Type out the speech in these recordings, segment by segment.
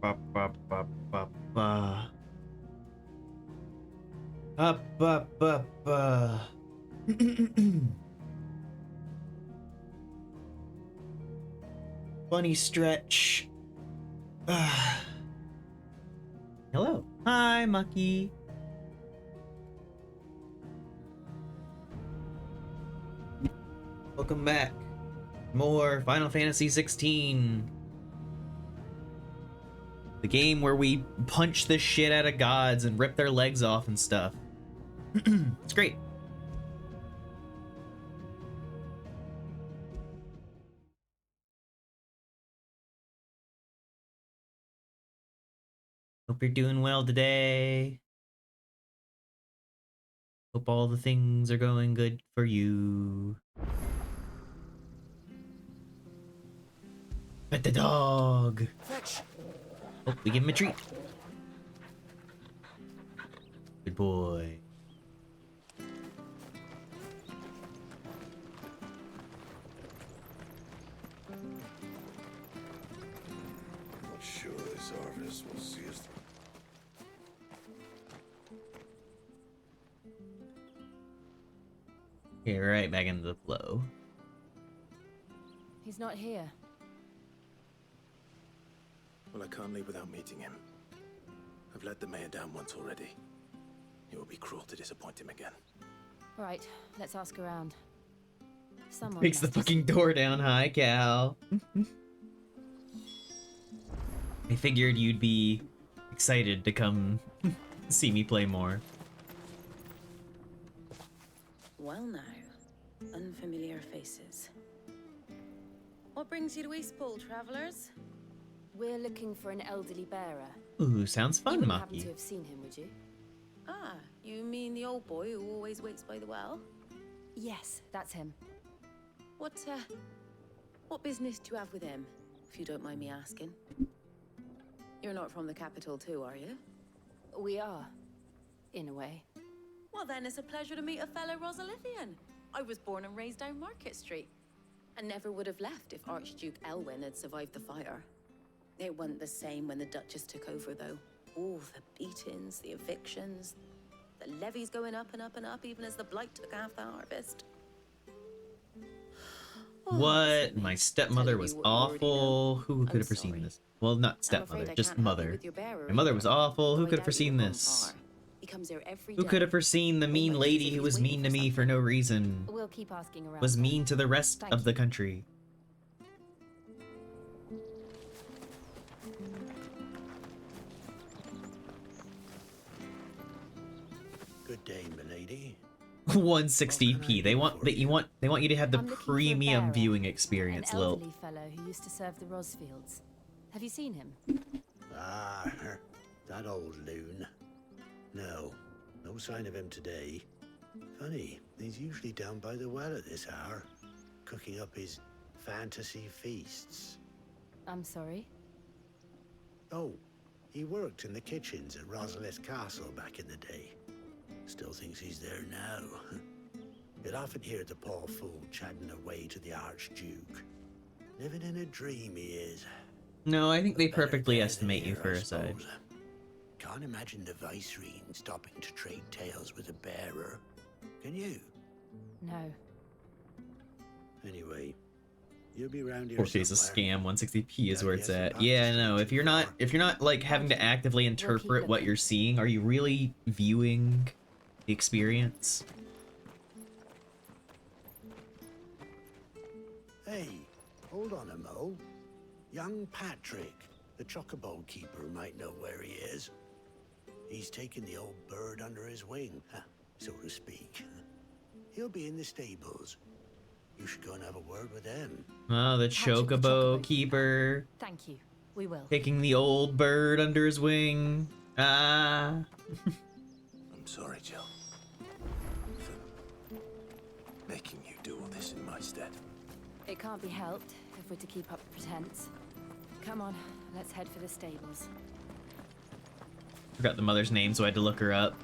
Ba, ba, ba, ba, ba. Ba, ba, ba, ba. Bunny stretch. Hello. Hi, Mucky. Welcome back. More Final Fantasy XVI. The game where we punch the shit out of gods and rip their legs off and stuff. It's great. Hope you're doing well today. Hope all the things are going good for you. Pet the dog. Fetch. Oh, we give him a treat. Good boy. Not sure this harvest will see us through. Okay, right back into the flow. He's not here. Well, I can't leave without meeting him. I've let the mayor down once already. It would be cruel to disappoint him again. Right, let's ask around. Someone Takes the must have fucking door down. Hi, Cal. I figured you'd be excited to come see me play more. Well now, unfamiliar faces. What brings you to Eastpool, travelers? We're looking for an elderly bearer. Ooh, sounds You fun, wouldn't happen to Maki. have seen him, would you? Ah, you mean the old boy who always waits by the well? Yes, that's him. What business do you have with him, if you don't mind me asking? You're not from the capital too, are you? We are, in a way. Well then, it's a pleasure to meet a fellow Rosalithian. I was born and raised down Market Street, and never would have left if Archduke Elwyn had survived the fire. It wasn't the same when the Duchess took over, though. Oh, the beatings, the evictions, the levies going up and up and up, even as the blight took half the harvest. Oh, What? silly. My stepmother Telling was you what you already know. awful. Who could I'm have foreseen sorry. this? Well, not I'm stepmother, afraid I just can't help you mother. with your bearer My mother either, was awful. though Who I could have doubt you foreseen have gone this? far. He comes here every Who day. could have foreseen the mean Almost as lady if who he's was waiting mean for to me for something. no reason? We'll keep asking around. Was then. mean to the rest Thank of the you. country. Good day, milady. 160p. They want that you want they want you to have the I'm looking for a premium bearer, viewing experience, An Lil. elderly fellow who used to serve the Rosfields. Have you seen him? Ah, that old loon. No, no sign of him today. Funny, he's usually down by the well at this hour, cooking up his fantasy feasts. I'm sorry. Oh, he worked in the kitchens at Rosalith Castle back in the day. Still thinks he's there now. You'd often hear the poor fool chatting away to the Archduke. Living in a dream he is. No, I think they Better perfectly there estimate than you here, for I a side. suppose. Can't imagine the Viceroy stopping to trade tales with a bearer. Can you? No. Anyway, you'll be round here 4K is a somewhere. scam. 160p is where it's Yes, at. Yeah, no. If you're not like having to Thank you. actively We'll keep interpret what looking. you're seeing, are you really viewing the experience? Hey, hold on a mo. Young Patrick, the chocobo keeper, might know where he is. He's taken the old bird under his wing, so to speak. He'll be in the stables. You should go and have a word with them. Oh, the Patrick the chocobo chocobo keeper Thank you. We will. taking the old bird under his wing. Ah. I'm sorry, Jill. For making you do all this in my stead. It can't be helped if we're to keep up pretense. Come on, let's head for the stables. Forgot the mother's name, so I had to look her up.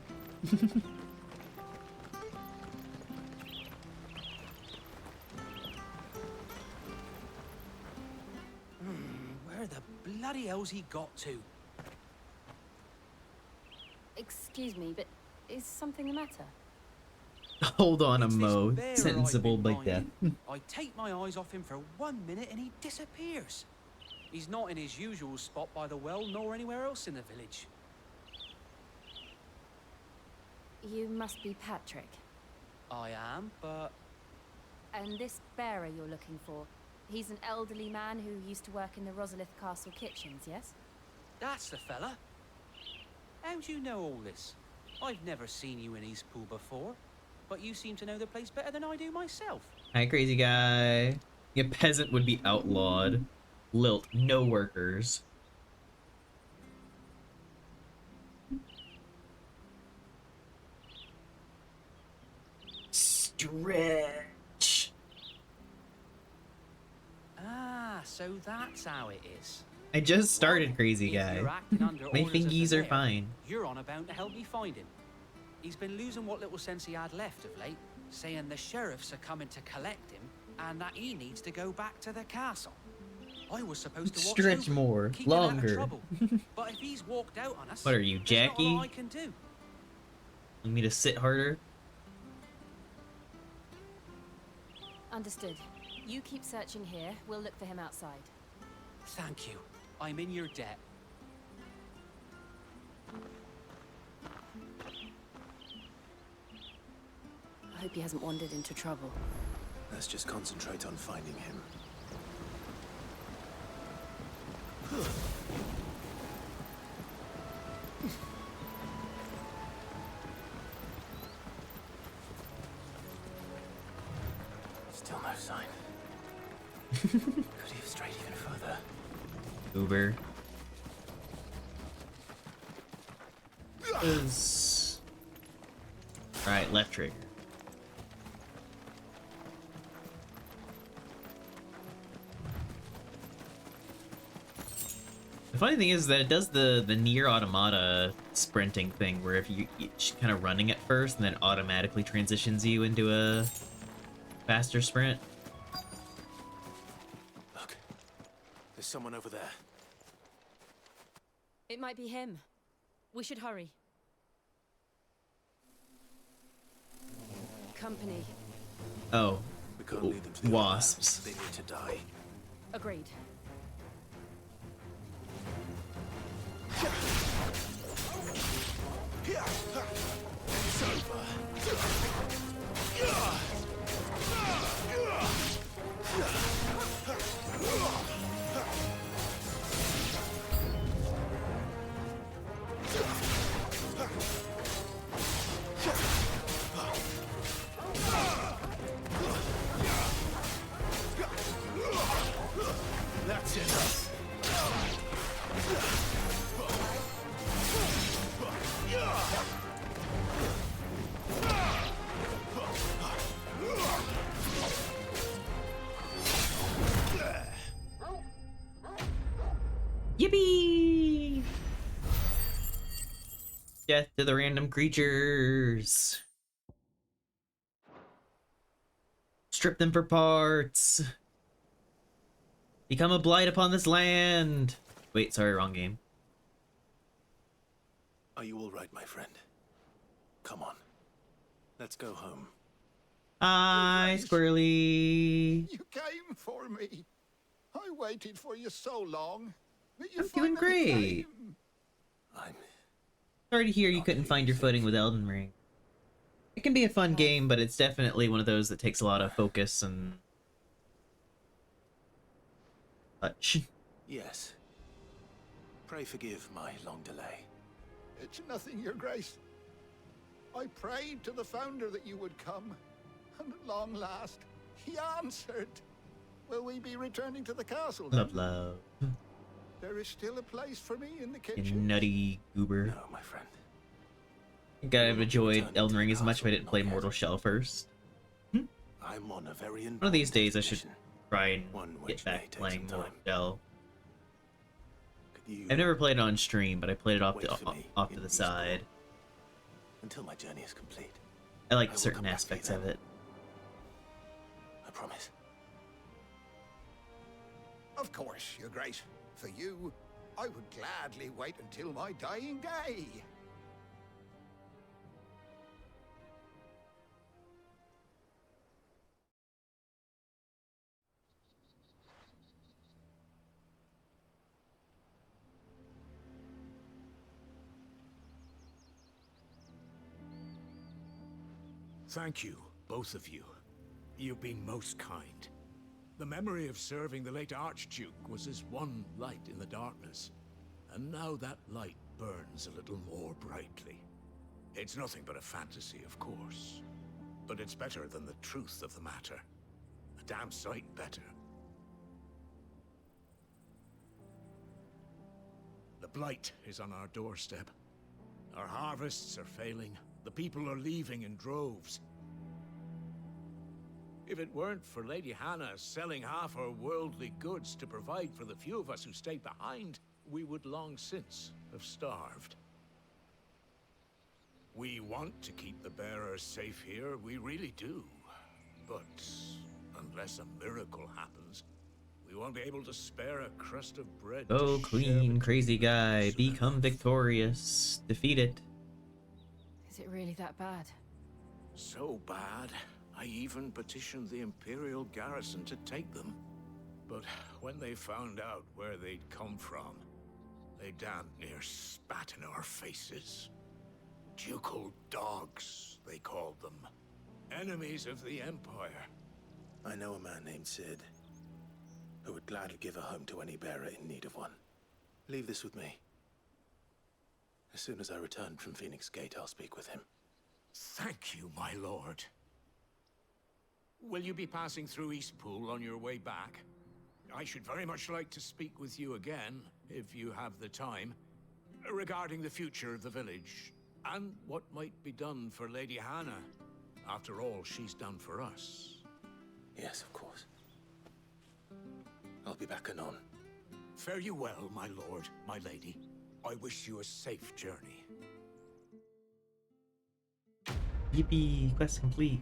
Where the bloody bloody hell's he got to? Excuse me, but is something the matter? Hold on a It's this mo. bearer I've Sensible been like that. minding. I take my eyes off him for 1 minute and he disappears. He's not in his usual spot by the well, nor anywhere else in the village. You must be Patrick. I am, but And this bearer you're looking for, he's an elderly man who used to work in the Rosalith Castle kitchens, yes? that's the fella. How do you know all this? I've never seen you in Eastpool before, but you seem to know the place better than I do myself. Hi, crazy guy. A peasant would be outlawed. Lilt, no workers. Stretch. Ah, so that's how it is. I just started, crazy If guy. you're acting under My orders of the fingies are mayor, fine. You're on about to help me find him. He's been losing what little sense he had left of late, saying the sheriffs are coming to collect him and that he needs to go back to the castle. I was supposed to watch Stretch over him, more, keep him out of longer. trouble. But if he's walked out on us, What are you, there's not a Jackie? lot I can do. You need to sit harder? Understood. You keep searching here, we'll look for him outside. Thank you. I'm in your debt. I hope he hasn't wandered into trouble. Let's just concentrate on finding him. Still no sign. Could he have strayed even further? Uber. Alright, left trigger. The funny thing is that it does the near automata sprinting thing, where if you're kind of running at first and then automatically transitions you into a faster sprint. Look, there's someone over there. It might be him. We should hurry. Company. Oh, We can't lead them to the wasps. They need to die. Agreed. It's over. That's enough. Yippee! Death to the random creatures. Strip them for parts. Become a blight upon this land. Wait, sorry, wrong game. Are you all right, my friend? Come on. Let's go home. Hi, Squirrely. You came for me. I waited for you so long. But you I'm doing finally great. came. I'm... Sorry to hear you couldn't find your footing with Elden Ring. It can be a fun game, but it's definitely one of those that takes a lot of focus and touch. Yes. Pray forgive my long delay. It's nothing, Your Grace. I prayed to the Founder that you would come, and at long last, he answered. Will we be returning to the castle then? Love, love. There is still a place for me in the You kitchen. nutty goober. No, my friend. I think I'd have enjoyed Elden Ring as much if I didn't play Mortal Shell first. I'm on a very One of these important days I should expedition. try and One get which may back take playing some Mortal time. Shell. Could you I've never played it on stream, but I played it off wait to, for me off to in the Eastbourne side. until my journey is complete? I I like will certain come back to you aspects then. of it. I promise. Of course, Your Grace. For you, I would gladly wait until my dying day. Thank you, both of you. You've been most kind. The memory of serving the late Archduke was as one light in the darkness, and now that light burns a little more brightly. It's nothing but a fantasy, of course, but it's better than the truth of the matter. A damn sight better. The blight is on our doorstep. Our harvests are failing. The people are leaving in droves. If it weren't for Lady Hannah selling half her worldly goods to provide for the few of us who stayed behind, we would long since have starved. We want to keep the bearers safe here, we really do. But unless a miracle happens, we won't be able to spare a crust of bread. Go, to Queen, share crazy between guy. us. Become victorious. Defeat it. Is it really that bad? So bad, I even petitioned the Imperial garrison to take them. But when they found out where they'd come from, they damn near spat in our faces. Ducal dogs, they called them. Enemies of the Empire. I know a man named Sid, who would gladly give a home to any bearer in need of one. Leave this with me. As soon as I return from Phoenix Gate, I'll speak with him. Thank you, my lord. Will you be passing through Eastpool on your way back? I should very much like to speak with you again, if you have the time, regarding the future of the village, and what might be done for Lady Hannah. After all she's done for us. Yes, of course. I'll be back anon. Fare you well, my lord, my lady. I wish you a safe journey. Yippee, quest complete.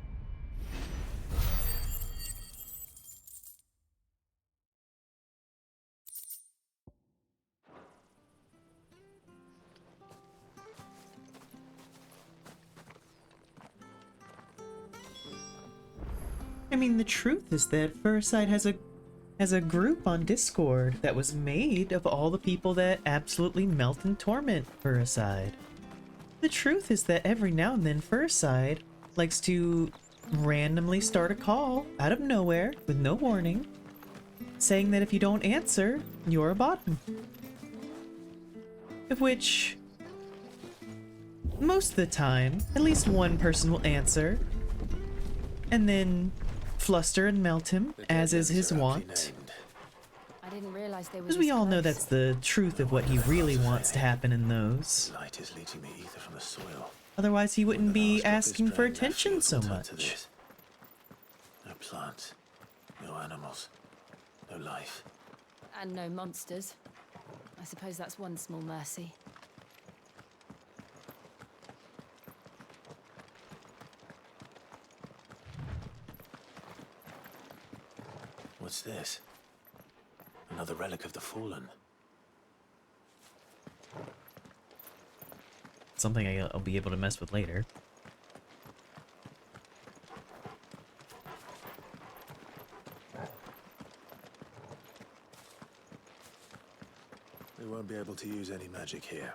I mean, the truth is that VRChat has a group on Discord that was made of all the people that absolutely melt and torment VRChat. The truth is that every now and then VRChat likes to randomly start a call out of nowhere with no warning, saying that if you don't answer, you're a bottom. Of which, most of the time, at least one person will answer, and then fluster and melt him, as is his wont. I didn't realize they were. Because we this all know close. that's the truth of what he really wants to happen in those. Light is leaching the ether from the soil. Otherwise, he wouldn't When the be last drop is asking for drained, that attention field so will turn to much. this. No plants, no animals, no life. And no monsters. I suppose that's one small mercy. What's this? Another relic of the fallen. Something I'll be able to mess with later. We won't be able to use any magic here.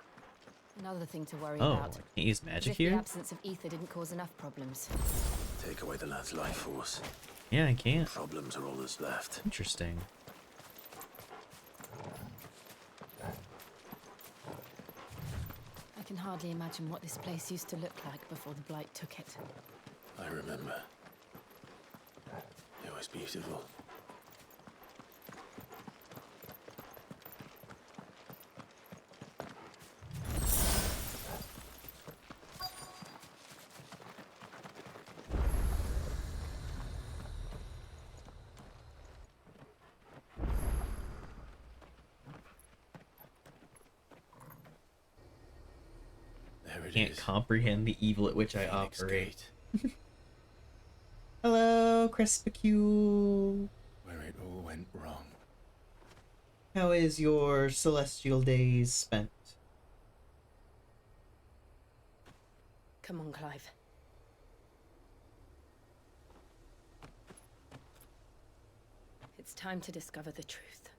Another thing to worry Oh, I about. can't use As magic if the here? absence of ether didn't cause enough problems. Take away the lad's life force. Yeah, I can't. Problems are all that's left. Interesting. I can hardly imagine what this place used to look like before the Blight took it. I remember. It was beautiful. There it Can't is. comprehend the evil at which I Phoenix operate. Gate, Hello, Crespicule. where it all went wrong. How is your celestial days spent? Come on, Clive. It's time to discover the truth.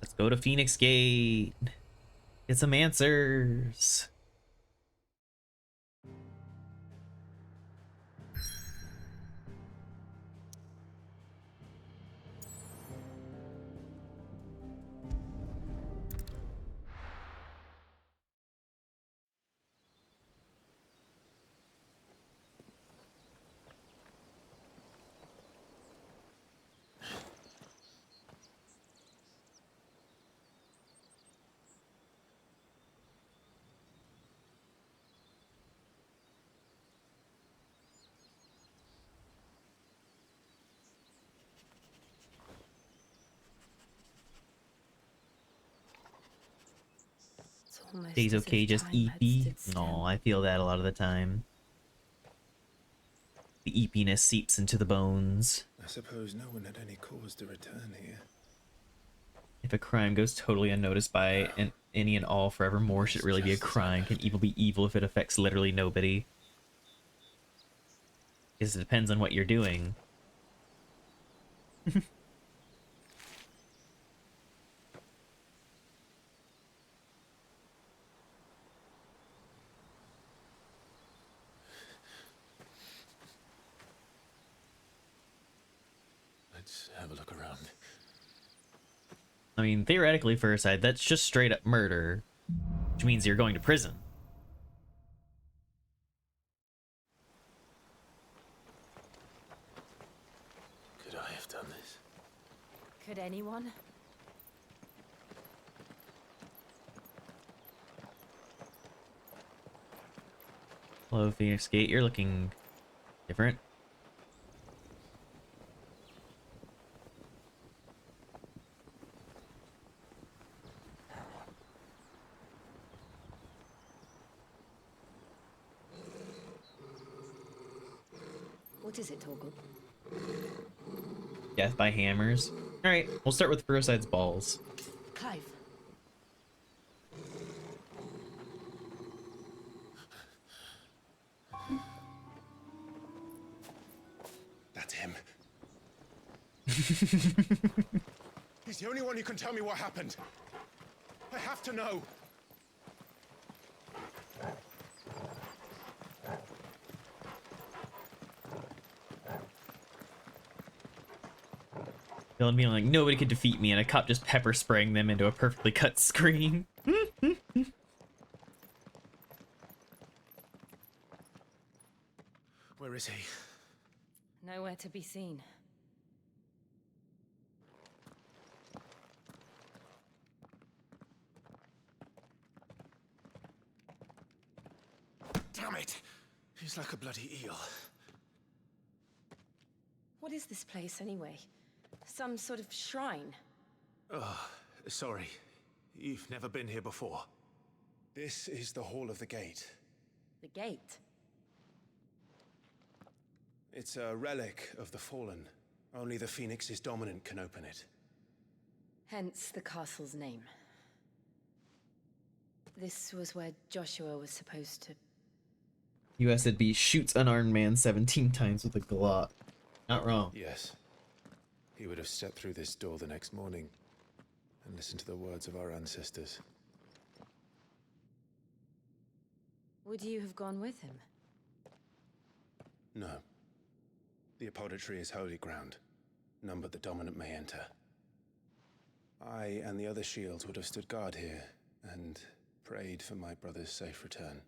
Let's go to Phoenix Gate. Get some answers. It's almost Days as if okay, just time had EP. stood still. No, I feel that a lot of the time. The eepiness seeps into the bones. I suppose no one had any cause to return here. If a crime goes totally unnoticed by any and all forevermore, should it really be a crime? Can evil be evil if it affects literally nobody? Because it depends on what you're doing. Let's have a look around. I mean, theoretically, for a side, that's just straight up murder, which means you're going to prison. Could I have done this? Could anyone? Hello, Phoenix Gate. You're looking different. What is it, Torgal? Death by hammers. Alright, we'll start with Furside's balls. Clive. That's him. He's the only one who can tell me what happened. I have to know. Villain being like, nobody could defeat me, and a cop just pepper spraying them into a perfectly cut screen. Where is he? Nowhere to be seen. Damn it! He's like a bloody eel. What is this place, anyway? Some sort of shrine? Oh, sorry. You've never been here before. This is the Hall of the Gate. The gate? It's a relic of the Fallen. Only the Phoenix's dominant can open it. Hence the castle's name. This was where Joshua was supposed to... USAD shoots unarmed man 17 times with a Glock. Not wrong. Yes. He would have stepped through this door the next morning and listened to the words of our ancestors. Would you have gone with him? No. The apodatory is holy ground. None but the dominant may enter. I and the other shields would have stood guard here and prayed for my brother's safe return.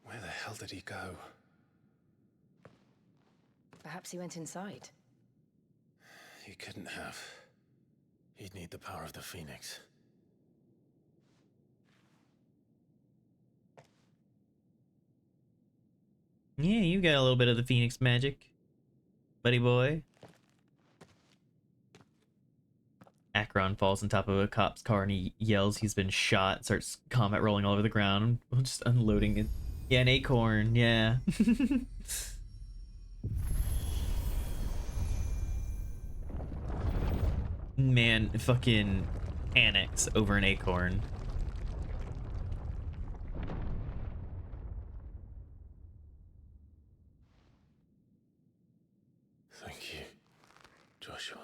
Where the hell did he go? Perhaps he went inside. He couldn't have. He'd need the power of the Phoenix. Yeah, you got a little bit of the Phoenix magic, buddy boy. Akron falls on top of a cop's car and he yells he's been shot, starts combat rolling all over the ground, just unloading it. Yeah, an acorn, yeah. Man, fucking annex over an acorn. Thank you, Joshua.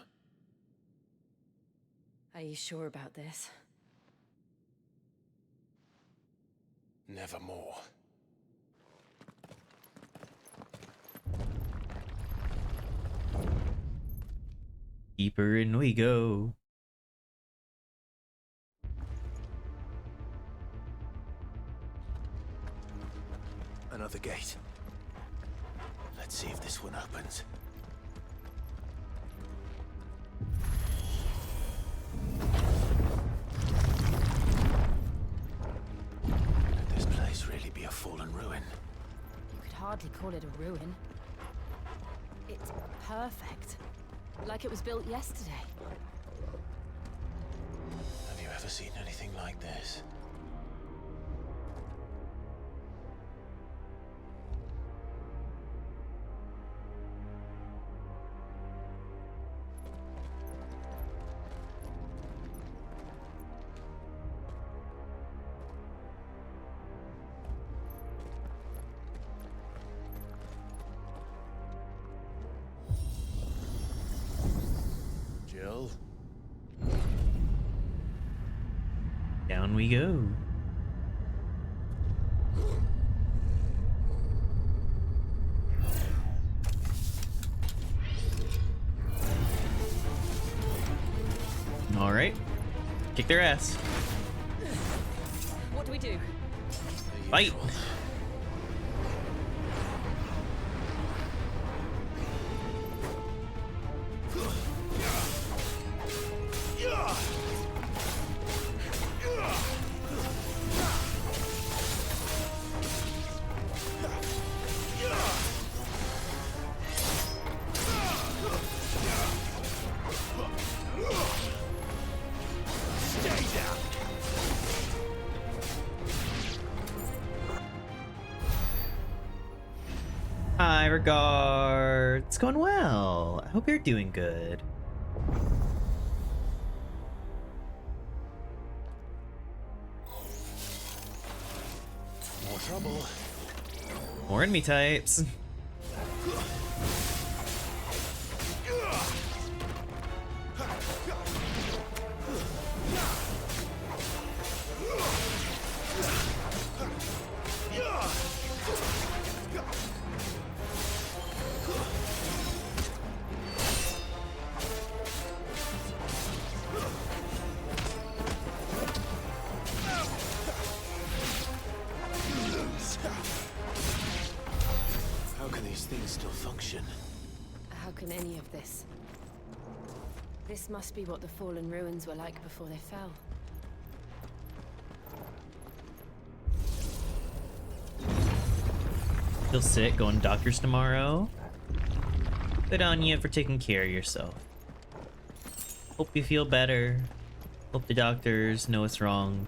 Are you sure about this? Nevermore. Deeper in we go. Another gate. Let's see if this one opens. Could this place really be a fallen ruin? You could hardly call it a ruin. It's perfect. Like it was built yesterday. Have you ever seen anything like this? Jill? Down we go. All right, kick their ass. What do we do? Fight. Hi, regards. It's going well. I hope you're doing good. More trouble. More enemy types. How can these things still function? How can any of this? This must be what the fallen ruins were like before they fell. Feel sick, going to doctors tomorrow. Good on you for taking care of yourself. Hope you feel better. Hope the doctors know what's wrong.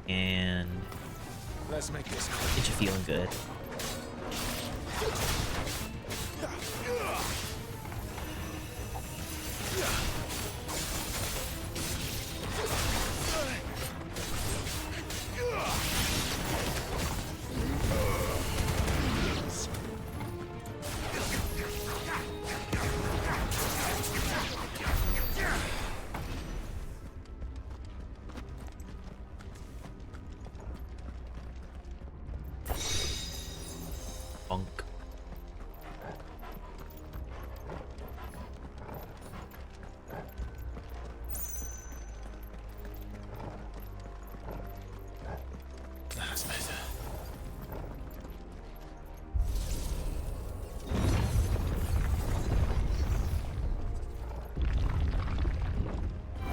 And Let's make this get you feeling good. Bonk. That's better.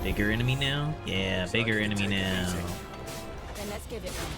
Bigger enemy now? Yeah, bigger like enemy you take it now. easy. Then let's give it one.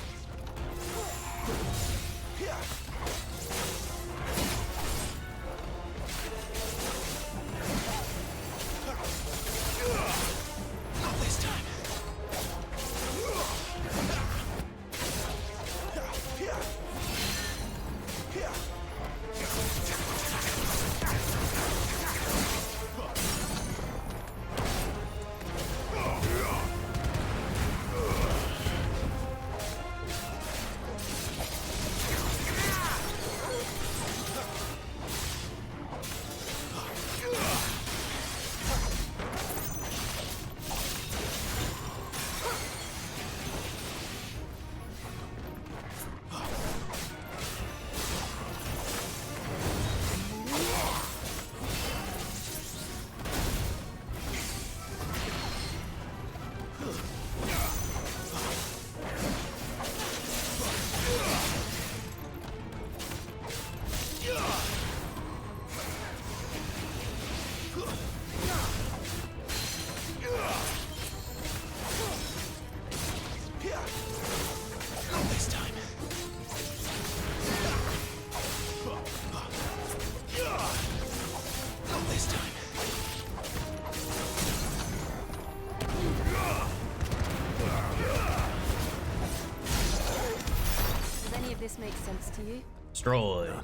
makes sense to you? Destroy. None.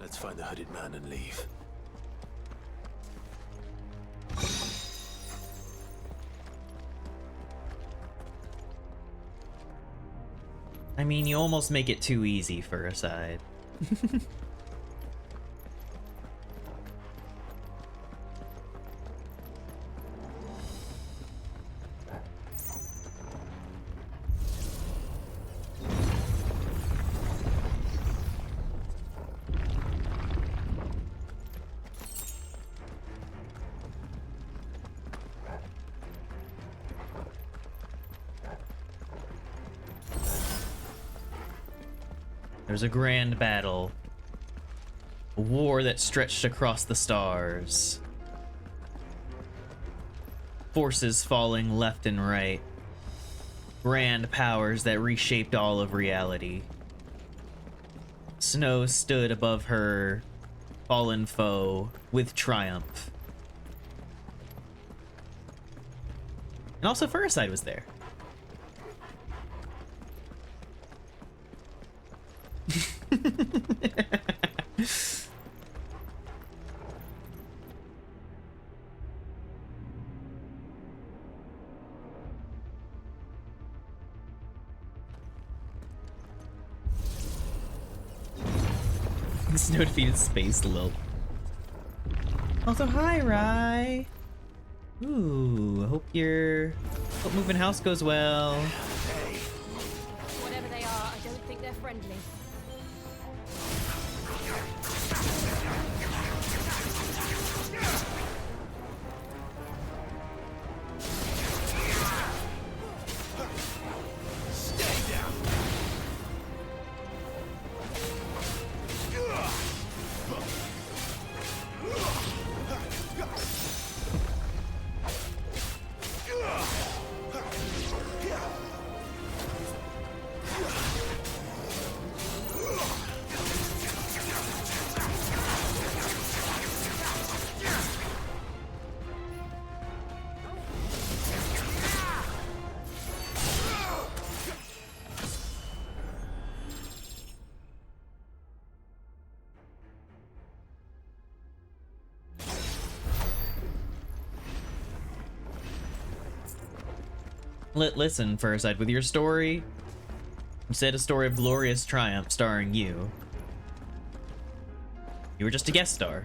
Let's find the hooded man and leave. I mean, you almost make it too easy for a side. There's a grand battle. A war that stretched across the stars. Forces falling left and right. Grand powers that reshaped all of reality. Snow stood above her fallen foe with triumph. And also Furicide was there. Snow defeated Space Lilt. Also, hi, Rye. Ooh, hope moving house goes well. Whatever they are, I don't think they're friendly. Listen, Furicide, with your story, you said a story of glorious triumph starring you. You were just a guest star.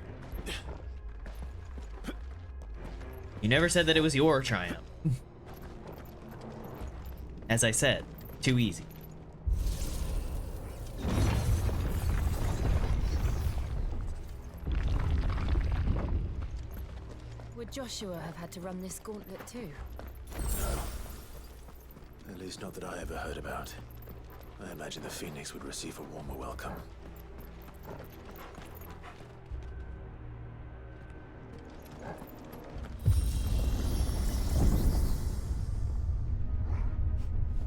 You never said that it was your triumph. As I said, too easy. Would Joshua have had to run this gauntlet too? At least not that I ever heard about. I imagine the Phoenix would receive a warmer welcome.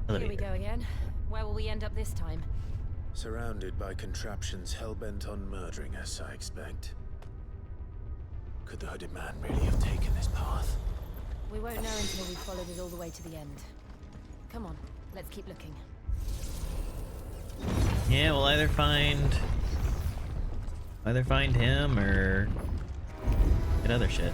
Here we go again. Where will we end up this time? Surrounded by contraptions hell-bent on murdering us, I expect. Could the hooded man really have taken this path? We won't know until we've followed it all the way to the end. Come on, let's keep looking. Yeah, we'll either find him or get other shit.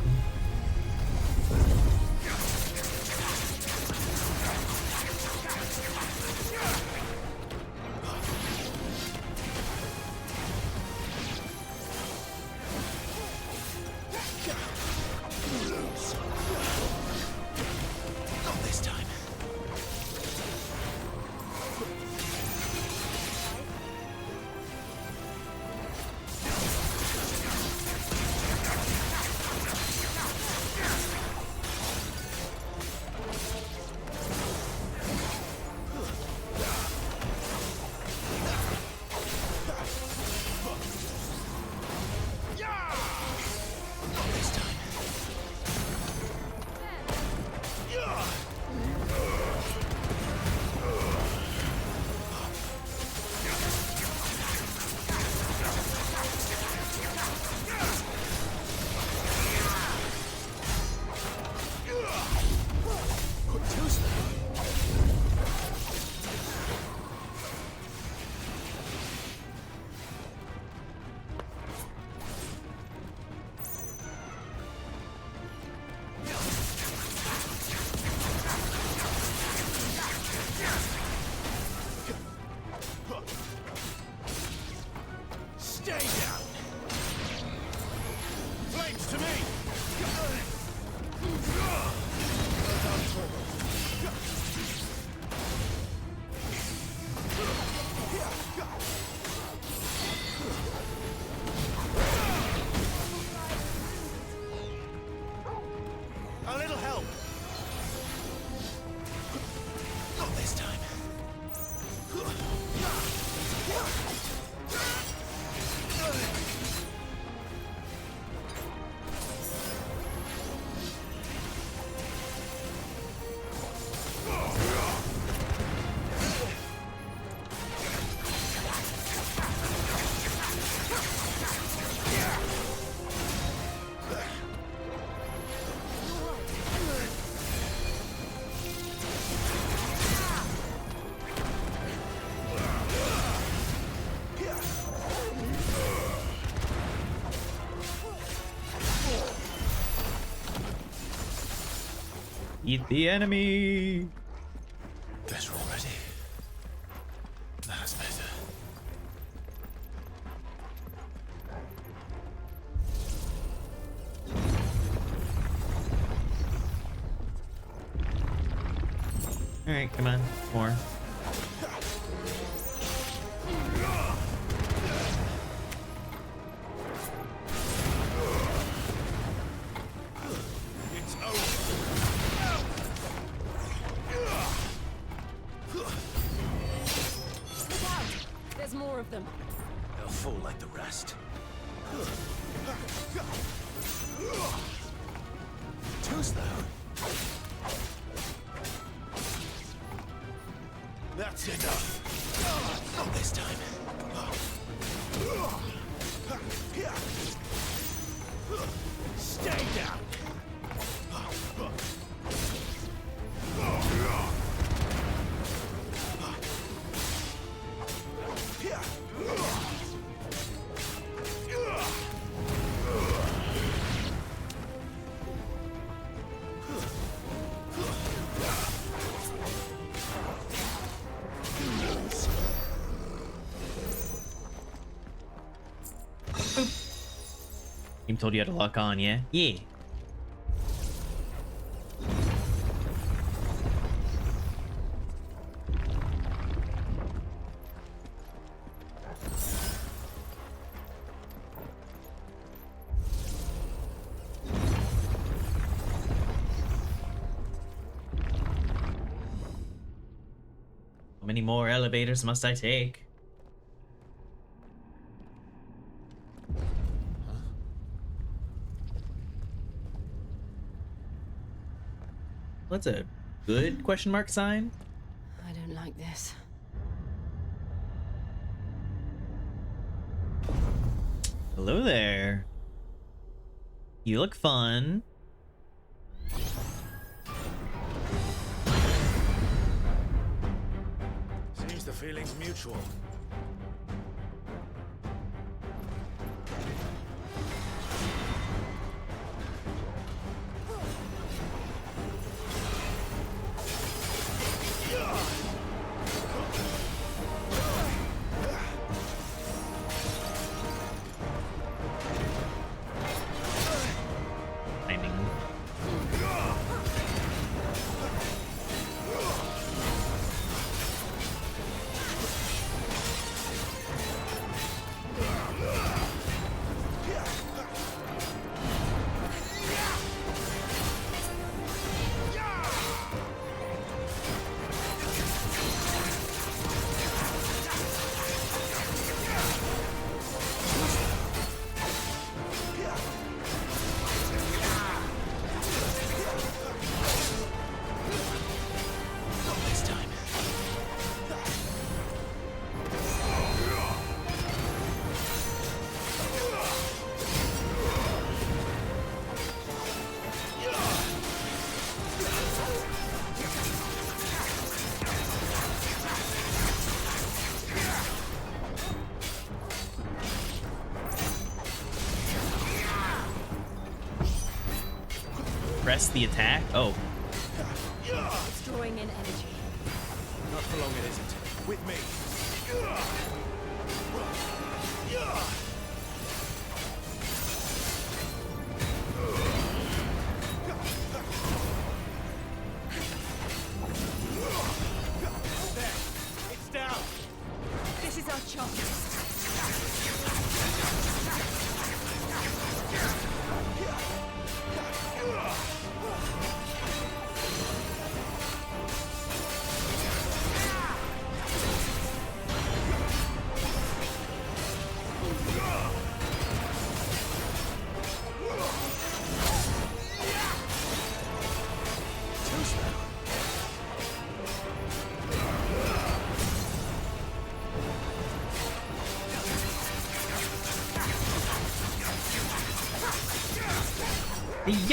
A little help. Not this time. Eat the enemy. Better already. That's better. All right, come on, more. It's over. Look out! There's more of them. They'll fall like the rest. Too slow. That's enough. Not this time. Stay down. Team told you how to lock on, yeah? Yeah. How many more elevators must I take? What's a good question mark sign? I don't like this. Hello there. You look fun. Seems the feeling's mutual. Timing. Press the attack? Oh. It's drawing in energy. Not for long it isn't. With me. There. It's down. This is our chance.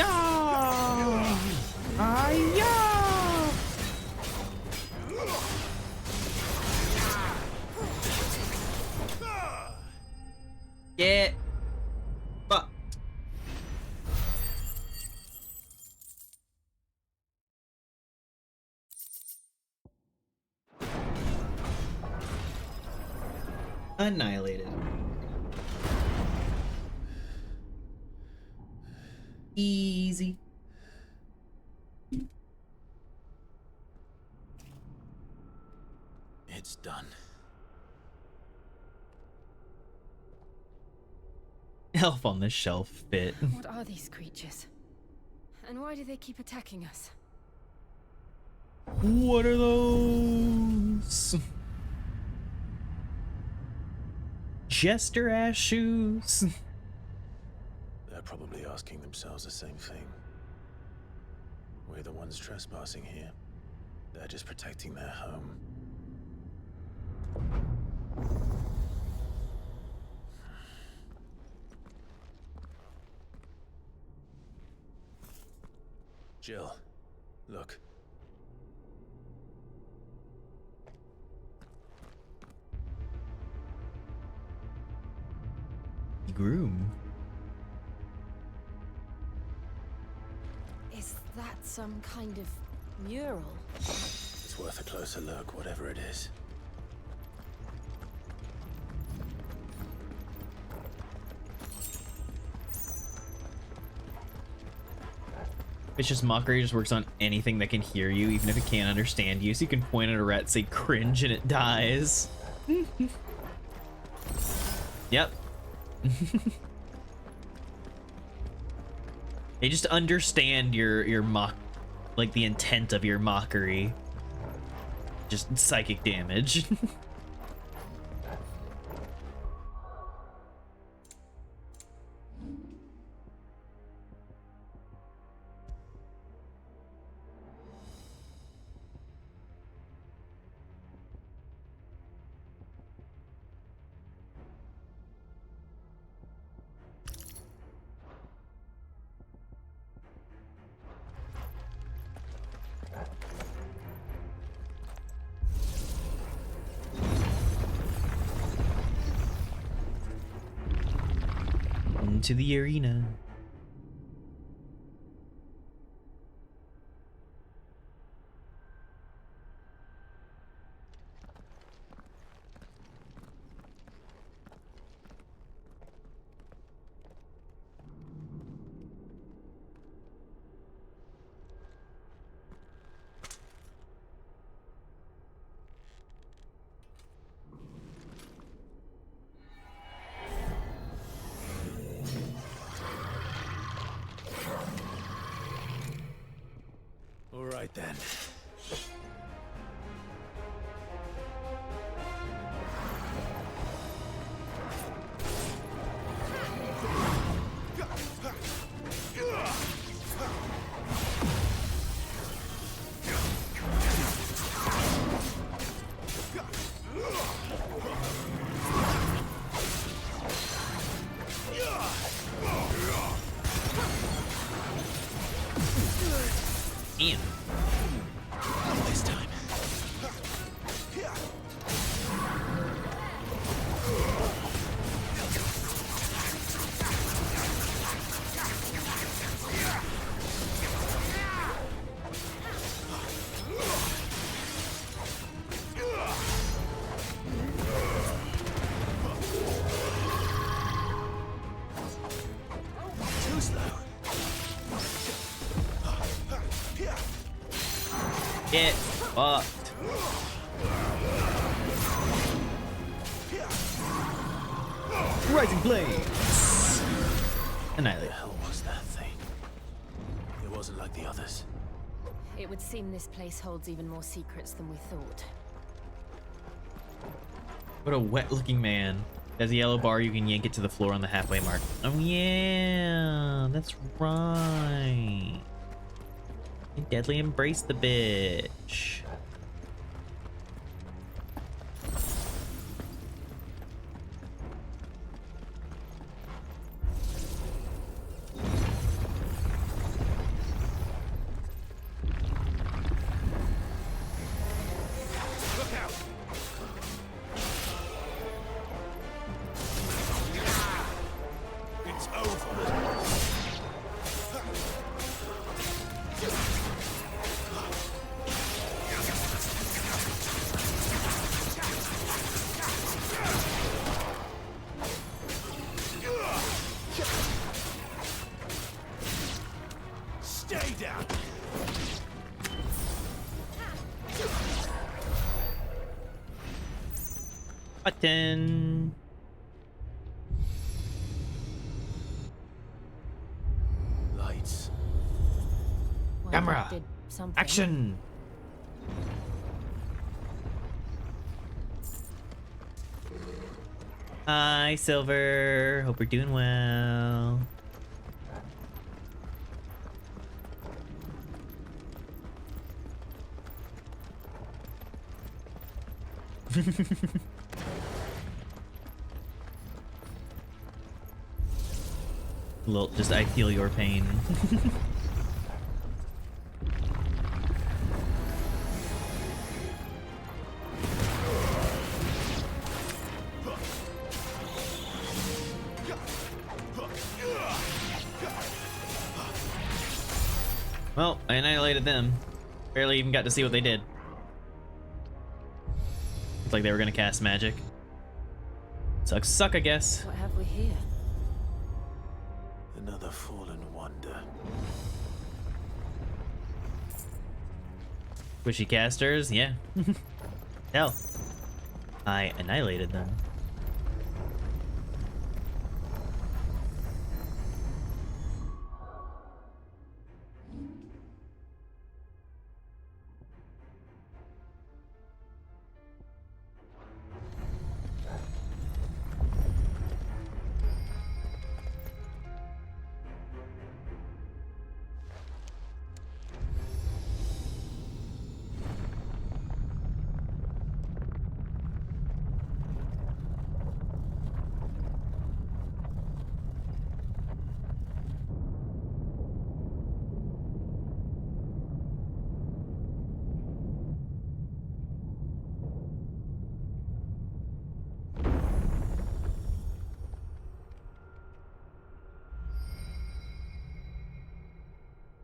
Hi-ya! Hi-ya! Get fucked. Annihilated. Easy. It's done. Elf on the shelf fit. What are these creatures? And why do they keep attacking us? What are those? Jester ass shoes. They're probably asking themselves the same thing. We're the ones trespassing here. They're just protecting their home. Jill, look. Groom. Is that some kind of mural? It's worth a closer look, whatever it is. Vicious Mockery just works on anything that can hear you, even if it can't understand you. So you can point at a rat, say cringe, and it dies. Yep. They just understand your mock, like the intent of your mockery. Just psychic damage. Into the arena. All right then. Damn. This time. Too slow. Get fucked. Rising Blades! Annihilate. What the hell was that thing? It wasn't like the others. It would seem this place holds even more secrets than we thought. What a wet looking man. There's a yellow bar, you can yank it to the floor on the halfway mark. Oh yeah, that's right. You deadly embrace the bitch. Button. Lights. Well, Camera. that did something. Action. Hi, Silver. Hope we're doing well. Little, just I feel your pain. Well, I annihilated them. Barely even got to see what they did. Looked like they were gonna cast magic. Suck, I guess. What have we here? Another fallen wonder. Squishy casters, yeah. Hell, I annihilated them.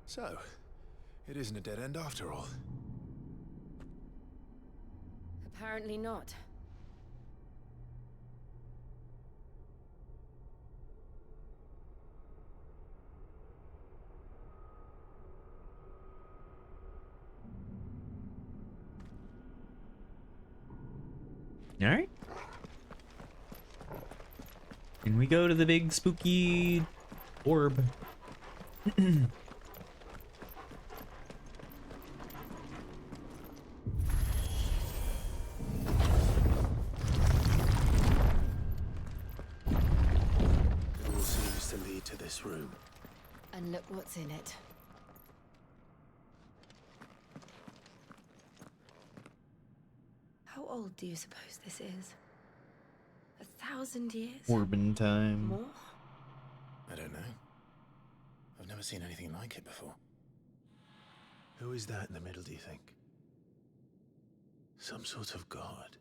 So, it isn't a dead end after all. Apparently not. All right. And we go to the big spooky orb. It all seems to lead to this room. And look what's in it. How old do you suppose this is? 1,000 years? Orbin time. More? I don't know. I've never seen anything like it before. Who is that in the middle, do you think? Some sort of god?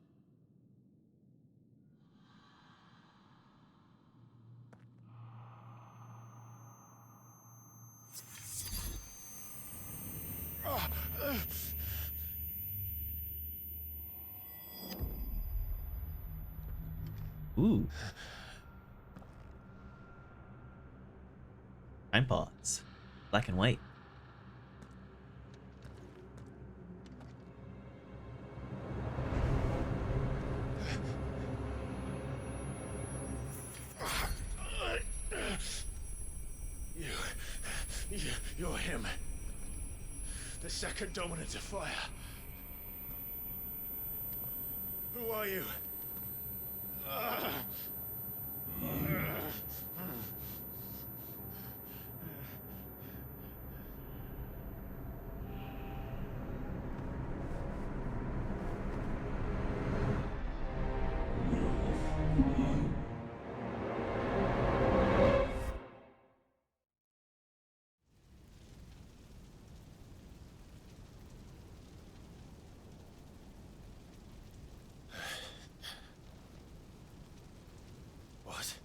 Ooh. Time pause. Black and white. You're him. The second dominant of fire. Who are you?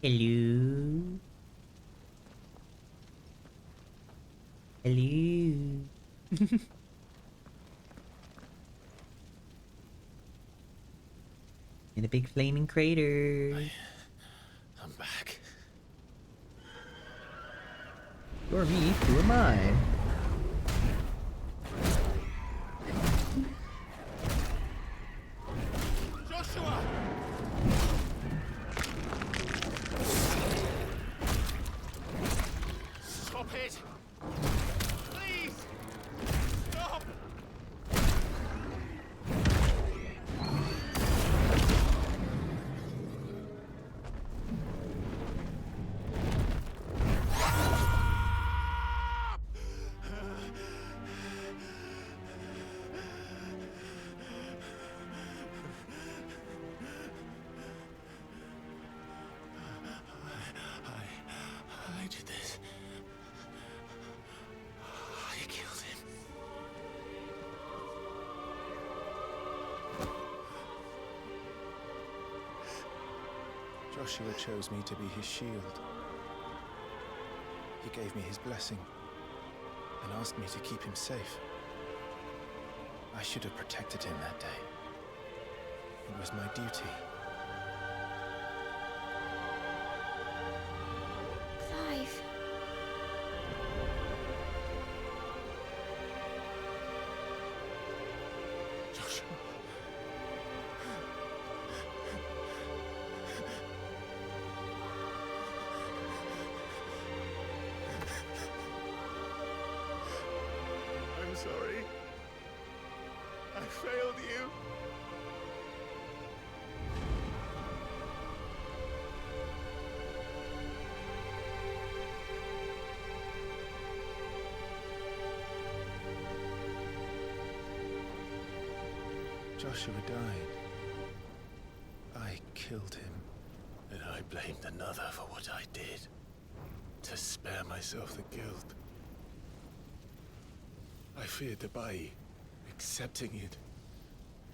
Hello. Hello. In a big flaming crater. I'm back. You're me, who am I? Joshua chose me to be his shield. He gave me his blessing and asked me to keep him safe. I should have protected him that day. It was my duty. Clive. Joshua. I'm sorry. I failed you. Joshua died. I killed him. And I blamed another for what I did. To spare myself the guilt. I feared that by accepting it,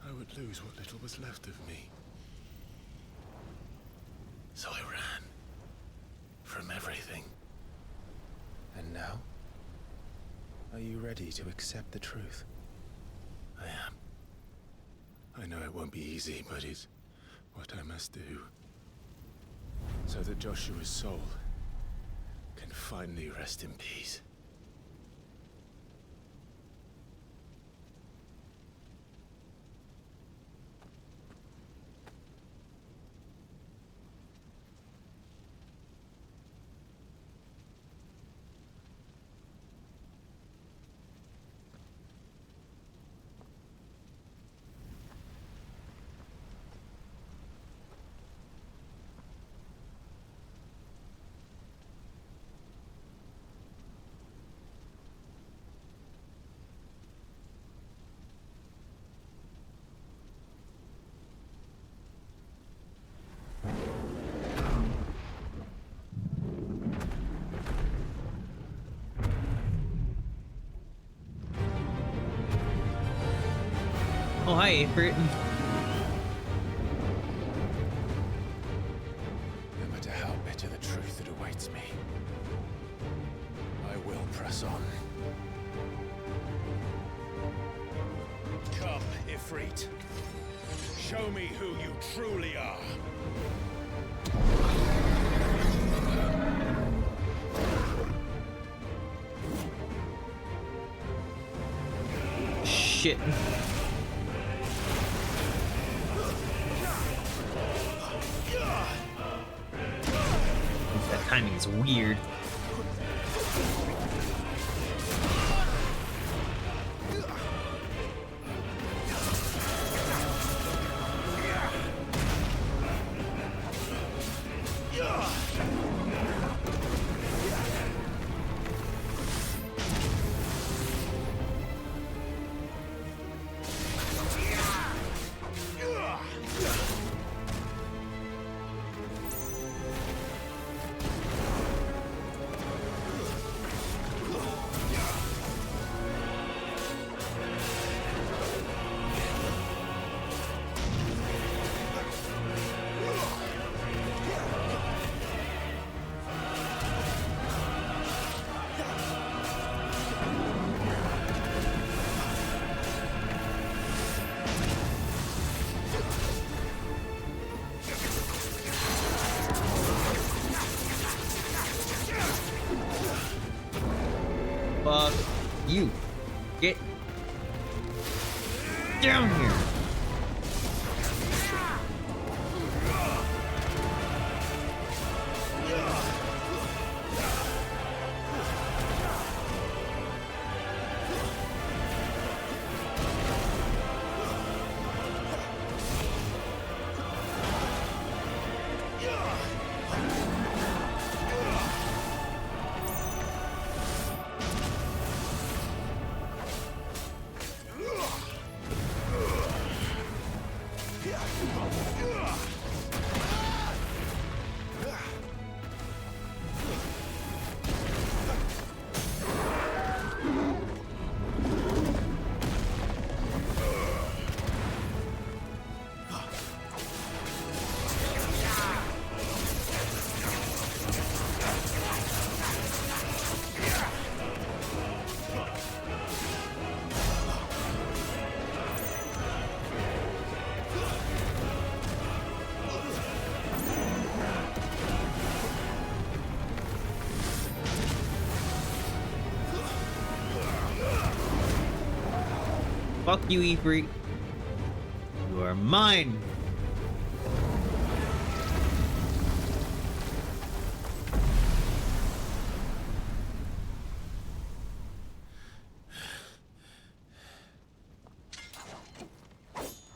I would lose what little was left of me. So I ran. From everything. And now? Are you ready to accept the truth? I am. I know it won't be easy, but it's what I must do. So that Joshua's soul can finally rest in peace. Oh, hi, April. No matter how bitter the truth that awaits me, I will press on. Come, Ifrit. Show me who you truly are. Shit. That timing is weird. Fuck you. Get down here. Fuck you, Ifrit. You are mine.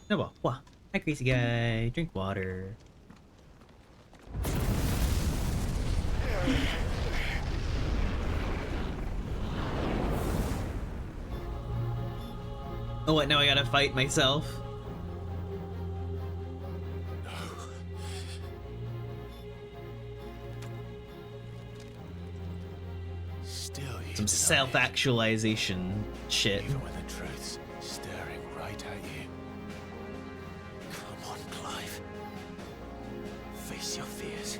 No, wow. Hi, crazy guy. Drink water. Oh, what? Now I gotta fight myself. Still you Some deny it, self-actualization shit. even when the truth's staring right at you. Come on, Clive. Face your fears.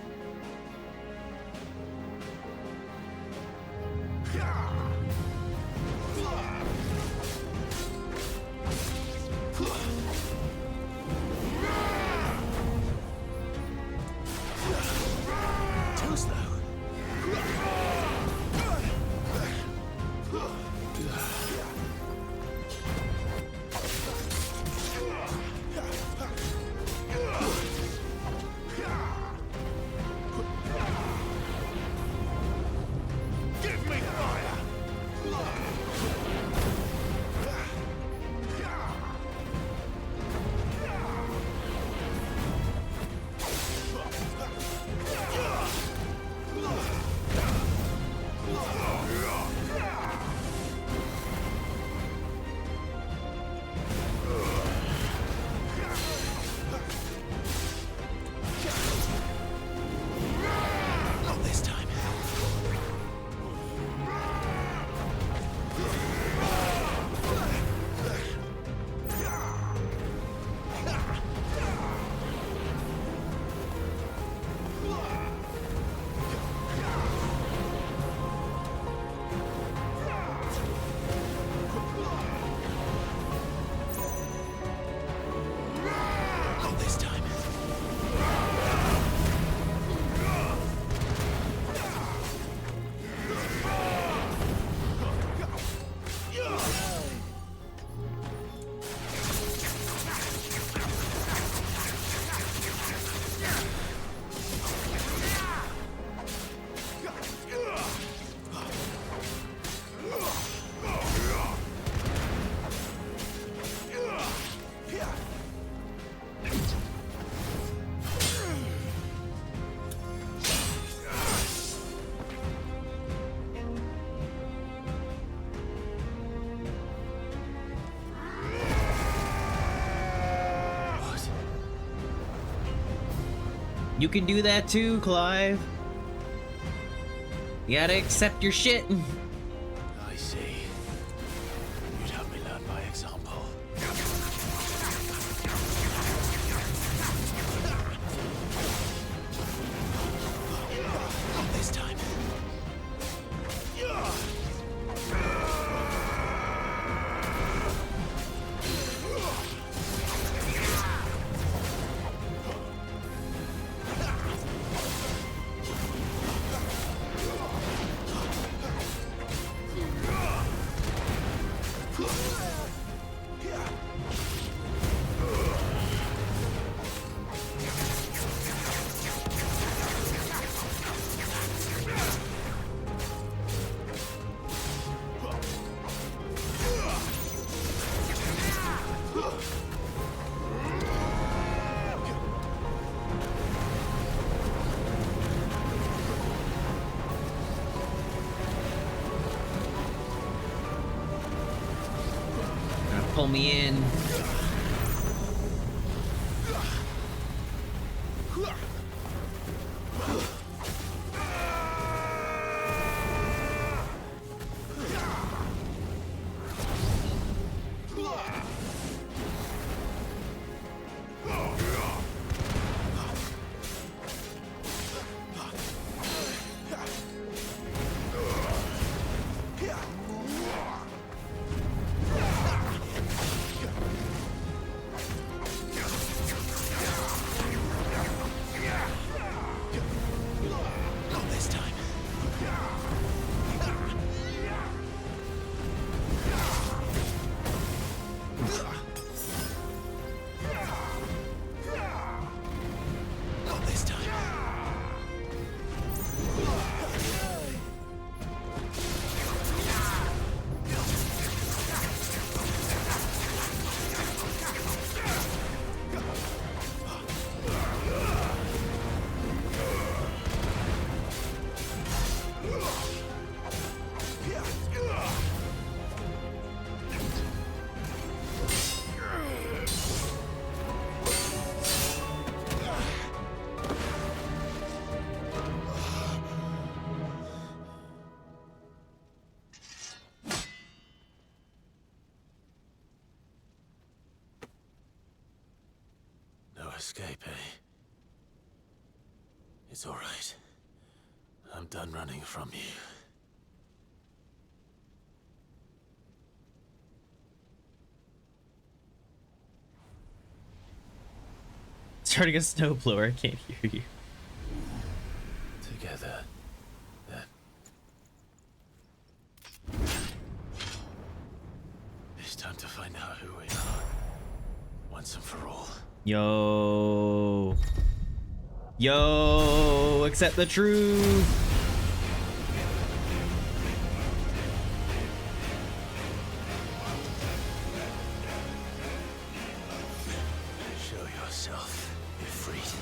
Too slow. Give me fire! Not this time. Not this time. What? You can do that too, Clive. You gotta accept your shit. I see. You'd have me learn by example. Not this time. Gonna pull me in. escape, eh? It's all right. I'm done running from you. Starting a snowblower, I can't hear you. Together, then. It's time to find out who we are. Once and for all. Yo. Yo, accept the truth. Show yourself, Ifrit.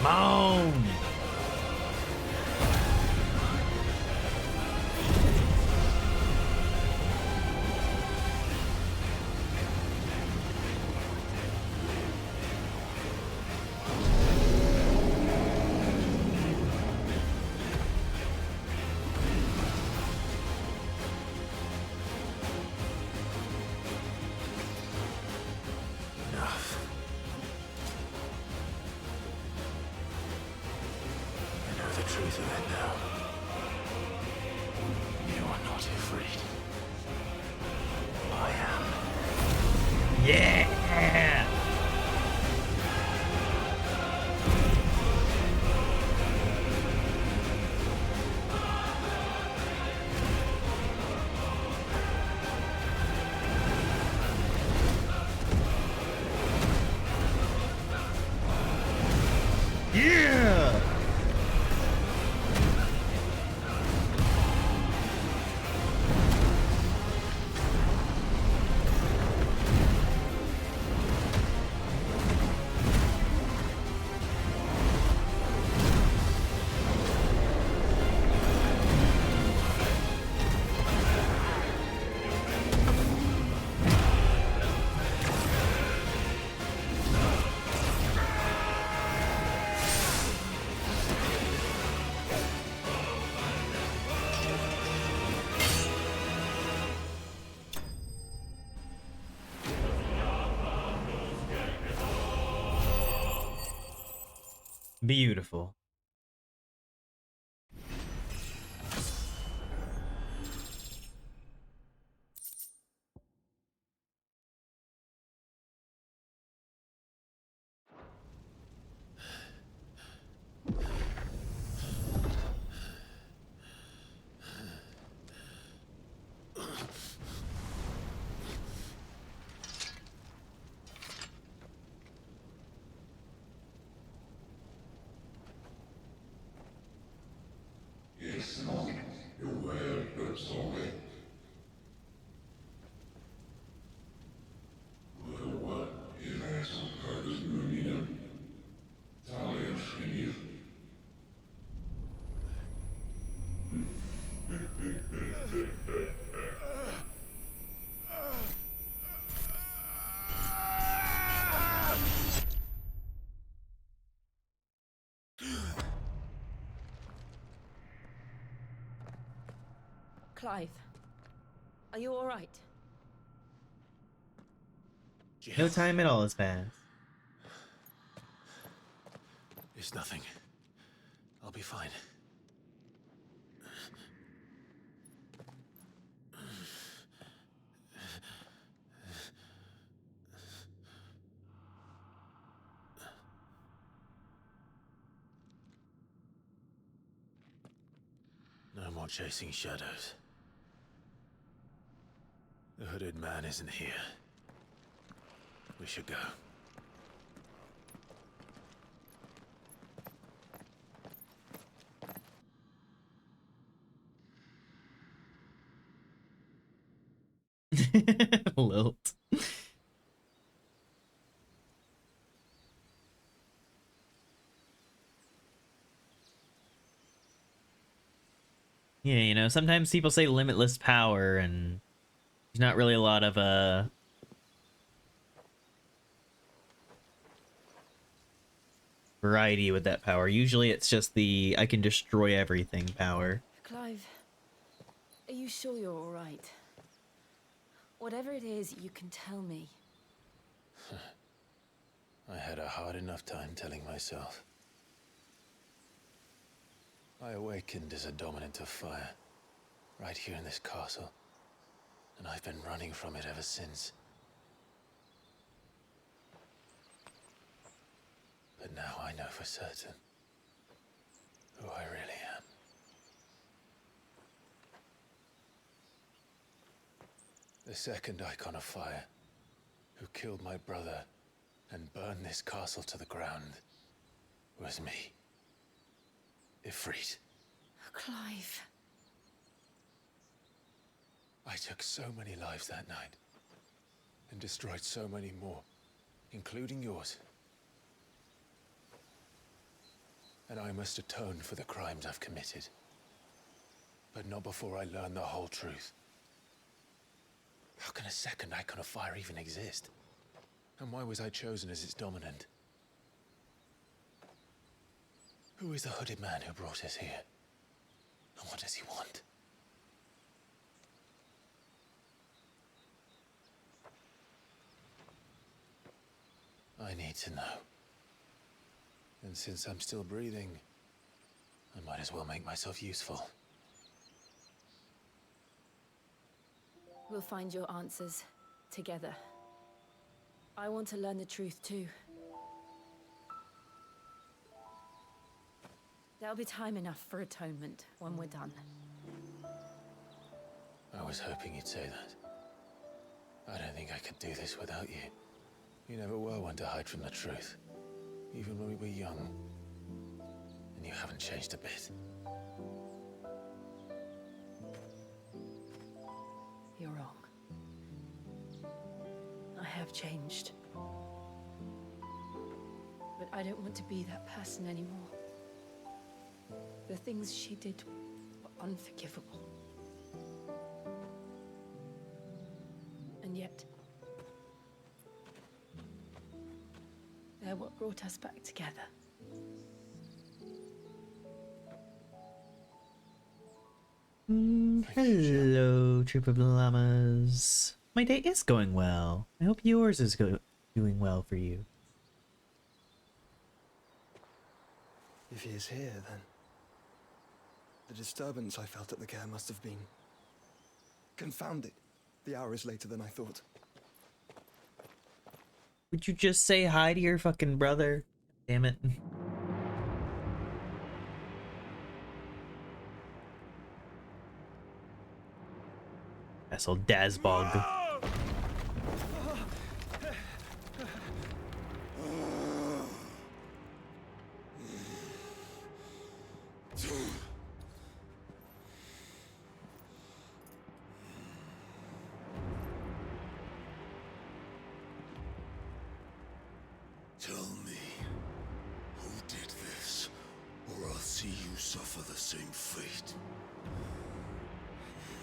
Moan. Enough. I know the truth of it now. You are not afraid. I am. Yeah. Yeah. Beautiful. Clive, are you all right? No time at all has passed. It's nothing. I'll be fine. more chasing shadows. The hooded man isn't here. We should go. Lilt. Yeah, you know, sometimes people say limitless power, and there's not really a lot of variety with that power. Usually it's just the I can destroy everything power. Clive, are you sure you're all right? Whatever it is, you can tell me. I had a hard enough time telling myself. I awakened as a dominant of fire, right here in this castle, and I've been running from it ever since. But now I know for certain who I really am. The second icon of fire, who killed my brother and burned this castle to the ground, was me. Ifrit. Clive. I took so many lives that night, and destroyed so many more, including yours. And I must atone for the crimes I've committed. But not before I learn the whole truth. How can a second icon of fire even exist? And why was I chosen as its dominant? Who is the hooded man who brought us here? And what does he want? I need to know. And since I'm still breathing, I might as well make myself useful. We'll find your answers together. I want to learn the truth too. There'll be time enough for atonement when we're done. I was hoping you'd say that. I don't think I could do this without you. You never were one to hide from the truth, even when we were young. And you haven't changed a bit. You're wrong. I have changed. But I don't want to be that person anymore. The things she did were unforgivable. And yet, they're what brought us back together. Hello, troop of llamas. My day is going well. I hope yours is doing well for you. If he is here, then the disturbance I felt at the care must have been confounded. The hour is later than I thought. Would you just say hi to your fucking brother? Damn it. Vessel Dazbog. Tell me, who did this, or I'll see you suffer the same fate.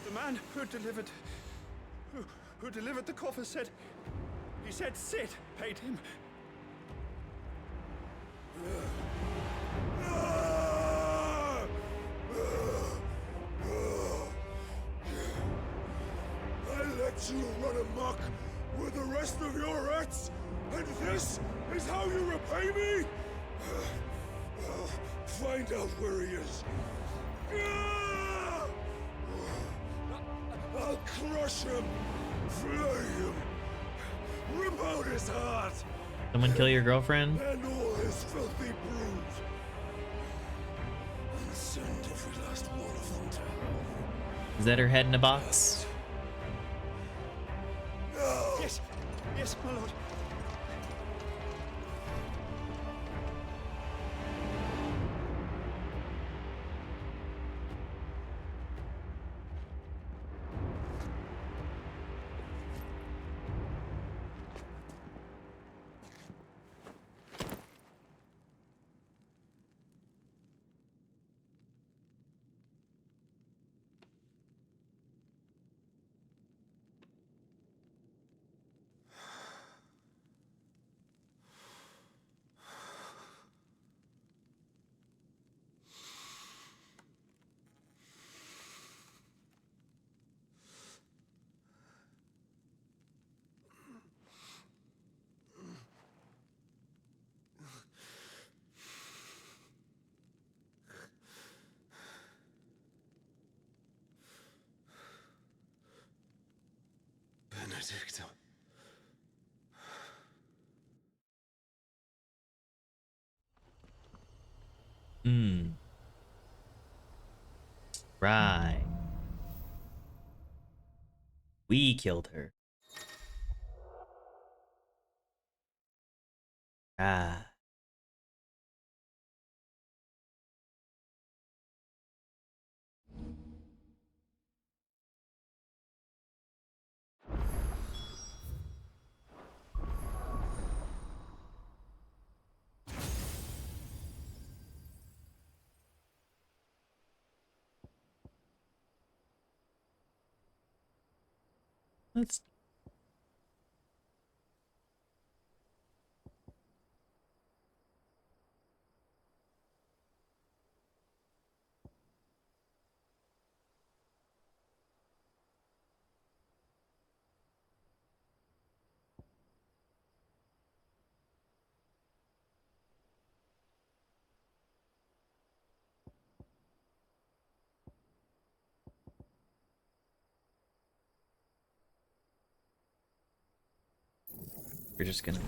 The man who delivered the coffer said, he said Sid paid him. I let you run amok with the rest of your rats, and this is how you repay me? Find out where he is. I'll crush him, flay him, rip out his heart, Someone kill your girlfriend? and all his filthy brood, and send every last wall of altar. Is that her head in a box? Yes, yes, my lord. Benedicto. Right. We killed her. Ah. Let's. We're just gonna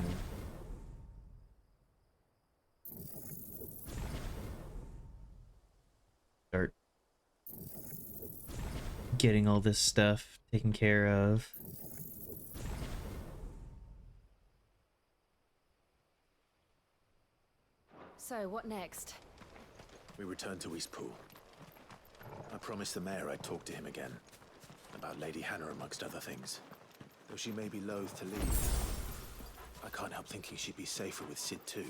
start getting all this stuff taken care of. So, what next? We return to Eastpool. I promised the mayor I'd talk to him again. About Lady Hannah, amongst other things. Though she may be loath to leave, I can't help thinking she'd be safer with Sid too.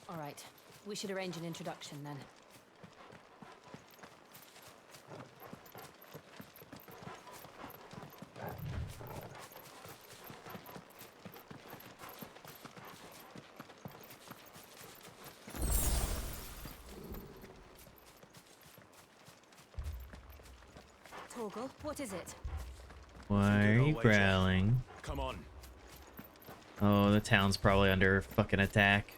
All right. We should arrange an introduction then. Torgal, what is it? Why are you growling? Come on. Oh, the town's probably under fucking attack.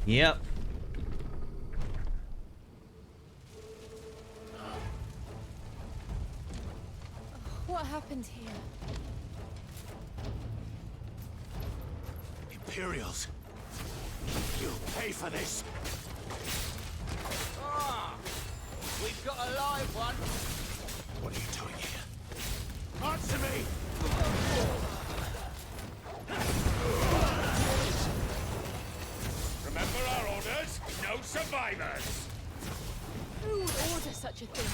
Yep. What happened here? Imperials. You'll pay for this. We've got a live one. What are you doing here? Answer me! Remember our orders? No survivors! Who would order such a thing?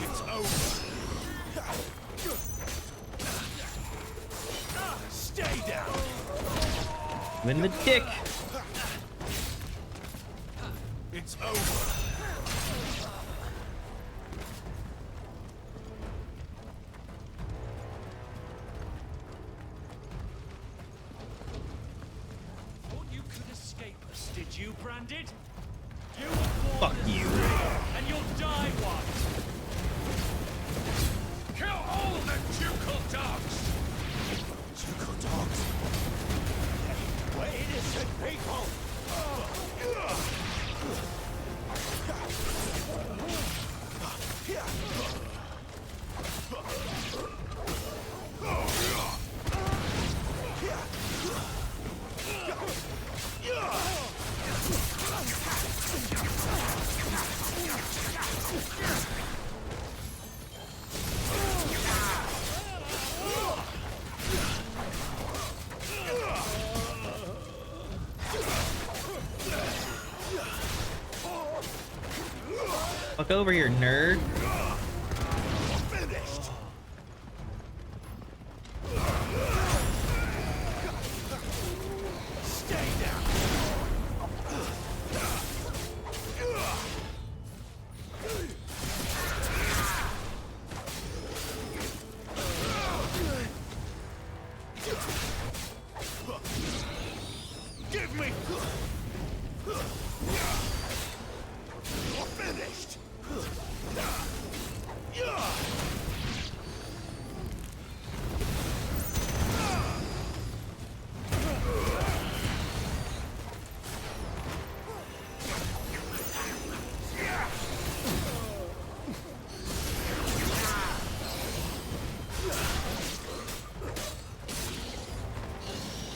It's over. Stay down. Win the dick. It's over. Thought you could escape us. empty-handed? You were born Fuck you. and you'll die one. Kill all the ducal dogs. Ducal dogs. We're innocent people. Fuck over here, nerd. Give me. You're finished.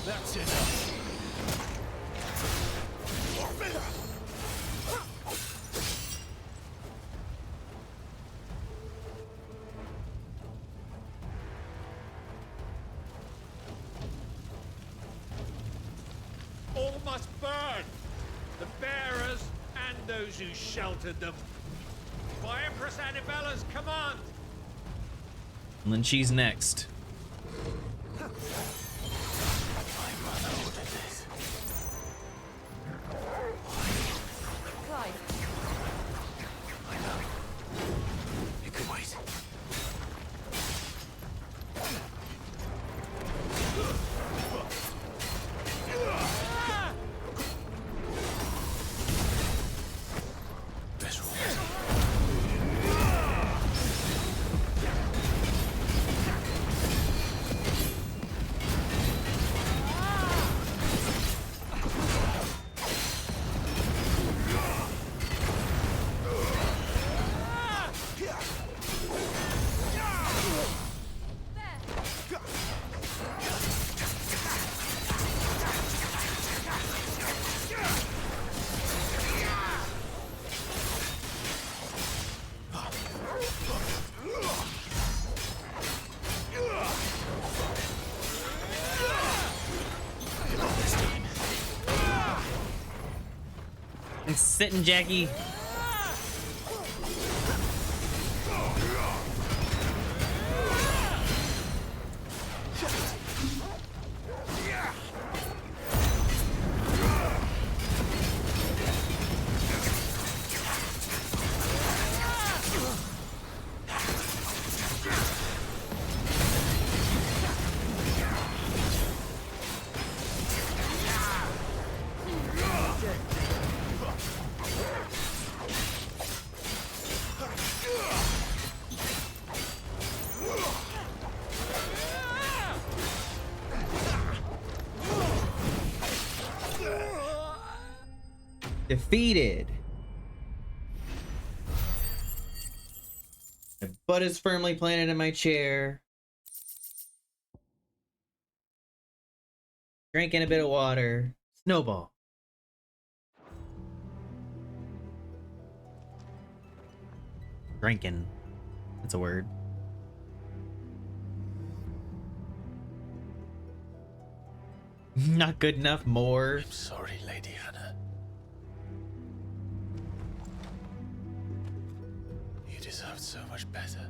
That's enough. All must burn. The bearers and those who sheltered them. By Empress Annibella's command. And then she's next. My mother ordered this. Clive, I know. You can wait. Let's roll. I'm sitting, Jackie. Defeated. My butt is firmly planted in my chair. Drinking a bit of water. Snowball. Drinking. That's a word. Not good enough. More. I'm sorry, Lady Hannah. You deserved so much better.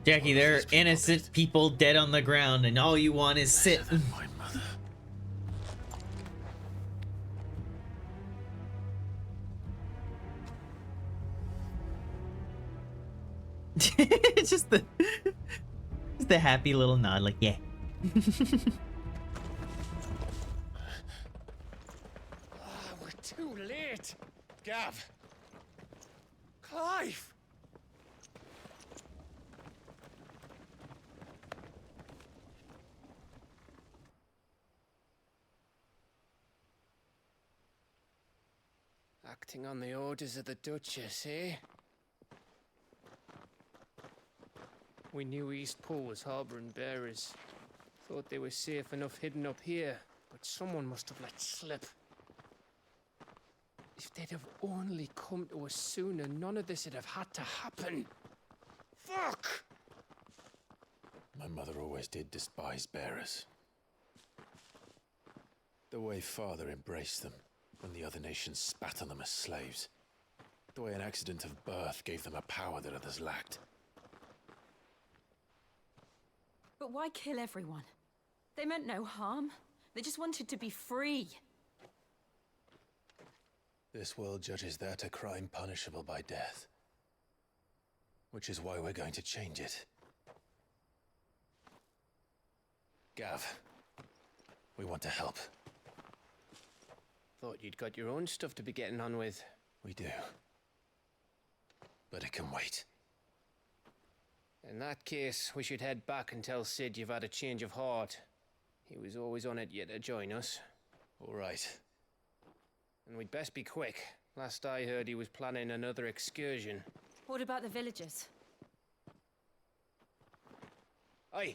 Jackie, there are innocent people dead on the ground, and all you want is sit. Better than my mother. It's just the happy little nod, like yeah. We're too Gav! Clive! Acting on the orders of the Duchess, eh? We knew Eastpool was harboring bearers. Thought they were safe enough hidden up here, but someone must have let slip. If they'd have only come to us sooner, none of this would have had to happen. Fuck! My mother always did despise bearers. The way Father embraced them when the other nations spat on them as slaves. The way an accident of birth gave them a power that others lacked. But why kill everyone? They meant no harm. They just wanted to be free. This world judges that a crime punishable by death. Which is why we're going to change it. Gav, we want to help. Thought you'd got your own stuff to be getting on with. We do. But it can wait. In that case, we should head back and tell Sid you've had a change of heart. He was always on it yet to join us. All right. And we'd best be quick. Last I heard, he was planning another excursion. What about the villagers? Aye.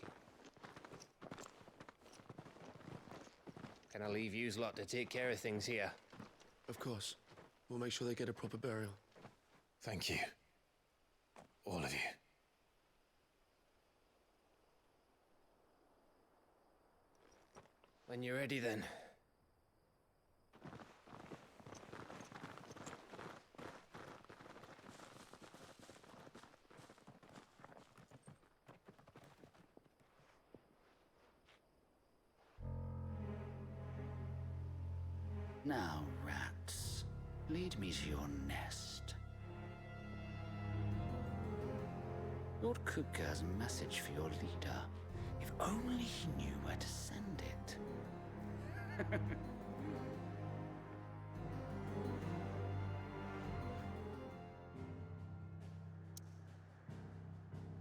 Can I leave yous lot to take care of things here? Of course. We'll make sure they get a proper burial. Thank you. All of you. When you're ready, then. Now, rats, lead me to your nest. Lord Kupka has a message for your leader. If only he knew where to send it.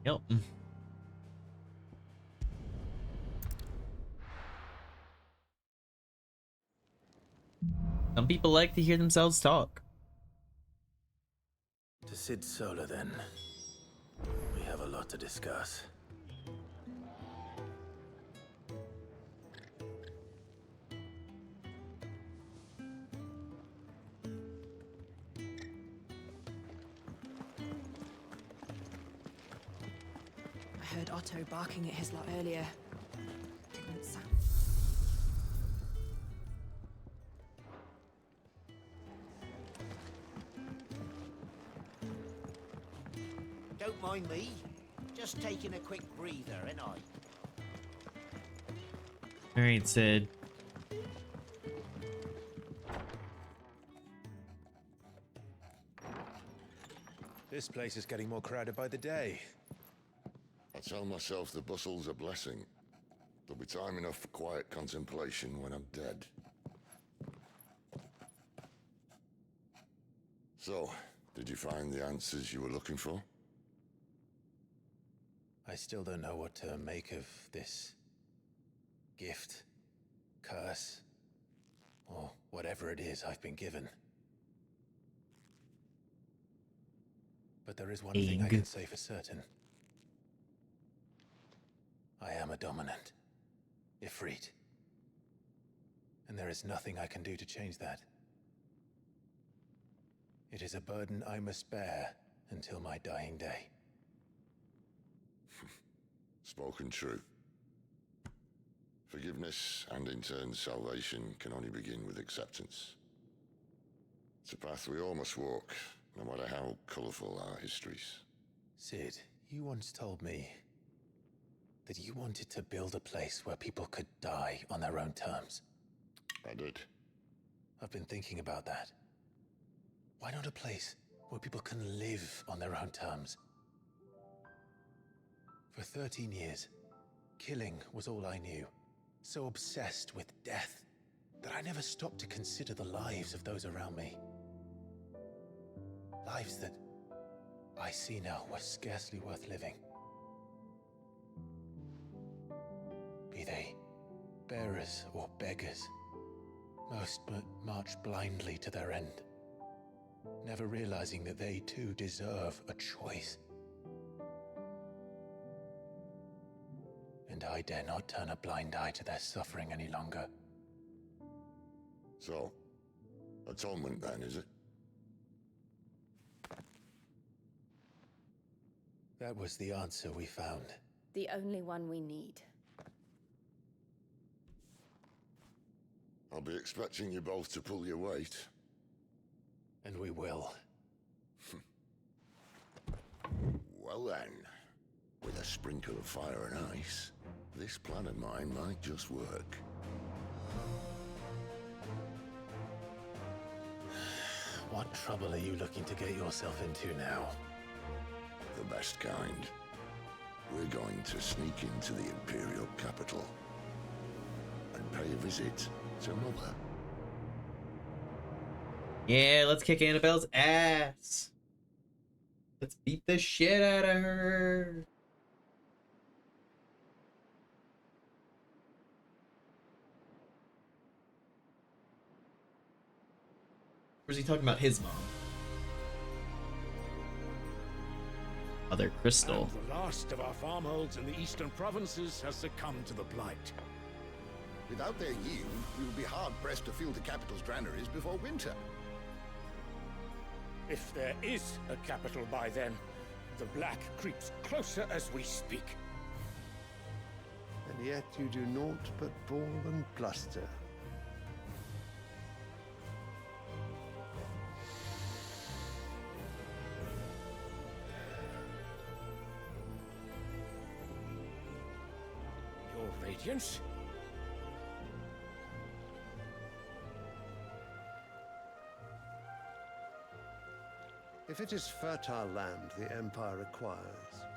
Yep. Some people like to hear themselves talk. To Sid Solar, then. We have a lot to discuss. I heard Otto barking at his lot earlier. Didn't sound... Don't mind me. Just taking a quick breather, ain't I? Alright, Sid. This place is getting more crowded by the day. I tell myself the bustle's a blessing. There'll be time enough for quiet contemplation when I'm dead. So, did you find the answers you were looking for? I still don't know what to make of this gift, curse, or whatever it is I've been given. But there is one thing I can say for certain. I am a dominant, Ifrit. And there is nothing I can do to change that. It is a burden I must bear until my dying day. Spoken true. Forgiveness, and in turn salvation, can only begin with acceptance. It's a path we all must walk, no matter how colourful our histories. Sid, you once told me that you wanted to build a place where people could die on their own terms. I did. I've been thinking about that. Why not a place where people can live on their own terms? For 13 years, killing was all I knew. So obsessed with death that I never stopped to consider the lives of those around me. Lives that I see now were scarcely worth living. Be they bearers or beggars, most march blindly to their end, never realizing that they too deserve a choice. And I dare not turn a blind eye to their suffering any longer. So, atonement then, is it? That was the answer we found. The only one we need. I'll be expecting you both to pull your weight. And we will. Well then, with a sprinkle of fire and ice, this plan of mine might just work. What trouble are you looking to get yourself into now? The best kind. We're going to sneak into the Imperial capital and pay a visit to Mother. Yeah, let's kick Annabelle's ass. Let's beat the shit out of her. Or is he talking about his mom? Mother Crystal. And the last of our farmholds in the eastern provinces has succumbed to the blight. Without their yield, we will be hard-pressed to fill the capital's granaries before winter. If there is a capital by then, the black creeps closer as we speak. And yet you do naught but bawl and bluster. Your Radiance? If it is fertile land the Empire requires,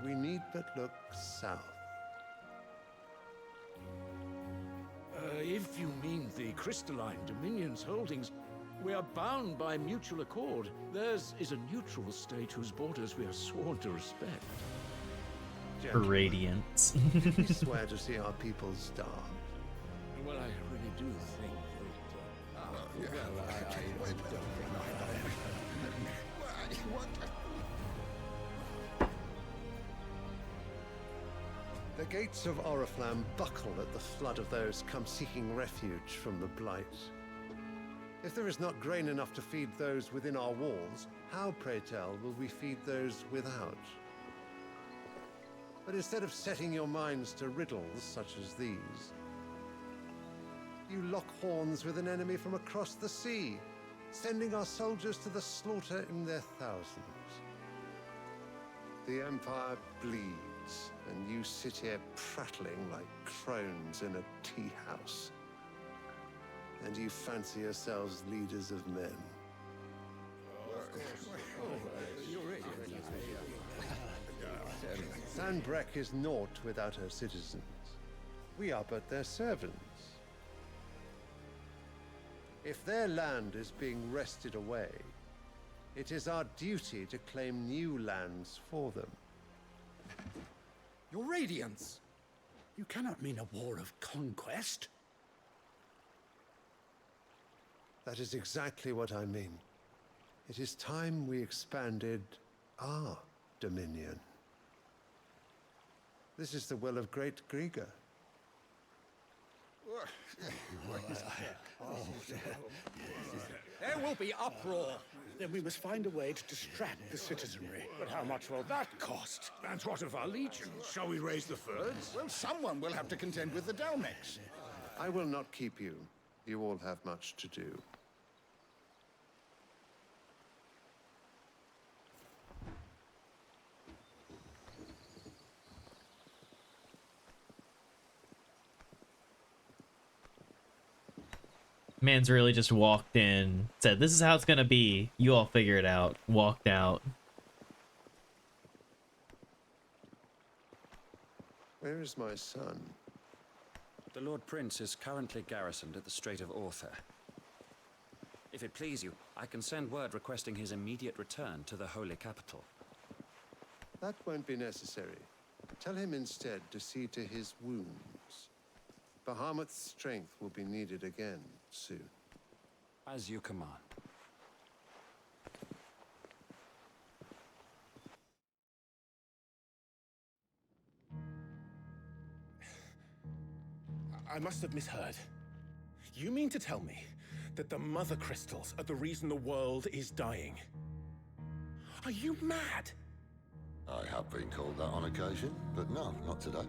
we need but look south. If you mean the crystalline Dominion's holdings, we are bound by mutual accord. Theirs is a neutral state whose borders we are sworn to respect. Radiance. We swear to see our people starve. Well, I really do think that... I don't think The gates of Oriflamme buckle at the flood of those come seeking refuge from the blight. If there is not grain enough to feed those within our walls, how, pray tell, will we feed those without? But instead of setting your minds to riddles such as these, you lock horns with an enemy from across the sea, sending our soldiers to the slaughter in their thousands. The Empire bleeds, and you sit here prattling like crones in a tea house. And you fancy yourselves leaders of men. Sanbreque is naught without her citizens. We are but their servants. If their land is being wrested away, it is our duty to claim new lands for them. Your Radiance! You cannot mean a war of conquest. That is exactly what I mean. It is time we expanded our dominion. This is the will of great Grieger. There will be uproar. Then we must find a way to distract the citizenry. But how much will that cost? And what of our legions? Shall we raise the furs? Well, someone will have to contend with the Dalmex. I will not keep you. You all have much to do. Man's really just walked in, said, "This is how it's gonna be. You all figure it out." Walked out. Where is my son? The Lord Prince is currently garrisoned at the Strait of Author. If it please you, I I can send word requesting his immediate return to the Holy Capital. That won't be necessary. Tell him instead to see to his wounds. Bahamut's strength will be needed again soon. As you command. I must have misheard. You mean to tell me that the mother crystals are the reason the world is dying? Are you mad? I have been called that on occasion, but no, not today.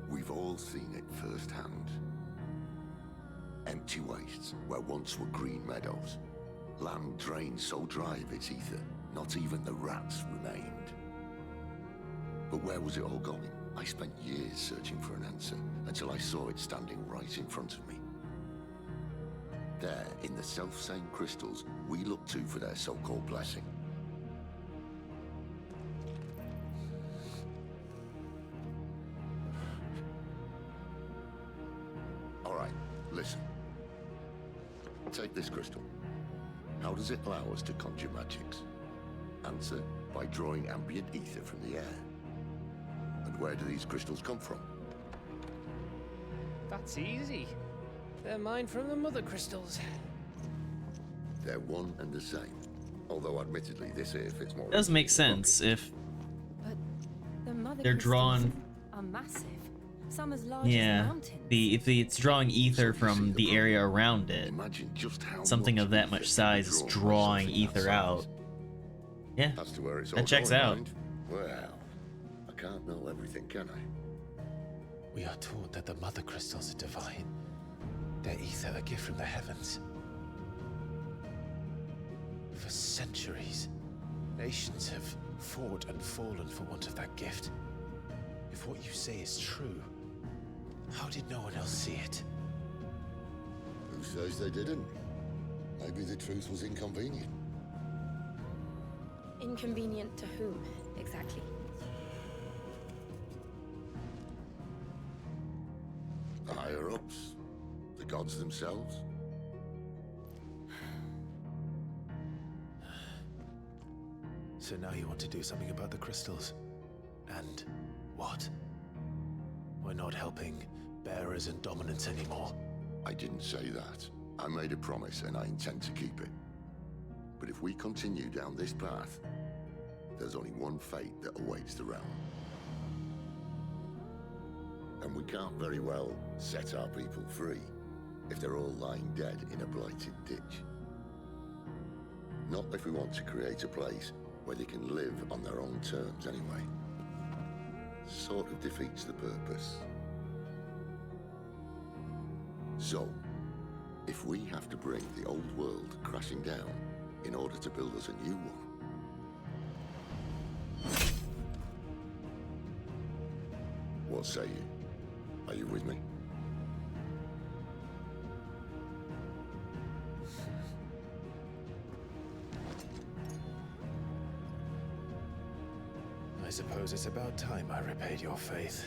We've all seen it firsthand. Empty wastes where once were green meadows. Land drained so dry of its ether, not even the rats remained. But where was it all going? I spent years searching for an answer, until I saw it standing right in front of me. There, in the self-same crystals, we look to for their so-called blessing. All right, listen. Take this crystal. How does it allow us to conjure magics? Answer, by drawing ambient ether from the air. And where do these crystals come from? That's easy. They're mined from the mother crystals. They're one and the same. Although admittedly this here fits more. It does make sense if The mother they're drawn. crystals are massive. Some as large as Yeah, mountains. if it's drawing ether from the area around it, Imagine just how something much of that ether much size is can be drawn by drawing something that ether out. size. Yeah, As to where it's all that checks going, out. mind? Well, I can't know everything, can I? We are taught that the mother crystals are divine. Their ether a gift from the heavens. For centuries, nations have fought and fallen for want of that gift. If what you say is true, how did no one else see it? Who says they didn't? Maybe the truth was inconvenient. Inconvenient to whom, exactly? The higher-ups? The gods themselves? So now you want to do something about the crystals. And what? We're not helping bearers and dominants anymore. I didn't say that. I made a promise and I intend to keep it. But if we continue down this path, there's only one fate that awaits the realm. And we can't very well set our people free if they're all lying dead in a blighted ditch. Not if we want to create a place where they can live on their own terms anyway. Sort of defeats the purpose. So, if we have to bring the old world crashing down in order to build us a new one, what say you? Are you with me? I suppose it's about time I repaid your faith.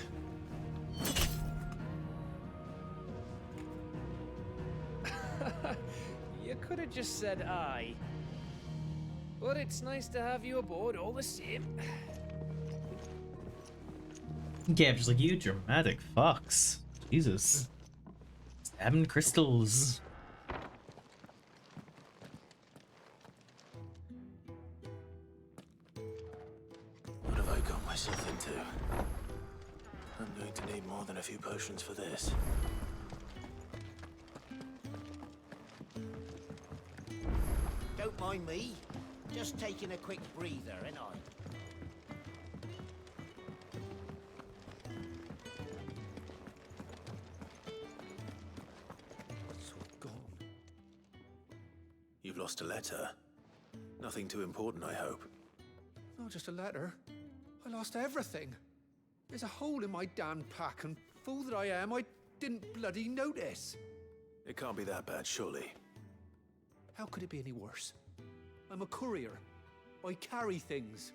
You could have just said aye. But it's nice to have you aboard all the same. Yeah, just like you dramatic fucks. Jesus. Stabbing crystals. What have I got myself into? I'm going to need more than a few potions for this. Don't mind me. Just taking a quick breather, ain't I? It's all gone. You've lost a letter. Nothing too important, I hope. Not just a letter. I lost everything. There's a hole in my damn pack, and fool that I am, I didn't bloody notice. It can't be that bad, surely. How could it be any worse? I'm a courier. I carry things.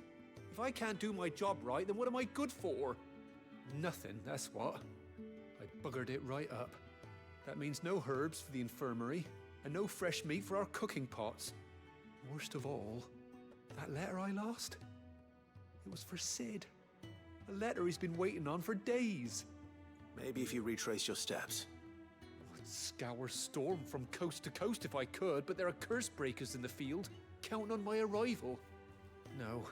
If I can't do my job right, then what am I good for? Nothing, that's what. I buggered it right up. That means no herbs for the infirmary, and no fresh meat for our cooking pots. Worst of all, that letter I lost, it was for Sid. A letter he's been waiting on for days. Maybe if you retrace your steps. I'd scour Storm from coast to coast if I could, but there are curse breakers in the field, counting on my arrival. No,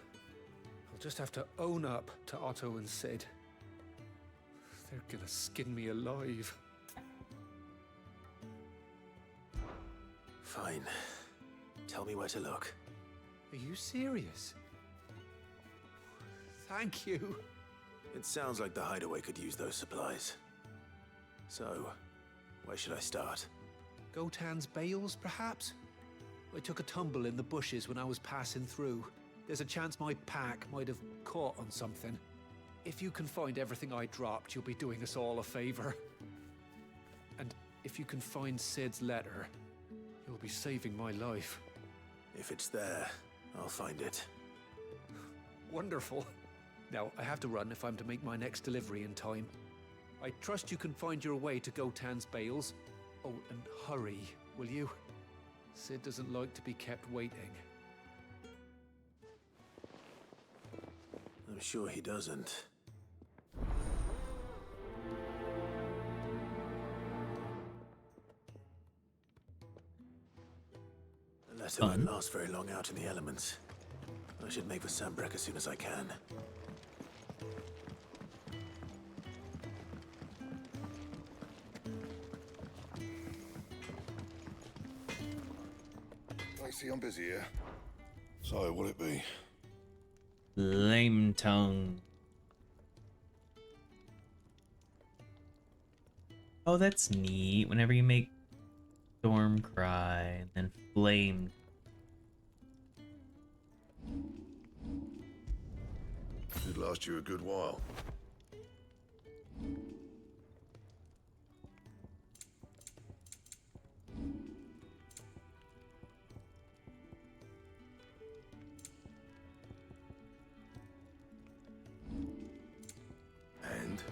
I'll just have to own up to Otto and Sid. They're gonna skin me alive. Fine. Tell me where to look. Are you serious? Thank you. It sounds like the hideaway could use those supplies. So, where should I start? Gotan's bales, perhaps? I took a tumble in the bushes when I was passing through. There's a chance my pack might have caught on something. If you can find everything I dropped, you'll be doing us all a favor. And if you can find Sid's letter, you'll be saving my life. If it's there, I'll find it. Wonderful. Now, I have to run if I'm to make my next delivery in time. I trust you can find your way to Gotan's bales. Oh, and hurry, will you? Sid doesn't like to be kept waiting. I'm sure he doesn't. The letter won't last very long out in the elements. I should make for Sambrek as soon as I can. I see I'm busy here. So, what'll it be? Lame tongue. Oh, that's neat. Whenever you make Storm cry and then Flame. Should last you a good while. And?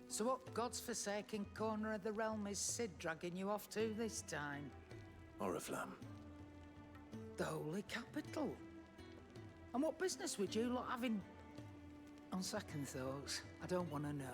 So what God's forsaken corner of the realm is Sid dragging you off to this time? Oriflamme. The Holy Capital. And what business would you lot having? On second thoughts, I don't want to know.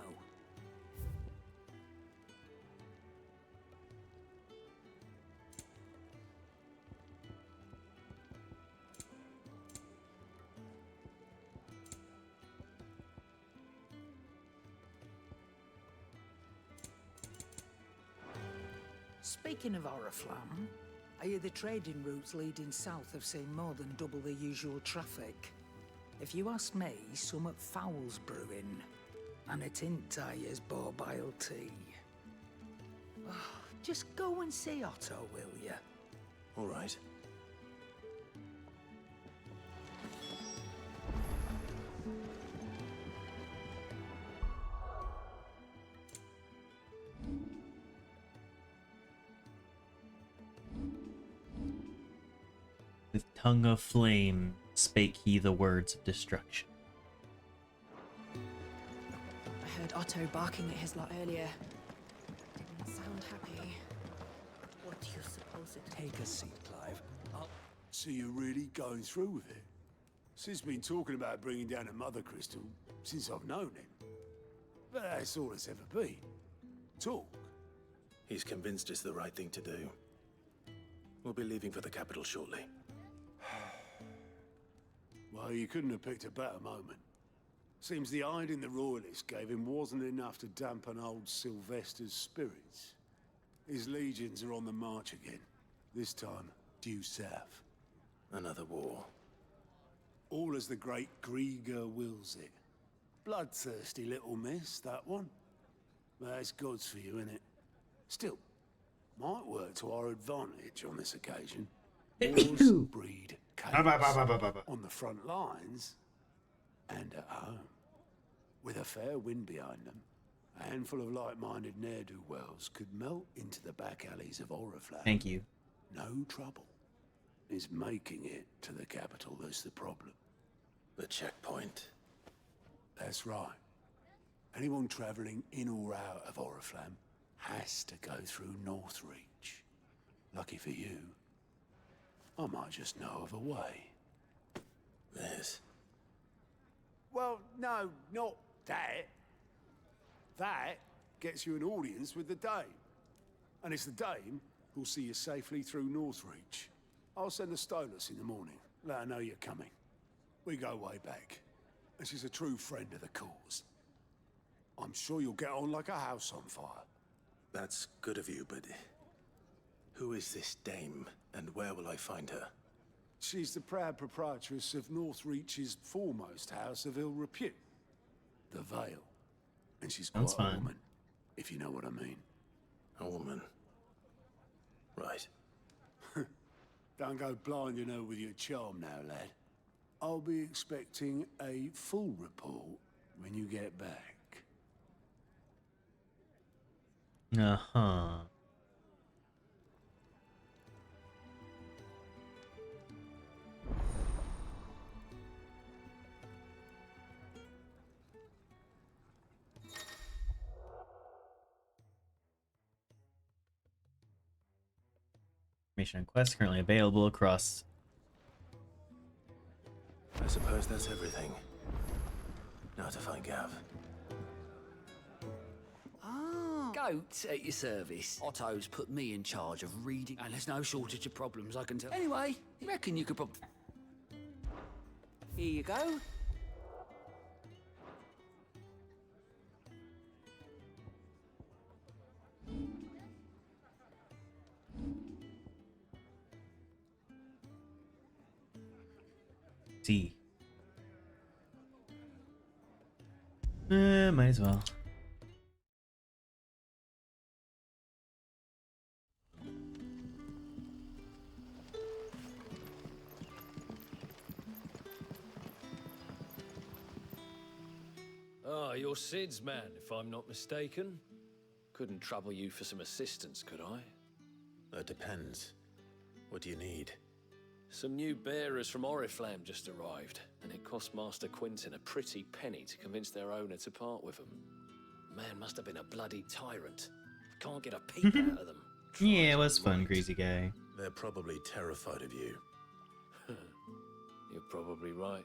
Speaking of Oriflamme, I hear the trading routes leading south have seen more than double the usual traffic. If you ask me, somewhat foul's brewing, and it ain't Tyre's borbile tea. Oh, just go and see Otto, will you? All right. With tongue of flame spake he the words of destruction. I heard Otto barking at his lot earlier. Didn't sound happy. What do you suppose it... Take a seat, Clive. So you're really going through with it? Sid's been talking about bringing down a mother crystal since I've known him. But that's all it's ever been. Talk. He's convinced it's the right thing to do. We'll be leaving for the capital shortly. Well, you couldn't have picked a better moment. Seems the hiding the Royalists gave him wasn't enough to dampen old Sylvester's spirits. His legions are on the march again. This time, due south. Another war. All as the great Grieger wills it. Bloodthirsty little miss, that one. But that's God's for you, innit? Still, might work to our advantage on this occasion. Wars breed chaos on the front lines and at home. With a fair wind behind them, a handful of like-minded ne'er-do-wells could melt into the back alleys of Oriflamme. Thank you. No trouble. It's making it to the capital that's the problem. The checkpoint. That's right. Anyone travelling in or out of Oriflamme has to go through Northreach. Lucky for you, I might just know of a way. This. Well, no, not that. That gets you an audience with the Dame. And it's the Dame who'll see you safely through Northreach. I'll send the Stolas in the morning. Let her know you're coming. We go way back. And she's a true friend of the cause. I'm sure you'll get on like a house on fire. That's good of you, but who is this dame, and where will I find her? She's the proud proprietress of Northreach's foremost house of ill repute, the Vale. And she's quite a woman, if you know what I mean. A woman. Right. Don't go blinding her with your charm now, lad. I'll be expecting a full report when you get back. Uh-huh. Information on quests currently available across. I suppose that's everything. Now to find Gav. Goats at your service. Otto's put me in charge of reading, and there's no shortage of problems, I can tell. Anyway, you reckon you could Here you go. See. Might as well. Ah, you're Sid's man, if I'm not mistaken. Couldn't trouble you for some assistance, could I? That depends. What do you need? Some new bearers from Oriflamme just arrived, and it cost Master Quinton a pretty penny to convince their owner to part with them. Man must have been a bloody tyrant. Can't get a peep out of them. Yeah, it was fun, Greasy Guy. They're probably terrified of you. You're probably right.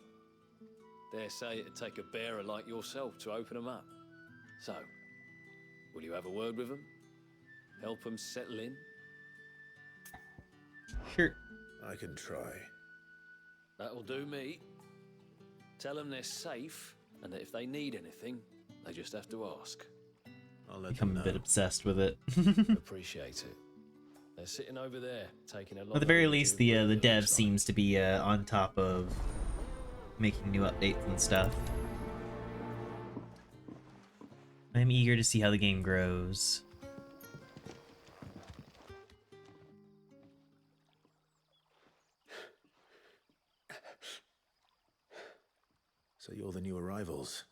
Dare say it'd take a bearer like yourself to open them up. So, will you have a word with them? Help them settle in? Sure. I can try. That'll do me. Tell them they're safe, and that if they need anything, they just have to ask. I'll let Become them know. a bit obsessed with it. Appreciate it. They're sitting over there, taking a lot. At the very least, the dev seems to be on top of making new updates and stuff. I'm eager to see how the game grows. So you're the new arrivals.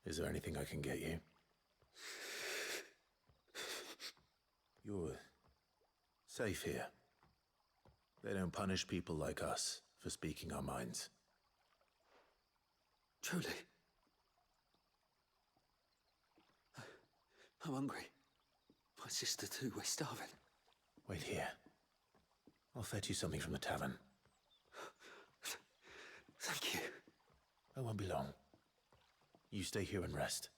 Is there anything I can get you? You're safe here. They don't punish people like us for speaking our minds. Truly. I'm hungry. My sister too, we're starving. Wait here. I'll fetch you something from the tavern. Thank you. I won't be long. You stay here and rest.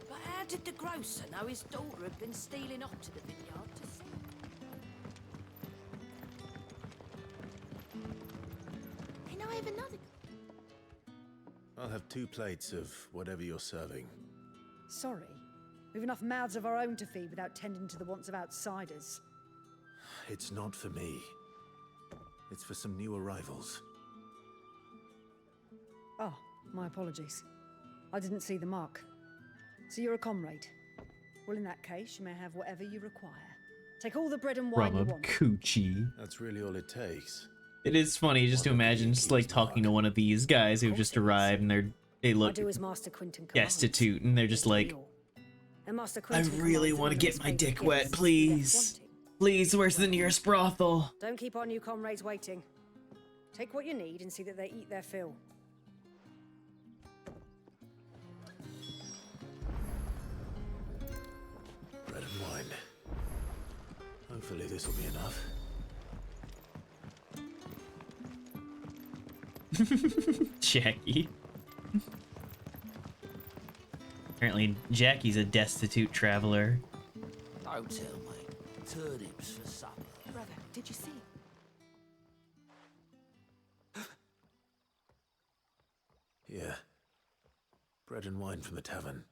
But how did the grocer know his daughter had been stealing off to the vineyard to sell? Can I have another? I'll have 2 plates of whatever you're serving. Sorry. We've enough mouths of our own to feed without tending to the wants of outsiders. It's not for me. It's for some new arrivals. Oh, my apologies. I didn't see the mark. So you're a comrade. Well, in that case, you may have whatever you require. Take all the bread and wine you From a want. coochie. That's really all it takes. It is funny just to imagine just like talking to one of these guys who've just arrived and they I look do as Master Quinton commands. destitute and they're just like, And Master I Quentin really commands that want to none of get his my favourite dick wet, guests be left please. wanting. Please, where's the nearest brothel? Don't keep our new comrades waiting. Take what you need and see that they eat their fill. Bread and wine. Hopefully this will be enough. Jackie. Apparently, Jackie's a destitute traveler. Don't tell me. Turnips for supper. Brother, did you see? Yeah. Bread and wine from the tavern.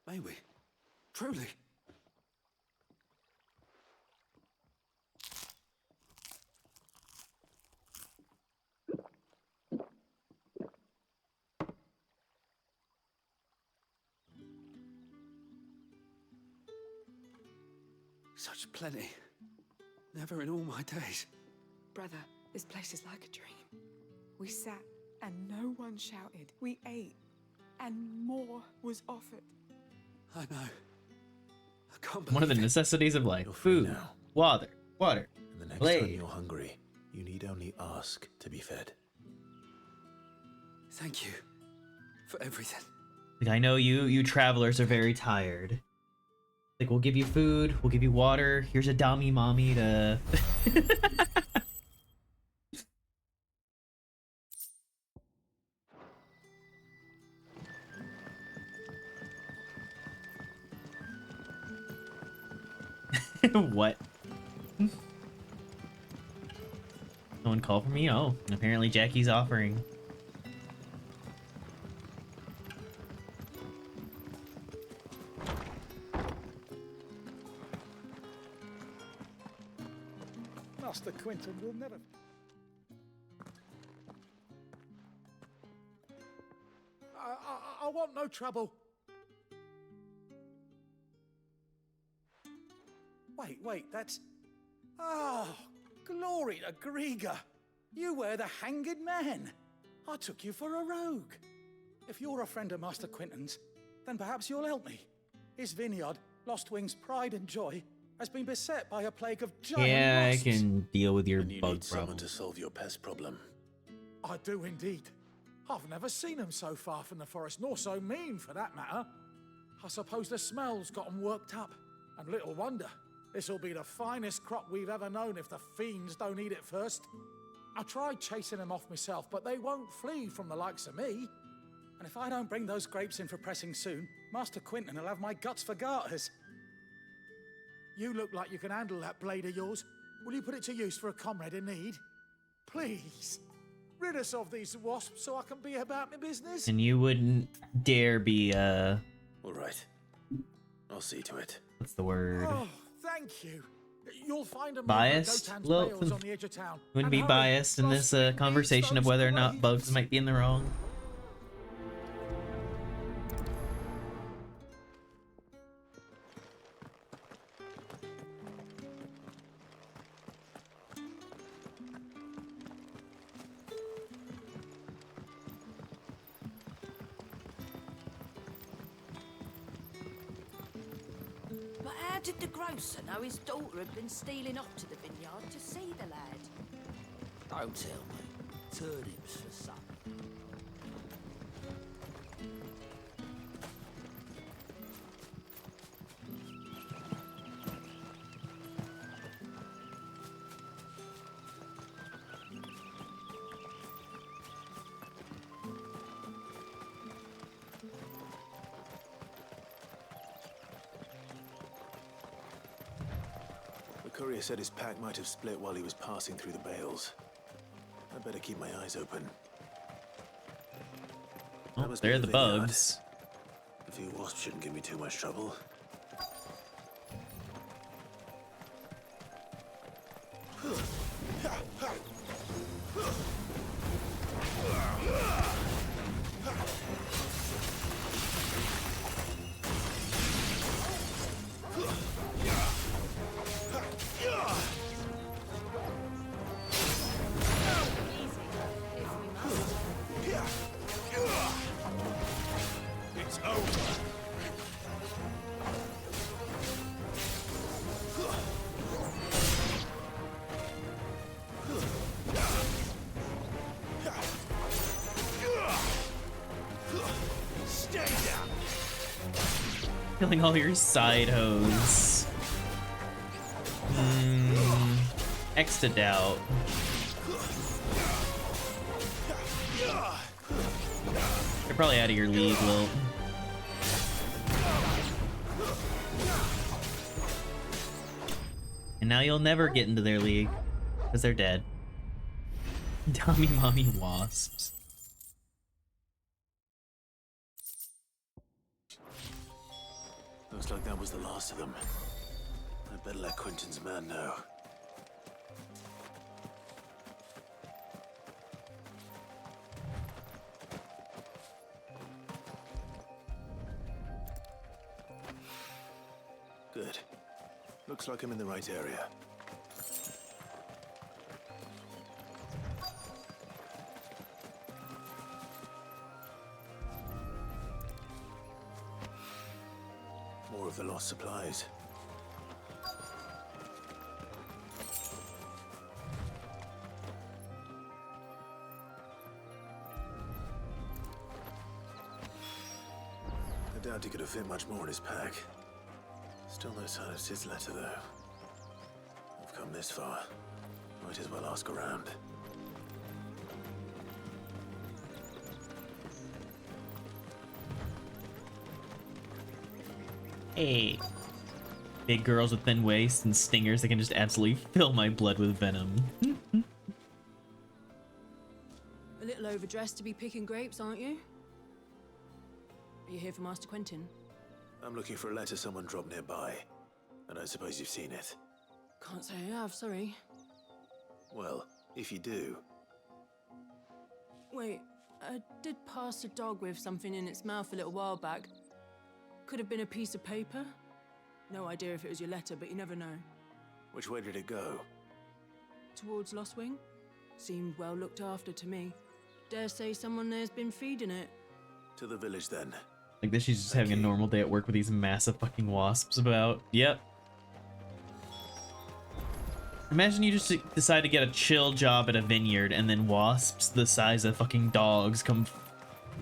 May we? Truly? Such plenty. Never in all my days. Brother, this place is like a dream. We sat and no one shouted. We ate and more was offered. I know. I can't One of the necessities of life. Food, water, And the next blade. time you're hungry, you need only ask to be fed. Thank you for everything. Like, I know you travelers are very tired. Like, we'll give you food, we'll give you water. Here's a dummy mommy to... What? No one called for me? Oh, apparently Jackie's offering. Master Quentin will never... I want no trouble. Wait, that's... Oh, glory to Griga. You were the hanged man. I took you for a rogue. If you're a friend of Master Quentin's, then perhaps you'll help me. His vineyard, Lost Wing's pride and joy, has been beset by a plague of giant Yeah, wasps. I can deal with your And you bug need someone problem. to solve your pest problem. I do indeed. I've never seen them so far from the forest, nor so mean for that matter. I suppose the smell's got them worked up. And little wonder. This'll be the finest crop we've ever known if the fiends don't eat it first. I tried chasing them off myself, but they won't flee from the likes of me. And if I don't bring those grapes in for pressing soon, Master Quentin will have my guts for garters. You look like you can handle that blade of yours. Will you put it to use for a comrade in need? Please. Rid us of these wasps so I can be about my business. And you wouldn't dare be, All right. I'll see to it. what's the word? Oh, thank you. You'll find them Biased? Well, on the edge of town. wouldn't be And hurry, biased in this conversation of whether or not bugs might be in the wrong. But how did the grocer know his daughter had been stealing off to the vineyard to see the lad? Don't tell me. Turnips for supper. The courier said his pack might have split while he was passing through the bales. I better keep my eyes open. Oh, must be they're the vineyard. bugs. A few wasps shouldn't give me too much trouble. It's over. Stay down. Killing all your side hoes. X to doubt. You're probably out of your league, Wilt. And now you'll never get into their league, because they're dead. Dummy mommy wasps. Looks like that was the last of them. I'd better let Quentin's man know. Good. Looks like I'm in the right area. More of the lost supplies. I doubt he could have fit much more in his pack. Still no sign of Sid's letter, though. We've come this far. Might as well ask around. Hey. Big girls with thin waists and stingers that can just absolutely fill my blood with venom. A little overdressed to be picking grapes, aren't you? Are you here for Master Quentin? I'm looking for a letter someone dropped nearby. And I suppose you've seen it. Can't say I have, sorry. Well, if you do... Wait, I did pass a dog with something in its mouth a little while back. Could have been a piece of paper. No idea if it was your letter, but you never know. Which way did it go? Towards Lost Wing? Seemed well looked after to me. Dare say someone there's been feeding it. To the village, then. Like this, she's just having a normal day at work with these massive fucking wasps about. Yep. Imagine you just decide to get a chill job at a vineyard and then wasps the size of fucking dogs come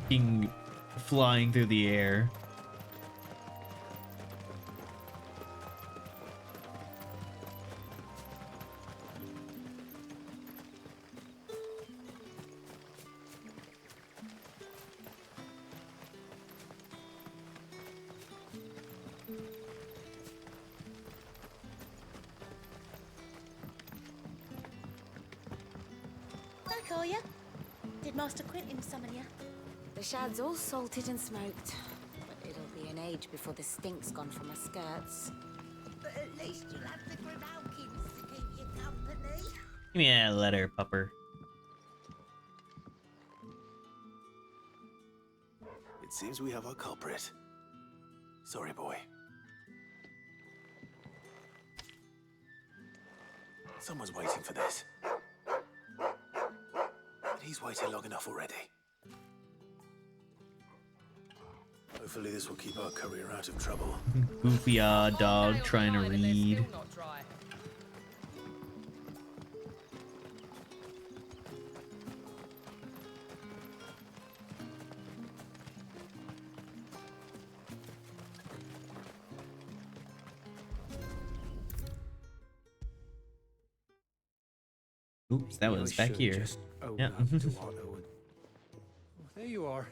fucking flying through the air. Did Master Quentin summon you? The shad's all salted and smoked, but it'll be an age before the stink's gone from my skirts. But at least you'll have the Grimalkins to keep you company. Give me that letter, pupper. It seems we have our culprit. Sorry, boy. Someone's waiting for this. He's waited long enough already. Hopefully this will keep our courier out of trouble. Goofy dog trying to read. Oops, that was back here. Yeah. There you are.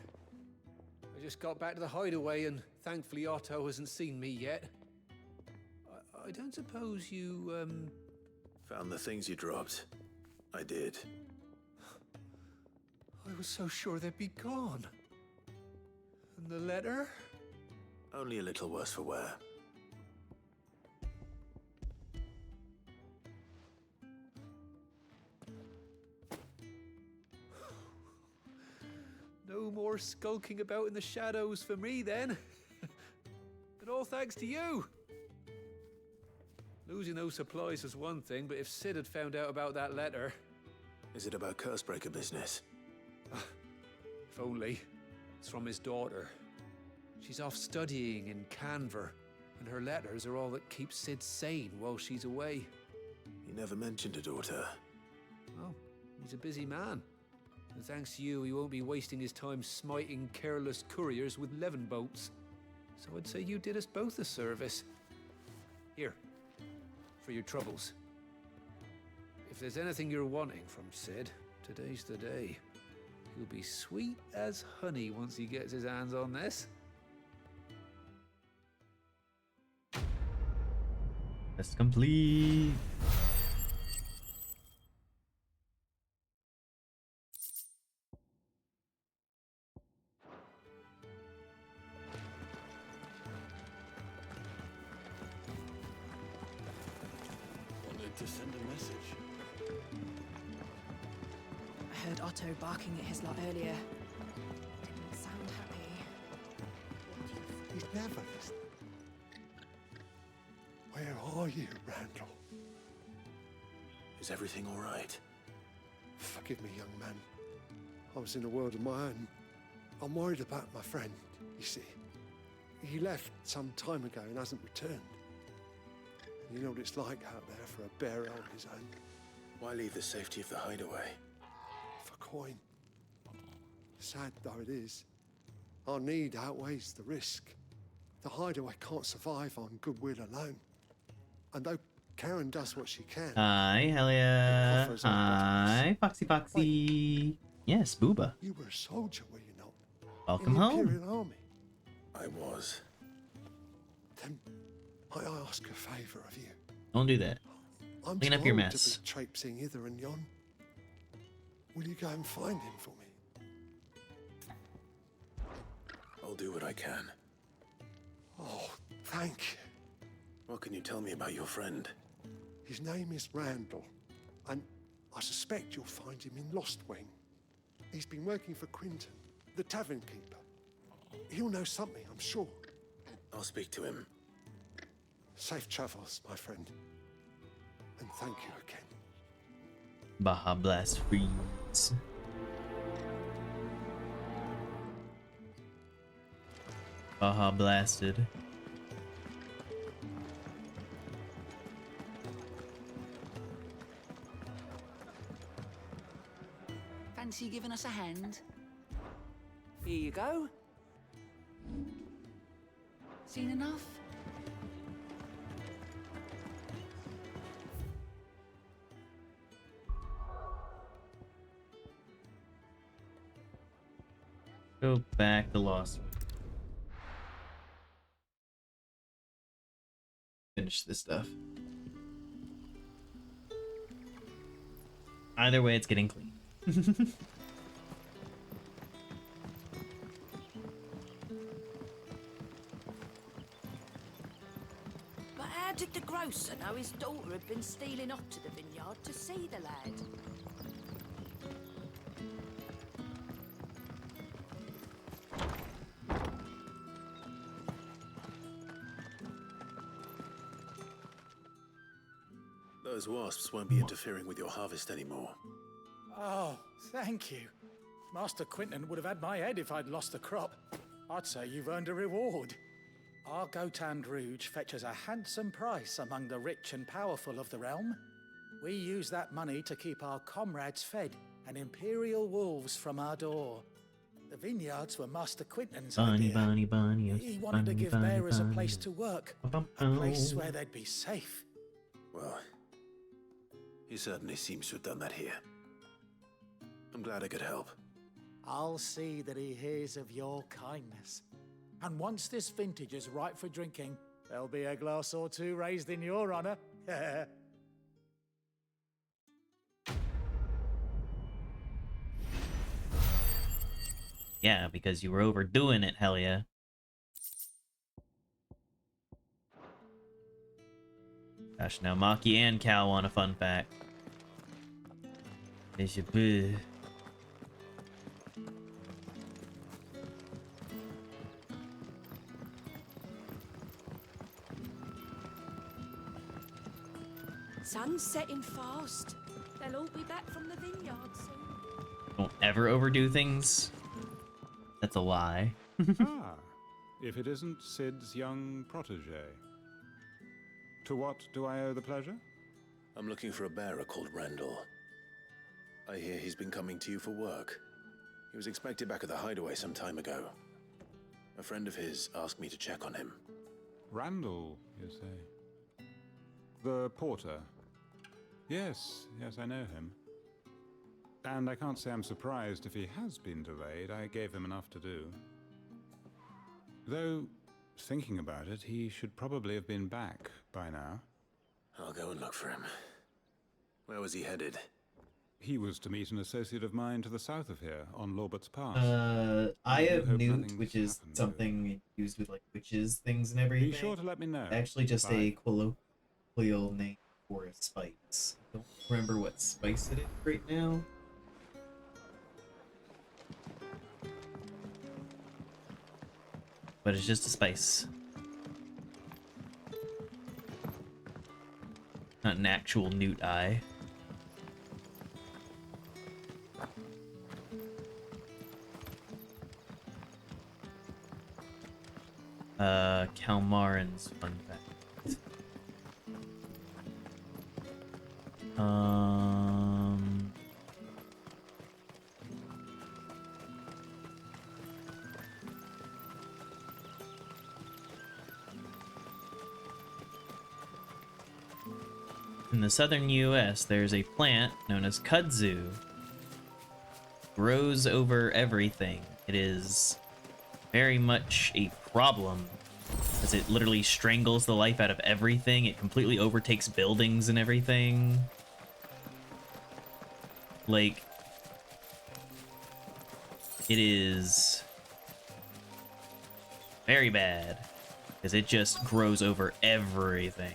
I just got back to the hideaway and thankfully Otto hasn't seen me yet. I don't suppose you, Found the things you dropped. I did. I was so sure they'd be gone. And the letter? Only a little worse for wear. No more skulking about in the shadows for me, then. And all thanks to you. Losing those supplies was one thing, but if Sid had found out about that letter... Is it about Cursebreaker business? If only. It's from his daughter. She's off studying in Canver, and her letters are all that keep Sid sane while she's away. He never mentioned a daughter. Well, he's a busy man. And thanks to you, he won't be wasting his time smiting careless couriers with levin boats. So I'd say you did us both a service. Here, for your troubles. If there's anything you're wanting from Sid, today's the day. He'll be sweet as honey once he gets his hands on this. Quest complete. Wanted to send a message. I heard Otto barking at his lot earlier. Didn't sound happy. He's never listening. Where are you, Randall? Is everything all right? Forgive me, young man. I was in a world of my own. I'm worried about my friend, you see. He left some time ago and hasn't returned. You know what it's like out there for a bearer on his own. Why leave the safety of the hideaway? For coin. Sad though it is, our need outweighs the risk. The hideaway can't survive on goodwill alone. And though Karen does what she can... Hi, Helia. Hi, Foxy Foxy. Yes, Booba. You were a soldier, were you not? Welcome in the home. Imperial Army. I was. Then might I ask a favour of you? Don't do that. I'm Clean too up your old mess. to be traipsing hither and yon. Will you go and find him for me? I'll do what I can. Oh, thank you. What can you tell me about your friend? His name is Randall, and I suspect you'll find him in Lost Wing. He's been working for Quinton, the tavern keeper. He'll know something, I'm sure. I'll speak to him. Safe travels, my friend. And thank you again. Baja Blast Freeze. Baja Blasted. Fancy giving us a hand? Here you go. Seen enough? Go back to Lost. Finish this stuff. Either way, it's getting clean. But how did the grocer know his daughter had been stealing off to the vineyard to see the lad? Those wasps won't be interfering with your harvest anymore. Oh, thank you. Master Quinton would have had my head if I'd lost the crop. I'd say you've earned a reward. Our Gotand Rouge fetches a handsome price among the rich and powerful of the realm. We use that money to keep our comrades fed and imperial wolves from our door. The vineyards were Master Quinton's idea. He wanted to give bearers a place to work, a place where they'd be safe. Well, he certainly seems to have done that here. I'm glad I could help. I'll see that he hears of your kindness. And once this vintage is ripe for drinking, there'll be a glass or two raised in your honor. Yeah, because you were overdoing it, Helia. Gosh, now Maki and Cal want a fun fact. Is your boo. Sun's setting fast. They'll all be back from the vineyard soon. Don't ever overdo things. That's a lie. Ah, if it isn't Sid's young protege. To what do I owe the pleasure? I'm looking for a bearer called Randall. I hear he's been coming to you for work. He was expected back at the hideaway some time ago. A friend of his asked me to check on him. Randall, you say? The porter? Yes, I know him. And I can't say I'm surprised if he has been delayed. I gave him enough to do. Though, thinking about it, he should probably have been back by now. I'll go and look for him. Where was he headed? He was to meet an associate of mine to the south of here, on Lorbert's Pass. I have hope Newt, nothing's which is happened something used with like witches, things, and everything. Be sure to let me know. Actually, just Bye. a colloquial name for a spice. I don't remember what spice it is right now. But it's just a spice. Not an actual newt eye. Kalmarin's fun fact. In the southern US, there's a plant known as kudzu. Grows over everything. It is very much a problem, as it literally strangles the life out of everything. It completely overtakes buildings and everything. Like, it is very bad, because it just grows over everything.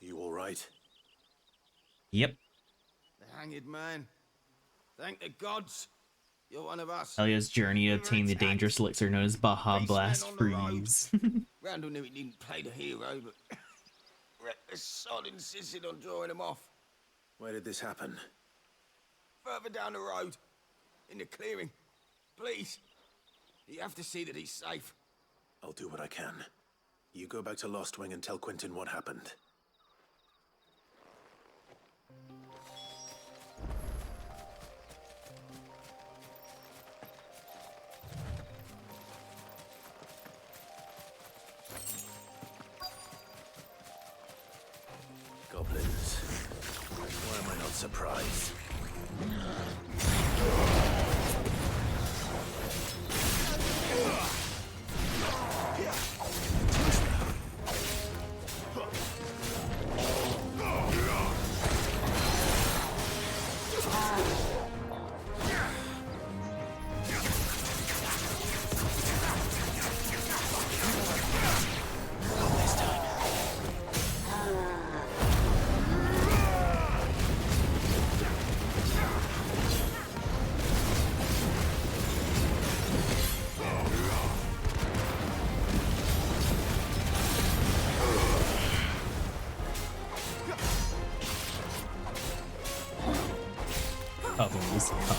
You all right? Yep. The hanged man. Thank the gods. You're one of us. Elia's journey to obtain the dangerous elixir known as Baja Blast Freeze. Randall knew he didn't play the hero, but the sod insisted on drawing him off. Where did this happen? Further down the road. In the clearing. Please. You have to see that he's safe. I'll do what I can. You go back to Lost Wing and tell Quentin what happened. Goblins. Why am I not surprised? Others come.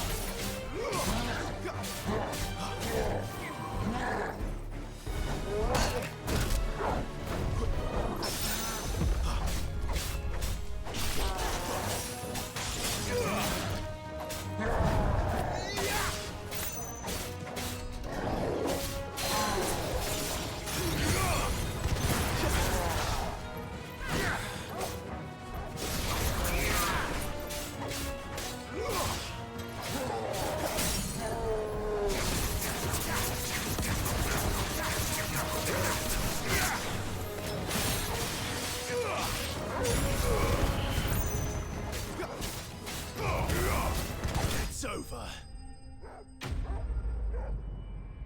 It's over.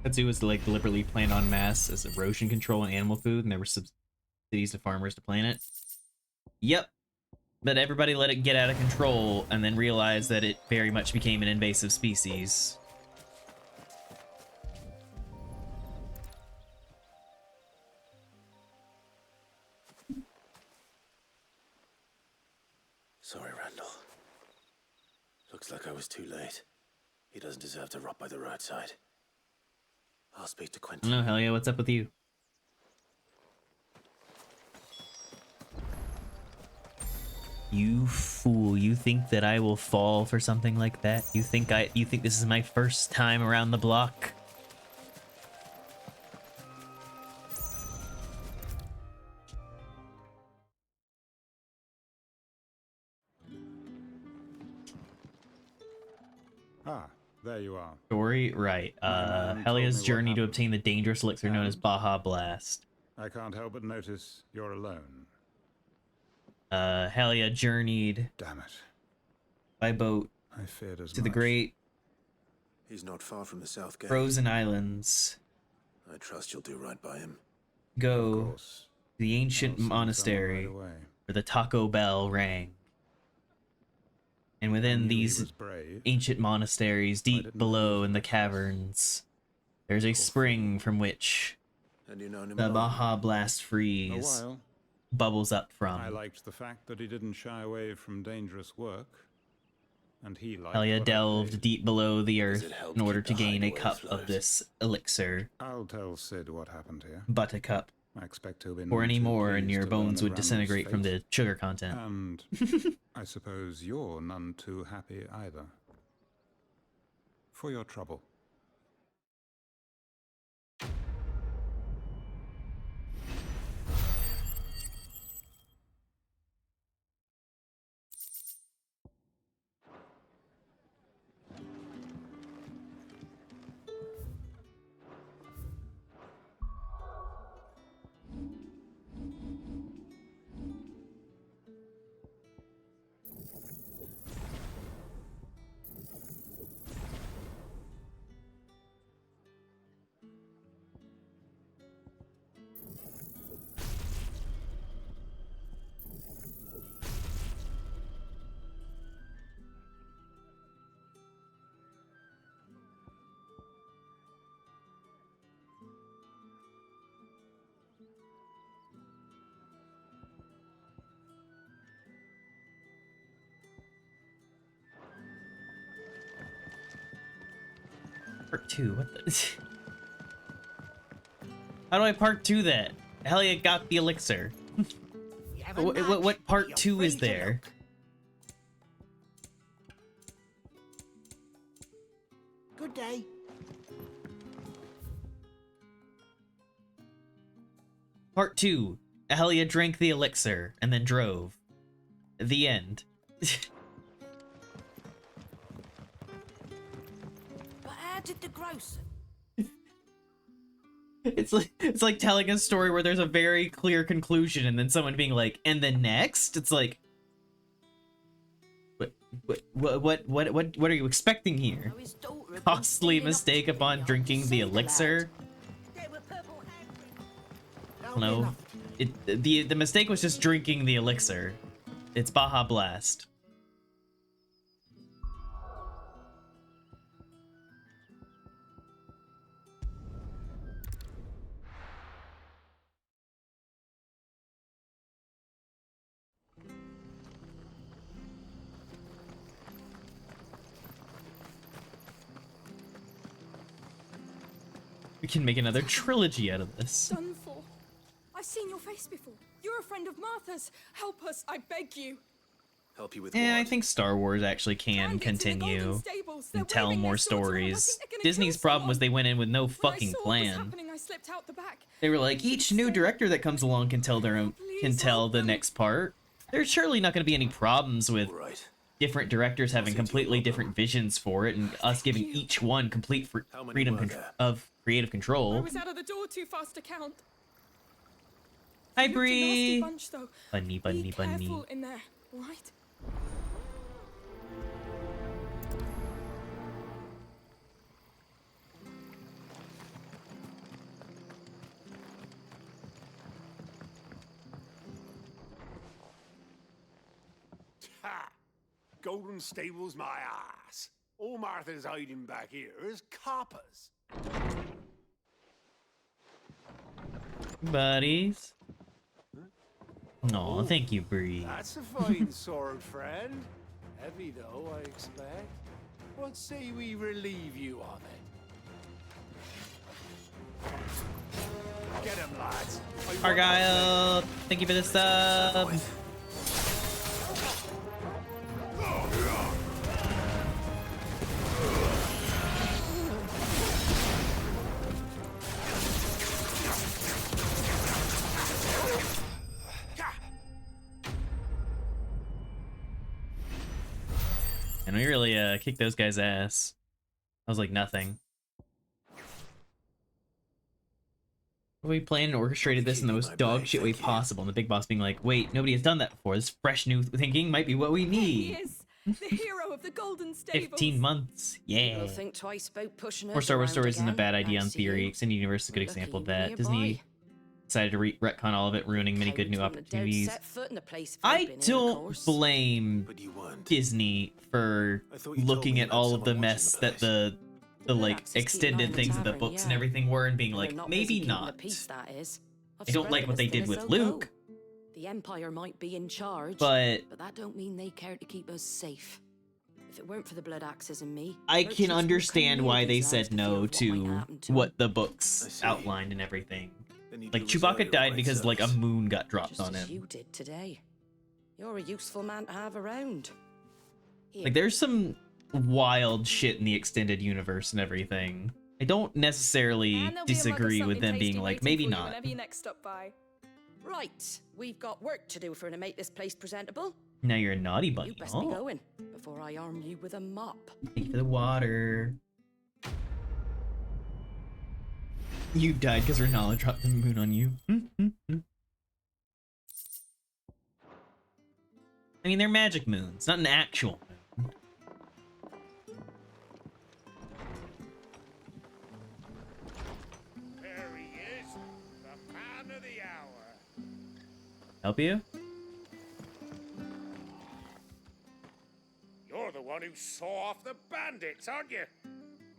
Kudzu was like deliberately planned en masse as erosion control and animal food, and there were subsidies to farmers to plant it. Yep. But everybody let it get out of control and then realized that it very much became an invasive species. Sorry, Randall. Looks like I was too late. He doesn't deserve to rot by the roadside. I'll speak to Quentin. No, hell yeah, what's up with you? You fool, you think that I will fall for something like that? You think this is my first time around the block? Ah, there you are. Story, right. Helia's journey to obtain the dangerous elixir known as Baja Blast. I can't help but notice you're alone. Helia journeyed Damn it. by boat I feared as to the much. great He's not far from the South Gate. frozen islands. I trust you'll do right by him. Go to the ancient monastery where the Taco Bell rang. And within these ancient monasteries, deep below in the caverns, there's a spring from which And you known him the long? Baja Blast freeze A while. bubbles up from. I liked the fact that he didn't shy away from dangerous work. And he liked Helia what I delved did. deep below the Does earth it help in order keep to the gain a hideaway cup afloat? of this elixir, I'll tell Sid what happened here. buttercup, I expect he'll be or none any too more and pleased your to learn bones of would Randall's disintegrate from fate. the sugar content. And I suppose you're none too happy either. For your trouble. Part 2, what the... How do I part 2 that? Helia got the elixir. What part 2 is there? Good day. Part 2. Helia drank the elixir and then drove. The end. But how did the grocer? It's like telling a story where there's a very clear conclusion and then someone being like, and then next? It's like, what are you expecting here? Costly mistake upon drinking the elixir? No, the mistake was just drinking the elixir. It's Baja Blast. We can make another trilogy out of this. Done for. I've seen your face before. You're a friend of Martha's. Help us, I beg you. Help you with Yeah, I what? think Star Wars actually can continue and tell more stories. Disney's problem was they went in with no fucking plan. I slipped out the back. They were like, each new director that comes along can tell their own, can tell the next part. There's surely not going to be any problems with different directors having completely different visions for it and us giving each one complete freedom of creative I control. was out of the door too fast to count. Hi, You looked a nasty Bree. bunch, though. Bunny, Be careful in there, right? Ha! Golden Stable's my ass. All Martha's hiding back here is coppers. Buddies. Aw, thank you, Bree. That's a fine sword, friend. Heavy though, I expect. What say we relieve you of it? Get him, lads. Argyle, thank you for the sub. And we really kicked those guys' ass. I was like nothing. We planned and orchestrated this in the most dog shit way possible, and the big boss being like, wait, nobody has done that before. This fresh new thinking might be what we need. He is the hero of the Golden Stables. 15 months. Yeah. You'll think twice about pushing More us Star Wars around stories isn't a again, bad idea on thanks to theory. you. Extended Universe is a good example of that. nearby. Disney decided to retcon all of it, ruining many good new Wouldn't have dared opportunities. set foot in the place if I'd I been in, of don't course. blame Disney for looking at all of the mess that the like extended things of the books and everything were and being They're like, not maybe busy keeping the not. peace, that is. I've I don't spread like them what as they thin did as with they'll Luke, go. The Empire might be in charge, but that don't mean they care to keep us safe. If it weren't for the Blood Axes and me, I merchants can won't understand come near why they these lands said for fear no of what might to happen to what them. the books outlined and everything. Then you Like do Chewbacca reserve died right because like a service. moon got dropped Just on as him. you did today. You're a useful man to have around. Here, Like there's some wild shit in the extended universe and everything. I don't necessarily And there'll be a mug of disagree with something them tasty being like, waiting maybe for you not. Whenever you next stop by. right, we've got work to do for to make this place presentable. Now you're a naughty You bunny. best be Oh, going before I arm you with a mop. thank you for the water. You died because Renala dropped the moon on you. I mean, they're magic moons, not an actual moon. There he is, the man of the hour. Help you? You're the one who saw off the bandits, aren't you?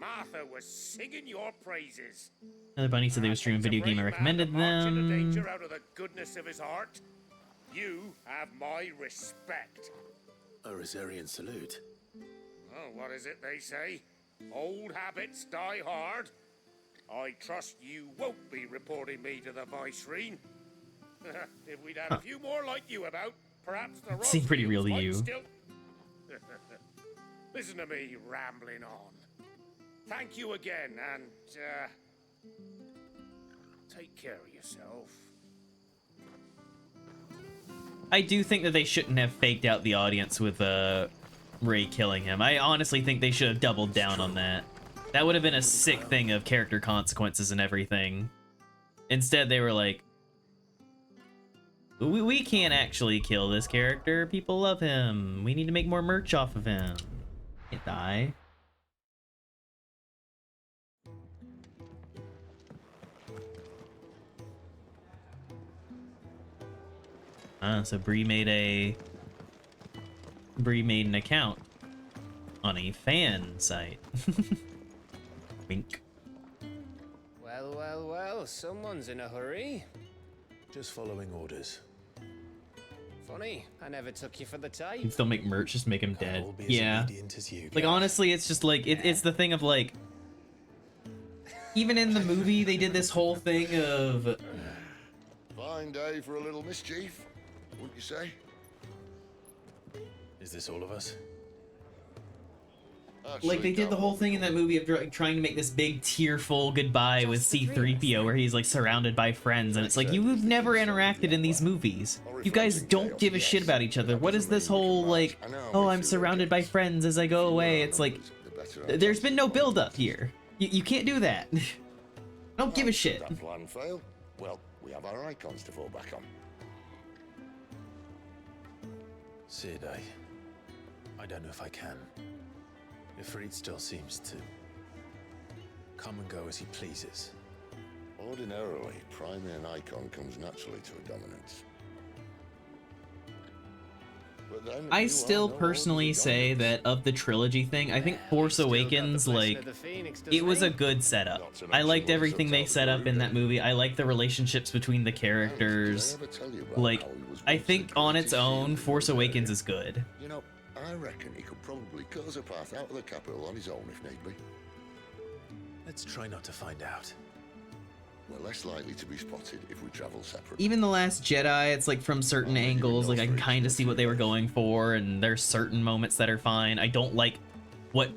Martha was singing your praises. Another bunny said they would stream a video game. I recommended them. Danger out of the goodness of his heart. You have my respect. A Rosarian salute. Oh, what is it they say? Old habits die hard. I trust you won't be reporting me to the Viceroy. If we'd had a few more like you about, perhaps the Seemed pretty real to might you. Still... Listen to me rambling on. Thank you again, and take care of yourself. I do think that they shouldn't have faked out the audience with Ray killing him. I honestly think they should have doubled down on that. That would have been a sick thing of character consequences and everything. Instead, they were like, we can't actually kill this character. People love him. We need to make more merch off of him. Can't die. So Bree made an account on a fan site. Wink. Well, well, well, someone's in a hurry. Just following orders. Funny, I never took you for the You type. can still make merch, just make him dead. will be as Yeah. obedient as you. Like honestly, it's just like it's the thing of like, even in the movie they did this whole thing of Fine day for a little mischief, wouldn't you say? Is this all of us? like they did the whole thing in that movie of trying to make this big tearful goodbye with C-3PO where he's like surrounded by friends, and it's like you've never interacted in these movies. You guys don't give a shit about each other. What is this whole like, oh, I'm surrounded by friends as I go away? It's like there's been no build up here. You can't do that. I don't give a shit. That plan fail? Well, we have our icons to fall back on. Sid, I don't know if I can. If Reed still seems to come and go as he pleases. Ordinarily, priming an icon comes naturally to a dominance. I still personally say that of the trilogy thing, I think Force Awakens, like, it was a good setup. I liked everything they set up in that movie. I liked the relationships between the characters. Like, I think on its own, Force Awakens is good. You know, I reckon he could probably cut us a path out of the capital on his own if need be. Let's try not to find out. We're less likely to be spotted if we travel separately. Even The Last Jedi, it's like from certain angles, like I can kind of see what they were going for, and there's certain moments that are fine. I don't like what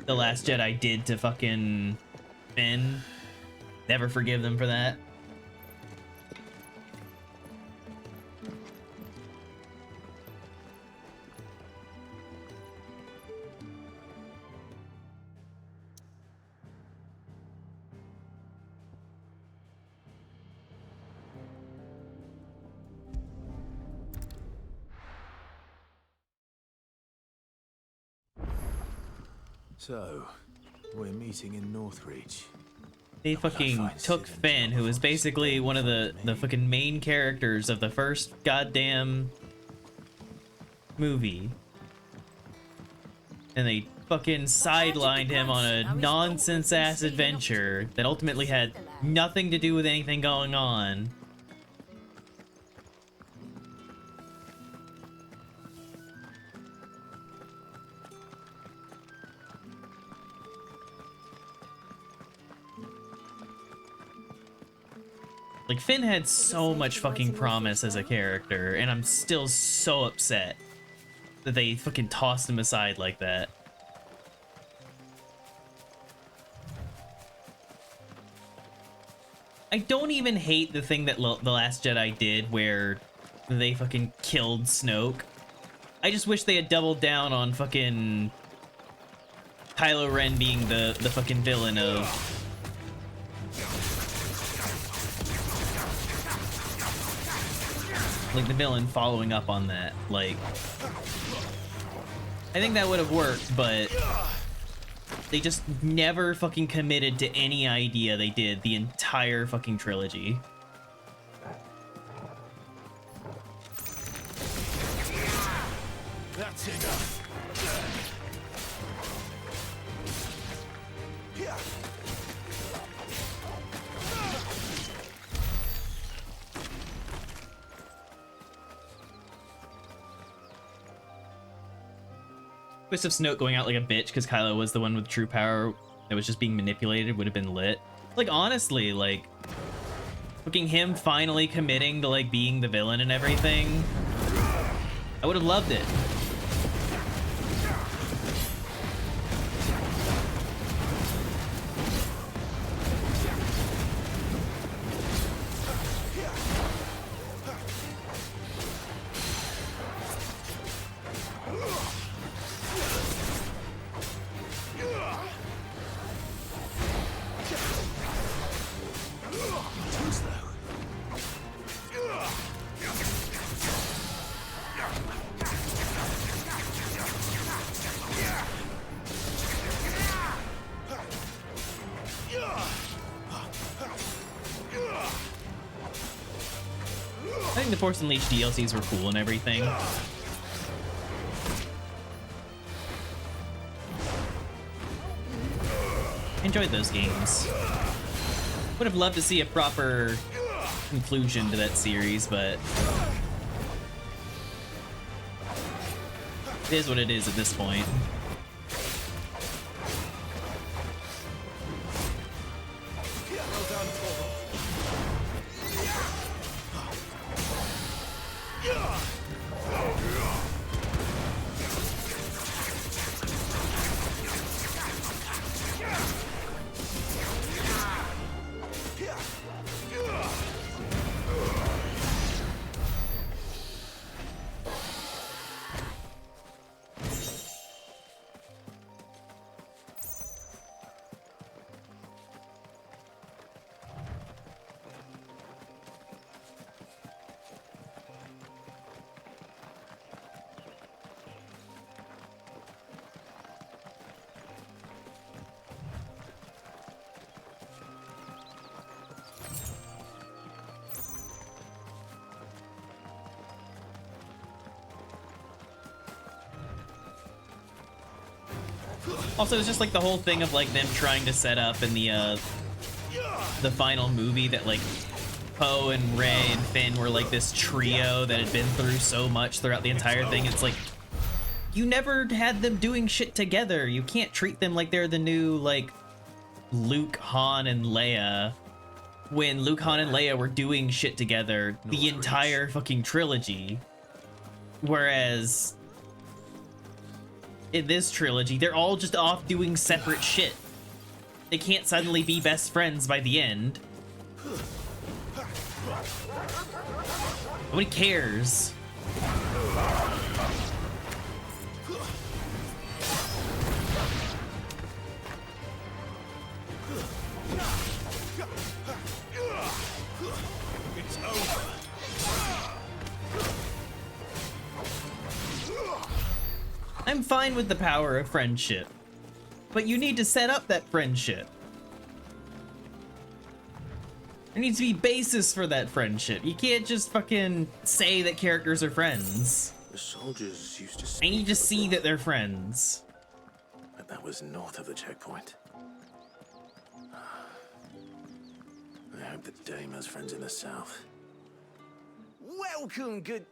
The Last Jedi did to fucking Finn. Never forgive them for that. So, we're meeting in Northreach. They fucking took Finn, who was basically one of the fucking main characters of the first goddamn movie, and they fucking sidelined him on a nonsense-ass adventure that ultimately had nothing to do with anything going on. Like, Finn had so much fucking promise as a character, and I'm still so upset that they fucking tossed him aside like that. I don't even hate the thing that The Last Jedi did where they fucking killed Snoke. I just wish they had doubled down on fucking Kylo Ren being the fucking villain of... like the villain following up on that. Like, I think that would have worked, but they just never fucking committed to any idea they did the entire fucking trilogy. That's enough. Twist of Snoke going out like a bitch because Kylo was the one with true power that was just being manipulated would have been lit. Like, honestly, like, fucking him finally committing to, like, being the villain and everything, I would have loved it. I think the Force Unleashed DLCs were cool and everything. Enjoyed those games. Would have loved to see a proper conclusion to that series, but it is what it is at this point. Also, it's just like the whole thing of like them trying to set up in the final movie that like Poe and Rey and Finn were like this trio that had been through so much throughout the entire thing. It's like, you never had them doing shit together. You can't treat them like they're the new like Luke, Han, and Leia. When Luke, Han, and Leia were doing shit together the entire fucking trilogy. Whereas in this trilogy, they're all just off doing separate shit. They can't suddenly be best friends by the end. Nobody cares. It's over. I'm fine with the power of friendship, but you need to set up that friendship. There needs to be basis for that friendship. You can't just fucking say that characters are friends. The soldiers used to I need to see that they're friends. But that was north of the checkpoint. I hope that Dame has friends in the south. Welcome, good...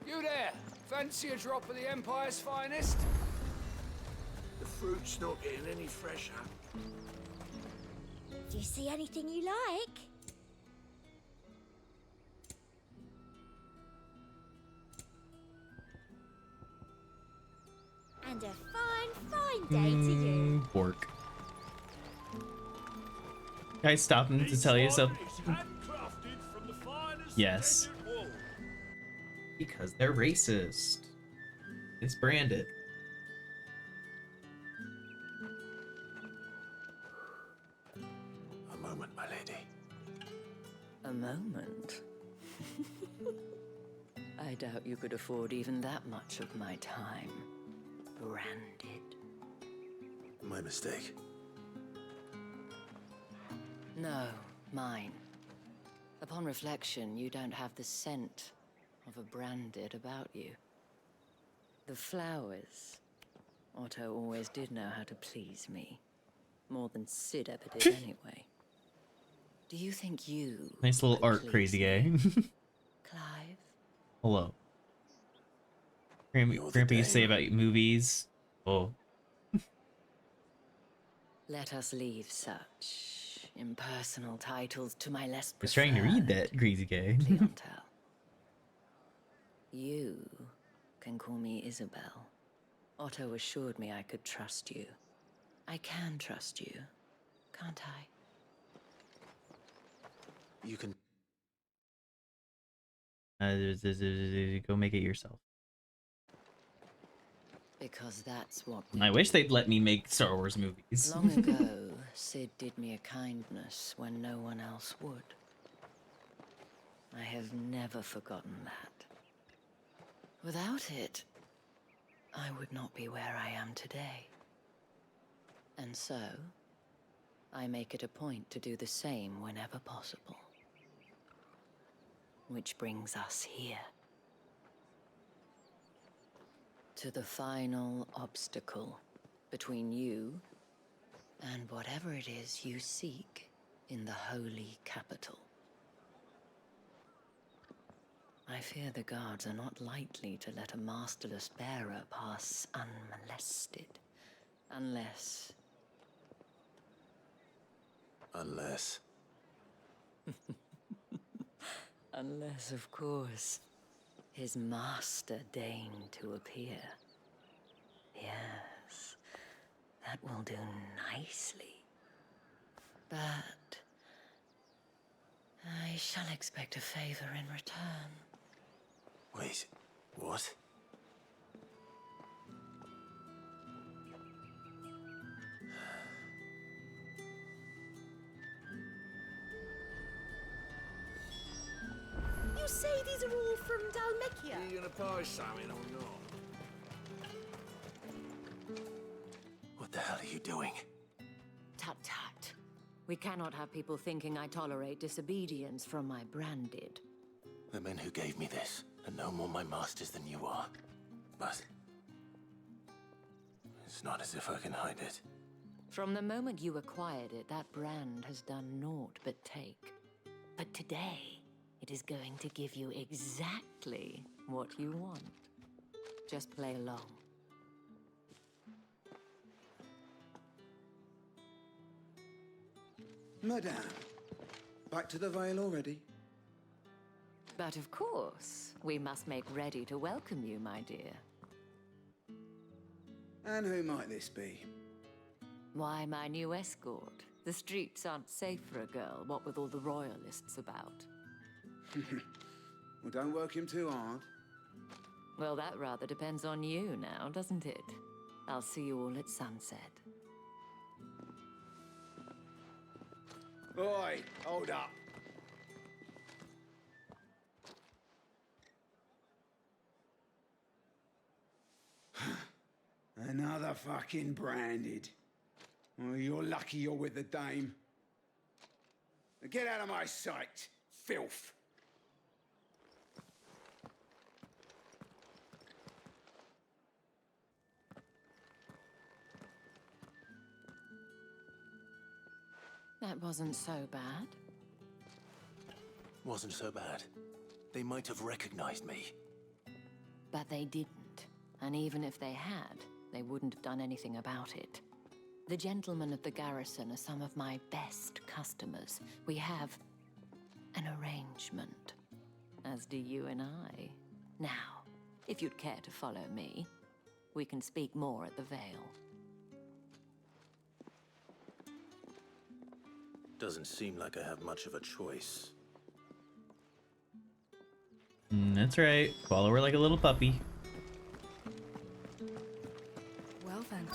You there, fancy a drop of the Empire's finest? The fruit's not getting any fresher. Do you see anything you like? And a fine day to you. Pork. Can I stop him to tell you something? Yes. Because they're racist. It's branded. A moment, my lady. A moment? I doubt you could afford even that much of my time. Branded. My mistake. No, mine. Upon reflection, you don't have the scent of a branded about you. The flowers. Otto always did know how to please me. More than Sid ever did anyway. Do you think you... Nice little art, crazy guy. Clive? Hello. Grandpa used to say about movies. Oh. Let us leave such impersonal titles to my less I was trying to read that, crazy guy. clientele. You can call me Isabel. Otto assured me I could trust you. I can trust you, can't I? You can... Go make it yourself. Because that's what I wish they'd let me make Star Wars movies. Long ago, Sid did me a kindness when no one else would. I have never forgotten that. Without it, I would not be where I am today. And so, I make it a point to do the same whenever possible. Which brings us here. To the final obstacle between you and whatever it is you seek in the holy capital. I fear the guards are not likely to let a masterless bearer pass unmolested. Unless... Unless, of course, his master deigned to appear. Yes, that will do nicely. But I shall expect a favor in return. Wait, what? You say these are all from Dalmekia? Are you gonna buy something or not? What the hell are you doing? Tut tut. We cannot have people thinking I tolerate disobedience from my branded. The men who gave me this and no more my masters than you are. But it's not as if I can hide it. From the moment you acquired it, that brand has done naught but take. But today, it is going to give you exactly what you want. Just play along. Madame, back to the Vale already? But of course, we must make ready to welcome you, my dear. And who might this be? Why, my new escort. The streets aren't safe for a girl, what with all the royalists about. Well, don't work him too hard. Well, that rather depends on you now, doesn't it? I'll see you all at sunset. Oi, hold up. Another fucking branded. Well, you're lucky you're with the dame. Now get out of my sight, filth. That wasn't so bad. Wasn't so bad. They might have recognized me. But they didn't. And even if they had, they wouldn't have done anything about it. The gentlemen of the garrison are some of my best customers. We have an arrangement, as do you and I. Now, if you'd care to follow me, we can speak more at the Vale. Doesn't seem like I have much of a choice. That's right. Follow her like a little puppy. Well then,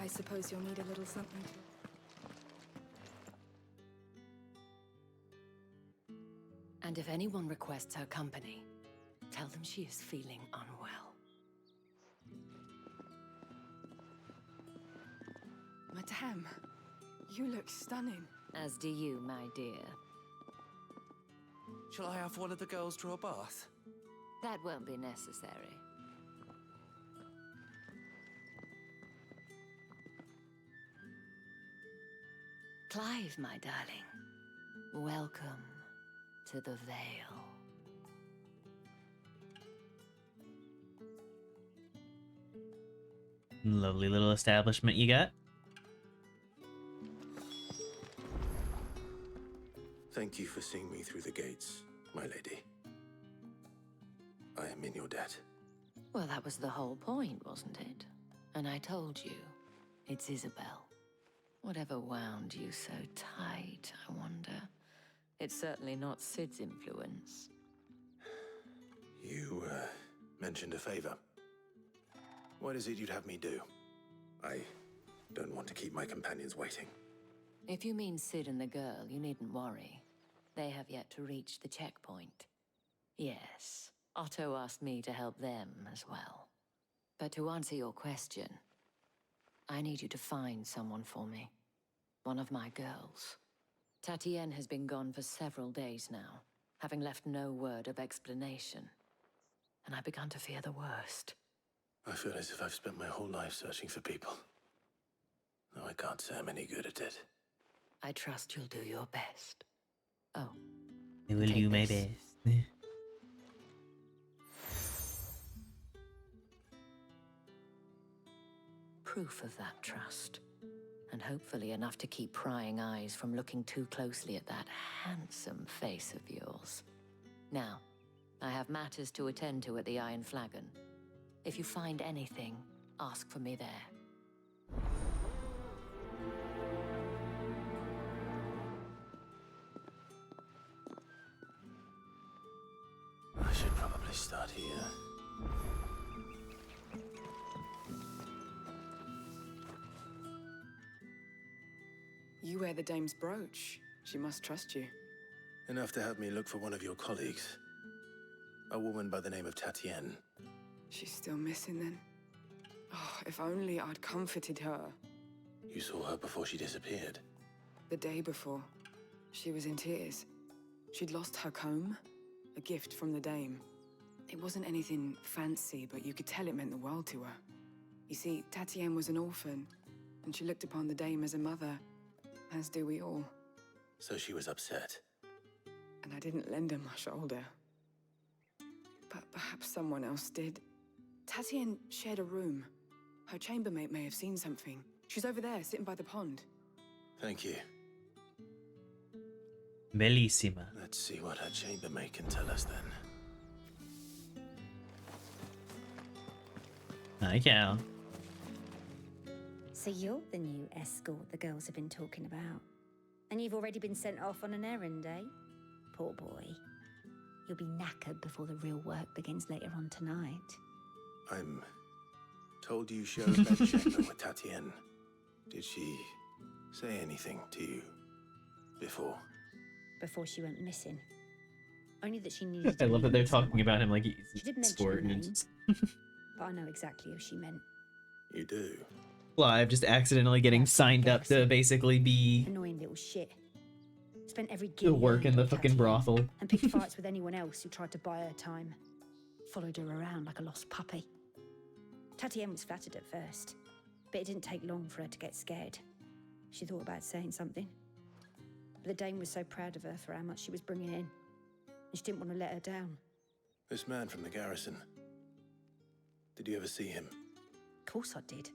I suppose you'll need a little something to... And if anyone requests her company, tell them she is feeling unwell. Madame, you look stunning. As do you, my dear. Shall I have one of the girls draw a bath? That won't be necessary. Clive, my darling, welcome to the Vale. Lovely little establishment you got. Thank you for seeing me through the gates, my lady. I am in your debt. Well, that was the whole point, wasn't it? And I told you, it's Isabel. Whatever wound you so tight, I wonder. It's certainly not Sid's influence. You, mentioned a favor. What is it you'd have me do? I don't want to keep my companions waiting. If you mean Sid and the girl, you needn't worry. They have yet to reach the checkpoint. Yes, Otto asked me to help them as well. But to answer your question, I need you to find someone for me. One of my girls. Tatienne has been gone for several days now, having left no word of explanation. And I've begun to fear the worst. I feel as if I've spent my whole life searching for people. Though I can't say I'm any good at it. I trust you'll do your best. Oh. I will do my best. Proof of that trust. And hopefully enough to keep prying eyes from looking too closely at that handsome face of yours. Now, I have matters to attend to at the Iron Flagon. If you find anything, ask for me there. I should probably start here. You wear the dame's brooch. She must trust you. Enough to have me look for one of your colleagues. A woman by the name of Tatienne. She's still missing then. Oh, if only I'd comforted her. You saw her before she disappeared. The day before. She was in tears. She'd lost her comb, a gift from the dame. It wasn't anything fancy, but you could tell it meant the world to her. You see, Tatienne was an orphan, and she looked upon the dame as a mother, as do we all. So she was upset. And I didn't lend her my shoulder. But perhaps someone else did. Tatienne shared a room. Her chambermaid may have seen something. She's over there, sitting by the pond. Thank you. Bellissima. Let's see what her chambermaid can tell us then. Hi, Cal. So you're the new escort the girls have been talking about. And you've already been sent off on an errand, eh? Poor boy. You'll be knackered before the real work begins later on tonight. I'm told you shared a bed chamber with Tatienne. Did she say anything to you before? Before she went missing. Only that she needed I to love that leave they're somewhere. talking about him like he's She did mention sport her and name, it's- but I know exactly who she meant. You do? Clive just accidentally getting signed up to basically be Annoying little shit. Spent every to guinea work in the on fucking Tatienne brothel. and picked fights with anyone else who tried to buy her time. Followed her around like a lost puppy. Tatienne was flattered at first, but it didn't take long for her to get scared. She thought about saying something. But the dame was so proud of her for how much she was bringing in, and she didn't want to let her down. This man from the garrison. Did you ever see him? Of course I did.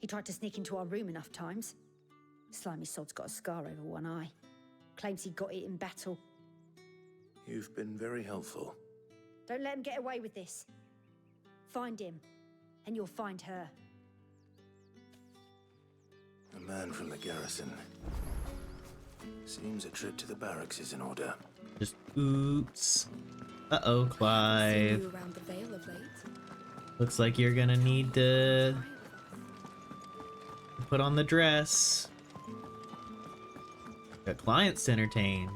He tried to sneak into our room enough times. Slimy sod's got a scar over one eye. Claims he got it in battle. You've been very helpful. Don't let him get away with this. Find him, and you'll find her. A man from the garrison. Seems a trip to the barracks is in order. Just oops. Uh-oh, Clive. You around the Vale of late? Looks like you're gonna need to put on the dress. Got clients to entertain.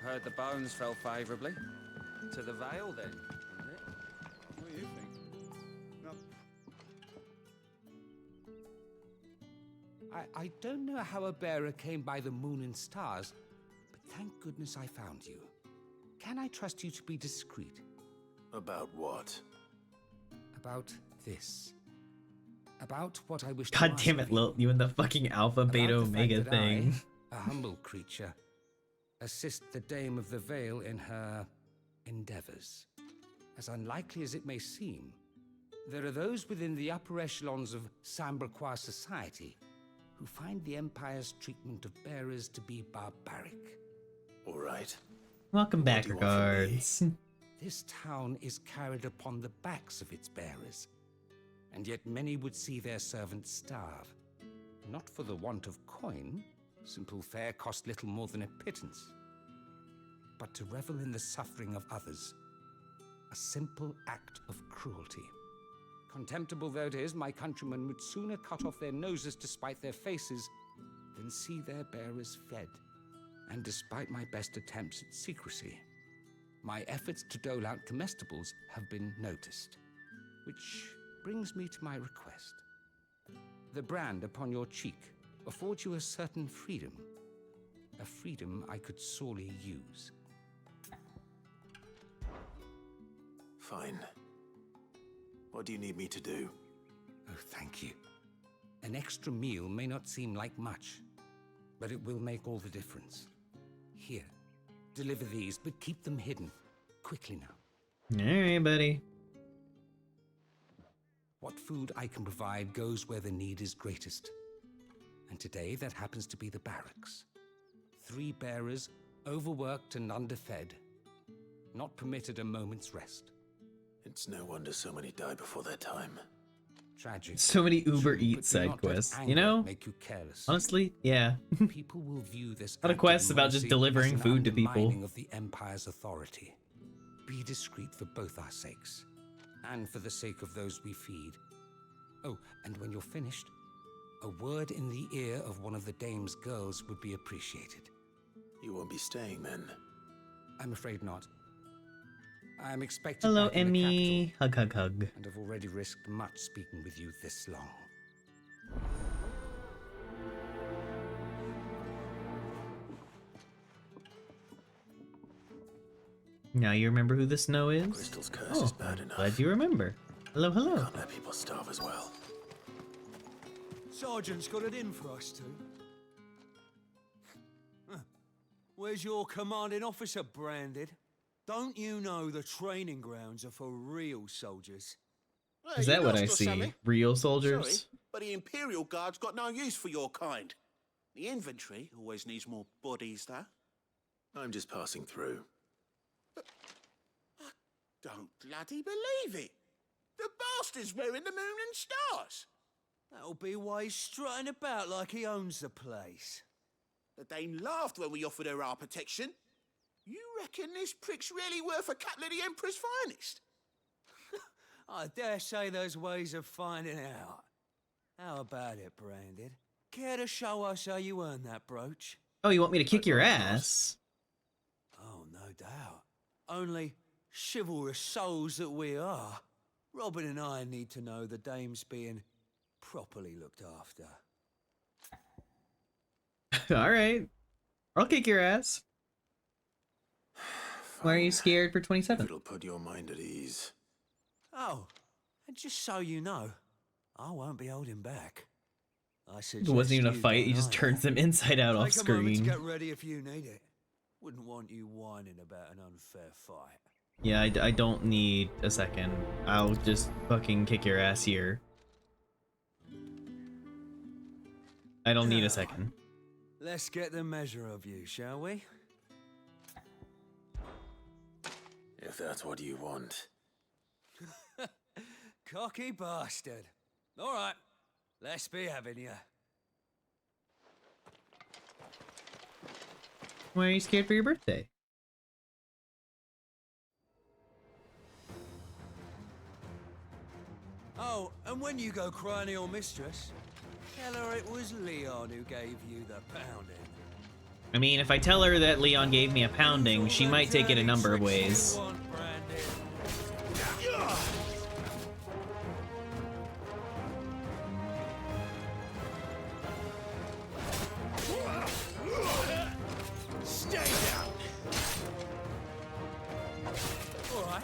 Heard the bones fell favourably. To the Vale, then, isn't it? What do you think? I don't know how a bearer came by the moon and stars, but thank goodness I found you. Can I trust you to be discreet? About what? About this. About what I wish to God ask damn of it, Lil, you and the fucking Alpha About Beta the fact Omega that thing. I, a humble creature, assist the Dame of the Vale in her endeavors. As unlikely as it may seem, there are those within the upper echelons of Samberquois society who find the Empire's treatment of bearers to be barbaric. All right. Welcome back, do you want from me? regards. This town is carried upon the backs of its bearers, and yet many would see their servants starve. Not for the want of coin, simple fare cost little more than a pittance, but to revel in the suffering of others, a simple act of cruelty. Contemptible though it is, my countrymen would sooner cut off their noses to spite their faces than see their bearers fed. And despite my best attempts at secrecy, my efforts to dole out comestibles have been noticed. Which brings me to my request. The brand upon your cheek affords you a certain freedom. A freedom I could sorely use. Fine. What do you need me to do? Oh, thank you. An extra meal may not seem like much, but it will make all the difference. Here, deliver these, but keep them hidden. Quickly now. Alright, buddy. What food I can provide goes where the need is greatest. And today that happens to be the barracks. 3 bearers, overworked and underfed, not permitted a moment's rest. It's no wonder so many die before their time. Tragic. So many Uber True, Eats but do side not let quests, anger you know? Make you careless. Honestly, yeah. People will view this A lot of act quests about just mercy delivering as an food to people. undermining of the Empire's authority. Be discreet for both our sakes, and for the sake of those we feed. Oh, and when you're finished, a word in the ear of one of the Dame's girls would be appreciated. You won't be staying then? I'm afraid not. I'm expected Hello, back in the Emmy. Hug, hug, hug. and have already risked much speaking with you this long. Now you remember who the snow is? Crystal's curse is bad enough. Glad you remember. Hello, hello. Can't let people starve as well. Sergeant's got it in for us two. Huh. Where's your commanding officer, Branded? Don't you know the training grounds are for real soldiers? Is that what I see? Real soldiers? Sorry, but the Imperial Guard's got no use for your kind. The infantry always needs more bodies, though. I'm just passing through. I don't bloody believe it. The bastard's wearing the moon and stars. That'll be why he's strutting about like he owns the place. The Dane laughed when we offered her our protection. You reckon this prick's really worth a couple of the Emperor's finest? I dare say there's ways of finding out. How about it, Branded? Care to show us how you earned that brooch? Oh, you want me to kick your ass? Oh, no doubt. Only chivalrous souls that we are, Robin and I need to know the dame's being properly looked after. All right. I'll kick your ass. Why are you scared for 27? It'll put your mind at ease. Oh, and just so you know, I won't be holding back. It wasn't even a fight, he just turns them inside out off Take a moment to screen. get ready if you need it. Wouldn't want you whining about an unfair fight. Yeah, I don't need a second. I'll just fucking kick your ass here. I don't need a second. Let's get the measure of you, shall we? If that's what you want. Cocky bastard. All right, let's be having you. Why are you scared for your birthday? Oh, and when you go crying to your mistress, tell her it was Leon who gave you the pounding. I mean, if I tell her that Leon gave me a pounding, she might take it a number of ways. Stay down. All right.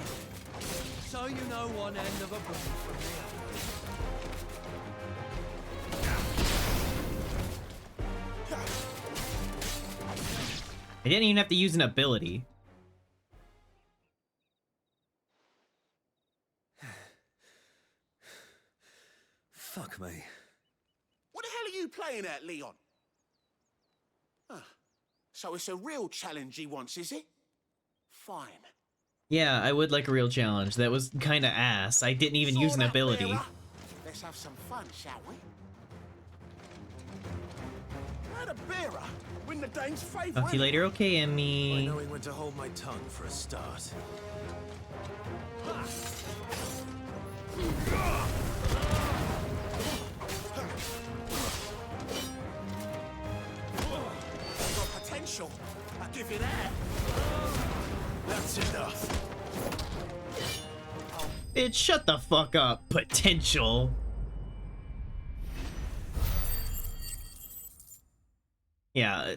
So you know one end of a broom from the I didn't even have to use an ability. Fuck me. What the hell are you playing at, Leon? So it's a real challenge he wants, is it? Fine. Yeah, I would like a real challenge. That was kinda ass. I didn't even use an ability. Bearer. Let's have some fun, shall we? Let a bearer win the Dane's favour. Talk to you later, okay, I Emmy? know when to hold my tongue for a start. Got potential. I give you that. That's enough. Bitch, shut the fuck up. Potential. Yeah,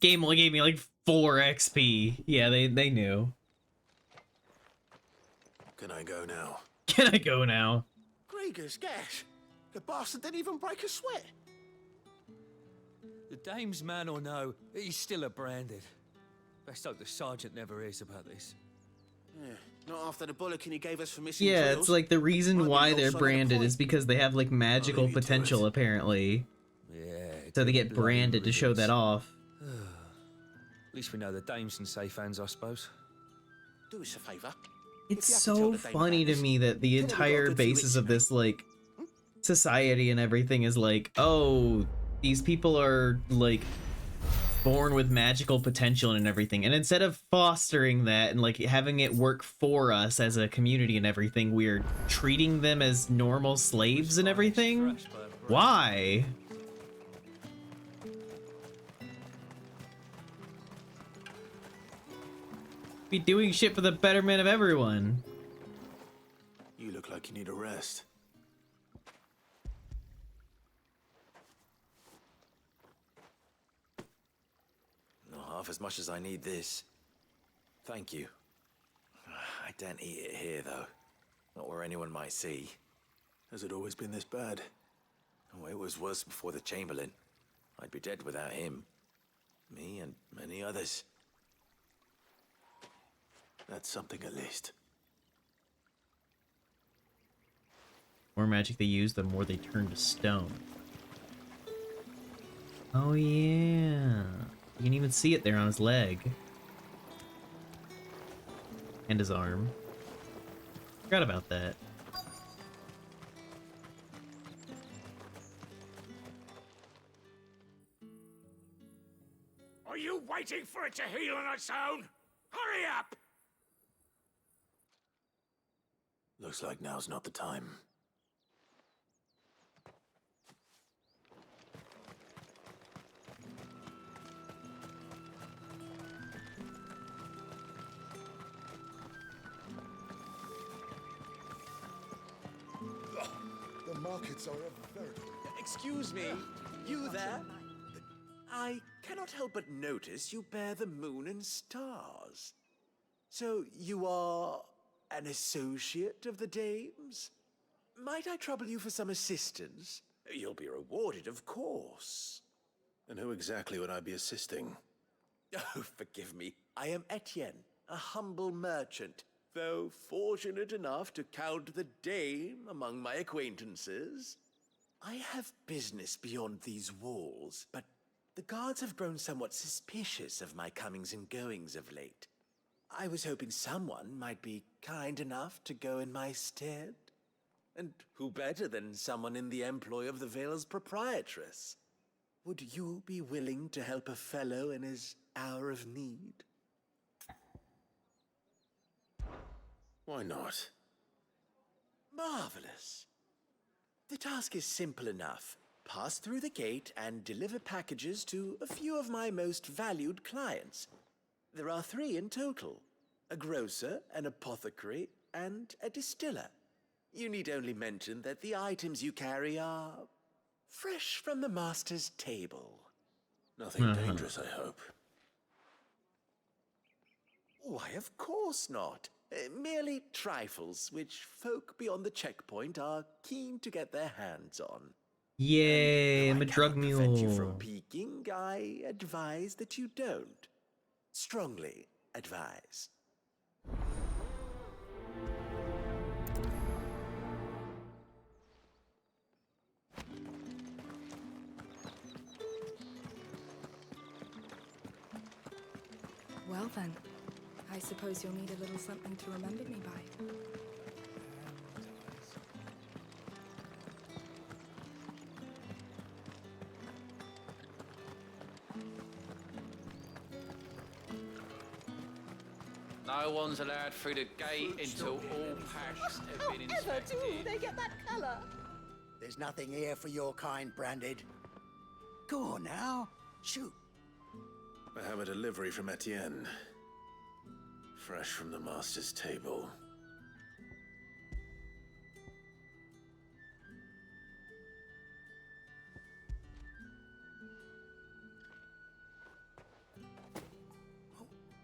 game only gave me like 4 XP. Yeah, they knew. Can I go now? Can I go now? Grieger's gas. The bastard didn't even break a sweat. The dame's man or no, he's still a Branded. Best hope the sergeant never hears about this. Yeah, not after the bulletin he gave us for missing Yeah, drills. it's like the reason why they're branded is because they have like magical leave you to potential apparently. Yeah. So they get branded to show that off. At least we know the dame's in safe hands, I suppose. Do us a favour. It's If you have to tell so the Dane funny about to this, me that the tell him we've got a entire good few basis itches, of this like society and everything is like, oh, these people are like born with magical potential and everything. And instead of fostering that and like having it work for us as a community and everything, we're treating them as normal slaves and everything. Why? Be doing shit for the betterment of everyone. You look like you need a rest. Not half as much as I need this. Thank you. don't eat it here, though. Not where anyone might see. Has it always been this bad? Oh, it was worse before the Chamberlain. I'd be dead without him. Me and many others. That's something at least. The more magic they use, the more they turn to stone. Oh yeah. You can even see it there on his leg. And his arm. Forgot about that. Are you waiting for it to heal on its own? Hurry up! Looks like now's not the time. The markets are a very... Excuse me, you there? I cannot help but notice you bear the moon and stars. So you are an associate of the dames? Might I trouble you for some assistance? You'll be rewarded, of course. And who exactly would I be assisting? Oh, forgive me. I am Etienne, a humble merchant, though fortunate enough to count the dame among my acquaintances. I have business beyond these walls, but the guards have grown somewhat suspicious of my comings and goings of late. I was hoping someone might be kind enough to go in my stead. And who better than someone in the employ of the Vale's proprietress? Would you be willing to help a fellow in his hour of need? Why not? Marvelous. The task is simple enough. Pass through the gate and deliver packages to a few of my most valued clients. There are 3 in total: a grocer, an apothecary, and a distiller. You need only mention that the items you carry are fresh from the master's table. Nothing dangerous, I hope. Why, of course not. Merely trifles which folk beyond the checkpoint are keen to get their hands on. Yay, I'm a drug Prevent you from mule. peeking, I advise that you don't. Strongly advise. Well then, I suppose you'll need a little something to remember me by. No one's allowed through the gate until all packs have been inspected. they get that colour? There's nothing here for your kind, Branded. Go on now, shoot. I have a delivery from Etienne. Fresh from the master's table.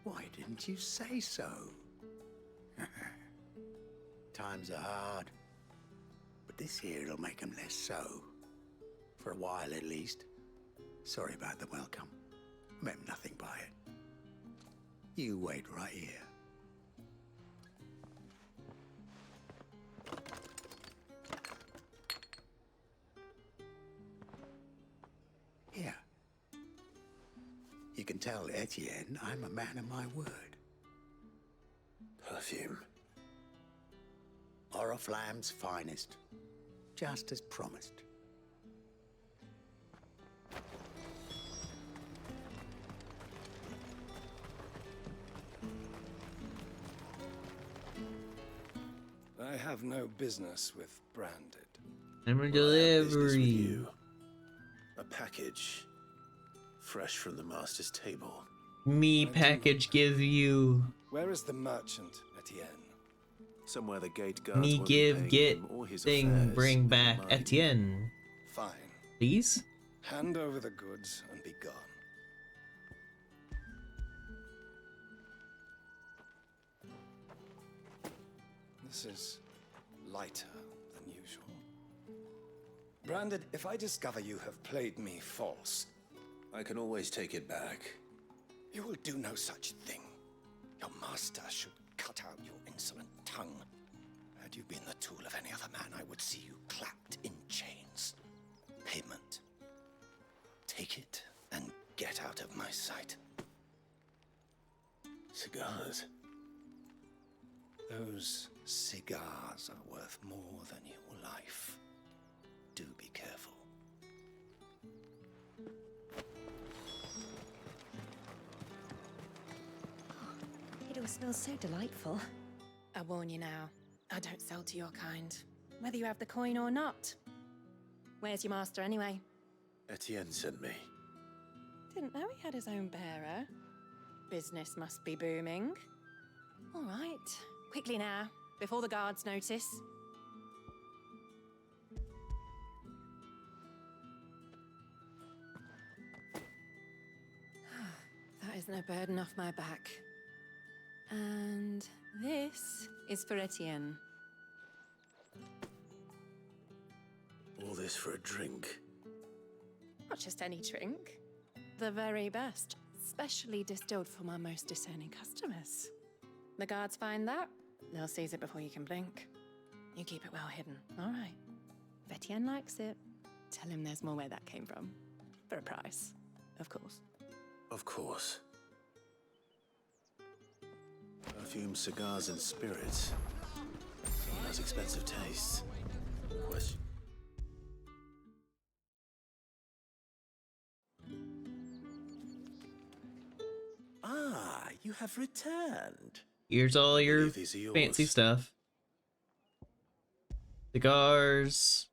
Why didn't you say so? Times are hard. But this here'll make 'em less so. For a while, at least. Sorry about the welcome. Meant nothing by it. You wait right here. Here. You can tell Etienne I'm a man of my word. Perfume. Oriflamme's finest. Just as promised. I have no business with Branded. I'm a Business with delivery. you. A package. Fresh from the master's table. Me package give you. Where is the merchant, Etienne? Somewhere the gate guards Me won't be give paying get him or his thing affairs. bring Never back mind. Etienne. Fine. Please? Hand over the goods and be gone. This is lighter than usual. Branded, if I discover you have played me false... I can always take it back. You will do no such thing. Your master should cut out your insolent tongue. Had you been the tool of any other man, I would see you clapped in chains. Payment. Take it and get out of my sight. Cigars? Those cigars are worth more than your life. Do be careful. It all smells so delightful. I warn you now, I don't sell to your kind, whether you have the coin or not. Where's your master anyway? Etienne sent me. Didn't know he had his own bearer. Business must be booming. All right, quickly now, before the guards notice. That is no burden off my back. And this is for Etienne. All this for a drink? Not just any drink. The very best, specially distilled for my most discerning customers. The guards find that, they'll seize it before you can blink. You keep it well hidden, all right? If Etienne likes it, tell him there's more where that came from. For a price, of course. Of course. Perfume, cigars, and spirits. Some of those expensive tastes. Question. Ah, you have returned. Here's all your these are yours. fancy stuff. Cigars,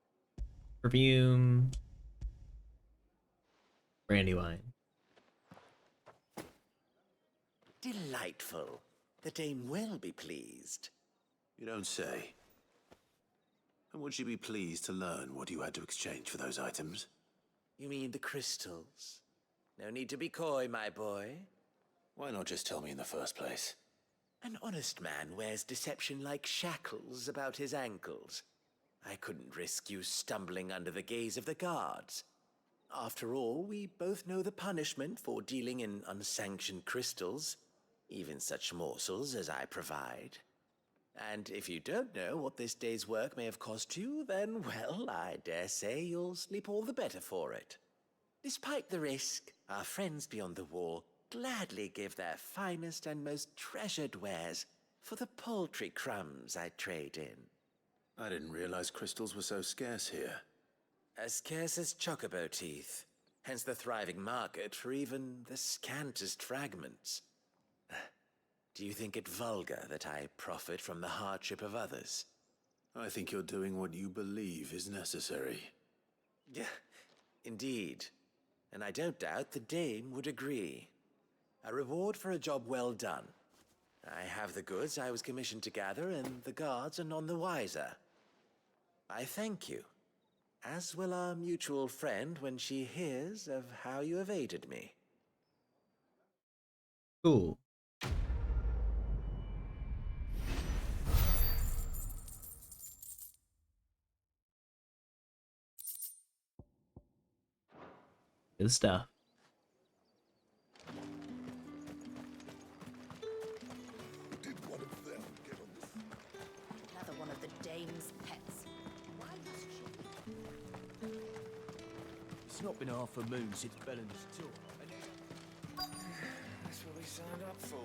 perfume, brandy wine. Delightful. The dame will be pleased. You don't say. And would she be pleased to learn what you had to exchange for those items? You mean the crystals? No need to be coy, my boy. Why not just tell me in the first place? An honest man wears deception like shackles about his ankles. I couldn't risk you stumbling under the gaze of the guards. After all, we both know the punishment for dealing in unsanctioned crystals, even such morsels as I provide. And if you don't know what this day's work may have cost you, then, well, I dare say you'll sleep all the better for it. Despite the risk, our friends beyond the wall gladly give their finest and most treasured wares for the paltry crumbs I trade in. I didn't realize crystals were so scarce here. As scarce as chocobo teeth, hence the thriving market for even the scantest fragments. Do you think it vulgar that I profit from the hardship of others? I think you're doing what you believe is necessary. Yeah, indeed. And I don't doubt the dame would agree. A reward for a job well done. I have the goods I was commissioned to gather, and the guards are none the wiser. I thank you, as will our mutual friend when she hears of how you have aided me. Cool. Good stuff. Another one of the dame's pets. Why must she? It's not been half a moon since Belen's tour. That's what we signed up for.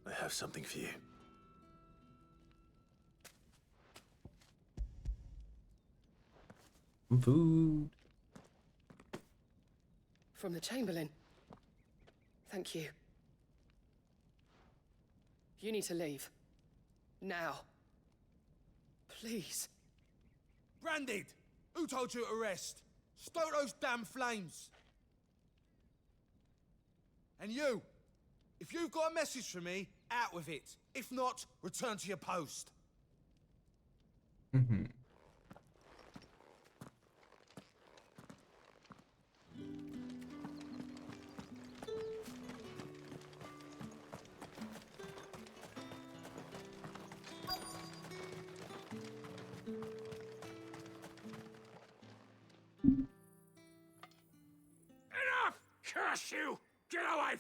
I have something for you. Food. From the Chamberlain. Thank you. You need to leave. Now. Please. Branded! Who told you to rest? Stoke those damn flames! And you! If you've got a message for me, out with it. If not, return to your post. Mm-hmm.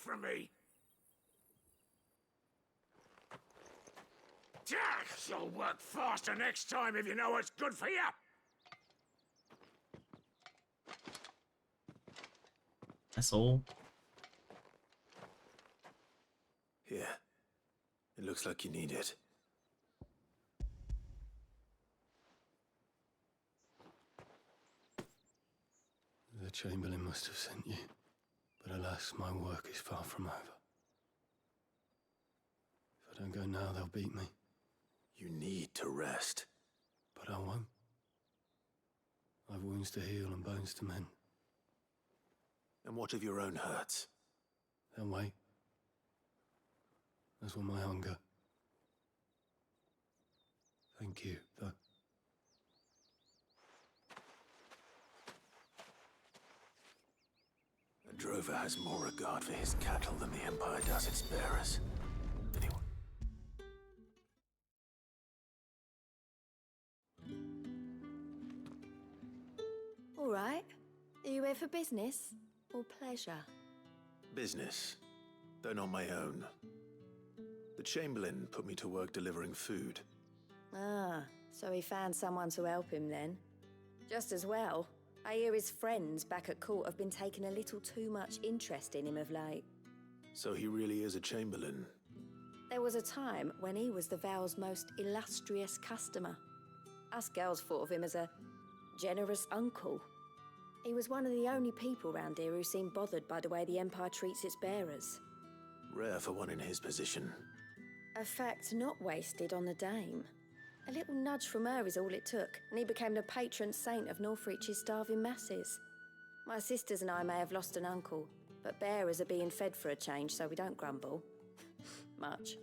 from me! Jack, you'll work faster next time if you know what's good for you! Asshole. Here. It looks like you need it. The Chamberlain must have sent you, but alas, my work is far from over. If I don't go now, they'll beat me. You need to rest. But I won't. I've wounds to heal and bones to mend. And what of your own hurts? They'll wait. As will my hunger. Thank you, though. A drover has more regard for his cattle than the Empire does its bearers. Anyway. All right. Are you here for business or pleasure? Business, though not my own. The Chamberlain put me to work delivering food. Ah, so he found someone to help him then. Just as well. I hear his friends back at court have been taking a little too much interest in him of late. So he really is a Chamberlain. There was a time when he was the Vale's most illustrious customer. Us girls thought of him as a generous uncle. He was one of the only people round here who seemed bothered by the way the Empire treats its bearers. Rare for one in his position. A fact not wasted on the dame. A little nudge from her is all it took, and he became the patron saint of Northreach's starving masses. My sisters and I may have lost an uncle, but bearers are being fed for a change, so we don't grumble. Much.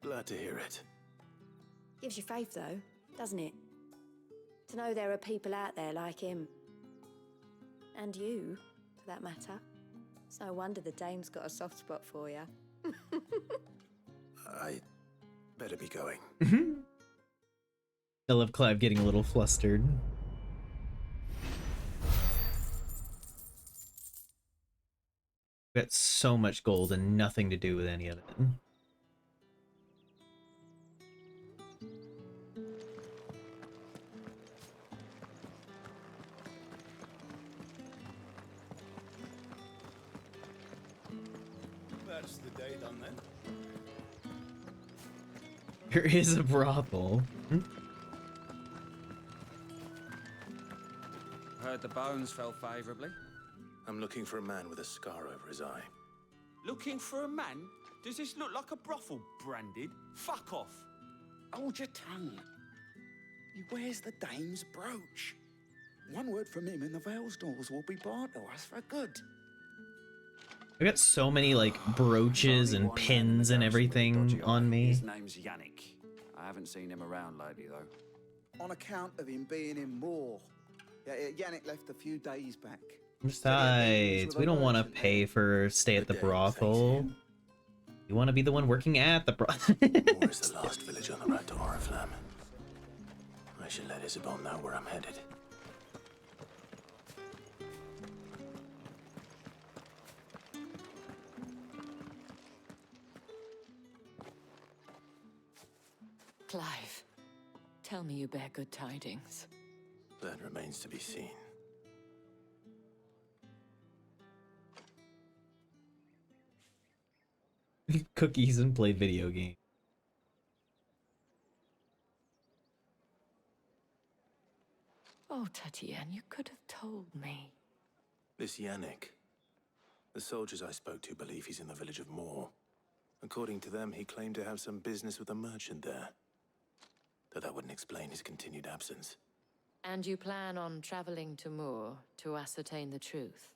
Glad to hear it. Gives you faith, though, doesn't it? To know there are people out there like him. And you, for that matter. It's no wonder the dame's got a soft spot for you. I better be going. I love Clive getting a little flustered. Got so much gold and nothing to do with any of it. That's the day done then. There is a brothel. Heard the bones fell favorably. I'm looking for a man with a scar over his eye. Looking for a man? Does this look like a brothel, Branded? Fuck off. Hold your tongue. He wears the dame's brooch. One word from him and the Vale's doors will be barred to us for good. I got so many like brooches and pins and everything on me. His name's Yannick. I haven't seen him around lately, though. On account of him being in Moor. Yeah, Yannick left a few days back. Besides, we don't want to pay for stay at the brothel. You want to be the one working at the brothel. Moor is the last village on the road to Oriflamme. I should let Isabel know where I'm headed. Clive, tell me you bear good tidings. That remains to be seen. Cookies and play video games. Oh, Tatiane, you could have told me. This Yannick. The soldiers I spoke to believe he's in the village of Moor. According to them, he claimed to have some business with a merchant there. Though that wouldn't explain his continued absence. And you plan on traveling to Moor to ascertain the truth?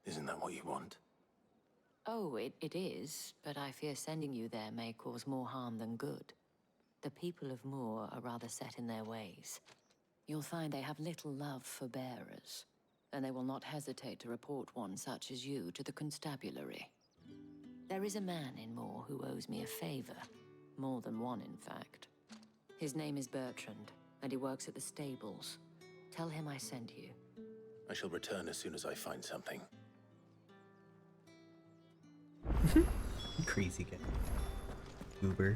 Isn't that what you want? Oh, it is, but I fear sending you there may cause more harm than good. The people of Moor are rather set in their ways. You'll find they have little love for bearers, and they will not hesitate to report one such as you to the constabulary. There is a man in Moor who owes me a favor. More than one, in fact. His name is Bertrand, and he works at the stables. Tell him I sent you. I shall return as soon as I find something. Crazy guy. Uber.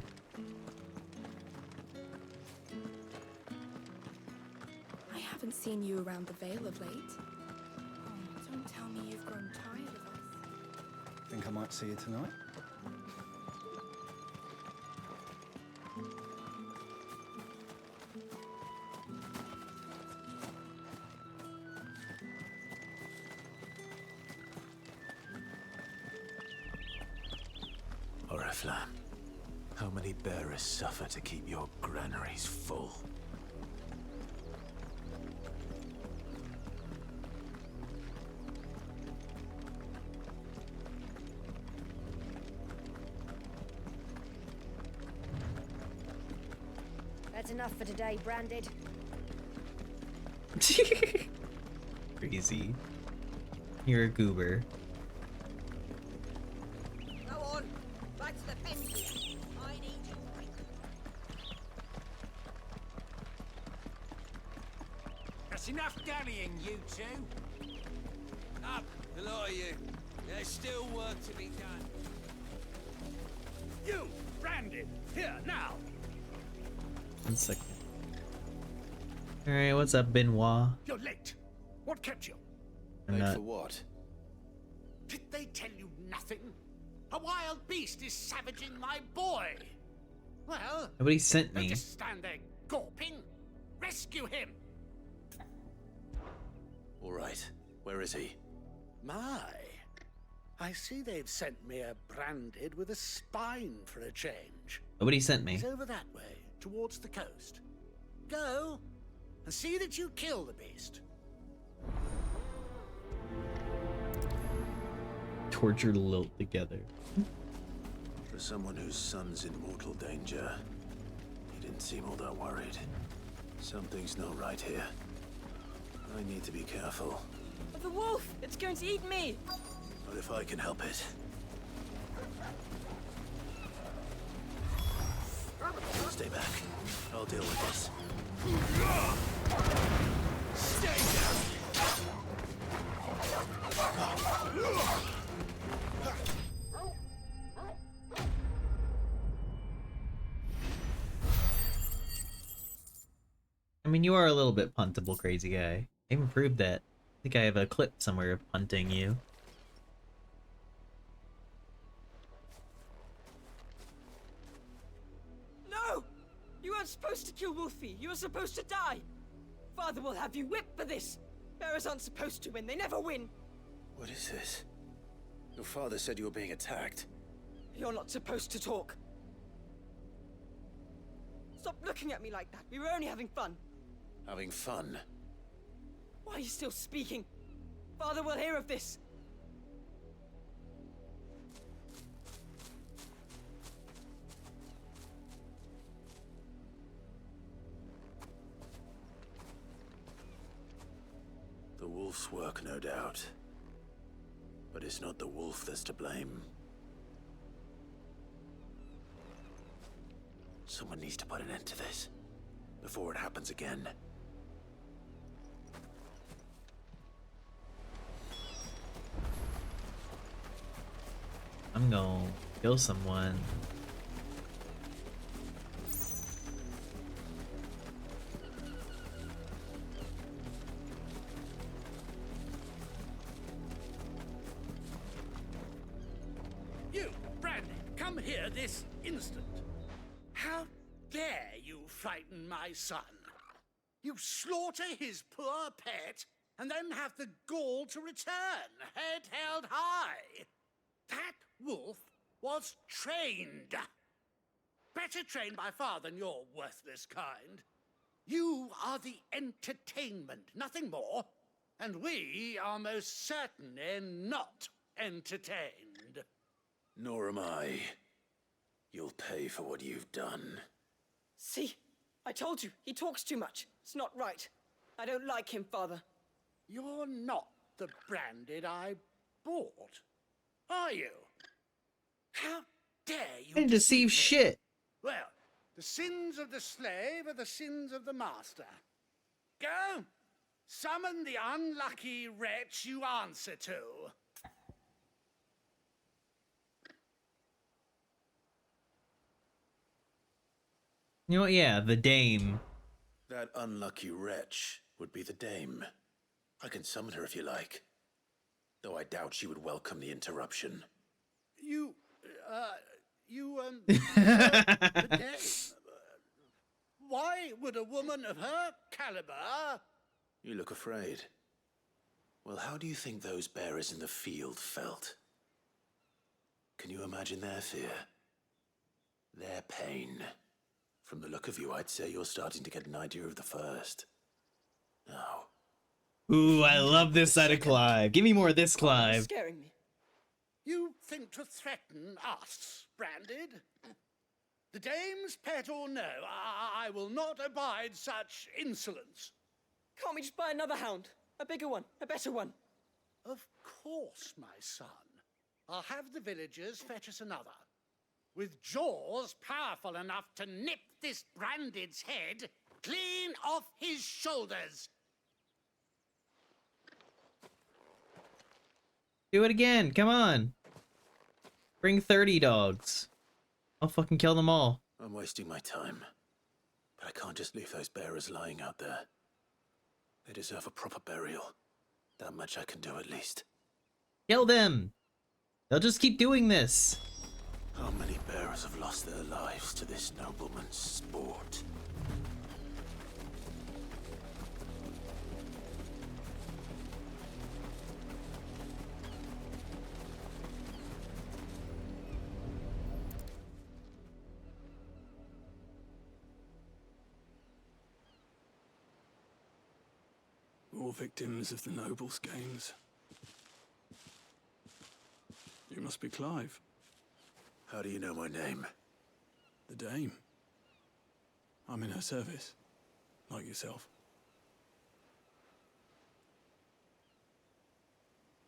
I haven't seen you around the Vale of late. Oh, don't tell me you've grown tired of us. Think I might see you tonight? Oriflamme, how many bearers suffer to keep your granaries full? That's enough for today, Branded. Crazy. You're a goober. Go on, back to the penguin. I need your drink. That's enough dallying, you two. Up, the lot of you. There's still work to be done. You, Brandon, here now. 1 second. Alright, what's up, Benoit? You're late. What kept you? I'm not. For what? Did they tell you nothing? A wild beast is savaging my boy. Well, Nobody sent don't me. just stand there gawping. Rescue him. All right. Where is he? My, I see they've sent me a Branded with a spine for a change. Nobody sent me. He's over that way, towards the coast. Go and see that you kill the beast. Torture lilt together. For someone whose son's in mortal danger, he didn't seem all that worried. Something's not right here. I need to be careful. The wolf! It's going to eat me! Not if I can help it. Stay back. I'll deal with this. Stay down! I mean, you are a little bit puntable, crazy guy. I even proved that. I think I have a clip somewhere of punting you. No! You weren't supposed to kill Wolfie. You were supposed to die. Father will have you whipped for this. Bearers aren't supposed to win. They never win. What is this? Your father said you were being attacked. You're not supposed to talk. Stop looking at me like that. We were only having fun. Having fun? Why are you still speaking? Father will hear of this. The wolf's work, no doubt. But it's not the wolf that's to blame. Someone needs to put an end to this, before it happens again. I'm gonna kill someone. You, Brandon, come here this instant. How dare you frighten my son? You slaughter his poor pet, and then have the gall to return, head held high. That wolf was trained. Better trained by far than your worthless kind. You are the entertainment, nothing more. And we are most certainly not entertained. Nor am I. You'll pay for what you've done. See? I told you. He talks too much. It's not right. I don't like him, Father. You're not the Branded I bought, are you? How dare you? I didn't deceive shit. Well, the sins of the slave are the sins of the master. Go, summon the unlucky wretch you answer to. You know what? Yeah, the dame. That unlucky wretch would be the dame. I can summon her if you like. Though I doubt she would welcome the interruption. The dame. Why would a woman of her caliber? You look afraid. Well, how do you think those bearers in the field felt? Can you imagine their fear? Their pain? From the look of you, I'd say you're starting to get an idea of the first. Now. Ooh, I love this side of Clive. Give me more of this, Clive. Scaring me. You think to threaten us, Branded? The dame's pet or no, I will not abide such insolence. Can't we just buy another hound? A bigger one, a better one. Of course, my son. I'll have the villagers fetch us another. With jaws powerful enough to nip this Branded's head clean off his shoulders. Do it again. Come on. Bring 30 dogs. I'll fucking kill them all. I'm wasting my time. But I can't just leave those bearers lying out there. They deserve a proper burial. That much I can do at least. Kill them. They'll just keep doing this. How many bearers have lost their lives to this nobleman's sport? More victims of the nobles' games. You must be Clive. How do you know my name? The Dame. I'm in her service, like yourself.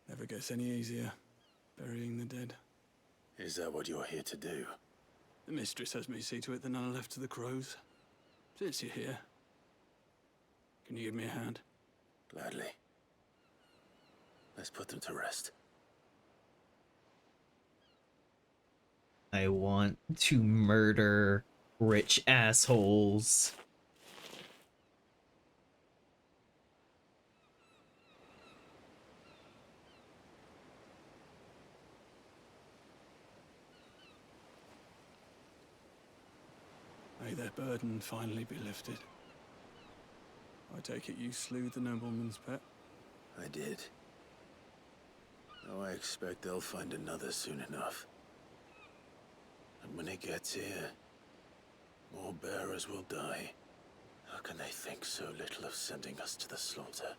Never gets any easier, burying the dead. Is that what you're here to do? The mistress has me see to it that none are left to the crows. Since you're here, can you give me a hand? Gladly. Let's put them to rest. I want to murder rich assholes. May their burden finally be lifted. I take it you slew the nobleman's pet? I did. Now I expect they'll find another soon enough. And when it gets here, more bearers will die. How can they think so little of sending us to the slaughter?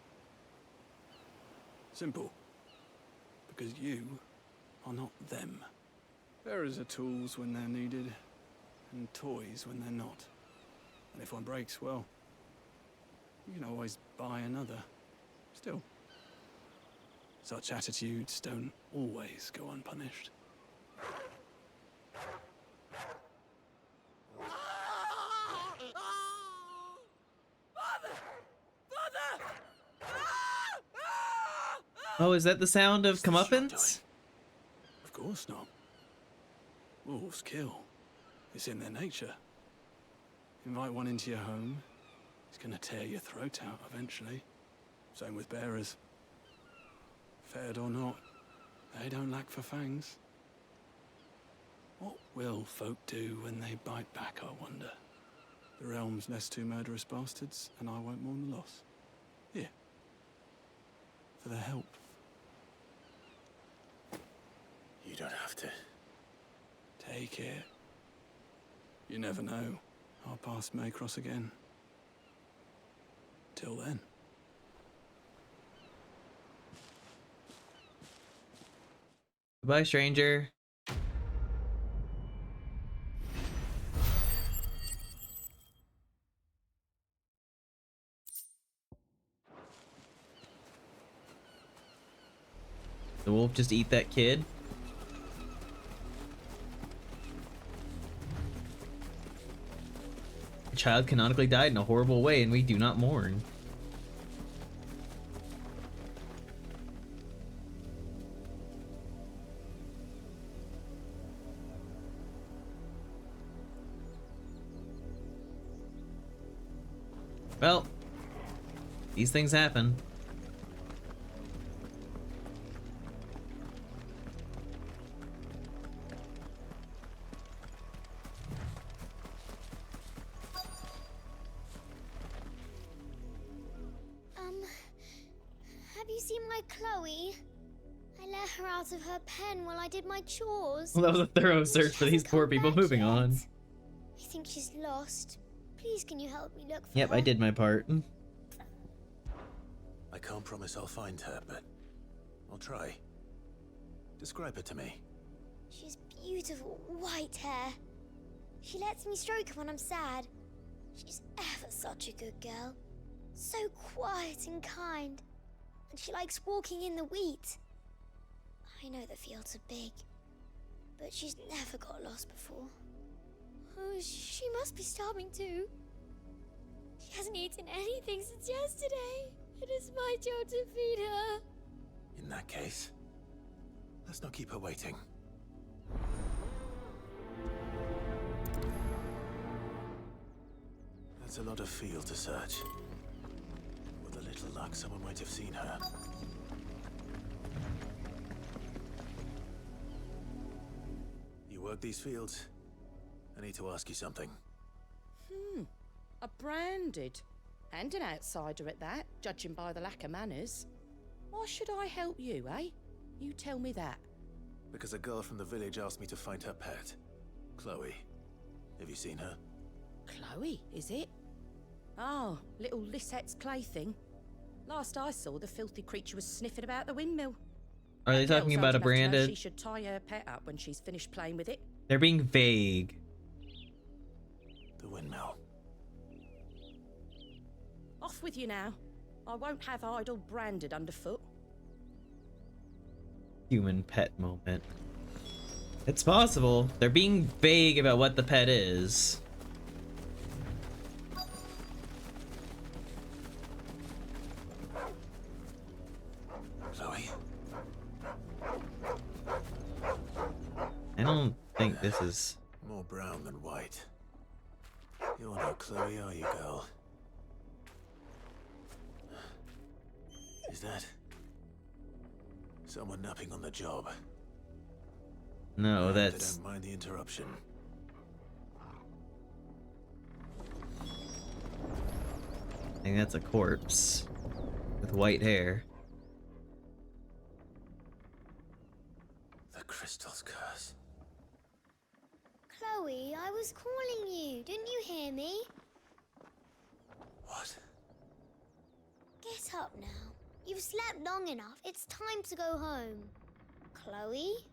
Simple. Because you are not them. Bearers are tools when they're needed, and toys when they're not. And if one breaks, well, you can always buy another. Still, such attitudes don't always go unpunished. Oh, is that the sound of comeuppance? Of course not. Wolves kill. It's in their nature. Invite one into your home, he's gonna tear your throat out eventually. Same with bearers. Fed or not, they don't lack for fangs. What will folk do when they bite back, I wonder? The realm's nest two murderous bastards, and I won't mourn the loss. Here. For their help. You don't have to. Take it. You never know. Our paths may cross again. Till then. Goodbye, stranger. The wolf just eat that kid? A child canonically died in a horrible way, and we do not mourn. Well, these things happen. Have you seen my Chloe? I let her out of her pen while I did my chores. Well, that was a thorough search for these poor people. Moving on. I think she's lost. Please, can you help me look for Yep, her? I did my part. I can't promise I'll find her, but I'll try. Describe her to me. She's beautiful white hair. She lets me stroke her when I'm sad. She's ever such a good girl. So quiet and kind. And she likes walking in the wheat. I know the fields are big, but she's never got lost before. Oh, she must be starving too. She hasn't eaten anything since yesterday. It is my job to feed her. In that case, let's not keep her waiting. That's a lot of field to search. With a little luck, someone might have seen her. You work these fields? I need to ask you something. A branded. And an outsider at that, judging by the lack of manners. Why should I help you, eh? You tell me that. Because a girl from the village asked me to find her pet, Chloe. Have you seen her? Chloe, is it? Oh, little Lisette's plaything. Last I saw, the filthy creature was sniffing about the windmill. Are they talking about a branded? She should tie her pet up when she's finished playing with it. They're being vague. The windmill. Off with you now. I won't have idle branded underfoot. Human pet moment. It's possible. They're being vague about what the pet is. Chloe? I don't think this is... More brown than white. You're not Chloe, are you, girl? Is that... someone napping on the job? No, I that's... don't mind the interruption. I think that's a corpse. With white hair. The crystal's curse. Chloe, I was calling you. Didn't you hear me? What? Get up now. You've slept long enough. It's time to go home. Chloe?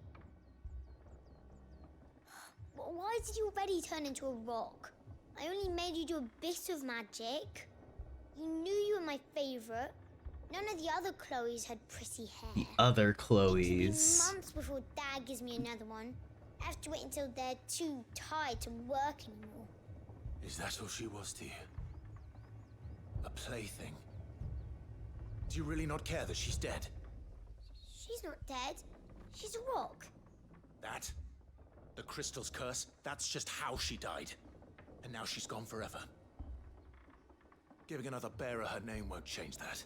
Why did you already turn into a rock? I only made you do a bit of magic. You knew you were my favorite. None of the other Chloes had pretty hair. The other It'll be Chloes. months before Dad gives me another one. I have to wait until they're too tired to work anymore. Is that all she was to you? A plaything? Do you really not care that she's dead? She's not dead. She's a rock. That? The crystal's curse? That's just how she died. And now she's gone forever. Giving another bearer her name won't change that.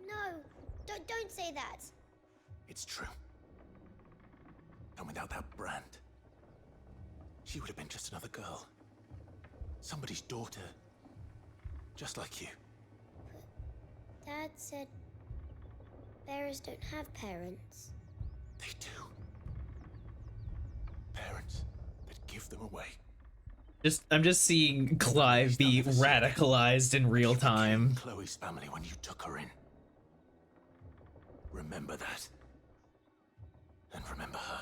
No, don't say that. It's true. And without that brand, she would have been just another girl. Somebody's daughter. Just like you. Dad said bearers don't have parents. They do. Parents that give them away. I'm just seeing Clive be radicalized in real time. Chloe's family when you took her in. Remember that. And remember her.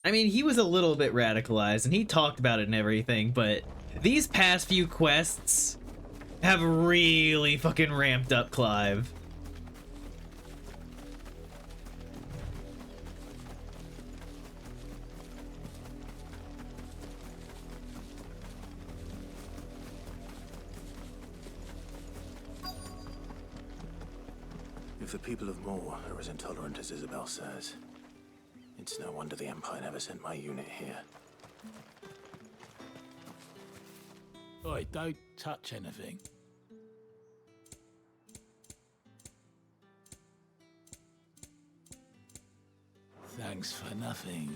I mean, he was a little bit radicalized, and he talked about it and everything, but these past few quests have really fucking ramped up Clive. If the people of Moor are as intolerant as Isabel says, it's no wonder the Empire never sent my unit here. Oi, don't touch anything. Thanks for nothing.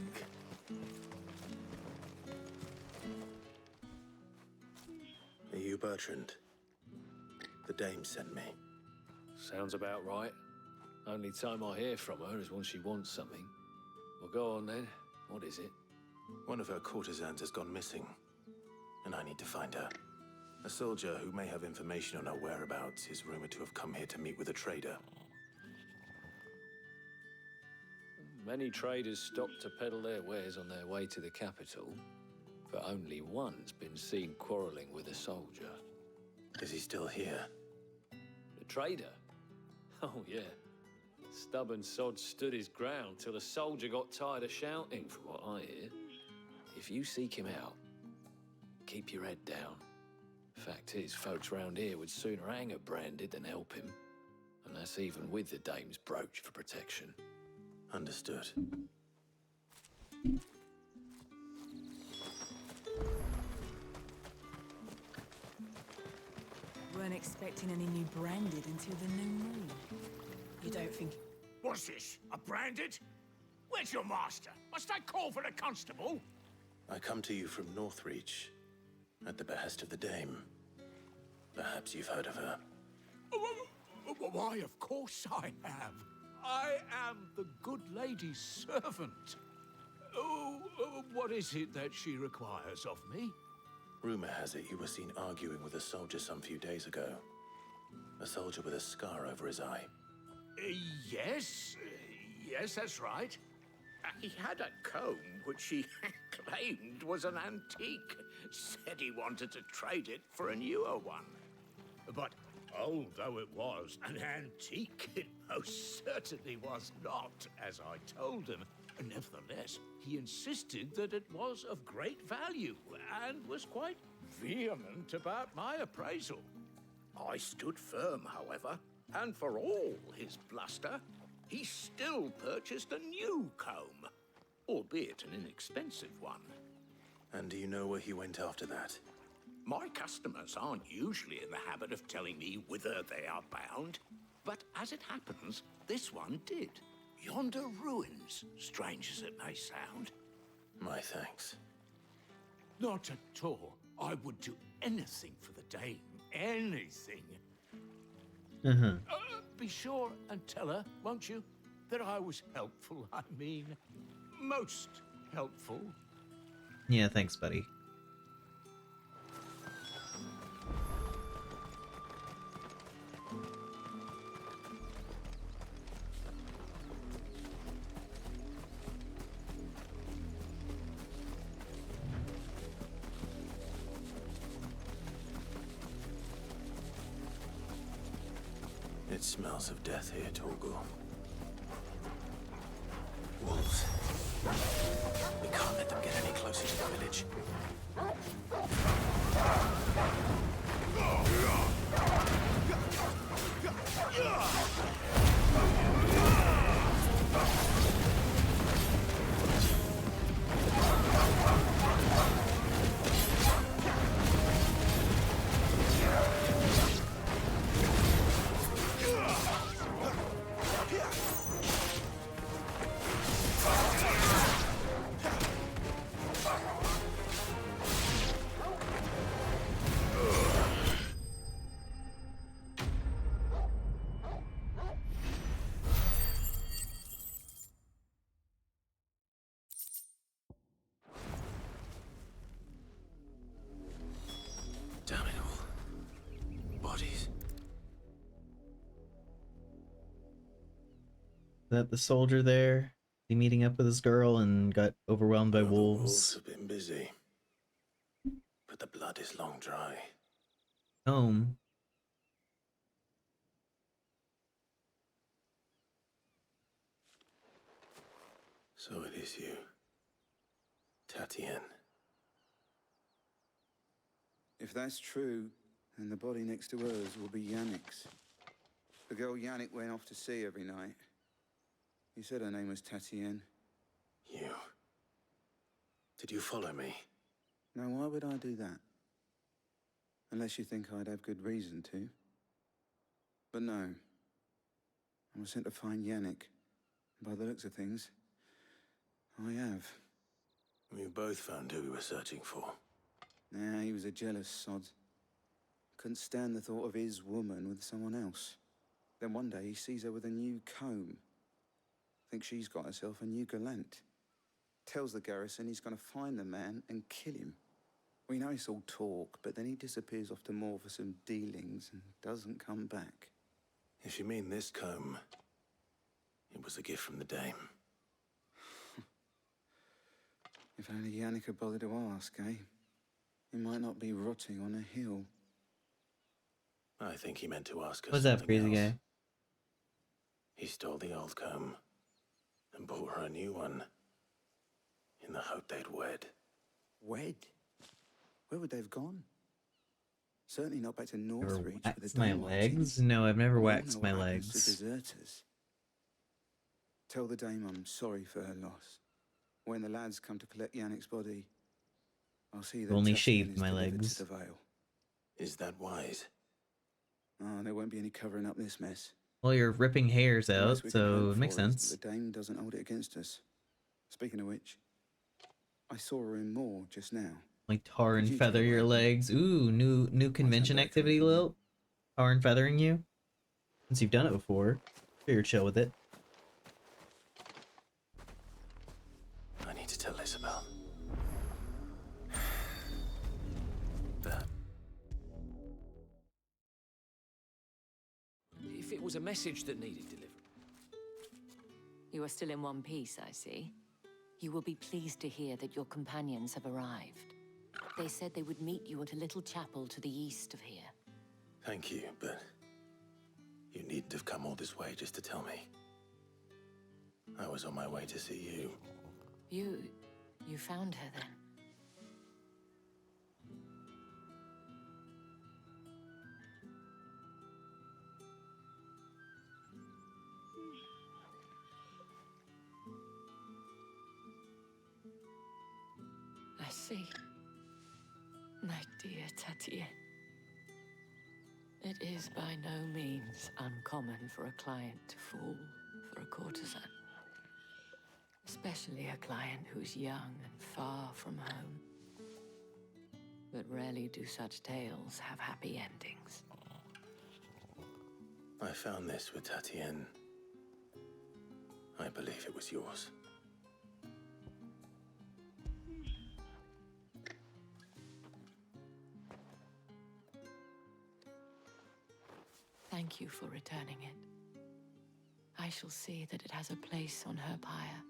Are you Bertrand? The dame sent me. Sounds about right. Only time I hear from her is when she wants something. Well, go on then. What is it? One of her courtesans has gone missing, and I need to find her. A soldier who may have information on her whereabouts is rumored to have come here to meet with a trader. Many traders stop to peddle their wares on their way to the capital, but only one's been seen quarreling with a soldier. Is he still here? The trader? Oh, yeah. Stubborn sod stood his ground till the soldier got tired of shouting, from what I hear. If you seek him out, keep your head down. Fact is, folks round here would sooner hang a Branded than help him. And that's even with the dame's brooch for protection. Understood. Weren't expecting any new Branded until the new moon. You don't think... What's this? A Branded? Where's your master? Must I call for the constable? I come to you from Northreach, at the behest of the dame. Perhaps you've heard of her. Why, of course I have. I am the good lady's servant. What is it that she requires of me? Rumor has it you were seen arguing with a soldier some few days ago. A soldier with a scar over his eye. Yes, that's right. He had a comb which he claimed was an antique. Said he wanted to trade it for a newer one. But old though it was, an antique it most certainly was not, as I told him. Nevertheless, he insisted that it was of great value and was quite vehement about my appraisal. I stood firm, however, and for all his bluster, he still purchased a new comb, albeit an inexpensive one. And do you know where he went after that? My customers aren't usually in the habit of telling me whither they are bound, but as it happens, this one did. Yonder ruins, strange as it may sound. My thanks. Not at all. I would do anything for the dame. Anything. Be sure and tell her, won't you, that I was helpful. I mean, most helpful. Yeah, thanks, buddy. It smells of death here, Torgal. Wolves. We can't let them get any closer to the village. Damn it all. Bodies. That the soldier there, he meeting up with his girl and got overwhelmed by The wolves wolves. have been busy, but the blood is long dry. Home. So it is you, Tatien. If that's true, then the body next to hers will be Yannick's. The girl Yannick went off to see every night. He said her name was Tatienne. You... Did you follow me? Now, why would I do that? Unless you think I'd have good reason to. But no. I was sent to find Yannick. By the looks of things, I have. We both found who we were searching for. Nah, he was a jealous sod. Couldn't stand the thought of his woman with someone else. Then one day he sees her with a new comb. Thinks she's got herself a new gallant. Tells the garrison he's gonna find the man and kill him. We know it's all talk, but then he disappears off to Moor for some dealings and doesn't come back. If you mean this comb, it was a gift from the dame. If only Yannick had bothered to ask, eh? He might not be rotting on a hill. I think he meant to ask us. What's up, crazy guy? He stole the old comb and bought her a new one in the hope they'd wed. Wed? Where would they have gone? Certainly not back to Northreach. Wax my legs? No, I've never waxed my legs. Deserters. Tell the dame I'm sorry for her loss. When the lads come to collect Yannick's body, I'll see that Only Tatienne shaved is my delivered legs. to the Vale. Is that wise? Oh, there won't be any covering up this mess. Well, you're ripping hairs The out, most we can so hope it makes for is that sense. the dame doesn't hold it against us. Speaking of which, I saw her in Moor just now. Like tar and Did you feather take your away? legs. Ooh, new convention activity, Lil. Tar and feathering you. Since you've done it before, you're chill with it. I need to tell Isabel. That. If it was a message that needed delivery. You are still in one piece, I see. You will be pleased to hear that your companions have arrived. They said they would meet you at a little chapel to the east of here. Thank you, but you needn't have come all this way just to tell me. I was on my way to see you. You found her then? I see. My dear Tatienne. It is by no means uncommon for a client to fall for a courtesan. Especially a client who's young and far from home. But rarely do such tales have happy endings. I found this with Tatienne. I believe it was yours. Thank you for returning it. I shall see that it has a place on her pyre.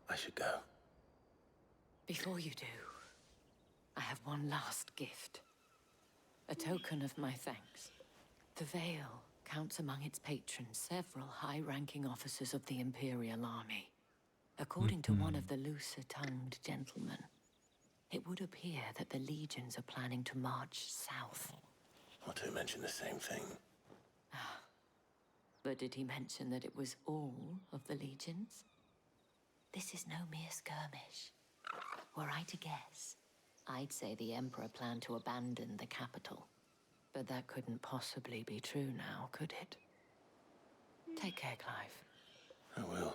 I should go. Before you do, I have one last gift. A token of my thanks. The Vale counts among its patrons several high-ranking officers of the Imperial Army. According to one of the looser-tongued gentlemen, it would appear that the legions are planning to march south. Not to mention the same thing. But did he mention that it was all of the legions? This is no mere skirmish. Were I to guess, I'd say the Emperor planned to abandon the capital. But that couldn't possibly be true now, could it? Take care, Clive. I will.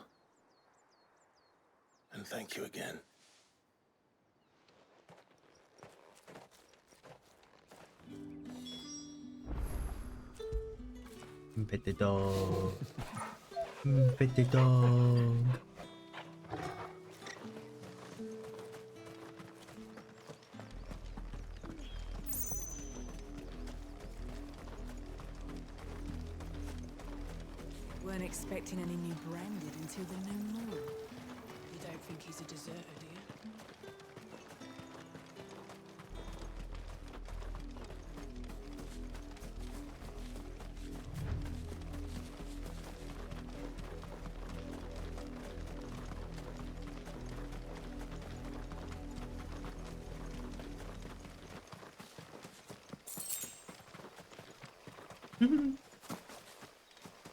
And thank you again. Pet the dog. Pet the dog. Weren't expecting any new branded until the new moon. You don't think he's a deserter, do you?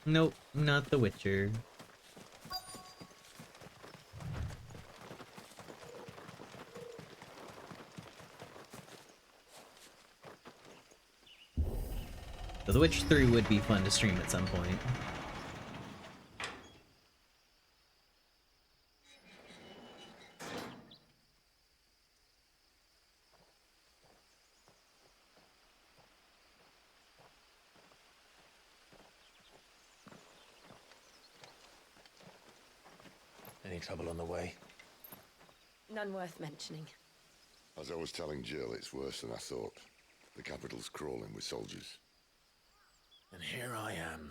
Nope, not The Witcher. So The Witcher 3 would be fun to stream at some point. Any trouble on the way? None worth mentioning. As I was telling Jill, it's worse than I thought. The capital's crawling with soldiers. And here I am,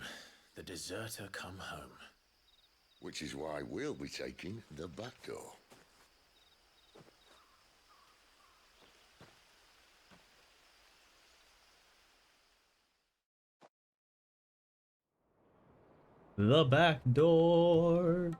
the deserter come home. Which is why we'll be taking the back door. The back door.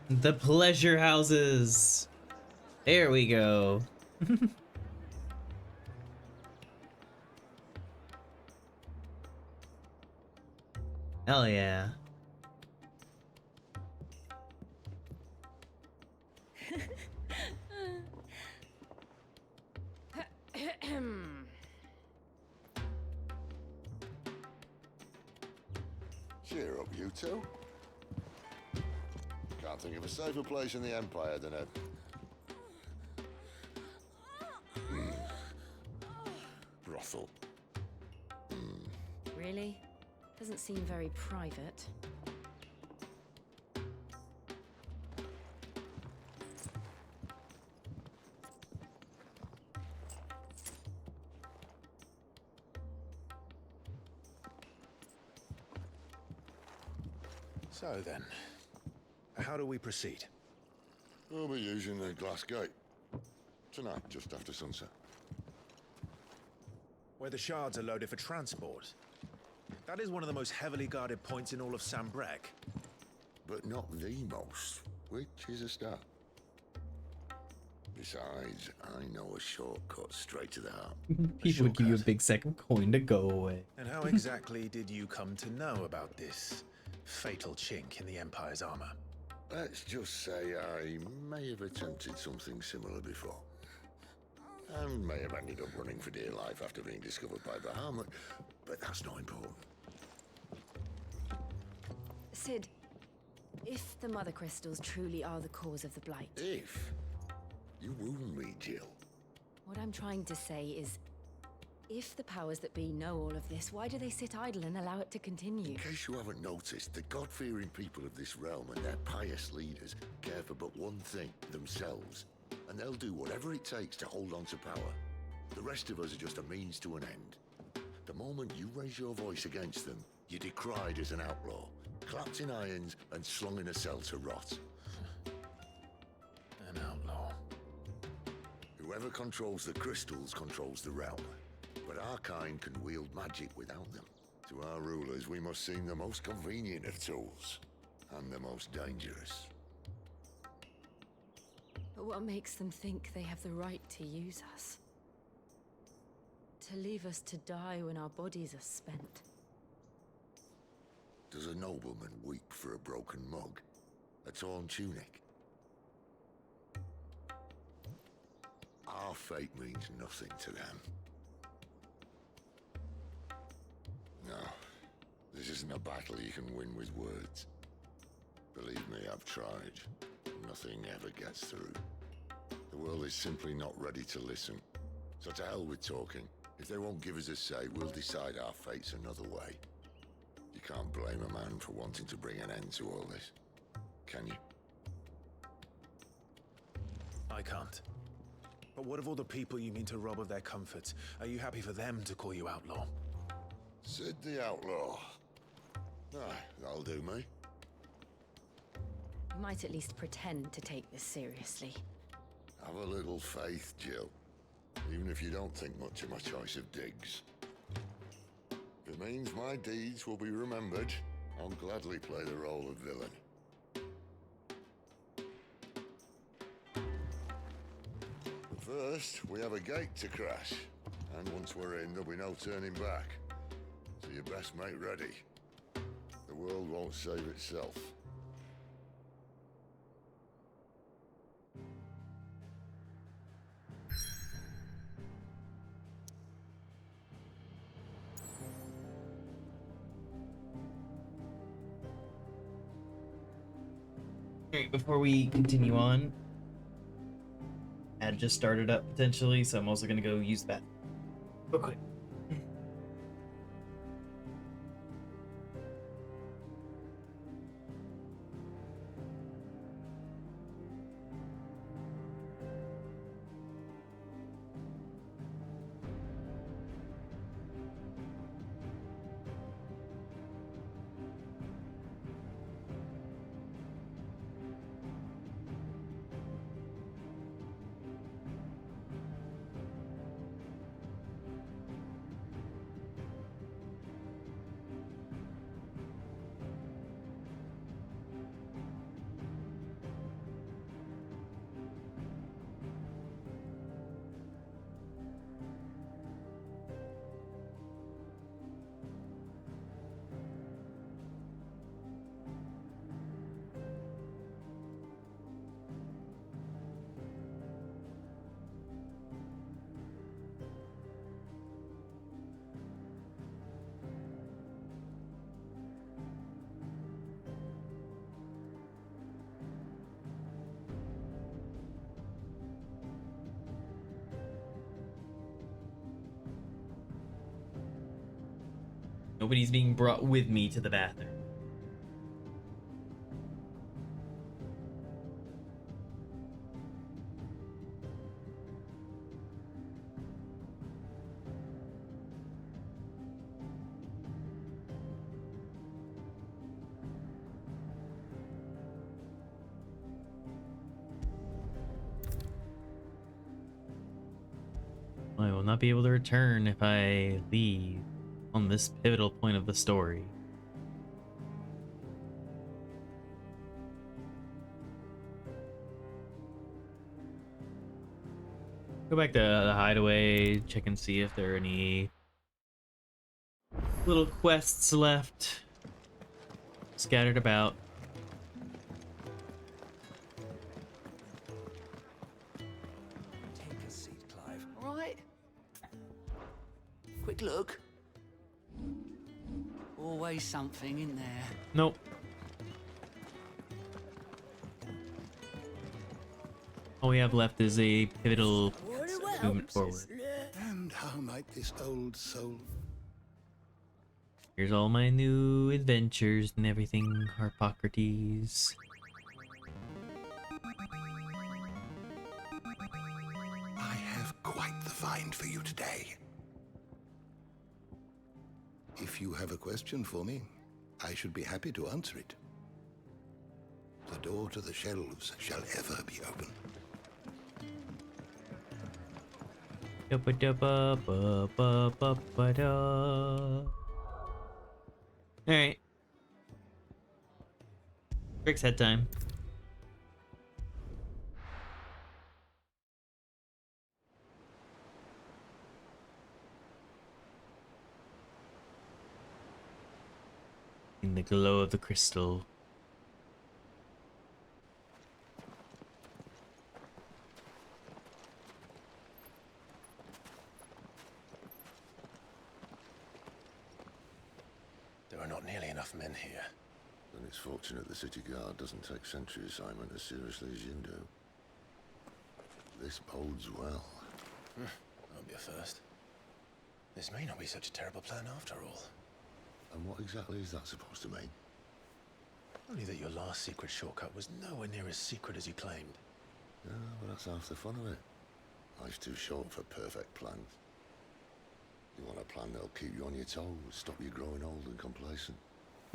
The pleasure houses. There we go. Hell yeah. Cheer up, you two. Can't think of a safer place in the Empire than a... brothel. Really? Doesn't seem very private. So then, how do we proceed? We'll be using the glass gate. Tonight, just after sunset. Where the shards are loaded for transport. That is one of the most heavily guarded points in all of Sambrek. But not the most, which is a start. Besides, I know a shortcut straight to the heart. People would give you a big second coin to go away. And how exactly did you come to know about this fatal chink in the Empire's armor? Let's just say I may have attempted something similar before. And may have ended up running for dear life after being discovered by Bahamut, but that's not important. Sid, if the Mother Crystals truly are the cause of the Blight... If? You wound me, Jill. What I'm trying to say is, if the powers that be know all of this, why do they sit idle and allow it to continue? In case you haven't noticed, the God-fearing people of this realm and their pious leaders care for but one thing, themselves. And they'll do whatever it takes to hold on to power. The rest of us are just a means to an end. The moment you raise your voice against them, you're decried as an outlaw, clapped in irons and slung in a cell to rot. An outlaw. Whoever controls the crystals controls the realm. But our kind can wield magic without them. To our rulers, we must seem the most convenient of tools. And the most dangerous. But what makes them think they have the right to use us? To leave us to die when our bodies are spent? Does a nobleman weep for a broken mug? A torn tunic? Our fate means nothing to them. No, this isn't a battle you can win with words. Believe me, I've tried. Nothing ever gets through. The world is simply not ready to listen. So to hell with talking. If they won't give us a say, we'll decide our fates another way. You can't blame a man for wanting to bring an end to all this, can you? I can't. But what of all the people you mean to rob of their comforts? Are you happy for them to call you outlaw? Sid the Outlaw. Aye, that'll do me. We might at least pretend to take this seriously. Have a little faith, Jill. Even if you don't think much of my choice of digs. If it means my deeds will be remembered, I'll gladly play the role of villain. But first, we have a gate to crash. And once we're in, there'll be no turning back. So you best make ready. The world won't save itself. Alright, before we continue on, ad just started up potentially, so I'm also gonna go use that real quick. Nobody's being brought with me to the bathroom. I will not be able to return if I leave on this pivotal point of the story. Go back to the hideaway, check and see if there are any little quests left scattered about. Take a seat, Clive. All right. Quick look. Always something in there. Nope. All we have left is a pivotal movement forward. And how might this old soul... Here's all my new adventures and everything, Harpocrates. I have quite the find for you today. If you have a question for me, I should be happy to answer it. The door to the shelves shall ever be open. Alright. Rick's head time. In the glow of the crystal. There are not nearly enough men here. Then it's fortunate the city guard doesn't take sentry assignment as seriously as you do. This bodes well. That'll be a first. This may not be such a terrible plan after all. And what exactly is that supposed to mean? Only that your last secret shortcut was nowhere near as secret as you claimed. Yeah, but that's half the fun of it. Life's too short for perfect plans. You want a plan that'll keep you on your toes, stop you growing old and complacent.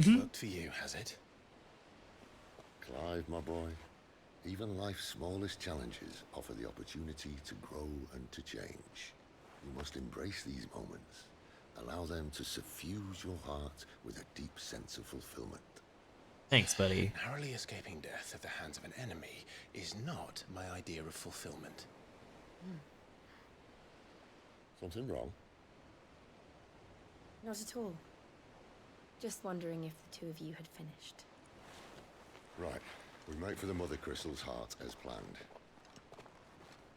Worked for you, has it? Clive, my boy, even life's smallest challenges offer the opportunity to grow and to change. You must embrace these moments. Allow them to suffuse your heart with a deep sense of fulfillment. Thanks, buddy. Narrowly escaping death at the hands of an enemy is not my idea of fulfillment. Something wrong? Not at all. Just wondering if the two of you had finished. Right. We make for the Mother Crystal's heart as planned.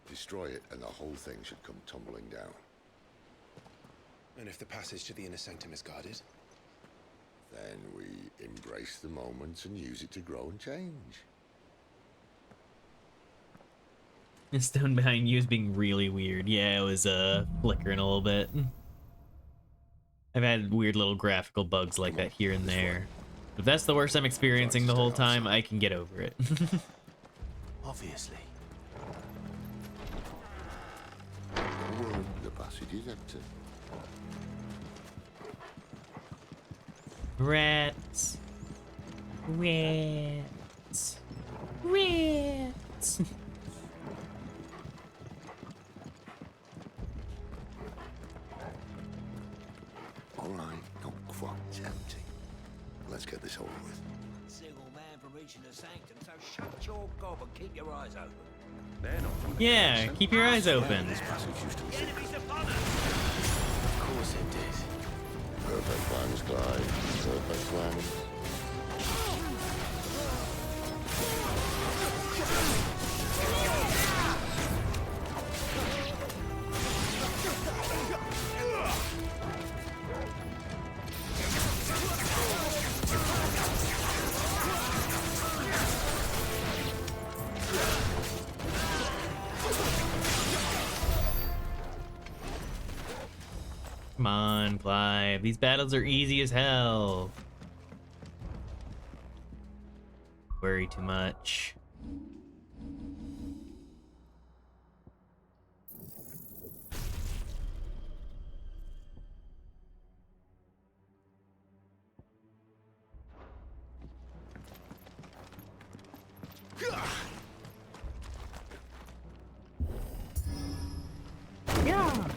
Destroy it and the whole thing should come tumbling down. And if the passage to the inner sanctum is guarded? Then we embrace the moment and use it to grow and change. The stone behind you is being really weird. Yeah, it was flickering a little bit. I've had weird little graphical bugs like that here and there. If that's the worst I'm experiencing the whole time, I can get over it. Obviously. Well, the passage is empty. Rats. Rats. Rats. All right, not quite empty. Let's get this over with. Single man from reaching the sanctum, so shut your gob and keep your eyes open. They're not from Yeah, keep your eyes open. This passage used to be secret. Enemies upon us! Of course it did. Perfect plans, Clive. Perfect plans. Come on, Clive. These battles are easy as hell. Worry too much. Yeah.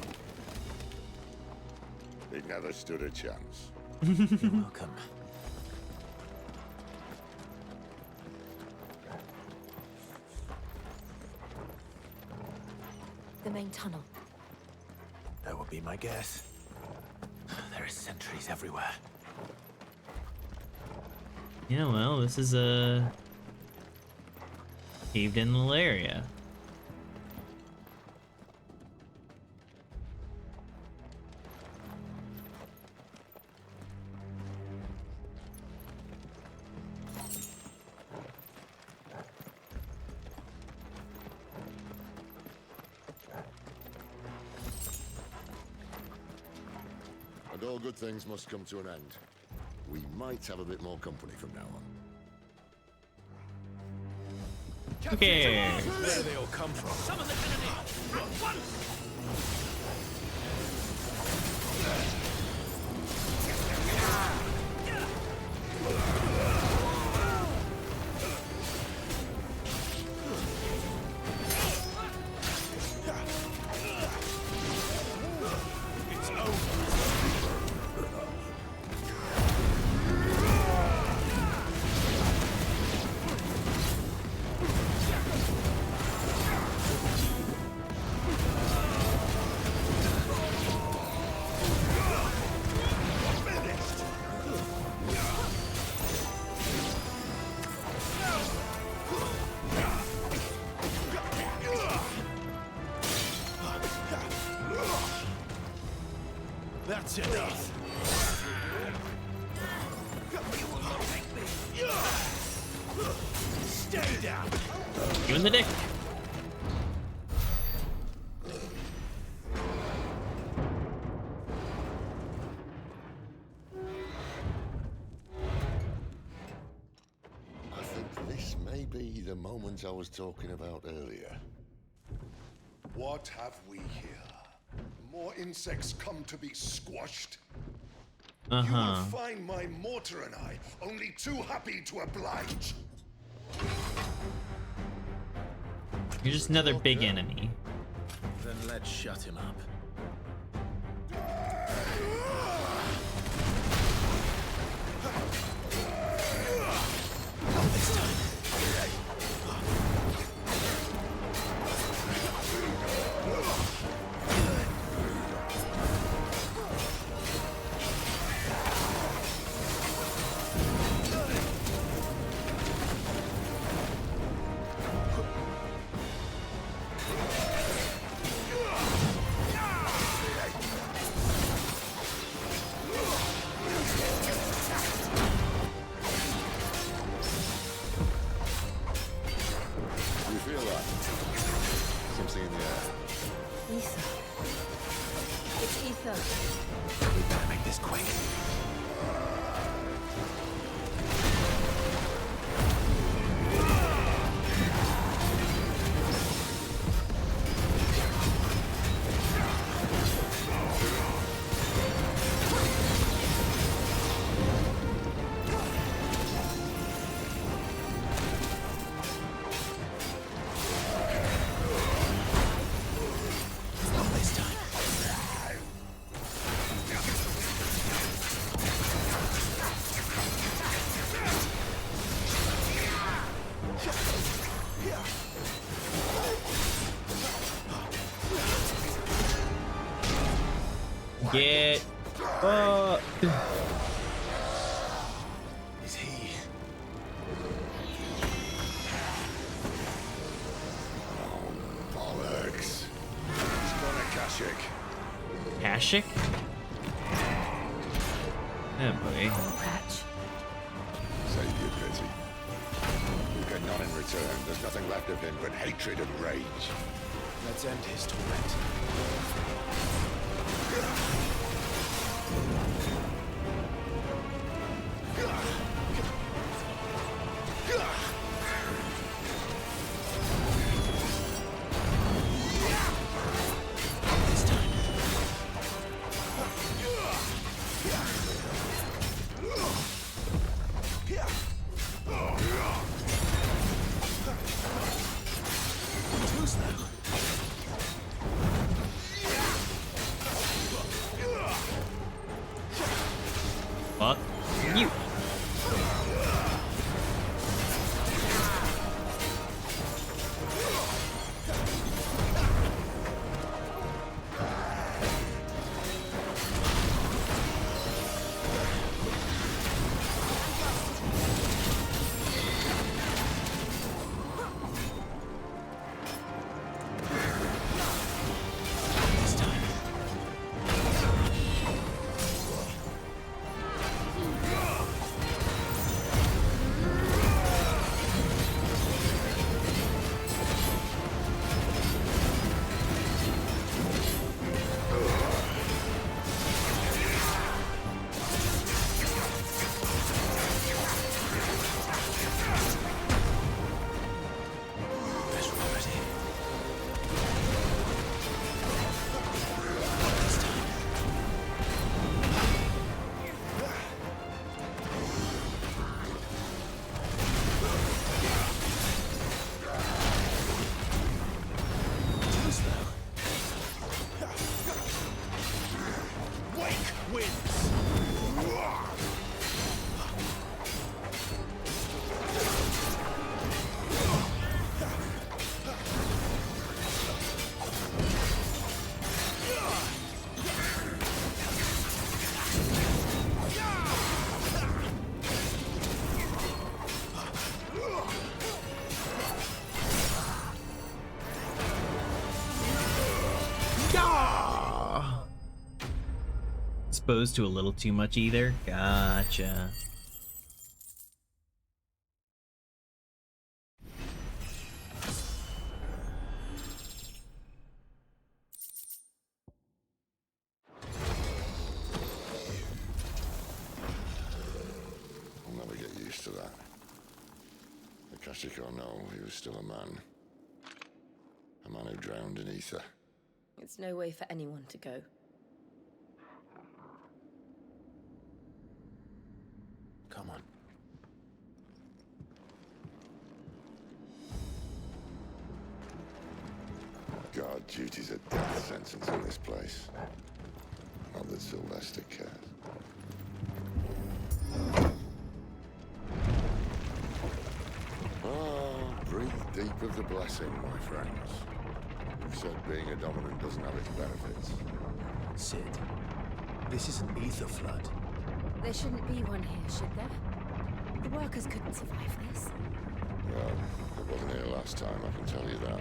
They never stood a chance. You're welcome. The main tunnel. That would be my guess. There are sentries everywhere. Yeah, well, this is a caved-in little area. And all good things must come to an end. We might have a bit more company from now on. Okay. Where do they all come from? Summon the enemy! At once! It's over. That's enough. Stay down. You in the dick. I think this may be the moment I was talking about earlier. What have we here? More insects come to be squashed? You will find my mortar and I only too happy to oblige. You're just another big enemy. Then let's shut him up. Get fucked. Is he? Bollocks. He's gone a Kashyyyk. Kashyyyk? Oh boy. Save your pity. You get none in return. There's nothing left of him but hatred and rage. Let's end his torment. Fuck you. Exposed to a little too much either? Gotcha. I'll never get used to that. The Kashyyyk or no, he was still a man. A man who drowned in ether. It's no way for anyone to go. Come on. this place. Not that Sylvester cares. Breathe deep of the blessing, my friends. You've said being a dominant doesn't have its benefits. Sid, this is an ether flood. There shouldn't be one here, should there? The workers couldn't survive this. Well, it wasn't here last time, I can tell you that.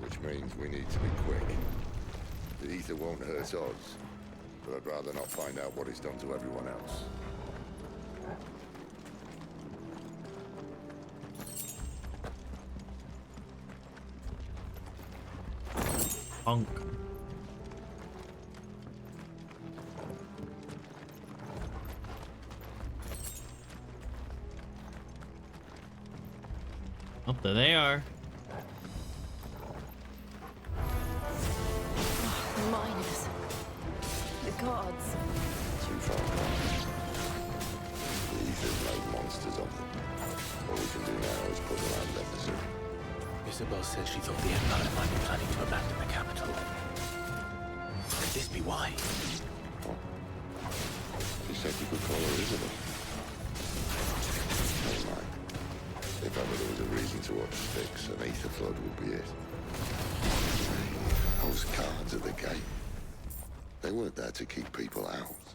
Which means we need to be quick. The ether won't hurt us, but I'd rather not find out what it's done to everyone else. Punk. Oh, there they are. The miners. The gods. Too far gone. The ether's made monsters of them. All we can do now is put them out of their misery. Isabel said she thought the Empire might be planning to abandon the capital. Could this be why? What? She said you could call her Isabel. Never mind. If ever there was a reason to up sticks, an ether flood would be it. Those guards at the gate. They weren't there to keep people out.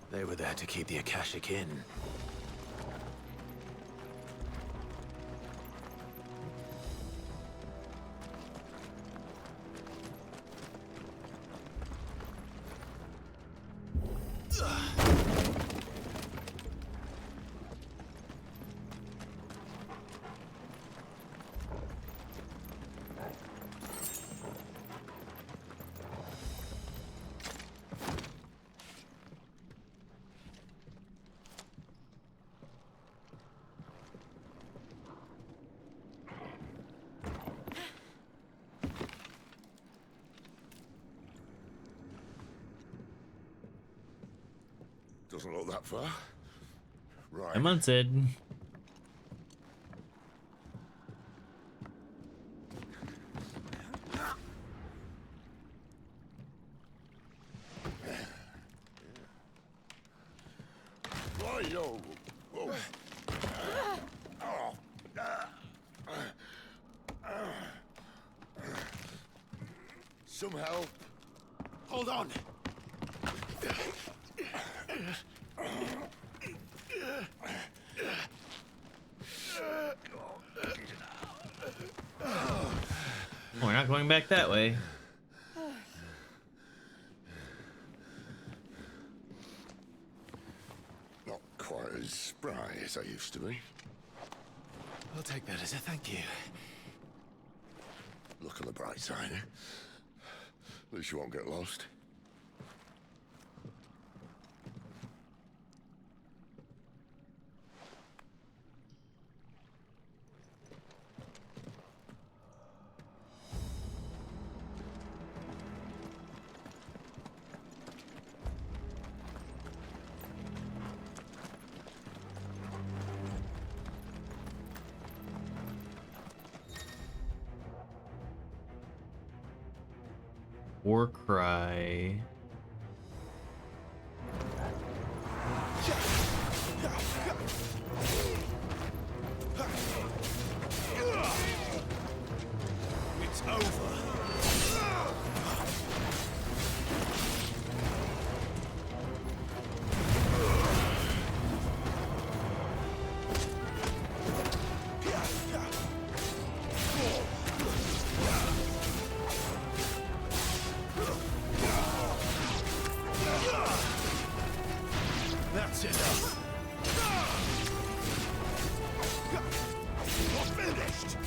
They were there to keep the Akashic in. Doesn't look that far. Right. Come on, Sid. Right, yo. Whoa. Some help. Hold on! We're not going back that way. Not quite as spry as I used to be. I'll take that as a thank you. Look on the bright side, eh? At least you won't get lost. War cry. It's over. That's enough. You're finished.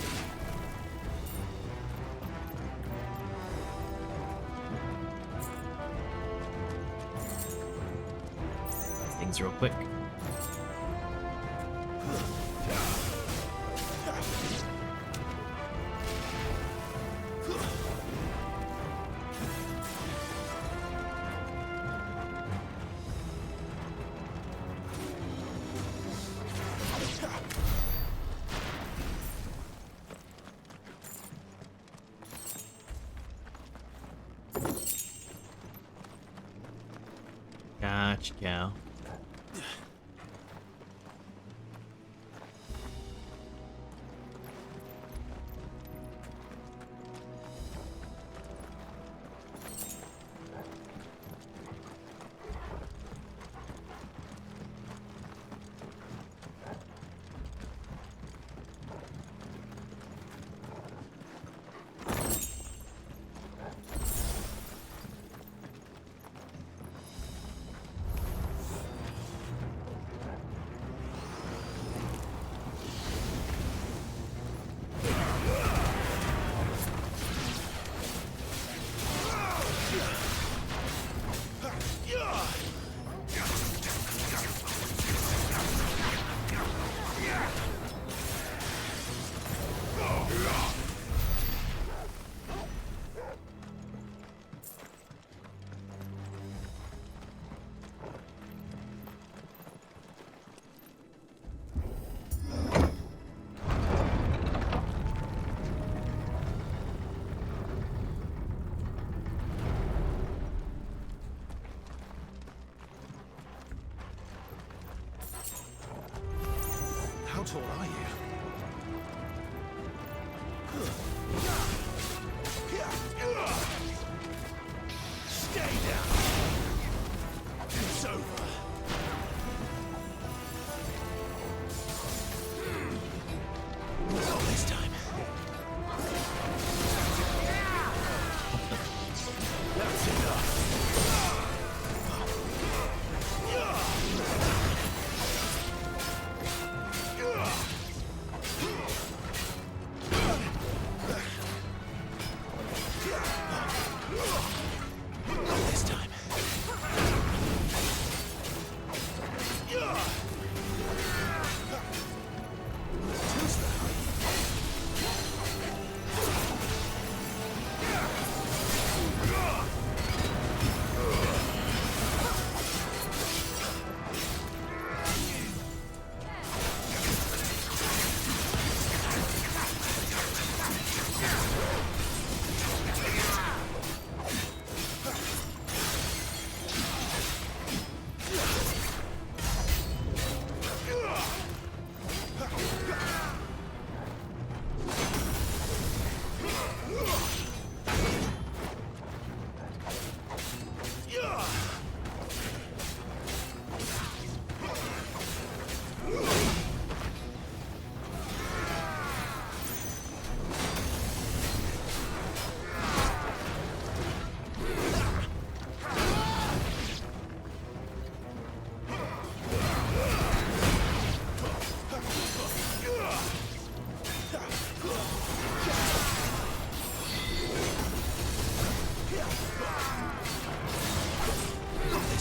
Things real quick. Gotcha, cow. How tall are you? Stay down. It's over. Not this time. That's enough. This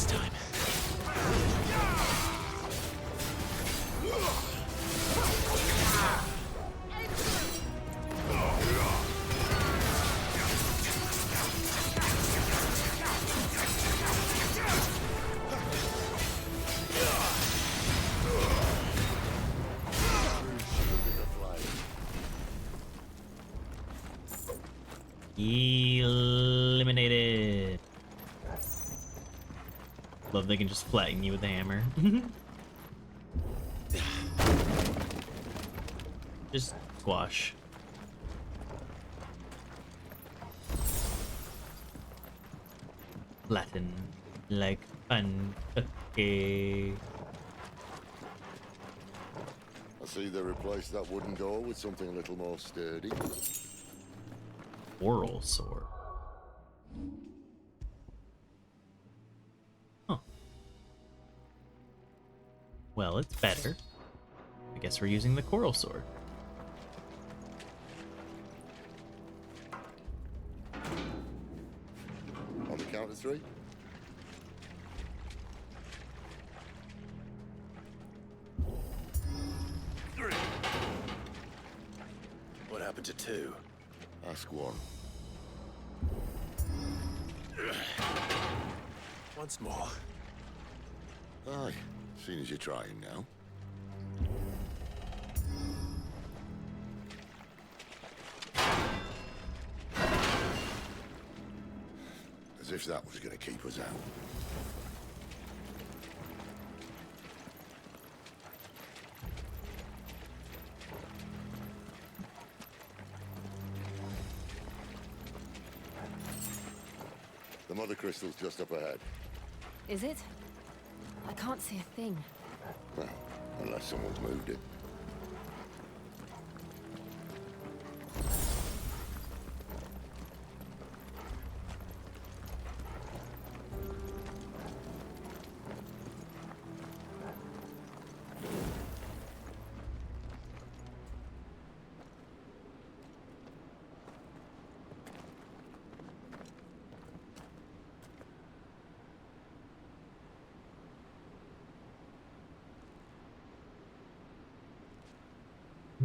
time. Eliminated. Love they can just flatten you with a hammer. Just squash. Flatten like fun. Okay. I see they replaced that wooden door with something a little more sturdy. Oral sword. Huh. Well, it's better. I guess we're using the coral sword. On the count of three. What happened to two? Ask one. Once more. Aye, seeing as you're trying now. As if that was going to keep us out. the crystal's just up ahead. Is it? I can't see a thing. Well, unless someone's moved it.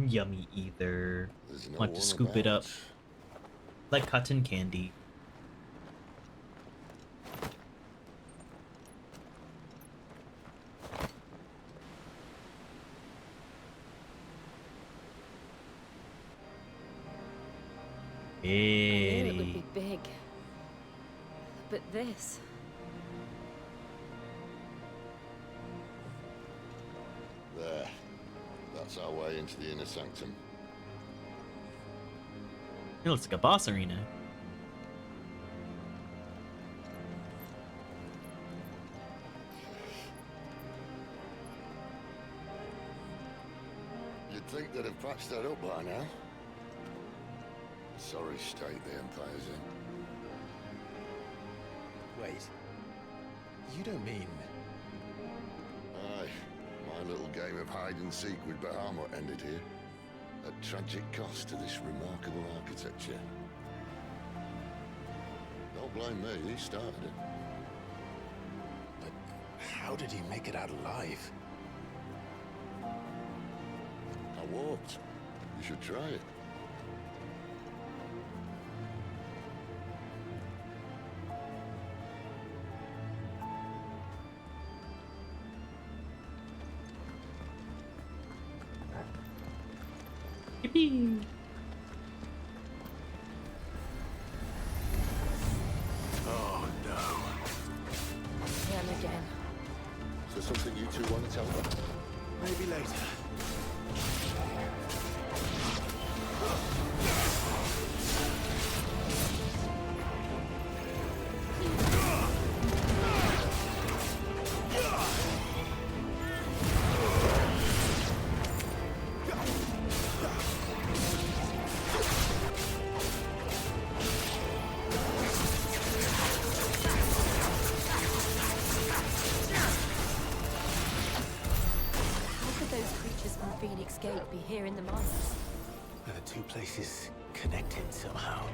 Yummy either. No Want to scoop it up like cotton candy. I knew it would Hey. be big. But this... There. That's our way into the inner sanctum. It looks like a boss arena. You'd think they'd have patched that up by now. Sorry state the Empire's in. Wait. You don't mean... Aye. My little game of hide-and-seek with Bahamut ended here. At tragic cost to this remarkable architecture. Don't blame me, he started it. But how did he make it out alive? I walked. You should try it. Yippee! Oh no. Them again. Is there something you two want to tell me? Maybe later. Phoenix Gate be here in the mines? Are the two places connected somehow?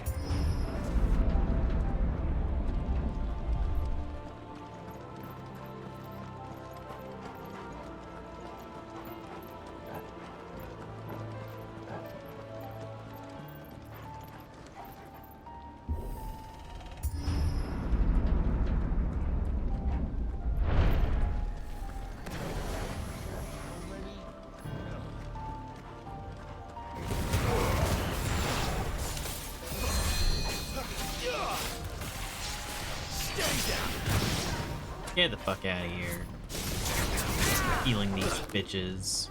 Get the fuck out of here. Healing these bitches.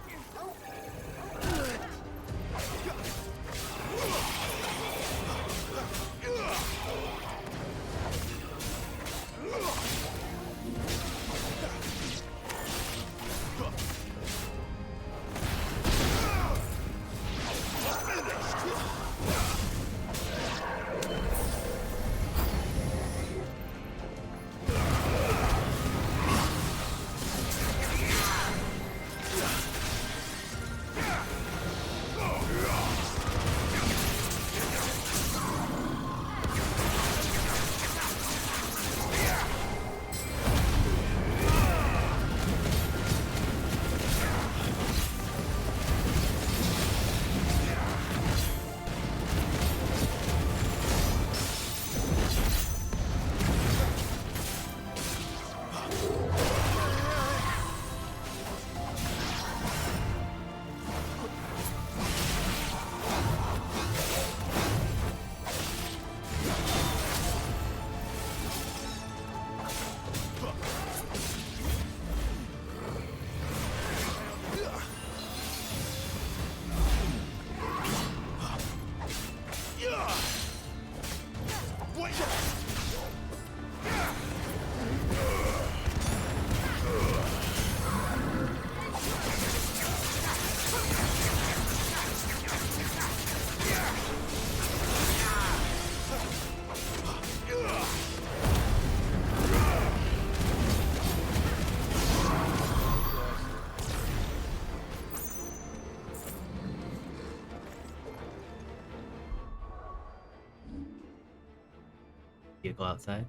vehicle outside.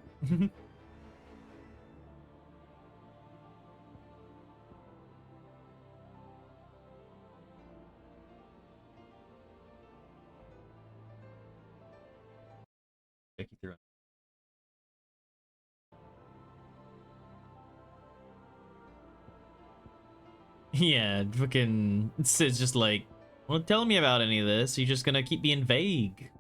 Check you through. Yeah, fucking Sid's just like, well, tell me about any of this. You're just gonna keep being vague.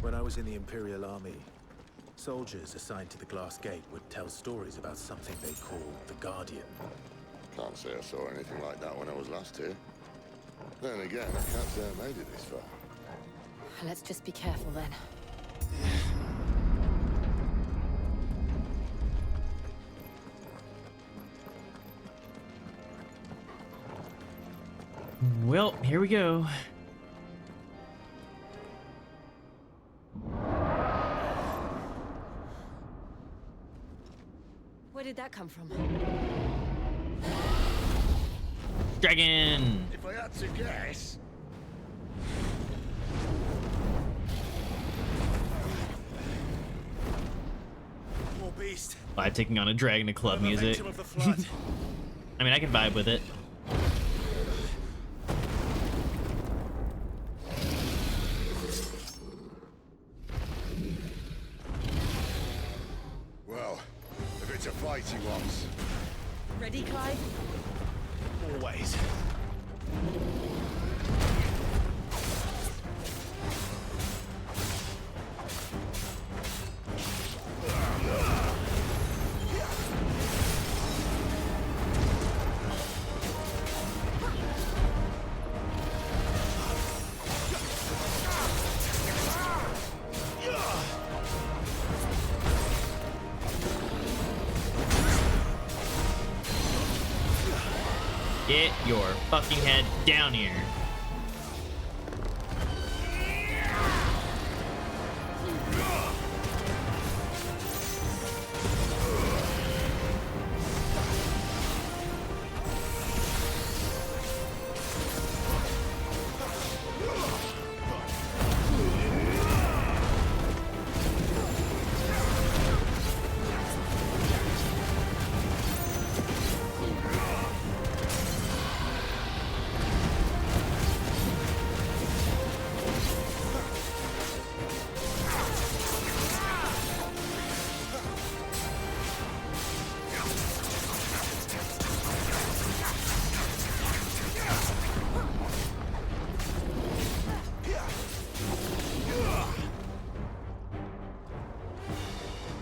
When I was in the Imperial Army, soldiers assigned to the Glass Gate would tell stories about something they called the Guardian. Can't say I saw anything like that when I was last here. Then again, I can't say I made it this far. Let's just be careful then. Well, here we go. Where did that come from? Dragon! If I had to guess... Poor beast. By taking on a dragon to club music. Victim of the flood. I mean, I can vibe with it. Well, if it's a fight he wants. Ready, Clive? Always. Get your fucking head down here.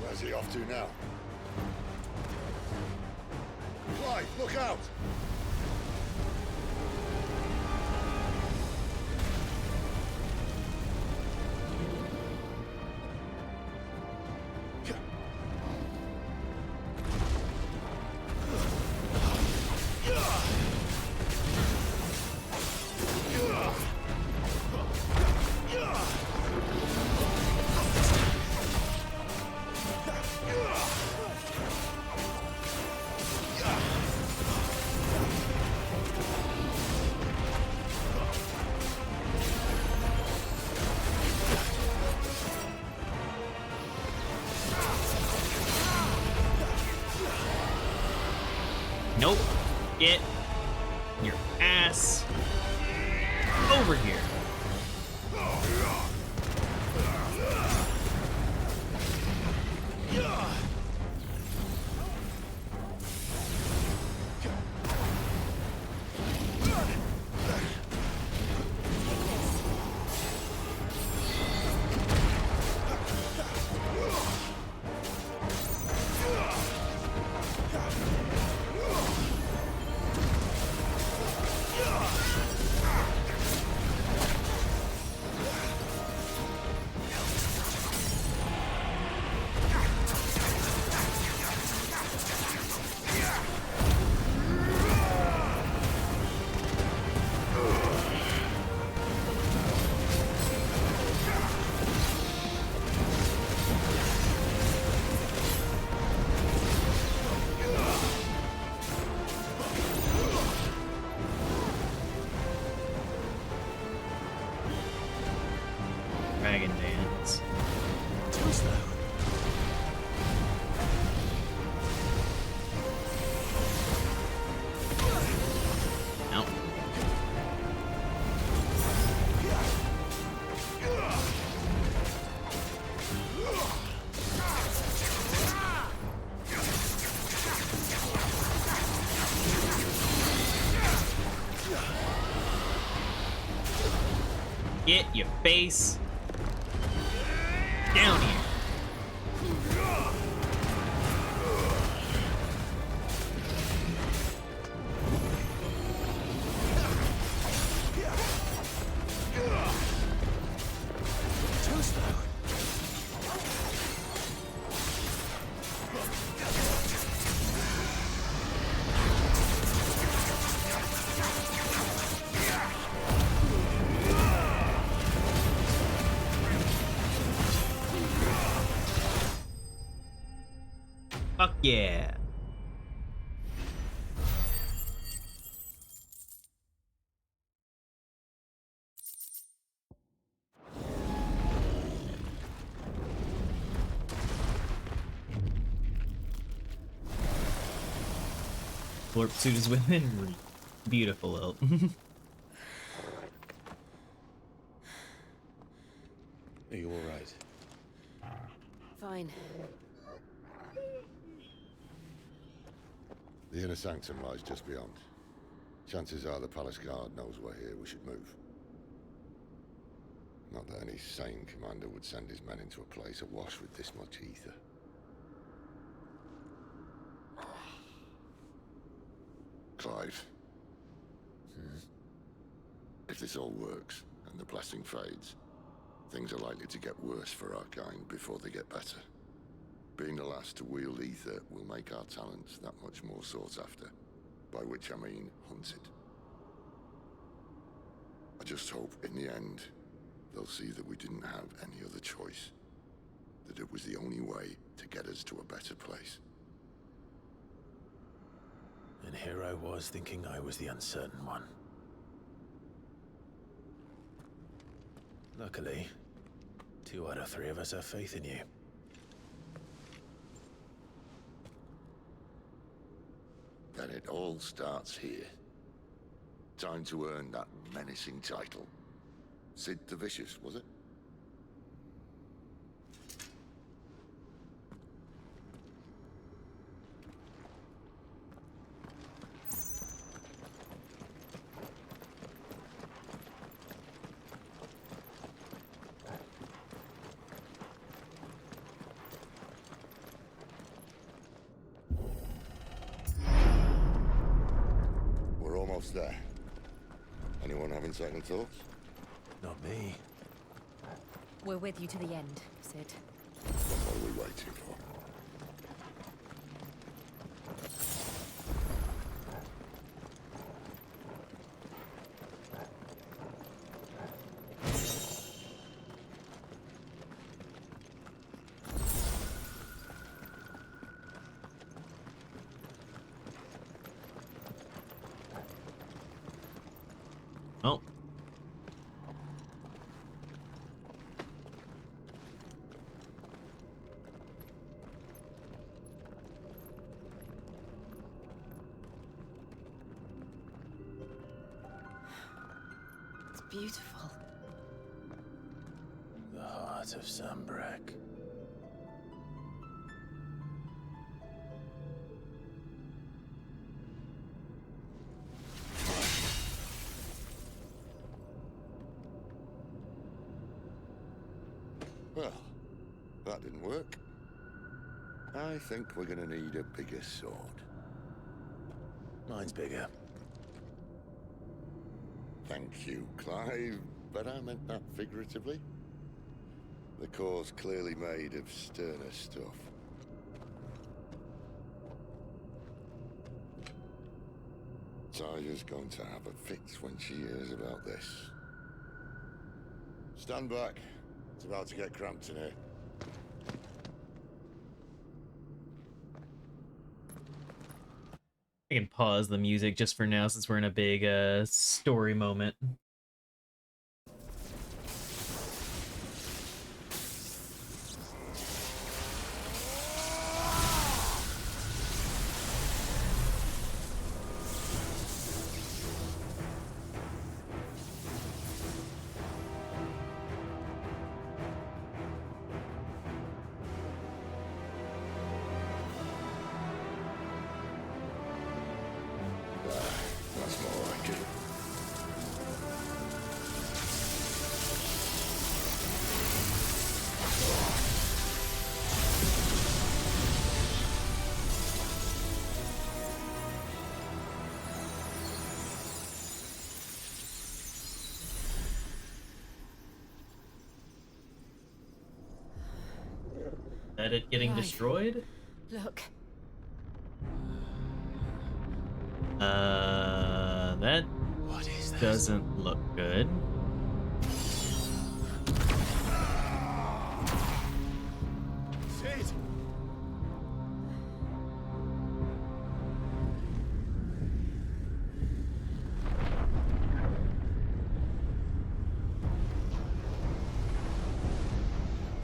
Where's he off to now? Clive, look out! Nope. Get your ass over here. Dragon dance. What's that? No. Get your face down here. Fuck yeah. Warp suit is within beautiful out. Are you all right? Fine. The inner sanctum lies just beyond. Chances are the palace guard knows we're here. We should move. Not that any sane commander would send his men into a place awash with this much ether. Clive. If this all works, and the blessing fades, things are likely to get worse for our kind before they get better. Being the last to wield ether will make our talents that much more sought after, by which I mean hunted. I just hope, in the end, they'll see that we didn't have any other choice. That it was the only way to get us to a better place. And here I was thinking I was the uncertain one. Luckily, 2 out of 3 of us have faith in you. Then it all starts here. Time to earn that menacing title. Sid the Vicious, was it? We're almost there. Anyone having second thoughts? Not me. We're with you to the end, Sid. Then what are we waiting for? Oh. It's beautiful. The heart of Sambrek. Well, that didn't work. I think we're gonna need a bigger sword. Mine's bigger. Thank you, Clive, but I meant that figuratively. The core's clearly made of sterner stuff. Tyger's going to have a fit when she hears about this. Stand back. It's about to get cramped in here. I can pause the music just for now since we're in a big story moment. that it getting Right. destroyed? Look. That doesn't look good. Sid!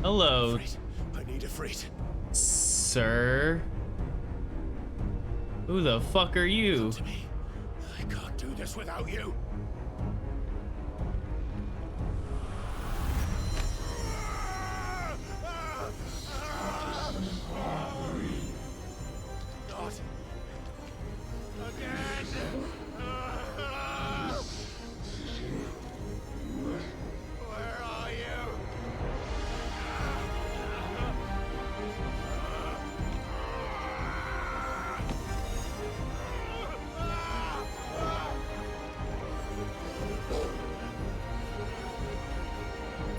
Hello, I need a freight. sir. Who the fuck are you? I can't do this without you. Not again. Where are you?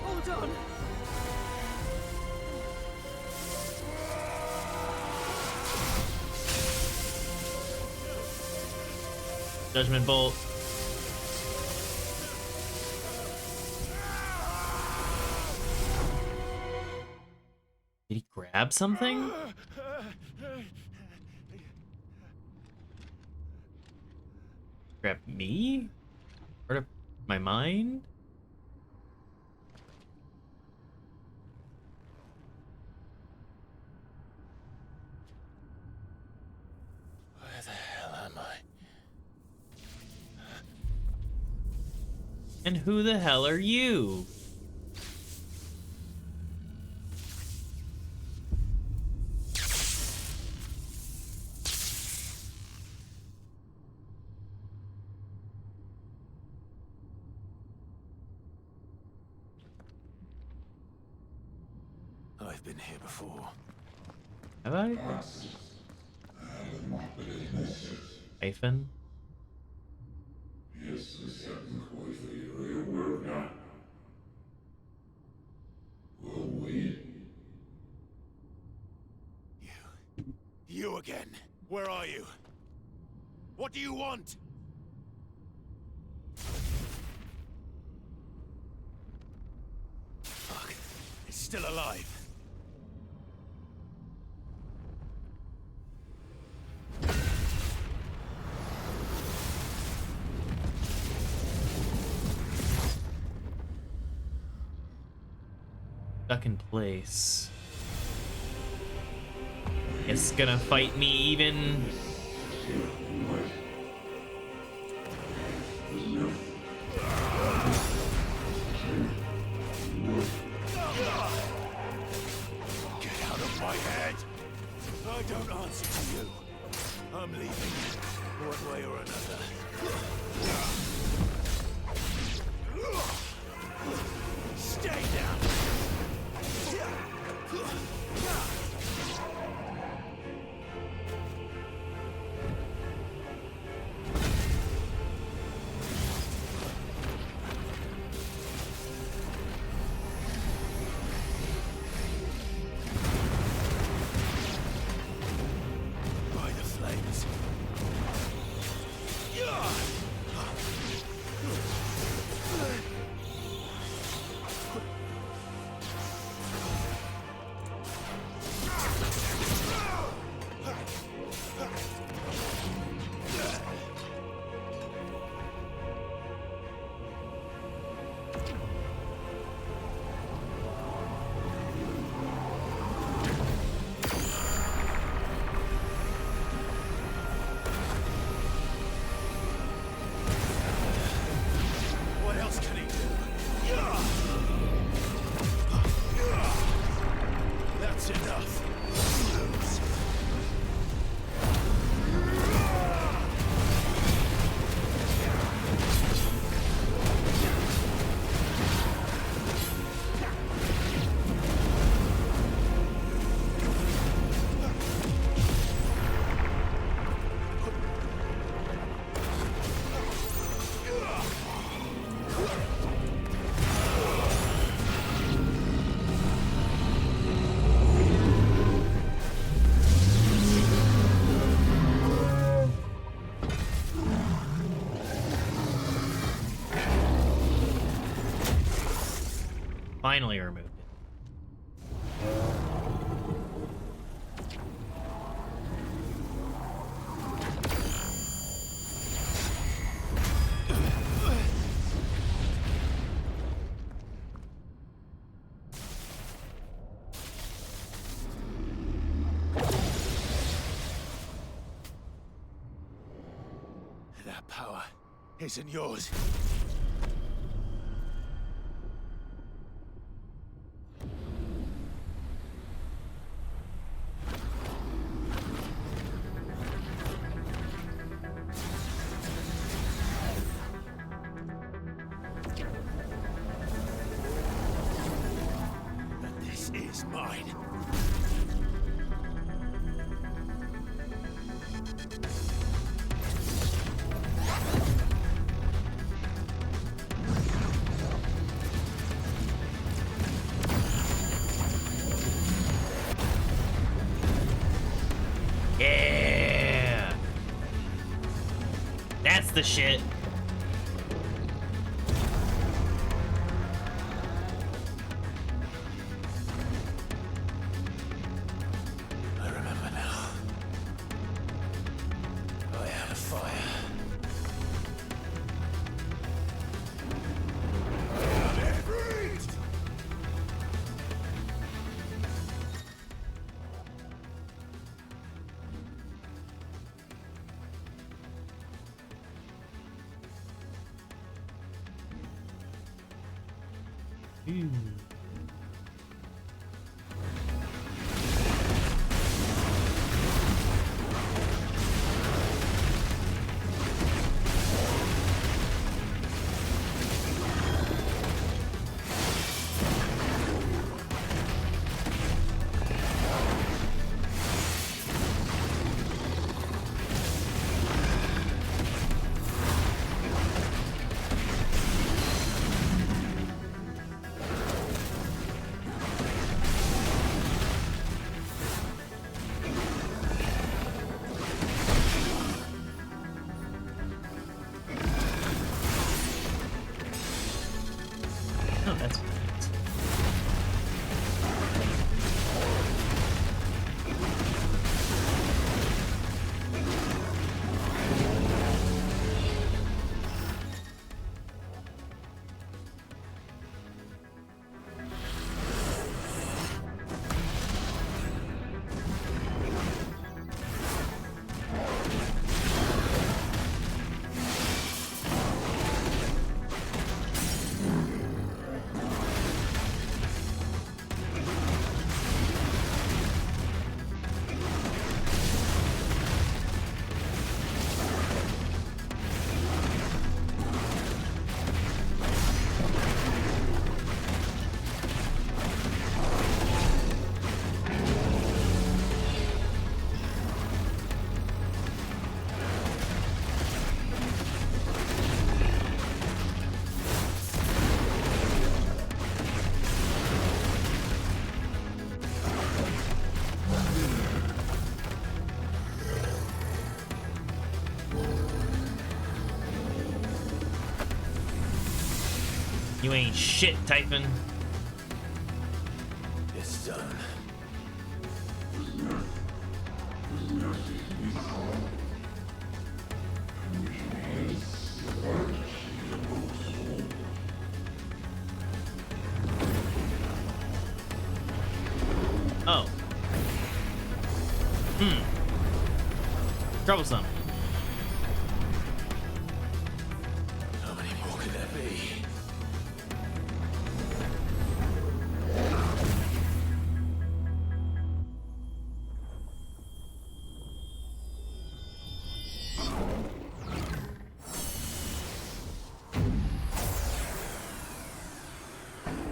Hold on. Judgment Bolt. Did he grab something? Grab me? Part of my mind? Where the hell am I? And who the hell are you? I've been here before. Have I? Hyphen? You again. Where are you? What do you want? Fuck. It's still alive. Stuck in place. It's gonna fight me even. Get out of my head! I don't answer to you. I'm leaving, one way or another. Stay down! By the flames. finally removed it. That power isn't yours. This is mine. Yeah! That's the shit. I remember now. I am fire. Oh, that's right. You ain't shit typing. It's done. Oh. Troublesome. How many more could there be?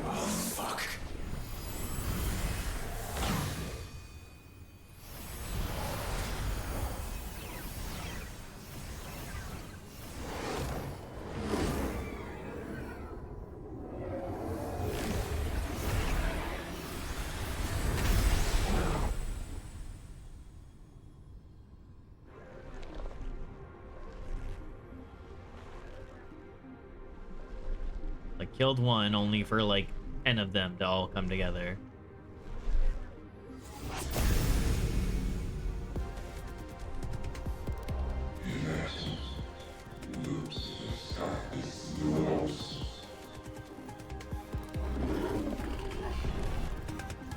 Oh, fuck. Like, killed one only for, like, 10 of them to all come together.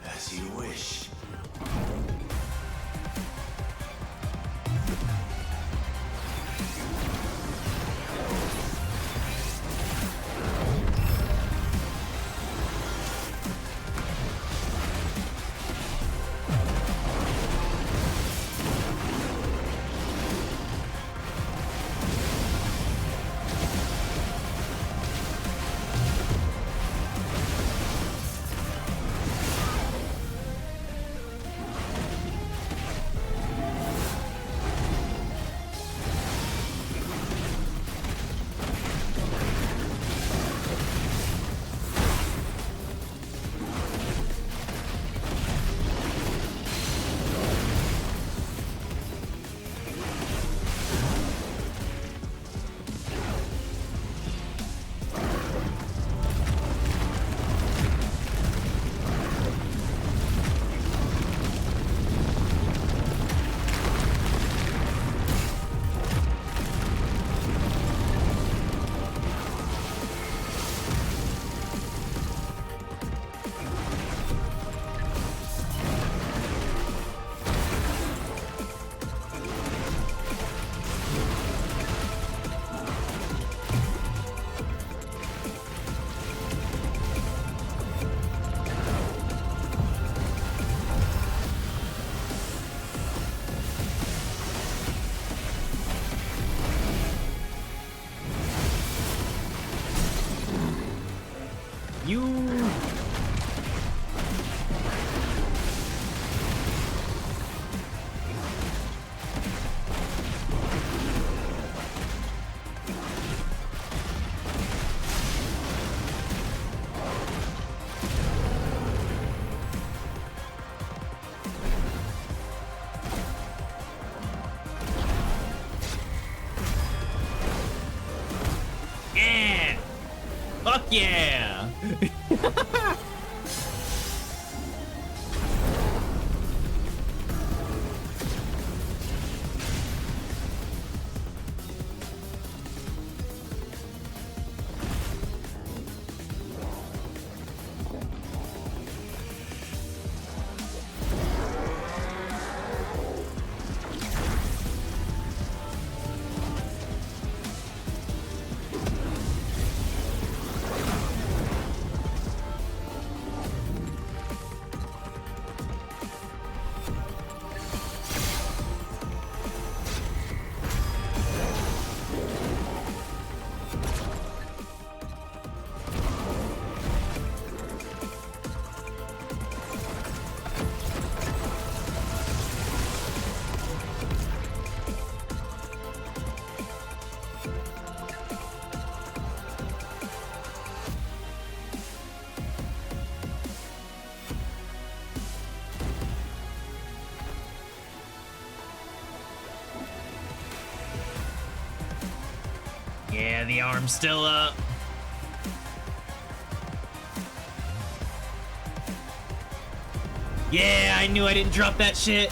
As you wish. Yeah! Fuck yeah! Yeah, the arm's still up. Yeah, I knew I didn't drop that shit.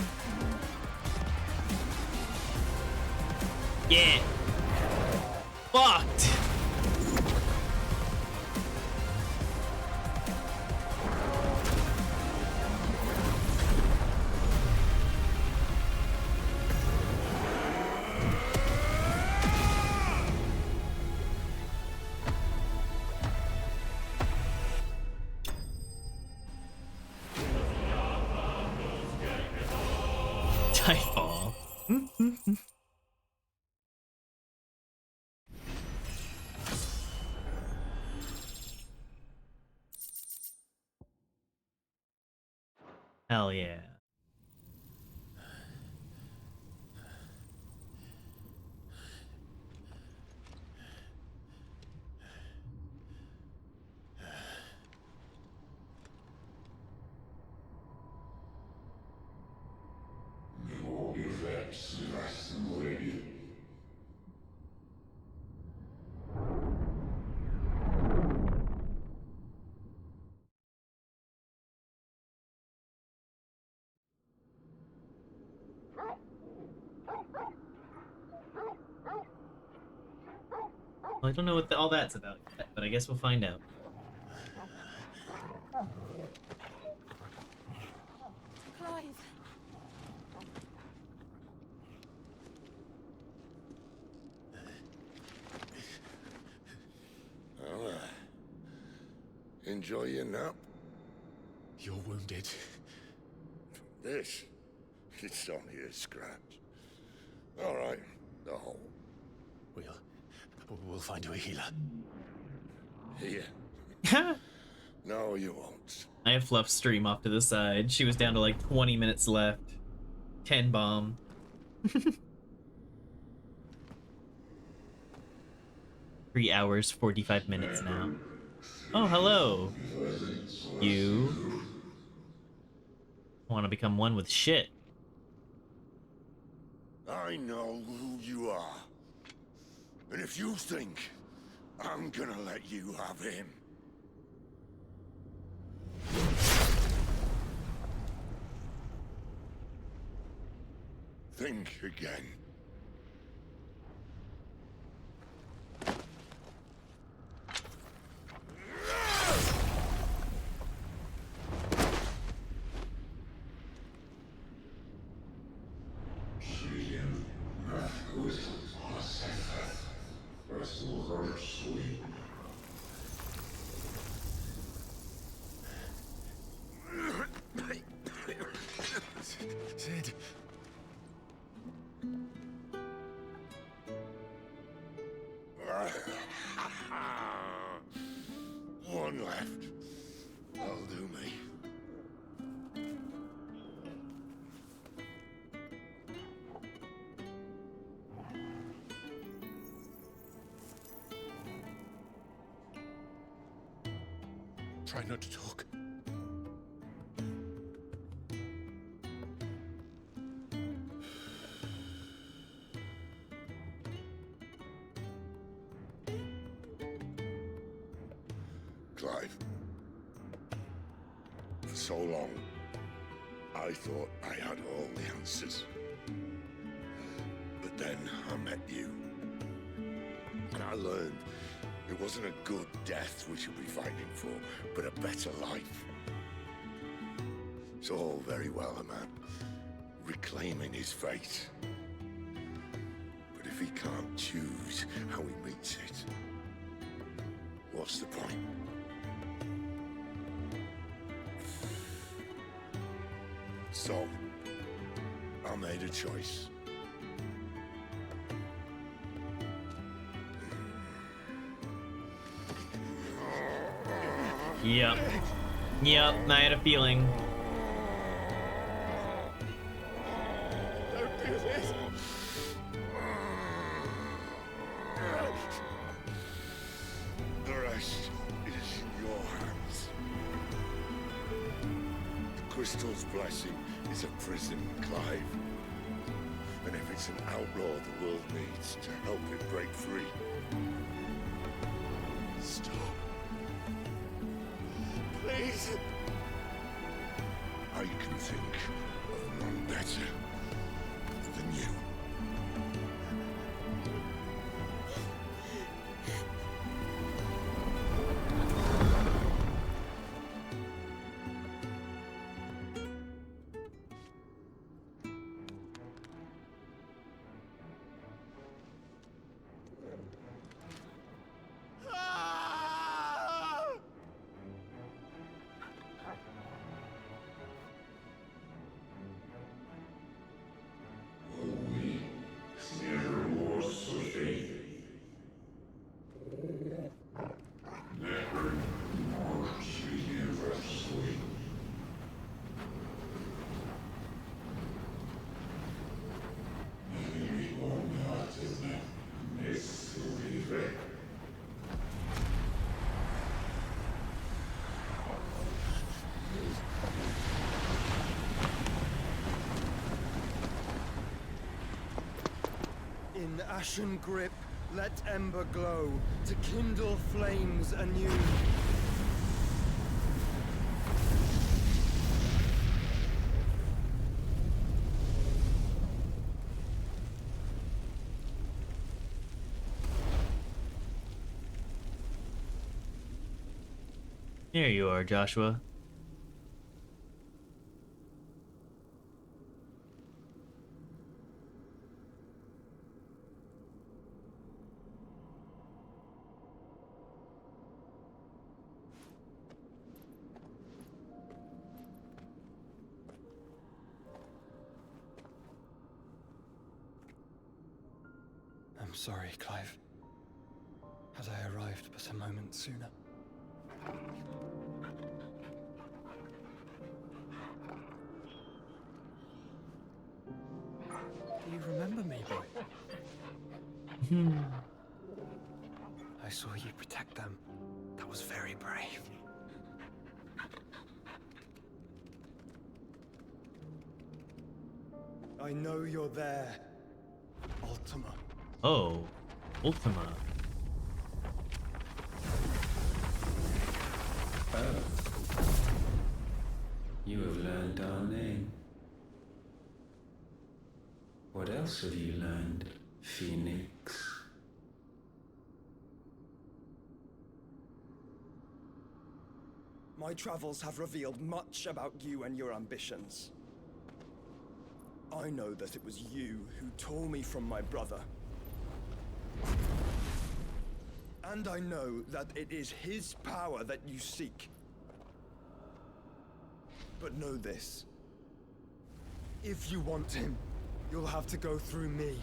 Yeah. Fucked. Tightfall. Hell yeah. Well, I don't know what all that's about yet, but I guess we'll find out. Clive. Well, enjoy your nap. You're wounded. This, it's only a scratch. All right, the hole. We'll find you a healer. Here. No, you won't. I have Fluff stream off to the side. She was down to like 20 minutes left. 10 bomb. 3 hours, 45 minutes now. Oh, hello. You want to become one with shit. I know who you are. And if you think I'm gonna let you have him... Think again. Sid. One left. That'll do me. Try not to talk. Clive. For so long, I thought I had all the answers. But then I met you. And I learned it wasn't a good death we should be fighting for, but a better life. It's all very well, a man reclaiming his fate. But if he can't choose how he meets it, what's the point? So, I made a choice. Yep. Yep, I had a feeling. Don't do this! The rest is in your hands. The Crystal's blessing is a prison, Clive. And if it's an outlaw the world needs to help it break free, stop. Please. I can think of none better than you. In ashen grip, let ember glow, to kindle flames anew. There you are, Joshua. I'm sorry, Clive. Had I arrived but a moment sooner. Do you remember me, boy? I saw you protect them. That was very brave. I know you're there, Ultima. Oh, Ultima. Oh. You have learned our name. What else have you learned, Phoenix? My travels have revealed much about you and your ambitions. I know that it was you who tore me from my brother. And I know that it is his power that you seek. But know this. If you want him, you'll have to go through me.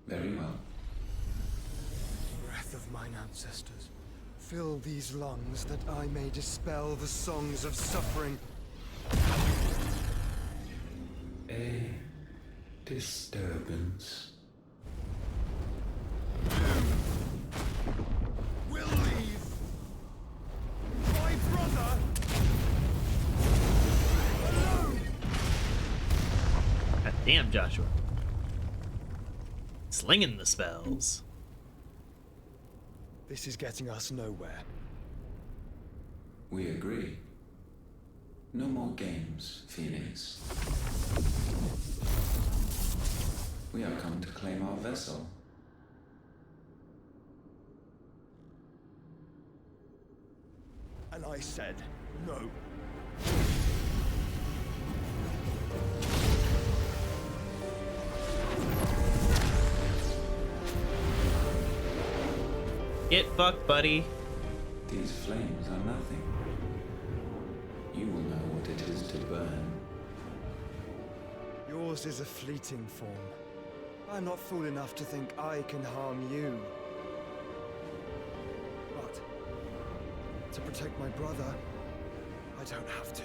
Very well. Breath of mine ancestors, fill these lungs that I may dispel the songs of suffering. A disturbance. We'll leave. My brother alone. God damn, Joshua. Slinging the spells. This is getting us nowhere. We agree. No more games, Phoenix. We have come to claim our vessel. And I said no. Get fucked, buddy. These flames are nothing. You will know what it is to burn. Yours is a fleeting form. I'm not fool enough to think I can harm you. But to protect my brother, I don't have to.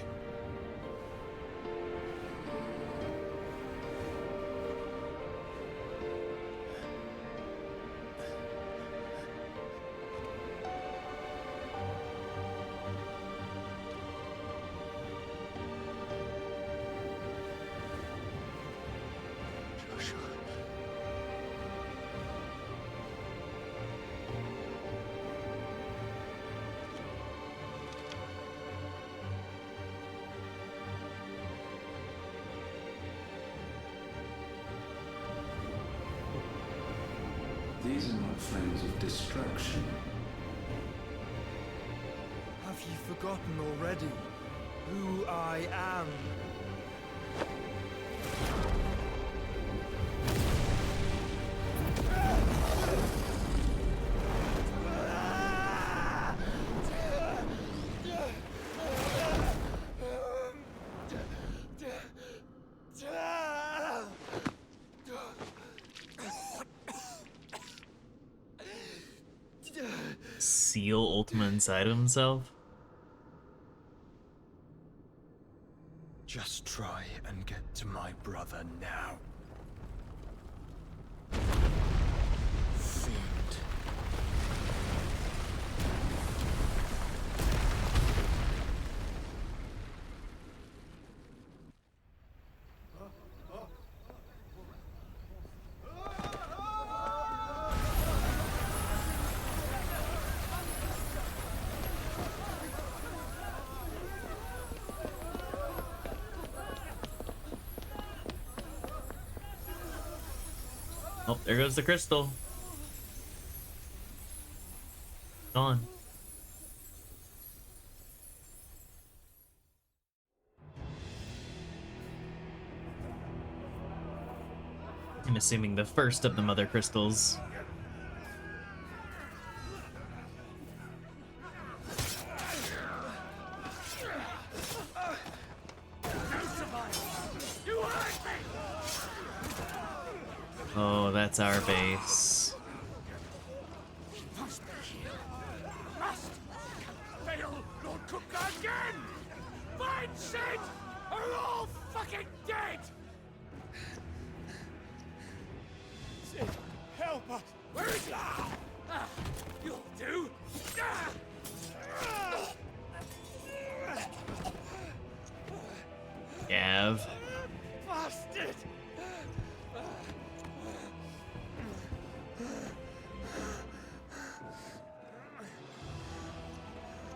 These are not flames of destruction. Have you forgotten already who I am? Seal Ultima inside of himself? Just try and get to my brother now. Fiend. Oh, there goes the crystal. Gone. I'm assuming the first of the mother crystals. Oh, that's our base. Must be here. Must. Fail, Lord Cook again! Find Sid! Are all fucking dead! Sid, help us! Where is he? You'll do! Gav. Bastard!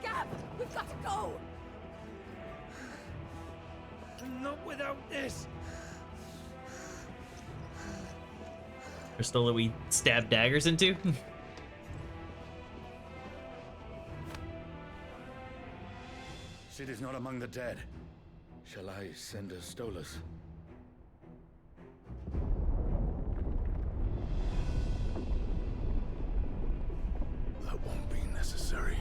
Gab, we've got to go! Not without this! Crystal that we stab daggers into? Sid is not among the dead. Shall I send a Stolas? That won't be necessary.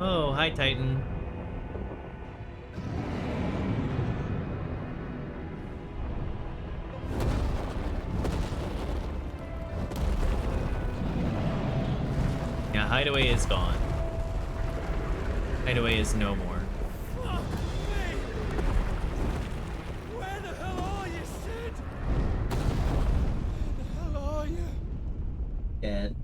Oh, hi, Titan. Yeah, Hideaway is gone. Hideaway is no more. Where the hell are you, Sid? Where the hell are you? Dead.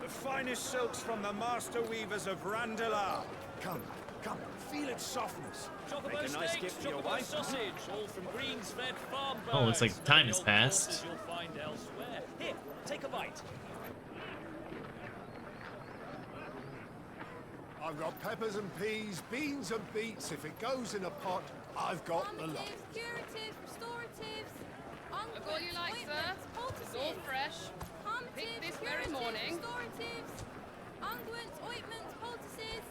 The finest silks from the master weavers of Randalar. Come, come, feel its softness. Make a nice gift for your wife. Sausage, all from greens-fed farm birds. Oh, looks like time has passed. You'll find elsewhere. Here, take a bite. I've got peppers and peas, beans and beets. If it goes in a pot, I've got the lot. Curatives, restoratives, Look all you like, sir. It's all fresh. Picked this very morning. restoratives, unguents, ointments, poultices,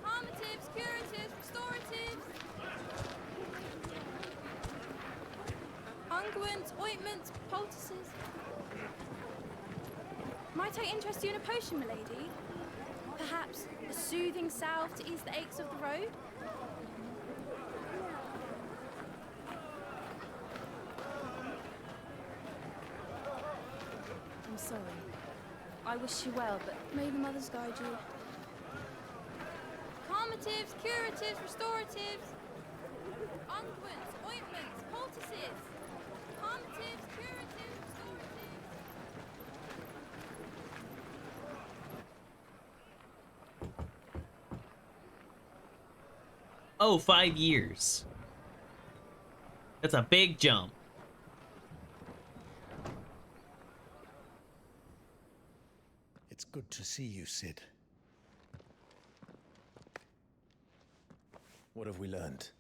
harmatives, curatives, restoratives, unguents, ointments, poultices. Might I interest you in a potion, milady? Perhaps a soothing salve to ease the aches of the road? I'm sorry. I wish you well, but may the mothers guide you. Calmatives, curatives, restoratives, unguents, ointments, poultices. Calmatives, curatives, restoratives. Oh, 5 years. That's a big jump. It's good to see you, Sid. What have we learned?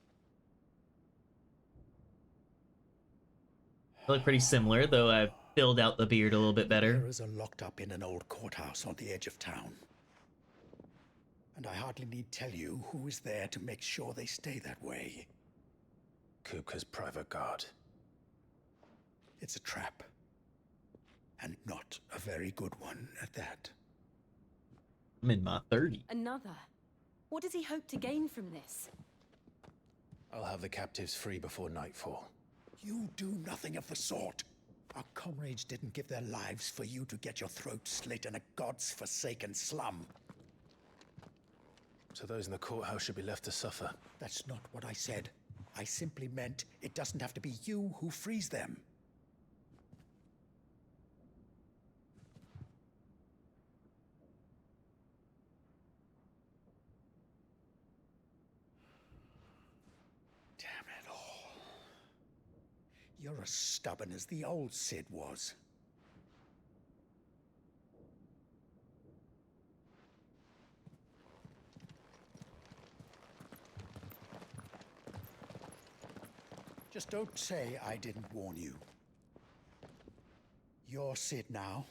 They look pretty similar, though I've filled out the beard a little bit better. Mirrors are locked up in an old courthouse on the edge of town. And I hardly need tell you who is there to make sure they stay that way. Kupka's private guard. It's a trap. And not a very good one at that. I'm in my 30s. Another. What does he hope to gain from this? I'll have the captives free before nightfall. You do nothing of the sort. Our comrades didn't give their lives for you to get your throat slit in a god's forsaken slum. So those in the courthouse should be left to suffer. That's not what I said. I simply meant it doesn't have to be you who frees them. Damn You're as stubborn as the old Sid was. Just don't say I didn't warn you. You're Sid now,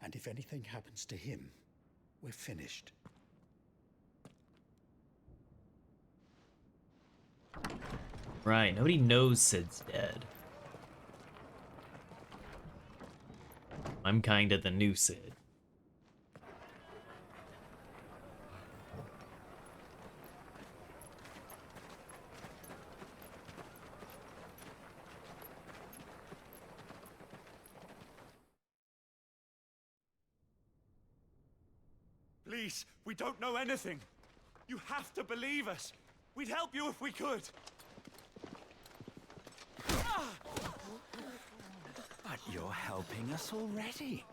and if anything happens to him, we're finished. Right, nobody knows Sid's dead. I'm kinda the new Sid. Please, we don't know anything. You have to believe us. We'd help you if we could. But you're helping us already.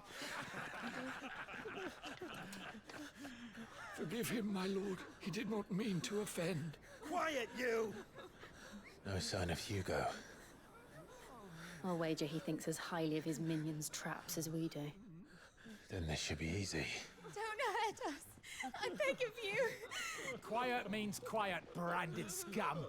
Forgive him, my lord. He did not mean to offend. Quiet, you! No sign of Hugo. I'll wager he thinks as highly of his minions' traps as we do. Then this should be easy. Don't hurt us. I beg of you. Quiet means quiet, branded scum.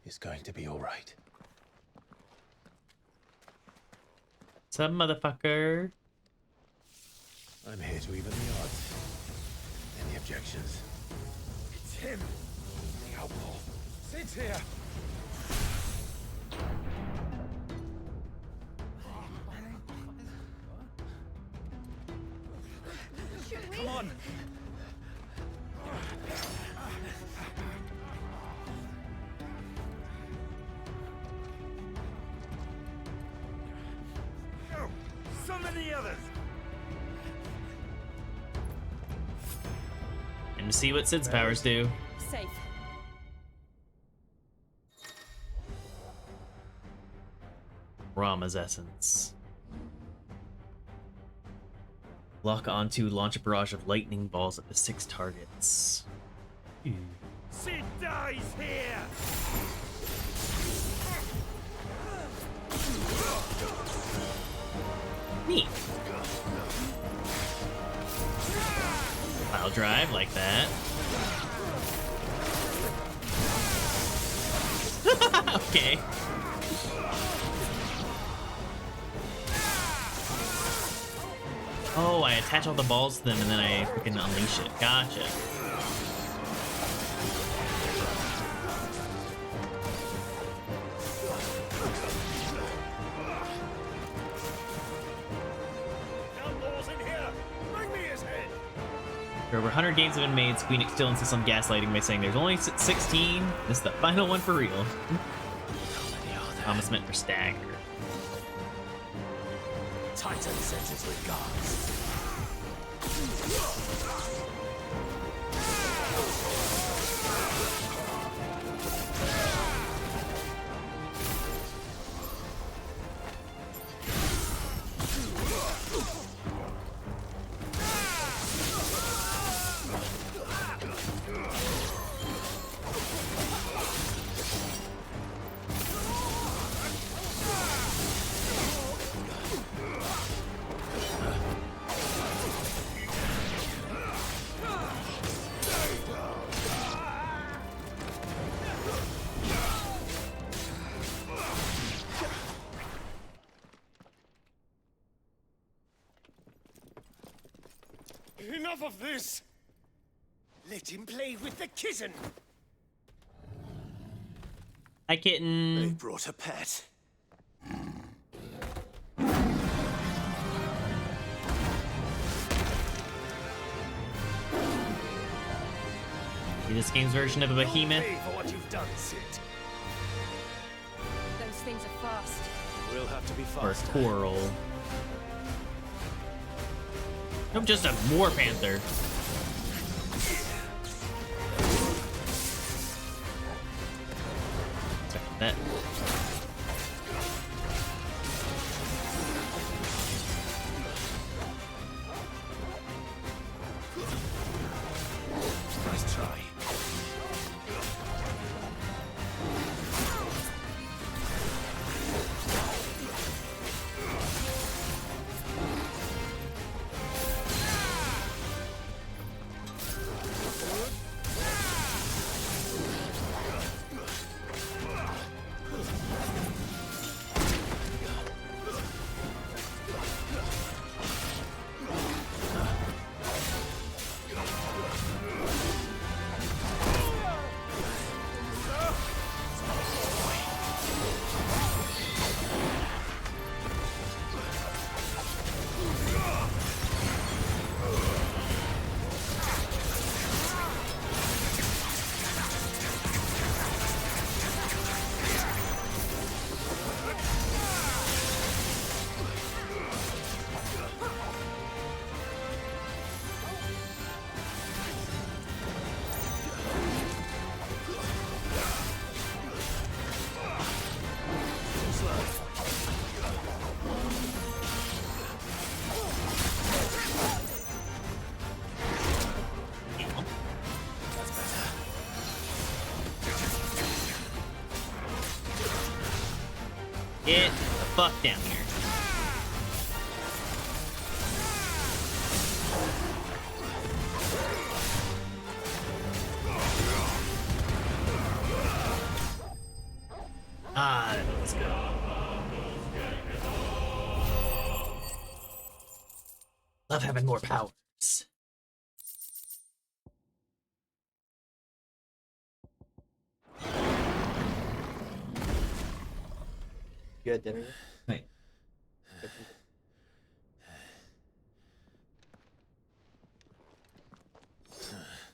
It's going to be all right. What's up, motherfucker? I'm here to even the odds. Any objections? It's him! The outlaw. Sid's here! Should we? Come on! Go! Summon the others! And see what Sid's powers do. Safe. Rama's essence. Lock onto, launch a barrage of lightning balls at the 6 targets. Sid dies here! Neat. Pile drive like that. Okay. Oh, I attach all the balls to them and then I freaking unleash it. Gotcha. Outlaws in here! Bring me his head! Over 100 games have been made. Squeenix still insists on gaslighting by saying there's only 16. This is the final one for real. Thomas meant for stagger. Titan sends his regards. Enough of this! Let him play with the kitten! Hi, kitten. They brought a pet. This game's version of a behemoth. Pay for what you've done, Sid. Those things are fast. We'll have to be Or fast. coral. Nope, just a war panther. That. Nice try. Get the fuck down here. Ah, let's go. Love having more powers. You had dinner yet? Wait.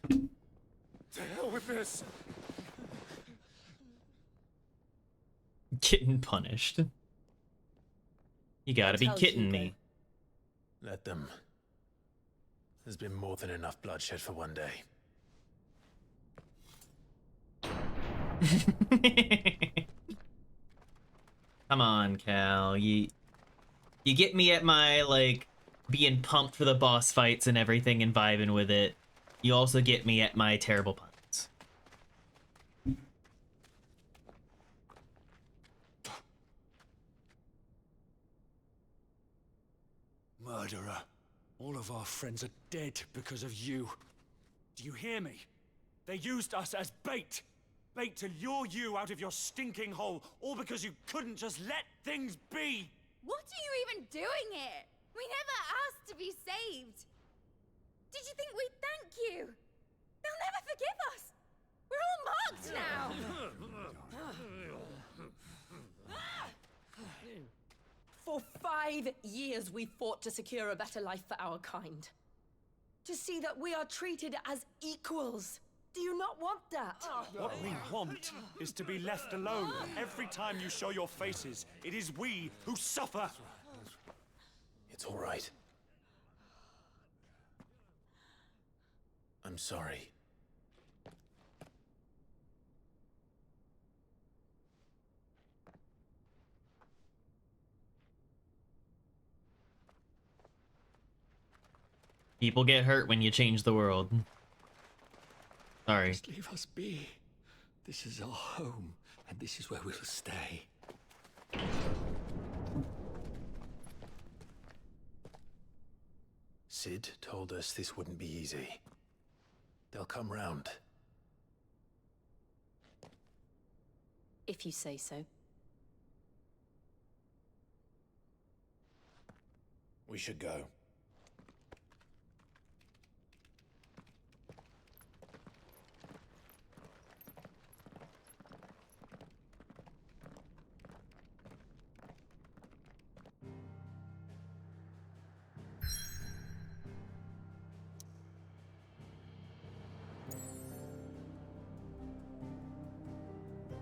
To hell with this! Getting punished. You gotta be kidding me. Let them. There's been more than enough bloodshed for one day. Come on, Cal. You get me at my, like, being pumped for the boss fights and everything and vibing with it. You also get me at my terrible puns. Murderer. All of our friends are dead because of you. Do you hear me? They used us as bait. Bait to lure you out of your stinking hole, all because you couldn't just let things be. What are you even doing here? We never asked to be saved. Did you think we'd thank you? They'll never forgive us. We're all marked now. For 5 years we fought to secure a better life for our kind. To see that we are treated as equals. Do you not want that? What we want is to be left alone. Every time you show your faces, it is we who suffer. It's all right. I'm sorry. People get hurt when you change the world. Sorry. Just leave us be. This is our home, and this is where we'll stay. Sid told us this wouldn't be easy. They'll come round. If you say so. We should go.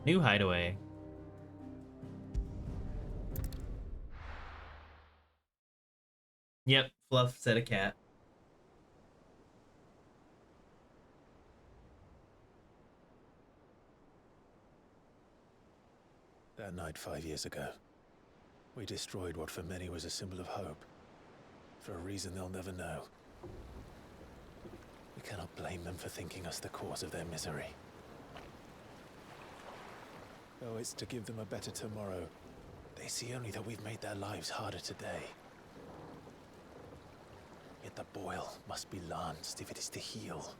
New hideaway. Yep, Fluff said a cat. That night 5 years ago, we destroyed what for many was a symbol of hope. For a reason they'll never know. We cannot blame them for thinking us the cause of their misery. Though it's to give them a better tomorrow, they see only that we've made their lives harder today. Yet the boil must be lanced if it is to heal.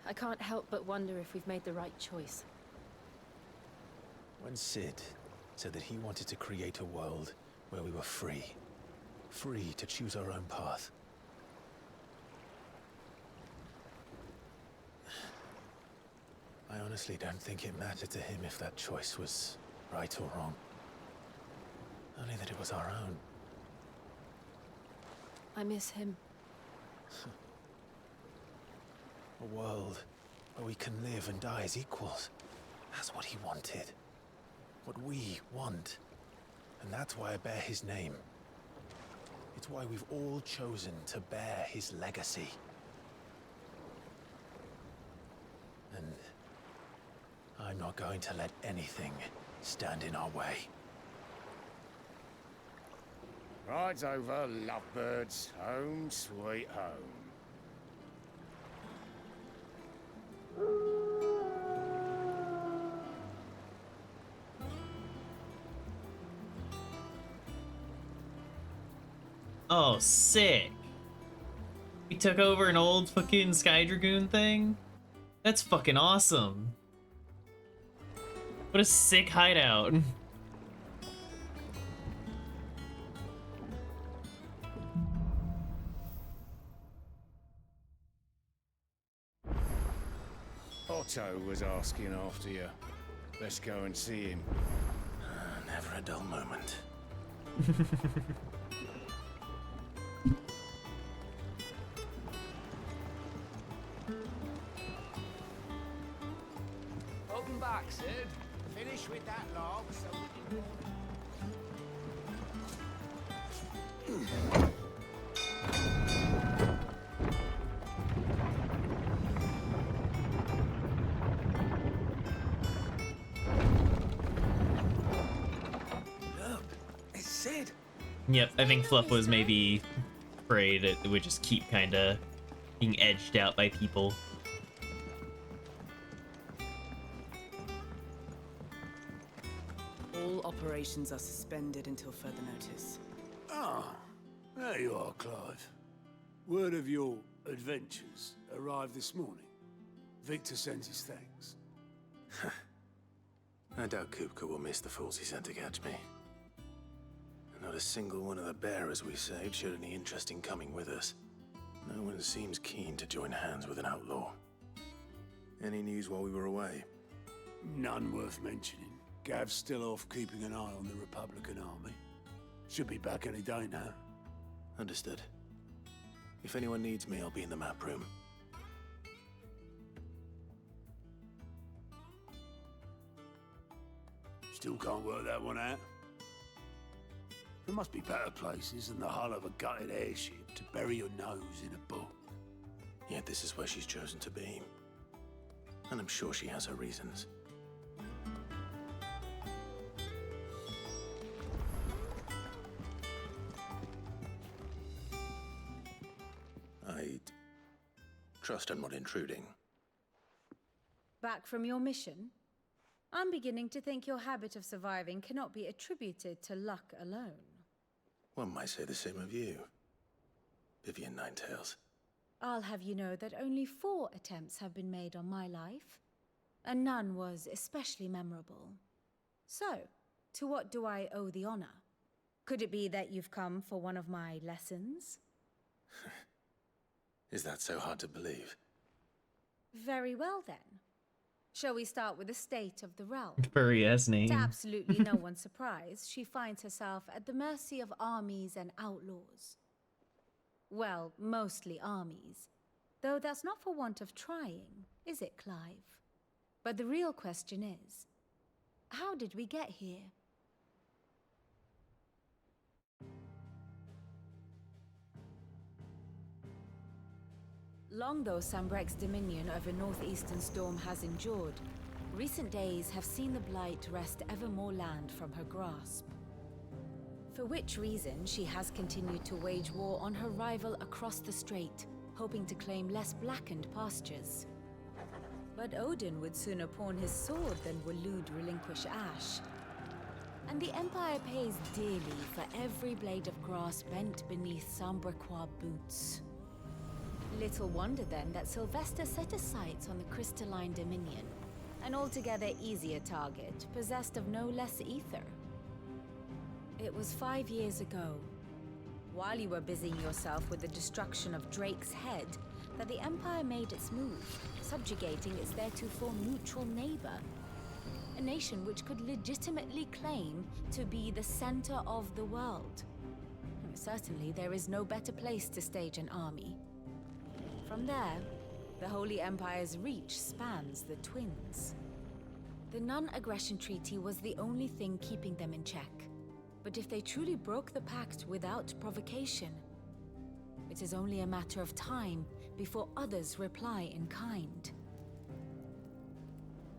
I can't help but wonder if we've made the right choice. When Sid said that he wanted to create a world where we were free. Free to choose our own path. I honestly don't think it mattered to him if that choice was right or wrong. Only that it was our own. I miss him. A world where we can live and die as equals. That's what he wanted. What we want. And that's why I bear his name. It's why we've all chosen to bear his legacy. And I'm not going to let anything stand in our way. Rides over, lovebirds. Home sweet home. Oh, sick. We took over an old fucking Sky Dragoon thing? That's fucking awesome. What a sick hideout. Otto was asking after you. Let's go and see him. Never a dull moment. Welcome back, Sid. Finish with that log so we can... Look, it's Sid. Yep, I think Fluff was maybe afraid it would just keep kind of being edged out by people. All operations are suspended until further notice. Ah, there you are, Clive. Word of your adventures arrived this morning. Victor sends his thanks. I doubt Kupka will miss the fools he sent to catch me. Not a single one of the bearers we saved showed any interest in coming with us. No one seems keen to join hands with an outlaw. Any news while we were away? None worth mentioning. Gav's still off keeping an eye on the Republican army. Should be back any day now. Understood. If anyone needs me, I'll be in the map room. Still can't work that one out. There must be better places than the hull of a gutted airship to bury your nose in a book. Yet this is where she's chosen to be. And I'm sure she has her reasons. I'd trust I'm not intruding. Back from your mission? I'm beginning to think your habit of surviving cannot be attributed to luck alone. One might say the same of you, Vivian Ninetails. I'll have you know that only 4 attempts have been made on my life, and none was especially memorable. So, to what do I owe the honor? Could it be that you've come for one of my lessons? Is that so hard to believe? Very well then. Shall we start with the state of the realm? Furry-ass name. To absolutely no one's surprise, she finds herself at the mercy of armies and outlaws. Well, mostly armies. Though that's not for want of trying, is it, Clive? But the real question is, how did we get here? Long though Sambrek's dominion over northeastern Storm has endured, Recent days have seen the Blight wrest ever more land from her grasp. For which reason, she has continued to wage war on her rival across the strait, hoping to claim less blackened pastures. But Odin would sooner pawn his sword than Waloed relinquish Ash. And the Empire pays dearly for every blade of grass bent beneath Sambraquois boots. Little wonder then that Sylvester set his sights on the Crystalline Dominion, an altogether easier target, possessed of no less ether. It was 5 years ago, while you were busying yourself with the destruction of Drake's head, that the Empire made its move, subjugating its theretofore neutral neighbor. A nation which could legitimately claim to be the center of the world. Certainly, there is no better place to stage an army. From there, the Holy Empire's reach spans the Twins. The non-aggression treaty was the only thing keeping them in check. But if they truly broke the pact without provocation, it is only a matter of time before others reply in kind.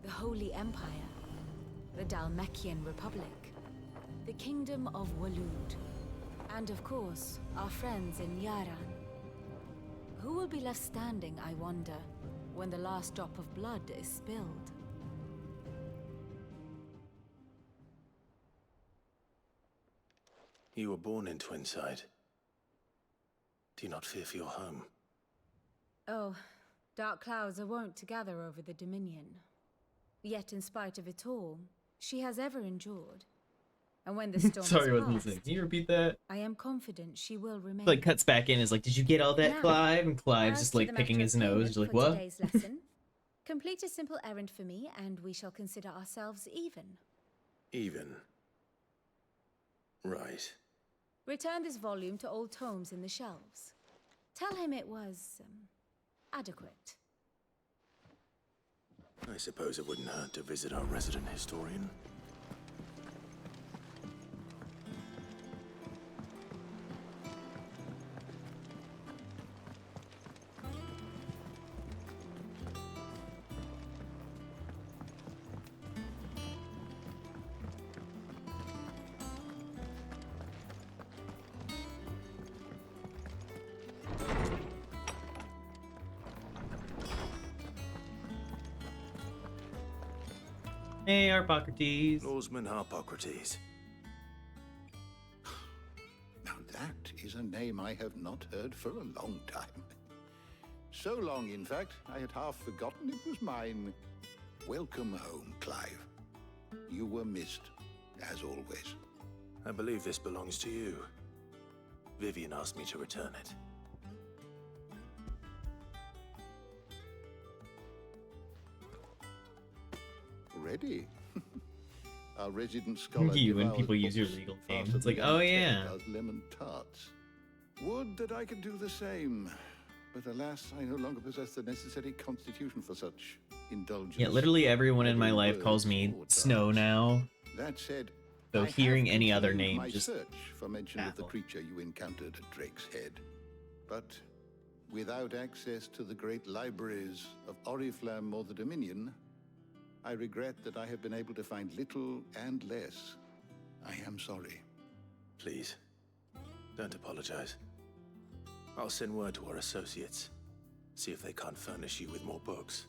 The Holy Empire, the Dhalmekian Republic, the Kingdom of Waloed, and of course, our friends in Yaran. Who will be left standing, I wonder, when the last drop of blood is spilled? You were born in Twinside. Do you not fear for your home? Oh, dark clouds are wont to gather over the Dominion. Yet in spite of it all, she has ever endured. And when the storm Sorry, I is wasn't past, listening. Can you repeat that? I am confident she will remain. Like cuts back in is like, did you get all that, Now, Clive? And Clive's as just to like the picking matter his of nose. payment You're like, for what? Today's lesson. Complete a simple errand for me, and we shall consider ourselves even. Even. Right. Return this volume to old tomes in the shelves. Tell him it was adequate. I suppose it wouldn't hurt to visit our resident historian. Hey, Harpocrates. Lawsman Harpocrates. Now that is a name I have not heard for a long time. So long, in fact, I had half forgotten it was mine. Welcome home, Clive. You were missed, as always. I believe this belongs to you. Vivian asked me to return it. Ready? Our resident scholar. You when devours people use your books legal faster names, it's like, than oh Ted yeah. does lemon tarts. Would that I could do the same, but alas, I no longer possess the necessary constitution for such indulgence. Yeah, literally everyone in my life calls me Snow now. That said, So I hearing have any other continued name my just search for mention of the baffled. creature you encountered at Drake's Head, but without access to the great libraries of Oriflamme or the Dominion, I regret that I have been able to find little and less. I am sorry. Please, don't apologize. I'll send word to our associates. See if they can't furnish you with more books.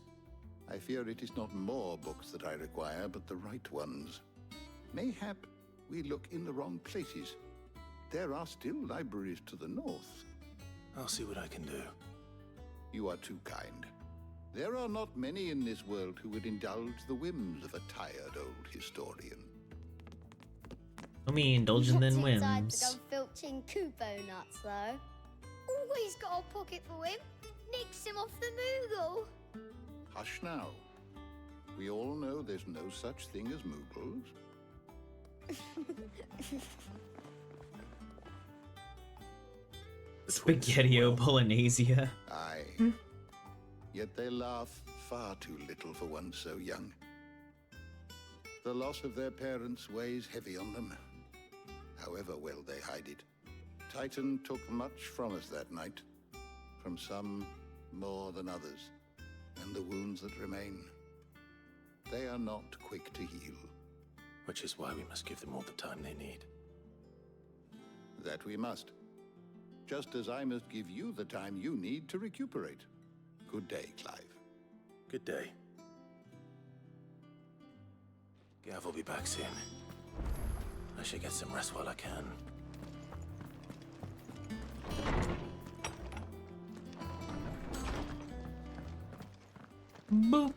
I fear it is not more books that I require, but the right ones. Mayhap we look in the wrong places. There are still libraries to the north. I'll see what I can do. You are too kind. There are not many in this world who would indulge the whims of a tired old historian. I mean, indulgent than Inside to whims. go filching Kupo nuts, though. Always got a pocket for him. Nicks him off the Moogle. Hush now. We all know there's no such thing as Moogles. Spaghettio Bolognese. Aye. Yet they laugh far too little for one so young. The loss of their parents weighs heavy on them, however well they hide it. Titan took much from us that night, from some more than others, and the wounds that remain. they are not quick to heal. Which is why we must give them all the time they need. That we must. Just as I must give you the time you need to recuperate. Good day, Clive. Good day. Gav will be back soon. I should get some rest while I can. Boop.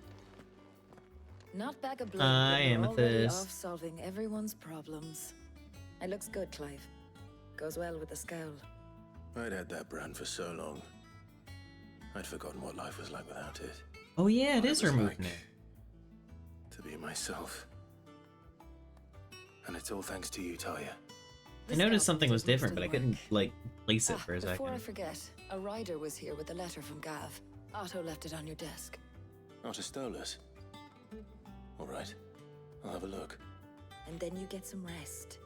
Not bag of blood, but we're already Amethyst. off solving everyone's problems. It looks good, Clive. Goes well with the scowl. I'd had that brand for so long. I'd forgotten what life was like without it. Oh yeah, it What is was removing like it. To be myself. And it's all thanks to you, Talia. I noticed something was different, but I couldn't, like, place it for a Before I second. forget, a rider was here with a letter from Gav. Otto left it on your desk. Not a stolus. All right. I'll have a look. And then you get some rest.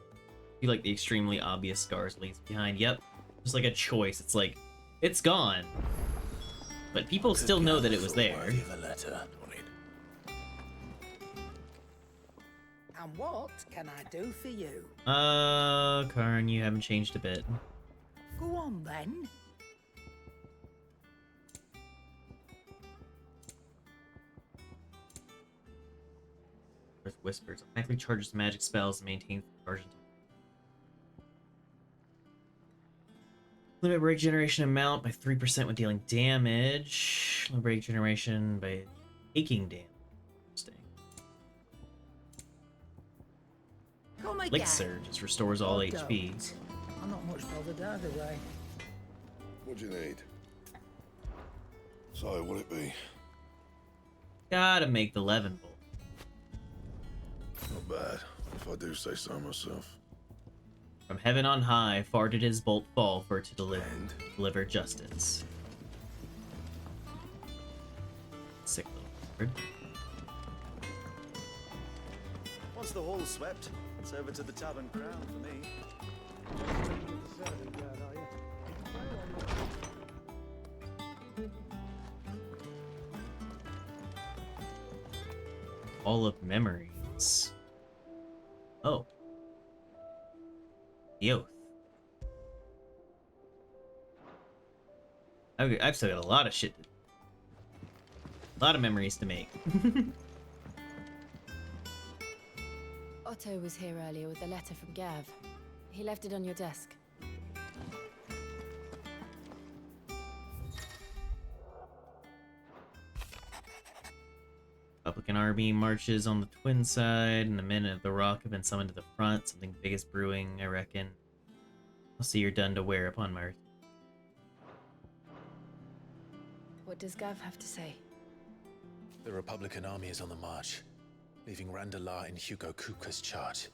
I feel like the extremely obvious scars leaves behind. Yep. Just like a choice. It's like, it's gone. But people still know that it was there. A letter. And what can I do for you? Karn, you haven't changed a bit. Go on then. Earth Whispers. Automatically charges magic spells and maintains the charge time. Limit break generation amount by 3% when dealing damage. Limit break generation by taking damage. Interesting. Come again. Elixir just restores all Oh, HP. don't. I'm not much bothered either way. What do you need? So, what'll it be? Gotta make the Levin bolt. Not bad, if I do say so myself. From heaven on high, far did his bolt fall for it to deliver justice. Sick little word. Once the hall's swept, it's over to the Tavern Crown for me. All of memories. Oh. The Oath. Okay, I've still got a lot of shit. A lot of memories to make. Otto was here earlier with a letter from Gav. He left it on your desk. Republican army marches on the twin side, and the men of the rock have been summoned to the front. Something big is brewing, I reckon. I'll see you're done to wear upon my... What does Gav have to say? The Republican army is on the march, leaving Randalar in Hugo Kuka's charge.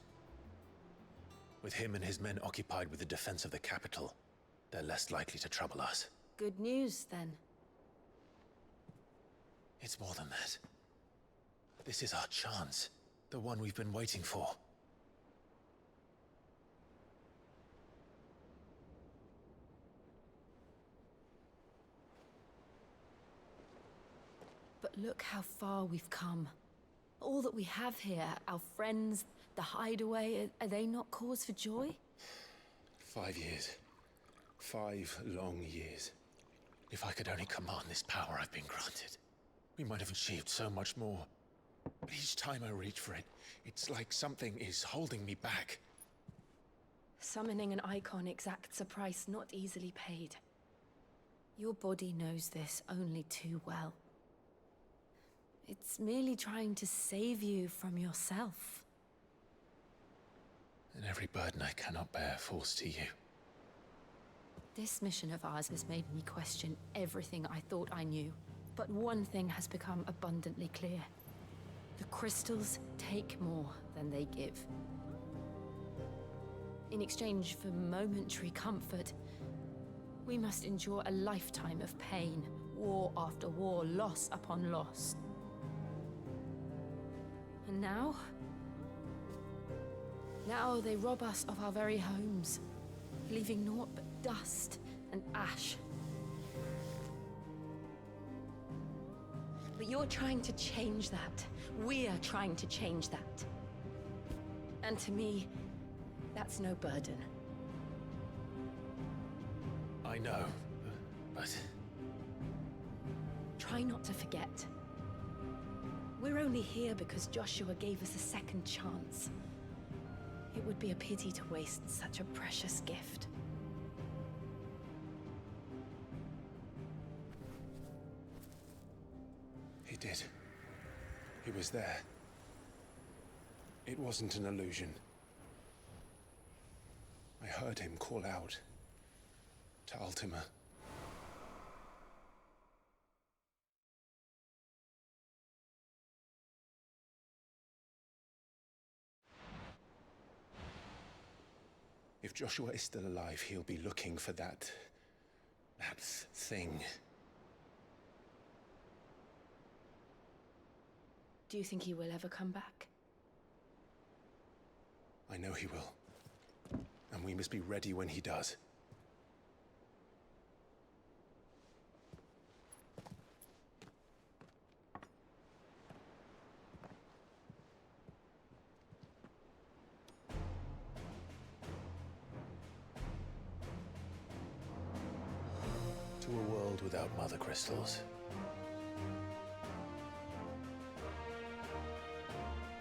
With him and his men occupied with the defense of the capital, they're less likely to trouble us. Good news, then. It's more than that. This is our chance. The one we've been waiting for. But look how far we've come. All that we have here, our friends, the hideaway, are they not cause for joy? 5 years. 5 long years. If I could only command this power I've been granted, we might have achieved so much more. But each time I reach for it, it's like something is holding me back. Summoning an icon exacts a price not easily paid. Your body knows this only too well. It's merely trying to save you from yourself. And every burden I cannot bear falls to you. This mission of ours has made me question everything I thought I knew. But one thing has become abundantly clear. The crystals take more than they give. In exchange for momentary comfort, we must endure a lifetime of pain, war after war, loss upon loss. And now? Now they rob us of our very homes, leaving naught but dust and ash. But You're trying to change that. We're trying to change that. And to me, that's no burden. I know, but... Try not to forget. We're only here because Joshua gave us a second chance. It would be a pity to waste such a precious gift. He did. He was there. It wasn't an illusion. I heard him call out to Ultima. If Joshua is still alive, he'll be looking for that thing. Do you think he will ever come back? I know he will. And we must be ready when he does. To a world without mother crystals.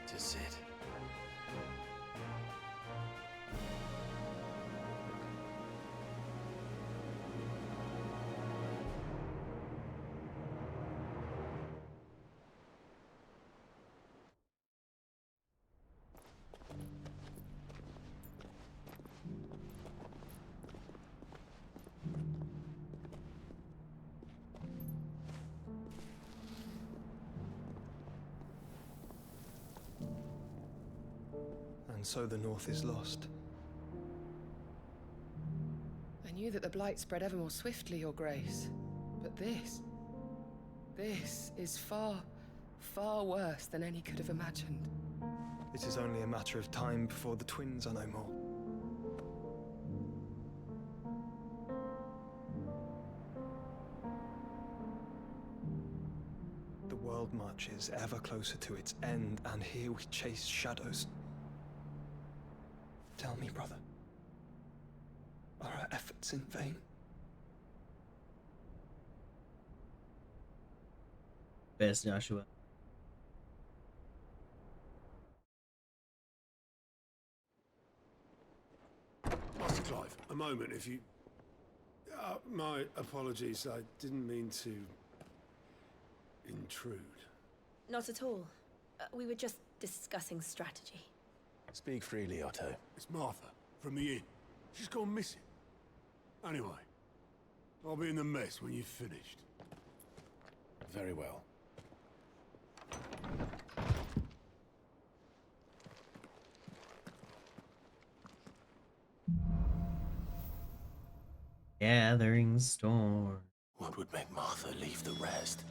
To Sid. And so the North is lost. I knew that the Blight spread ever more swiftly, Your Grace. But this is far, far worse than any could have imagined. It is only a matter of time before the twins are no more. The world marches ever closer to its end, and here we chase shadows. Tell me, brother, are our efforts in vain? Best Joshua. Master Clive, a moment, if you... my apologies, I didn't mean to... intrude. Not at all. We were just discussing strategy. Speak freely, Otto. It's Martha, from the inn. She's gone missing. Anyway, I'll be in the mess when you've finished. Very well. Gathering storm. What would make Martha leave the rest?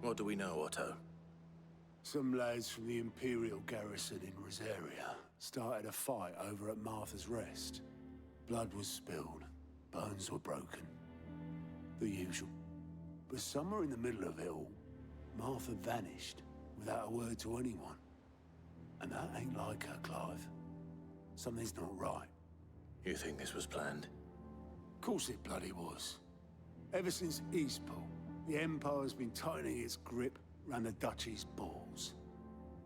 What do we know, Otto? Some lads from the Imperial garrison in Rosaria started a fight over at Martha's Rest. Blood was spilled, bones were broken. The usual. But somewhere in the middle of it all, Martha vanished without a word to anyone. And that ain't like her, Clive. Something's not right. You think this was planned? Of course it bloody was. Ever since Eastpool, the Empire's been tightening its grip round the Duchy's balls.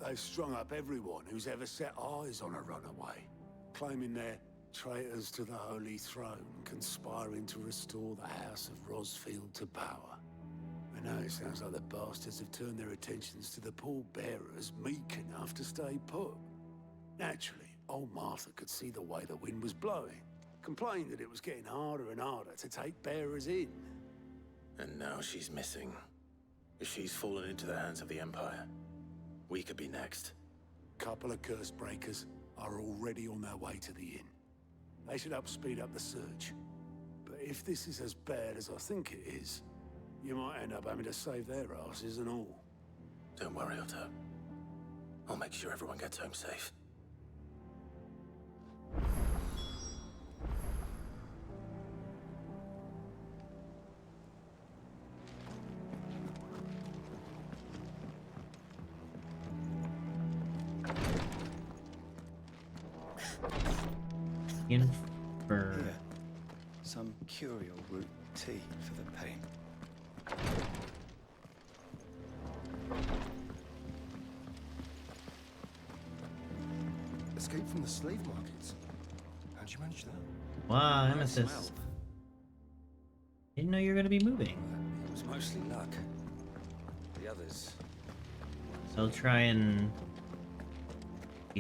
They've strung up everyone who's ever set eyes on a runaway, claiming they're traitors to the Holy Throne, conspiring to restore the House of Rosfield to power. I know it sounds like the bastards have turned their attentions to the pallbearers meek enough to stay put. Naturally, old Martha could see the way the wind was blowing, complained that it was getting harder and harder to take bearers in. And now she's missing. If she's fallen into the hands of the Empire, we could be next. Couple of curse breakers are already on their way to the inn. They should help speed up the search. But if this is as bad as I think it is, you might end up having to save their asses and all. Don't worry, Otto. I'll make sure everyone gets home safe. Here, some curial root tea for the pain. Escape from the slave markets. How'd you manage that? Wow, Nice Nemesis. smell. Didn't know you were gonna be moving. It was mostly luck. The others. So I'll try and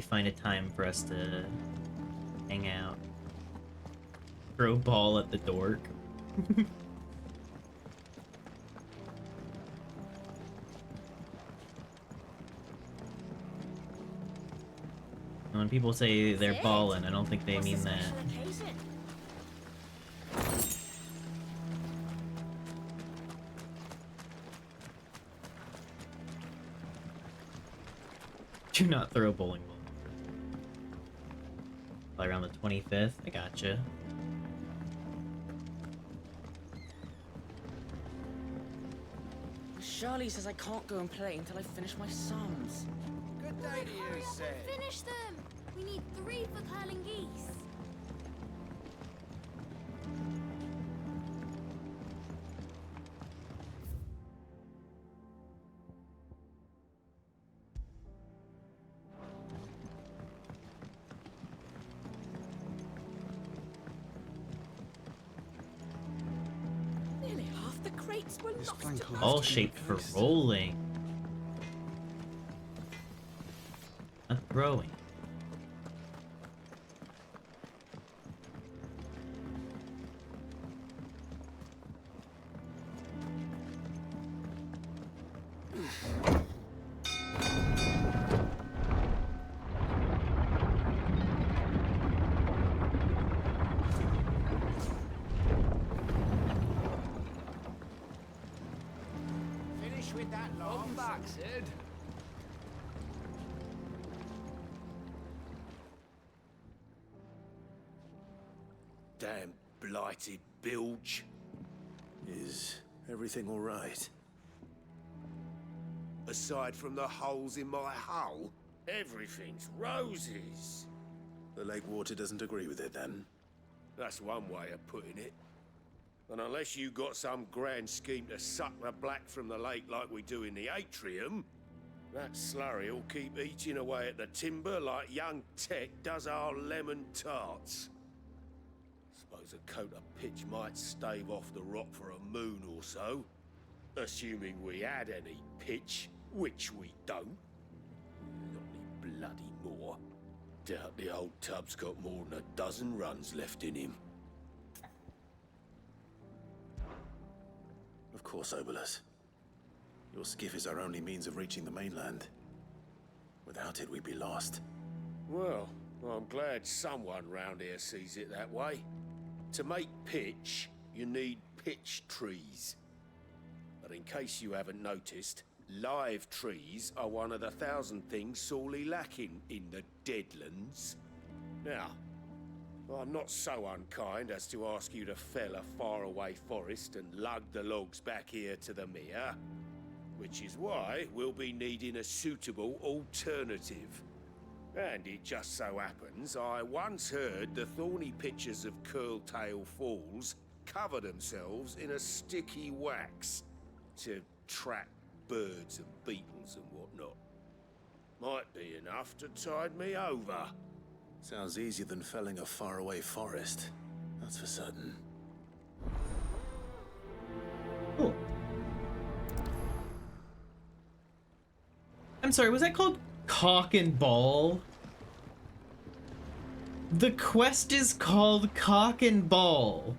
find a time for us to hang out. Throw a ball at the dork. When people say they're ballin', I don't think they mean that. Do not throw a bowling ball. Probably around the 25th. I gotcha. Charlie says I can't go and play until I finish my sums. Good day to you, Sid. Finish them! We need 3 for curling geese. Nearly half the crates were lost. All shaped for rolling. Not throwing. Finish with that long. Welcome back, Sid. Damn blighted bilge. Is everything all right? Aside from the holes in my hull, everything's roses. The lake water doesn't agree with it, then? That's one way of putting it. And unless you got some grand scheme to suck the black from the lake like we do in the atrium, that slurry'll keep eating away at the timber like young Tech does our lemon tarts. Suppose a coat of pitch might stave off the rock for a moon or so, assuming we had any pitch, which we don't. Not any bloody more. Doubt the old tub's got more than a dozen runs left in him. Of course, Obolus. Your skiff is our only means of reaching the mainland. Without it, we'd be lost. Well, I'm glad someone round here sees it that way. To make pitch, you need pitch trees. But in case you haven't noticed, live trees are one of the 1,000 things sorely lacking in the Deadlands. Now, I'm not so unkind as to ask you to fell a faraway forest and lug the logs back here to the mere, which is why we'll be needing a suitable alternative. And it just so happens I once heard the thorny pitchers of Curltail Falls cover themselves in a sticky wax to trap birds and beetles and whatnot. Might be enough to tide me over. Sounds easier than felling a faraway forest. That's for certain. Cool. I'm sorry, was that called Cock and Ball? The quest is called Cock and Ball.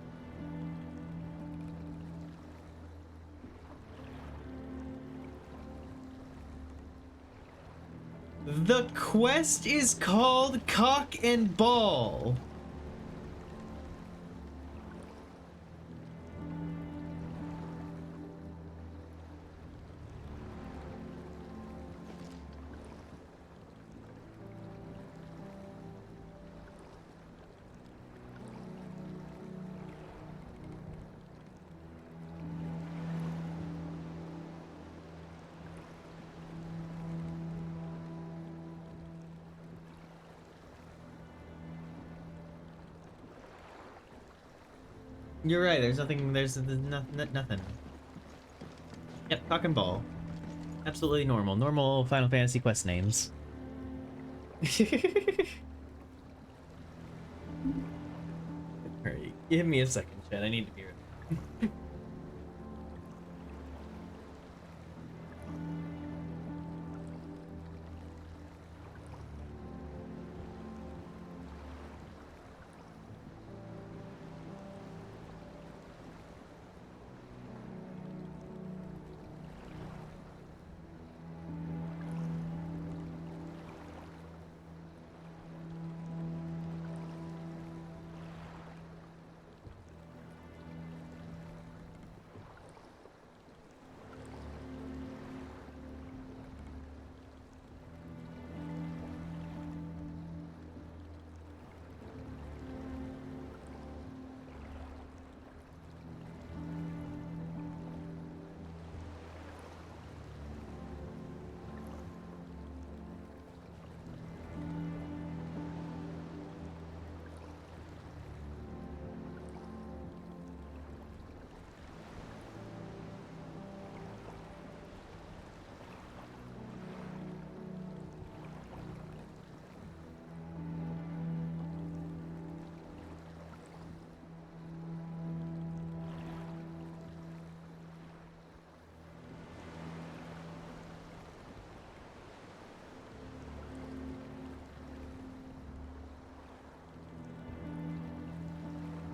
The quest is called Cock and Ball. You're right, there's nothing, there's nothing. Yep, Cock and Ball. Absolutely normal. Normal Final Fantasy quest names. Alright, give me a second, chat. I need to be right.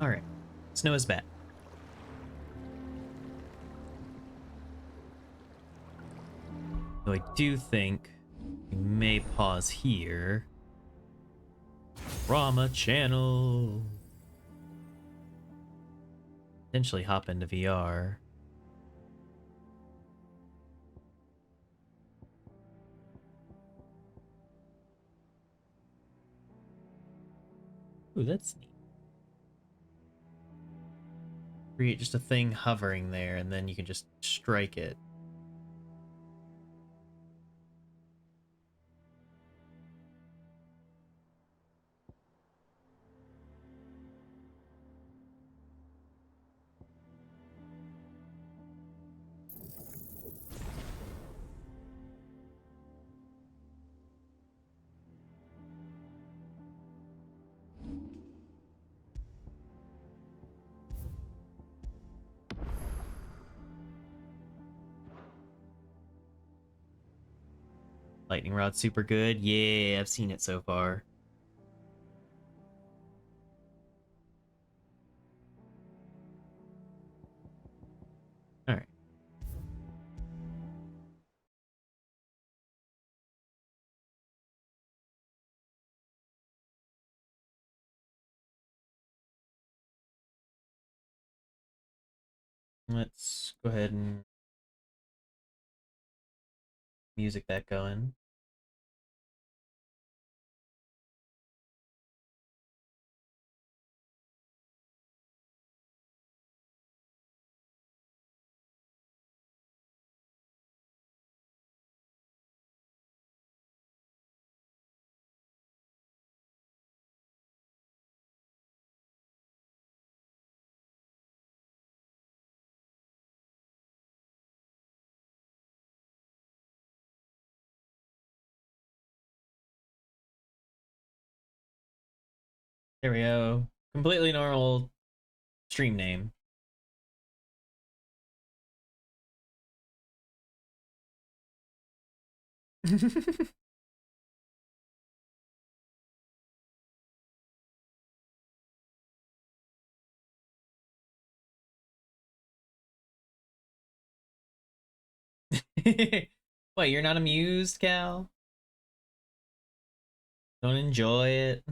Alright, snow is back. So I do think we may pause here. Rama channel. Potentially hop into VR. Ooh, that's neat. Create just a thing hovering there, and then you can just strike it. Lightning Rod's super good. Yeah, I've seen it so far. Alright. Let's go ahead and music that going. There we go. Completely normal stream name. What, you're not amused, Cal? Don't enjoy it?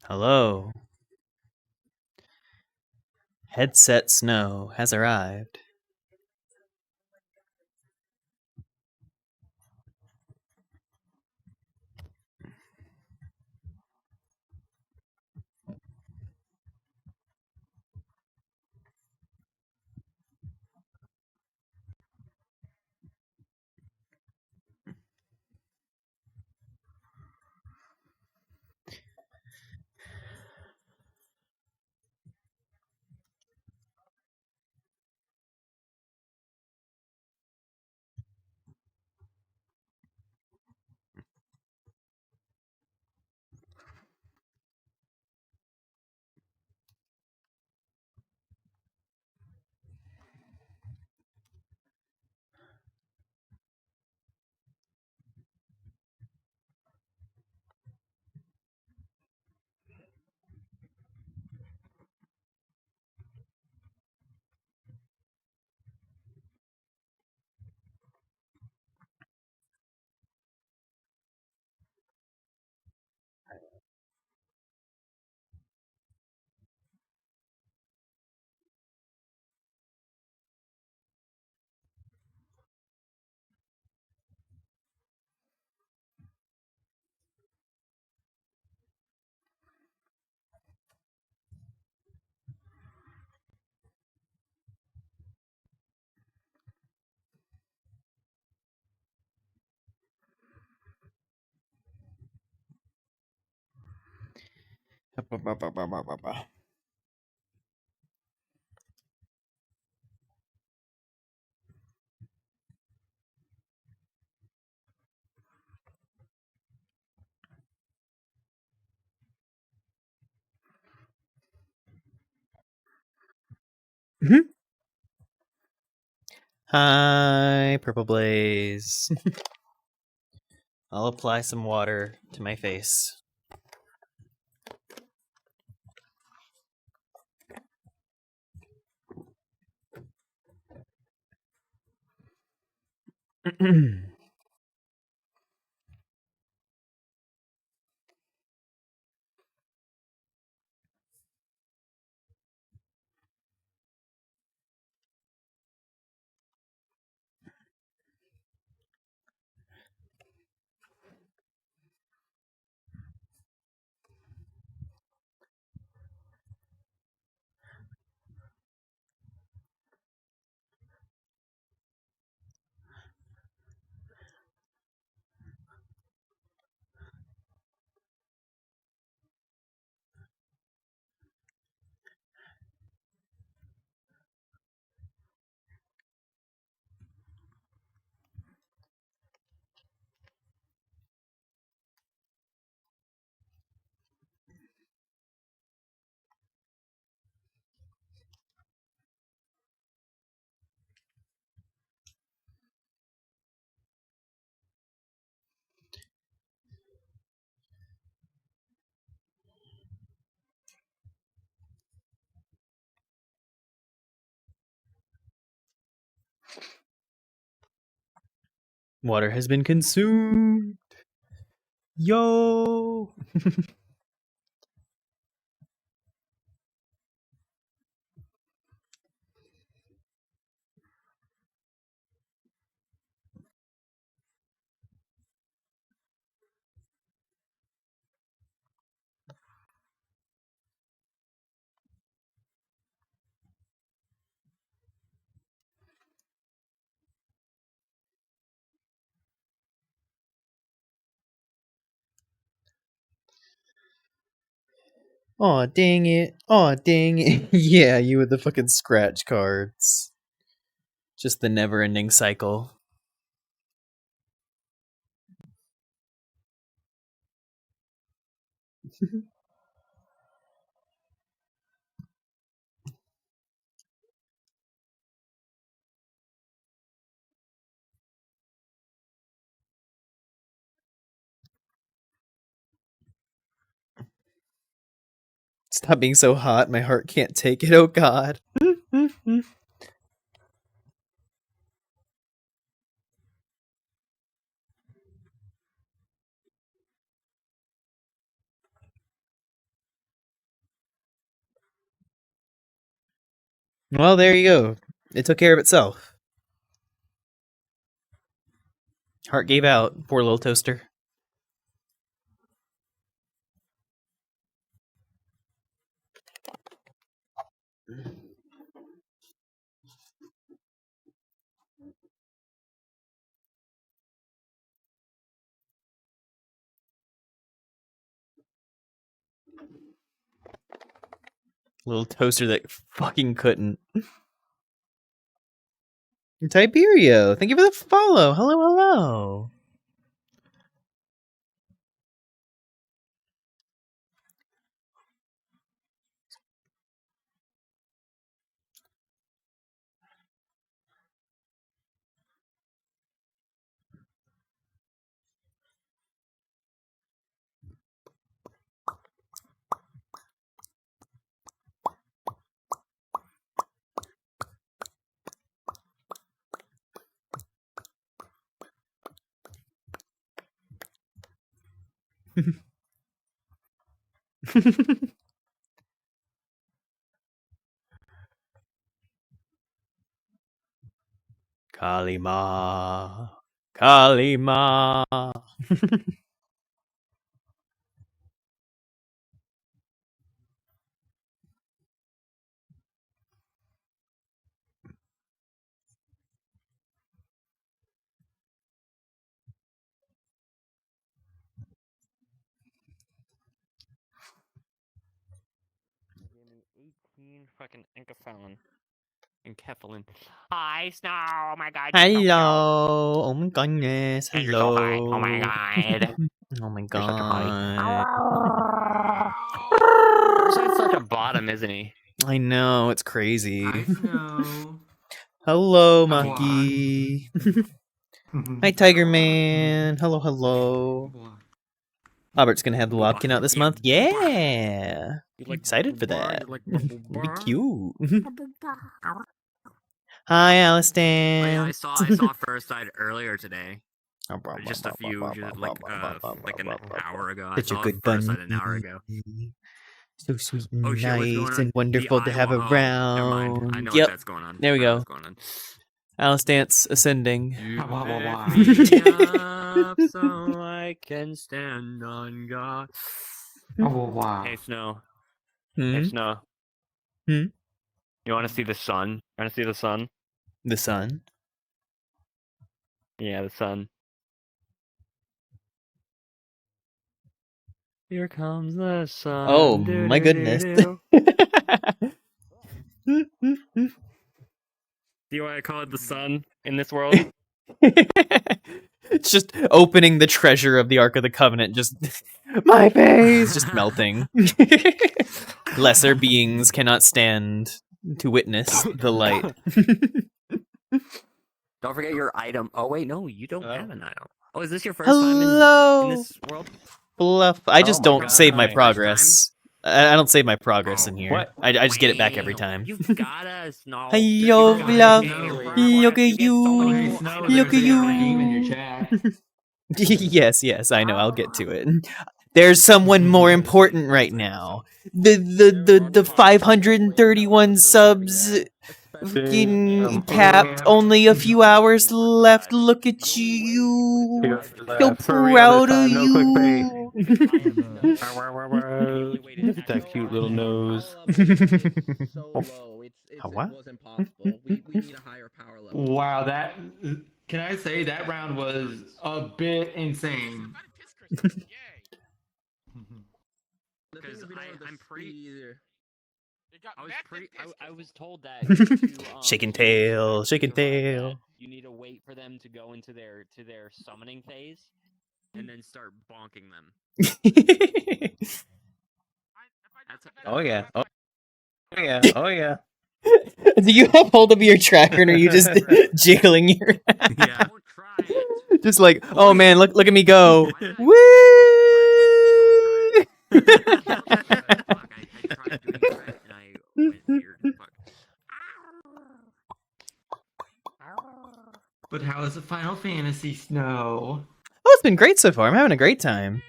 Hello. Headset Snow has arrived. Hi, Purple Blaze. I'll apply some water to my face. Water has been consumed. Yo! Aw, dang it. Aw, dang it. Yeah, you with the fucking scratch cards. Just the never-ending cycle. Stop being so hot, my heart can't take it, oh god. Well, there you go. It took care of itself. Heart gave out. Poor little toaster. Little toaster that fucking couldn't. Tiberio, thank you for the follow. Hello, hello. Kalima. Kalima. Gave me 18 fucking Incaphone. And Kefalin. Hi, Snow! Oh my god, you're so cute. Hello. Oh my goodness. And you're so high. Hello. Oh my god. Oh my You're such a hottie. god. He's at such a bottom, isn't he? I know, it's crazy. I know. Hello, Maki. Hi, Tiger Man. Hello, hello. Albert's gonna have the Lobkin out this month. Yeah! I'm excited for that. It'll be cute. Hi, Alistan. Oh, yeah, I saw First Side earlier today. Just like an hour ago. Such I a saw good First Side bunny. an hour ago. So sweet and Oh shit, what's going nice on? and wonderful to have Never mind. I around. know Yep. what that's going on. There we I know go. what's going on. Alistan's ascending. You lift me up so I can stand on God. Oh, wow. Hey, Snow. Hmm? Hey, Snow. Hmm? You want to see the sun? You want to see the sun? The sun? Yeah, the sun. Here comes the sun. Oh, my goodness. See why I call it the sun in this world? It's just opening the treasure of the Ark of the Covenant, just my face just melting. Lesser beings cannot stand to witness the light. Don't forget your item. Oh wait, no, you don't have an item. Oh, is this your first Hello, time in this world? Bluff. I just don't God. save my Hi. progress. I don't save my progress in here. What? I just get it back every time. You've gotta Snow. Hello, Bluff. Look at you. Okay, Snow, Look at there's a you. game in your chat. Yes, I know. I'll get to it. There's someone more important right now. The 531 subs fucking capped. Only a few hours left. Look at you. So proud of you. Look at that cute little nose. What? Wow, that... Can I say that round was a bit insane? Because I'm pretty. I was told that. Shaking tail, shaking tail. You need to wait for them to go into their summoning phase, and then start bonking them. Oh yeah. Oh yeah. Oh yeah. Do you have hold of your tracker, or are you just jiggling your? Yeah. Just like, oh man, look at me go. Woo! But how is the Final Fantasy, Snow? Oh, it's been great so far. I'm having a great time.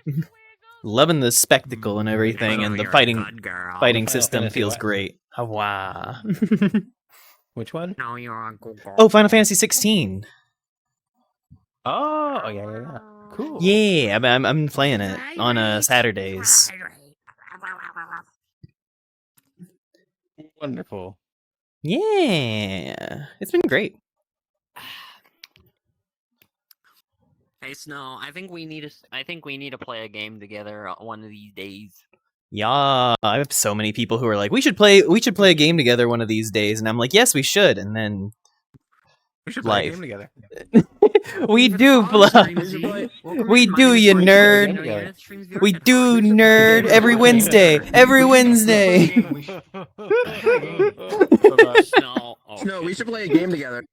Loving the spectacle and everything, and the fighting system feels great. Wow. Which one? No, you're on Google. Oh, Final Fantasy 16. Oh yeah. Cool. Yeah, I'm playing it on Saturdays. Wonderful. Yeah, it's been great. Hey Snow, I think we need to play a game together one of these days. Yeah, I have so many people who are like, we should play a game together one of these days, and I'm like, yes, we should, and then We should play a life. game together. We do, Bluff. We do, you nerd. We do, nerd. Every Wednesday. Every Wednesday. No, we should play a game together.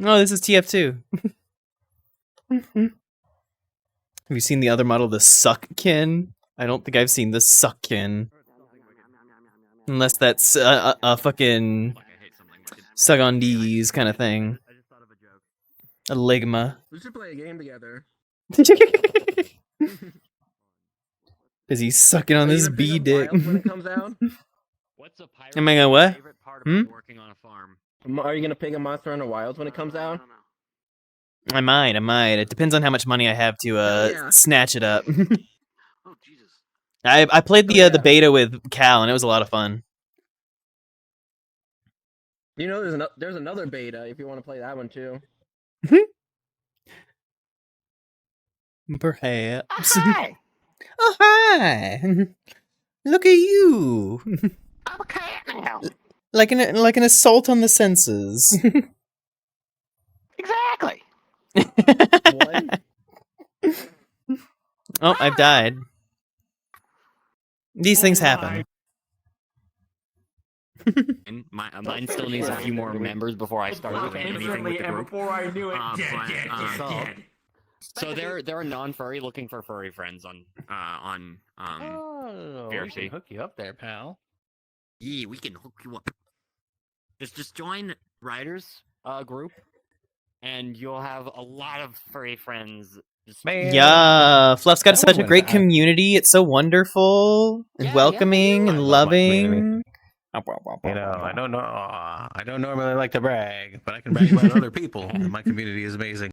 Oh, this is TF2. Have you seen the other model, the Suckkin? I don't think I've seen the Suckkin. Unless that's a fucking Sugondese kind of thing. A Ligma. We should play a game together. Is he sucking on this bee dick? When it comes out? Am I gonna what? Working on a farm. Are you gonna pick a Monster Hunter Wilds when it comes out? I might. It depends on how much money I have to snatch it up. Oh Jesus! I played the beta with Cal, and it was a lot of fun. You know, there's another beta if you want to play that one too. Perhaps. Hi. Oh hi! Look at you! I'm a cat now. Like an assault on the senses. Exactly. Oh, I've died. These things happen. And mine still needs a few more members before I start doing anything with the group. Before I knew it, dead. So they're a non-furry looking for furry friends on Oh, we VRC. can hook you up there, pal. Yeah, we can hook you up. Just join Riders group, and you'll have a lot of furry friends. Yeah, Fluff's got such a great community. It's so wonderful and welcoming and loving. You know, I don't know. I don't normally like to brag, but I can brag about other people. And my community is amazing.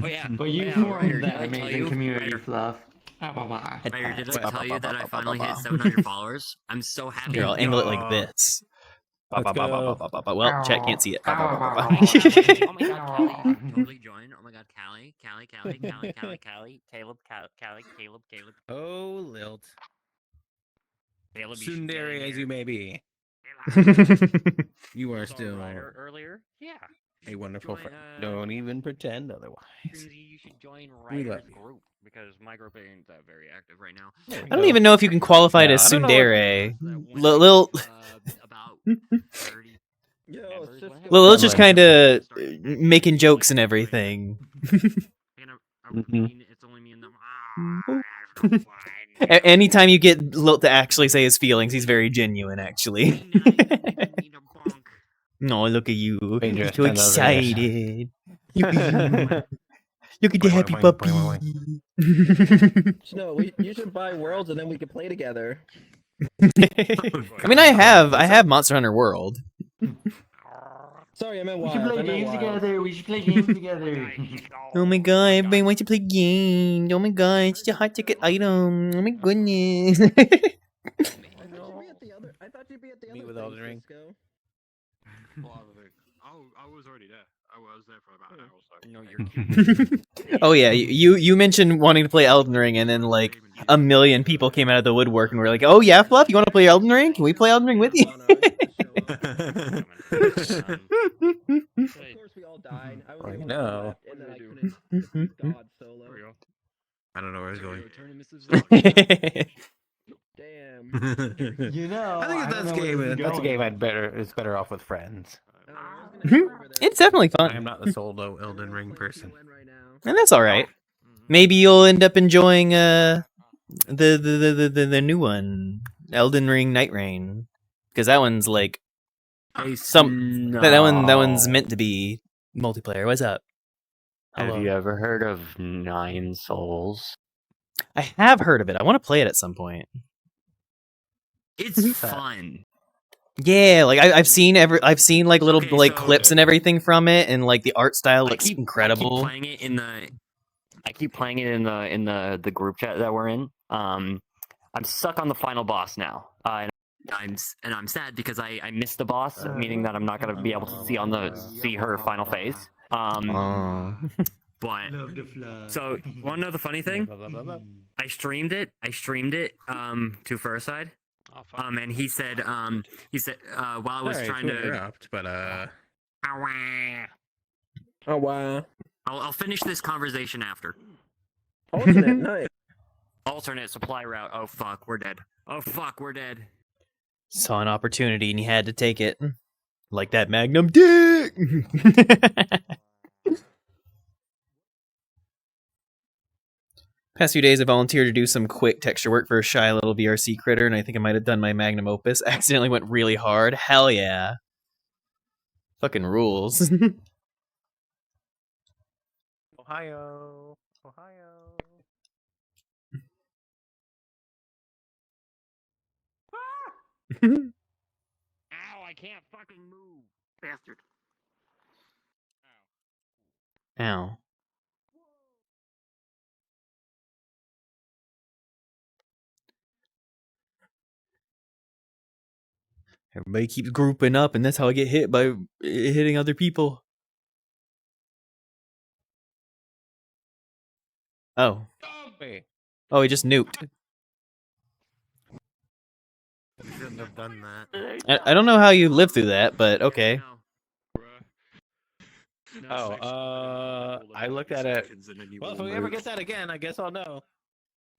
Oh yeah, But you formed that amazing community, Fluff. Ryder, did I tell you that I finally hit 700 followers? I'm so happy. Here, I'll angle it like this. Let's go. Well, chat can't see it. Oh my god, Callie, totally join. Oh my god, Callie, Caleb. Oh, Lilt. Caleb, Tsundere as you may be. You are still earlier. Yeah. a wonderful friend. Don't even pretend otherwise. You should join We love Ryder's you. group because my group ain't that very active right now. I don't even know if you can qualify it as tsundere. Lil Lil's just kind of making jokes and everything. Anytime you get Lilt to actually say his feelings, he's very genuine, actually. No, look at you. You're so excited. Look at the happy puppy. No, you should buy Worlds and then we can play together. I mean, I have Monster Hunter World. Sorry, I meant We Wild. should play I meant games Wild. together. We should play games together. Oh my god, everybody wants to play games. Oh my god, it's such a hot ticket item. Oh my goodness. I thought you'd be at the Meet other with thing, Elden Ring. Cisco. I was already there. I was there for about an hour or so. No, you're Oh yeah, you mentioned wanting to play Elden Ring, and then like a million people came out of the woodwork and were like, "Oh yeah, Fluff, you want to play Elden Ring? Can we play Elden Ring with you?" Of course, we all died. I was the I one know. left, and then I couldn't defeat God solo. I don't know where it's going. Damn. You know, I think I don't that's know where this is that's a going. game it's better off with friends. It's definitely fun. I am not the solo Elden Ring person. And that's all right. Maybe you'll end up enjoying the new one, Elden Ring Night Rain, because that one's like that one's meant to be multiplayer. What's up? Have Hello. you ever heard of 9 Souls? I have heard of it. I want to play it at some point. It's fun. Yeah, like I've seen like little like clips and everything from it, and like the art style looks incredible. I keep playing it in the group chat that we're in. I'm stuck on the final boss now, and I'm sad because I missed the boss, meaning that I'm not gonna be able to see her final phase. But so wanna know the funny thing? I streamed it to Furrside. And he said while I was trying to interrupt, but Oh wow. I'll finish this conversation after. Alternate, nice. Alternate supply route. Oh fuck, we're dead. Oh fuck, we're dead. Saw an opportunity and he had to take it, like that Magnum dick. Past few days, I volunteered to do some quick texture work for a shy little VRC critter, and I think I might have done my magnum opus. Accidentally went really hard. Hell yeah. Fucking rules. Ohio. Ow, I can't fucking move. Bastard. Ow. Everybody keeps grouping up, and that's how I get hit by hitting other people. Oh. Wait. Oh, he just nuked. You shouldn't have done that. I don't know how you lived through that, but okay. Oh, I looked at it. Well, if we ever get that again, I guess I'll know.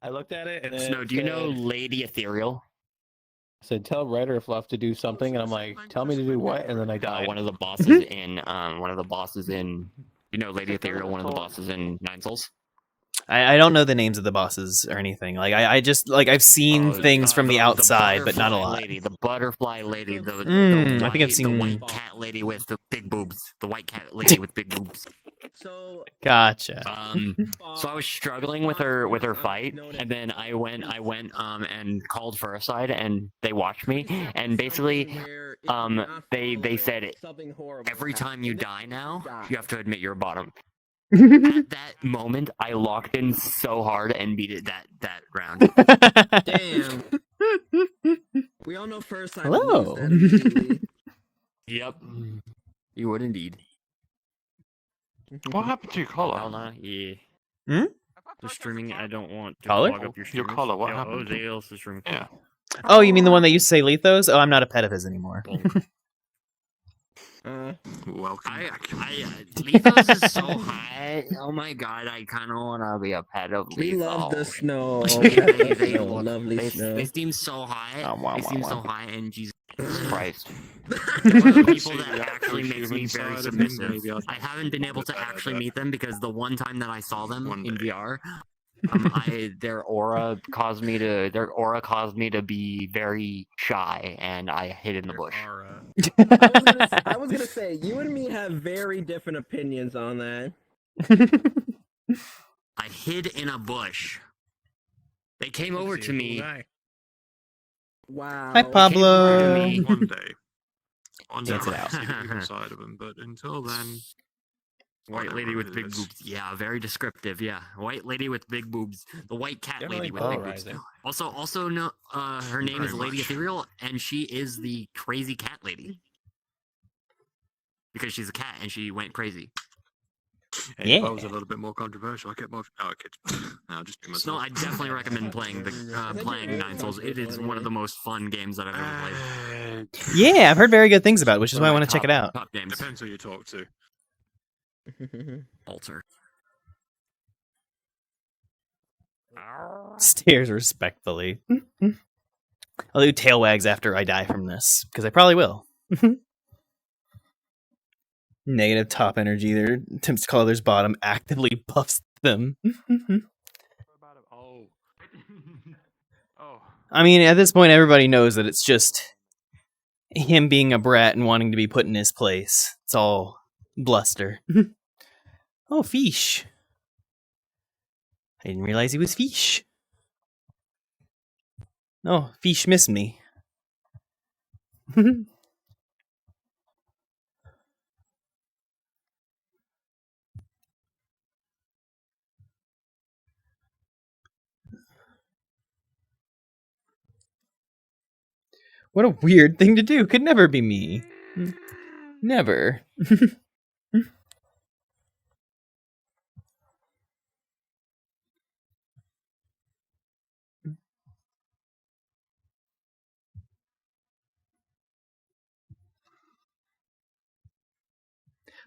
I looked at it and then Snow, it do you know said- Lady Ethereal? said, tell Ryder or Fluff to do something, and I'm like, tell me to do what? And then I died. One of the bosses in you know Lady Ethereal, one of the bosses in Nine Souls. I don't know the names of the bosses or anything. Like I just like I've seen things from the outside, but not a lot. The butterfly lady, I think I've seen. the white cat lady with the big boobs. The white cat lady with big boobs. So Gotcha. So I was struggling with her fight, and then I went and called VRChat, and they watched me, and basically they said every time you die now you have to admit you're a bottom. At that moment, I locked in so hard and beat it that round. Damn. We all know first time. Hello. Yep. You would indeed. What happened to your collar? Well, yeah. Hmm? The streaming, I don't want to Collar? clog up your Your streamers. collar, what Yeah, happened? Jose else is streaming. Yeah. Oh, you mean the one that used to say Lethos? Oh, I'm not a pet of his anymore. Welcome back. Lethos is so high. Oh my god, I kind of want to be a pet of Lethos. We love the snow. They seem so high. They seem so high, and Jesus Christ. People that actually makes me very submissive. I haven't been able to actually meet them because the one time that I saw them in VR, their aura caused me to be very shy, and I hid in the bush. I was gonna say you and me have very different opinions on that. I hid in a bush. They came over to me. Wow. Hi, Pablo. One day. Dance it out. See the evil side of them, but until then. White lady with big boobs. Yeah, very descriptive. Yeah, white lady with big boobs. The white cat lady with big boobs. Also, no. Her name is Lady Ethereal, and she is the crazy cat lady because she's a cat and she went crazy. Hey, if I was a little bit more controversial, I kept my kids. I'll just do myself. No, I definitely recommend playing Nine Souls. It is one of the most fun games that I've ever played. Yeah, I've heard very good things about it, which is why I want to check it out. Top games. Depends who you talk to. Alter. Stares respectfully. I'll do tail wags after I die from this, because I probably will. Negative top energy. Their attempts to call others bottom actively buffs them. I mean, at this point, everybody knows that it's just him being a brat and wanting to be put in his place. It's all bluster. Oh, fish. I didn't realize he was fish. Oh, fish missed me. What a weird thing to do. Could never be me. Never.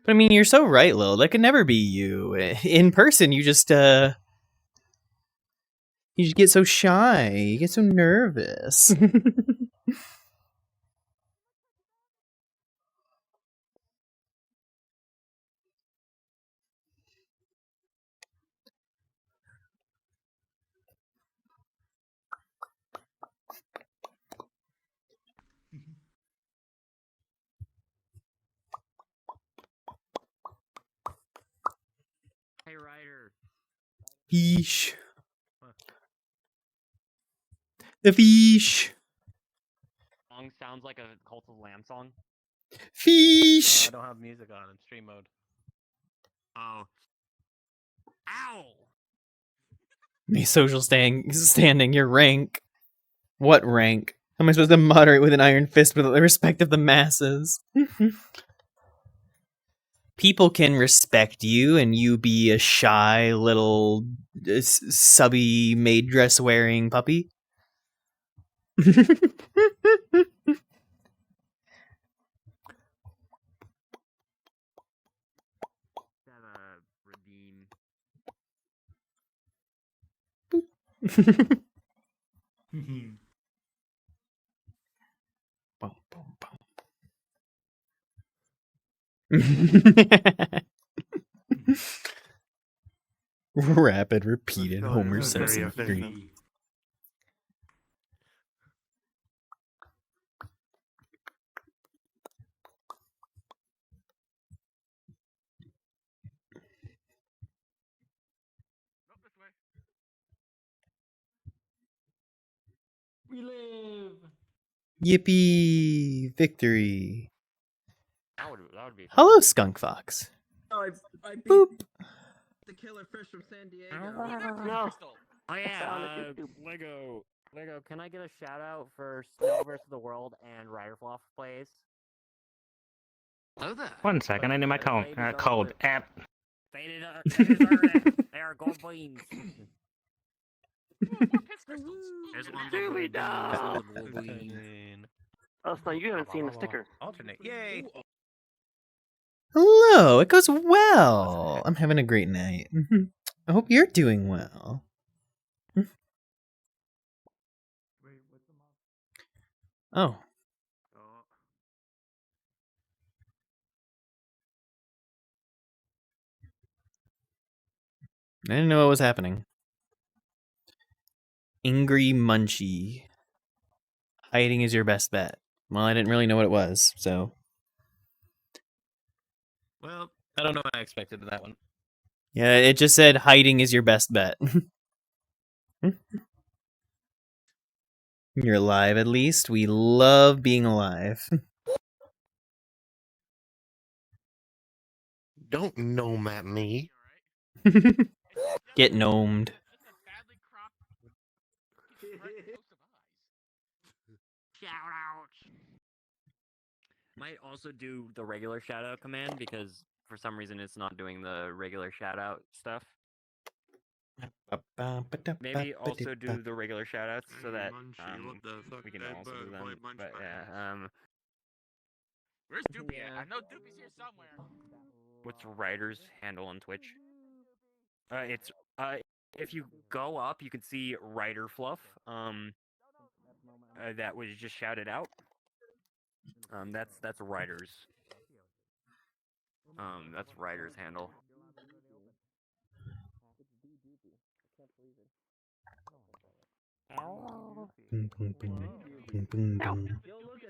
But I mean, you're so right, Lil. That could never be you. In person, you just get so shy. You get so nervous. Hey, Ryder. Fish. The fish. Song sounds like a Cult of Lamb song. Fish. I don't have music on in stream mode. Oh. Ow! Me social standing, your rank. What rank? How am I supposed to moderate with an iron fist with the respect of the masses? People can respect you, and you be a shy little subby maid dress wearing puppy. Boom, boom, boom. Rapid, repeated Homer Simpson theory. We live. Yippee! Victory! That would be. Hello, Skunk Fox. I beat Boop. the killer fish from San Diego. No. Oh yeah. Lego. Can I get a shout out for Snow vs. the World and Rider Fluff plays? Hello there. 1 second, I need my code app. They deserve it. They are gold beans. There's one Doobie dog. Oh, so you haven't seen the sticker. Alternate. Yay! Hello, it goes well. I'm having a great night. I hope you're doing well. Oh. I didn't know what was happening. Angry Munchie. Hiding is your best bet. Well, I didn't really know what it was, so. Well, I don't know what I expected in that one. Yeah, it just said hiding is your best bet. You're alive, at least. We love being alive. Don't gnome at me. Get gnomed. Shout out. Might also do the regular shout out command because for some reason it's not doing the regular shout out stuff. Maybe also do the regular shout outs so that we can also do them. But yeah, Where's Doopy at? I know Doopy's here somewhere. What's Ryder's handle on Twitch? It's if you go up, you can see Ryder Fluff. That was just shouted out. That's Ryder's. That's Ryder's handle. Boom, boom, boom. Boom, boom, boom.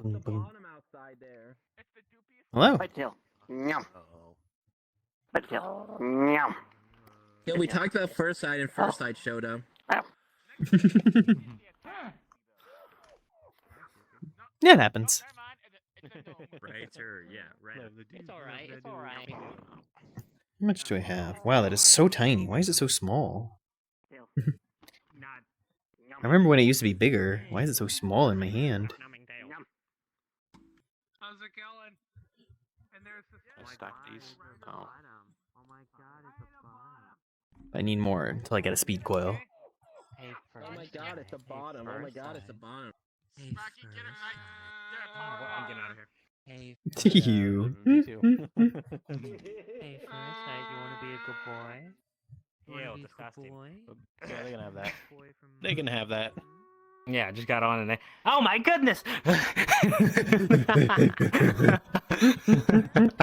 Boom, boom. Hello. Right tail. Nyam. Right tail. Nyam. Yeah, we talked about First Sight and First Sight showed up. Yeah, it happens. Writer, yeah, right. It's alright, it's alright. How much do I have? Wow, that is so tiny. Why is it so small? I remember when it used to be bigger. Why is it so small in my hand? How's it going? And there's the Stack these. Oh. I need more until I get a speed coil. Oh my god, it's a bottom. Oh my god, it's a bottom. I'm getting out of here. Hey, You. Hey, First, you want to be a good boy? Ew, disgusting. Yeah, they can have that. They can have that. Yeah, I just got on and they. Oh my goodness!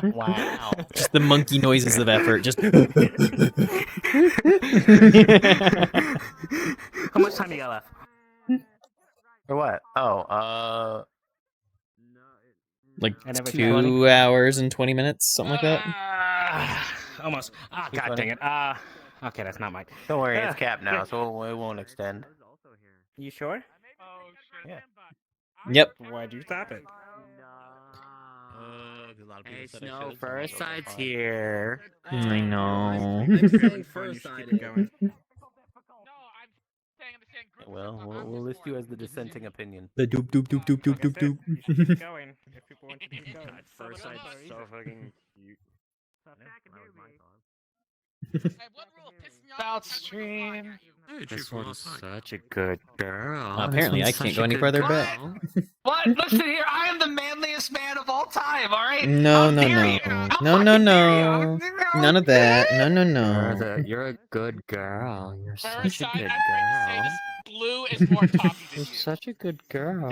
Wow. Just the monkey noises of effort. Just. How much time you got left? For what? Oh, Like Another 2 hours and 20 minutes, something like that. Almost. Ah, god dang it. Okay, that's not mine. don't worry, it's capped now, so it won't extend. You sure? Yeah. Yep. Why'd you stop it? A lot of people Hey, said I Snow, should've, so First it's okay, Side's fine. here. I know. I'm saying First Sight. Well, we'll list you as the dissenting opinion. The doop doop doop doop doop doop doop. Keep going. If people want to keep going. First Side's so fucking cute. About stream. This one's such a good girl. Well, apparently, I can't go any further back. What? Listen here, I am the manliest man of all time, alright? No, no, no. No, no, no. None of that. No, no, no. You're a good girl. You're such a Parasite, good I'm afraid to say girl. this blue is more toppy than You're you. such a good girl.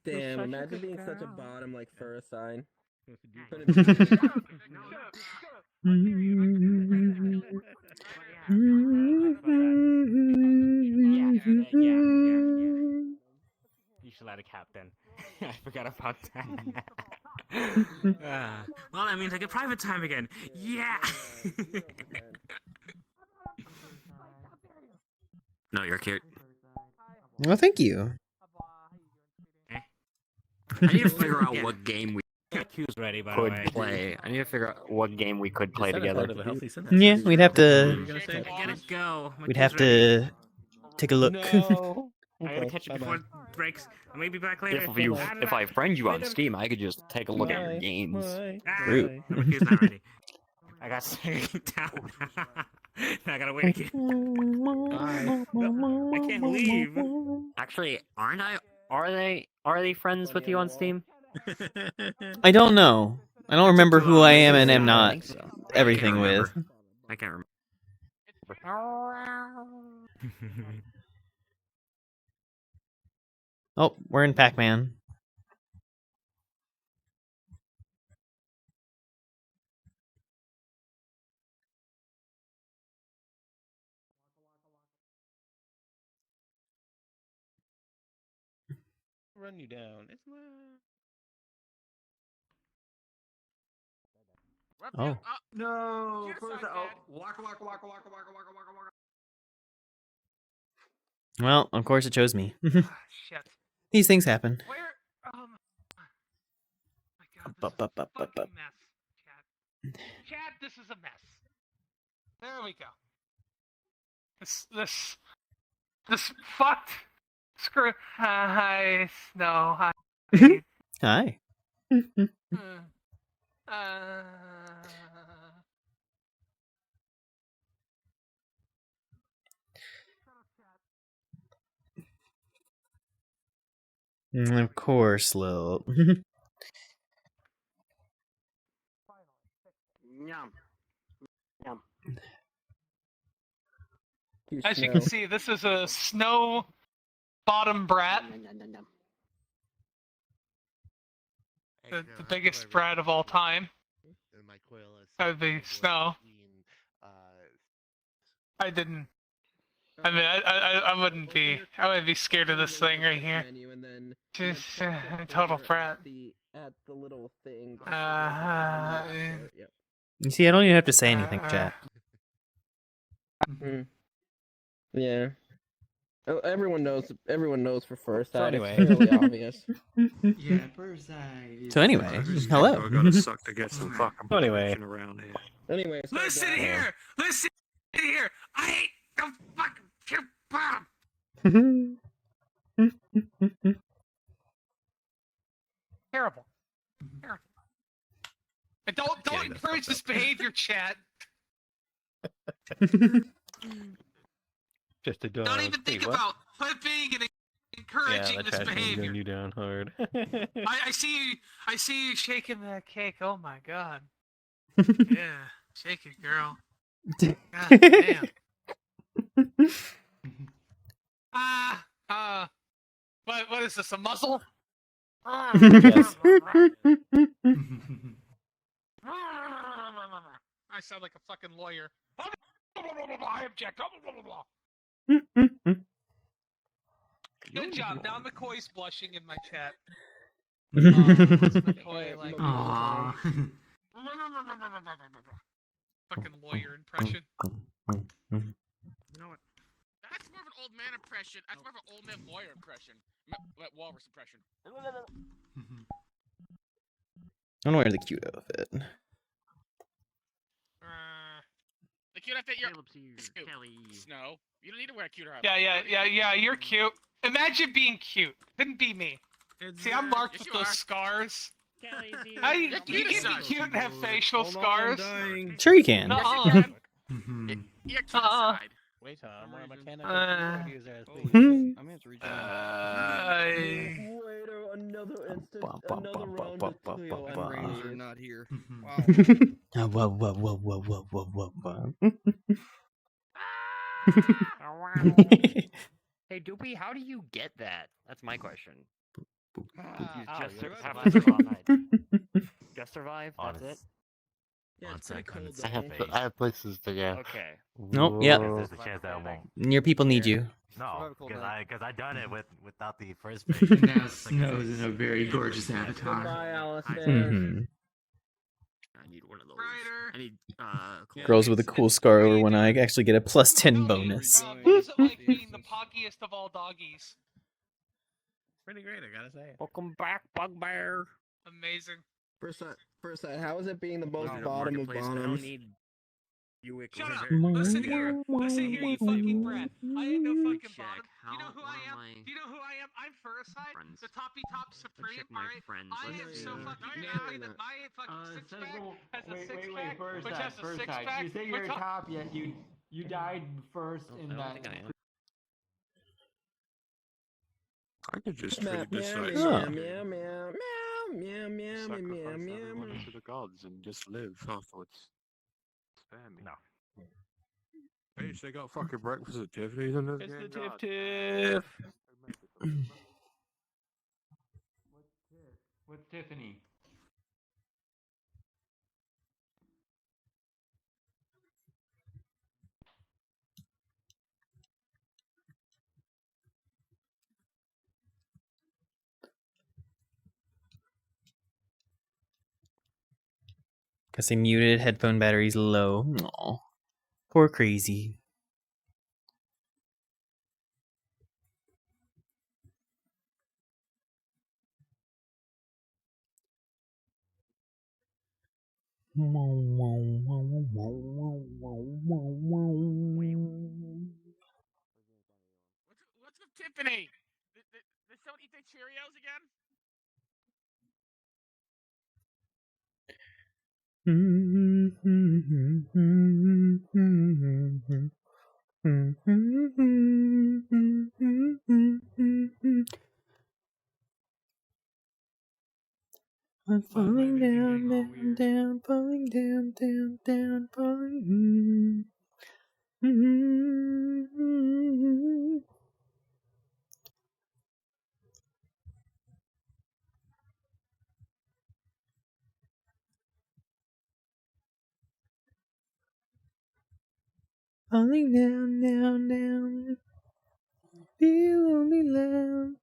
Damn, imagine being such a bottom like Parasite. You should let a captain. I forgot about that. Well, that means I get private time again. Yeah. No, you're cute. Well, thank you. I need to figure out what game we Q's ready, by the could way. play. I need to figure out what game we could play together. Yeah, we'd have to. I gotta go. My We'd Q's have ready. to take a look. I gotta catch it before it breaks. I may be back later. If I friend you on Steam, I could just take a look at your games. True. My Q's not ready. I got taken down. I gotta wait again. No, I can't leave. Actually, aren't I? Are they friends with you on Steam? I don't know. I don't remember who I am and am not everything with. I can't remember. Oh, we're in Pac-Man. Run you down. Oh. No. Waka waka waka waka waka waka waka waka. Well, of course it chose me. Shit. These things happen. Where? My God, Bup, this is bup, bup, a bup, fucking mess, chat. Chat, this is a mess. There we go. This fucked. Screw. Hi. No. Hi. Hi. Of course, Lil. Yum. Yum. As you can see, this is a snow bottom brat. The biggest brat of all time. The snow. I didn't. I mean, I wouldn't be. I wouldn't be scared of this thing right here. Just a total brat. At the little thing. You see, I don't even have to say anything, chat. Yeah. Oh, everyone knows. Everyone knows for first So side. anyway. It's fairly obvious. Yeah, first side. So anyway, hello. I gotta suck to get some fucking Anyway. protection around here. Anyway, Listen here! Listen here! I hate the fucking cute bottom! Terrible. Terrible. And don't encourage this behavior, chat. Just a dog. Don't even think about flipping and encouraging yeah, this trash man's behavior. gun you down hard. I see you shaking that cake. Oh my god. Yeah, shake it, girl. God damn. What is this? A muzzle? Yes. I sound like a fucking lawyer. I object. Good job. Now McCoy's blushing in my chat. McCoy, like, Aww. fucking lawyer impression. You know what? That's more of an old man impression. That's more of an old man lawyer impression. Walrus impression. I'm gonna wear the cute outfit. The cute outfit you're Snow. You don't need to wear a cuter outfit. Yeah, you're cute. Imagine being cute. Couldn't be me. See, I'm marked yes, with you those are. scars. How you can be cute and have facial scars? Sure you can. Nuh-uh. Wait, I'm a mechanic. Hmm. Are not here. Whoa, whoa, whoa, whoa, whoa, whoa, whoa, whoa. Hey, Doopy, how do you get that? That's my question. You just you're have right. to survive. Just survive. That's it. Yeah, it's pretty cold I have today. I have places to go. Okay. Nope, yep. There's a chance that I won't. Your people need you. No, because I done it without the first And patient. now Snow's in a very gorgeous avatar. Goodbye, Alistair. Mhm. I need one of those. Ryder. I need Girls with a cool scar over one eye actually get a plus 10 bonus. What is it like being the poggiest of all doggies? Pretty great, I gotta say. Welcome back, Bugbear. Amazing. First side, how is it being the most Wow. bottom of Marketplace, I don't bottoms? need you. Shut up. Listen here. Listen here, you fucking brat. I ain't no fucking bottom. How, You know who I am? Do you know who I am? I'm Furside, Friends. the toppy top supreme. Check my Alright? friends. I Let's am see. so fucking No, manly no. that my fucking six pack has a six Wait, pack, first which side, has a first six side. pack. You say you're top, yet you died first in I don't that. think I am. I could just Meow, trade this meow, side. meow, for meow, meow, meow, meow, meow, sacrifice meow, meow, everyone meow. to the gods and just live afterwards. Spare me. No. Hey, they got fucking breakfast at Tiffany's and this It's the game. Tiff. What's Tiffany? Cause they muted, headphone batteries low. Aw. Poor crazy. What's with Tiffany? They don't eat their Cheerios again? I'm falling down, down, down, falling down, down, down, falling. Falling down, down, down. Feel only love.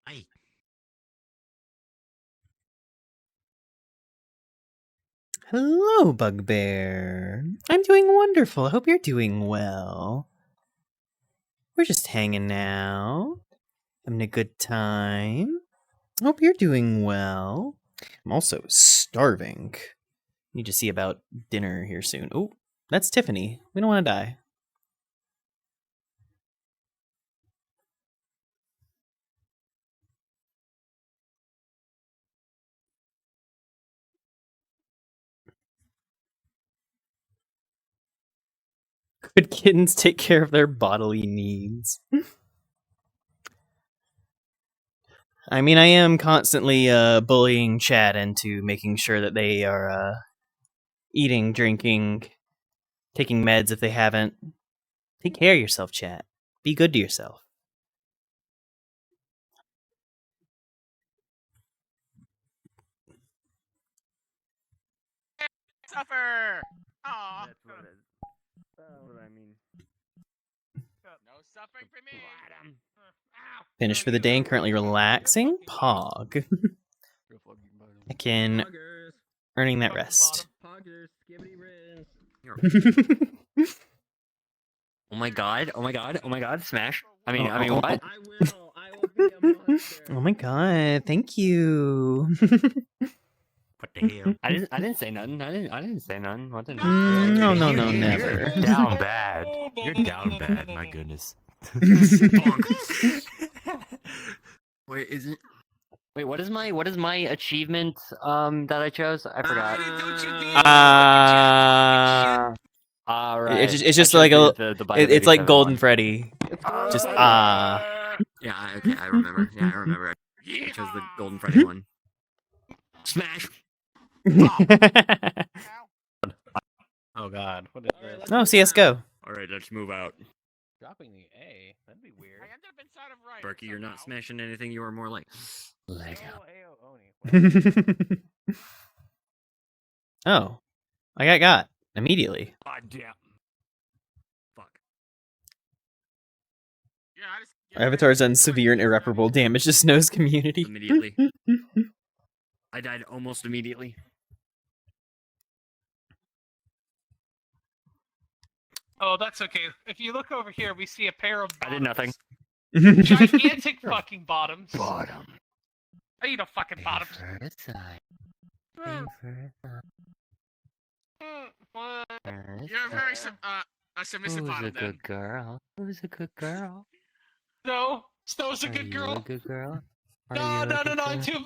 Hi. Hello, Bugbear. I'm doing wonderful. I hope you're doing well. We're just hanging out, having a good time. I hope you're doing well. I'm also starving. Need to see about dinner here soon. Oh, that's Tiffany. We don't want to die. Good kittens take care of their bodily needs. I mean, I am constantly bullying Chad into making sure that they are eating, drinking, taking meds if they haven't. Take care of yourself, Chad. Be good to yourself. Suffer! Aw. That's what it is. That's what I mean. No suffering for me. Finished for the day and currently relaxing. Pog. I can earning that rest. Poggers, skibbity riz. Oh my god! Oh my god! Oh my god! Smash! I mean, what? I will be Oh my god, thank you. What the hell? I didn't say nothing. I didn't say nothing. What did No, no, You're never. down bad. You're down bad. My goodness. Wait, is it? Wait, what is my achievement that I chose? I forgot. Right. It's just like it's like Golden one. Freddy. Just Yeah, okay, I remember. Yeah, I remember. I chose the Golden Freddy one. Smash. Oh god, what is this? No, CS:GO. All right, let's move out. Dropping the A? That'd be weird. Berkey, you're not smashing anything. You are more like Lego. Oh, I got immediately. God damn. Fuck. Avatar's done severe and irreparable damage to Snow's community. Immediately. I died almost immediately. Oh, that's okay. If you look over here, we see a pair of I did nothing. gigantic fucking bottoms. Bottom. I eat a fucking bottom. You're a very submissive Who's bottom, a good girl? Who's a good girl? No, Snow's a good girl. You a good girl? No, I'm too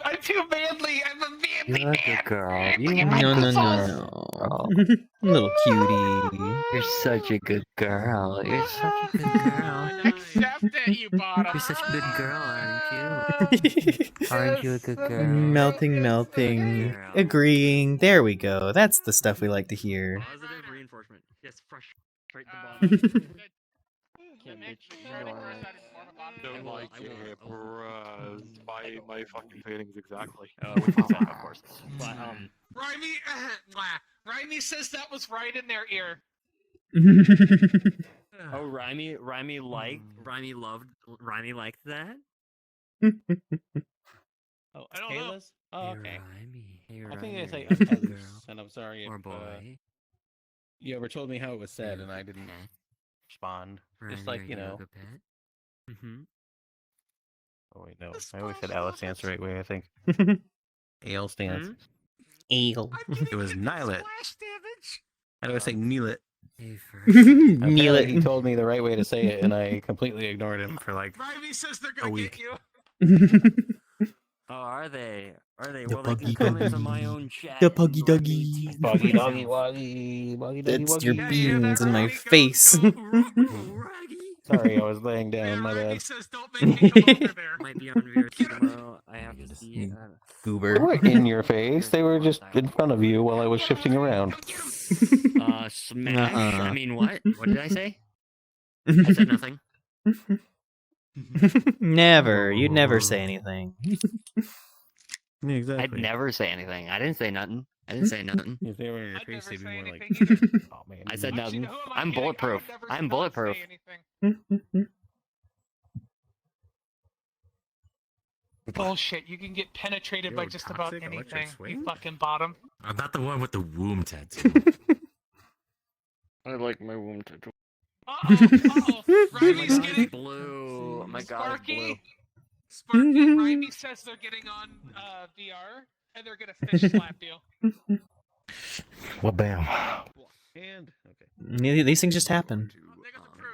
manly. I'm a manly You're a good girl. You No. Little cutie. You're such a good girl. You're such a good girl. Accept it, you bottom. You're such a good girl, aren't you? Aren't you a good girl? Melting. Agreeing. There we go. That's the stuff we like to hear. Positive reinforcement. Yes, fresh. Straight to the bottom. Yeah, bitch. Don't like it, bruh. My fucking feelings exactly. We can say, of course. But Raimi says that was right in their ear. Oh, Raimi liked that. Oh, I don't know. Oh, okay. Hey, I think it's like Raimi, a girl. and I'm sorry Or if boy. you ever told me how it was said and I didn't respond. Just like, you know. Mm-hmm. Oh wait, no. I always said Alice stance the right way, I think. Ale stance. Ale. It was Nilet. I always say Neelet. Neelet. Apparently he told me the right way to say it and I completely ignored him for like Raimi says they're a gonna week. get you. Oh, are they? The Well, they can come into my own chat. The puggy duggy. Buggy doggy wuggy. Buggy doggy That's your wuggy. beans in my face. Sorry, I was laying down, my bad. Raimi says don't make me come over there. Might be on VRChat tomorrow. I have to see. They Goober. weren't in your face. They were just in front of you while I was shifting around. Smash. I mean, what? What did I say? I said nothing. Never. You'd never say anything. Yeah, exactly. I'd never say anything. I didn't say nothing. I didn't say nothing. If they were in your face, they'd be more like, oh man. I said nothing. Actually, who am I I'm kidding? bulletproof. I would never I'm not bulletproof. say anything. Bullshit, you can get penetrated by just about toxic electric anything, you swing? fucking bottom. I'm not the one with the womb tattoo. I like my womb tattoo. Raimi's getting Blue. Oh my god, it's blue. Sparky. Raimi says they're getting on VR and they're gonna fish slap you. Well, bam. And okay. These things just happen.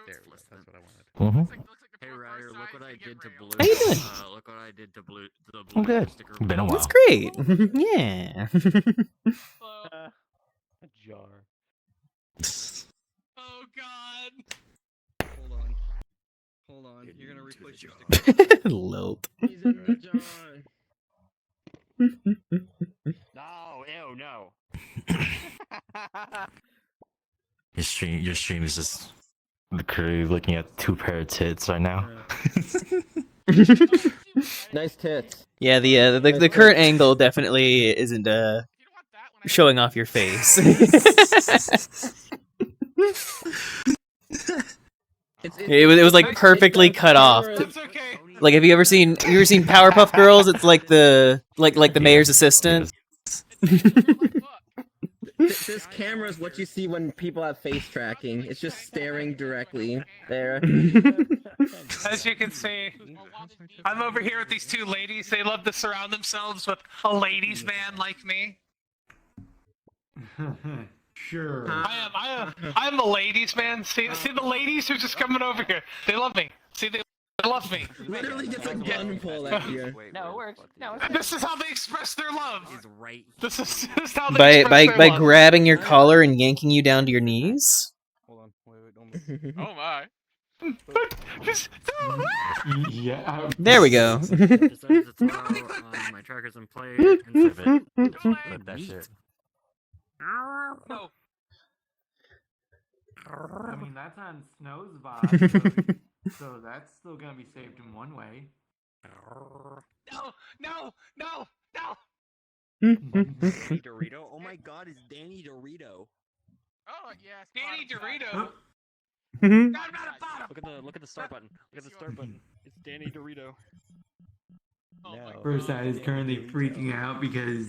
There, that's what I wanted. Mm-hmm. Hey Ryder, look what I did to blue. How you doing? Look what I did to blue. The blue I'm good. sticker. Been a while. That's great. Yeah. A jar. Oh god. Hold on. You're gonna replace your sticker. Lilt. He's in the jar. No, ew, no. Your stream is just the crew looking at two pair of tits right now. Nice tits. Yeah, the current angle definitely isn't showing off your face. It was like perfectly cut off. Like, have you ever seen Powerpuff Girls? It's like the mayor's assistant. This camera is what you see when people have face tracking. It's just staring directly there. As you can see, I'm over here with these two ladies. They love to surround themselves with a ladies' man like me. Sure. I'm a ladies' man. See the ladies who's just coming over here. They love me. See, they love me. Literally gets a gun pulled at you. No, it works. No, This is how they express their love. This is how they By express their love. grabbing your collar and yanking you down to your knees. Hold on. Wait, don't move. Oh my. Yeah. There we go. My tracker's in play. Put that shit. No. I mean, that's on Snow's VOD, so that's still gonna be saved in one way. No. Danny Dorito? Oh my god, it's Danny Dorito. Oh yeah, Danny Dorito. Look at the start button. Look at the start button. It's Danny Dorito. First Side is currently freaking out because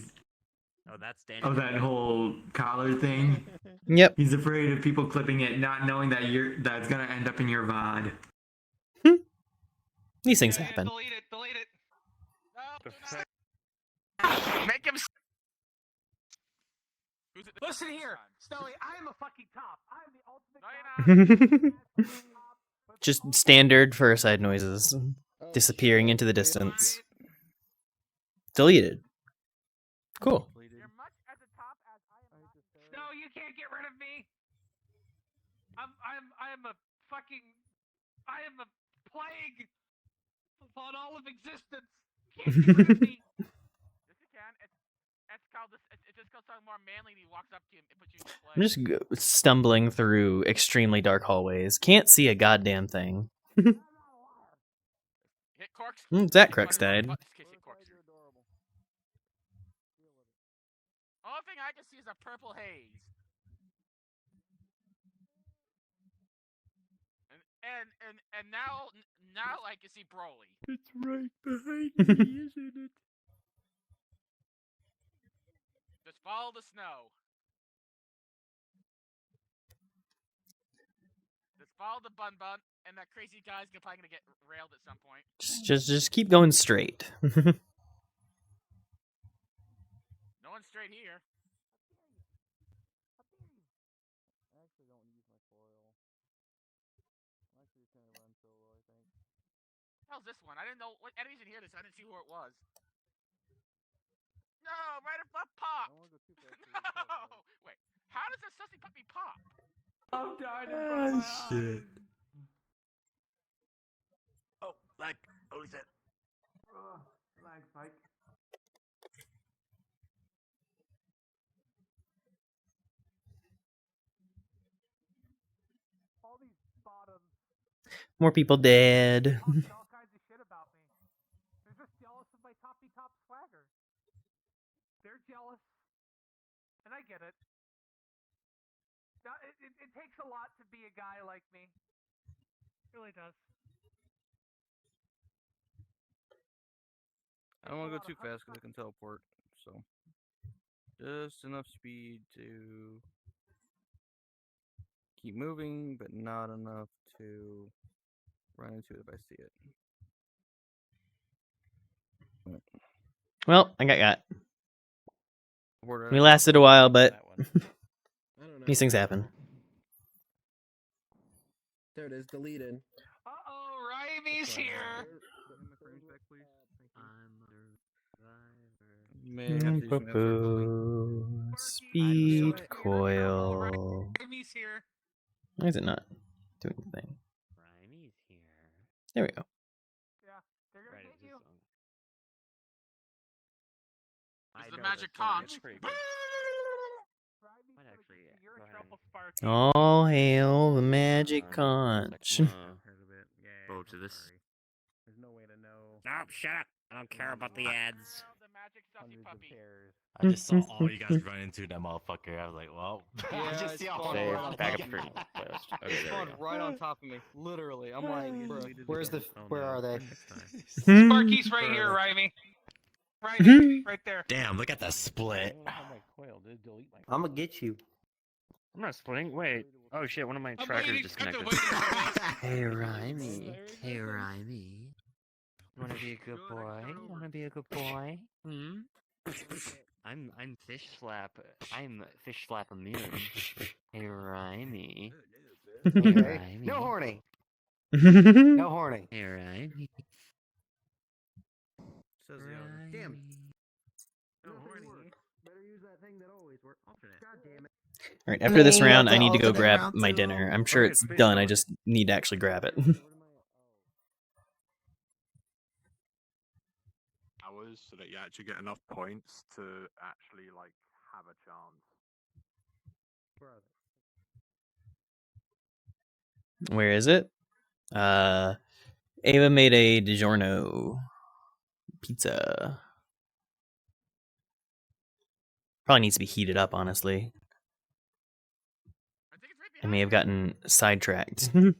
that's Danny of that whole collar thing. Yep. He's afraid of people clipping it, not knowing that that's gonna end up in your VOD. These things happen. Delete it. Make him. Listen here, Snowy. I am a fucking top. I am the ultimate. Just standard First Side noises disappearing into the distance. Deleted. Cool. No, you can't get rid of me. I am a fucking. I am a plague upon all of existence. You can't get rid of me. Yes, you can. It's called this. It's just called something more manly. And he walks up to you and puts you in play. I'm just stumbling through extremely dark hallways. Can't see a goddamn thing. Hit Corks. Zach Crux died. Only thing I can see is a purple haze. And now I can see Broly. It's right behind me, isn't it? Just follow the snow. Just follow the bun, and that crazy guy's probably gonna get railed at some point. Just keep going straight. No one's straight here. How's this one? I didn't know what enemies in here. I didn't see who it was. No, right above pop. No, wait. How does this sussy puppy pop? I'm dying. Shit. Oh, lag. Holy shit. Lag spike. All these bottoms. More people dead. All kinds of shit about me. They're just jealous of my toppy top swagger. They're jealous, and I get it. Now, it takes a lot to be a guy like me. It really does. I don't want to go too fast because I can teleport, so just enough speed to keep moving, but not enough to run into it if I see it. Well, I got. We lasted a while, but these things happen. There it is, deleted. Uh-oh, Raimi's here. Speed coil. Raimi's here. Why is it not doing the thing? Raimi's here. There we go. Yeah, they're gonna get you. I This is the know magic this song. conch. It's pretty good. Might actually, You're go a ahead. trouble spark. All hail the magic conch. Go to this. There's no way to know. No, shut up. I don't care about the ads. The magic sussy puppy. I just saw all you guys run into that motherfucker. I was like, well, Yeah, I just it see all spawned Save, right on back top up of for me. playlist. It Okay, there we spawned go. right on top of me. Literally. I'm like, bro. Where are they? Sparky's right here, Raimi. Raimi, right there. damn, look at that split. I'm gonna get you. I'm not splitting. Wait. Oh shit, one of my I'm trackers waiting. disconnected. Hey, Rhyme. Hey, Rhyme. Wanna be a good boy? Wanna be a good boy? Hmm? I'm fish slap. I'm fish slap immune. Hey, Rhymy. Hey, Okay. Rhymy. No horny. No horny. Hey, Rhymy. Says the other. Damn. No horny. Better use that thing that always works. Alternate. God damn it. All right, after this Hey, round, that's I an need to go alternate grab round my too. dinner. I'm sure Alright, it's fish done. I sauce. just need to actually grab it. Hours so that you actually get enough points to actually like have a chance. Where is it? Ava made a DiGiorno pizza. Probably needs to be heated up, honestly. I may have gotten sidetracked. Knew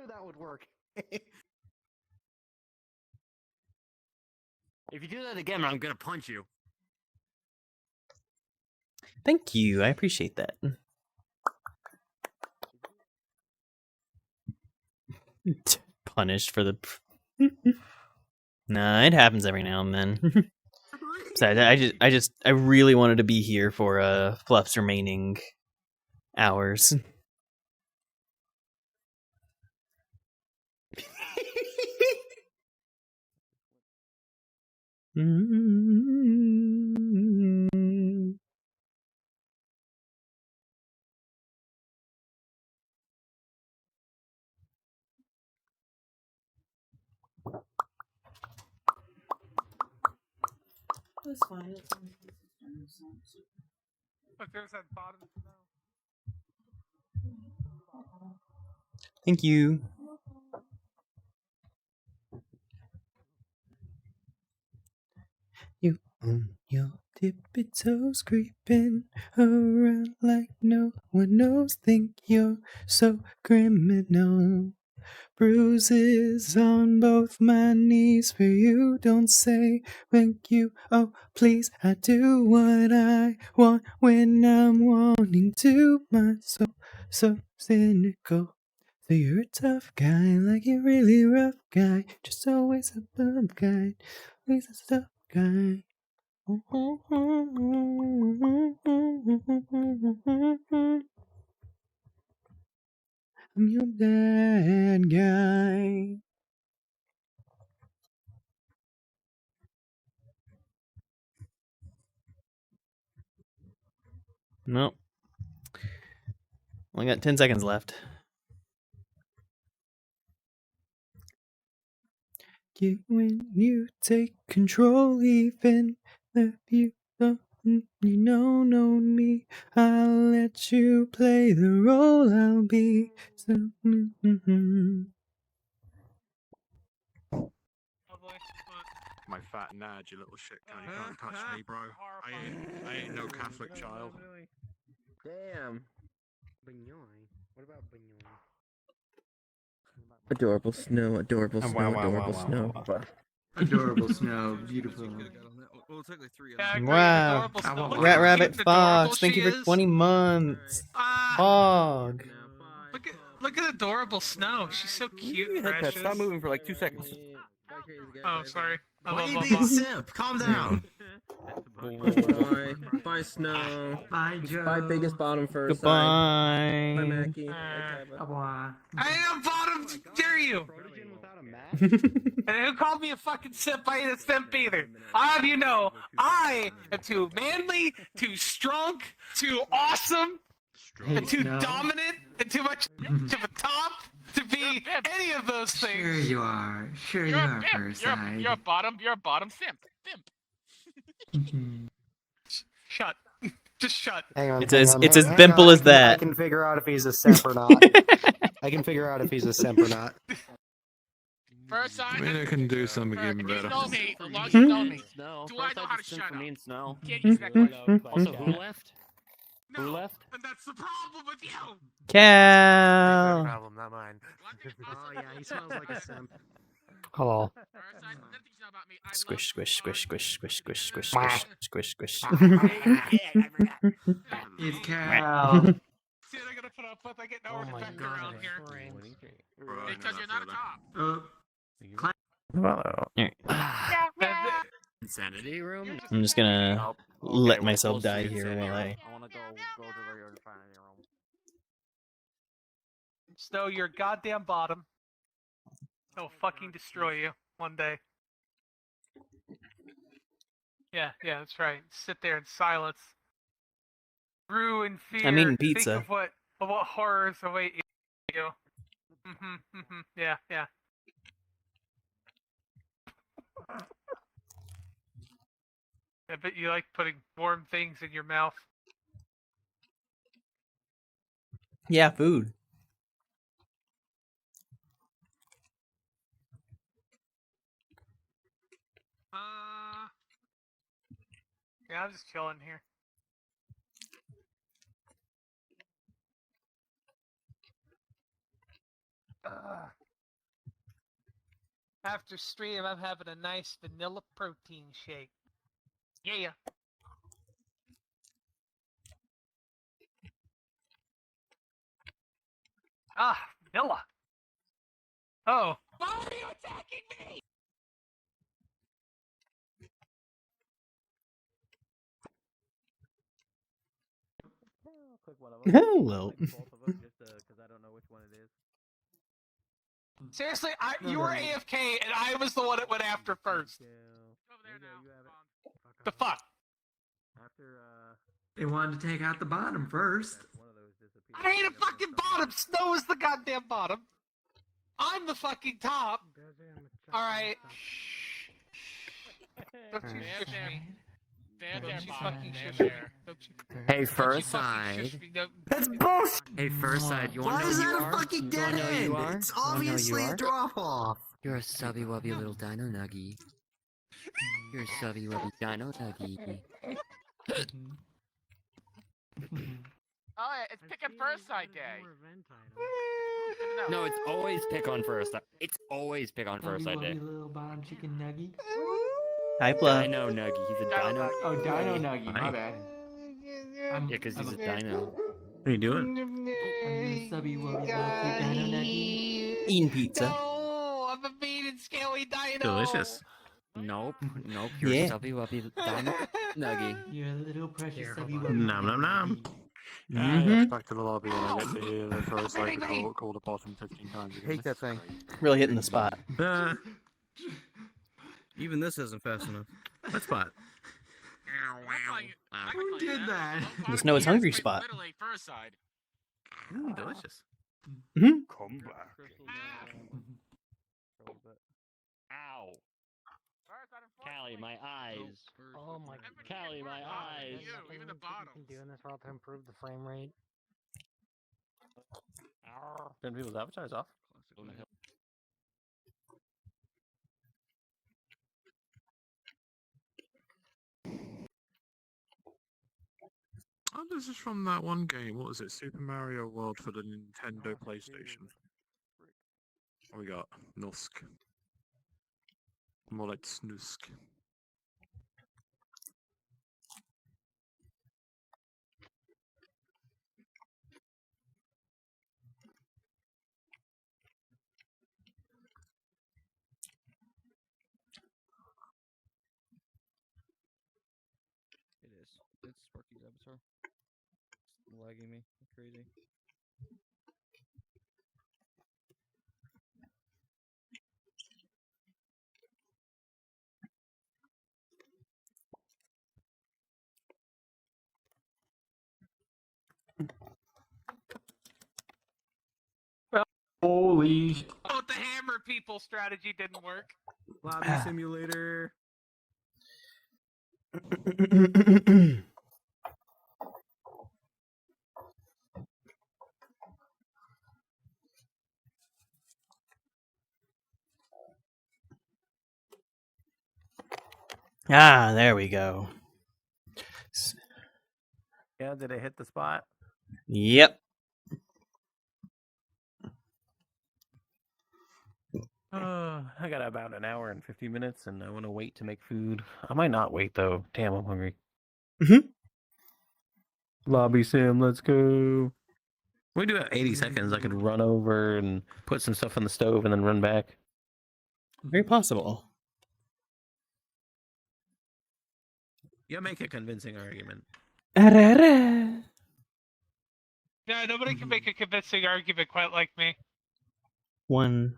that would work. If you do that again, I'm gonna punch you. Thank you. I appreciate that. Punished for the... Nah, it happens every now and then. Besides, I really wanted to be here for Fluff's remaining hours. That's fine. Look, there's that bottom snow. Thank you. You on your tippy toes, creeping around like no one knows. Think you're so criminal. Bruises on both my knees for you. Don't say thank you. Oh, please, I do what I want when I'm wanting to. My soul so cynical. So you're a tough guy, like a really rough guy. Just always a bum guy, always a tough guy. I'm your bad guy. Nope. Only got 10 seconds left. You when you take control, even if you don't, know me. I'll let you play the role. I'll be so. My fat nad, you little shit cunt. You can't touch me, bro. I ain't no Catholic child. Damn. Bignoy. What about Bignoy? Adorable snow, adorable snow, adorable snow. Adorable snow, beautiful. Well, it's like 3 Wow. Rat Rabbit Fox, thank you for 20 months. Hog. Look at adorable Snow. She's so cute, Head pet, precious. stop moving for like 2 seconds. Oh, sorry. Why are you being a simp? Calm down. Bye. Bye, Snow. Bye, Joe. Bye, biggest bottom first. Goodbye. Bye, Mackie. Bye. I ain't a bottom, dare you? And who called me a fucking simp? I ain't a simp either. I'll have you know, I am too manly, too strong, too awesome, and too dominant, and too much of a top to be any of those things. Sure you are. Sure you are, Parasite. You're a bottom simp. Shut. Just shut. Hang on. It's hang as- on, it's hang- as hang simple on, as I that. can figure out if he's a simp or not. I can figure out if he's a simp or not. First I mean, I can do something even better. Tell me, as long as you tell me. Snow. Do I know how to Simp shut for me up? and Snow. Can't use that question. Also, who left? Who left? And that's the problem with you. Cal. problem, not mine. Oh yeah, he smells like a simp. Hello. Squish, squish, squish, squish, squish, squish, squish, squish, squish, squish. It's Cal. See what I gotta put up with? I get no Oh my respect God, around here. Because you're not a top. Insanity room. I'm just gonna Nope. let we're myself close to die the here insanity while room. I. I wanna go to the insanity room. Snow, you're goddamn bottom. He'll fucking destroy you one day. Yeah, that's right. Sit there in silence. Brew in fear. I'm eating Think pizza. of what horrors await you. Yeah. I bet you like putting warm things in your mouth. Yeah, food. Yeah, I'm just chilling here. After stream, I'm having a nice vanilla protein shake. Yeah. Ah, vanilla. Oh. Why are you attacking me? Hello. Seriously, you were AFK and I was the one that went after first. The fuck? They wanted to take out the bottom first. I ain't a fucking bottom. Snow is the goddamn bottom. I'm the fucking top. Alright. Don't you shush me. Don't you fucking shush me. Hey, first side. That's bullshit. Hey, first side. You wanna Why know is who you that a are? fucking You wanna dead know who you end? are? It's You wanna know who you obviously a are? drop off. You're a subby wubby little dino nuggy. You're a subby wubby dino nuggy. Oh, it's picking first side day. No, it's always pick on first. It's always pick on first side day. Little bottom chicken nugget. Hi, Fluff. Dino nuggy. He's a dino. Oh, Dino Nuggy. My bad. Yeah, because he's a dino. What are you doing? I'm the subby wubby little cute Dino Nuggy. Eating pizza. No, I'm a mean and scaly dino. Delicious. Nope. You're Yeah. a subby wubby dino nuggy. You're a little precious subby wubby. Nom nom nom. Mm-hmm. Back to the lobby and I get to hear the first like call the bottom 15 times. Hate that thing. Really hitting the spot. Even this isn't fast enough. What spot? Who did that? The Snow is hungry spot. First side. Delicious. Mm-hmm. Come back. Ow. Callie, my eyes. Oh my Callie, my eyes. Even the bottom. doing this route to improve the frame rate. Turn people's avatars off. Oh, this is from that one game. What was it? Super Mario World for the Nintendo PlayStation. What we got? Nusk. More like Snoosk. It is. It's Sparky's avatar. It's lagging me. Crazy. Holy. Oh, the hammer people strategy didn't work. Lobby simulator. Ah, there we go. Yeah, did it hit the spot? Yep. I got about an hour and 50 minutes, and I want to wait to make food. I might not wait though. Damn, I'm hungry. Lobby sim, let's go. We do have 80 seconds. I could run over and put some stuff on the stove and then run back. Very possible. You make a convincing argument. Yeah, nobody can make a convincing argument quite like me. One.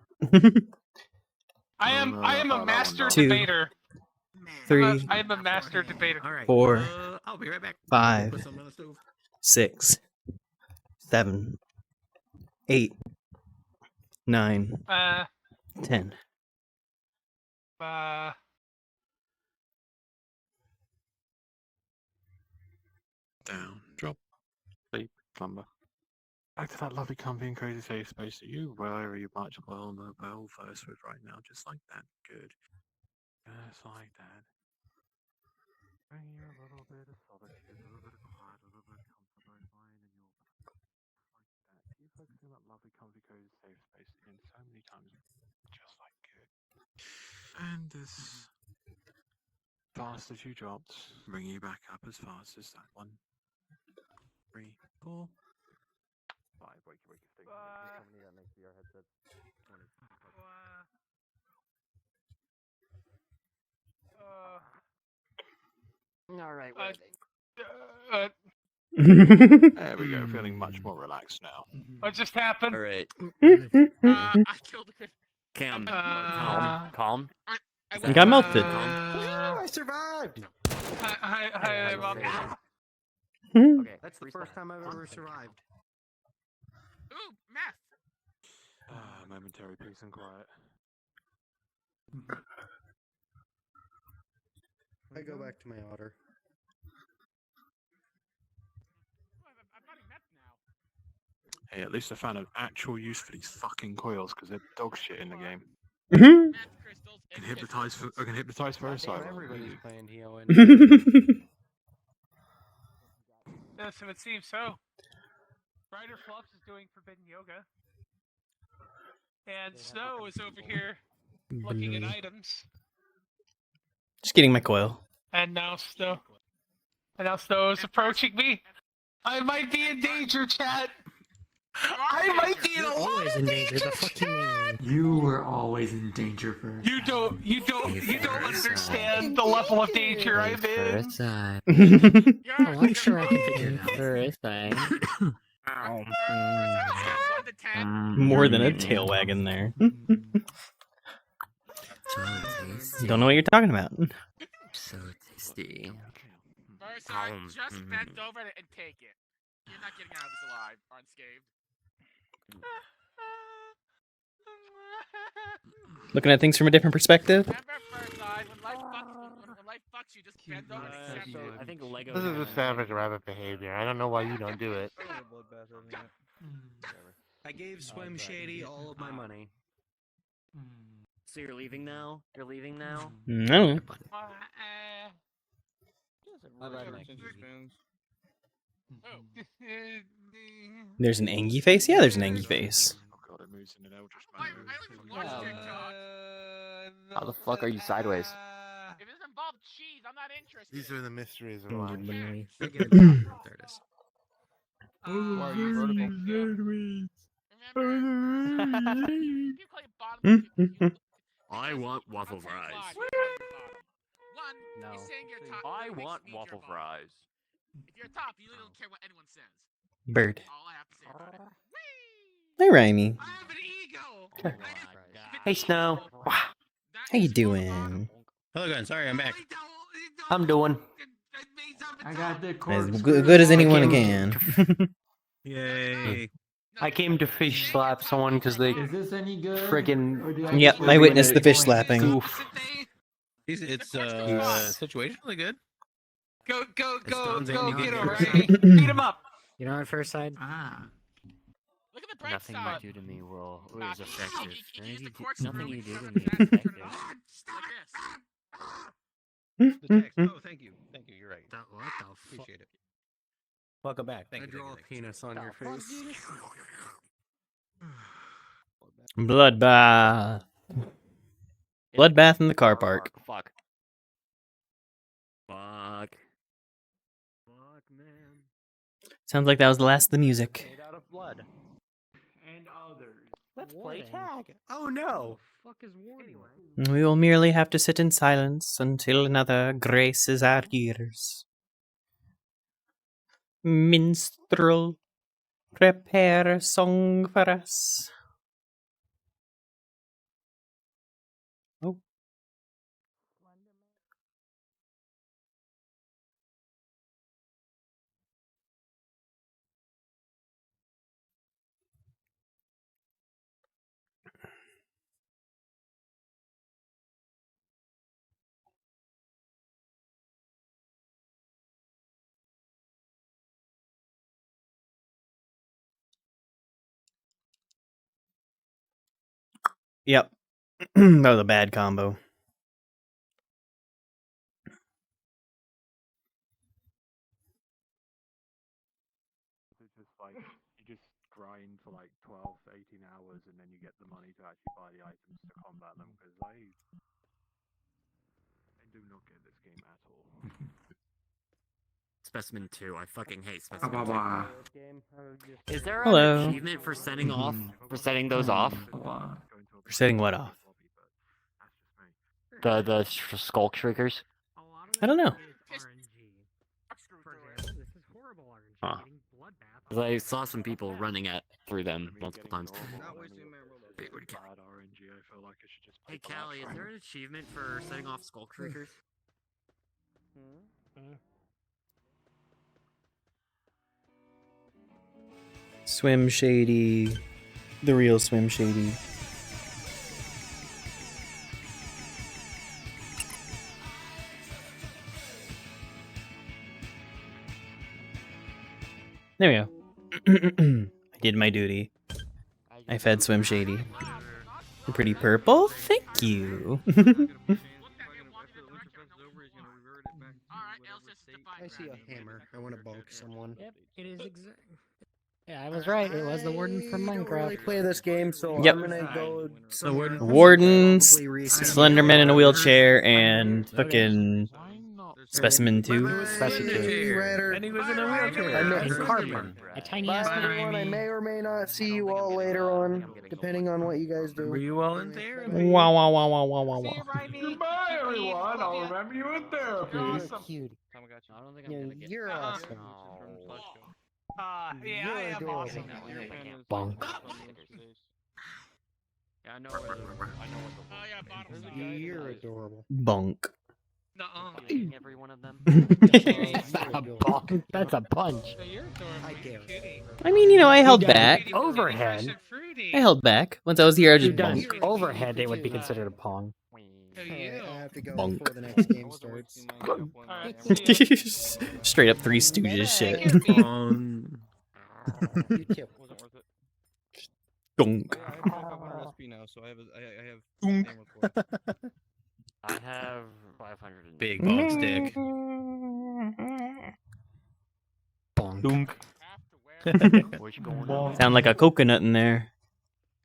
I am a master Two. debater. 3. I am a master debater. 4. I'll be right back. 5. Put something on the stove. 6. 7. 8. 9. 10. Down, drop, sleep, slumber. Back to that lovely, comfy, and cozy safe space that you, wherever you might well know well first with right now, just like that. Good. Just like that. Bring you a little bit of solitude, a little bit of quiet, a little bit of comfort, both mine and yours. Like that. You focusing on that lovely, comfy, cozy safe space again so many times, just like good. And as fast as you dropped, bring you back up as fast as that 1, 3, 4, 5. Wake your stick. Somebody that makes VR headset 20. All right, where are There we go. Feeling much more relaxed now. What just happened? All right. I killed a Calm. Uh, Calm. You got melted. I survived. Hi, Mom. Okay, That's the first time I've ever survived. Ooh, math. Momentary peace and quiet. I go back to my otter. Hey, at least I found an actual use for these fucking coils because they're dog shit in the game. I can hypnotize Versailles. Everybody's playing Heo. Yes, it would seem so. Ryder Flops is doing forbidden yoga. And Snow is over here looking at items. Just getting my coil. And now Snow is approaching me. I might be in danger, chat. I might be in a lot of danger. The fuck you mean? You were always in danger first. You don't understand the level of danger I'm in. Oh, I'm sure I can figure it out. First time. More than a tail wagon there. Don't know what you're talking about. So tasty. Versailles, just bend over and take it. You're not getting out of this alive or unscathed. Looking at things from a different perspective. Remember, Versailles, when life fucks you, just bend over and accept it. I think Lego. This is a savage rabbit behavior. I don't know why you don't do it. I gave Swim Shady all of my money. So you're leaving now? You're leaving now? No. There's an Angie face? Yeah, there's an Angie face. How the fuck are you sideways? If this involves cheese, I'm not interested. These are the mysteries of life. There it is. Are you I want waffle fries. No. I want waffle fries. If you're top, you really don't care what anyone says. Bird. All I have to say about it. Hey, Raimi. I have an ego. Hey, Snow. How you doing? Hello, guys. Sorry, I'm back. I'm doing. I got the As corpse. good as anyone can. Yay. I came to fish slap someone because they Is this any good? friggin' Yep, I witnessed the fish slapping. It's situationally good. Go Stan's get Andy over Gator. it. Beat him up. You know, at first side. Look at the bright Nothing side. you do to me is effective. quartz Nothing room. you do to me is effective. The text. Oh, thank you. Thank you. You're right. What the fuck? Appreciate it. Welcome back. Thank I you. draw a penis on your face. Bloodbath. Bloodbath in the car park. Fuck. Fuck. Fuck, man. Sounds like that was the last of the music. Made out of blood. And others. Let's play tag. Oh no. Fuck is warning? We will merely have to sit in silence until another graces our ears. Minstrel, prepare a song for us. Oh. Yep. That was a bad combo. It's just like you just grind for like 12 to 18 hours and then you get the money to actually buy the items to combat them because I do not get this game at all. Specimen 2. I fucking hate Specimen 2. Is there Hello. an achievement for setting those off? For setting what off? The skull shriekers? I don't know. Huh. 'Cause I saw some people running through them multiple times. Hey Callie, is there an achievement for setting off skull shriekers? Swim Shady. The real Swim Shady. There we go. I did my duty. I fed Swim Shady. Pretty purple? Thank you. I see a hammer. I want to bonk someone. Yep, it is exact. Yeah, I was right. It was the warden from I don't Minecraft. really play this game, so Yep. I'm gonna go. Wardens, Slenderman in a wheelchair, and fucking Specimen 2. Specimen 2. And he was in a wheelchair. I met And Cartman. A tiny Bye, ass everyone. I may or may not see you all later on, depending on what you guys do. Were you all in there? Wow, wow, wow, wow, wow, wow, wow. Goodbye, everyone. I'll remember you in therapy. cute. I don't think I'm gonna get You're awesome. Yeah, I am awesome. Bonk. Yeah, I know what the You're adorable. Bonk. every one of them. That's not a bonk. That's a punch. I dare. I mean, you know, I held back. Overhead. I held back. Once I was here, I You've just done bonk. overhead. It would be considered a pong. Alright, I have to go Bonk. before the next game starts. Straight up Three Stooges shit. You too. Donk. I have 500 SP now, so I have damage for it. I have 500. Big bonk stick. Bonk. What's going on? Sound like a coconut in there.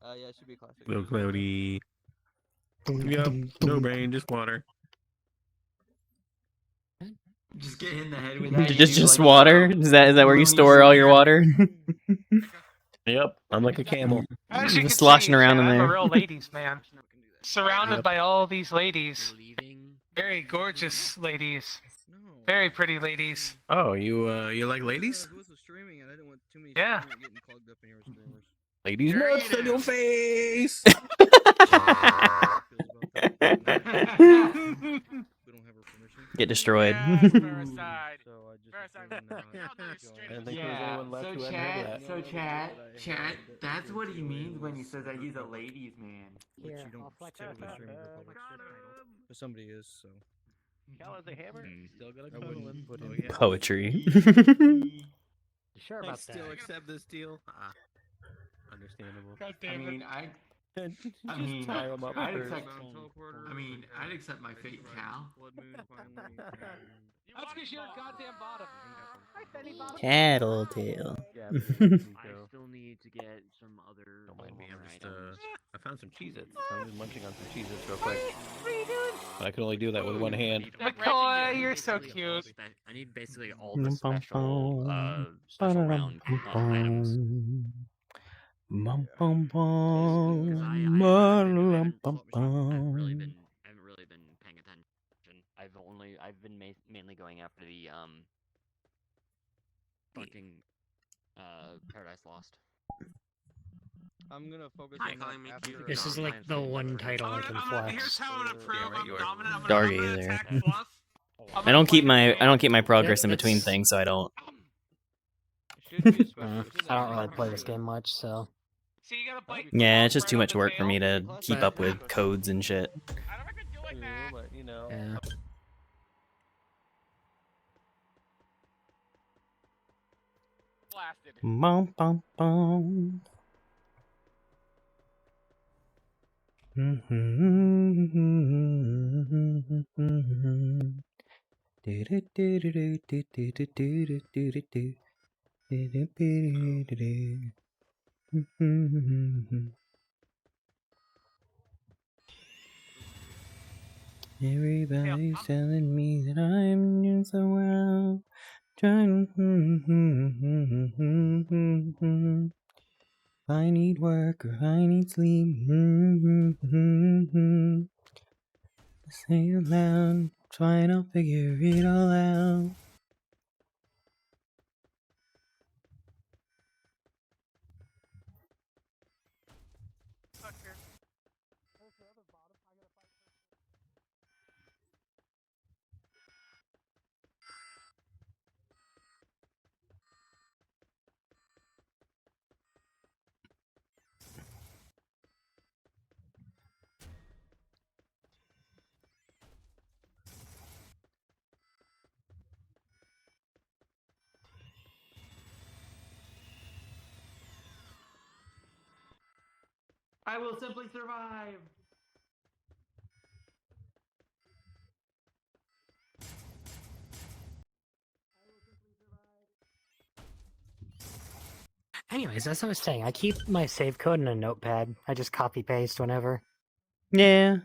Yeah, it should be classic. Little cloudy. Yep. No brain, just water. Just get hit in the head with that. Just water? Is that where you store all your water? Yep. I'm like a camel. As you Just can sloshing see, around in I'm there. a real ladies man. Surrounded Yep. by all these ladies. Very gorgeous ladies. Very pretty ladies. Oh, you like ladies? Who was streaming and I didn't want too many Yeah. streamers getting clogged up in here with streamers. Ladies nuts on your face. We don't have her permission. Get destroyed. I don't think there's Yeah, anyone left so who hadn't heard chat, that. so chat, that's what he means when he says that he's a ladies man. Which you don't typically stream in the public. But somebody is, so. Cal has a hammer. Still got a I wouldn't cuddling. put him. Poetry. Sure I about still that. accept this deal. Understandable. I mean, I mean, tie 'em up I'd first. accept. I mean, I'd accept my fate, Cal. That's because you're a goddamn bottom. Hi, Benny Bottom. Tattletale. I still need to get some other. Don't mind me. I'm just items. I found some Cheez-Its. So I'm just munching on some Cheez-Its real quick. But I can only do that with one hand. McCoy, you're so cute. I need basically all the special round items. Bum bum bum. I haven't really been paying attention. I've been mainly going after the fucking Paradise Lost. I'm gonna focus Hi, on calling me that cute. after. This is like the one title I can flex. Here's how I'm gonna prove I'm dominant. I'm Dark gonna either. attack Fluff. I don't keep my progress in between things, so I don't. I don't really play this game much, so. So you gotta bite. Yeah, it's just too much work for me to keep up with codes and shit. But you know. Yeah. Blasted. Bum bum bum. Everybody's telling me that I'm doing so well. Trying. I need work or I need sleep. Say it loud, trying to figure it all out. I will simply survive. Anyways, as I was saying, I keep my save code in a notepad. I just copy paste whenever. Yeah.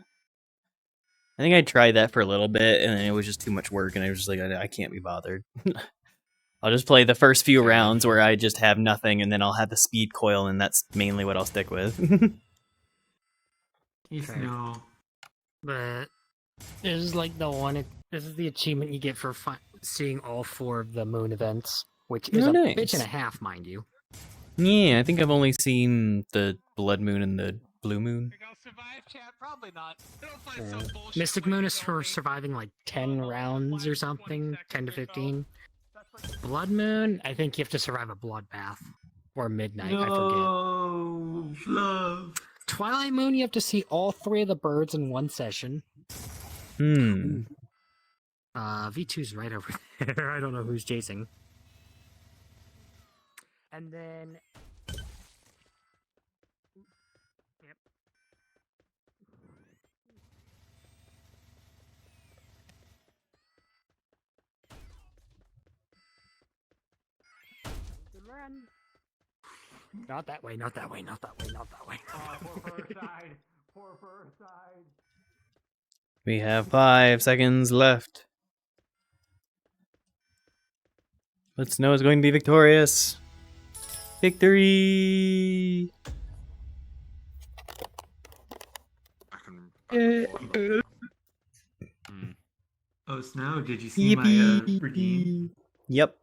I think I tried that for a little bit, and then it was just too much work, and I was just like, I can't be bothered. I'll just play the first few rounds where I just have nothing, and then I'll have the speed coil, and that's mainly what I'll stick with. You know. But this is like the one. This is the achievement you get for seeing all 4 of the moon events, which is Oh, a nice. bitch and a half, mind you. Yeah, I think I've only seen the blood moon and the blue moon. Probably not. Mystic Moon is for surviving like 10 rounds or something, 10 to 15. Blood Moon, I think you have to survive a bloodbath or midnight. I forget. Love. Twilight Moon, you have to see all 3 of the birds in one session. V2's right over there. I don't know who's chasing. And then. Yep. Good run. Not that way, not that way, not that way, not that way. Poor for her side. Poor for her side. We have 5 seconds left. But Snow is going to be victorious. Victory! Oh, Snow, did you see my redeem? Yep.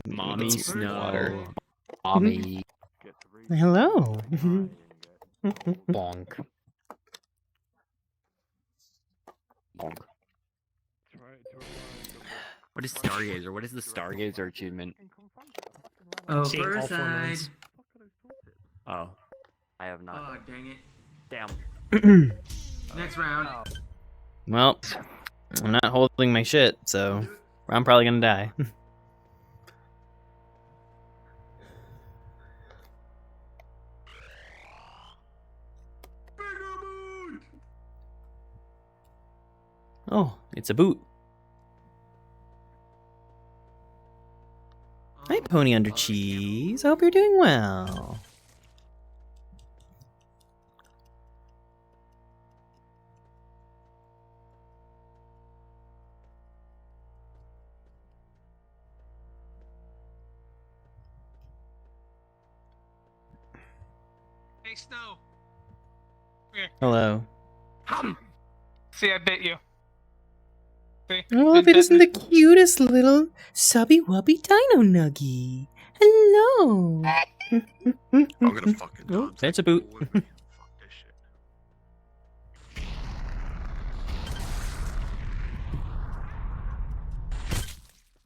Mommy Snow. Water. Mommy. Hello. Bonk. Bonk. What is Stargazer? What is the Stargazer achievement? Oh, Seeing all first 4 side. moons. Oh, I have not. Oh, dang it. Damn. Next round. Well, I'm not holding my shit, so I'm probably gonna die. Oh, it's a boot. Hi, Pony Under Cheese. I hope you're doing well. Hey, Snow. Here. Hello. See, I bit you. See? Oh, if it isn't the cutest little subby wubby dino nuggy. Hello. I'm gonna fucking Oh, that's a boot.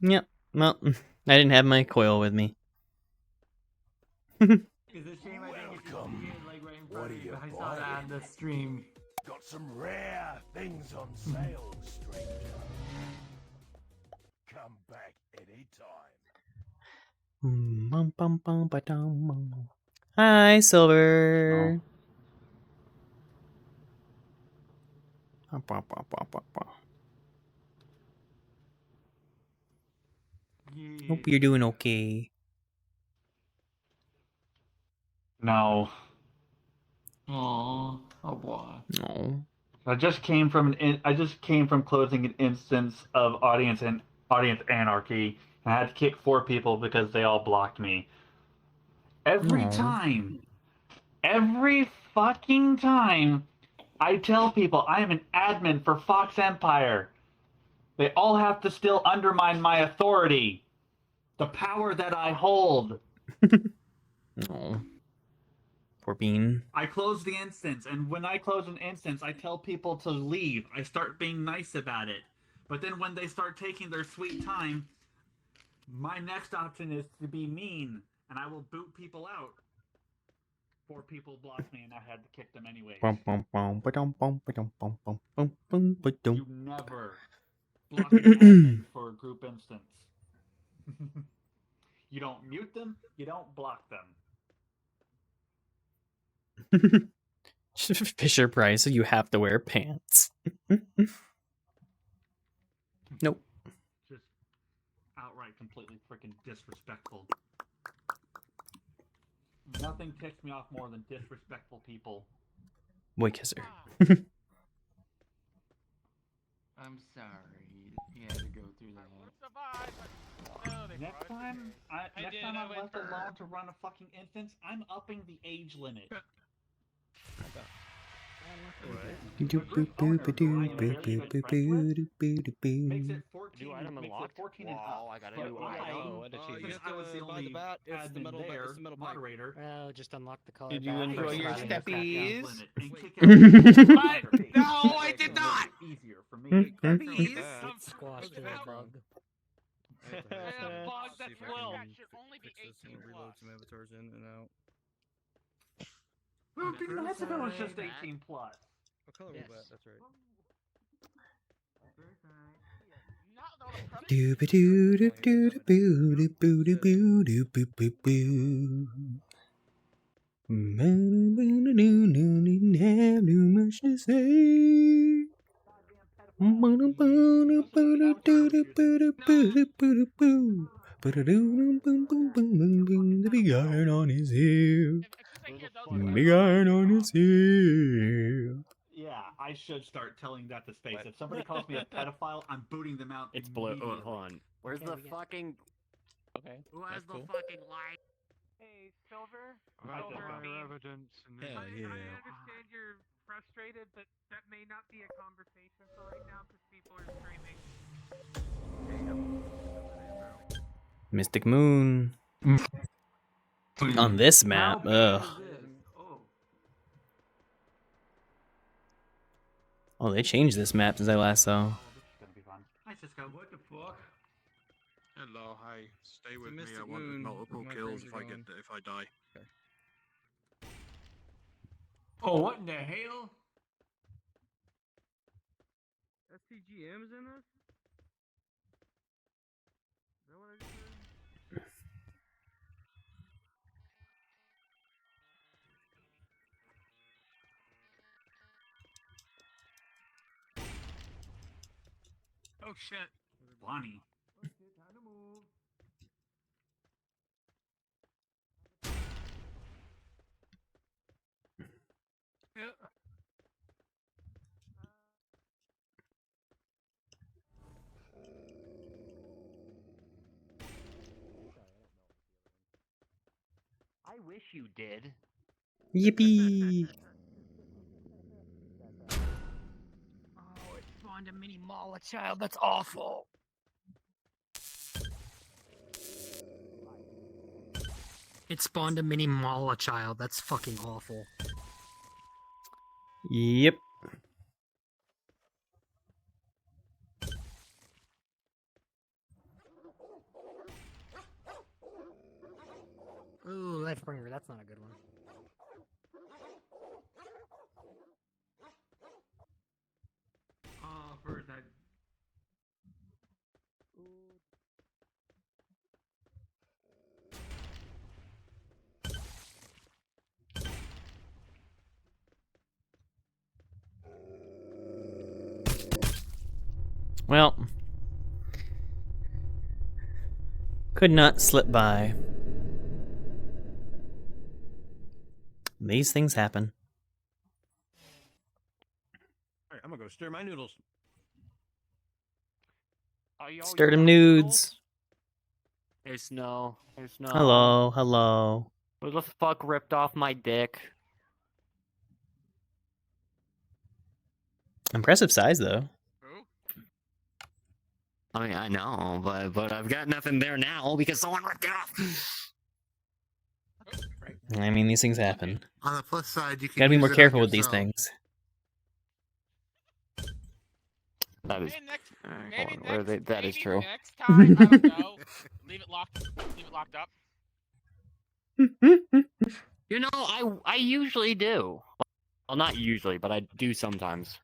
Yep. Well, I didn't have my coil with me. Welcome. What are you, I boy? saw that on the stream. Got some rare things on sale, stranger. Come back anytime. Hi, Silver. Hope you're doing okay. No. Aww. Oh boy. No. I just came from closing an instance of audience anarchy, and I had to kick 4 people because they all blocked me. Every fucking time, I tell people I am an admin for Fox Empire. They all have to still undermine my authority, the power that I hold. No. Poor Bean. I close the instance, and when I close an instance, I tell people to leave. I start being nice about it. But then when they start taking their sweet time, my next option is to be mean, and I will boot people out. 4 people blocked me, and I had to kick them anyways. You never block an admin for a group instance. You don't mute them, you don't block them. Fisher Price, you have to wear pants. Nope. Just outright completely freaking disrespectful. Nothing ticks me off more than disrespectful people. Boy kisser. I'm sorry you had to go through that. Next time I'm left alone to run a fucking instance, I'm upping the age limit. Makes it 14 and up. I gotta But do I was the only admin there, moderator. Oh, just unlock the color. Did you back enjoy for your surviving steppies? What? No, I did not. Easier for me. Squash to the bug. Bug, that's Will. Reload some avatars in and out. It would be nice if it was just 18 plus. What color was that? That's right. Much to say. The big iron on his hip. Big iron on his hip. Yeah, I should start telling that to space. If somebody calls me a pedophile, I'm booting them out. It's blue. Oh, hold on. Where's the fucking? Okay. Who has the cool. fucking light? Hey, Silver. I Silver don't Beam. Evidence and I understand you're frustrated, but that may not be a conversation for right now because people are streaming. Mystic Moon. On this map, ugh. Oh, they changed this map since I last saw. Hi, Cisco. What the fuck? Hello, hi. Stay with me. Mystic I want Moon. multiple My kills frames if are I gone. if I die. Oh, what in the hell? STGM's in this? Is that what I just heard? Oh shit. Bonnie. Yeah. I wish you did. Yippee! Oh, it spawned a mini Mala child. That's awful. It spawned a mini Mala child. That's fucking awful. Yep. Ooh, Lifebringer. That's not a good one. Oh, first I. Well, could not slip by. These things happen. Alright, I'm gonna go stir my noodles. Stirred him nudes. Hey, Snow. Hey, Snow. Hello, hello. Who the fuck ripped off my dick? Impressive size, though. I mean, I know, but I've got nothing there now because someone ripped it off. I mean, these things happen. On the plus side, you can Gotta be use more it on careful with these yourself. things. That is. Maybe hold on, where they, that is true. Next time, I don't know. Leave it locked. Leave it locked up. You know, I usually do. Well, not usually, but I do sometimes.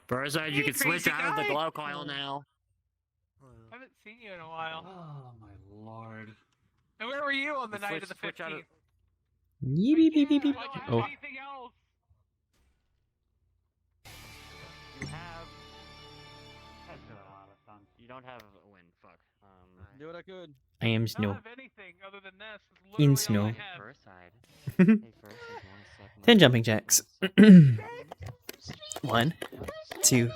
Burzard, you can switch out of the glow coil now. I haven't seen you in a while. Oh my lord. And where were you on the night of the 15th? Yeep, beep, beep, beep, beep. I don't have Oh, anything else. You have. You don't have a win. Fuck. Do what I could. I am I don't snow. have anything other than this. It's In literally all I snow. have. First side. Hey, first, you wanna suck my 10 jumping jacks. 1, 2,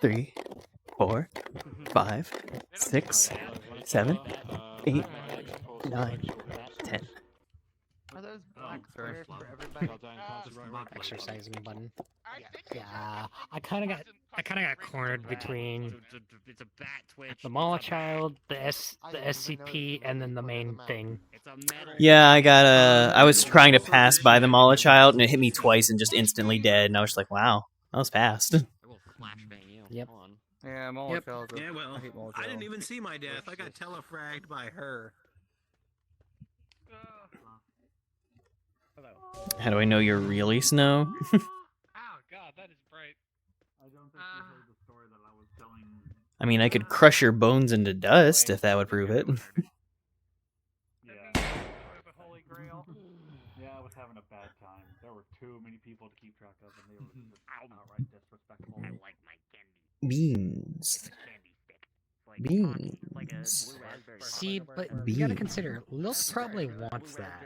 3, 4, 5, 6, 7, 8, 9, 10. Are those black squares for everybody? Exercising button. Yeah, I kind of got cornered between It's a bat twitch. the Mala child, the SCP, and then the main thing. It's a metal. Yeah, I was trying to pass by the Mala child, and it hit me twice and just instantly dead, and I was just like, wow, that was fast. I will flashbang you. Yep. Hold on. Yeah, Molotov. Yeah, well, I hate Molotov. I didn't even see my death. I got telefragged by her. How do I know you're really Snow? Oh god, that is bright. I don't think you heard the story that I was telling. I mean, I could crush your bones into dust if that would prove it. Yeah. Holy Grail. Yeah, I was having a bad time. There were too many people to keep track of, and they were just outright disrespectful. I like my candy. Beans. Candy stick. Like like a Beans. blue raspberry. See, but you gotta consider, Lil probably wants that.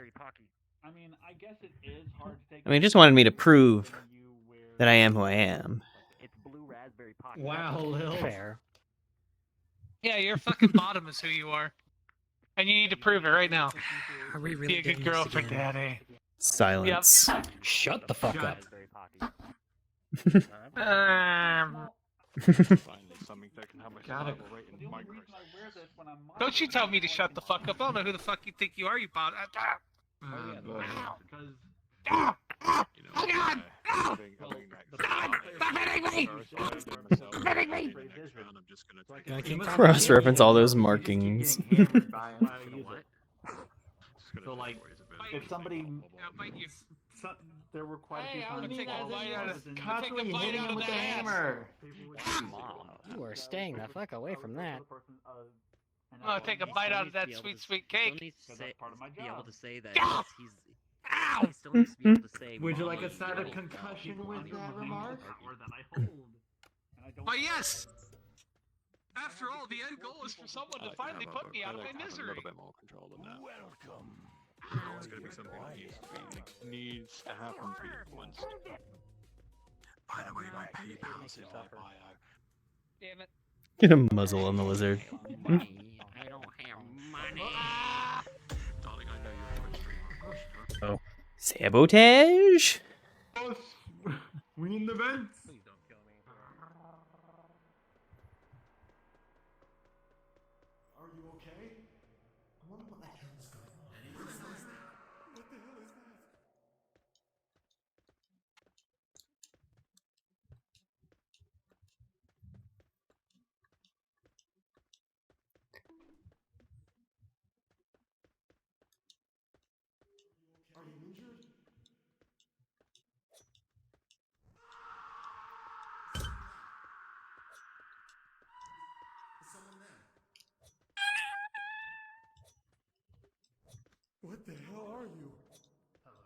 I mean, I guess it is hard to take. I mean, it just wanted me to prove that I am who I am. It's blue raspberry pocket. Wow, Lil. Fair. Yeah, your fucking bottom is who you are. And you need to prove it right now. Are we really Be a good doing girl this for again? daddy. Silence. Shut the fuck up. Finally, something that can have a survival rate in micros. Don't you tell me to shut the fuck up. I don't know who the fuck you think you are, you bot. Cross-reference all those markings. So like, if somebody, there were quite a few times. Constantly hitting him with the hammer. You are staying the fuck away from that. I'm gonna take a bite out of that sweet, sweet cake. That's part of my Be able job. to say that he still needs to be able to say. Would you like a "Mommy, side of don't concussion tell with me that mommy." remark? Or that I hold. And But yes! After all, the end goal is for someone to finally put me out of my misery. A little bit more control than that. Welcome. It's gonna be something that needs to happen for you once. By the way, my PayPal's in my bio. Damn it. Get a muzzle on the lizard. I don't have money. Darling, I know you're a Twitch streamer. Oh. Sabotage? We need the vents. Please don't kill me. Are you okay? I wonder what the hell is going on. What the hell is that? What the hell is that? Are you injured? Is someone there? What the hell are you? Hello?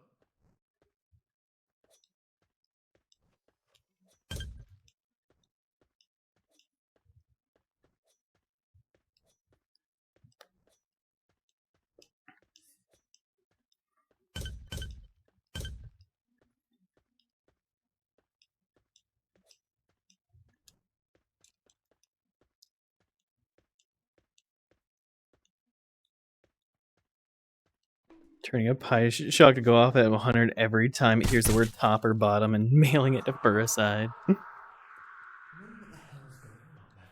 Turning a pie shock to go off at 100 every time it hears the word top or bottom and mailing it to Furicide. What the hell is going on?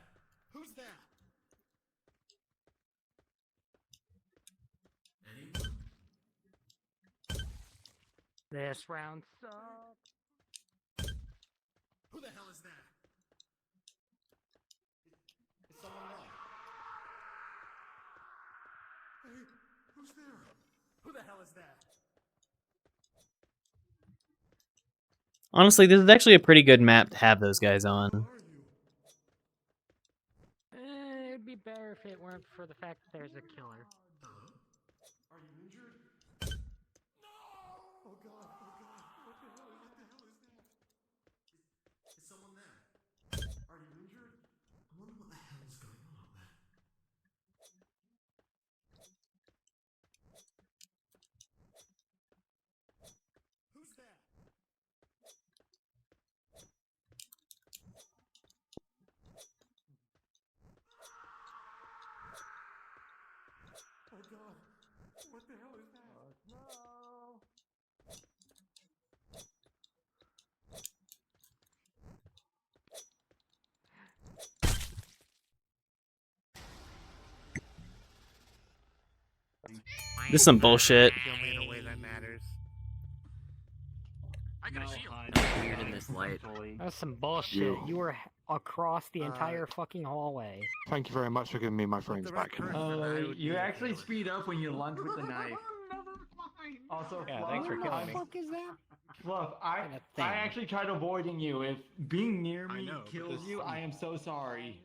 Who's there? Anyone? This round sucks. Who the hell is there? Is someone there? Hey, who's there? Who the hell is there? Honestly, this is actually a pretty good map to have those guys on. It'd be better if it weren't for the fact that there's a killer. Hello? Are you injured? No! Oh god, oh god. What the hell is that? Is someone there? Are you injured? I wonder what the hell is going on out there. Who's there? Oh god, what the hell is that? No! This is some bullshit. Kill me in a way that matters. I got a shield. Weird in this light. That's some bullshit. You were across the entire fucking hallway. Thank you very much for giving me my frames back. You actually speed up when you lunge with the knife. Also, Yeah, Fluff, thanks for killing me. What the fuck is that? Fluff, I thing. actually tried avoiding you. If being near I me know, but kills this- you, I am so sorry.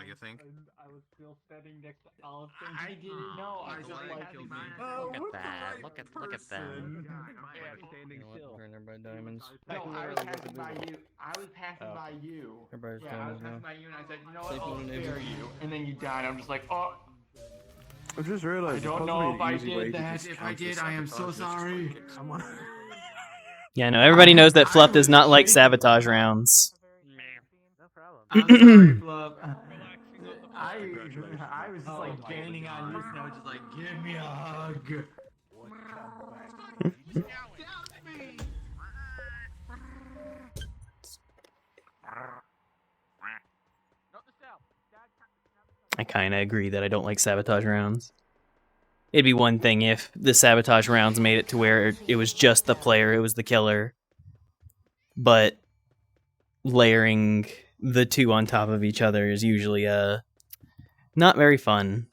You think? I was still standing next to Allison. I didn't know. I just like killed me. Look at that. Look at them. Standing still. By diamonds. No, I was passing by you. I was passing by you. Everybody's Yeah, I was diamonds passing now. by you, and I said, you know what? Sleep I'll on an spare exit. you. And then you died. I'm just like, oh. I just I realised. don't know if I did that. If I did, I am so sorry. Someone. Yeah, no, everybody knows that Fluff does not like sabotage rounds. No problem. I'm sorry, Fluff. I was just like gaining on you, and I was just like, give me a hug. I kind of agree that I don't like sabotage rounds. It'd be one thing if the sabotage rounds made it to where it was just the player, it was the killer. But layering the two on top of each other is usually not very fun.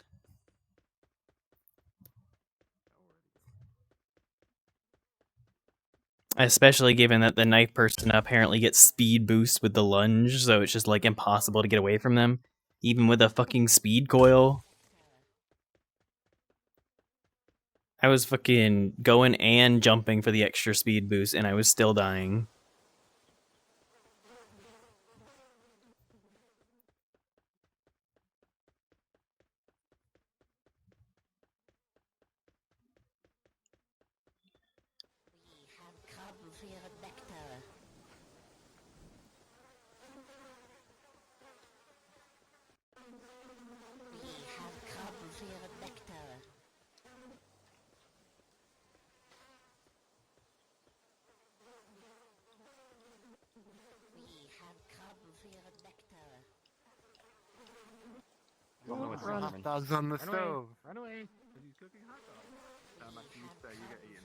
Especially given that the knife person apparently gets speed boost with the lunge, so it's just like impossible to get away from them. Even with a fucking speed coil. I was fucking going and jumping for the extra speed boost, and I was still dying. Hot dogs on the Run away. stove. Run away. He's cooking hot dogs. How much you say you get eaten?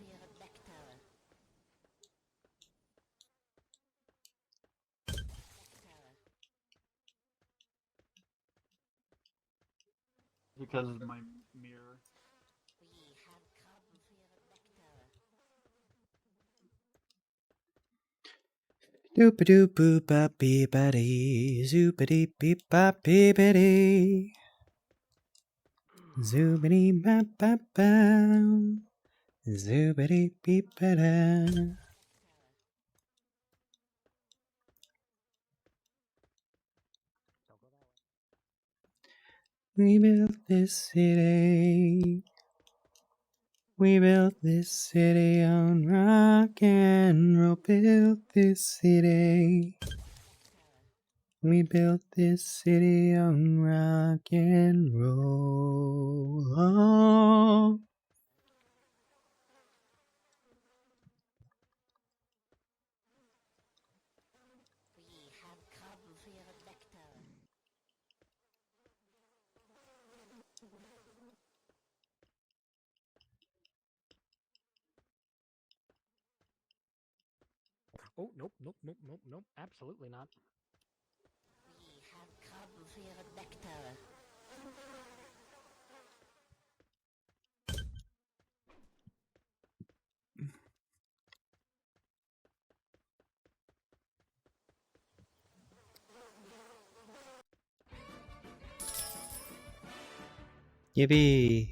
Because of my mirror. Doop doop boop bop beep baddy, zoopity beep bop beepity. Zoopity bop bop bow. Zoopity beep bada. We built this city. We built this city on rock and roll. Built this city. We built this city on rock and roll. Oh, nope, nope, nope, nope, nope. Absolutely not. Yippee.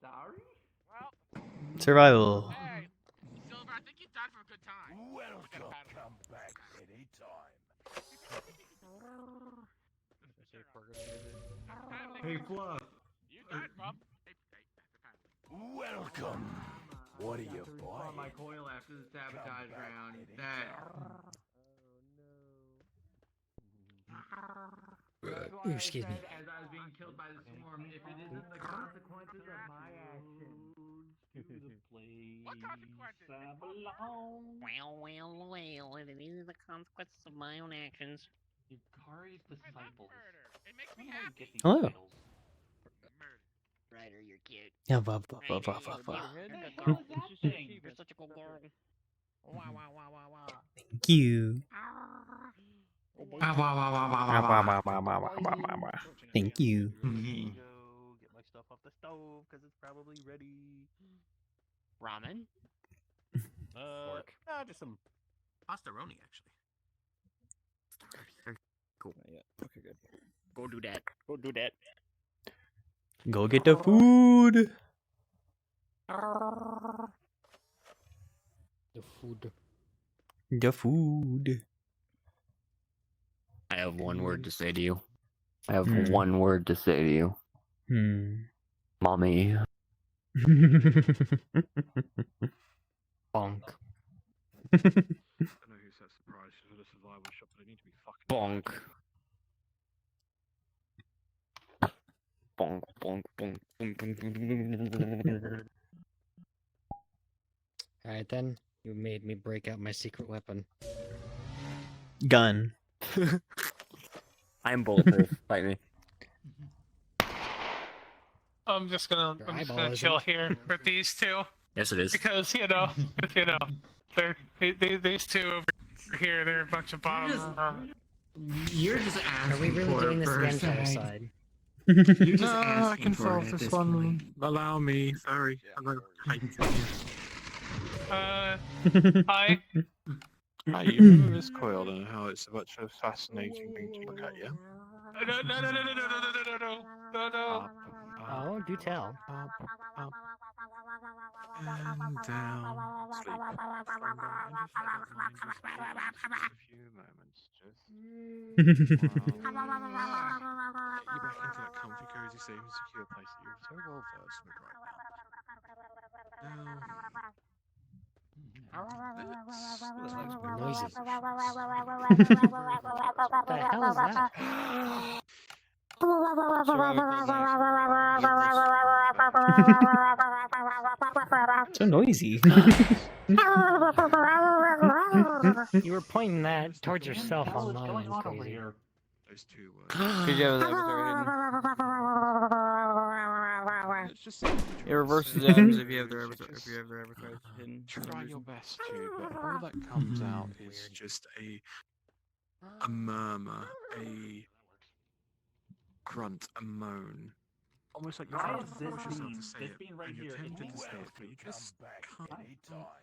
Sorry? Survival. Hey, Silver, I think you died for a good time. Welcome. Come back anytime. Hey, Fluff. You died, bub. Welcome. What are you On my buying? coil after the sabotage round. That. That's why I Excuse me. said as I was being killed by the swarm, if it isn't the consequences of my actions. What consequences? Well, it is the consequences of my own actions. Yukari's disciples. It makes me happy. Hello. Ryder, you're cute. Yeah, blah, blah, blah, Ryder, blah, blah, you're blah. a good girl. You're such a good girl. Wow, wow, wow, wow, wow. Thank you. Thank you. Go get my stuff off the stove because it's probably ready. Ramen? Just some pastaroni actually. Cool. Yeah. Okay, good. Go do that. Go do that. Go get the food. The food. The food. I have one word to say to you. I have one word to say to you. Mommy. Bonk. I don't know who's that surprised for the survival shop, but they need to be fucking. Bonk. Bonk, bonk, bonk, bonk, bonk, bonk, bonk. Alright then. You made me break out my secret weapon. Gun. I am bulletproof. Fight me. I'm just gonna chill here with these two. Yes, it is. Because they're these two over here. They're a bunch of bottom. You're just asking. Are we really for doing it this for again, a sec. Fireside? You're just No, I asking can for solve it at this this one. point. Allow me. Sorry. I'm not. Hi. Hey, you remember this coil and how it's such a fascinating thing to look at, yeah? No. Oh, do tell. Up, and down. Sleep. Slumber, and just let it wind just a few moments. Just get you back into that comfy, cozy, safe, and secure place that you're so well versed with right now. Noises. What the hell is that? So noisy. You were pointing that towards yourself online, crazy. Those 2 words. Could you have the avatar It's just It reverses M's if you have their avatar hidden. try your best to, but all that comes out is just a murmur, a grunt, a moan. Almost like you're trying to force yourself to say it, and you're tempted to say it, but you just can't.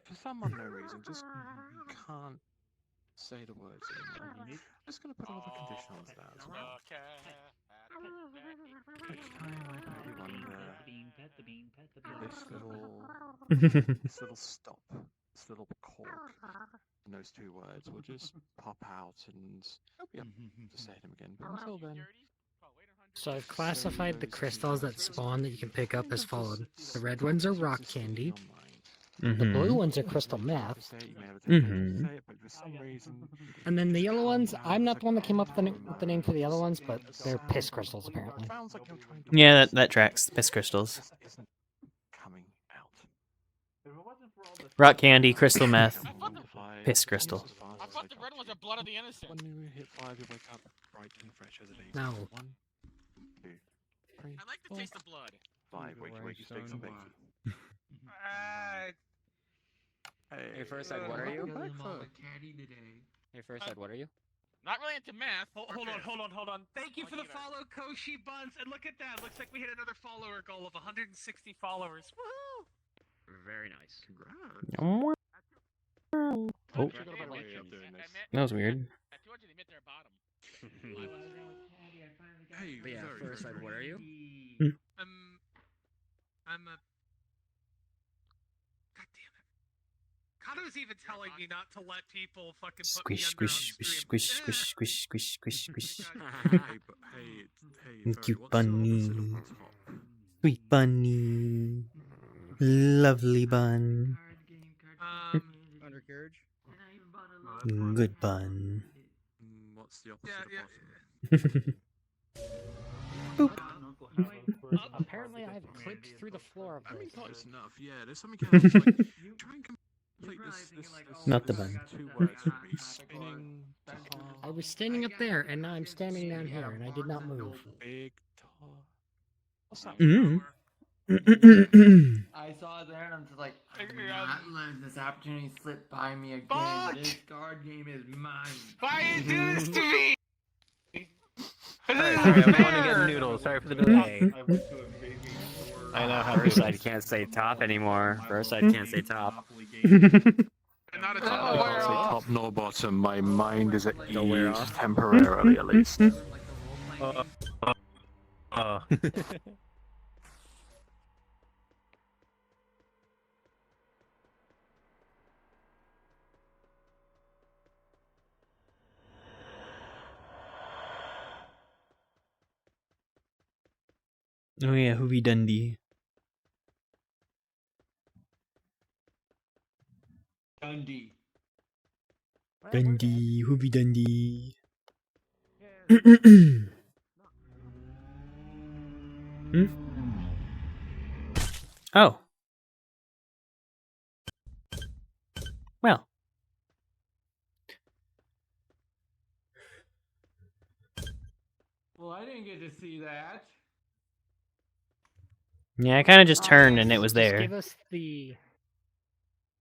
For some unknown reason, just you can't say the words anymore. I'm just gonna put all the conditionals down as well. Each time I put you under this little stop, this little cork, and those 2 words will just pop out, and I'll be able to say them again. But until then. So I've classified the crystals that spawn that you can pick up as followed. The red ones are rock candy. The blue ones are crystal meth. And then the yellow ones, I'm not the one that came up with the name for the yellow ones, but they're piss crystals apparently. Yeah, that tracks. Piss crystals. Rock candy, crystal meth, piss crystal. I thought the red ones are blood of the innocent. When you hit 5, you wake up bright and fresh as a daisy. No. 1, 2, 3, I like the taste of blood. 5, wakey, steaks and bacon. Hey, First Ed, what are you? Hey, First Ed, what are you? Not really into math. Hold on. Thank you for the follow, Koshi Buns. And look at that. Looks like we hit another follower goal of 160 followers. Woohoo! Very nice. Oh, that was weird. I told you they met their bottom. Hey, but yeah, First Ed, what are you? I'm a... God damn it. Kato's even telling me not to let people fucking put me Squish, under squish, on squish, stream. squish, squish, squish, squish, squish. Hey, Cute bunny. Sweet bunny. Lovely bun. Undercarriage. Good bun. What's the opposite of bottom? Apparently I've clipped through the floor of I mean, this. close enough. Yeah, there's something else. Like, try and complete this Not the bun. 2 words for me. Spinning. I was standing up there, and now I'm standing down here, and I did not move. Big tar. What's that? I saw it there and I'm just like, I'm not letting this opportunity slip by me again. Fuck! This card game is mine. Why are you doing this to me? Sorry, I'm going to get noodles. Sorry for the delay. I know how First to Ed can't say top anymore. First Ed can't say top. Not a I top. can't say top nor bottom. My mind is at ease temporarily, at least. Oh yeah, Hoovy Dundee. Dundee. Dundee, Hoovy Dundee. Oh. Well. Well, I didn't get to see that. Yeah, I kind of just turned and it was Just there. give us the...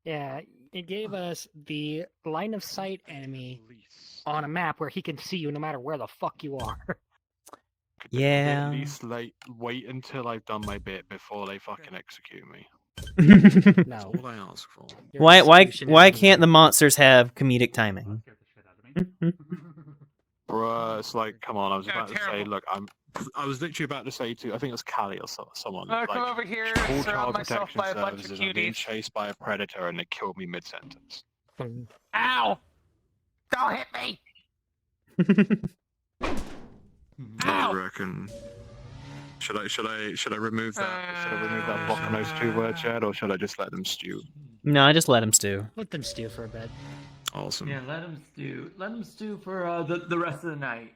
Yeah, it gave us the line of sight enemy on a map where he can see you no matter where the fuck you are. Yeah. At least wait until I've done my bit before they fucking execute me. That's all I ask for. Why can't the monsters have comedic timing? Bruh, it's like, come on, I was about to say, look, I was literally about to say to, I think it was Callie or someone. Come like, over here, call surround Child myself Protection by a bunch of Services, I'm being cuties. chased by a predator and they killed me mid-sentence. Ow! Don't hit me! What do you reckon? Should I remove that? Should I remove that block on those 2 words yet, or should I just let them stew? No, I just let him stew. Let them stew for a bit. Awesome. Yeah, let him stew. Let him stew for the rest of the night.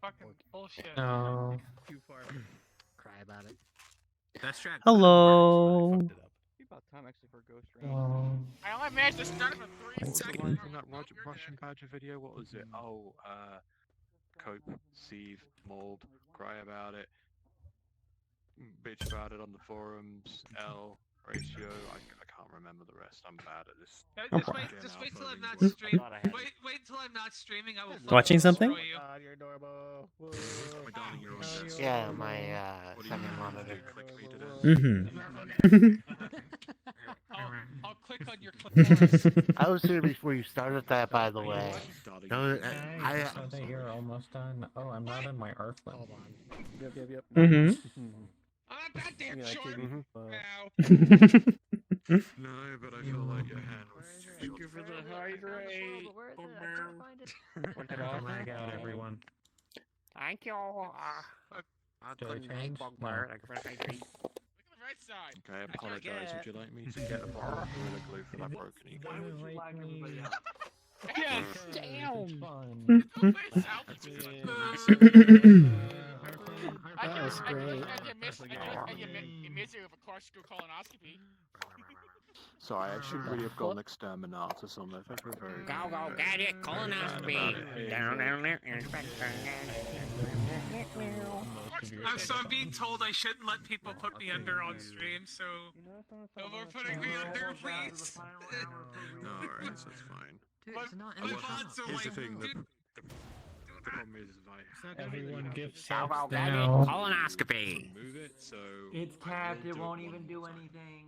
Fucking bullshit. No. Cry about it. That strat Hello. about time actually for a ghost rain. I only managed to start it for 3 What's the seconds. line from that Russian Badger video? What was it? Oh, cope, sieve, mold, cry about it, bitch about it on the forums, L, ratio, I can't remember the rest. I'm bad at this. Just wait till I'm not streaming. Wait till I'm not streaming. I will Watching something? destroy you. You're adorable. My darling, you're on this. Yeah, my What do you semi-monitor. click me to this? I'll click on your clitoris. I was here before you started that, by the way. No, So that you're almost done. Oh, I'm not in my Earthling. Hold on. Yep. Mm-hmm. I'm not damn short. No, but I feel like your hand was too Thank you for the hydrate. Lag out, everyone. Thank you. I Do I couldn't change? bugbear. No. I could hydrate. Look at the right side. Okay, I apologize. Would you like me to get a bottle of Gorilla Glue for that broken ego? Yes, damn. That was great. You miss it with a corkscrew colonoscopy. So I actually really have got an exterminatus on there. Thank you very much. Go, get it, colonoscopy. So I'm being told I shouldn't let people put me under on stream, so no more putting me under, please. No, alright, so it's fine. My mods are Here's like, the thing, the dude, problem is if I Everyone give Go, subs get it, now. colonoscopy. move it, so It's capped. It won't even do anything.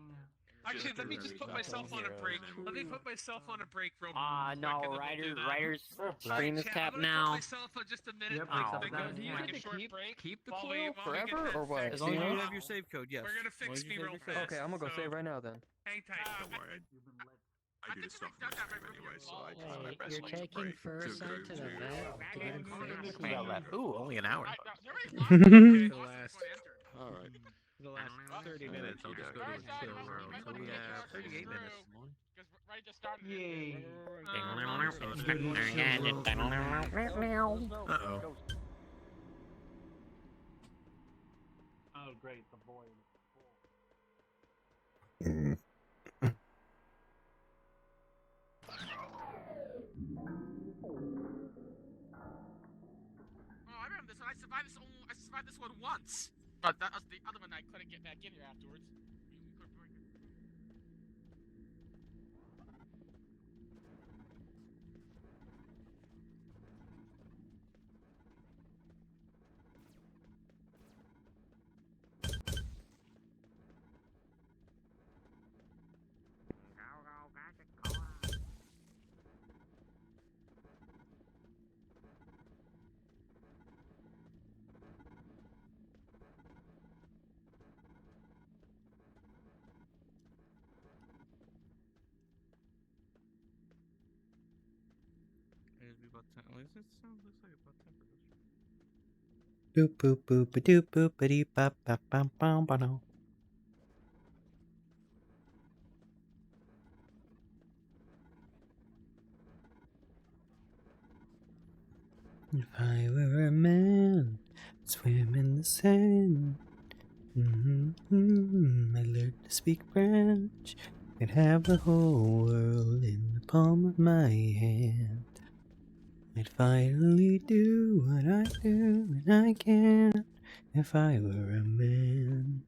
actually, let me just put myself on a break. Let me put myself on a break real quick. No, and then we'll do that. Ryder's screen is Chat, capped I'm gonna now. put myself on just a minute. Yep, like, except like, that- do you yeah. like a short break? Keep the while clue we get forever, that or what? fixed. As long as you Yeah. have your save code, yes. We're gonna As long fix as you me save real your code. fast. Okay, I'm gonna go so save right now then. Hang tight. don't worry. I do this stuff on my stream anyway, so I try my best You're not to taking break first to go to the vet. We got left. Ooh, only an hour. The last, Alright. the last 30 minutes, I'll just go to a chill world. So we have 38 minutes. Right to start Yay. Uh-oh. Oh, great. The void. Oh, I remember this one. I survived this one once. But that was the other one I couldn't get back in here afterwards. It'll be about 10. Looks like about 10 for this. Boop boop boop ba doop boop ba dee bop bop bom bom ba no. If I were a man, I'd swim in the sand. I learned to speak French. I'd have the whole world in the palm of my hand. I'd finally do what I do, and I can't if I were a man.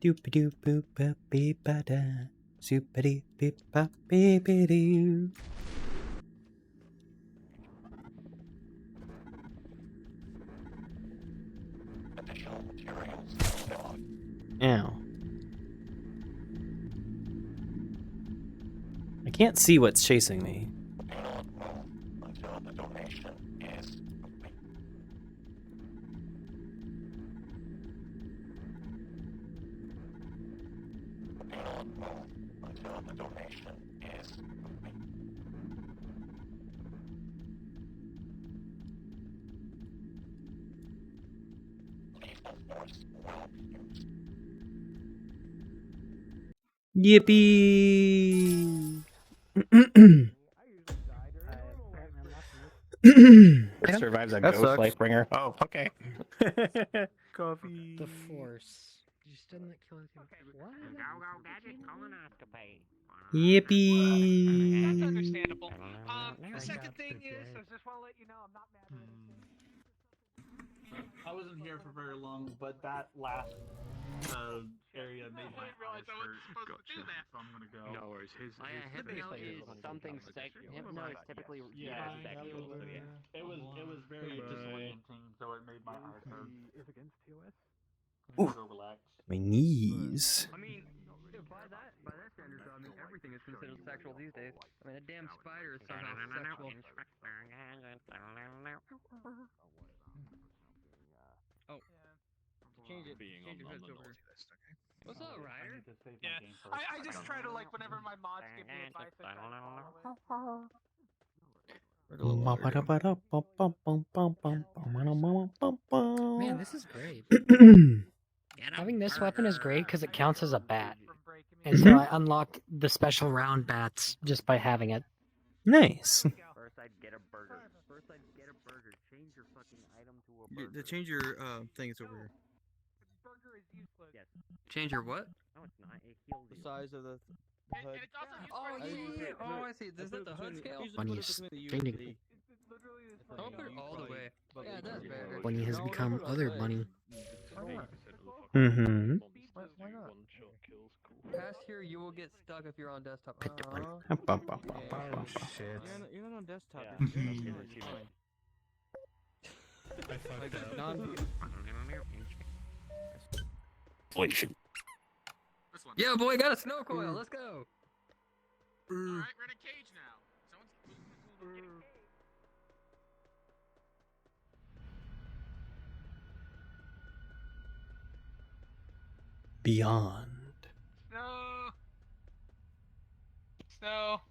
Doop doop boop ba beep ba da. Soup ba dee beep ba beep doo. Ow. can't see what's chasing me. Yippee! It survives a That ghost sucks. Lightbringer. Oh, okay. Coffee. The Force. You still not kill him. What? Yippee! That's understandable. The second thing is, I just want to let you know I'm not mad at anything. I wasn't here for very long, but that last area made my eyes hurt. Do that. So I'm gonna go. No worries. Hypno is something Hypno is typically sexual. So yeah. It was very disorienting, so it made my eyes hurt. Is against TOS. Ooh, Go relax. my knees. I mean, by that standard, I mean everything is considered sexual these days. I mean, a damn spider is somehow sexual. Oh, change it. Change your heads over. What's up, Ryder? Yeah, I just try to, like, whenever my mods give me advice, I try to follow it. Man, this is great. Having this weapon is great because it counts as a bat. And so I unlock the special round bats just by having it. Nice. First, I'd get a burger. Change your fucking item to a burger. The change your thing is over here. Burger is useless. Yes. Change your what? No, it's not. It heals The you. size of the HUD. Oh, yeah. Oh, I see. Is that the HUD scale? Bunny is changing. I'll put it all the way. Yeah, that's better. Bunny has become other bunny. Why not? Past here, you will get stuck if you're on desktop. Oh shit. You're not on desktop. I fucked up. Yeah, boy, got a snow coil. Let's go. Alright, we're in a cage now. Someone's getting Beyond. Snow.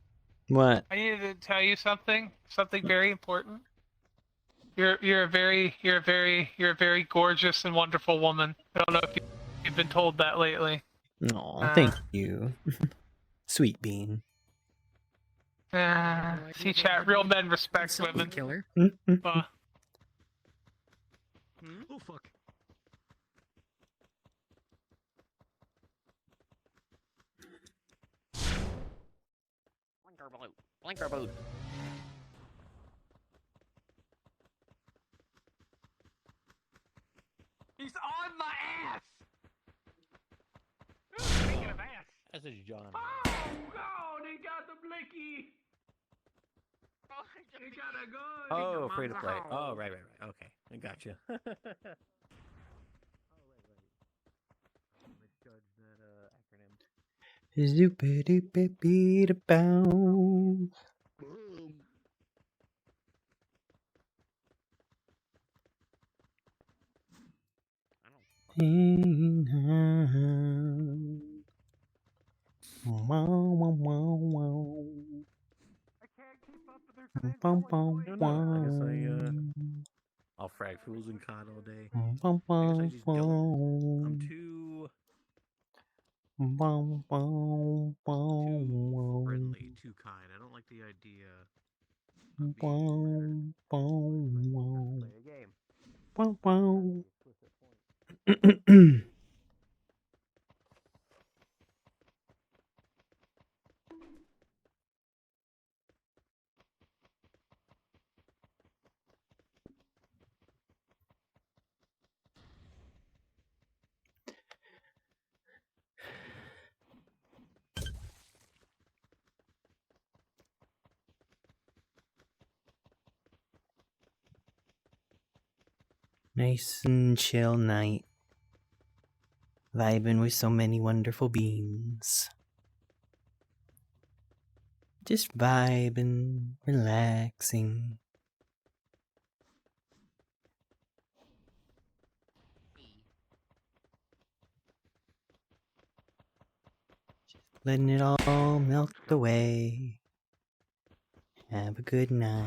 What? I needed to tell you something very important. You're a very gorgeous and wonderful woman. I don't know if you've been told that lately. Aw, thank you. Sweet bean. See, chat. Real men respect women. Killer. Oh fuck. Blinker boot. He's on my ass. Speaking of ass. That's a John. Oh God! He got the blicky. He got a gun. Oh, free to play. Oh, right. Okay, I got you. Zoopity bow. I'll frag fools and cod all day. Too I guess I just don't. I'm too friendly, too kind. I don't like the idea of being Nice and chill night. Vibing with so many wonderful beans. Just vibing, relaxing. Letting it all melt away. Have a good night.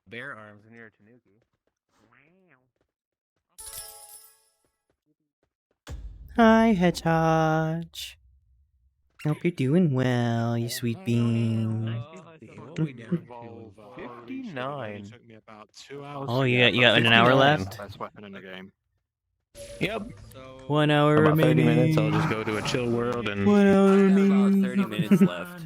Bear arms when you're a tanuki. Hi, Hedgehog. Hope you're doing well, you sweet bean. What we down to? 59. Took me about 2 hours. Oh, to you get, got but an hour 59. left? Best weapon in the game. Yep. 1 hour About 30 remaining. minutes, I'll just go to a chill world and... 1 hour About remaining. 30 minutes left.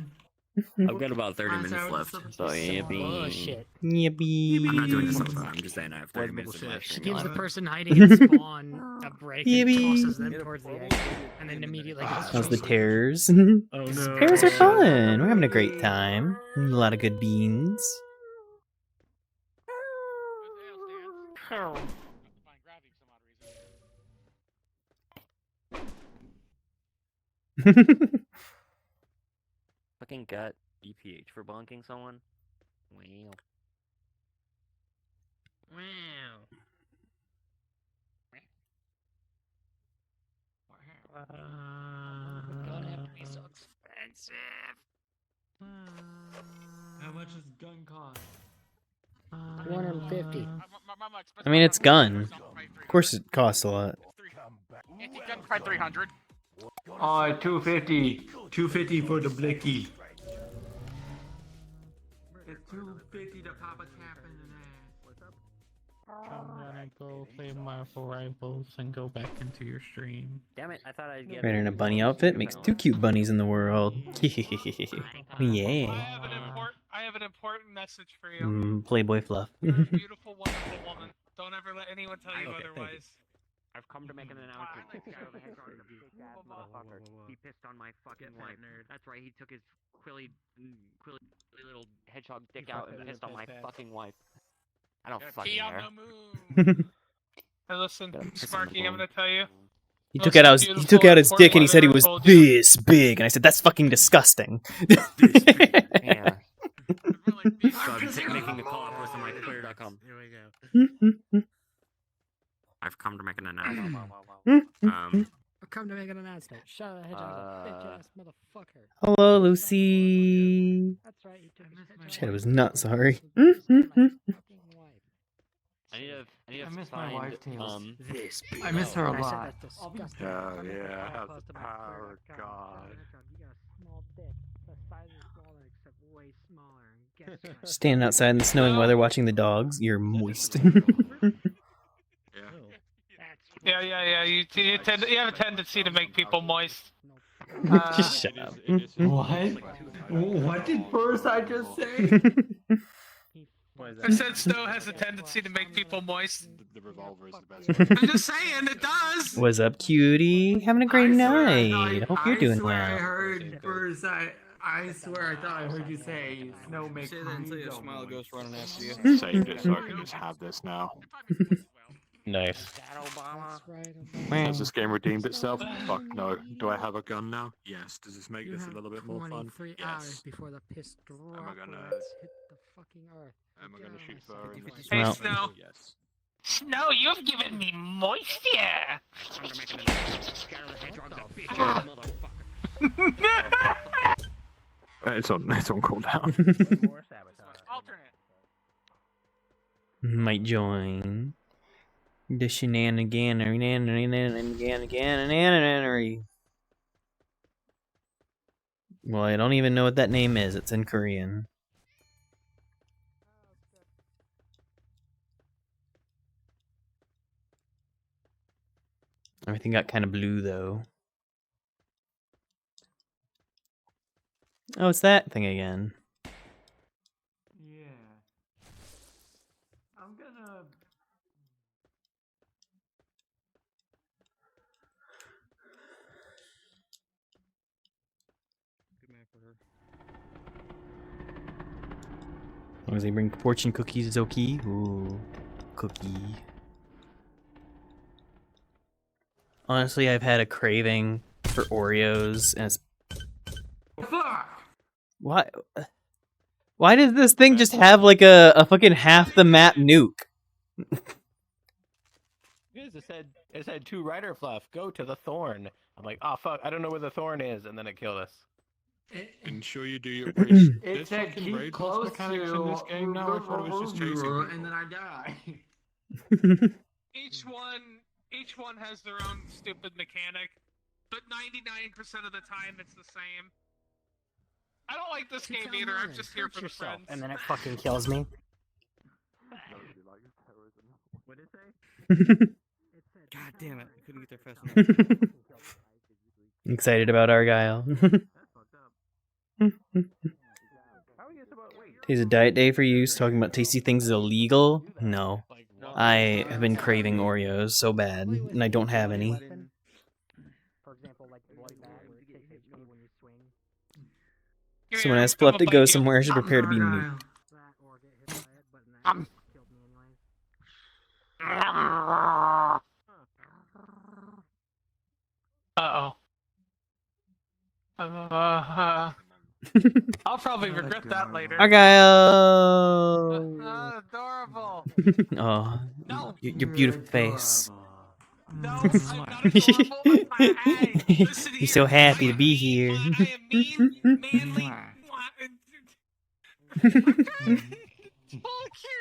I've got about 30 minutes left. So yippee. Bullshit. Yippee. I'm not doing this all the time. I'm just saying I have 30 minutes left. She gives the person hiding in spawn a break and tosses them towards the exit, and then immediately gets How's the chased. tears? Oh no. Tears are fun. We're having a great time. A lot of good beans. Fucking got EPH for bonking someone. Wow. Don't have to be so expensive. How much does gun cost? 150. I mean, it's gun. Of course, it costs a lot. Anti-gun by 300. Oh, 250. 250 for the blicky. It's 250 to pop a cap in the ass. I'm gonna go play Marvel Rivals and go back into your stream. Damn it, I thought I'd get Right in a bunny outfit makes 2 cute bunnies in the world. Yeah. I have an important message for you. Playboy fluff. You're a beautiful, wonderful woman. Don't ever let anyone tell you otherwise. I've come to make an announcement. He pissed on my fucking wife. That's right, he took his quilly little hedgehog dick out and pissed on my fucking wife. I don't fucking Pee on care. the moon. Hey, listen, Sparky, I'm gonna tell you. He took out his dick and he said he was this big, and I said that's fucking disgusting. Yeah. So I'm making the call out post on my Twitter.com. Here we go. I've come to make an announcement. I've come to make an announcement. Shut up, hedgehog, bitch ass motherfucker. Hello, Lucy. That's right, he took his hedgehog. Chad was not sorry. I need to miss find, my wife, Tails. This I miss her a I said lot. that's disgusting. Yeah, I have the power of God. You got a small dick. The size is smaller, except way smaller. And guess what? Standing outside in the snowing weather watching the dogs, you're moist. Yeah. You have a tendency to make people moist. Just shut up. What? What did first I just say? I said Snow has a tendency to make people moist. The revolver is the best. I'm just saying, it does. What's up, cutie? Having a great night. Hope you're doing I swear I well. heard first I swear I thought I heard you say Snow makes Say that until me your go. smile goes running after you. Saved it so I can just have this now. Nice. Has this game redeemed itself? Fuck no. Do I have a gun now? Yes. Does this make this a little bit more fun? 23 Yes. hours before the piss drop Am I gonna hit the fucking earth. Am I gonna shoot fur? in my- Hey, Well- Snow. Yes. Snow, you've given me moisture. It's on cooldown. Alternate. Might join the shenaniganery. Well, I don't even know what that name is. It's in Korean. Everything got kind of blue, though. Oh, it's that thing again. Yeah. I'm gonna Good man for her. As long as they bring fortune cookies, it's okay. Ooh, cookie. Honestly, I've had a craving for Oreos, and it's... Why does this thing just have like a fucking half the map nuke? It said to Rider Fluff, go to the Thorn. I'm like, oh fuck, I don't know where the Thorn is, and then it killed us. Ensure you do your race. It There's said fucking keep raid boss close mechanics to in this game now. I thought it was just chasing people. and then I die. Each one has their own stupid mechanic, but 99% of the time it's the same. I don't like this game either. I'm just here for the friends. And then it fucking kills me. What did it say? God damn it! I couldn't get there fast enough. Excited about Argyle. Today's a diet day for you. So talking about tasty things is illegal? No. I have been craving Oreos so bad, and I don't have any. Someone asked Fluff to go somewhere, should prepare to be nuked. Uh-oh. I'll probably regret that later. Argyle! Adorable. Oh, your beautiful face. No, I'm not adorable. Hey, listen He's so happy to be here. I am mean, manly.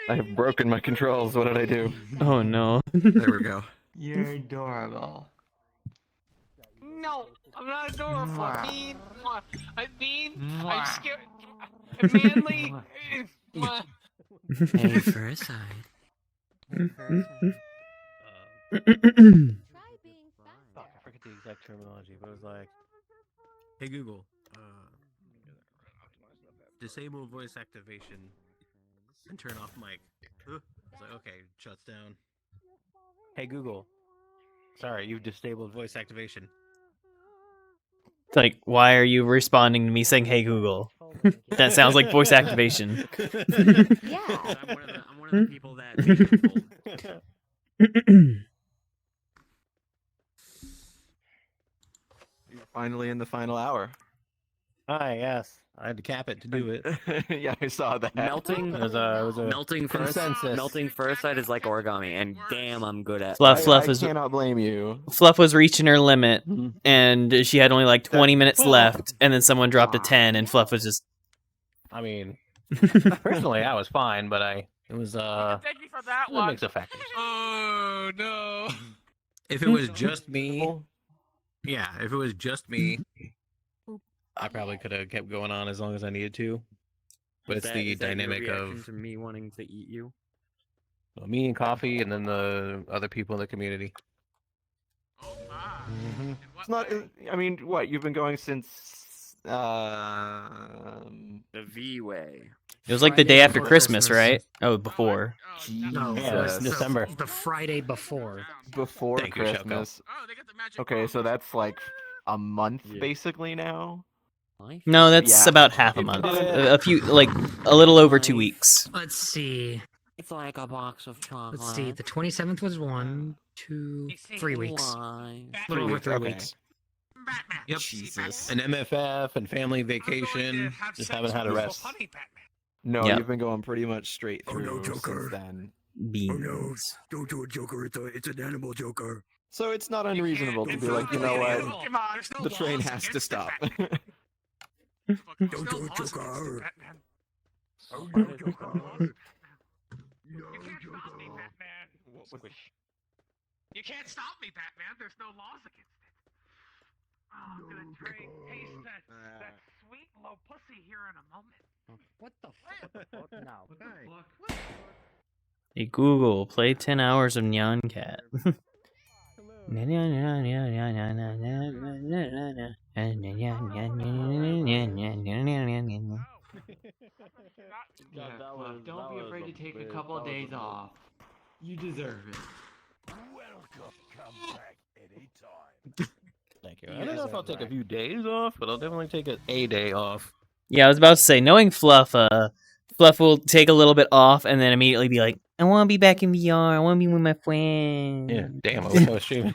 I have broken my controls. What did I do? Oh no. There we go. You're adorable. No, I'm not adorable. I'm mean. I'm scared. I'm manly. Hey, for a side. Fuck, I forget the exact terminology, but it was like, hey Google, disable voice activation and turn off mic. It's like, okay, shuts down. Hey Google, sorry, you've disabled voice activation. It's like, why are you responding to me saying, hey Google? That sounds like voice activation. Yeah. I'm one of the people that You're finally in the final hour. Hi, yes. I had to cap it to do it. Yeah, I saw that. melting. It was a Melting consensus. Melting Furicide is like origami, and damn, I'm good at. Fluff I was cannot blame you. Fluff was reaching her limit, and she had only like 20 minutes left, and then someone dropped a 10, and Fluff was just... I mean, personally, I was fine, but it was, Thank you for that a one. mix of factors. Oh no. If it was just me, yeah, if it was just me, I probably could have kept going on as long as I needed to. But it's the dynamic of me wanting to eat you. me and Coffee, and then the other people in the community. It's not. I mean, what? You've been going since the V way. It was like the day after Christmas, right? Oh, before. No, Yeah, it's December. The Friday before. Before Thank you, Christmas. Okay, so that's like a month basically now. No, that's about half a month. A few, like, a little over 2 weeks. Let's see. It's like a box of chocolate. Let's see. The 27th was 1, 2, 3 weeks. A little over 3 weeks. Yep. Jesus. An MFF and family vacation. Just haven't had a rest. No, Yep. you've been going pretty much straight through since then. Beans. Don't do it, Joker. It's an animal, Joker. So it's not unreasonable to be like, you know what? The train has to stop. Don't do it, Joker. Oh no, Joker. You can't stop me, Batman. There's no laws against it. Oh, I'm gonna taste that sweet low pussy here in a moment. What the fuck? No. Hey Google, play 10 hours of Nyan Cat. Don't be afraid to take a couple of days off. You deserve it. Welcome. Come back anytime. Thank you. I don't know if I'll take a few days off, but I'll definitely take a day off. Yeah, I was about to say, knowing Fluff, Fluff will take a little bit off and then immediately be like, I want to be back in VR. I want to be with my friends. Yeah, damn, I wish I was streaming.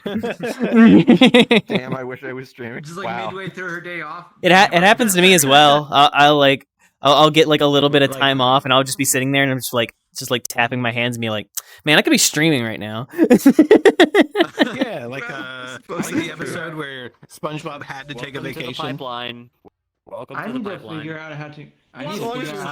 Damn, I wish I was streaming. Just like Wow. midway through her day off. It happens to me as well. I'll get like a little bit of time off, and I'll just be sitting there, and I'm just like tapping my hands and be like, man, I could be streaming right now. Yeah, like the episode where SpongeBob had to take a Welcome to the vacation. pipeline. Welcome I to the need to pipeline. figure out how to. I As need long to as figure it's out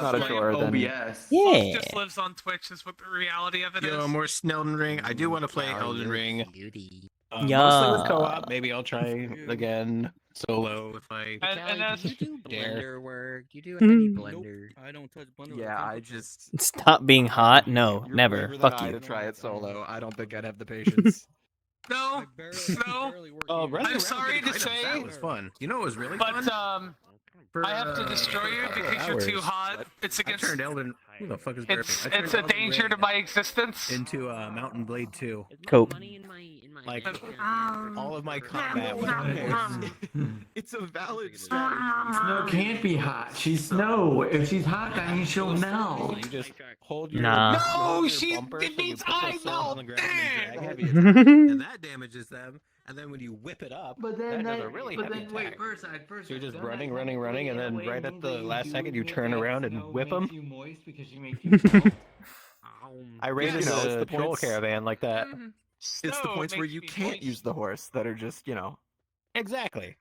how to not play a chore, then- OBS. Yeah. Just lives on Twitch is what the reality of it is. Yo, more Elden Ring. I do want to play Elden Ring. Mostly Yeah. with co-op. Maybe I'll try again solo if I And that's you do dare. work? You do any blender? I don't touch blender. Yeah, I just Stop being hot. No, never. Fuck you. to try it solo. I don't think I'd have the patience. no. I'm sorry to say, that was fun. You know what was really but fun? I have to destroy you because you're too hours. hot. It's against. I turned Elden. Who the fuck is It's burping? I it's turned a Elden danger Ring to my existence. into Mountain Blade 2. Cope. Like all of my combat was horse. It's a valid strategy. Snow can't be hot. She's Snow. If she's hot, that means she'll melt. You just hold your Nah. No, she. It means I on the know. ground and drag heavy attack, and that damages them. And then when you whip it up, But then that does a really heavy attack. wait, first, So you're just running, and then right at the last second you turn around and whip them. You moist because she makes you cold. I raided You know, it's the the troll points- caravan like that. It's the Snow points where makes you me can't moist. use the horse that are just, Exactly.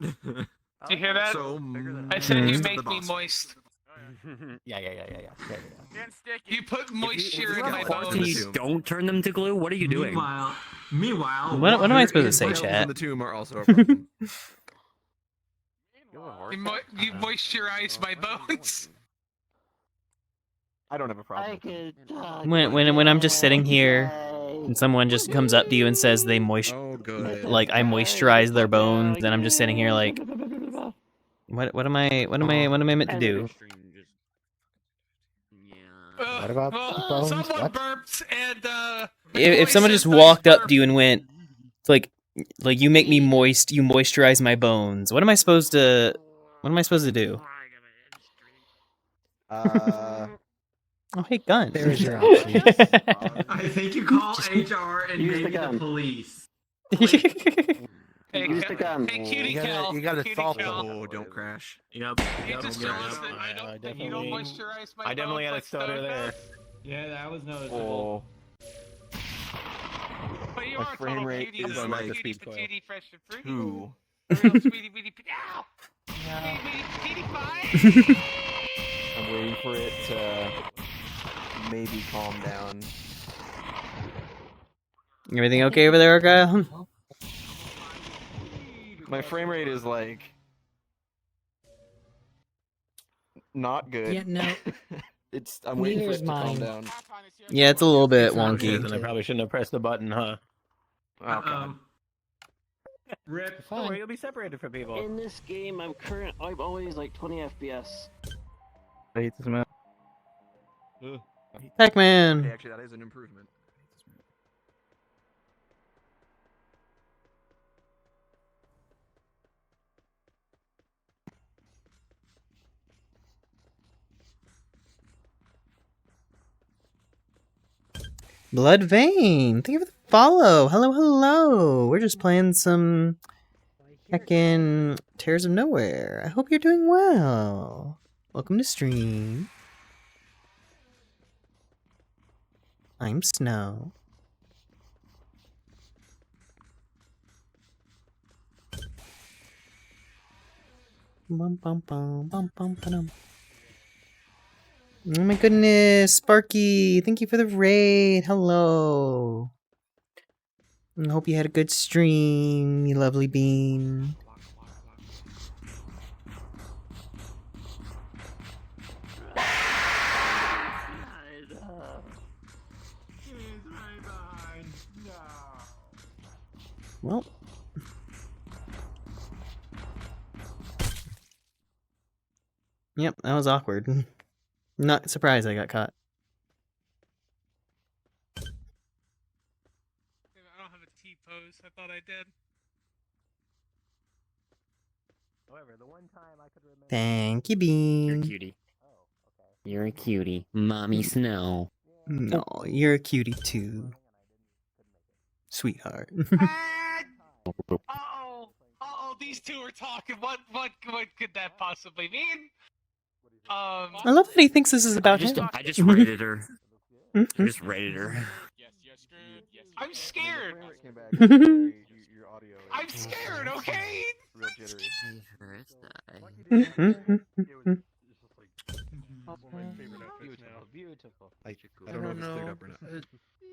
Do you hear that? So I said you most of make the me boss. moist. Yeah. You put moisture in If my you have a horse and bones. you don't turn them to glue, what are you doing? Meanwhile, What am I supposed to say, Animals in chat? the tomb are also a problem. You moisturize my bones. I don't have a problem. When I'm just sitting here and someone just comes up to you and says they Oh, good. like I moisturize their bones, and I'm just sitting here like, what am I meant to do? What about well, bones? someone What? burped and If someone just walked up to you and went, like you make me moist, you moisturize my bones. What am I supposed to do? Oh, hey, gun. There's your option. I think you call HR and maybe the police. Hey, Use the gun. Hey, cutie You gotta- Cal. you gotta cutie salt Cal. Oh, don't crash. Yep. You just jealous that you don't moisturize my I definitely had a bones stutter like there. Yeah, that was noticeable. But you My are a frame total rate cutie, is though. like Cutie speed coil. patootie, fresh and fruity. 2. Real sweetie beatie ow! Sweetie beatie pie! I'm waiting for it to maybe calm down. Everything okay over there, Argyle? My frame rate is like not good. Yeah, no. I'm waiting for Neither's it to calm mine. down. Yeah, it's a little bit Then wonky. I probably shouldn't have pressed the button, huh? Oh god. Rip. Don't worry, you'll be separated from people. In this game, I'm always like 20 FPS. I hate this map. Pac-Man. Okay, actually, that is an improvement. Blood Vein. Thank you for the follow. Hello. We're just playing some heckin' Tears of Nowhere. I hope you're doing well. Welcome to stream. I'm Snow. Bum, bum, bum, bum, bum, ba-dum. Oh my goodness, Sparky, thank you for the raid. Hello. I hope you had a good stream, you lovely bean. Well. Yep, that was awkward. Not surprised I got caught. I don't have a T-pose. I thought I did. However, the one time I could remember. Thank you, You're a Bean. cutie. You're a cutie. Mommy Snow. No, you're a cutie too, sweetheart. Uh-oh, these two are talking. What could that possibly mean? I love that he thinks this is about him. I just rated her. I just rated her. I'm scared. I'm scared, okay? I'm scared. Beautiful. I don't know if it's cleared up or not.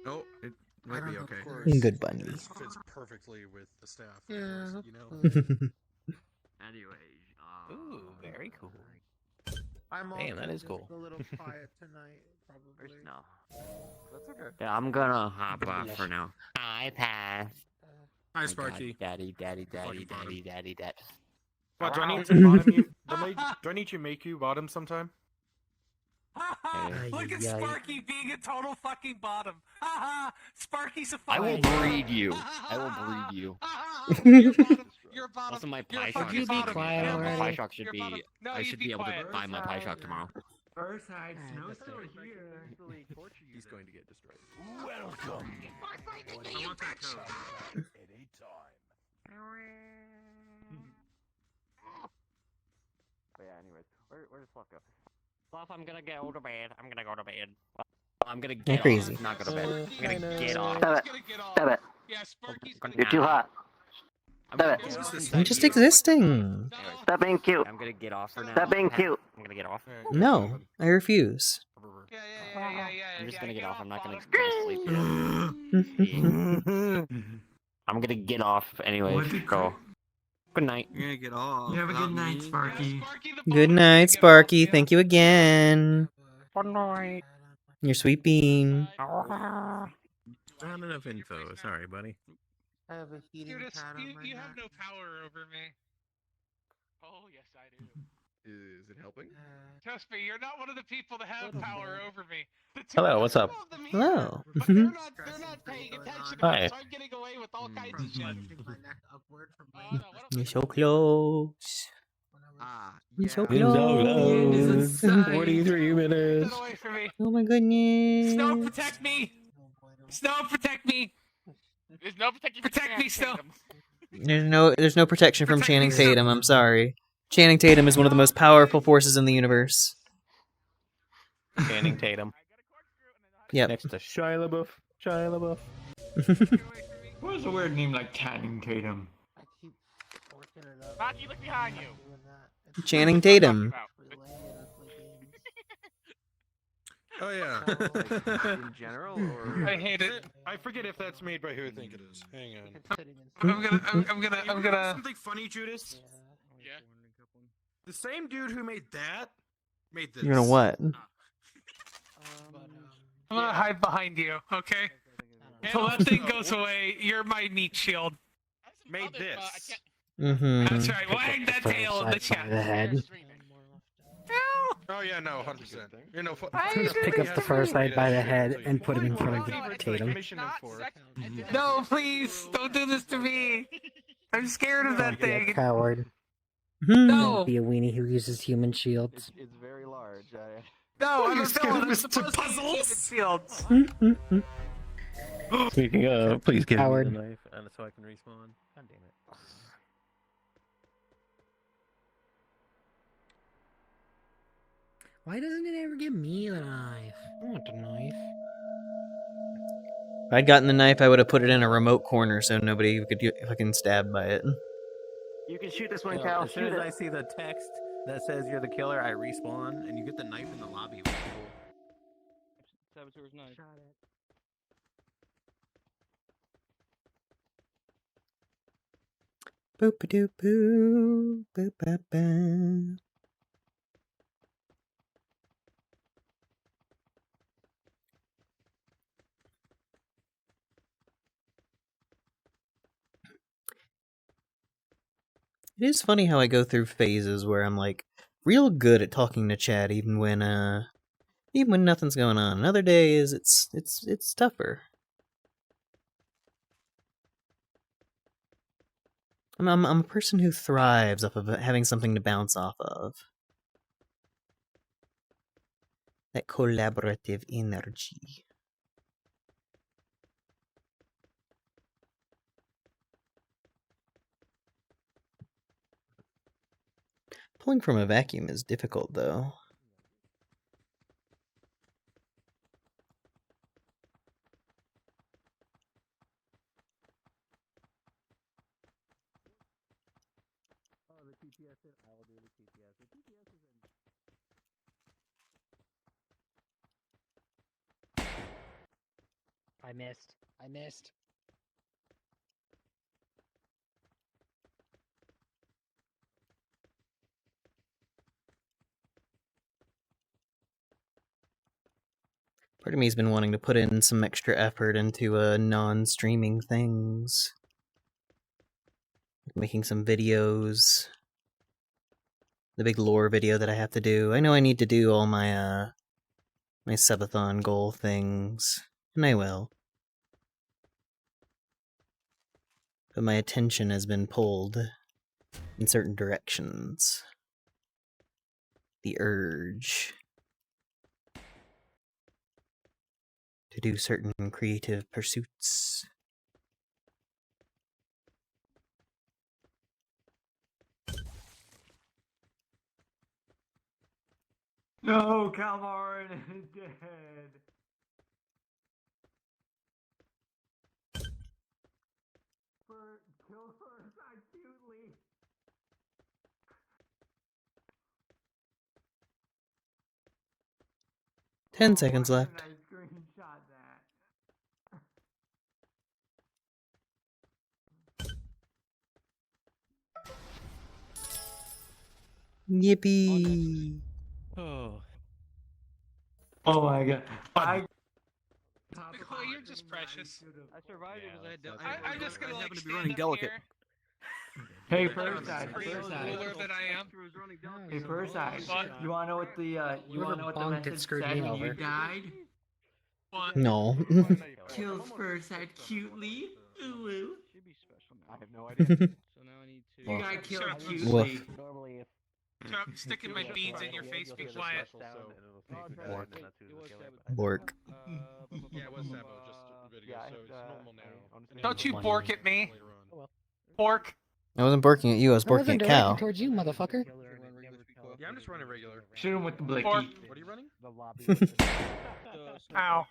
Oh, it might be okay. Good bunny. This fits perfectly with the staff. Yeah. You know. Anyway, Ooh, very cool. I'm Damn, that is just cool. a little quiet tonight, probably. No. That's okay. Yeah, I'm gonna hop off for now. I pass. Hi, My Sparky. God, daddy. What, do I need to bottom you? Do I need to make you bottom sometime? Look at Sparky being a total fucking bottom. Sparky's a I will fucking breed you. I will breed you. You're a bottom. Also, my You're a pie shock. fucking bottom. My pie shock should You're be. bottom. No, I you'd should be be able quiet. to buy my pie shock tomorrow. VRChat, snowstorm here. He's going to get destroyed. Welcome. I want that code. Any time. But yeah, anyways, where does Fluff go? Fluff, I'm gonna go to bed. I'm gonna go to bed. I'm gonna get crazy. off, not go to bed. I'm gonna get off. Stop it. Yeah, Sparky's You're too hot. I'm just existing. Stop being cute. I'm gonna get off for now. Stop being cute. I'm gonna get off. No, I refuse. Yeah. I'm just gonna get off. I'm not gonna go to sleep yet. I'm gonna get off anyway. Go. Good night. You're gonna get off. You have a good night, Sparky. Good night, Sparky. Thank you again. Good night. Your sweet bean. Not enough info. Sorry, buddy. I have a heating Judas, pad on my you have neck. no power over me. Oh, yes, I do. Is it helping? Trust me, you're not one of the people that have power over me. The two Hello, of what's them up? love them Hello. here, but they're not paying attention to Hi. me, so I'm getting away with all kinds of shit. My neck upward from my You're so close. You're so Yeah. close. 43 minutes. Get away from me. Oh my goodness. Snow, protect me! Snow, protect me! There's no protection. Protect me, Snow! There's no protection from Protect Channing me, Snow. Tatum. I'm sorry. Channing Tatum is one of the most powerful forces in the universe. Channing Tatum. Yep. Next to Shia LaBeouf. Shia LaBeouf. What's a weird name like Channing Tatum? I keep working it up. Rocky, look behind you. Doing that. It's Channing Tatum. related to the games. Oh yeah. In general, or I hate it. I forget if that's made by who I think it is. Hang on. It's sitting in I'm gonna. Something funny, Judas. Yeah. The same dude who made that made this. You're gonna what? I'm gonna hide behind you, okay? Until that thing goes away, you're my meat shield. Made this. Mm-hmm. That's right. Wag that tail in the chat. The head. Oh yeah, no, 100%. You know, Pick up the first side by the head and put him in front of the Tatum. No, please, don't do this to me. I'm scared of that Be a thing. coward. No, Be a weenie who uses human shields. it's very large. no, I'm a scared villain. of I'm Mr. supposed to use Puzzles? human shields. Speaking of, please give Howard. me the knife so I can respawn. God damn it. Why doesn't it ever give me the knife? I want the knife. If I'd gotten the knife, I would have put it in a remote corner so nobody could get fucking stabbed by it. You can shoot this one, Well, Cal. as soon Shoot as it. I see the text that says you're the killer, I respawn, and you get the knife in the lobby. Which is cool. Saboteur's knife. Boop a doop boo. Boop ba ba. It is funny how I go through phases where I'm like real good at talking to chat even when nothing's going on. Another day is it's tougher. I'm a person who thrives off of having something to bounce off of. That collaborative energy. Pulling from a vacuum is difficult, though. I missed. I missed. Part of me's been wanting to put in some extra effort into non-streaming things. Like making some videos. The big lore video that I have to do. I know I need to do all my my subathon goal things, and I will. But my attention has been pulled in certain directions. The urge to do certain creative pursuits. No, Calvin is dead. Kill first, I cutely. 10 seconds left. I screenshot that. Yippee! Oh. Oh my god. Nicole, you're just precious. I survived it because I had I'm just gonna like happened to be stand running up delicate. here. Hey, Like, I'm Perside, pretty Perside. cooler than I am. Hey, Perside. What? You wanna know what the you wanna know what the bonked it, message screwed said me when you over. died? What? No. Kills Perside cutely. Ooh. I have no idea. So now I need to. You got killed Shut up. cutely. Normally, if Shut up, sticking my beans in your face, be quiet. Bork. Yeah, it was Sabo, just a video, so it's normal now. Don't you bork at me. Pork. I wasn't barking at you, I was I wasn't barking at directed Cal. towards you, motherfucker. Yeah, I'm just running regular. Shoot him with the blicky. Pork. What are you running? Ow.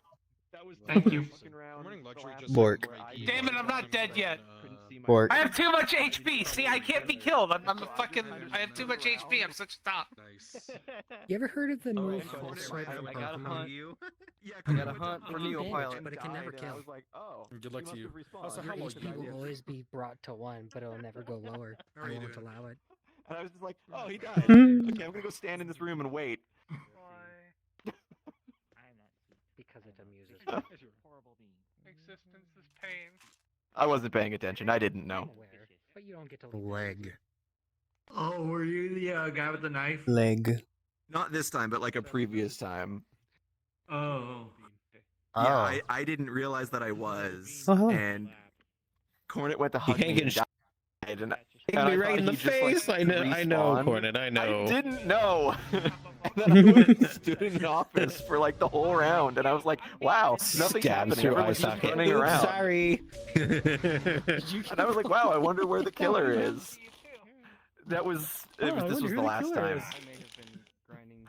Thank you. I'm running luxury just Bork. Damn it, I'm not dead yet. Bork. I have too much HP. See, I can't be killed. I'm a fucking. I have too much HP. I'm such a top. Nice. You ever heard of the new so full swipe I for gotta Pokemon? hunt you. I gotta hunt for Neopilot. But it can never kill. I was like, oh. Good luck to you. Also, Your how long HP will always be brought to 1, but it'll never go lower. How are I you won't doing? allow it. And I was just like, oh, he died. Okay, I'm gonna go stand in this room and wait. Because it amuses me. Existence is pain. I wasn't paying attention. I didn't know. But you don't get to Leg. Oh, were you the guy with the knife? Leg. Not this time, but like a previous time. Oh. Yeah, I didn't realize that I was. Oh, hello. And Cornet went to hug can't me get and died. And Hit I me right thought in the he just, like, face. I know, respawned. Cornet. I know. I didn't know. And then I went and stood in the office for like the whole round, and I was like, "Wow, nothing's Stabs happening. through eye Everyone's just socket. running Oops, around." sorry. And I was like, "Wow, I wonder where the killer is." That was. This was the last time.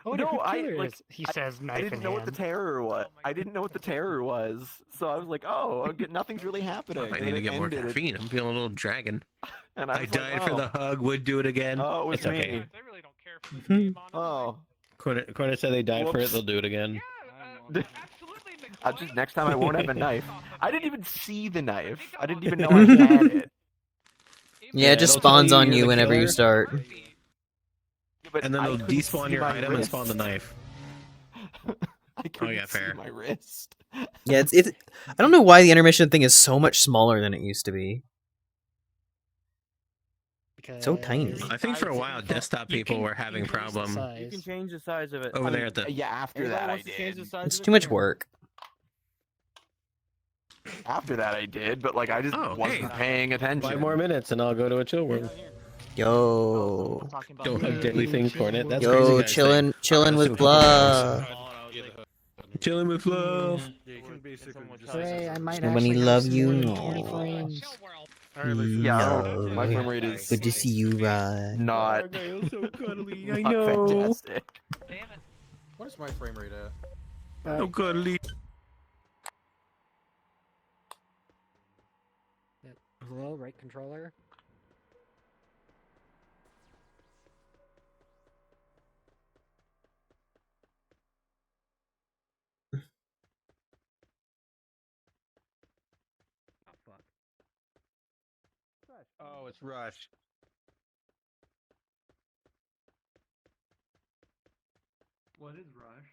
No, he says knife I didn't in know what the hand. terror was. I didn't know what the terror was, so I was like, "Oh, nothing's really happening." I And need to it get more ended. caffeine. I'm feeling a little dragon. And I was died like, for "Oh." the hug. Would do it again. Oh, it was it's me. okay. They really don't care for this game, honestly. Oh. Cornet said they died for it. Whoops. They'll do it again. Absolutely, Next time I won't have a knife. I didn't even see the knife. I didn't even know I had it. Yeah, it just they'll tell spawns on you're you the whenever you killer, start. But and then I they'll couldn't despawn see your my item and wrist. spawn the knife. I couldn't yeah, fair. see my wrist. Yeah, it's. I don't know why the intermission thing is so much smaller than it used to be. So tiny. I think for a while, desktop people were having problem You can change the size of it. over there at the. Yeah, after that I did. It's too much work. After that I did, but like I just wasn't paying attention. 5 more minutes and I'll go to a chill room. Yo. Don't hug deadly things, Cornet. That's Yo, crazy guys chillin' with blah. Chilling with love. Hooray, I might Nobody actually love have you, some no. 20 frames. Yeah, my frame rate is Good to see you, Rod. not so cuddly. I not know. fantastic. Damn it. What is my frame rate at? So cuddly. Hello, right controller? Oh, fuck. Oh, it's Rush. What is Rush?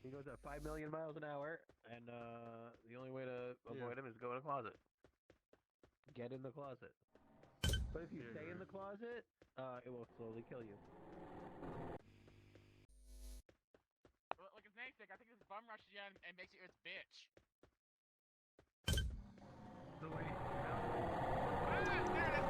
He goes at 5 million miles an hour, and the only way to avoid him is go in a closet. Get in the closet. But if you stay in the closet, it will slowly kill you. Well, like his namesake, I think this bum rushes you and makes you its bitch. So wait. There it is.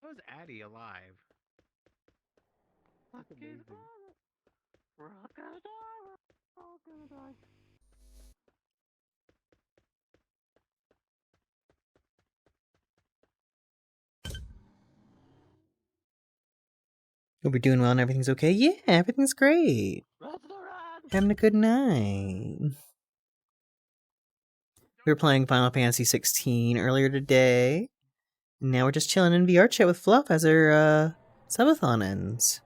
How is Addie alive? That's amazing. We're all gonna die. We're all gonna die. Hope you're doing well and everything's okay. Yeah, everything's great. Having a good night. We were playing Final Fantasy 16 earlier today. And now we're just chilling in VRChat with Fluff as our subathon ends.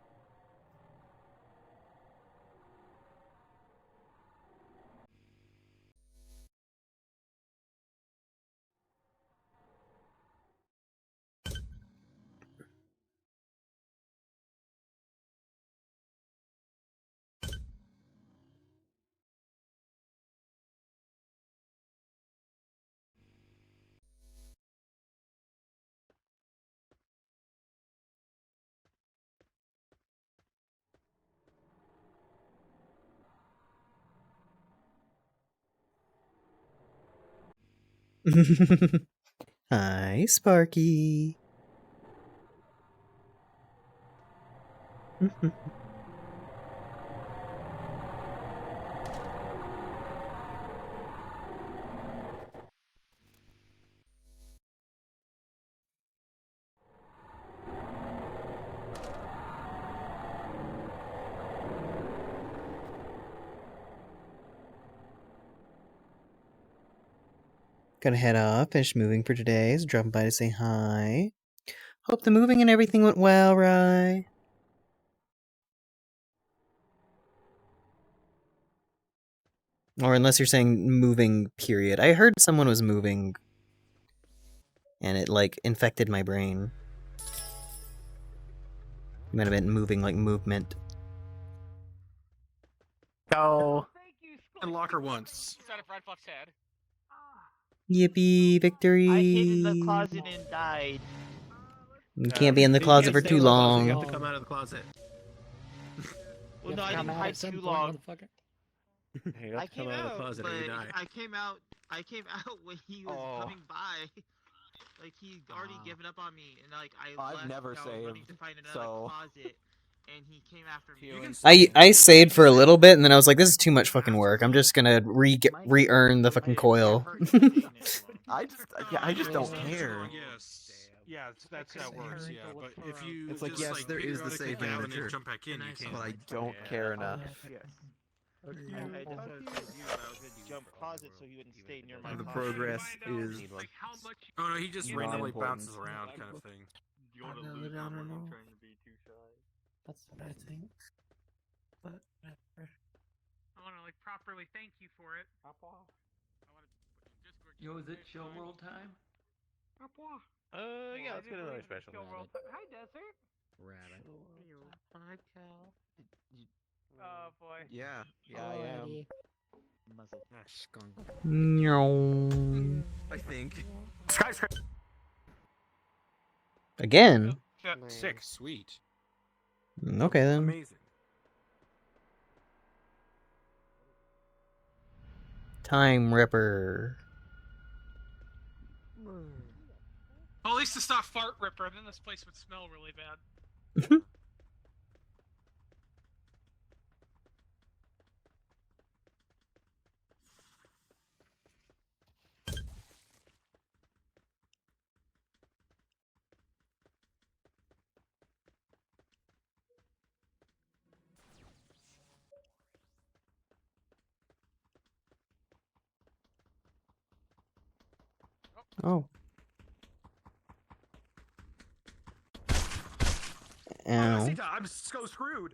Hi, Sparky. Gonna head off, finish moving for today, so dropping by to say hi. Hope the moving and everything went well, Rye. Or unless you're saying moving, period. I heard someone was moving, and it, like, infected my brain. You might have been moving like movement. Go. And lock her once. Inside of Red Fluff's head. Yippee, victory! I hid in the closet and died. You can't be in the closet for too long. You have to come out of the closet. Well, no, I didn't hide too long. Hey, you have I to come came out of the out, closet but or you die. I came out. I came out when he was coming by. Like he'd already given up on me, and like I left. never I was saved, running to find another so closet, and he came after me. I saved for a little bit, and then I was like, this is too much fucking work. I'm just gonna re-earn the fucking coil. I just don't care. Yes. Yeah, that's how it works. Yeah, but if you It's like, just, yes, there figure is out the to save kick out and manager, then jump back in, you can't. but I don't care enough. Yes. I just what I was gonna jump closet so he wouldn't stay near my The closet. progress is Oh no, he just randomly non-important. bounces around, kind of thing. You want to lose him when you're trying to be too shy. That's what I think. But whatever. I want to like properly thank you for it. Yo, is it chill world time? Yeah, let's get another special rabbit. Hi, Desert. Rabbit. Oh boy. Yeah, I am. Muzzle. Skunk. No. I think. Again? Sick, sweet. Okay then. Amazing. Time Ripper. Well, at least it's not Fart Ripper, then this place would smell really bad. Oh. Ow. I'm so screwed.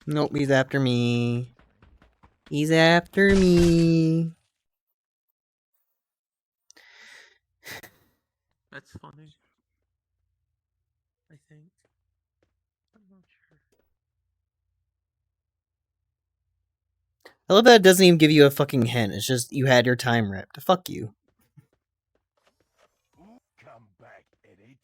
Nope, he's after me. He's after me. That's funny. I think. I'm not sure. I love that it doesn't even give you a fucking hint. It's just you had your time ripped. Fuck you. Come back anytime.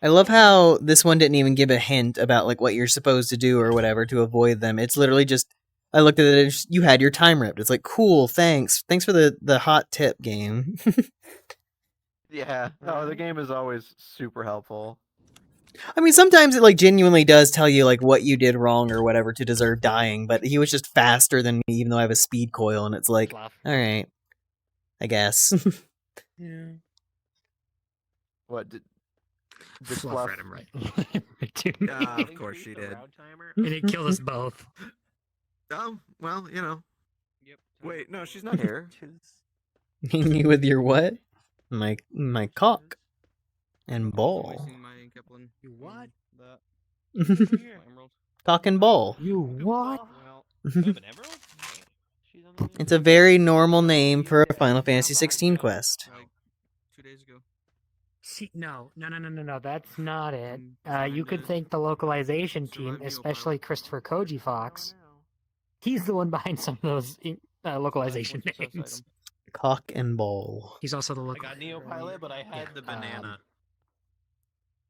I love how this one didn't even give a hint about like what you're supposed to do or whatever to avoid them. It's literally just I looked at it. You had your time ripped. It's like cool. Thanks for the hot tip, game. Yeah. No, the game is always super helpful. I mean, sometimes it like genuinely does tell you like what you did wrong or whatever to deserve dying. But he was just faster than me, even though I have a speed coil, and it's like, all right, I guess. Yeah. What did Fluff read him right. Of course she did. And it killed us both. Oh, well, you know. Yep. Wait, no, she's not here. Me with your what? My cock and ball. You what? Cock and ball. You what? It's a very normal name for a Final Fantasy XVI quest. 2 days ago. See, no, that's not it. You could thank the localization team, especially Christopher Koji Fox. He's the one behind some of those localization names. Cock and ball. He's also the I local. got Neopilot, but I had the banana.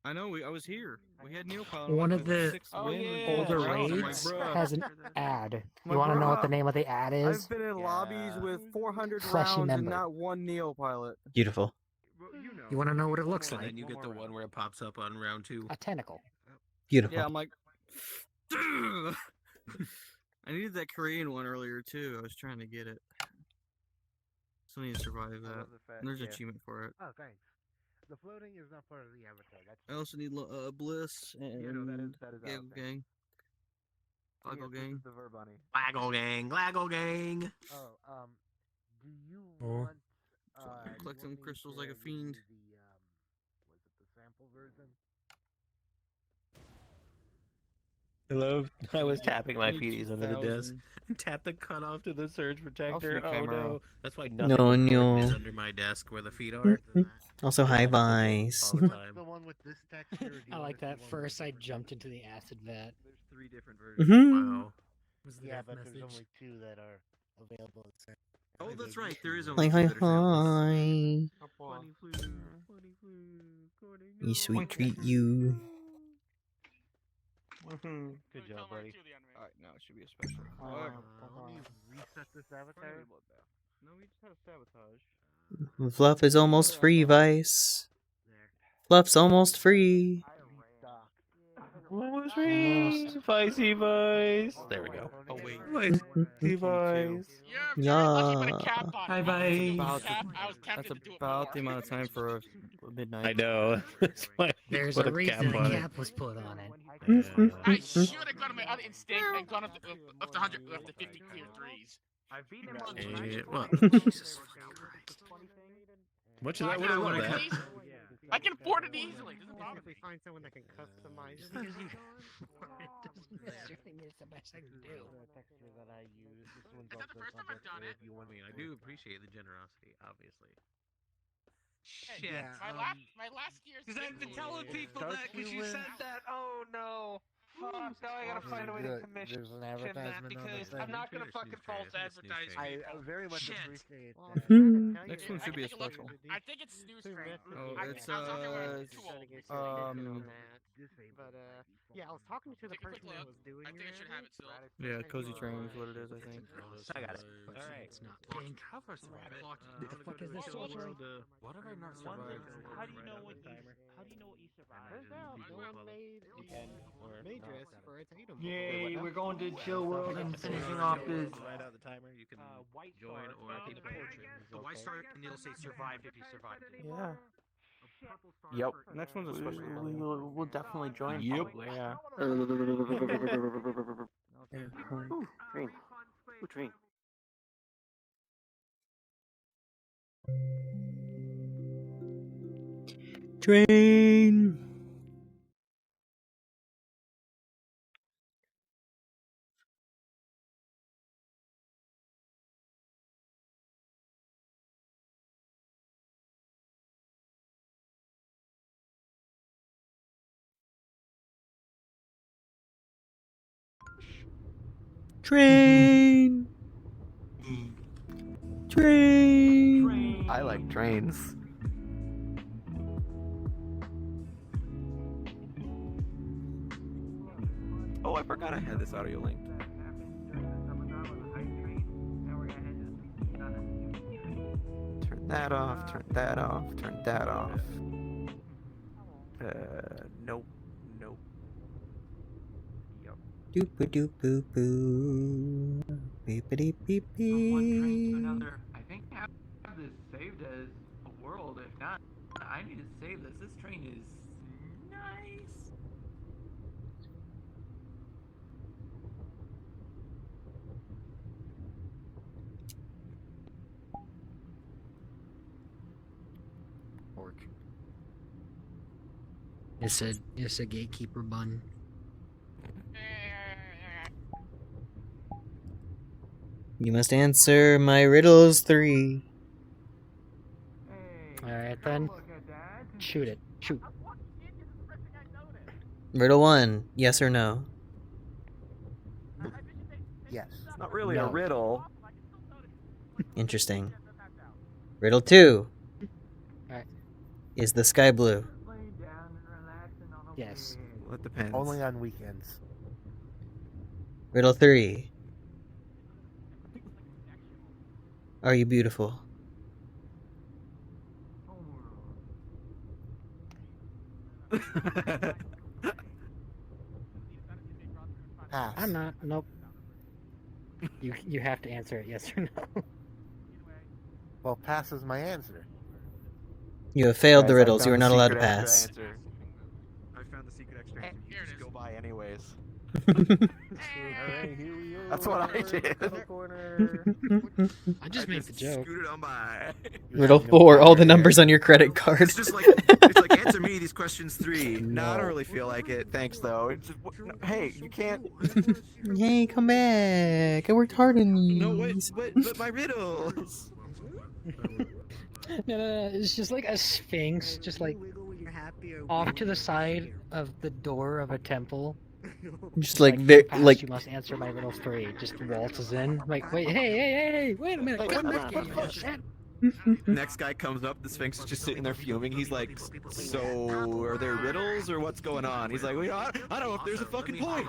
I know, I was here. We had Neopilot. One of the older raids has an ad. You want to know what the name of the ad is? I've been in lobbies with 400 Fleshy rounds member. and not one Neopilot. Beautiful. You want to know what it looks And like? then you get the one where it pops up on round 2. A tentacle. Beautiful. Yeah, I'm like... I needed that Korean one earlier, too. I was trying to get it. Still need to survive that. There's an achievement for it. Oh, thanks. The floating is not part of the avatar. That's I also need Bliss and that is Gaggle Gang. Glaggle Gang. the verb bunny. Glaggle Gang. Glaggle Gang. Oh, do you want Collect them crystals like a fiend. Was it the sample version? Hello. I was tapping my feeties under the desk. Tap the cutoff to the surge protector. Oh no. That's why nothing No, important no. is under my desk where the feet are. Also, high vice. All the time. The one with this texture. I like that. First, I jumped into the acid vat. There's 3 different versions. Mhm. Wow. Was the Yeah, death but message. there's only 2 that are available at the same. Oh, that's right. There is only Like 2 hi that are samples. hi. Funny flu, funny flu, You sweet treat you. Good job, buddy. Alright, now it should be a special. Reset this avatar. No, we just had a sabotage. Fluff is almost free, Vice. Fluff's almost free. Almost free. Spicy Vice. There we go. Oh, wait. Spicy Vice. Yeah. Hi, Vice. That's about the amount of time for a midnight. I know. That's why we There's put a reason cap on a it. cap was put on it. I should have gone on my other instinct and gone up to 100, up to 50 clear threes. I've beaten him on What? Jesus Much as I would have loved that. I can afford it easily. Doesn't bother me. Find someone that can customize it. It's the best I can do. The texture that I use. This one's Is that the also first time I've done it? I mean, I do appreciate the generosity, obviously. Shit. Yeah, My last year's. Because I've been telling people that because you said that. Oh no. Fuck, now I gotta find a way to commission There's an that advertisement on because the I'm not gonna fucking false advertise. I very much Shit. appreciate Well, that. Next one should be a special. I think it's Snooze Train. Oh, I it's was talking about it too old. But yeah, I was talking to the Take a quick person that look. was doing I think I should have it still. Yeah, cozy train is what it is, I think. I got it. But All right. it's not pink. How far survive it? What the fuck is this sweatshirt? What have I not survived? How do you know what you survived? May dress for its item. Yay, we're going to chill world and finishing off this. Write out the timer. You can join or keep playing. The white star and it'll say survived if you survived it. Yeah. Yep. Next one's a special. We'll definitely join. Yep. Probably, yeah. Ooh, train. Ooh, train. Train. Train. Train. I like trains. Oh, I forgot I had this audio link. Turn that off, turn that off, turn that off. Nope, nope. Yup. Doop doop boo boo. Beepity beep beep. I think I have this saved as a world. If not, I need to save this. This train is nice. Orc. It's a gatekeeper bun. You must answer my riddles 3. Alright then. Shoot it. Shoot. Riddle 1. Yes or no? Yes. It's not really a No. riddle. Interesting. Riddle 2. Alright. Is the sky blue? Yes. Well, it depends. Only on weekends. Riddle 3. Are you beautiful? Pass. I'm not. Nope. You have to answer it yes or no. Well, pass is my answer. You have failed the Guys, I riddles. found You are the not allowed to secret extra pass. answer. I found the secret extra answer. You just go by anyways. Alright, here we go. That's what I did. I just made the joke. Scooted on by. Riddle 4. All the numbers on your credit card. It's just like it's like answer me these questions 3. No, I don't really feel like it. Thanks though. It's just, no, hey, you can't. Hey, come back. I worked hard on these. No, but my riddles. No. It's just like a sphinx, just like off to the side of the door of a temple. Just like, for pass, like you must answer my riddle 3. Just waltzes in. Like, wait, hey, wait a minute. Like, Come what back the here, fuck? shit. Next guy comes up, the Sphinx is just sitting there fuming. He's like, so are there riddles or what's going on? He's like, well, I don't know if there's a fucking point.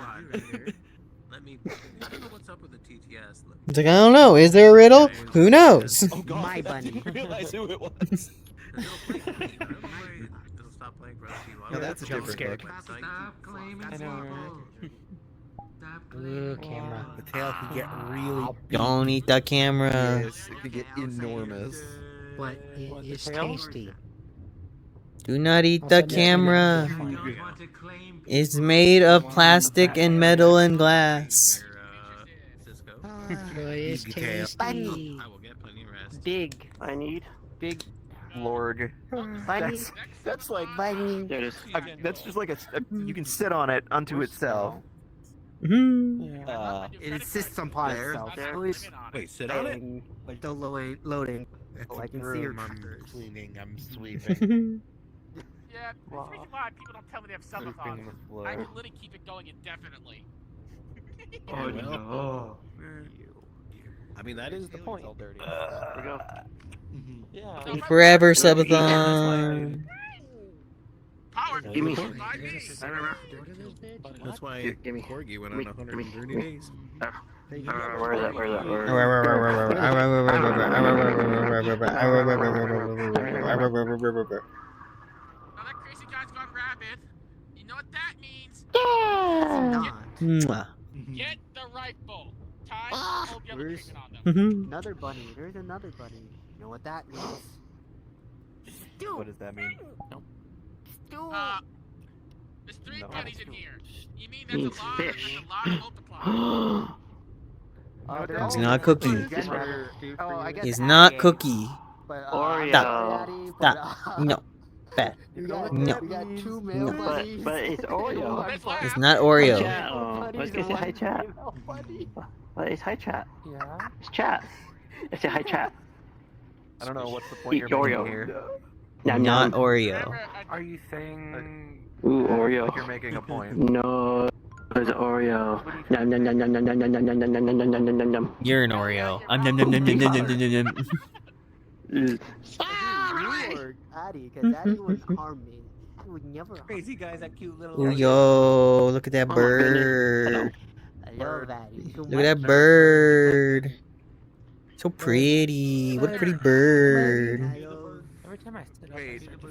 Let me. I don't know what's up with the TTS. It's like, I don't know. Is there a riddle? Who knows? Oh god, My I bunny. didn't realize who it was. It'll stop playing for us. No, that's a different look. Stop claiming I know, people. Stop Ooh, camera. The tail can get really Don't eat that camera. Yes, it could get enormous. But it is tasty. Do not eat the camera. It's made of plastic and metal and glass. But it's tasty. I will get plenty of rest. Big. I need big lord. That's like that's just like a you can sit on it unto itself. Mm-hmm. It insists upon itself. Wait, sit on it? Like the loading. It's I a can see your broom. I'm fingers. cleaning. I'm sweeping. Yeah, that's the reason why people don't tell me they have Sweeping subathons. the floor. I can literally keep it going indefinitely. Oh no. I mean, that is the point. There we go. Yeah. Forever subathon. power. Give me. By me. That's why Give me. Corgi went on 130 days. Where is that? Where is that? Now that crazy guy's gone rabid. You know what that means? Mwah. Get the rifle. Time to pull the other Where's trigger on them. another bunny? There's another bunny. You know what that means? What does that mean? There's 3 No. bunnies in here. You mean Means that's a lot? fish. That's a lot of multiplying. He's not Cookie. Oh, I guess He's not Addy, Cookie. but, Oreo. Stop. Stop. No. Bad. We got, No. we got 2 male bunnies. But it's Oreo. It's not Oreo. Chat. Let's go say hi, chat. What is hi, chat? Yeah. It's chat. Let's say hi, chat. I don't know what's the point Eat you're Oreo. making here. Not Oreo. Are you saying? Ooh, Oreo. Like you're making a point. No, it's Oreo. Nom nom nom nom nom nom nom nom nom nom nom nom nom nom. You're an Oreo. Nom nom nom nom nom nom nom nom nom. Addy, because Addy wouldn't harm me. He would never harm me. Crazy guy's that cute little. Ooh, yo, look at that bird. I love Addy. Look at that bird. So pretty. What a pretty bird. Every time I sit up,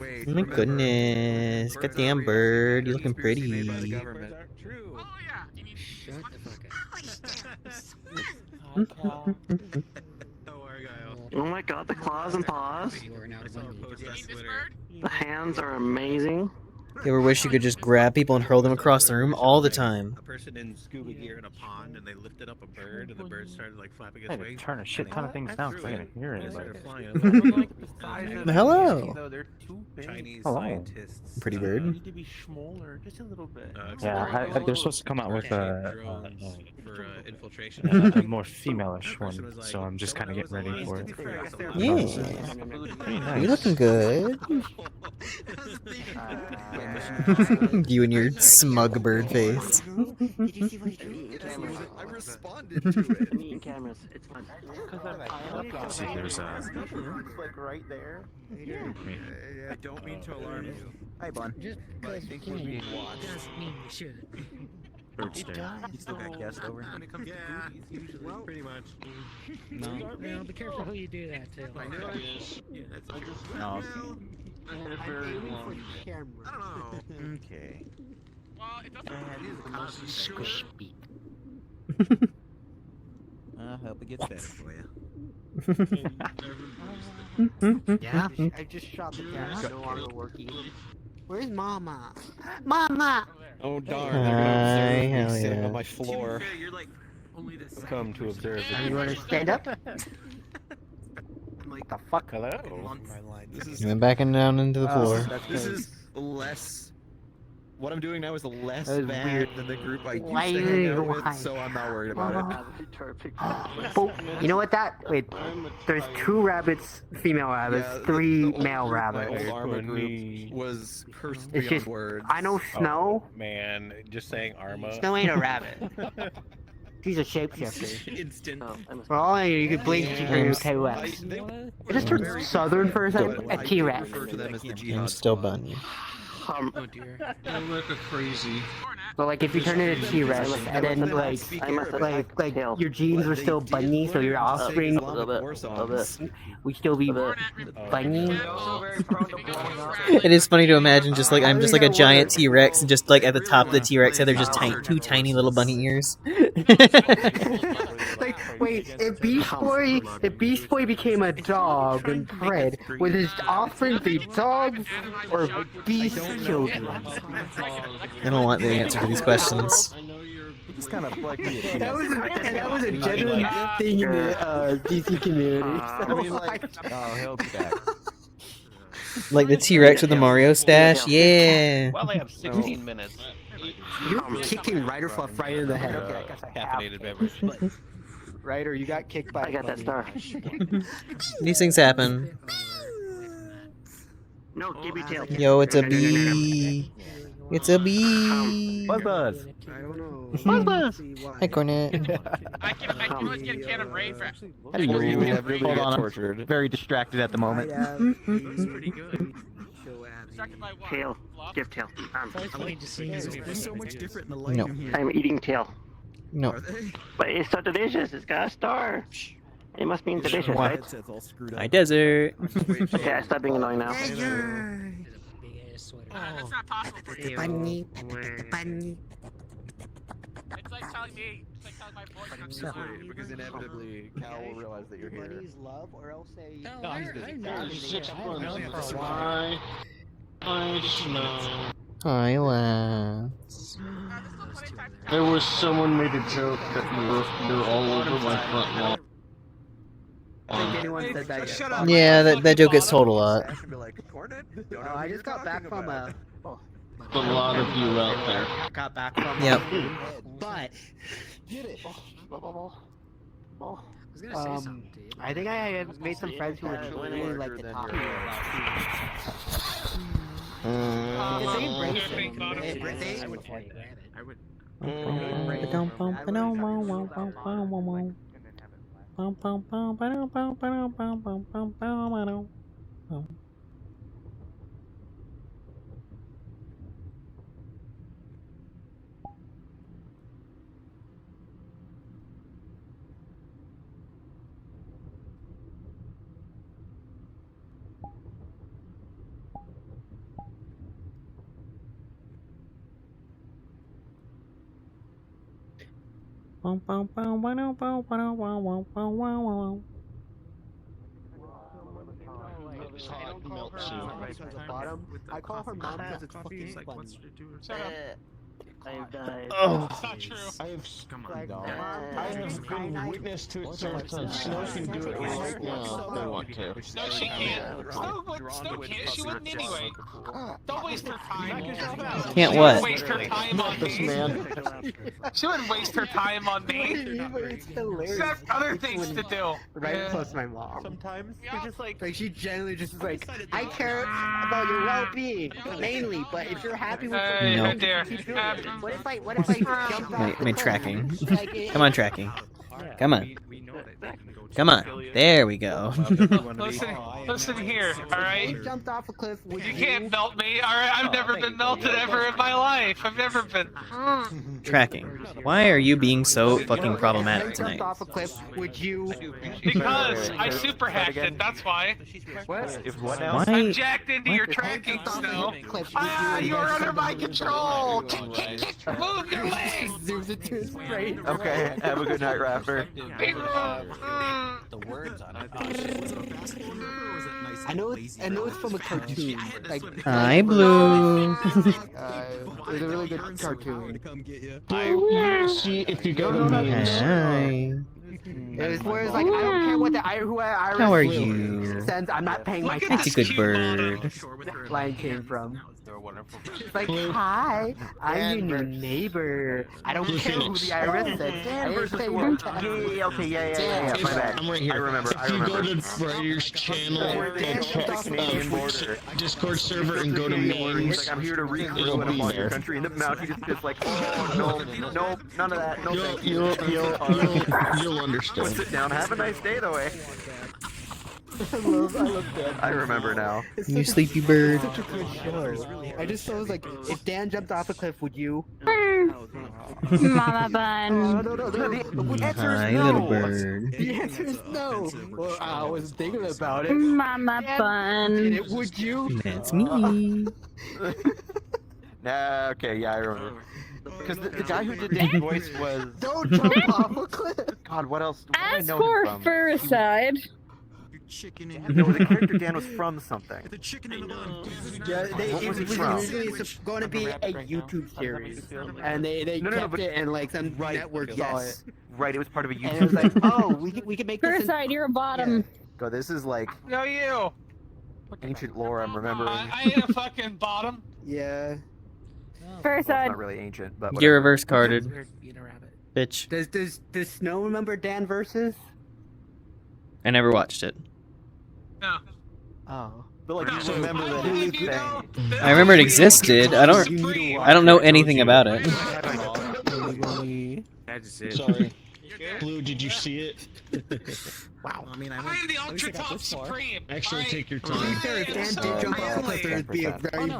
wait. Oh my goodness. Goddamn bird. You're looking pretty. Oh yeah. You mean Shut the fuck Oh my god, the claws and paws. The hands are amazing. You ever wish you could just grab people and hurl them across the room all the time? A person in scuba gear in a pond, and they lifted up a bird, and the bird started like flapping I its had to wings. turn a shit ton of things down because I can't hear And they anybody. started flying. Hello. Though they're too big. Chinese Hello. scientists. Pretty bird. Need to be smaller, just a little bit. Yeah, they're supposed to come out with for infiltration. a more female-ish one, so I'm just kind of getting ready for it. Yeah. You're looking good. You and your smug bird face. I responded to it. Meeting cameras. It's fun. See, there's like right there. I don't mean to alarm you. Hi, Bun. Just But I think we're being watched. doesn't mean you should. bird stare. You still got guests over. When it comes to booties, usually, pretty much. No, be careful who you do that to. I know. Yeah, that's No. I had a very long. I don't know. Okay. Well, it doesn't. I hope it gets better for you. Yeah, I just shot the cat. No longer working. Where's Mama? Mama! Oh darn! Hi, They're gonna observe me hell sitting yeah. on my floor. You're like only the Come to observe Are you the. going to stand up? I'm like The fuck? Hello. my life. This is You went back and down into the floor. this is less. What I'm doing now is less That is bad weird. than the group I used Why to hang out why? with, so I'm not worried about it. Oh, you know what that? Wait, there's 2 rabbits, female rabbits, Yeah, 3 the old male group, rabbits. My old Arma group was cursed It's beyond just, words. I know Snow. Oh, man, just saying Arma. Snow ain't a rabbit. She's a shapeshifter. Instant. For all I know, you could blink and you can T-Rex. I just turned southern for a second. A T-Rex. Refer to them as the I'm jihad still squad. bunny. Oh dear. You look crazy. But like if you turn into T-Rex and then like your genes were still bunny, so your offspring would still be bunny. It is funny to imagine just like I'm just like a giant T-Rex and just like at the top of the T-Rex head they're just 2 tiny little bunny ears. Like wait, if Beast Boy became a dog and bred, would his offspring be dogs or beast children? I don't want the answer to these questions. It's kind of like me. That was a genuine thing in the DC community. I mean, like, oh, he'll be back. Like the T-Rex with the Mario stash? Yeah. Well, they have 16 minutes. You're kicking Ryder Fluff right in the head. Okay, I guess I have. Caffeinated beverage. Ryder, you got kicked by. I got that star. These things happen. No, give me tail. Yo, it's a bee. It's a bee. Buzz Buzz. I don't know. Buzz Buzz. Hi, Cornet. I can always get a can of rain for. How do you really Hold get on, tortured. I'm very distracted at the moment. It's pretty good. Distracted by what? Tail. Fluff? Give tail. There's so much different in the light No. in here. I'm eating tail. No. But it's so delicious. It's got a star. It must mean delicious, What? right? Hi, desert. Okay, I stopped being annoying now. Oh, that's not possible for you. Bunny. It's like telling me. It's like telling my boyfriend I'm So, sorry. because inevitably Cal will realize that you're here. love, or else say. No, he's busy. Hi, lads. There was someone made a joke that you're all over my front lawn. I think anyone said that yet. Yeah, that joke gets told a lot. I just got back from a. A lot of you out there. Got back from. Yep. But. Get it. I think I had made some friends who were really like the top. I call her mom because it's fucking funny. Shut up. I've died. Oh. It's not true. I have been witness to it several times. Snow can do it right now if they want to. No, she can't. Snow can't. She wouldn't anyway. Don't waste her time. Can't She what? wouldn't waste her time on This me. man. She wouldn't waste her time on me. It's hilarious. She's got other things to do. Right close to my mom. Sometimes. Yeah. Just like she genuinely just is like, I care about your well-being mainly, but if you're happy with Hey, No. oh dear. what if I jump off Wait, the cliff? tracking. Like, it- Come on, tracking. Come on. Come on. There we go. Listen here, alright? You jumped off a cliff. Would You can't melt me, alright? I've never been melted ever in my life. I've never been. Tracking. Why are you being so fucking problematic Jumped tonight? off a cliff. Would you? Because I super hacked it, that's why. What? If what now? Why? I'm jacked into your tracking, Snow. Ah, you are under my control! Move your legs! Zooms into his brain. Okay, have a good night, Rapper. The words on it. I know it's from a cartoon. Like, Hi, Blue. it's a really good cartoon. See, if you go to Hi. It was where it's like, I don't care what the Irish How are Blue you? sends, I'm not paying my That's a good bird. line came from. It's like, hi, I'm your new neighbor. I don't care who the IRS said. I didn't pay your tax. Yeah, my bad. I'm right here. I remember. If you go to Writer's channel, Discord server, and go to mains, Like, I'm here to recruit it'll and I'm be on your there. country, and the Mountie just like, oh, no, none of that, no thank you. You'll understand. Well, sit down, have a nice day, though, eh? I love Dan. I remember now. You sleepy bird. Such a good show. I just thought it was like, if Dan jumped off a cliff, would you? Mama bun. No. The answer is Hi, no. little bird. The answer is no. Well, I was thinking about it. Mama And bun. would you? That's me. Nah, okay, yeah, I remember. Because the guy who did Dave's voice was... Don't jump off a cliff. God, what else? What do I As know for him from? Furicide. Chicken in No, the character Dan was from something. the chicken in the bun. Yeah, What was he from? originally going to be a YouTube series, and they kept but- it, and like some network saw it, Right, it was part of a and it was YouTube. like, oh, we can make this. Furicide, you're a bottom. God, this is like No, you. ancient lore I'm remembering. I ain't a fucking bottom. Yeah. Well, it's Furicide. not really ancient, but You're whatever. reverse carded. Bitch. Does Snow remember Dan versus? I never watched it. No. Oh. But like, you remember that If thing. you know, I remember it existed. I don't know anything about it. Sorry. Blue, did you see it? Wow. I mean, I am the Ultra Top Supreme. Actually, alright? take your To be time. fair, if Dan did jump off a cliff, there'd be a very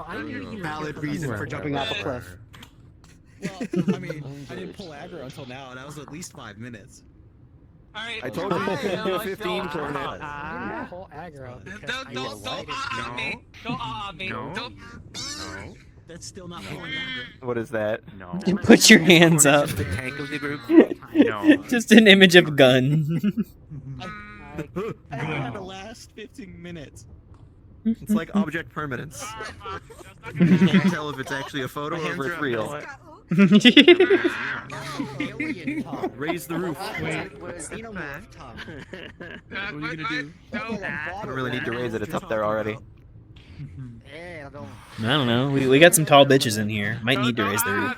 valid reason for jumping off a cliff. Well, I mean, I didn't pull aggro until now, and that was at least 5 minutes. Alright. I told you to do 15 Don't tornado. pull aggro. Don't me. Don't me. No. Don't. No. That's still not pulling aggro. What is that? No. Put your hands up. The tank of the group? No. Just an image of gun. I had the last 15 minutes. It's like object permanence. You can't tell if it's actually a photo or if it's real. Raise the roof. What are you gonna do? I don't really need to raise it. It's up there already. I don't know. We got some tall bitches in here. Might need to raise the roof.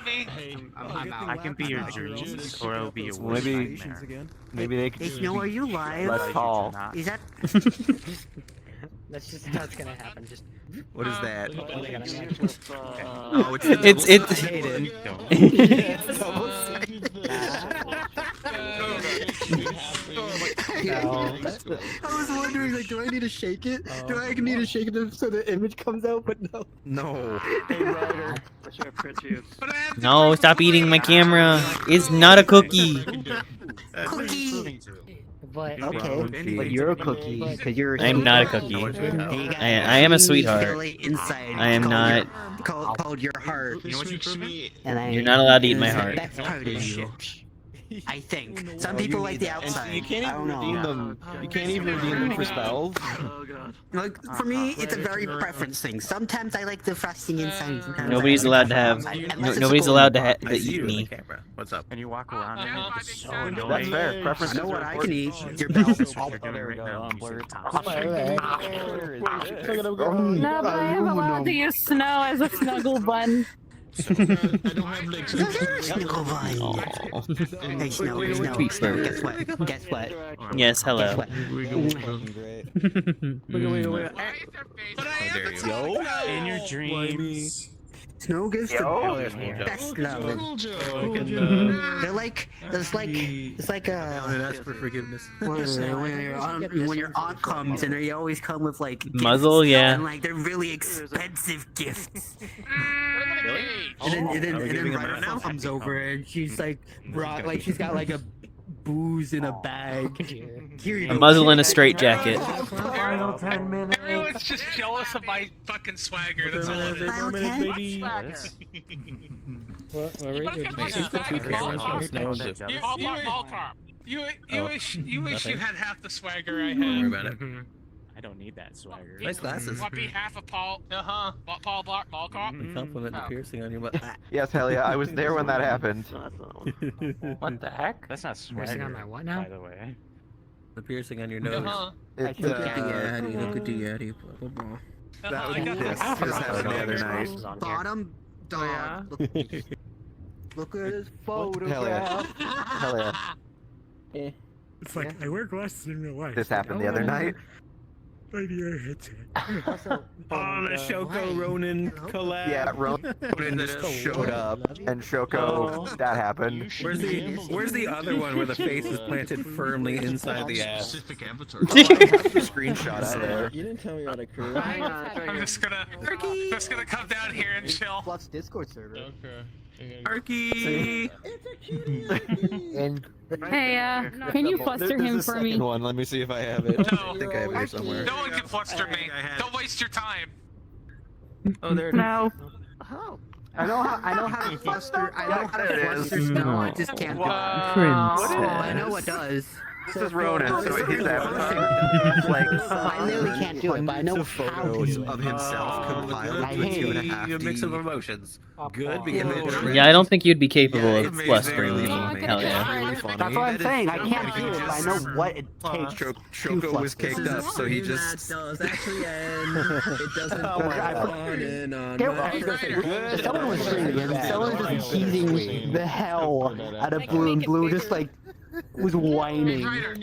I can be your dreams, or it'll be your worst Maybe, nightmare. maybe they could Hey, Snow, are you live? less tall. Is that... That's just how it's gonna happen. Just. What is that? Oh, I was wondering, like, do I need to shake it? Do I need to shake it so the image comes out? But no. No. Hey, Ryder, what should I print you? No, stop eating my camera. It's not a cookie. Cookie. But okay, but you're a cookie because you're. I'm not a cookie. I am a sweetheart. I am not. Called your heart. You know what you prove me? You're not allowed to eat my heart. That's part of you. I think some people like the outside. You can't I don't even redeem know. them. You can't even redeem them for spells. Oh god. Like for me, it's a very preference thing. Sometimes I like the frosting inside. Sometimes Nobody's I like allowed the to have. outside. Unless it's Nobody's a allowed to, golden. to eat me. What's up? And you walk around and it's so That's annoying. fair. Preferences I know what are I can eat. important. Your belt. There we go. No, but I am allowed to use Snow as a snuggle bun. I don't have legs. Snuggle bun. Hey, Snow. Sweet bird. Guess what? Guess what? Yes, hello. Guess what? Yo, in your dreams. Snow gives the best love. They're like, it's like Ask for forgiveness. when your aunt comes and they always come with like gifts, Muzzle, yeah. and like they're really expensive gifts. Really? And then Ryder comes over and she's like brought like she's got like a booze in a bag. Here you A go. muzzle and a straight jacket. Final 10 minutes. Everyone's just jealous of my fucking swagger. That's all it is. Final 10? You wish you had half the swagger I had. Don't worry about it. I don't need that swagger. Nice glasses. What be half of Paul? Paul Block Mall Cop. Compliment the piercing on your butt. Yes, hell yeah. I was there when that happened. What the heck? That's not Piercing on swagger, my what now? by the way. The piercing on your nose. It's Look at the Yeti, blah, blah, blah. That was this happened the other night. Bottom dog. Look at his Hell photograph. yeah. Hell yeah. It's like I wear glasses in real life. This happened the other night. Maybe I hit it. the Shoko Ronin collab. Yeah, Ronin just showed up, and Shoko, that happened. Where's the other one where the face is planted firmly inside the ass? Specific avatar. Screenshot out there. You didn't tell me about a crew. I'm just gonna come down here and chill. Plus Discord server. Okay. Arky! And Hey, can you fluster him for me? One. Let me see if I have it. I think I have it here somewhere. No one can fluster me. Don't waste your time. Oh, there it is. No. oh, I know how to fluster. I know how to fluster Snow. I just can't do it. I know what does. This is Ronin, so his avatar. I literally can't do it, but I know how to photos do it. of himself compiled I into a hate 2.5D. A mix of emotions. Good, Yeah, I don't think you'd be capable of flustering me. Hell yeah. That's what I'm saying. I can't do it, but I know what it takes. Shoko was caked up, so he just. does actually end. It doesn't go on and on. Someone was streaming and someone was just teasing the hell out of Blue, and Blue just like was whining. Ronin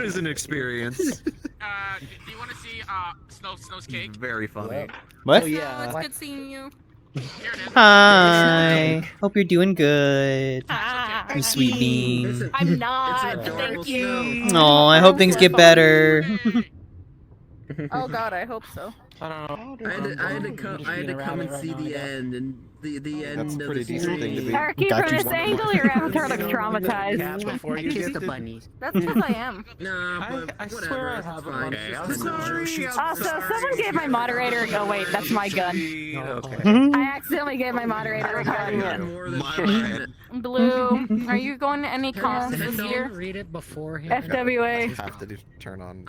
is an experience. Do you want to see Snow's cake? Very funny. What? Oh, yeah. It's good seeing you. Hi. Hope you're doing good. You sweet bean. I'm not. Thank you. Oh, I hope things get better. Oh god, I hope so. I don't know. I had to come and see the end, and the end That's a of pretty the decent thing to be. Arky, Got from you. this angle, your avatar looks traumatized. Before I you kissed kissed the the bunnies. That's because I am. Nah, but I whatever. swear I it's have fine. Okay, It's just Also, someone gave my moderator. Oh wait, that's my gun. Okay. I accidentally gave my moderator a gun. more than Blue, are you going to any cons Can this you year? read it beforehand? FWA. Have to turn on.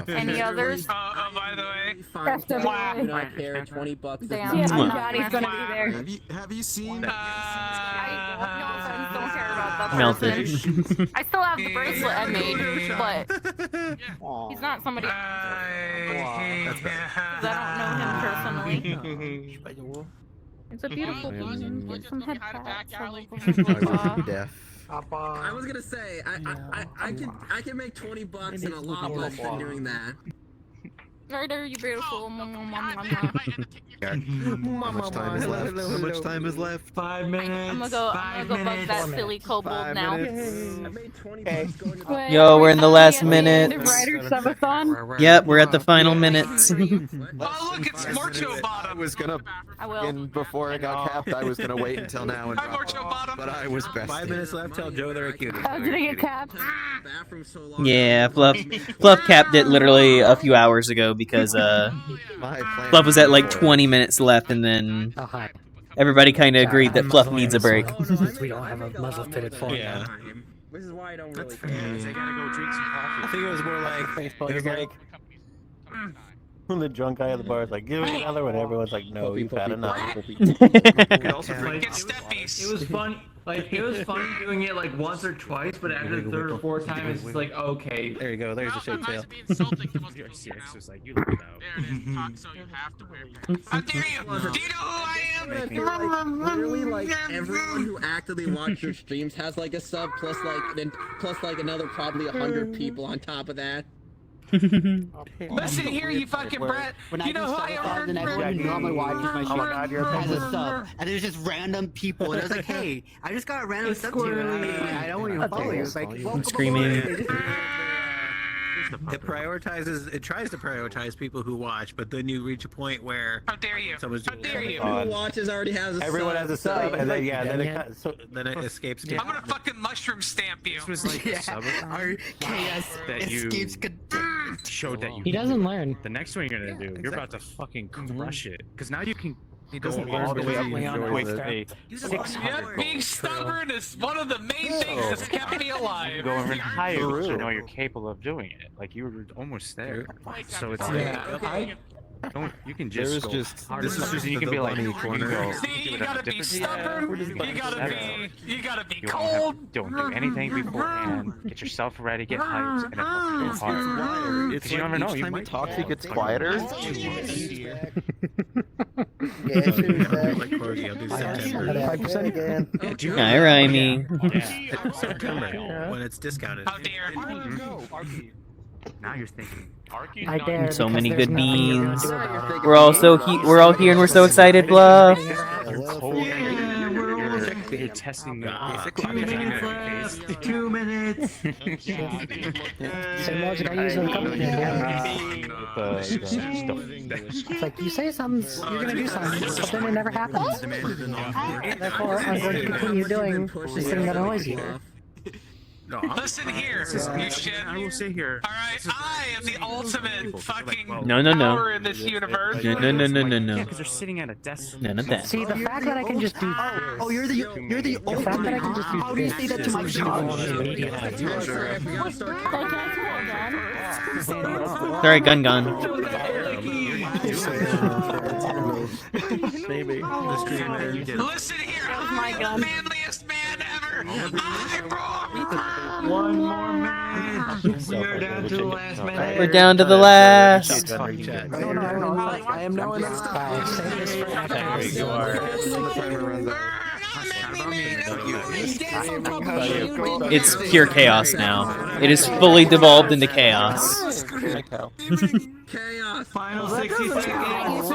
Any others? Oh, by the way. FWA. not care. $20. Damn, Yeah, I'm Johnny's gonna be there. Have you seen? No offense, don't care about that Melted. person. I still have the bracelet I made, but he's not somebody. Because I don't know him personally. It's a beautiful bean. Get some head pats. I was gonna say I can make $20 and a lot less than doing that. Right there, you beautiful. How much time is left? How much time is left? 5 minutes. I'm gonna go bug that silly kobold now. Yo, we're in the last minute. Writer subathon. Yep, we're at the final minutes. Oh, look, it's Morcho Bottom. I was gonna. I will. And before I got capped, I was gonna wait until now and drop off, but I was best. 5 minutes left. Tell Joe they're cute. I was gonna get capped. Yeah, Fluff capped it literally a few hours ago because Fluff was at like 20 minutes left, and then everybody kind of agreed that Fluff needs a break. We don't have a muzzle fitted for Yeah. Which is why I don't really fair. care. I gotta go drink some coffee. I think it was more like it was like The drunk guy at the bar is like, give me another one. Everyone's like, no, you've had enough. It also played. It was fun. Like it was funny doing it like once or twice, but after the third or fourth time, it's just like okay. There you go. There's a shake tail. VRCX was like, you let it out. There it is. Talk so you have to wear pants. How dare you? Do you know who I am? Literally, like everyone who actively watched your streams has like a sub plus like another probably 100 people on top of that. Listen here, you fucking brat. When You know who I am? then everyone who normally watches my stream has a sub, and there's just random people, and I was like, hey, I just got a random sub to you, and I don't even follow you. It's like, welcome Screaming. It prioritizes. It tries to prioritize people who watch, but then you reach a point where How dare you? someone's How dare you? Who watches already has a Everyone sub. has a sub, and then then it escapes. I'm gonna fucking mushroom stamp you. This was like a subathon that you showed that you. He doesn't learn. The next one you're gonna do, you're about to fucking crush it, because now you can. He Go doesn't all the way up learn and because enjoy he a Yep, 600 being stubborn is one of the main things that's kept me alive. Go even higher because you know you're capable of doing it. Like you were almost there. So it's like, you can just There's go just harder. this is just you can the be like, bunny you can corner. go, See, you gotta be stubborn. You gotta be you cold. don't do anything beforehand. Get yourself ready, get hyped, and then go hard. It's Because you never know. each You time might you talk, it gets quieter. Yeah, it should be back. like Corgi, I'll do September. 5% again. Hi, Rhymy. September when it's discounted. How dare Now you're thinking. I dare. So because many there's good nothing you're gonna beans. do about it. We're all here and we're so excited, Fluff. You're cold. You're testing the 2 minutes left. 2 minutes. Same logic I use in the company. It's like you say something, you're gonna do something, but then it never happens. Therefore, I'm going to continue doing the thing that annoys you. No, Listen here, you shit. I will sit here. Alright, I am the ultimate fucking No. power in this universe. No. Because they're sitting at a desk. None of that. See, the fact that I can just do Oh, you're the the fact that I can just do How do you say that to my Sorry, gun gone. Maybe. Listen here, I'm the manliest man ever. I brought 1 more minute. We are down to the last minute. We're down to the last. I am now in the You are. It's pure chaos now. It is fully devolved into chaos. Chaos. Final 60 seconds.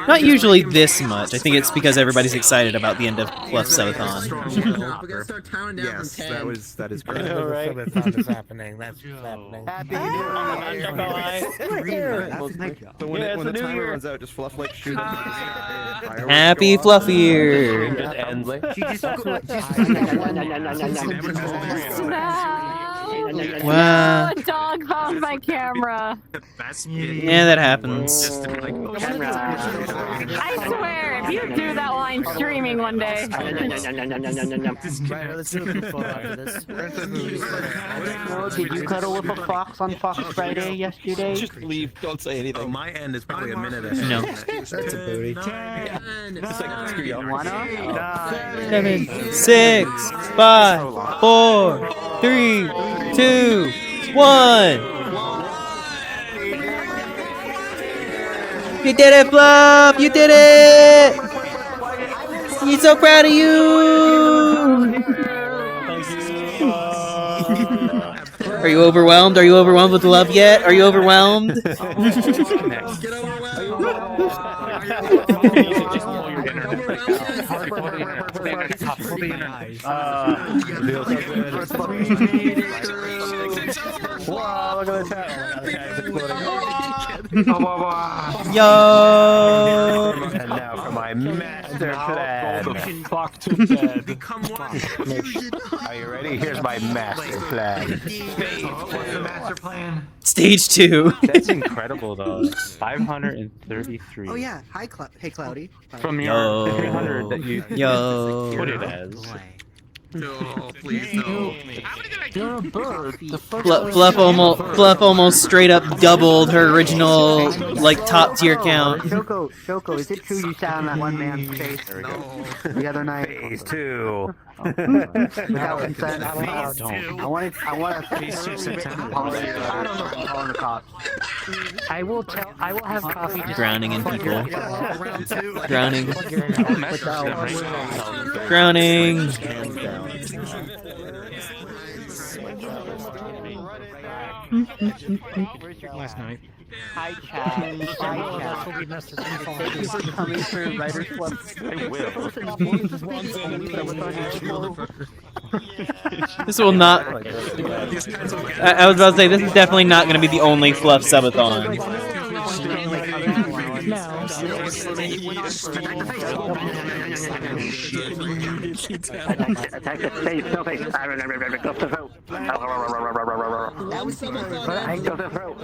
Not usually this much. I think it's because everybody's excited about the end of Fluff Subathon. Yes, that is I correct. know, right? Subathon is happening. That's what's happening. So Yeah, when it's the a new timer year. runs out, just Fluff like shoot. Happy Fluff Year! Just ends. Wow. Oh, dog off my camera. Yeah, that happens. I swear, if you do that while I'm streaming one day. Let's do a quick photo after this. Did you cuddle with a fox on Fox Friday yesterday? Just leave. Don't say anything. Oh, my end is probably a minute. No. That's a booty. It's like, screw y'all. 7, 6, 5, 4, 3, 2, 1. You did it, Fluff! You did it! He's so proud of you! Are you overwhelmed? Are you overwhelmed with love yet? Are you overwhelmed? Wow, look at the chat. Yo! And now for my master plan. Are you ready? Here's my master plan. What's the master plan? Stage 2. That's incredible, though. 533. Oh yeah, hi, hey Cloudy. From Yo. your 300 that you Yo. put it as. No, please no. You're a bird. The first Fluff almost straight up doubled her original, like, top tier count. Shoko, is it true you sat on that one man's face the other night? Phase 2. Without consent? I want to calling the cops. I will have coffee. Drowning in people. Drowning. Drowning. Last night. Hi, chat. Coming for Writer's Club. This will not. I was about to say, this is definitely not going to be the only Fluff Subathon. Attack the face, no face. Go to throat.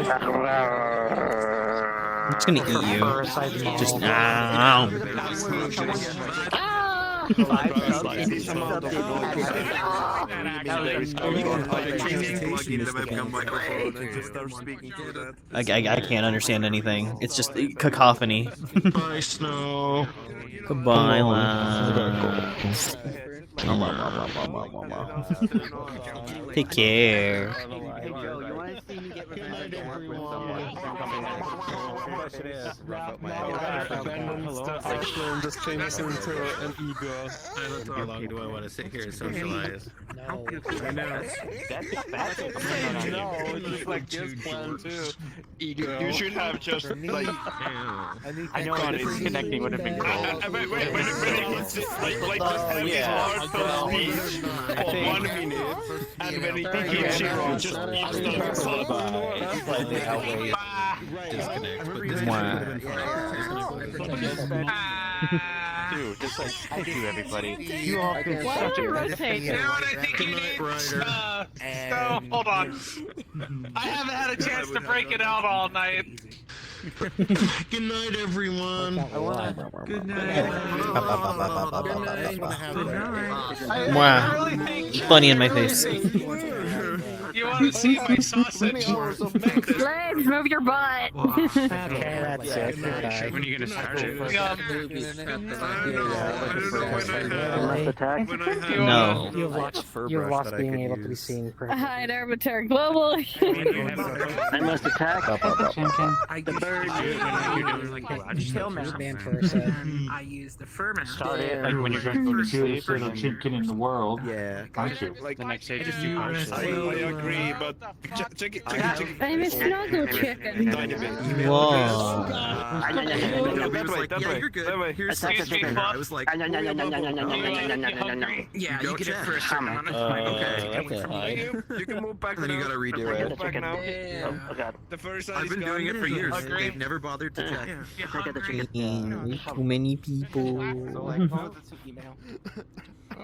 I'm just gonna eat you. Just now. I can't understand anything. It's just cacophony. Bye, Snow. Goodbye, love. Take care. Just change this into an e-girl. How long do I want to sit here and socialize? No, it's just like this plan too. You should have just like. I know it's connecting would have been cool. Large speech for 1 minute, and when he thinks zero, just Disconnect. Dude, just like thank you, everybody. You all been such a You know what I think you need? So, hold on. I haven't had a chance to break it out all night. Good night, everyone. Good night. Wow. Funny in my face. You want to see my sausage? Legs, move your butt. Okay, that's it. When are you gonna start it? No. You've lost being able to be seen. Hi, Dermater Global. I must attack. The bird. I use the fur mask. Start it like when you're going to go to sleep or chicken in the world. Yeah. Aren't you? Like the next stage is too harsh. I agree. me, but check it. I'm a snuggle chicken. Whoa. Yeah, you're good. Here's something. I was like, Yeah, you get it for a certain amount of time. Okay. You can move back. And then you gotta redo it. Move back now. Oh god. The first side I've is been gone. doing it for years. They've never bothered to check. Too many people. So like, what was the email?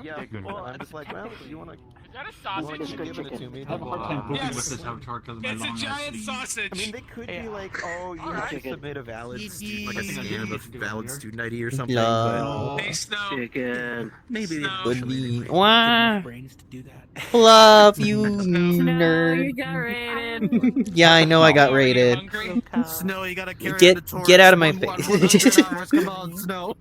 Yeah, well, I'm just like, well, do you want to? Is that a sausage? Give it to me. Yes. It's a giant sausage. I mean, they could be like, oh, you have to submit a valid student, like a scan of a valid student ID or something. But Hey, Snow. Chicken. maybe they Would be. have Wah. brains to do that. Love you, No, nerd. you got rated. Yeah, I know I got rated. Snow, you gotta carry Get out of my face. Come on, Snow.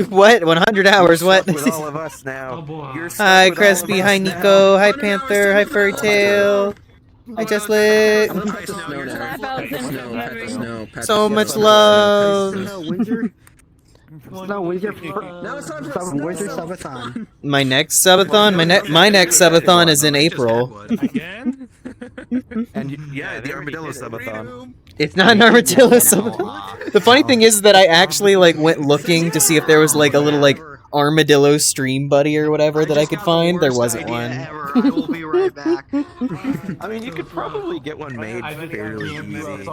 What? 100 hours? What? with all of us now. You're stuck Hi, with all of Crespi. us Hi, now. Nico. Hi, Panther. Hi, Furry Tail. Hi, Just Lit. I'm gonna pet the snow now. Pet the snow, pet the snow, pet So the much snow. love. No, when's your Now it's time for where's your snow. subathon? My next subathon? My next subathon is in April. Again? And Yeah, the armadillo subathon. It's not an armadillo subathon. The funny thing is that I actually like went looking to see if there was like a little like armadillo stream buddy or whatever that I could find. There wasn't one. I will be right back. I mean, you could probably get one made fairly easy.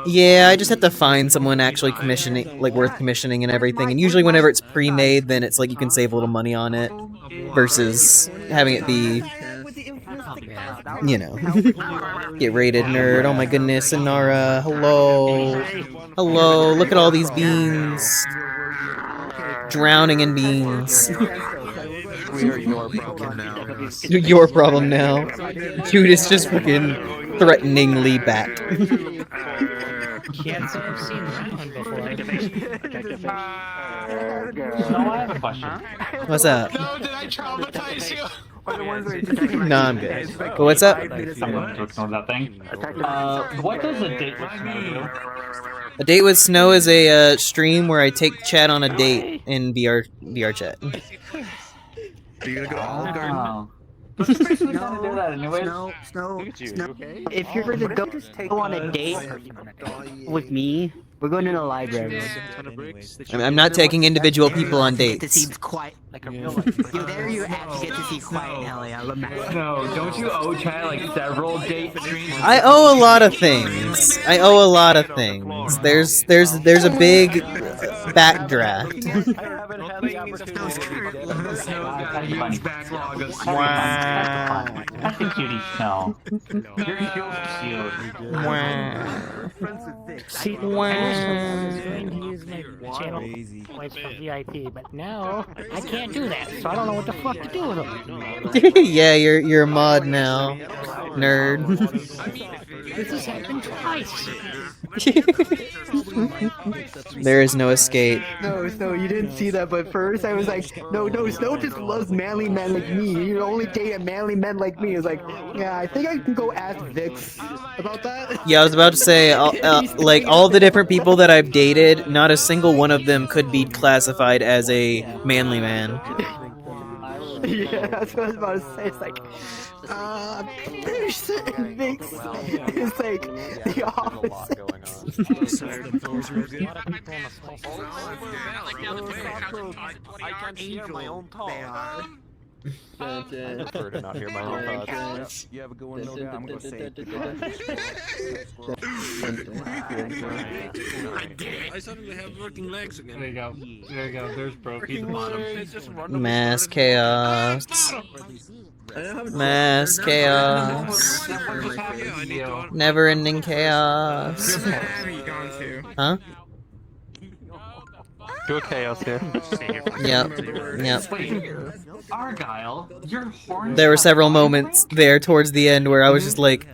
Yeah, I just have to find someone actually commissioning, like worth commissioning and everything. And usually whenever it's pre-made, then it's like you can save a little money on it versus having it be, you know, get rated nerd. Oh my goodness, Inara, hello. Hello, look at all these beans. Drowning in beans. We are your problem now. Your problem now. Dude is just fucking threateningly back. Can't say I've seen that one before. No, I have a question. What's up? No, did I traumatize you? No, I'm good. But what's up? I'm going to ignore that thing. What does a date with Snow do? A date with Snow is a stream where I take chat on a date in VRChat. Are you gonna go to Olive Garden? Oh. But you're basically gonna do that anyways. Snow. Okay. If you're gonna go on a date with me, we're going to the library. I'm not taking individual people on Get to dates. see quiet, like a real life. You're there, you actually get to see quiet Ellie. I love that. No, don't you owe Chad like several date streams? I owe a lot of things. I owe a lot of things. There's a big backdraft. Wow. That's a cutie Snow. You're cute. Wow. See, I used to use my channel points for VIP, but now I can't do that, so I don't know what the fuck to do with them. Yeah, you're a mod now, nerd. This has happened twice. There is no escape. No, Snow, you didn't see that, but first I was like, no, Snow just loves manly men like me. You only date a manly men like me. It's like, yeah, I think I can go ask Vix about that. Yeah, I was about to say, like all the different people that I've dated, not a single one of them could be classified as a manly man. Yeah, that's what I was about to say. It's like, Vix is like the opposite. I can't hear my own thoughts. I prefer to not hear my own thoughts. You have a good one, Noga. I'm gonna say I suddenly have working legs again. There you go. There you go. There's Brokey at the bottom. Mass chaos. Mass chaos. Never ending chaos. Huh? Pure chaos here. Yep. Wait, Argyle, you're horny. There were several moments there towards the end where I was just like,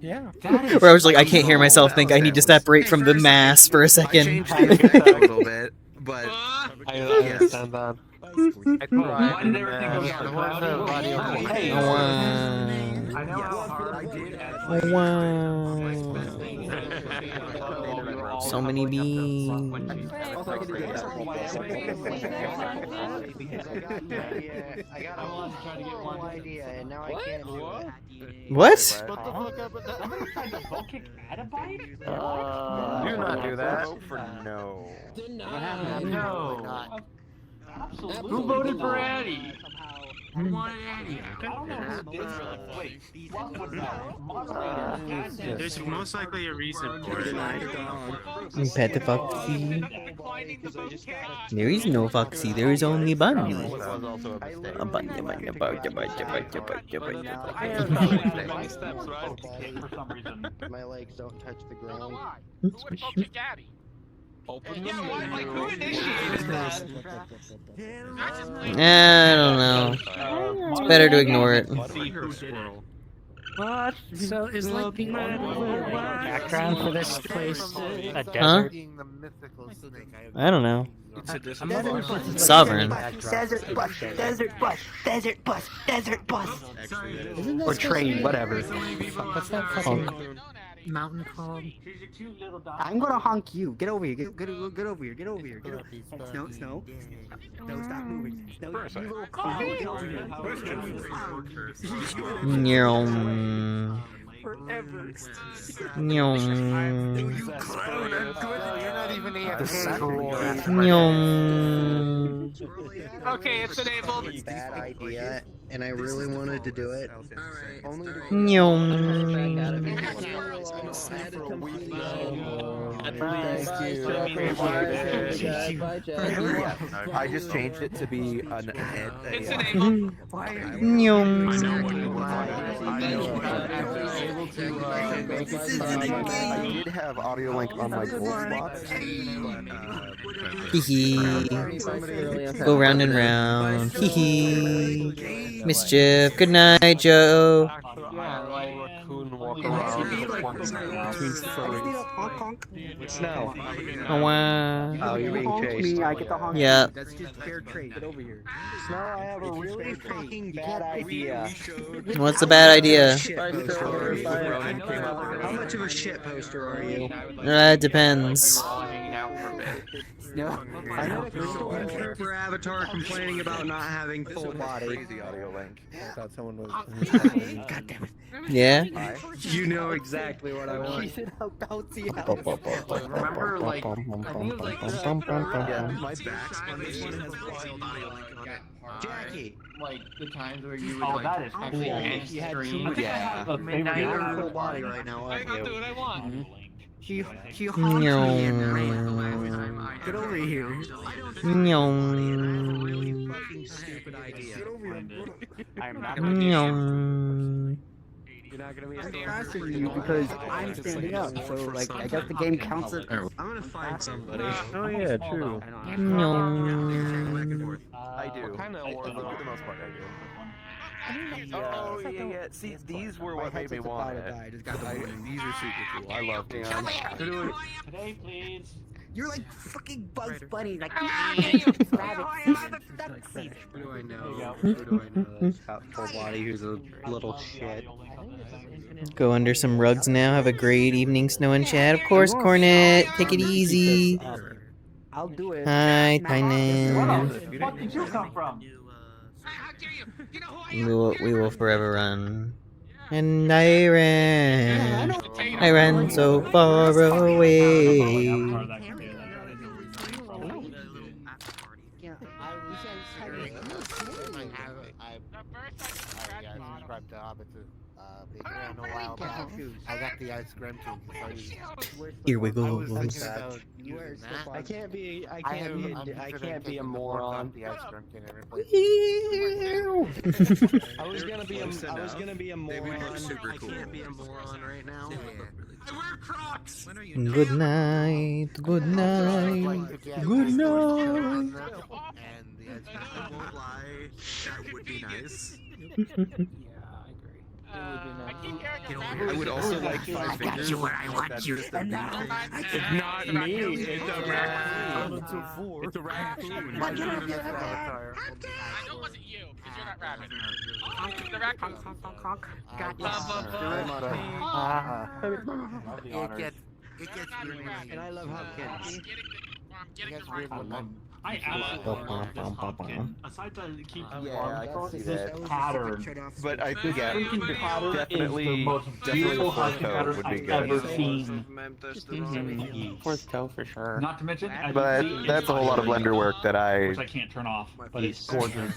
Yeah. where I was like, I can't hear myself think. I need to separate from the mass for a second. a little bit, but I understand that. Why did everything go down? Wow. I know how hard I did Wow. So many beans. I got a whole idea, and now I can't do it. What? Somebody tried to vote kick Adabite? Do not do that. Vote for no. No. Absolutely. Who voted for Addy? Who wanted Addy? I don't know who did. Wait, what was that? Moderator. There's most likely a reason for it. Pet the Foxy. There is no Foxy, there is only Bunny. A bunny, a bunny, a bunny, a bunny, a bunny, a bunny, a bunny, a bunny. My legs don't touch the ground. Who would vote kick Addy? Yeah, what? Like, who initiated that? I don't know. It's better to ignore it. What? So is like the background for this place a desert? Huh? I don't know. Sovereign. Desert bus, desert bus, desert bus, desert bus. Or train, whatever. What's that fucking mountain called? I'm gonna honk you. Get over here. Get over here. Get over here. Get over here. Snow. Snow, stop moving. Snow, you little clown. Get over here. Forever. Okay, it's enabled. Bad idea, and I really wanted to do it. I just changed it to be an It's enabled. I did have audio link on my gold slots. Hee hee. Go round and round. Hee hee. Mischief. Good night, Joe. Snow. Oh, wow. Oh, you're being chased. I get the honk. Yeah. That's just fair trade. Get over here. Snow, I have a really fucking bad idea. What's the bad idea? How much of a shit poster are you? Depends. No. I know for Avatar complaining about not having full body. Crazy audio link. I thought someone was. God damn it. Yeah? You know exactly what I want. He said how bouncy. Remember, like, I think it was like my back's on this one has wild audio link on it. Jackie. Like the times where you would Oh, like that is actually cool. you had Extreme. two. Yeah. I mean, now you're full body right now, I aren't can do you? what I want. She honks me and ran. Get over here. Fucking stupid idea. I'm not You're not gonna be I'm faster than you because I'm standing up. So, like, I guess the game counts it. I'm gonna find somebody. Oh yeah, true. I do. Kind of For the most part, I do. Oh yeah. See, these were what made me want it. These are super cool. I love them. Today, please. You're like fucking Bugs Bunny, like Who do I know? Who do I know that's got full body who's a little shit? Go under some rugs now. Have a great evening, Snow and Chat. Of course, Cornet. Take it easy. I'll do it. Hi, Tynan. Where the fuck did you come from? We will forever run. And I ran so far away. I got the ice cream too. Here we go. I can't be a moron. I was gonna be a moron. I can't be a moron right now. Good night. Good night. Good night. And I won't lie, that would be nice. I keep hearing I would also like 5 I got fingers. you where I want you. It's not me. It's a raccoon. It's a raccoon. I know it wasn't you, because you're not rabbit. The raccoon. And I love Hopkins. I absolutely love this pumpkin. Aside from keep Yeah, I can see this that. pattern. But I This yeah, freaking pattern definitely, is the most definitely beautiful fourth hunting toe pattern would be I've good. ever seen. Fourth toe for sure. Not to mention, as But you see, that's a whole lot of blender work that which I can't turn off, but it's gorgeous.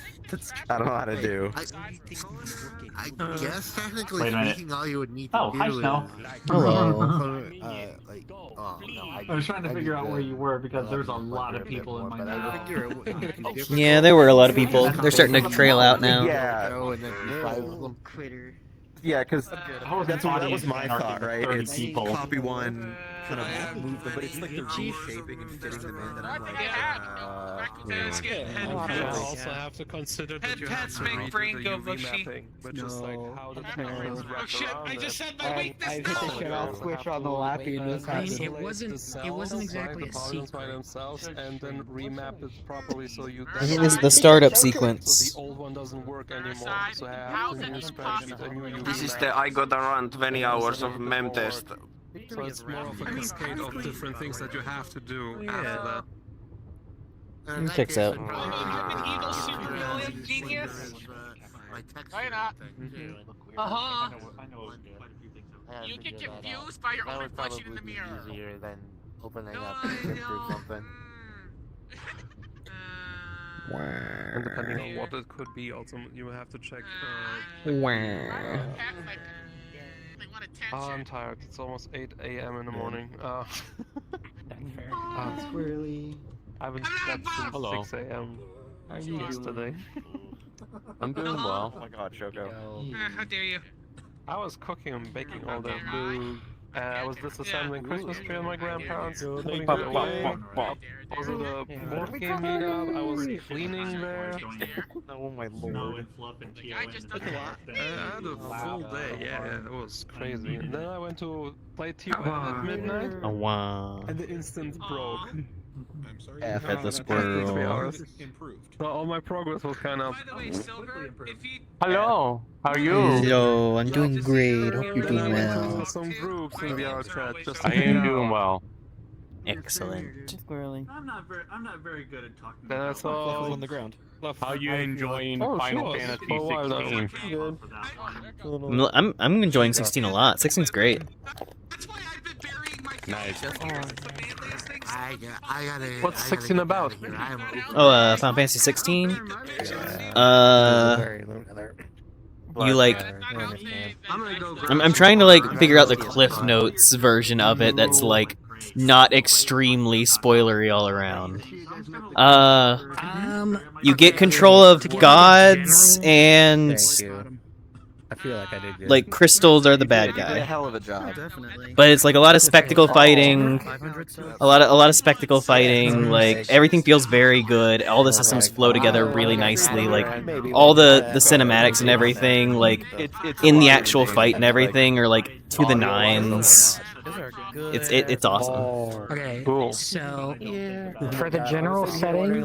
I don't know how to do. I guess technically Wait a minute. speaking, all you would need to Oh, do hi, Snow. Hello. I was trying to figure out where you were because there's a lot of people in my neighborhood. Yeah, there were a lot of people. They're starting to trail out now. Yeah. Yeah, because that was my thought, right? It's copy one, kind of move them, but it's like the reshaping and fitting them in that I'm like, You also have to consider that you have to make brain go mushy. But just like how the Oh shit, I just said my weakness. I hit the shut off switch on the Lappy and this happened. It wasn't exactly a secret. by themselves and then remap it properly so you. I think this is the startup So sequence. the old one doesn't work anymore, so I have to new spreadsheet and new UV This is map. the I got around 20 hours of mem test. So it's more of a cascade of different things that you have to do after that. It checks out. Evil supervillain genius. No, you're not. Uh-huh. You get confused by your own reflection in the mirror. Easier than opening up and prove something. And depending on what it could be, also you have to check. I'm tired. It's almost 8 a.m. in the morning. Squirrely. I haven't slept since 6 a.m. yesterday. I'm doing well. oh my god, Shoko. How dare you? I was cooking and baking all day. I was disassembling Christmas tree on my grandparents. Putting it away. I was at a board game meetup. I was cleaning there. Oh my lord. I had a full day. Yeah, it was crazy. And then I went to play T1 at midnight. Oh wow. And the instant broke. I'm sorry. F at the squirrel. So all my progress was kind of. Hello, how are you? Hello, I'm doing great. Hope you're doing well. Some groups in VRChat. Just I am doing well. Excellent. Squirrely. I'm not very good at talking. Then I saw on the ground. How you enjoying Oh, Final sure. Fantasy For a while now. 16? Good. I'm enjoying 16 a lot. 16's great. Nice. I gotta. What's 16 about? Oh, Final Fantasy 16. You like. I'm trying to like figure out the Cliff Notes version of it that's like not extremely spoilery all around. You get control of gods and I feel like I did good. like crystals are the bad You did a guy. hell of a job. But it's like a lot of spectacle fighting, a lot of spectacle fighting. Like everything feels very good. All the systems flow together really nicely. Like all the cinematics and everything, like in the actual fight and everything, are like to the nines. It's awesome. Okay, Cool. so for the general setting,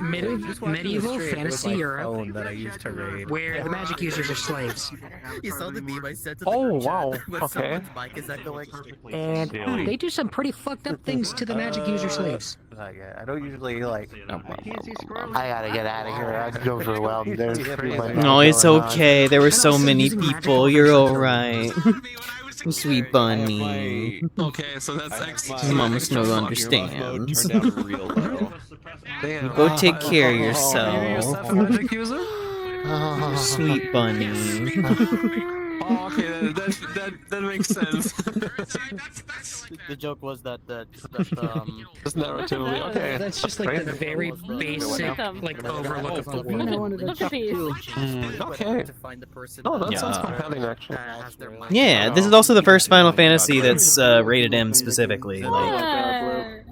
medieval fantasy Europe, that I used to raid. where the magic users are slaves. You saw the meme I sent to Oh wow. but Okay. someone's mic is echoing. And Silly. they do some pretty fucked up things to the magic user slaves. I don't usually like. I gotta get out of here. I'm overwhelmed. There's too much No, it's going on. okay. There were so many people. You're alright. Sweet bunny. Okay, so that's actually. Mama Snow understands. Turned out real low. Damn. Go take care of You're yourself. a magic user? Sweet bunny. Oh, okay, that makes sense. The joke was that Just narratively, okay. That's just like the very basic, like overlook of the world. Look at these. Okay. Oh, that sounds Yeah. compelling, actually. Yeah, this is also the first Final Fantasy that's rated M specifically. Like,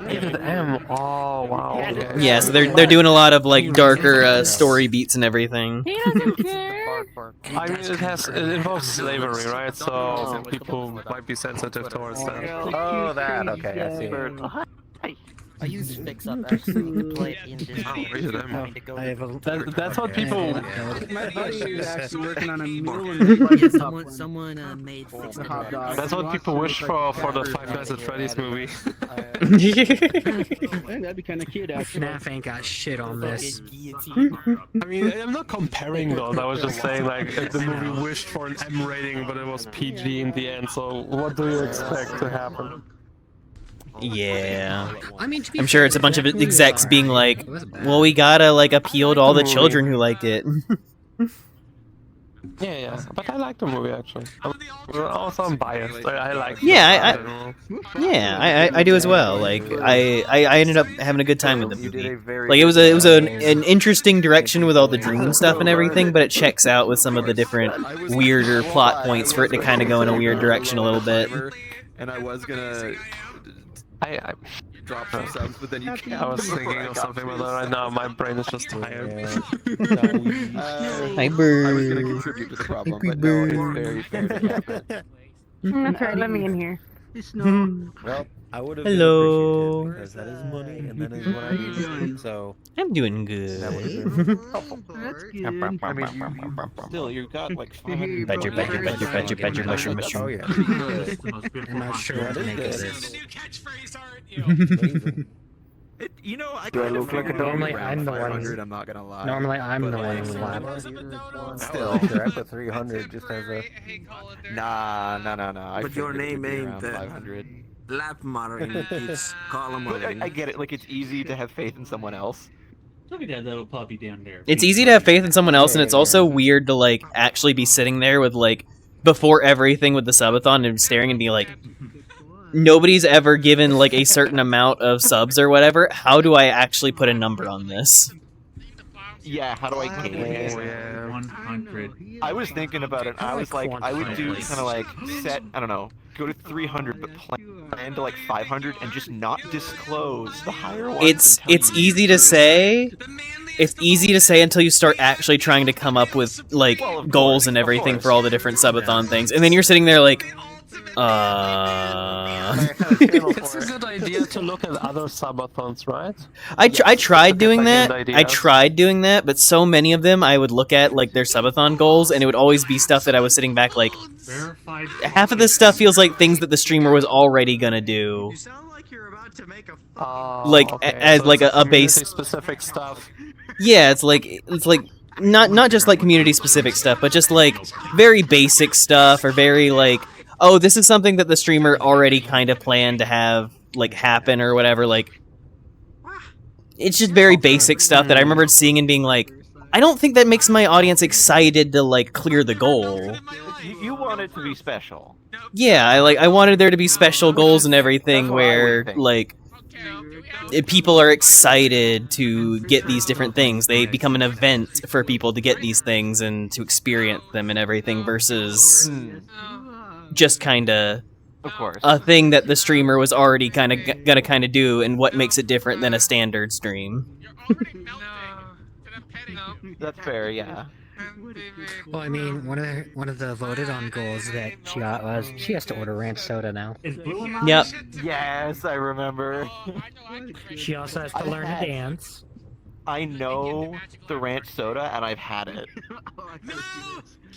Rated M. Oh, wow. Okay. yeah, so they're doing a lot of like darker story beats and everything. He doesn't care. I mean, it involves slavery, right? So people might be sensitive towards that. Oh, that. Okay, I see. I use Fix Up actually to play it in Disney. That's what people. My buddy is actually working on a meal someone made Fix Up. That's what people wish for the Five Nights at Freddy's movie. That'd be kind of cute, actually. FNAF ain't got shit on this. I mean, I'm not comparing those. I was just saying like the movie wished for an M rating, but it was PG in the end. So what do you expect to happen? Yeah. I mean, I'm sure it's a bunch of execs being like, well, we gotta like appeal to all the children who liked it. Yeah, but I like the movie actually. I'm biased. I like. Yeah, I do as well. Like I ended up having a good time with the movie. Like it was an interesting direction with all the dream stuff and everything, but it checks out with some of the different weirder plot points for it to kind of go in a weird direction a little bit. And I was gonna. I drop some subs, but then you can't. I was thinking of something, but right now my brain is just tired. Hi, bird. I was gonna contribute to the problem, but no, it's very fair to happen. That's right, let me in here. Well, I would have Hello. because that is money, and that is what I use. So I'm doing good. that would have been helpful. That's good. I mean, still, you got like 500. Badger, mushroom. Oh yeah. I'm not sure what to make of this. You know, I Do I kind of look like a figured Normally, around I'm the 500, one. I'm not gonna lie. Normally, I'm the But, one like, who laughs. Still, sure, I put 300 just as a. Nah. I But your figured it would name be ain't around that. 500. Lap Marine, it's column But I get it. Like it's easy to have faith in someone else. Look at that little puppy down there. It's easy to have faith in someone else, and it's also weird to like actually be sitting there with like before everything with the subathon and staring and be like, nobody's ever given like a certain amount of subs or whatever. How do I actually put a number on this? Yeah, how do I gauge it? 100. I was thinking about it. I was like, I would do kind of like set. I don't know. Go to 300, but plan to like 500 and just not disclose the higher ones. It's easy to say. It's easy to say until you start actually trying to come up with like goals and everything for all the different subathon things, and then you're sitting there like, It's a good idea to look at other subathons, right? I tried doing that. Ideas. I tried doing that, but so many of them I would look at like their subathon goals, and it would always be stuff that I was sitting back like, half of this stuff feels like things that the streamer was already gonna do. Like Okay, as so like it's a base specific stuff. Yeah, it's like not just like community specific stuff, but just like very basic stuff or very like, oh, this is something that the streamer already kind of planned to have like happen or whatever. Like, it's just very basic stuff that I remembered seeing and being like, I don't think that makes my audience excited to like clear the goal. You want it to be special. Yeah, I wanted there to be special goals and everything where like people are excited to get these different things. They become an event for people to get these things and to experience them and everything versus just kind of a thing that the streamer was already kind of gonna kind of do, and what makes it different than a standard stream. That's fair, yeah. Well, I mean, one of the voted on goals that she got was she has to order ranch soda now. Yep. Yes, I remember. She also has to learn to dance. I know the ranch soda, and I've had it.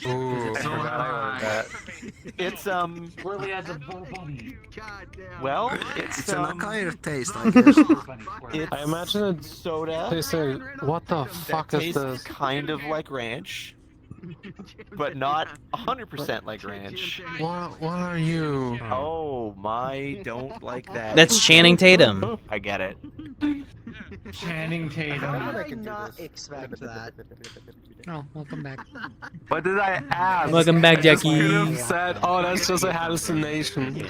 Ooh, I forgot I ordered that. It's Really adds a bunny. well, it's an acquired taste, I guess. It's I imagine it's soda. They say, what the fuck is tastes this? kind of like ranch, but not 100% like ranch. What are you? Oh my, don't like that. That's Channing Tatum. I get it. Channing Tatum. I did not expect that. Oh, welcome back. What did I ask? Welcome back, Jackie. You could have said, oh, that's just a hallucination.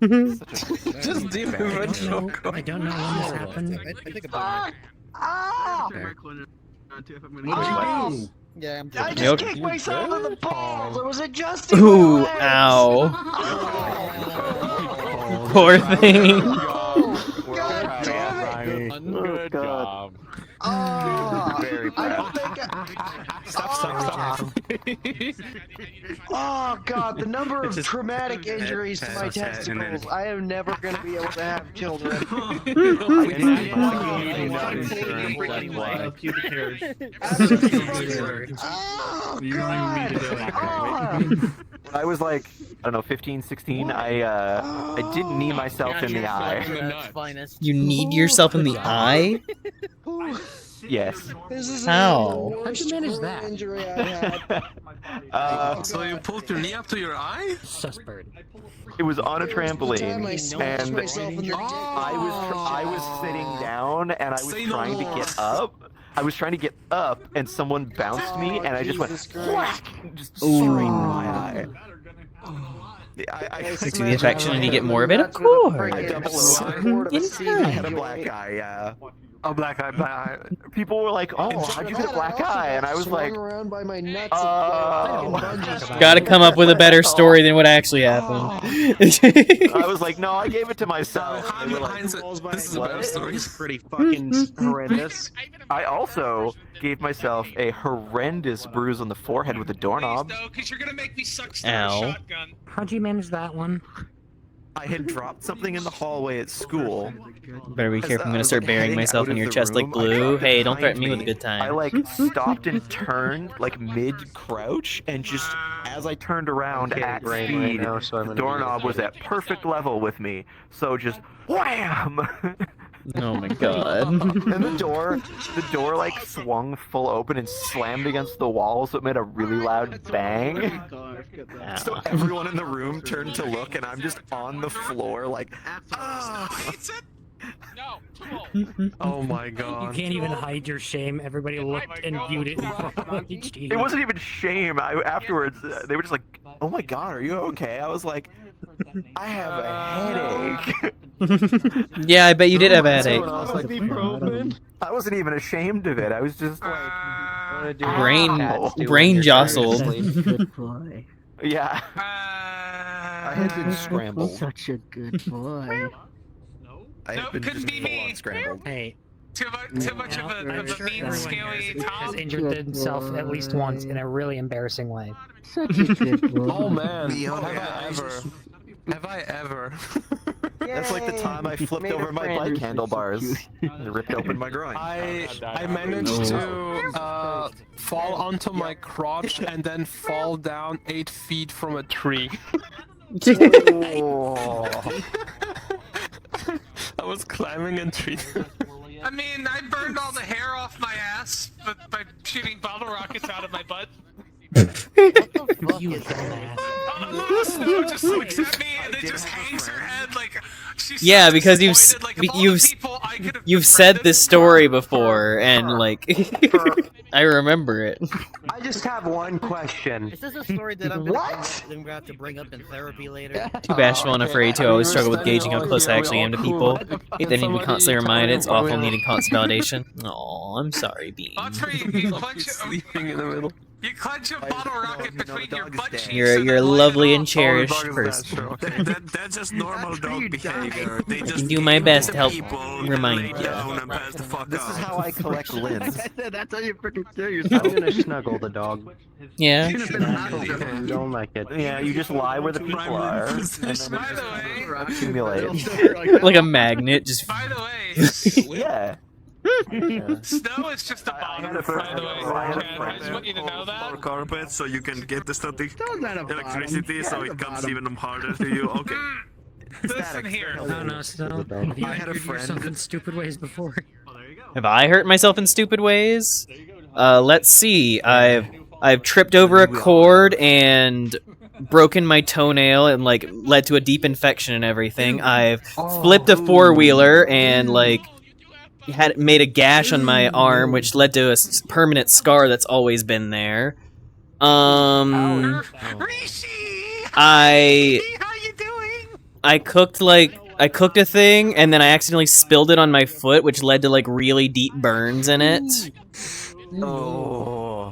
Just do it. I don't know when this happened. I think about it. Yeah, I'm I You just okay? kicked myself in the balls. I was adjusting. Ooh, my legs. ow. Poor thing. Good job. Oh, Very I proud. don't think Stop. Oh god, the number of Just traumatic injuries to my testicles. I am never gonna be able to have children. When I was like, I don't know, 15, 16, I did knee myself in the eye. You need yourself in the eye? Yes. How? How'd you manage that? Injury I had. So you pulled your knee up to your eye? Sussbird. It was on a trampoline, and I was sitting down, and I was trying to get up. I was trying to get up, and someone bounced me, and I just went whack, just straight in my eye. I See the affection and you get more of it? Of course. I had a black eye, yeah. A black eye. People were like, "Oh, how'd you get a black eye?" And I was like, around by my nuts. Gotta come up with a better story than what actually happened. I was like, "No, I gave it to myself." They were like, This is a better story. Pretty fucking horrendous. I also gave myself a horrendous bruise on the forehead with a doorknob. Ow. How'd you manage that one? I had dropped something in the hallway at school. Better be careful, I'm gonna start burying myself in your chest like glue. Hey, don't threaten me with a good time. I like stopped and turned like mid-crouch, and just as I turned around at speed, the doorknob was at perfect level with me. So just wham! Oh my god. And the door like swung full open and slammed against the wall, so it made a really loud bang. So everyone in the room turned to look, and I'm just on the floor like, ah! Oh my god. You can't even hide your shame. Everybody looked and viewed it in front of HD. It wasn't even shame. Afterwards, they were just like, "Oh my god, are you okay?" I was like, "I have a headache." Yeah, I bet you did have a headache. I wasn't even ashamed of it. I was just like, brain jostled. Yeah. I had been scrambled. Such a good boy. I had been just full-on scrambled. Hey. Too much of a mean, scaly Has Tom. injured himself at least once in a really embarrassing way. Such a good boy. Oh man, have I ever? That's like the time I flipped over my bike handlebars and ripped open my groin. I managed to fall onto my crotch and then fall down 8 feet from a tree. I was climbing a tree. I mean, I burned all the hair off my ass by shooting bottle rockets out of my butt. You dumbass. Little Snow just looks at me and then just hangs her head like she's Yeah, because you've you've said this story before, and like I remember it. I just have one question. Is this a story that I'm gonna have to bring up in therapy later? Too bashful and afraid to. I always struggle with gauging how close I actually am to people. They need to be constantly reminded it's awful needing constant validation. Aw, I'm sorry, Bean. Sleeping in the middle. You clench a bottle rocket between your butt cheeks. You're a lovely and cherished person. That's just normal dog behavior. They I just can do my best to help remind you. This is how I collect limbs. That's how you freaking scare yourself. I'm gonna snuggle the dog. Yeah. You don't like it. Yeah, you just lie where the people are, and then accumulate. Like a magnet, just. By the way, Yeah. Snow is just a bottom, by the way. I just want you to know that. Carpet, so you can get the static electricity, so it comes even harder to you. Okay. Listen here. No, Snow. Have you injured yourself in stupid ways before? Have I hurt myself in stupid ways? Let's see. I've tripped over a cord and broken my toenail and like led to a deep infection and everything. I've flipped a four-wheeler and like had made a gash on my arm, which led to a permanent scar that's always been there. I cooked a thing and then I accidentally spilled it on my foot, which led to like really deep burns in it.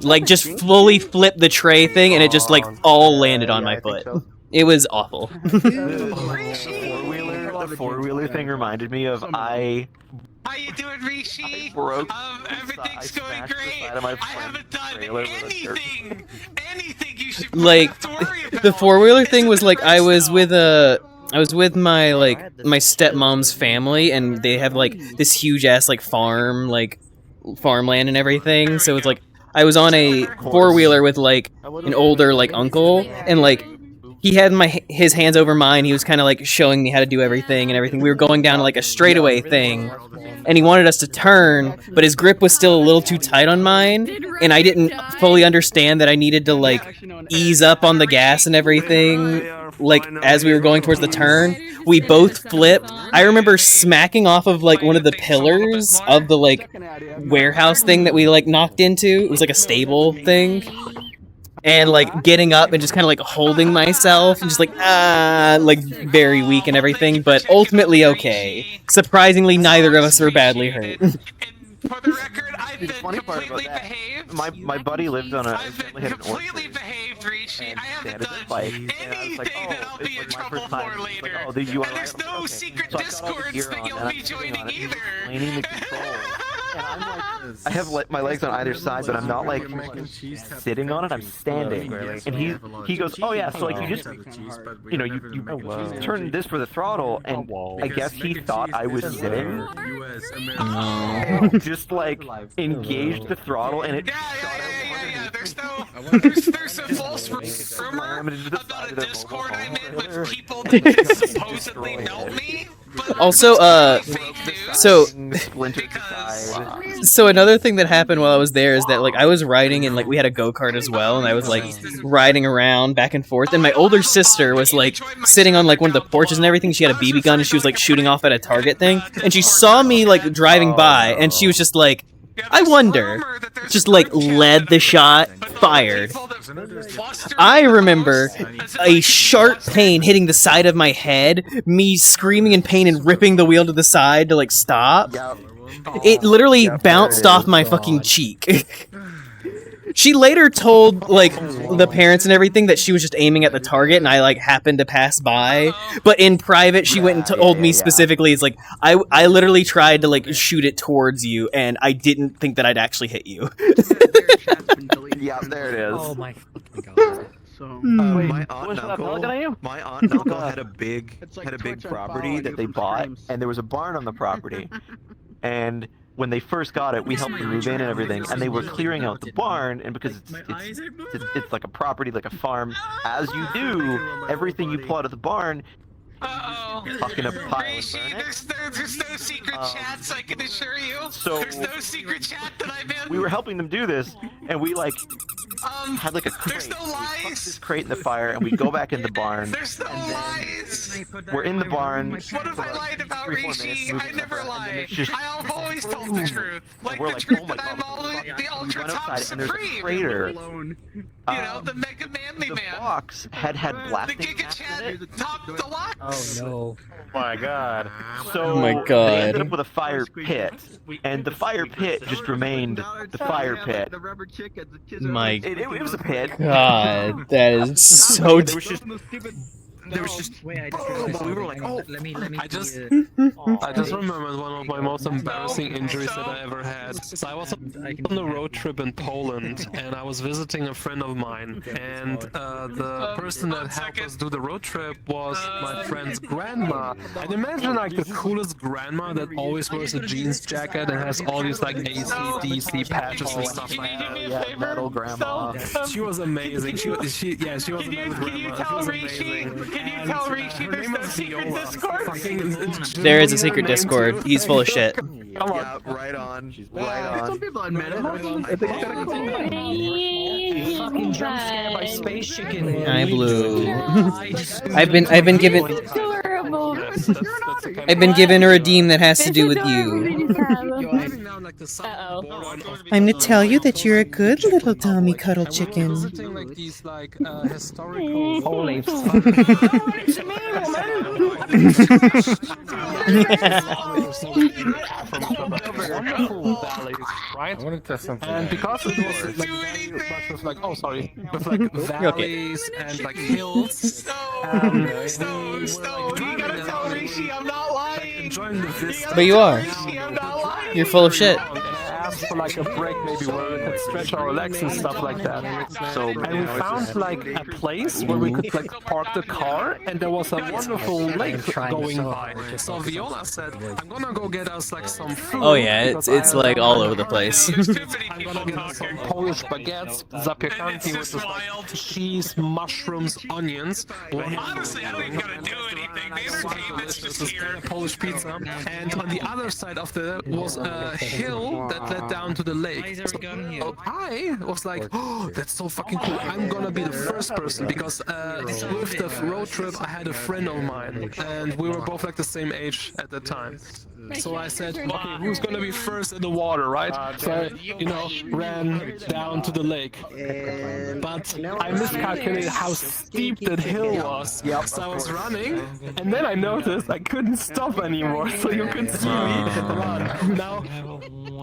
Like just fully flipped the tray thing and it just like all landed on my foot. It was awful. the four-wheeler thing reminded me of How you doing, Rishi? broke Everything's going great. I haven't done anything you should Like have to worry about. the four-wheeler thing was like I was with my my stepmom's family, and they have like this huge ass like farmland and everything. So it's like I was on a four-wheeler with like an older like uncle, and like he had his hands over mine. He was kind of like showing me how to do everything and everything. We were going down like a straightaway thing, and he wanted us to turn, but his grip was still a little too tight on mine, and I didn't fully understand that I needed to like ease up on the gas and everything. Like as we were going towards the turn, we both flipped. I remember smacking off of like one of the pillars of the like warehouse thing that we like knocked into. It was like a stable thing. And like getting up and just kind of like holding myself and just like like very weak and everything, but ultimately okay. Surprisingly, neither of us were badly hurt. For the record, I've been completely behaved. My buddy lived on I've been completely behaved, Rishi. I haven't done anything that I'll be in trouble for later. And there's no secret discords that you'll be joining either. And I'm like, I have my legs on either side, but I'm not like sitting on it. I'm standing. And he goes, oh yeah, so like you just, you know, you turn this for the throttle, and I guess he thought I was sitting. Just like engaged the throttle, and it Yeah. There's a false rumor about a Discord I'm in with people that supposedly know me. Also, so another thing that happened while I was there is that like I was riding, and like we had a go-kart as well, and I was like riding around back and forth, and my older sister was like sitting on like one of the porches and everything. She had a BB gun and she was like shooting off at a target thing, and she saw me like driving by, and she was just like, I wonder, just like led the shot, fired. I remember a sharp pain hitting the side of my head, me screaming in pain and ripping the wheel to the side to like stop. It literally bounced off my fucking cheek. She later told like the parents and everything that she was just aiming at the target, and I like happened to pass by. But in private, she went and told me specifically, it's like I literally tried to like shoot it towards you, and I didn't think that I'd actually hit you. Yeah, there it is. Oh my god. My aunt and uncle had a big property that they bought, and there was a barn on the property. And when they first got it, we helped them move in and everything, and they were clearing out the barn, and because it's like a property, like a farm, as you do, everything you pull out of the barn, fucking a pile of There's no secret chats, I can assure you. So there's no secret chat that I'm in. we were helping them do this, and we like had like a crate. There's no lies. We put this crate in the fire, and we go back in the barn. There's no lies. We're in the barn. What have I lied about, Rishi? I never lie. I've always told the truth. Like we're the like, truth oh my that I'm God, always the ultra went top outside, and there's a supreme. crater. You know, the mega manly The man. box had The blasting Giga caps in Chat it. top deluxe. Oh no. Oh my god. So Oh my they God. ended up with a fire pit, and the fire pit just remained the fire pit. My It was a pit. god, that is so. There was just boom, but we were like, oh. I just remembered one of my most embarrassing injuries that I ever had. So I was on a road trip in Poland, and I was visiting a friend of mine, and the person that helped us do the road trip was my friend's grandma. And imagine like the coolest grandma that always wears a jeans jacket and has all these like AC/DC patches and stuff like that. Yeah, metal grandma. She was amazing. She was a metal grandma. Can you tell Rishi there's no secret Discord? There is a secret Discord. He's full of shit. Yeah, right on. Right on. Some people admit it. Fucking jump scare by space chicken. I blew. I've been given. Adorable. I've been given a redeem that has to do with you. I'm to tell you that you're a good little Tommy Cuddle Chicken. Visiting like these historical. Holy wonderful valleys, right? I want to test something. And because it was like very much with like, oh sorry, with like valleys and like hills. You gotta tell Rishi I'm not lying. Enjoying the vista. But you are. You're full of shit. For like a break maybe where we could stretch our legs and stuff like that. So and we found like a place where we could like park the car and there was a wonderful lake going by. So Viola said, I'm gonna go get us like some food. Oh yeah, it's like all over the place. I'm gonna get us some Polish baguettes, zapiekanki, which is like cheese, mushrooms, onions. Honestly, I ain't gonna do anything. The entertainment's just here. Polish pizza. And on the other side of the was a hill that led down to the lake. So I was like, oh, that's so fucking cool. I'm gonna be the first person because with the road trip I had a friend of mine and we were both like the same age at the time. So I said, okay, who's gonna be first in the water, right? So I, ran down to the lake. But I miscalculated how steep that hill was. So I was running, and then I noticed I couldn't stop anymore, so you could see me run. Now,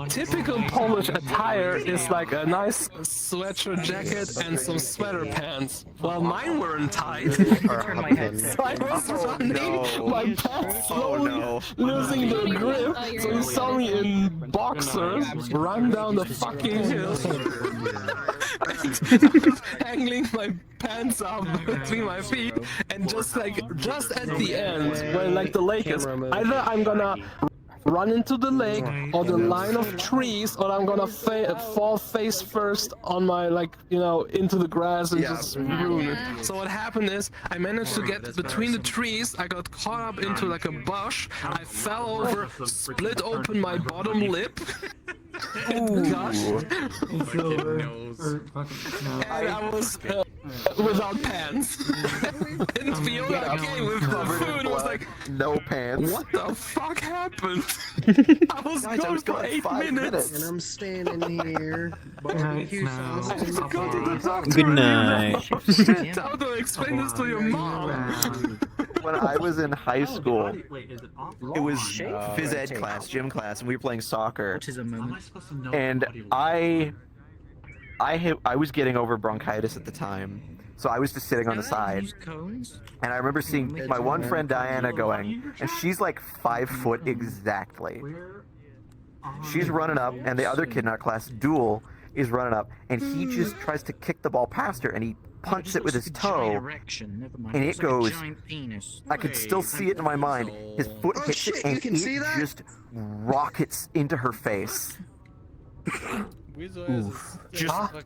typical Polish attire is like a nice sweatshirt jacket and some sweater pants. Well, mine weren't tight. So I was running, my pants slowly losing their grip, so you saw me in boxers run down the fucking hill. Hanging my pants up between my feet, and just at the end, when like the lake is, either I'm gonna run into the lake or the line of trees, or I'm gonna fall face first on my into the grass and just ruin it. So what happened is I managed to get between the trees. I got caught up into like a bush. I fell over, split open my bottom lip. And gushed. And I was without pants. And Fiona came with the food. Was like, no pants. What the fuck happened? I was gone for 8 minutes. And I'm standing here. Good night. Shit, how do I explain this to your mom? When I was in high school, it was phys ed class, gym class, and we were playing soccer. And I was getting over bronchitis at the time, so I was just sitting on the side. And I remember seeing my one friend Diana going, and she's like 5 foot exactly. She's running up, and the other kid in our class, Duel, is running up, and he just tries to kick the ball past her, and he punches it with his toe, and it goes, I could still see it in my mind, his foot hits it, and it just rockets into her face. Oof.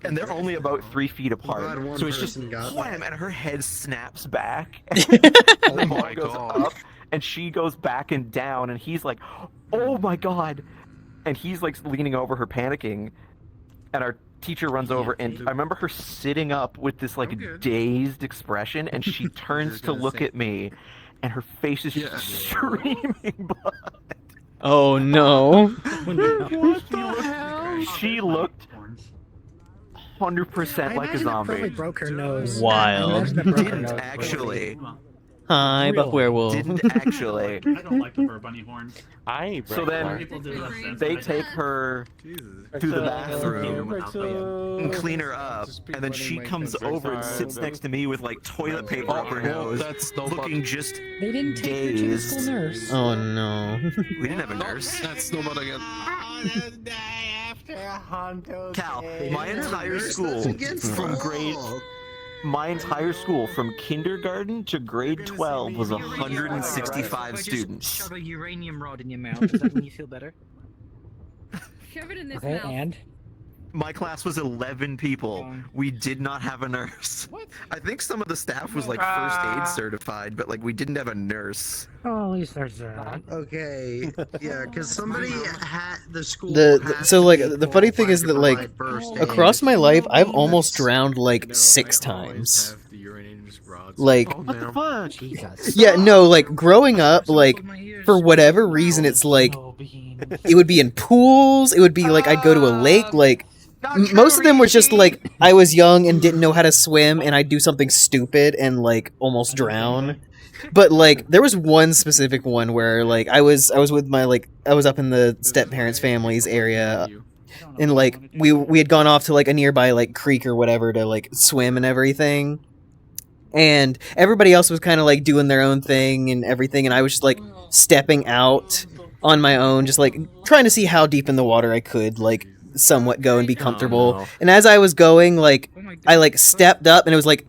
And they're only about 3 feet apart, so it's just wham, and her head snaps back, and the ball goes up, and she goes back and down, and he's like, oh my god, and he's like leaning over her panicking, and our teacher runs over, and I remember her sitting up with this like dazed expression, and she turns to look at me, and her face is just streaming blood. Oh no. What the hell? She looked 100% like a zombie. Probably broke her nose. Wild. Didn't actually. Hi, Buck Werewolf. Didn't actually. I don't like the fur bunny horns. So then they take her to the bathroom and clean her up, and then she comes over and sits next to me with like toilet paper up her nose, looking just dazed. Nurse. Oh no. We didn't have a nurse. That's not again. Cal, my entire school from kindergarten to grade 12 was 165 students. Shove a uranium rod in your mouth. Does that make you feel better? Shove it in this Okay, mouth. and? My class was 11 people. We did not have a nurse. I think some of the staff was like first aid certified, but like we didn't have a nurse. Oh, at least there's that. Okay, yeah, because somebody had the school. So like the funny thing is that like across my life I've almost drowned like 6 times. Like what the fuck? yeah, no, like growing up, like for whatever reason, it's like it would be in pools. It would be like I'd go to a lake. Like most of them was just like I was young and didn't know how to swim, and I'd do something stupid and like almost drown. But like there was one specific one where like I was with my I was up in the step parents' family's area, and like we had gone off to like a nearby like creek or whatever to like swim and everything. And everybody else was kind of like doing their own thing and everything, and I was just like stepping out on my own, just like trying to see how deep in the water I could like somewhat go and be comfortable. no. And as I was going, like I like stepped up, and it was like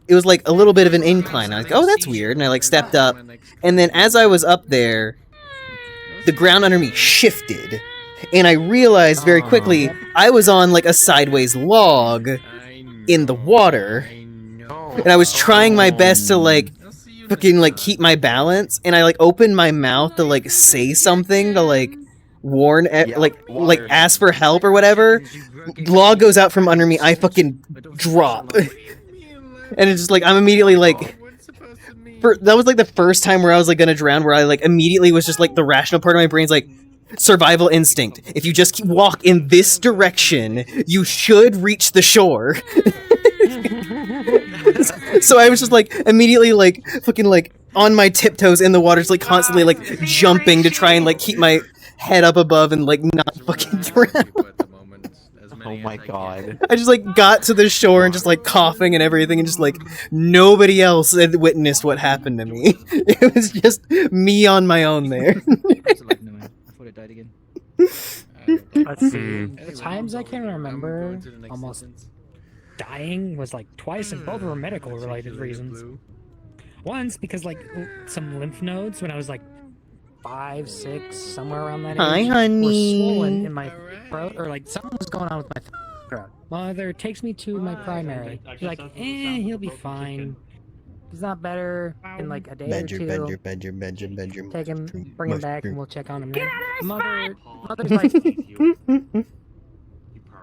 a little bit of an incline. I was like, oh, that's weird, and I like stepped up, and then as I was up there, the ground under me shifted, and I realized very quickly I was on like a sideways log in the water. And I was trying my best to like fucking like keep my balance, and I like opened my mouth to like say something to like warn like ask for help or whatever. Log goes out from under me, I fucking drop. And it's just like I'm immediately like that was like the first time where I was like gonna drown, where I like immediately was just like the rational part of my brain's like survival instinct. If you just walk in this direction, you should reach the shore. So I was just like immediately like fucking like on my tiptoes in the water, just like constantly like jumping to try and like keep my head up above and like not fucking drown. Oh my god. I just like got to the shore and just like coughing and everything, and just like nobody else had witnessed what happened to me. It was just me on my own there. Let's see. The times I can remember almost dying was like twice, and both were medical related reasons. Once because like some lymph nodes when I was like 5, 6, somewhere around that age. Hi, honey. Were swollen in my throat, or like something was going on with my throat. Mother takes me to my primary. She's like, he'll be fine. He's not better in like a day or two. Bedroom. Take him, bring him back, and we'll check on him. Mother's like,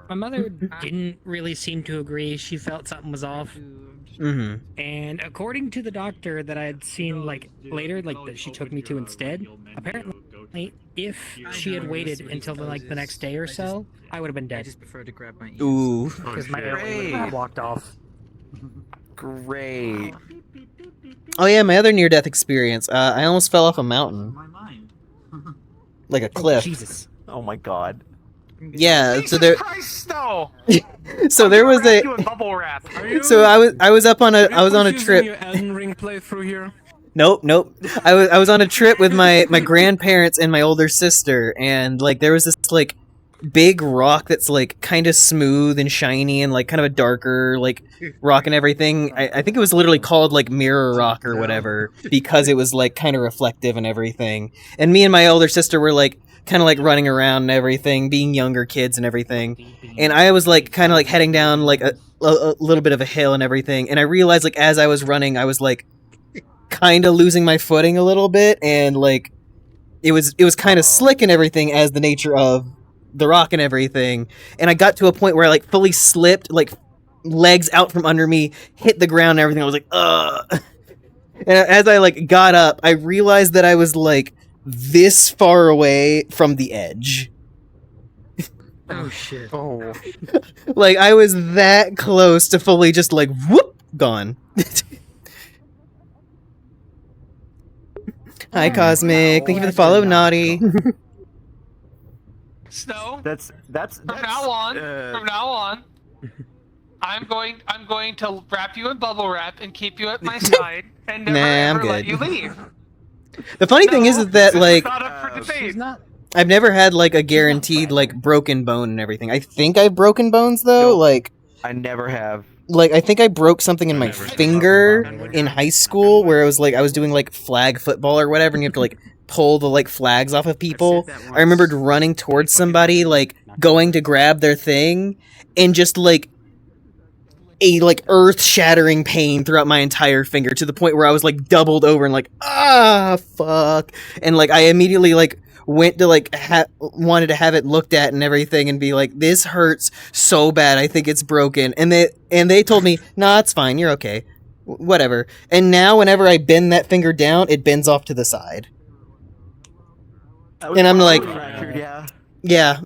my mother didn't really seem to agree. She felt something was off. Mm-hmm. And according to the doctor that I had seen like later, like that she took me to instead, apparently if she had waited until the next day or so, I would have been dead. I just prefer to grab my Ooh. because my airway would have walked off. Great. Oh yeah, my other near-death experience. I almost fell off a mountain. Like a cliff. Jesus. Oh my god. Yeah, so there. Christ, no! So there was a. Bubble wrap. So I was up on a trip. Your Elden Ring playthrough here? Nope. I was on a trip with my grandparents and my older sister, and like there was this like big rock that's like kind of smooth and shiny and like kind of a darker like rock and everything. I think it was literally called like mirror rock or whatever because it was like kind of reflective and everything. And me and my older sister were like kind of like running around and everything, being younger kids and everything. And I was like kind of like heading down like a little bit of a hill and everything. And I realized like as I was running, I was like kind of losing my footing a little bit, and like it was kind of slick and everything as the nature of the rock and everything. And I got to a point where I like fully slipped, like legs out from under me, hit the ground and everything. I was like, ugh. And as I like got up, I realized that I was like this far away from the edge. Oh shit. Oh. Like I was that close to fully just like whoop gone. Hi Cosmic, thank you for the follow, Naughty. Snow. That's from now on. I'm going to wrap you in bubble wrap and keep you at my side and never I'm ever let good. you leave. The funny thing is that like Not up for debate. I've never had like a guaranteed like broken bone and everything. I think I've broken bones though. Like I never have. Like I think I broke something in my finger in high school where it was like I was doing like flag football or whatever, and you have to like pull the like flags off of people. I remembered running towards somebody, like going to grab their thing, and just like a like earth-shattering pain throughout my entire finger to the point where I was like doubled over and like fuck, and like I immediately like went to like wanted to have it looked at and everything and be like, this hurts so bad, I think it's broken. And they told me, nah, it's fine, you're okay, whatever. And now whenever I bend that finger down, it bends off to the side. And I'm like, yeah.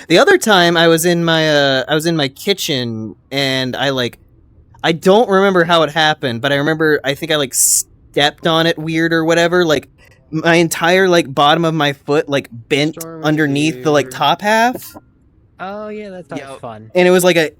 The other time I was in my kitchen and I don't remember how it happened, but I think I like stepped on it weird or whatever. Like my entire like bottom of my foot like bent underneath the like top half. Oh yeah, that sounds fun. And it was like I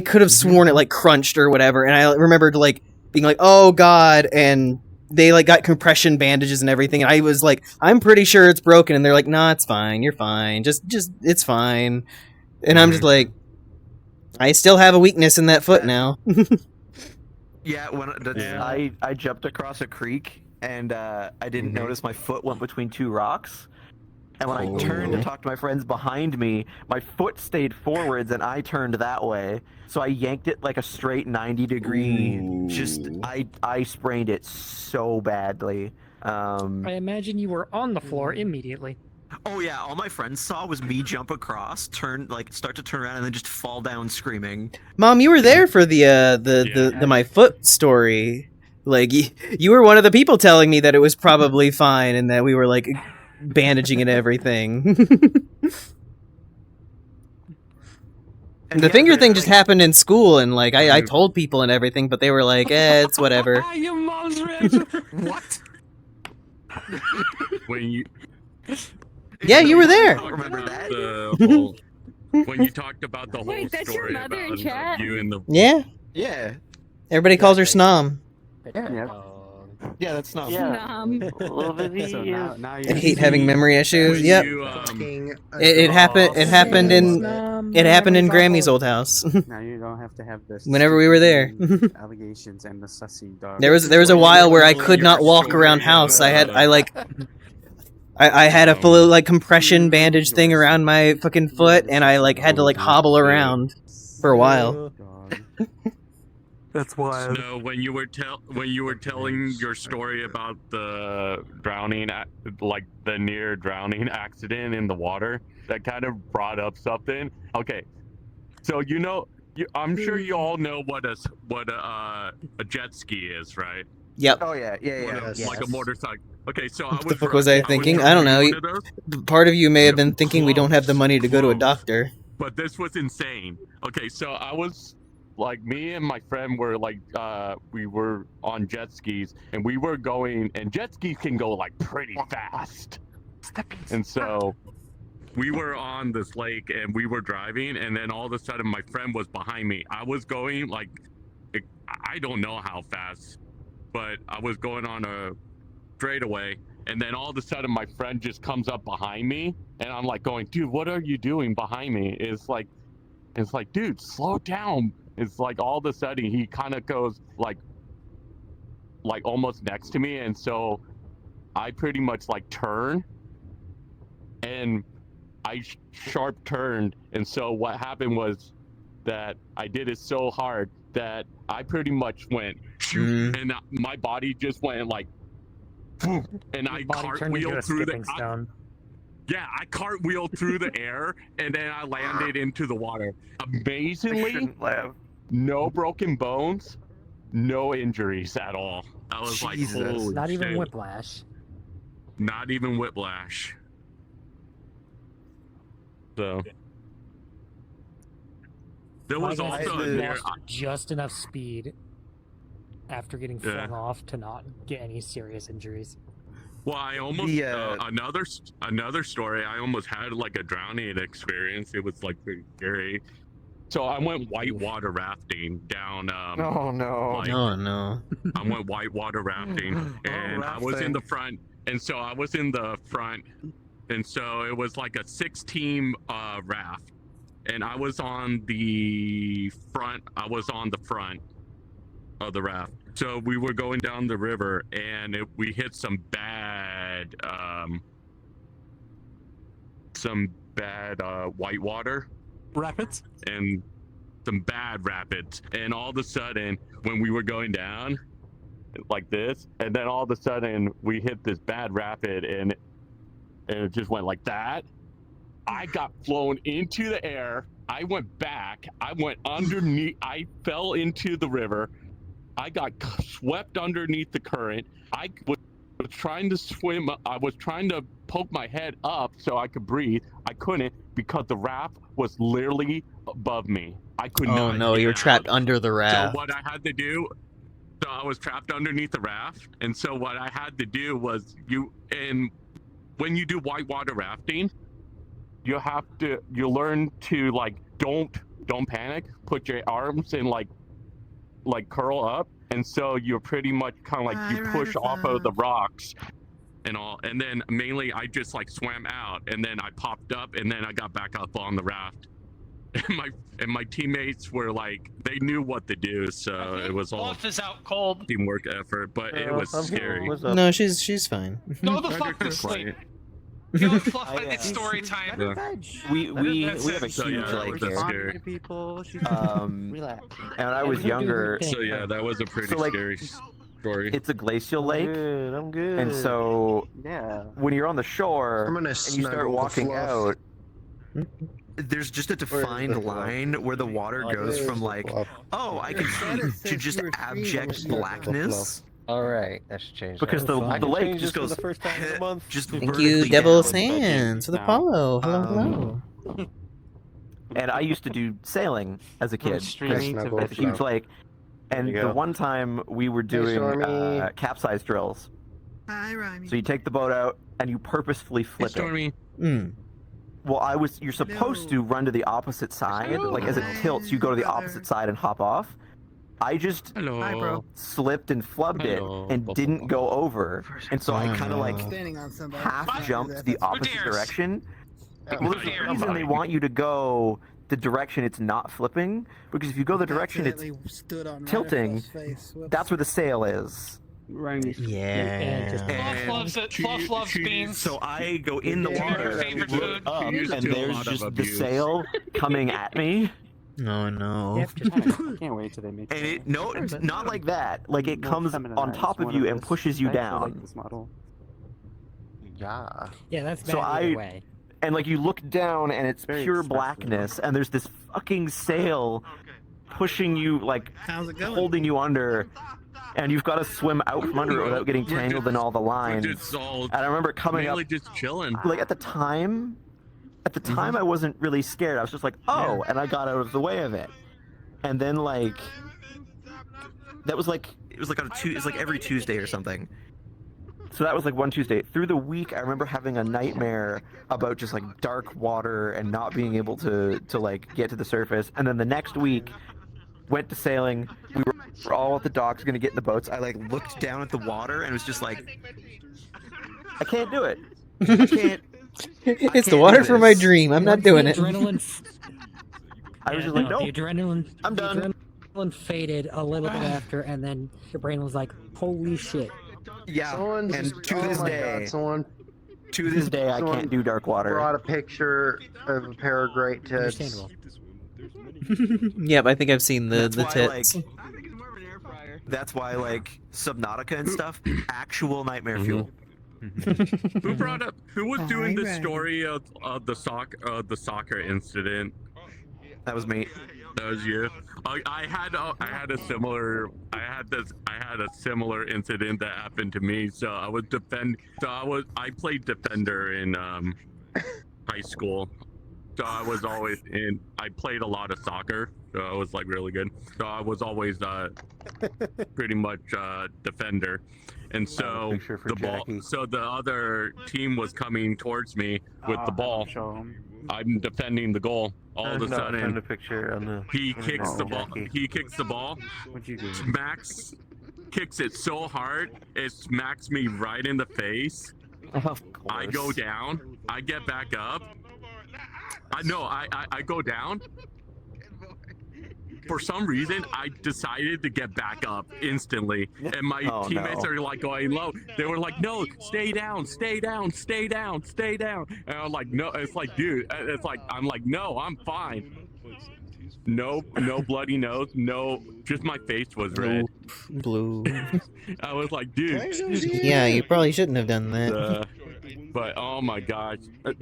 could have sworn it like crunched or whatever, and I remembered like being like, oh god, and they like got compression bandages and everything, and I was like, I'm pretty sure it's broken, and they're like, nah, it's fine, you're fine, just it's fine, and I'm just like, I still have a weakness in that foot now. Yeah, I jumped across a creek and I didn't notice my foot went between two rocks. And when I turned to talk to my friends behind me, my foot stayed forwards and I turned that way. So I yanked it like a straight 90 degree. I sprained it so badly. I imagine you were on the floor immediately. Oh yeah, all my friends saw was me jump across, start to turn around, and then just fall down screaming. Mom, you were there for the my foot story. Like you were one of the people telling me that it was probably fine and that we were like bandaging and everything. The finger thing just happened in school, and like I told people and everything, but they were like, it's whatever. Your mom's rich. What? When you. Yeah, you were there. Remember that? When you talked about the whole Wait, that's your story mother in about chat? you and the. Yeah. Yeah. Everybody calls her Snom. Yeah, that's not. I hate having memory issues. Yep. It happened in Grammy's old house. Now you don't have to have this. Whenever we were there. Allegations and the sussy dog. There was a while where I could not walk around house. I had a full like compression bandage thing around my fucking foot, and I like had to like hobble around for a while. That's wild. No, when you were telling your story about the drowning, like the near drowning accident in the water, that kind of brought up something. Okay, so I'm sure you all know what a jet ski is, right? Yep. Oh yeah. Like a motorcycle. Okay, so What the fuck was I thinking? I don't know. Part of you may have been thinking we don't have the money to go to a doctor. But this was insane. Okay, so I was like, me and my friend were like, we were on jet skis, and we were going, and jet skis can go like pretty fast. And so we were on this lake and we were driving, and then all of a sudden my friend was behind me. I was going like, I don't know how fast, but I was going on a straightaway, and then all of a sudden my friend just comes up behind me, and I'm like going, dude, what are you doing behind me? It's like, dude, slow down. It's like all of a sudden he kind of goes like almost next to me, and so I pretty much like turn, and I sharp turned, and so what happened was that I did it so hard that I pretty much went, and my body just went like, and I cartwheeled through the stone. Yeah, I cartwheeled through the air, and then I landed into the water. Amazingly, no broken bones, no injuries at all. I was like, holy Not even shit. whiplash. Not even whiplash. So there was also lost just enough speed after getting flung off to not get any serious injuries. Well, I almost another story. I almost had like a drowning experience. It was like pretty scary. So I went whitewater rafting down. Oh no! I went whitewater rafting, and I was in the front. And so I was in the front, and so it was like a 6-team raft, and I was on the front. I was on the front of the raft. So we were going down the river, and we hit some bad whitewater rapids, and some bad rapids. And all of a sudden, when we were going down like this, and then all of a sudden we hit this bad rapid, and it just went like that. I got flown into the air. I went back. I went underneath. I fell into the river. I got swept underneath the current. I was was trying to swim. I was trying to poke my head up so I could breathe. I couldn't because the raft was literally above me. I could not. Oh no, get you're out. trapped under the So raft. what I had to do, so I was trapped underneath the raft, and so what I had to do was when you do whitewater rafting, you learn to like don't panic, put your arms in like curl up, and so you're pretty much kind of like you push off of the rocks and all, and then mainly I just like swam out, and then I popped up, and then I got back up on the raft. And my teammates were like, they knew what to do, so it was all Fluff is out cold. teamwork effort, but it was scary. No, she's fine. Go the fuck to sleep. Go Fluff, it's story time. We have a huge lake here. And I was younger. So yeah, that was a pretty scary story. It's a glacial lake. I'm good. And so yeah, when you're on the shore I'm gonna and you start snuggle walking Fluff. out, there's just a defined line where the water goes from like, oh, I can see, to just abject blackness. All right, that should change. Because the lake just goes the first time in a month. just Thank you, vertically Devil down. Sands, for the follow. Hello, hello. And I used to do sailing as a kid streaming to at the huge lake. And There you the go. one time we were doing Stormy. capsize drills. Hi, Rhyme. So you take the boat out and you purposefully flip it. Well, you're supposed to run to the opposite side, like as it tilts, you go to the opposite side and hop off. I just slipped and flubbed it and didn't go over, and so I kind of like half jumped the opposite direction. Well, there's a reason they want you to go the direction it's not flipping, because if you go the direction it's tilting, that's where the sail is. Yeah. Fluff loves it. Fluff loves beans. So I go in the water, Favorite look food. up, and there's just the sail coming at me. No, no. I can't wait till they make And it's not like that. Like it comes on top of you and pushes you down. this model. Yeah. Yeah, that's bad So either way. And like you look down and it's pure blackness, and there's this fucking sail pushing you, like holding you under, and you've got to swim out from under it without getting tangled in all the lines. And I remember coming up, just chilling. like at the time, I wasn't really scared. I was just like, oh, and I got out of the way of it. And then like, it was like every Tuesday or something. So that was like one Tuesday. Through the week, I remember having a nightmare about just like dark water and not being able to like get to the surface. And then the next week, went to sailing. We were all at the docks gonna get in the boats. I like looked down at the water and was just like, I can't do it. I can't. It's the water for my dream. I'm not doing it. I was just like, nope. The adrenaline. I'm done. The adrenaline faded a little bit after, and then your brain was like, "Holy shit!" Yeah. Someone And just- to oh this my day, God, someone I can't do dark water. brought a picture of a pair of great tits. Understandable. Yep, I think I've seen the That's why, tits. like, that's why, like, Subnautica and stuff, actual nightmare fuel. Who was doing the story of the soccer incident? That was me. That was you. I had a similar incident that happened to me. So I played defender in high school. So I was always I played a lot of soccer. So I was like really good. So I was always pretty much defender. And so the other team was coming towards me with the ball. I'm defending the goal. All of a sudden, he kicks the ball. He kicks the ball. What'd you do? Max kicks it so hard, it smacks me right in the face. I go down. I get back up. I go down. For some reason, I decided to get back up instantly, and my teammates are like going low. They were like, "No, stay down, stay down, stay down, stay down." And I'm like, "No." It's like, dude. It's like I'm like, "No, I'm fine." No bloody nose. No, just my face was red. Blue. I was like, dude. Yeah, you probably shouldn't have done that. But oh my gosh.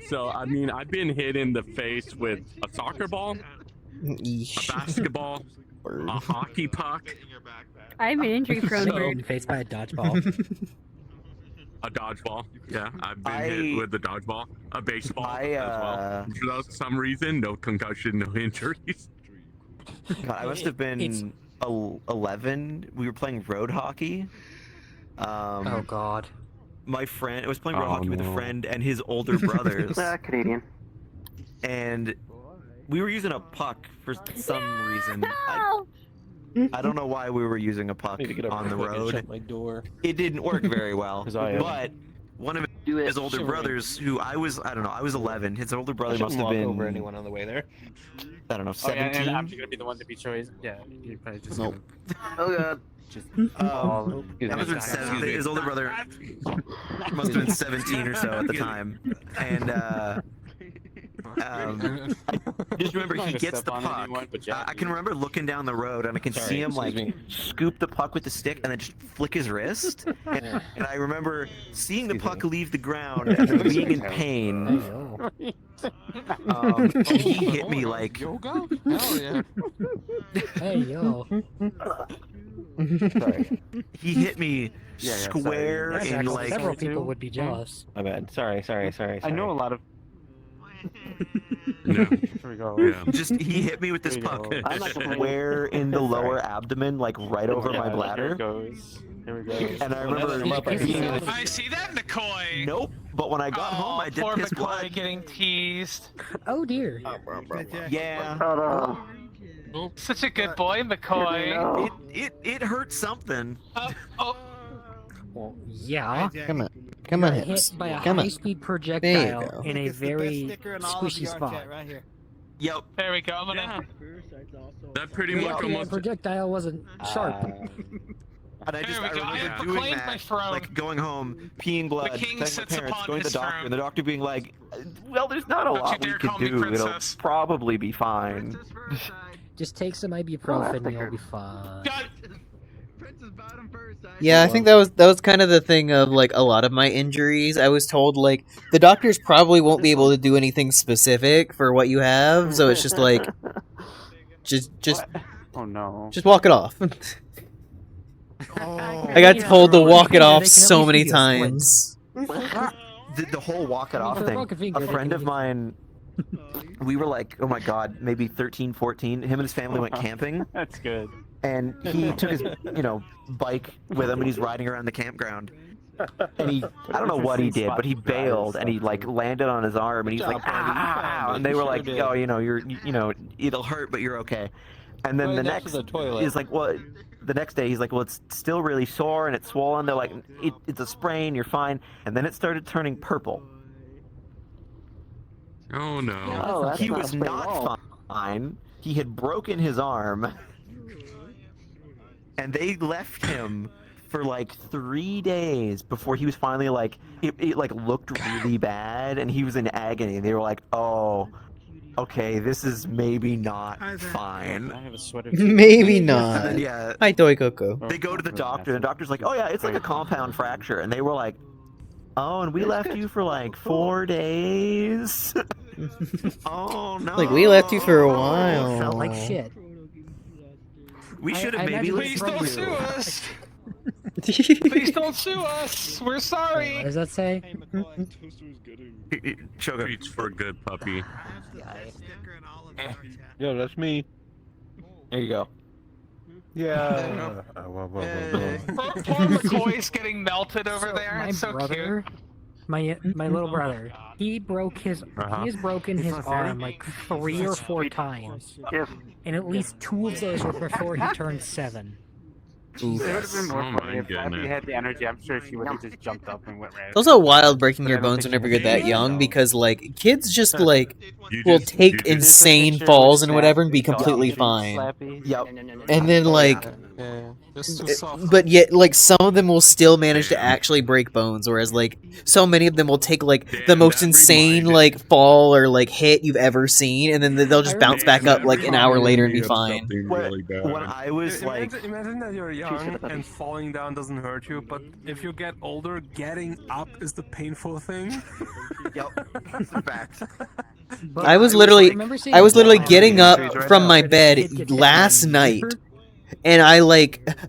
So I mean, I've been hit in the face with a soccer ball, a basketball, a hockey puck. I'm an injury prone bird. Faced by a dodgeball. A dodgeball. Yeah, I've been hit with a dodgeball. A baseball as well. For some reason, no concussion, no injuries. God, I must have been 11. We were playing road hockey. Oh God. My friend, I was playing road hockey with a friend and his older brothers. Canadian. And we were using a puck for some reason. I don't know why we were using a puck on the road. Shut my door. It didn't work very well. 'Cause I am. But one of his older brothers, who I was 11. His older brother must have been over anyone on the way there. I don't know, Oh, yeah, 17. and I'm gonna be the one to be chosen. Yeah, you're probably just Nope. Oh God. That must have been 7. His older brother must have been 17 or so at the time. And I just remember he gets the puck. I can remember looking down the road and I can see him like scoop the puck with the stick and then just flick his wrist. And I remember seeing the puck leave the ground and then being in pain. He hit me like. Yoga? Hell yeah. Hey yo. Sorry. He hit me square in like. Several people would be jealous. My bad. Sorry. I know a lot of. Yeah. Here we go. Yeah. Just he hit me with this puck square in the lower abdomen, like right over my bladder. Here we go. And I remember I see that, McCoy. Nope. But when I got home, I did Poor piss McCoy blood. getting teased. Oh dear. Yeah. Such a good boy, McCoy. It hurt something. Well, yeah. Come on, Hit hips. by a Come on. high-speed There you projectile go. in a very squishy spot. Right here. Yep. There we go. I'm gonna. That pretty You're much lucky that almost. projectile wasn't sharp. And I just There we go. I remember have doing proclaimed my that, throne. like going home, peeing blood, The king telling my sits parents, upon going to the his doctor, throne. and the doctor being like, "Well, there's not a Don't you lot we dare can call me do. It'll princess." probably be fine." Just take some ibuprofen and you'll be fine. Yeah, I think that was kind of the thing of like a lot of my injuries. I was told like the doctors probably won't be able to do anything specific for what you have, so it's just like just Oh no. just walk it off. I got told to walk it off so many times. The whole walk it off For a thing. broken finger, A they friend can of get- mine, we were like, oh my god, maybe 13, 14. Him and his family went camping. That's good. And he took his, bike with him and he's riding around the campground. And I don't know what he did, but he bailed and he like landed on his arm and he's like, ah, and they were like, oh, it'll hurt, but you're okay. And then the next is like, well, the next day he's like, well, it's still really sore and it's swollen. They're like, it's a sprain, you're fine. And then it started turning purple. Oh no. that's He not was a sprain at not all. fine. He had broken his arm. And they left him for like 3 days before he was finally like, it like looked really bad and he was in agony. And they were like, oh, okay, this is maybe not fine. I have a sweater. Maybe And not. then, yeah, Hi, Toy Coco. they go to the doctor and the doctor's like, oh yeah, it's like a compound fracture. And they were like, oh, and we left you for like 4 days. Oh no. Like we left you for a while. Felt like shit. We should I have maybe imagine Please listened don't to sue you. us. Please don't sue us. We're What sorry. does that say? Sugar. Treats for a good puppy. Yo, that's me. There you go. Yeah. Poor McCoy's getting melted over there. My It's so brother, cute. my little brother, he broke his he has broken his arm like 3 or 4 times, and at least 2 of those were before he turned 7. It would have been more Oh my funny if Abby goodness. had the energy. I'm sure she would have just jumped up and went right. It's also wild breaking But your I don't bones think whenever she you're that did. young because like kids just like You will just- take you just- insane falls and whatever and be completely fine. Yep. And then like Yeah, that's too soft. but yet like some of them will still manage to actually break bones, whereas like so many of them will take like the Damn, most that insane reminded- like fall or like hit you've ever seen, and then they'll just bounce back up like an hour later and be fine. When I was like, Imagine that you're young and falling down doesn't hurt you, but if you get older, getting up is the painful thing. yep, it's a fact. But I was literally remember seeing getting up right from now. my Kid bed gets hit last by a night, zipper, and I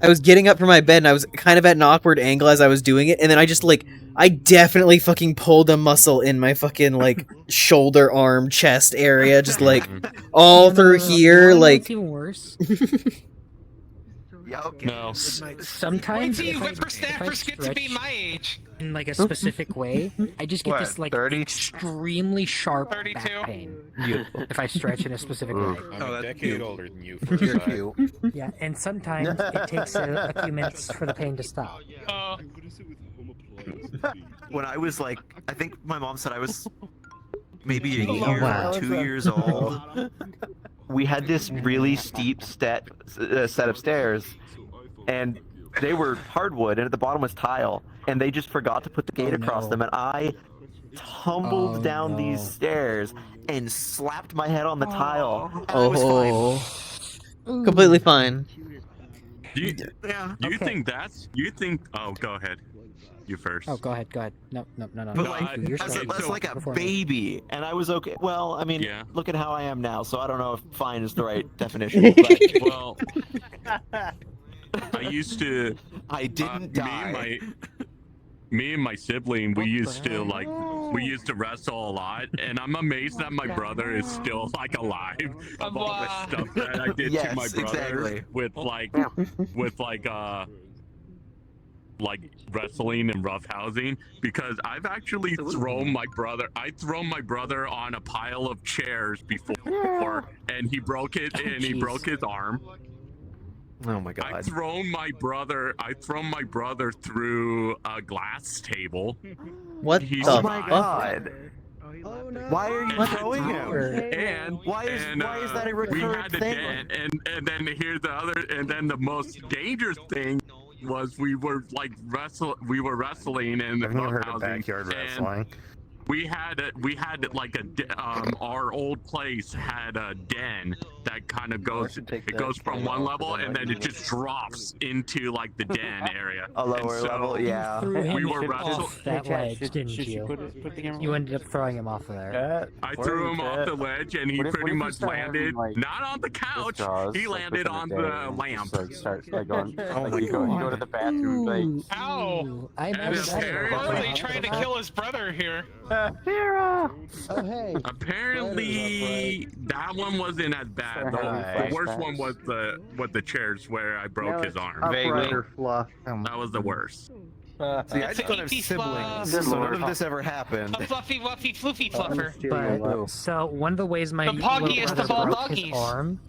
was getting up from my bed and I was kind of at an awkward angle as I was doing it, and then I definitely fucking pulled a muscle in my fucking like shoulder, arm, chest area, just like all through here, like. It's even worse. No. Sometimes Wait till you if I whippersnappers get to be stretch my age. in like a specific way, I just get What, this like 30? extremely sharp 32? back pain. If I stretch in a specific way. I'm a decade older than you. You're cute. Yeah, and sometimes it takes a few minutes for the pain to stop. When I was like, I think my mom said I was maybe a Oh, year wow. or 2 years old. We had this really steep set of stairs, and they were hardwood, and at the bottom was tile, and they just forgot to put the gate across them, and I tumbled down these stairs and slapped my head on the tile. And I was fine. Completely fine. Do you think that's? You think? Oh, go ahead. You first. Oh, go ahead. No. But like, as like a baby, and I was okay. Well, I mean, look at how I am now, so I don't know if fine is the right definition. But... Well, I used to. I didn't die. Me and my sibling, we used to wrestle a lot, and I'm amazed that my brother is still like alive of all the stuff that I did to my brother with wrestling and roughhousing, because I've actually thrown my brother on a pile of chairs before, and he broke it, and he broke his arm. Oh my god! I've thrown my brother through a glass table. What the Oh my god! Why are you throwing him? And why is that a recurrent thing? And then here's the other, and then the most dangerous thing was we were wrestling in the I've never heard of housing, backyard and wrestling. we had like our old place had a den that kind of goes from one level and then it just drops into like the den area. A lower level, yeah. We were off that ledge, didn't you? You ended up throwing him off of there. I threw him off the ledge, and he pretty much landed not on the couch. He landed on the lamp. Oh my god! You go to the bathroom, like. Ow! I remember that. Apparently trying to kill his brother here. Oh hey. Apparently, that one wasn't as bad. The worst one was the chairs where I broke his arm. Fluff. That was the worst. See, I just don't have siblings, so none of this ever happened. A fluffy, wuffy, floofy fluffer. But so one of the ways my The poggiest little of all brother broke his doggies. arm.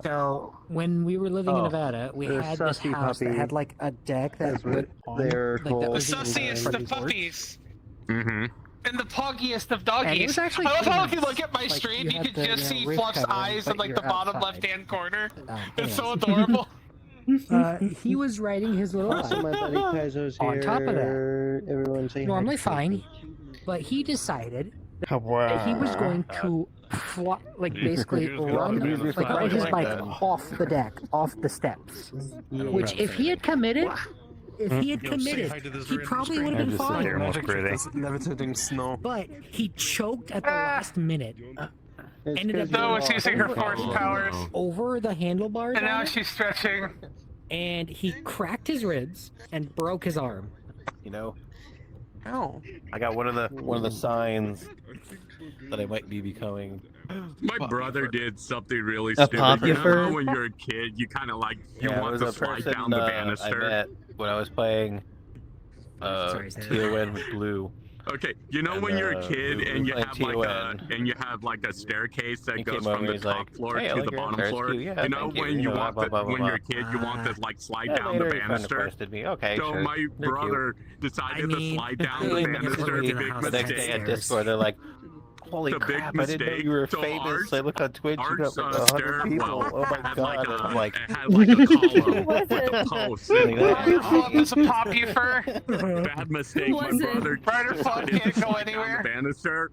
So when we were living in Nevada, we had this house that had like a deck that went on. They're like, that The was even sussiest front of porch. puppies. Mm-hmm. And the poggiest of And it doggies. was actually I love how if pretty you look at my nice. Like, stream, you you had can the, just see roof Fluff's covering, eyes but in like you're the bottom outside. left-hand corner. It's damn. so adorable. He was riding his little Also, my buddy Kaizo's on here. top of that. Everyone say hi. Normally fine, but he decided that he was going to basically run his bike off the deck, off the steps. Which, if he had committed, he probably would have been fine. Levitating snow. But he choked at the last minute. Ended up No, it's using her force powers. over the handlebars, And now on it, she's stretching. and he cracked his ribs and broke his arm. You know, Ow. I got one of the signs that I might be becoming. My brother did something really A stupid. popular? When you're a kid, you kind of like you Yeah, it want was to a slide person down the I banister. met when I was playing Sorry, say that. TON with Blue. Okay, you know And, when you're a kid we and were you playing have like a staircase that He goes came over from and the he's top like, floor "Hey, I to like the your bottom hair, it's floor. cute. Yeah, You know thank you." when You you know, want blah, to, blah, blah, when blah. you're a kid, you want to like slide down the later he banister. requested me. Okay, So sure. my Thank you. brother decided to slide down the They banister. messaged me Big the next day at Discord. They're like, "Holy The big crap! I didn't know mistake. you were So famous. I looked on Twitch. You got like Art's 100 people. stairwell Oh my had god!" like I'm like, it had like a column with a post. Fluff is a popufer. Bad mistake. My Was it? brother Ryder Fluff decided can't to go slide down anywhere. the banister.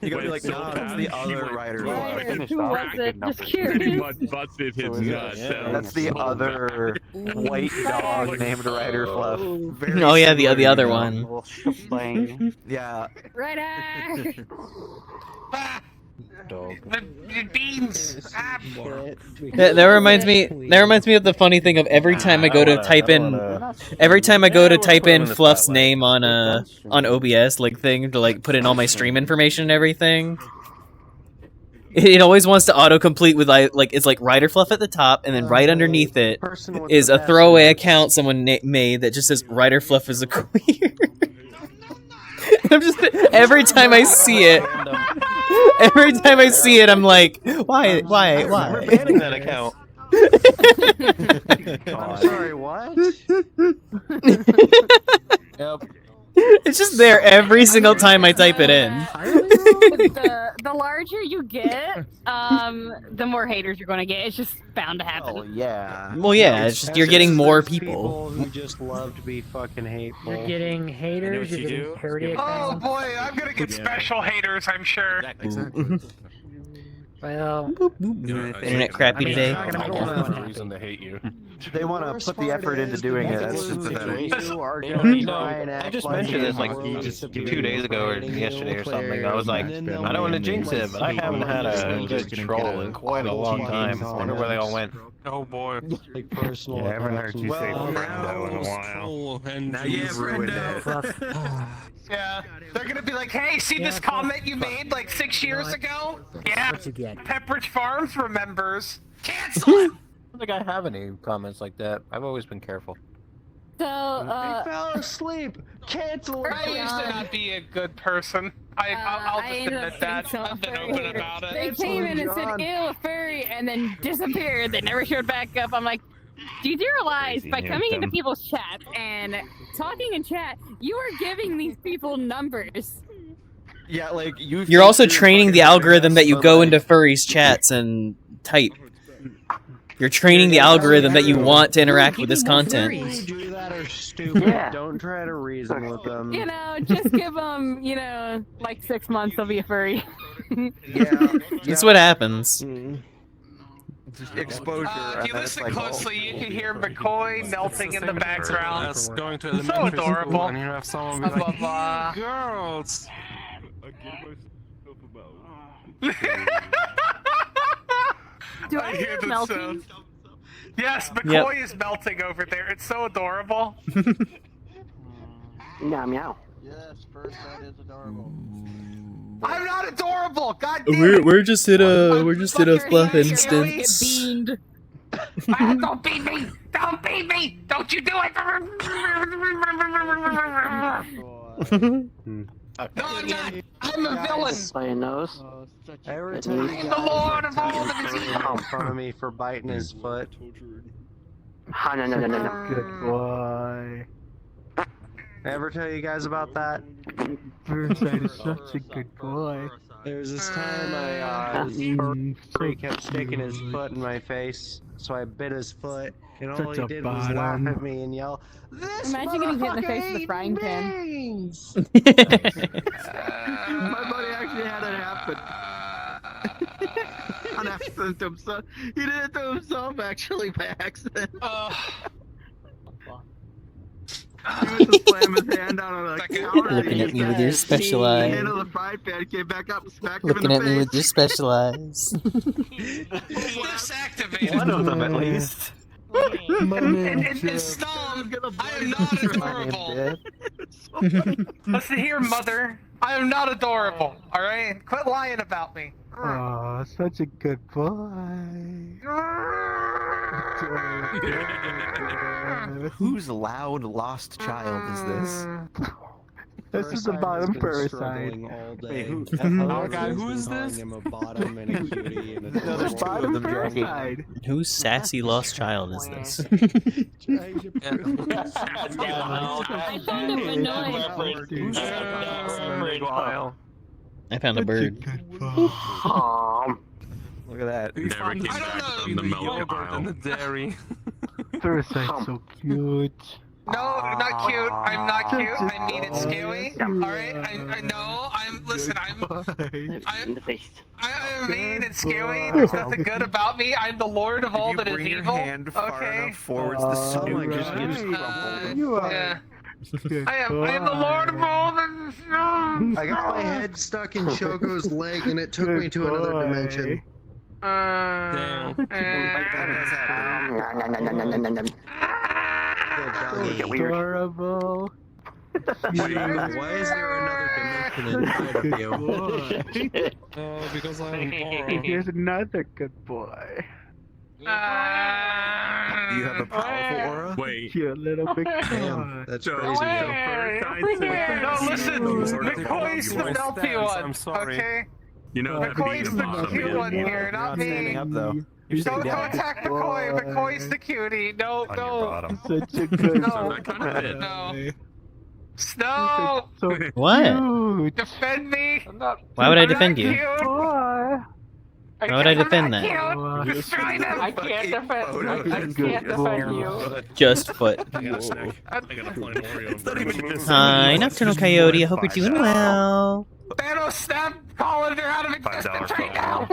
You gotta be Went like, so no, that's bad, the he other went writer. Ryder, who was it? Just pretty curious. much busted his nuts. yeah. So That's the so other white dog named Ryder Fluff. Very Oh yeah, the similar, other you know? one. Yeah. Ryder! The beans. Ah, That reminds me. That reminds me of the funny thing of every time I go to type in, every time I go to type in Fluff's name on OBS like thing to like put in all my stream information and everything. It always wants to autocomplete with like it's like Ryder Fluff at the top, and then right underneath it is a throwaway account someone made that just says Ryder Fluff is a queer. I'm just every time I see it. Every time I see it, I'm like, why? We're banning that account. I'm sorry, what? Yep. It's just there every single time I type it in. The larger you get, the more haters you're going to get. It's just bound to happen. Oh yeah. Well, yeah, it's just you're getting more people. Who just love to be fucking hateful. You're getting haters. You're getting parody Oh accounts. boy, I'm gonna get special haters, I'm sure. Exactly. Well, Internet crappy today. Reason to hate you. They want to put the effort into doing it. That's sympathetic. I just mentioned this like 2 days ago or yesterday or something. I was like, I don't want to jinx it, but I haven't had a good troll in quite a long time. I wonder where they all went. Oh boy. Like personal. Yeah, I haven't heard you say friendo in a while. And Now you've ruined it. Yeah, they're gonna be like, hey, see this comment you made like 6 years ago? Yeah, Pepperidge Farms remembers. Cancel it! I don't think I have any comments like that. I've always been careful. So, He fell asleep. Cancel it. I used to not be a good person. I'll just admit that. I've been open about They it. came in and said, ew, a furry, and then disappeared. They never showed back up. I'm like, do you realize by coming into people's chat and talking in chat, you are giving these people numbers? Yeah, like You're also training the algorithm that you go into furries chats and type. You're training the algorithm that you want to interact with this content. Do that or stupid. Yeah. Don't try to reason with them. You know, just give them, you know, like 6 months, they'll be a furry. That's what happens. Exposure. If you listen closely, you can hear McCoy melting in the background. That's going to So elementary school, adorable. and you have someone be Blah, like, blah, blah. girls. Do I hear the melting? sound. Yes, McCoy is melting over there. It's so adorable. Meow meow. Yes, first that is adorable. I'm not adorable. God damn it. We're just in a fluff instance. Don't beat me! Don't beat me! Don't you do it! No, I'm not. I'm a villain. By your nose. Every I'm time the Lord of all that is evil. in front of me for biting his foot. No. Good boy. Ever tell you guys about that? Burnside is such a good boy. There was this time he kept sticking his foot in my face, so I bit his foot, and all he did was laugh at me and yell, "This Imagine getting hit in the face with a frying pan. beans!" My buddy actually had it happen. On accident to himself. He did it to himself, actually, by accident. He went to slam his hand down on a counter. Looking at me with your special eyes. Handle the frying pan, came back up and smacked him in Looking the at me face. with your special eyes. This activated. One of them at least. And Stom, I am not adorable. Listen here, mother. I am not adorable. All right, quit lying about me. Oh, such a good boy. Whose loud lost child is this? This is the bottom parasite. Wait, who? Our guy, who is this? No, there's bottom parasite. Whose sassy lost child is this? I found him annoying. I found a bird. Look at that. Never came back from the milk aisle. And the dairy. Parasite's so cute. No, not cute. I'm not cute. I'm mean and scary. All right. I know. Listen. I'm mean and scary. There's nothing good about me. I'm the Lord of all that is evil. Hand far Okay. enough forwards, the snooker just gets crumpled. You are. Yeah. I am the Lord of all the... I got my head stuck in Choco's leg and it took me to another dimension. Adorable. Why is there another dimension inside of you? Because I'm Here's another good boy. Do you have a powerful aura? Wait. You little big Damn, that's So, crazy. No, listen, McCoy's the stealthy one, I'm sorry. okay? You know that being McCoy's the cute one here, not me. Standing up though. You're Don't sitting down. attack McCoy. McCoy's the cutie. No, On your no. bottom. Such a good No. That kind of fit. No. Snow! So What? cute. Defend me! Why would I I'm defend not you? cute. Boy. Why would I defend I'm that? not cute. Destroy them! I can't defend. I can't defend you. Just foot. I got a snack. I got a plain Oreo. Hi, Nocturnal Coyote. I hope you're doing well. Thanos, snap Colander out of existence right now!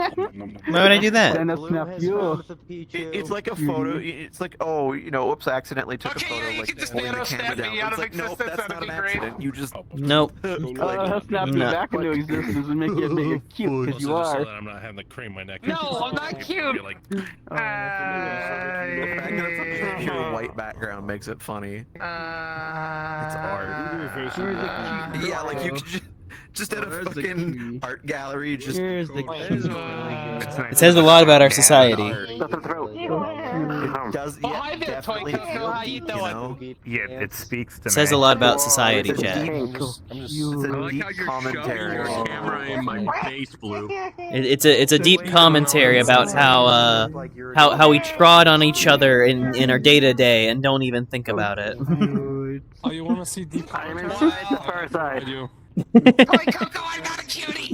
Why would I do that? Then a snap you. It's like a photo. It's like, oh, you know, oops, I accidentally took a Okay, photo. yeah, you Like can just holding the Thanos camera snap down. me out It's of like, nope, existence, that's that'd not be an great. accident. You just Nope. Snap you No. back into existence and make you cute because you Also, just so are. that I'm not having to crane my neck. No, I'm not cute. You're like, the fact that it's a pure white background makes it funny. It's art. Yeah, like you could just at a fucking art gallery, just. Here's the It says a lot about our society. It does, yeah, Behind it, definitely. Twinkle, how you You doing? know, yeah, it speaks to It says a me. lot about society, It's a chat. deep- I it's a like deep how you're commentary. shoving your camera in my face, Blue. It's a deep commentary about how we trod on each other in our day to day and don't even think about it. Oh, you want to see deep? I'm inside the far side. Coco, I'm not a cutie!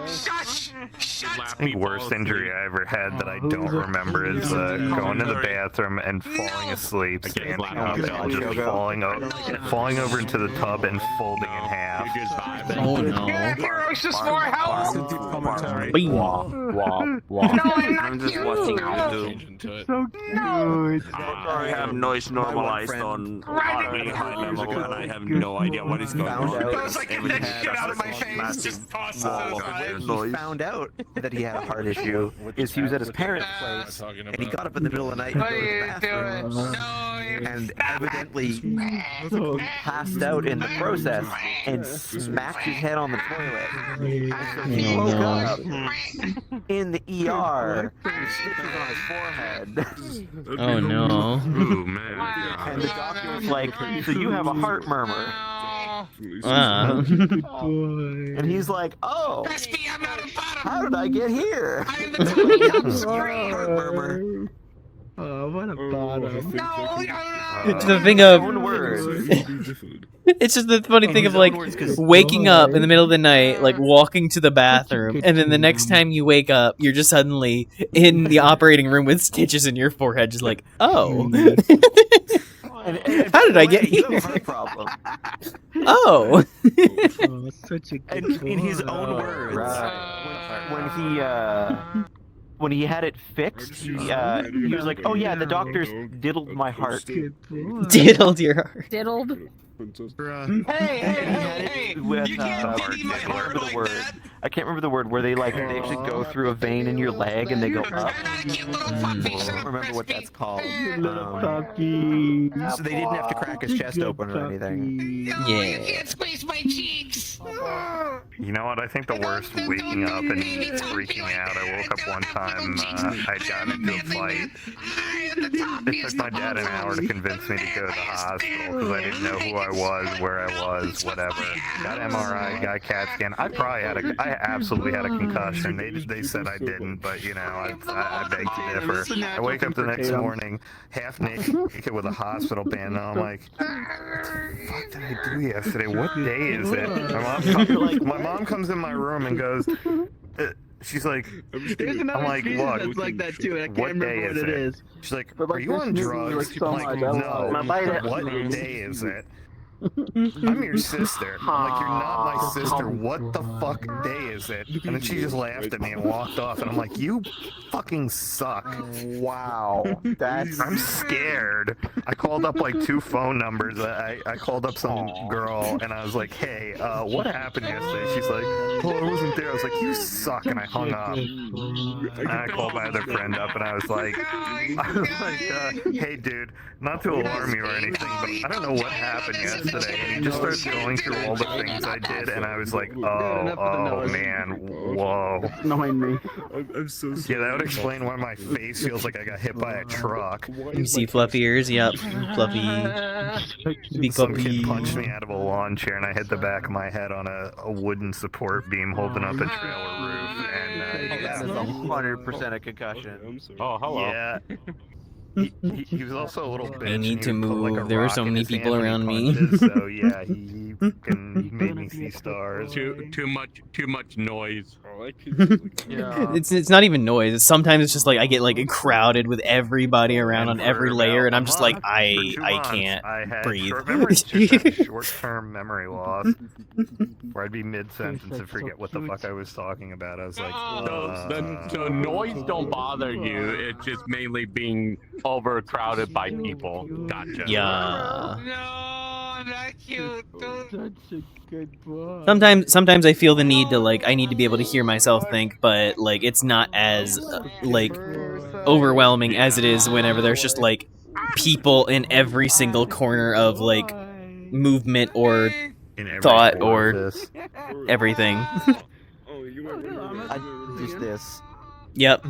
Shush! Shut! The worst injury I ever had that I don't remember is going to the bathroom and falling asleep, standing up, and just falling over into the tub and folding in half. Oh no. Ferocious for help! I'm just watching out, dude. So cute. I have noise normalized on very high level, and I have no idea what is going on. I was like, get that shit out of my face! Just toss it aside. He found out that he had a heart issue is he was at his parents' place and he got up in the middle of the night and What go are to the you bathroom doing? No, you and evidently passed out in the process and smacked his head on the toilet. So he woke up in the ER with stitches on his forehead. Oh no. Ooh, man. And the doctor was like, so you have a heart murmur. Wow. And he's like, oh, how did I get here? I'm the Tony Top Screen! Heart murmur. Oh, what a bottom. It's the thing of Own words. it's just the funny thing of like waking up in the middle of the night, like walking to the bathroom, and then the next time you wake up, you're just suddenly in the operating room with stitches in your forehead, just like, oh. How did I get You have a here? heart problem. Oh. Oh, such a good And in his own words, when he had it fixed, he was like, "Oh yeah, the doctors diddled my heart." Diddled your heart. Diddled. Hey! With, You can't diddy my I can't heart remember the like word. that! I can't remember the word where they actually go through a vein in your leg and they go up. I don't remember what that's called. puppy. So they didn't have to crack his chest open or anything. You can't squeeze my cheeks! You know what? I think the worst waking up and freaking out. I woke up one time. I'd gotten into a fight. It took my dad an hour to convince me to go to the hospital because I didn't know who I was, where I was, whatever. Got MRI, got CAT scan. I absolutely had a concussion. They said I didn't, but you know, I beg to differ. I wake up the next morning, half naked with a hospital band, and I'm like, what the fuck did I do yesterday? What day is it? My mom comes in my room and goes, she's like, There's I'm another like, species look, that's like that too, and I can't what remember day what is it it? is. She's like, But, are you on this movie drugs? looks so I'm like, much. I love no. it. What day is it? I'm your sister. I'm like, you're not my sister. What the fuck day is it? And then she just laughed at me and walked off. And I'm like, you fucking suck. Wow. I'm scared. I called up like 2 phone numbers. I called up some girl and I was like, hey, what happened yesterday? She's like, oh, I wasn't there. I was like, you suck. And I hung up. And I called my other friend up and I was like, hey, dude, not to alarm you or anything, but I don't know what happened yesterday. And he just started going through all the things I did, and I was like, oh man, whoa. Annoying me. I'm so sorry. Yeah, that would explain why my face feels like I got hit by a truck. You see fluffy ears? Yep. Fluffy. Big Some puppy. kid punched me out of a lawn chair, and I hit the back of my head on a wooden support beam holding up a trailer roof, and That is 100% a concussion. Oh, hello. yeah. He was also a little bitch. I and need he to would put, like, move. a There were rock so in many his hand people when he around me. punches, so yeah, he made me see stars. Too much noise. It's not even noise. Sometimes it's just like I get like crowded with everybody around on every layer, and I'm just like I can't breathe. Short-term memory loss, where I'd be mid-sentence and forget what the fuck I was talking about. I was like, So noise don't bother you. It's just mainly being overcrowded by people. Gotcha. Yeah. No, not cute. Such a good boy. Sometimes I feel the need to like I need to be able to hear myself think, but like it's not as like overwhelming as it is whenever there's just like people in every single corner of like movement or thought or everything. Just this. Yep.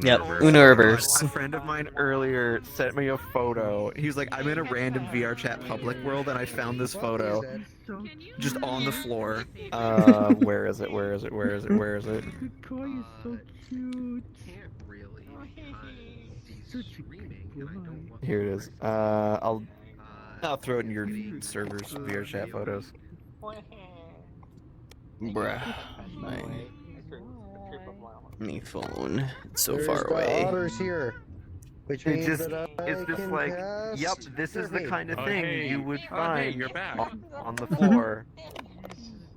Yep, Universe. A friend of mine earlier sent me a photo. He was like, I'm in a random VRChat public world and I found this photo just on the floor. Where is it? Where is it? Where is it? Where is it? Koi is so cute. Such a good boy. Here it is. I'll throw it in your server's VRChat photos. Bruh. My phone. It's so far away. Otters here. Which It's means just, that it's just can like, cast yep, this is the kind of thing hey. you would Hey, find you're back. on the floor.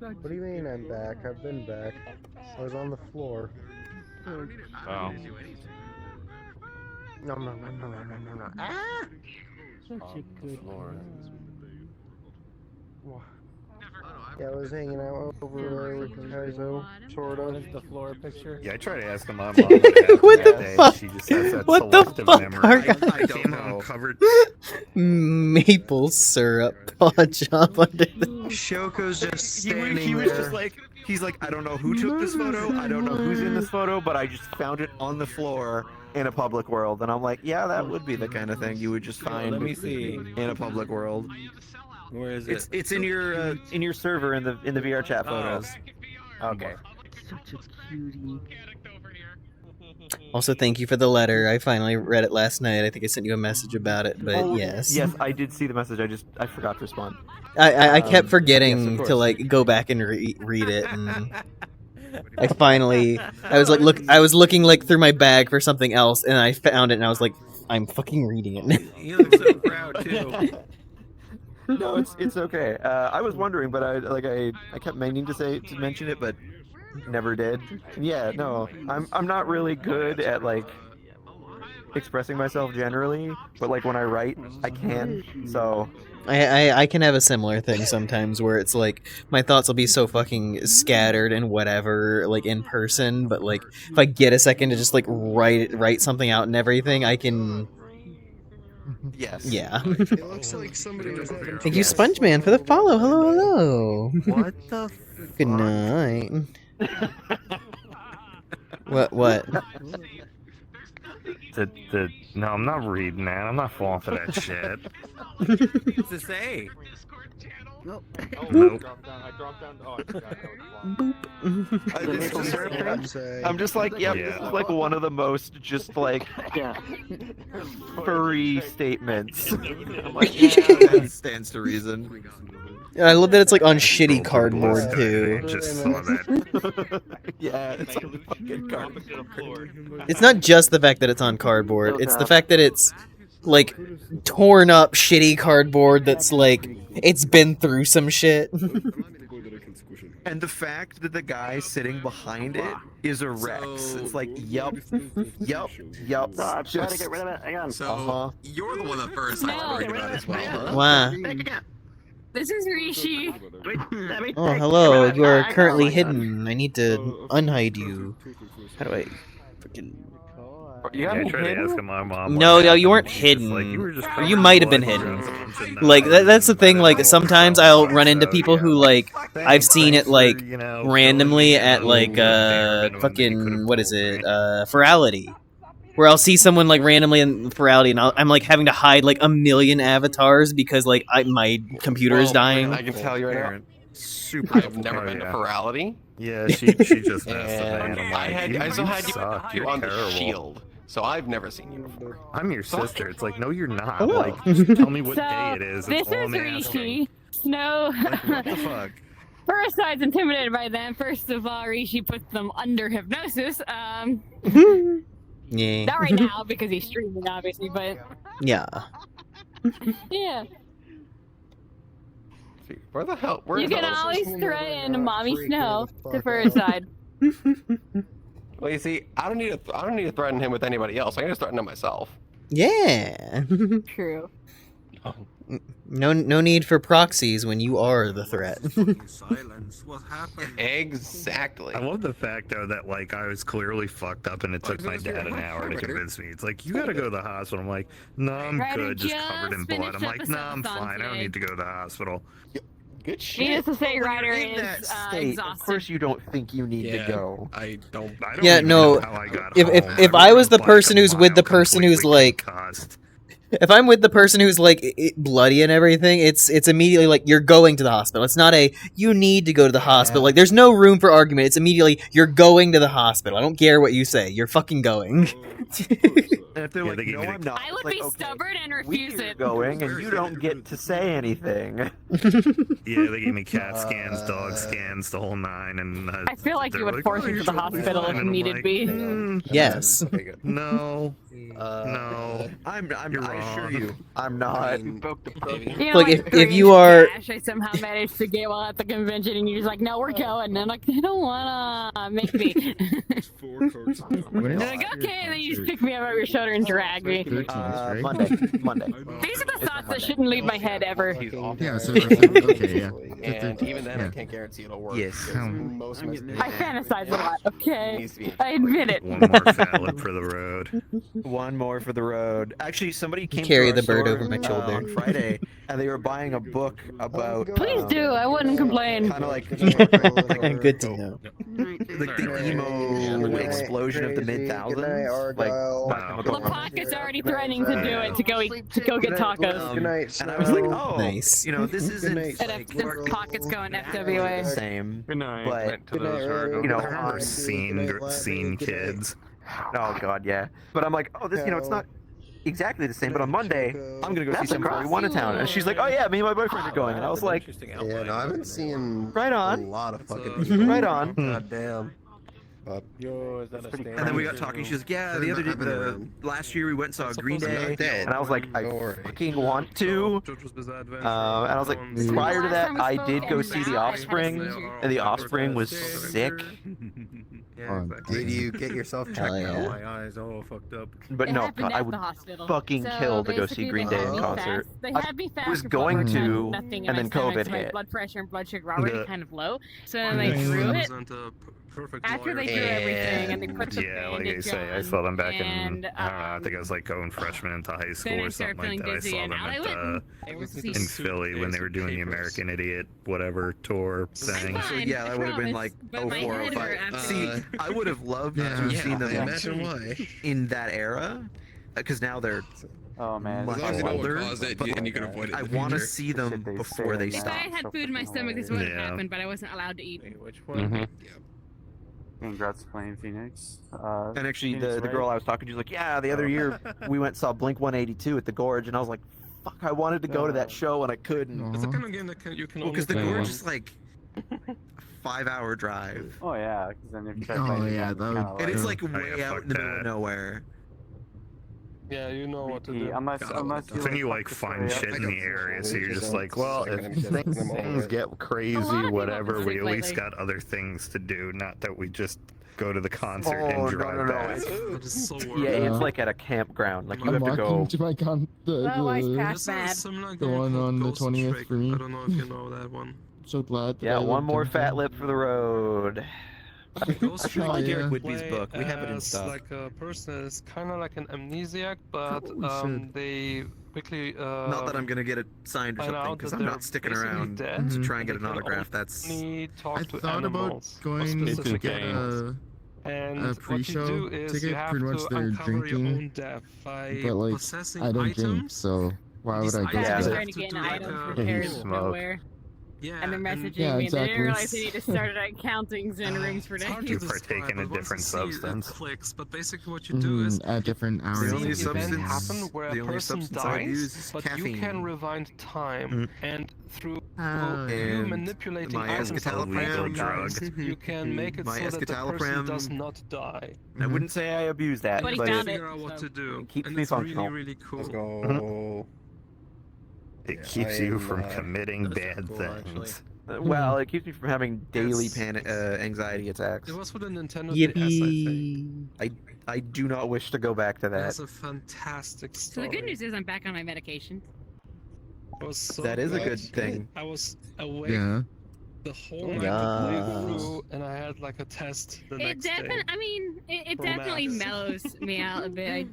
What do you mean I'm back? I've been back. I was on the floor. Oh. No. Ah! Such a good boy. Yeah, I was hanging out over there with Kaizo, sort of. What is the floor picture? Yeah, I try to ask my mom what happened What the that day. fuck? She just has that What the selective fuck memory. are I don't know. Covered. Maple syrup paw chop under the Shoko's just standing he was just like, he's like, I don't know who took this photo, I don't know who's in this photo, but I just found it on the floor in a public world. And I'm like, yeah, that would be the kind of thing you would just find Let me see. in a public world. Where is it? It's in your server in the VRChat photos. Okay. Such a cutie. Also, thank you for the letter. I finally read it last night. I think I sent you a message about it, but yes. Yes, I did see the message. I forgot to respond. I kept forgetting yes, to like go back and read it, and I finally I was looking like through my bag for something else, and I found it, and I was like, I'm fucking reading it. You look so proud too. No, it's okay. I was wondering, but I kept meaning to mention it, but never did. Yeah, no, I'm not really good at like expressing myself generally, but like when I write, I can. So I can have a similar thing sometimes where it's like my thoughts will be so fucking scattered and whatever like in person, but like if I get a second to just like write something out and everything, I can. Yes. Yeah. It looks like somebody was having Thank you, SpongeMan, for the follow. Hello. What the? Good night. What? No, I'm not reading that. I'm not falling for that shit. What's it say? Nope. Nope. I'm just like, yep, this is like one of the most just like furry statements. I'm like, yeah, that stands to reason. I love that it's like on shitty cardboard too. Just saw that. Yeah, it's on the fucking cardboard. It's not just the fact that it's on cardboard. It's the fact that it's like torn up shitty cardboard that's like it's been through some shit. And the fact that the guy sitting behind it is a Rex. It's like, yup. I'm trying to get rid of it. Hang on. So, You're the one that first started worried about it as well, huh? Wow. This is Rishi. Oh, hello. You are currently hidden. I need to unhide you. How do I freaking... I tried to ask my mom. No, you weren't hidden. Or you might have been hidden. Like, that's the thing, like, sometimes I'll run into people who, like, I've seen it, like, randomly at, like, fucking, what is it, Virality. Where I'll see someone, like, randomly in Virality, and I'm, like, having to hide, like, 1,000,000 avatars because, like, my computer is dying. I can tell you right now. Super. I've never been to Virality. Yeah, she just messed with me. I still had you on the terrible. shield. So I've never seen you before. I'm your sister. It's like, no, you're not. Oh. Like, just tell me what So, day it is. this That's all is I'm Rishi. Snow. What the fuck? First, I was intimidated by them. First of all, Rishi puts them under hypnosis. Yeah. Not right now because he's streaming, obviously, but Yeah. yeah. Where the hell? Where You the can hell- always threaten Mommy Snow to Firstside. Well, you see, I don't need to threaten him with anybody else. I can just threaten him myself. Yeah. True. No need for proxies when you are the threat. Silence. What happened? Exactly. I love the fact though that like I was clearly fucked up and it took my dad an hour to convince me. It's like, you gotta go to the hospital. I'm like, no, I'm Ryder good, just covered in just blood. I'm like, finished no, up I'm a subathon fine. I don't today. need to go to the hospital. Good Needless to say, Ryder in is that state, exhausted. of course you don't think you need to go. I don't Yeah, even no. know how I got If I was the person who's with the person who's like, if I'm with the person who's like bloody and everything, it's immediately like you're going to the hospital. It's not a you need to go to the hospital. Like there's no room for argument. It's immediately you're going to the hospital. I don't care what you say. You're fucking going. And if they're like, no, I'm not. I would be stubborn and refuse it. Going, and you don't get to say anything. Yeah, they gave me cat scans, dog scans, the whole nine, and I feel like you would force me to the hospital if needed be. Yes. No. No. I assure you, I'm not. You know, Like, like if you are- Crash, I somehow managed to get while at the convention, and you're just like, no, we're going. And I'm like, I don't wanna make me. And I'm like, okay, and then you just pick me up over your shoulder and drag me. Monday. These are the thoughts that shouldn't leave my head ever. Yeah, so okay, yeah. And even then, I can't guarantee it'll work. Yes. Most of my I fantasize a lot, okay? I admit it. One more phallic for the road. One more for the road. Actually, somebody came Carry to our the bird store, over my shoulder. on Friday, and they were buying a book about. Please do, I wouldn't complain. Kind of like Good to know. like the emo explosion of the mid-thousands. Like, The pocket's already threatening to do it, to go get tacos. and I was like, oh, Nice. you know, this isn't And if this pocket's going FWA. the same. Good night. But You know, on scene kids. Oh god, yeah. But I'm like, oh, this, you know, it's not exactly the same. But on Monday, I'm gonna go see some girl we want in town, and she's like, oh yeah, me and my boyfriend are going, and I was like, Yeah, no, I've been seeing right a on, lot of fucking people. right on. God damn. And then we got talking. She's like, yeah, last year we went and saw Green Day, and I was like, I fucking want to. And I was like, prior to that, I did go see The Offspring, and The Offspring was sick. Did you get yourself checked out? My eyes all fucked up. But It no, happened God, I at would the hospital. fucking So kill to go see basically, Green they Day had in me concert. fast. They had me fast was for going blood, to, nothing in and my then stomach, COVID so my hit. blood pressure and blood sugar were already The- kind of low. So then they drew it. After they drew everything and they put the Yeah, like I bandage say, I on, saw them back in, and, I don't know, I think I was like going freshman into high school then I or started something like feeling that. I dizzy, saw and them out I at went. It was in Philly when they were doing the American Idiot whatever tour thing. So yeah, that would have been like but my 04, head 05. hurt after See, I would have loved to have seen them imagine why. in that era, because now they're Oh man. much As long as you know what older. caused it, but and you can avoid it in I the want to future. see them before they If I stop. had had food in my stomach, this would have Yeah. happened, but I wasn't allowed to eat. Which one? Congrats playing Phoenix. And actually, Phoenix, the right? girl I was talking to was like, yeah, the other year we went and saw Blink 182 at the Gorge, and I was like, fuck, I wanted to go to that show and I couldn't. It's the kind of game that you can Well, because the only play Gorge once. is like a 5-hour drive. Oh yeah, because then if you try Oh, playing yeah, again, that it's would- kinda And it's like- like Oh, yeah, way out fuck in the middle of that. nowhere. Yeah, you know what to do. Unless Then you like find shit in the area, so you're just like, well, if I'm things get crazy, people whatever, we sleep at least lately. got other things to do. Not that we just go to the concert Oh, and no, drive no, no, back. it's- Yeah, it's like at a campground. Like you have to go. To my There's a similar the game one called on the Ghost 20th Trick. for me. I don't know if you know that one. So glad. That Yeah, I one lived more in fat town. lip for the road. Ghost Trick Oh, you yeah. can Whitby's play book. We have it in as, stock. like a person is kind of like an amnesiac, but Holy shit. they quickly Not that I'm gonna get it signed or find something, out because that I'm they're not sticking basically around dead, to try and get and an they can autograph. That's. only talk I to thought about animals, or going to specific get animals. a And what you pre-show do is ticket. you have Pretty much to they're uncover your drinking, own death by but like possessing I don't items. drink, so why would I These go Yeah, to I'm that? trying to get an item for Yeah, you Paris smoke. nowhere. Yeah, And they're messaging Yeah, me. They didn't exactly. realize they need to start like counting in rooms for It's hard days. to You partake in a describe, but different once you see it, substance. It clicks, but basically what you do is At different hours. The only see an event substance- happen where the a only person substance I use dies, is but you can caffeine. rewind time, Mm. and through Oh, you and manipulating my items of escitalopram items, you can make it my so that the person does escitalopram- not die. I wouldn't say I abuse that, But he but found it, it. Figure out what to do, it keeps and me it's functional. really, really cool. Let's go. It Yeah, keeps I you am, from uh, committing that's bad cool, things. actually. Well, it keeps me from having daily It's- anxiety attacks. It was for the Nintendo DS, I think. Yippee! I do not wish to go back to It that. has a fantastic So story. the good news is I'm back on my medication. I was so That is a glad. good thing. I was awake Yeah. the whole Yes. night through, and I had like a test the It next day. definitely, I mean, it For definitely maths. mellows me out a bit.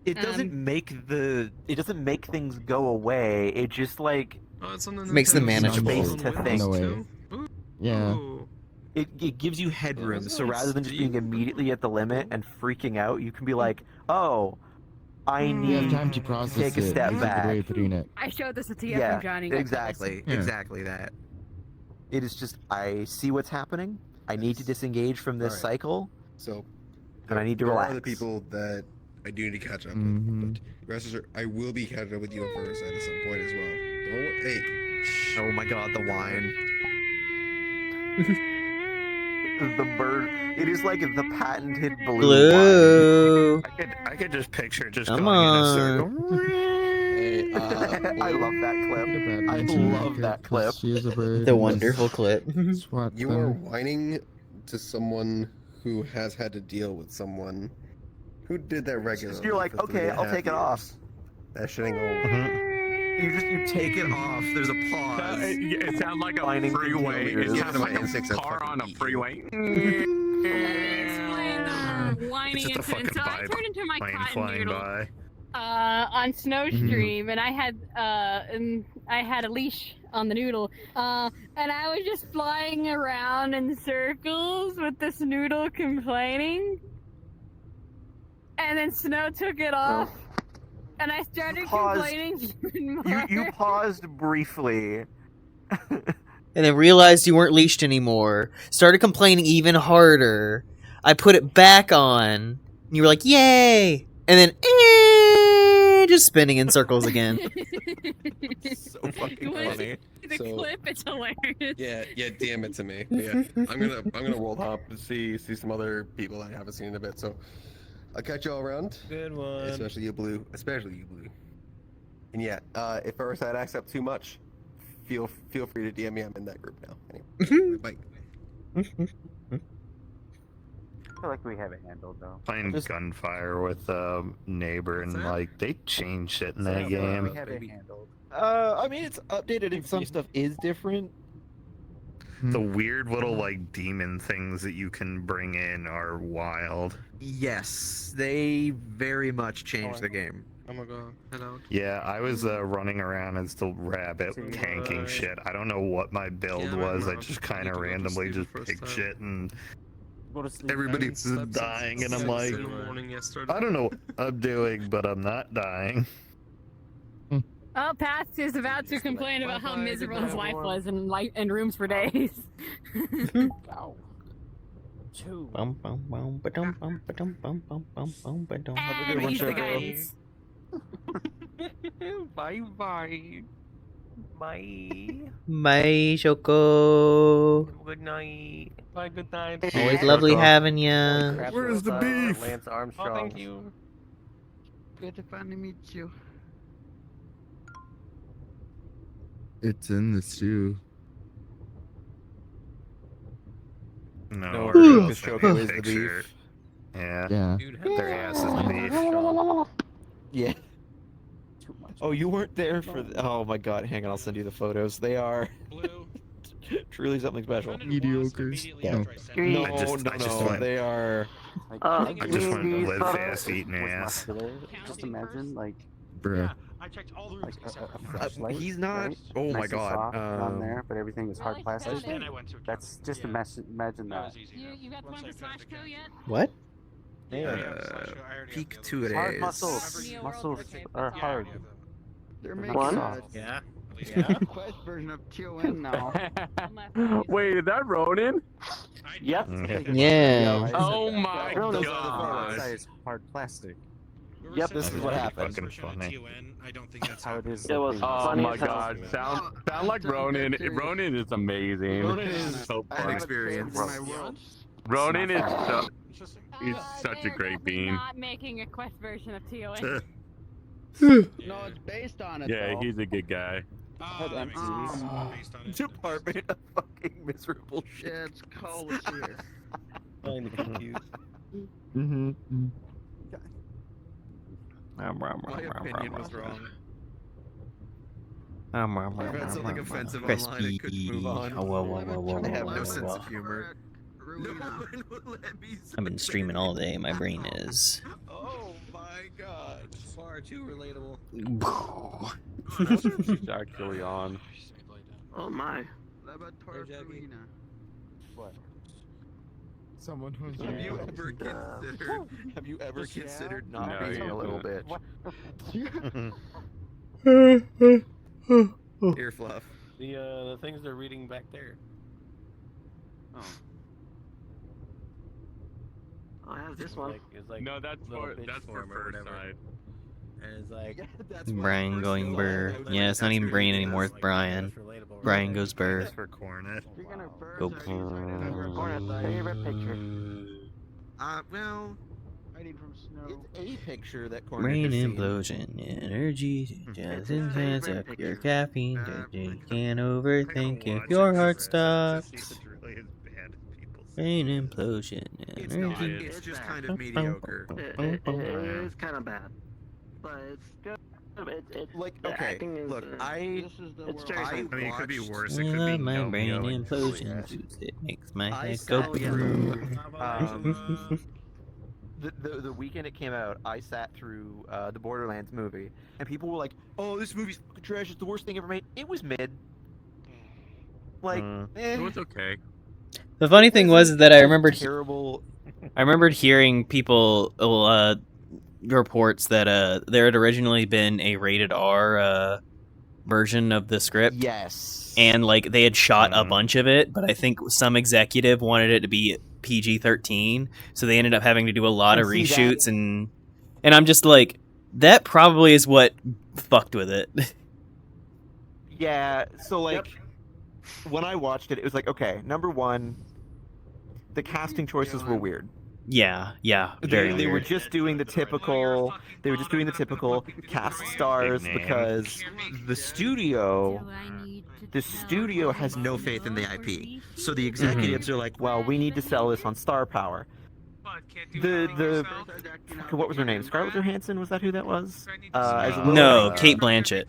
It doesn't make it doesn't make things go away. It just like Oh, it's on the Makes them Nintendo Switch. manageable. It's on Space to Windows think. No way. too. Ooh. Yeah. Ooh. it gives you headroom. that's So nice. rather than just being immediately at the limit and freaking out, you can be like, oh, I You need have time to process take a it. step That's a good way of back. putting it. I showed this to TF Yeah, and Johnny. and got exactly, Yeah. exactly that. It is just I see what's happening. I need to disengage from this Alright. cycle, So, and I need to there relax. are other people that I do need to catch up Mhm. with, but rest assured, I will be catching up with you first at some point as well. Oh, hey. Oh my god, the wine. The bird. It is like the patented blue. Blue. I could just picture it just Come going in a on. circle. Hey, I love that clip. I love that clip. She is a bird. The wonderful clip. Swat you them. are whining to someone who has had to deal with someone who did that regularly. You're like, for okay, 3.5 I'll take it off. years. That shit ain't gonna You take it off. There's a pause. It sounds like a Whining freeway. It continues. sounds like instincts a that car fucking on a eat you. freeway. whining It's just a into it. fucking So I turned into my plane cotton flying noodle by. on Snowstream, and I had a leash on the noodle, and I was just flying around in circles with this noodle complaining, and then Snow took it off, and I started paused. complaining even more. You paused briefly. And then realized you weren't leashed anymore. Started complaining even harder. I put it back on. And you were like, yay! And then, just spinning in circles again. So fucking When I funny. see the So- clip, it's hilarious. Yeah, DM it to me. But yeah, I'm gonna world hop and see some other people I haven't seen in a bit. So I'll catch you all around. Good one. Especially you, Blue. And yeah, if VRChat acts up too much, feel free to DM me. I'm in that group now. Anyway, bye. I feel like we have it handled though. Playing gunfire with a neighbor and like they changed shit in that We game. have it handled. I mean, it's updated and some stuff is different. The weird little like demon things that you can bring in are wild. Yes, they very much changed the game. Oh my god, head out. Yeah, I was running around as the rabbit tanking shit. I don't know what my build Yeah, was. I right, just I kind need of to go to randomly sleep the just first picked time. shit and Go to sleep. everybody's Slept since dying and I'm 6 like, in the morning yesterday. I don't know what I'm doing, but I'm not dying. Oh, Pat is about to complain about how miserable his life was in rooms for days. Ow. Two. Bum, bum, bum, ba-dum, bum, ba-dum, bum, bum, bum, bum, ba-dum. And one, he's the Choco. guidance. Bye bye. Bye. Bye, Choco. Good night. Bye. Good night. Always lovely having ya. Where's the beef? Lance Oh, Armstrong. thank you. Good to finally meet you. It's in the stew. No, No, we're the Choco is the beef. Yeah. Yeah. Their ass is beef. Yeah. Oh, you weren't there for. Oh my God! Hang on, I'll send you the photos. They are truly something special. Mediocre. Yeah. No, I just no, went- they are. I just went to live fast eating ass. Just imagine, like, Bruh. like a flashlight. He's not. Right? Oh my Nice and God. soft on there, but everything is hard plastic. That's just imagine that. You got the one for Slash Kill yet? What? Peak 2 days. Hard muscles. Muscles are hard. They're They're making not a soft. yeah. Quest version of TON now. Wait, is that Ronin? Yep. Yeah. Oh my Ronin's god. size hard plastic. Yep, this is what happened. Fucking funny. I don't think that's How it is. Oh my god. Sound like Ronin. Ronin is amazing. Ronin is so Bad fun. experience. Ronin is so. He's such a great bean. Not making a Quest version of TON. No, it's based on it. Yeah, though. he's a good guy. Department of fucking miserable shit. Yeah, it's cold here. I'm confused. My opinion was wrong. I've had something offensive Crispy. online and couldn't move on. Oh, whoa, I have whoa, no whoa, sense whoa. of humor. No one will let me I've been streaming all day. My brain is. Oh my god. Far too relatable. He's actually on. Oh my. What? Someone who's. Have you ever considered not No, being you a little didn't. bitch? Ear fluff. The things they're reading back there. Oh. I have this one. It's like No, that's for first side. And it's like Brian going burr. Yeah, it's not even Brain anymore. It's Brian. Brian goes burr. For Cornet. Go Favorite picture. Well, Hiding from snow. It's a picture that Corner Brain just seen. implosion, energy, just intense up your caffeine. You can't overthink if your heart stops. Brain implosion, energy. it's just kind of mediocre. It is kind of bad, but it's good. Like, the okay, acting is, look, this is the it's worst. very I mean, it could be worse. I It could be love my no brain no implosion. It makes my I head sat go through boom. the weekend it came out. I sat through the Borderlands movie, and people were like, "Oh, this movie's fucking trash. It's the worst thing ever made." It was mid. Like, It was okay. The funny thing was that I remembered terrible. I remembered hearing people reports that there had originally been a rated R version of the script. Yes. And like they had shot a bunch of it, but I think some executive wanted it to be PG-13, so they ended up having to do a lot of reshoots and I'm just like, that probably is what fucked with it. Yeah, so like when I watched it, it was like, okay, number one, the casting choices were weird. Yeah, very They were weird. just doing the typical. They were just doing the typical cast stars because the studio has no faith in the IP. So the executives are like, well, we need to sell this on star power. What was her name? Scarlett Johansson? Was that who that was? As Lilith? No, Kate Blanchett.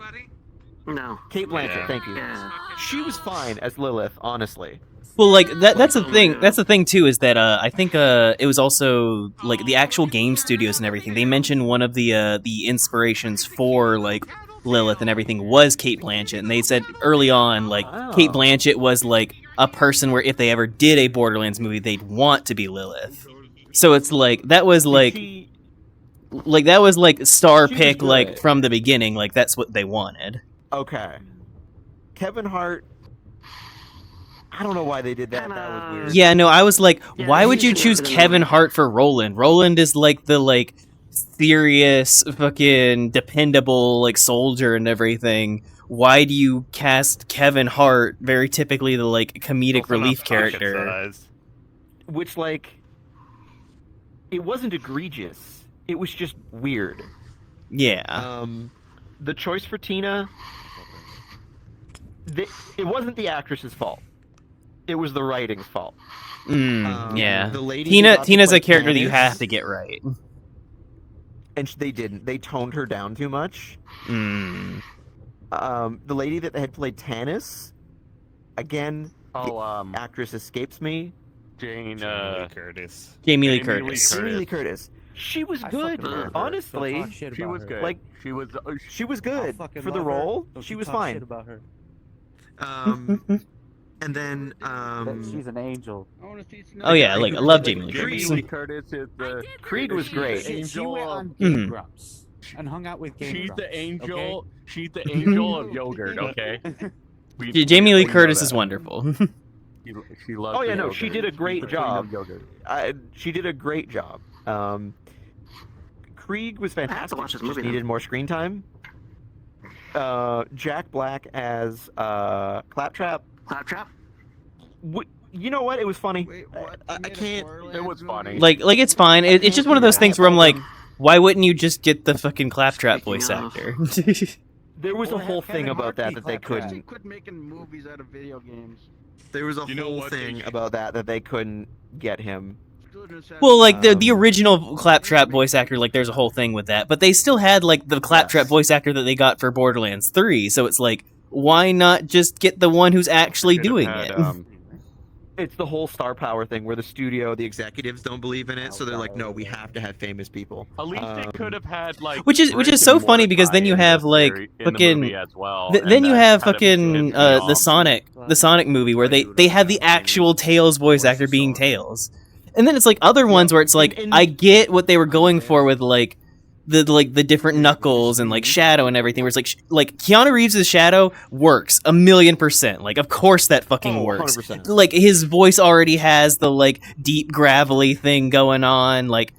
No. Kate Blanchett. Yeah. Thank you. She was fine as Lilith, honestly. Well, like that's the thing. That's the thing too, is that I think it was also like the actual game studios and everything. They mentioned one of the inspirations for like Lilith and everything was Kate Blanchett, and they said early on like Kate Blanchett was like a person where if they ever did a Borderlands movie, they'd want to be Lilith. So it's like that was like star pick like from the beginning. Like that's what they wanted. Okay. Kevin Hart. I don't know why they did that. That was weird. Yeah, no, I was like, why would you choose Kevin Hart for Roland? Roland is like the like serious, fucking dependable like soldier and everything. Why do you cast Kevin Hart, very typically the like comedic relief character? Which like, it wasn't egregious. It was just weird. Yeah. The choice for Tina, it wasn't the actress's fault. It was the writing's fault. Yeah. The lady Tina's a character that you have to get right. And they didn't. They toned her down too much. Mm. The lady that had played Tannis, again, the actress escapes me. Jamie Lee Curtis. Jamie Lee Curtis. Jamie Lee Curtis. She was good, honestly. She was good. Like she was good for the role. She was fine. About her. And then she's an angel. Oh yeah, like I love Jamie Lee Curtis. Jamie Lee Curtis is the Creed was great. She went on Game Grumps and hung out with Game She's Grumps. the angel. Okay? She's the angel of yogurt. Okay. Jamie Lee Curtis is wonderful. She loves. Oh yeah, no, yogurt. she did a great job. Yogurt. She did a great job. Krieg was fantastic. Just needed more screen time. Jack Black as Claptrap. Claptrap. You know what? It was funny. I can't. It was funny. Like it's fine. It's just one of those things where I'm like, why wouldn't you just get the fucking Claptrap voice actor? There was a whole thing about that they couldn't. Quit making movies out of video games. There was a whole thing about that they couldn't get him. Well, like the original Claptrap voice actor, like there's a whole thing with that, but they still had like the Claptrap voice actor that they got for Borderlands 3, so it's like, why not just get the one who's actually doing it? It's the whole star power thing where the studio, the executives don't believe in it, so they're like, no, we have to have famous people. At least they could have had like. Which is so funny because then you have like fucking. Then you have fucking the Sonic movie where they have the actual Tails voice actor being Tails, and then it's like other ones where it's like I get what they were going for with like the different Knuckles and like Shadow and everything, where it's like Keanu Reeves' Shadow works 1,000,000%. Like of course that fucking works. 100%. Like his voice already has the like deep gravelly thing going on. Like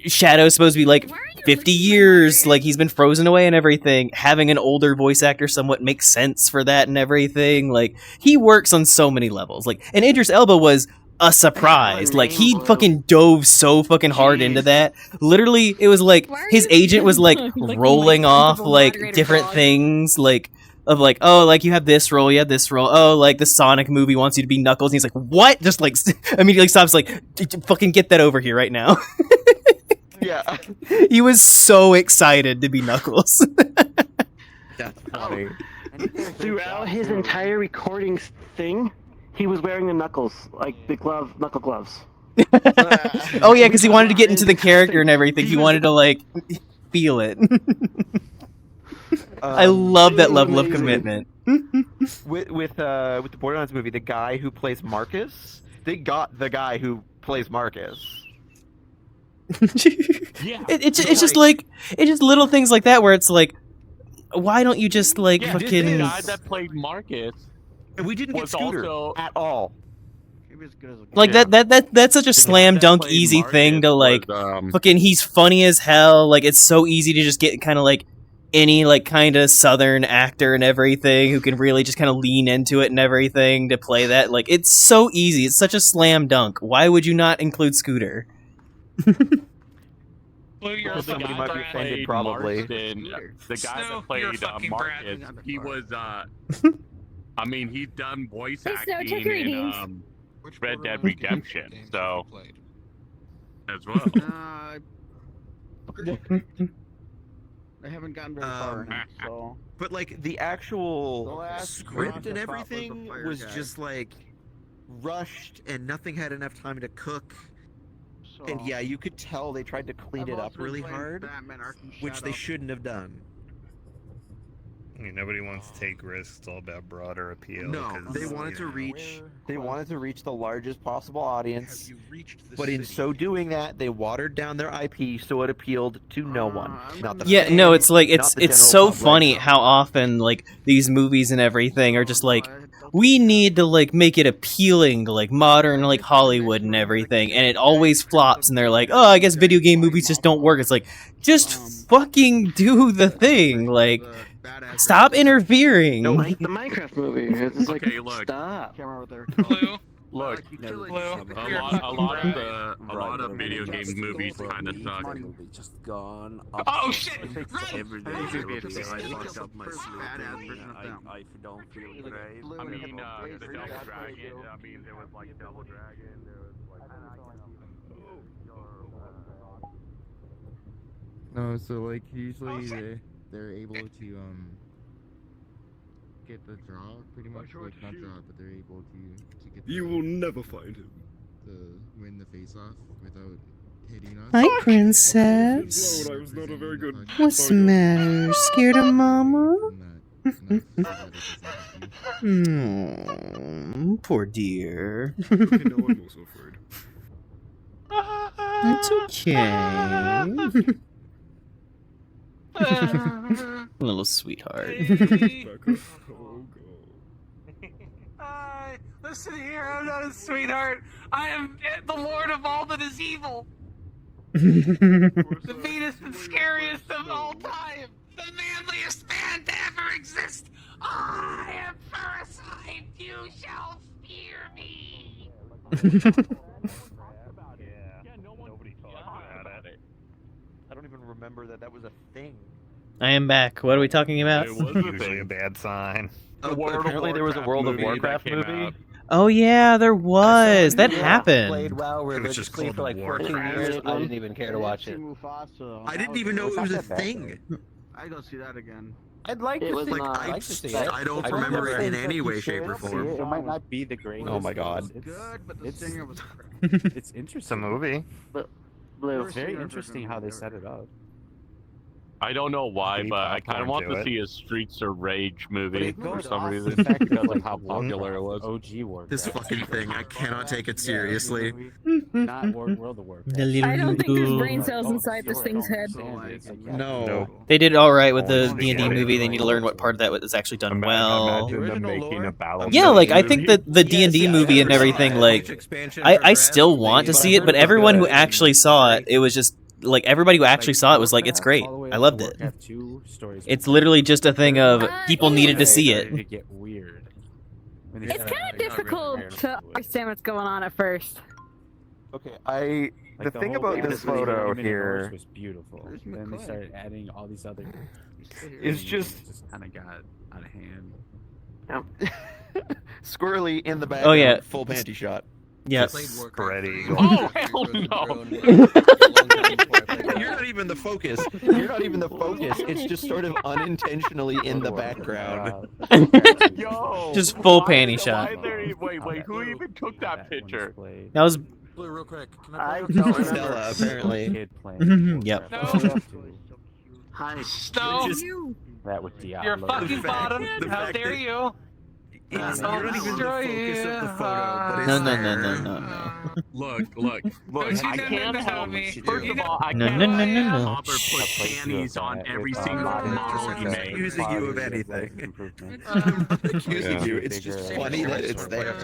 Shadow's supposed to be like 50 years, like he's been frozen away and everything. Having an older voice actor somewhat makes sense for that and everything. Like he works on so many levels. Like and Idris Elba was a surprise. Like he fucking dove so fucking hard into that. Literally, it was like his agent was like rolling off like different things, like of like, oh, like you have this role, you have this role. Oh, like the Sonic movie wants you to be Knuckles. And he's like, what? Just like immediately stops. Like, fucking get that over here right now. Yeah, he was so excited to be Knuckles. That's funny. Throughout his entire recording thing, he was wearing the knuckles, like the knuckle gloves. Oh yeah, because he wanted to get into the character and everything. He wanted to like feel it. I love that level of commitment. With the Borderlands movie, the guy who plays Marcus, they got the guy who plays Marcus. Yeah, it's just like it's just little things like that where it's like, why don't you just like fucking the guy that played Marcus? And we didn't get Scooter at all. Like that's such a slam dunk easy thing to like fucking he's funny as hell. Like it's so easy to just get kind of like any like kind of southern actor and everything who can really just kind of lean into it and everything to play that. Like it's so easy. It's such a slam dunk. Why would you not include Scooter? Well, somebody might be offended, probably. Marston, the guy that played Marcus, he was I mean, he's done voice acting in Red Dead Redemption, so as well. I haven't gotten very far, so. But like the actual script and everything was just like rushed, and nothing had enough time to cook. And yeah, you could tell they tried to clean it up really hard, which they shouldn't have done. I mean, nobody wants to take risks. It's all about broader appeal. No, they wanted to reach. They wanted to reach the largest possible audience, but in so doing that, they watered down their IP so it appealed to no one. Not the yeah, fans, no, it's like not the it's general so public. funny how often like these movies and everything are just like, we need to like make it appealing to like modern like Hollywood and everything, and it always flops. And they're like, oh, I guess video game movies just don't work. It's like, just fucking do the thing, like. Stop interfering. No, like the Minecraft movie. It's like, Okay, look. stop. Blue, Look, a lot of video game movies kind of suck. Just gone. Oh shit! Every day I fucked up my sleeping. I don't feel great. I mean, the Double Dragon. I mean, there was like Double Dragon. There was like. No, so like usually they're able to get the draw pretty much, like not draw, but they're able to get. You will never find him. To win the face off without hitting us. Hi, princess. Lord, I was not a very good. What's the matter? Scared of mama? Poor dear. Okay, no, I'm also afraid. It's okay. Little sweetheart. Listen here, I'm not a sweetheart. I am the lord of all that is evil. The meanest and scariest of all time. The manliest man to ever exist. I am Parasite. You shall fear me. Nobody talked about it. I don't even remember that was a thing. I am back. What are we talking about? It was usually a bad sign. Apparently there was a World of Warcraft movie. Oh yeah, there was. That happened. Played WoW religiously for like 14 years. I didn't even care to watch it. I didn't even know it was a thing. I'd go see that again. I'd like It to was see not- I'd like to see it. I don't remember it in any way, shape, or form. It might not be the greatest. Oh my god. It's good, but the singer was crap. It's It's a interesting. movie. Blue. It's very interesting how they set it up. I don't know why, Eat but I kind of want popcorn to to see a Streets of Rage movie it for goes some off reason the fact because that, of how popular it was. OG Warcraft. This fucking thing, I cannot take it seriously. Not World of Warcraft. The little I don't think there's noodle. brain cells inside this thing's head. No. They did all right with the Oh, D&D movie. They need to learn what part of that was actually done well. Imagine them making a balance. Yeah, like I think that the D&D movie and everything, like I still want to see it, but everyone who actually saw it, it was just like everybody who actually saw it was like, it's great. I loved it. It's literally just a thing of people needed to see it. It's kind of difficult to understand what's going on at first. Okay, the thing about this photo here was beautiful. Then they started adding all these other. is just kind of got out of hand. Squirrely in the back. Oh, yeah. Full panty shot. Yes. Spread eagle. Oh hell no! You're not even the focus. You're not even the focus. It's just sort of unintentionally in the background. Yo, Just full why- panty why shot. there- Wait, who even took that picture? That was Blue, real quick. Can I play? don't Stella, remember apparently. a kid playing. Yep. Warcraft. Hi. Snow, That with Diablo. you're fucking bottom. the How fact dare that- you? You're I'll not even the destroy focus of the you. photo, but it's No. there. Look. Don't you I know can't how help. me? First of all, I No, can't no, help no, no, no. Hopper put panties on every single Not model he made. Accusing you of anything. Improvement. I'm not accusing Yeah. you. It's just funny that it's there.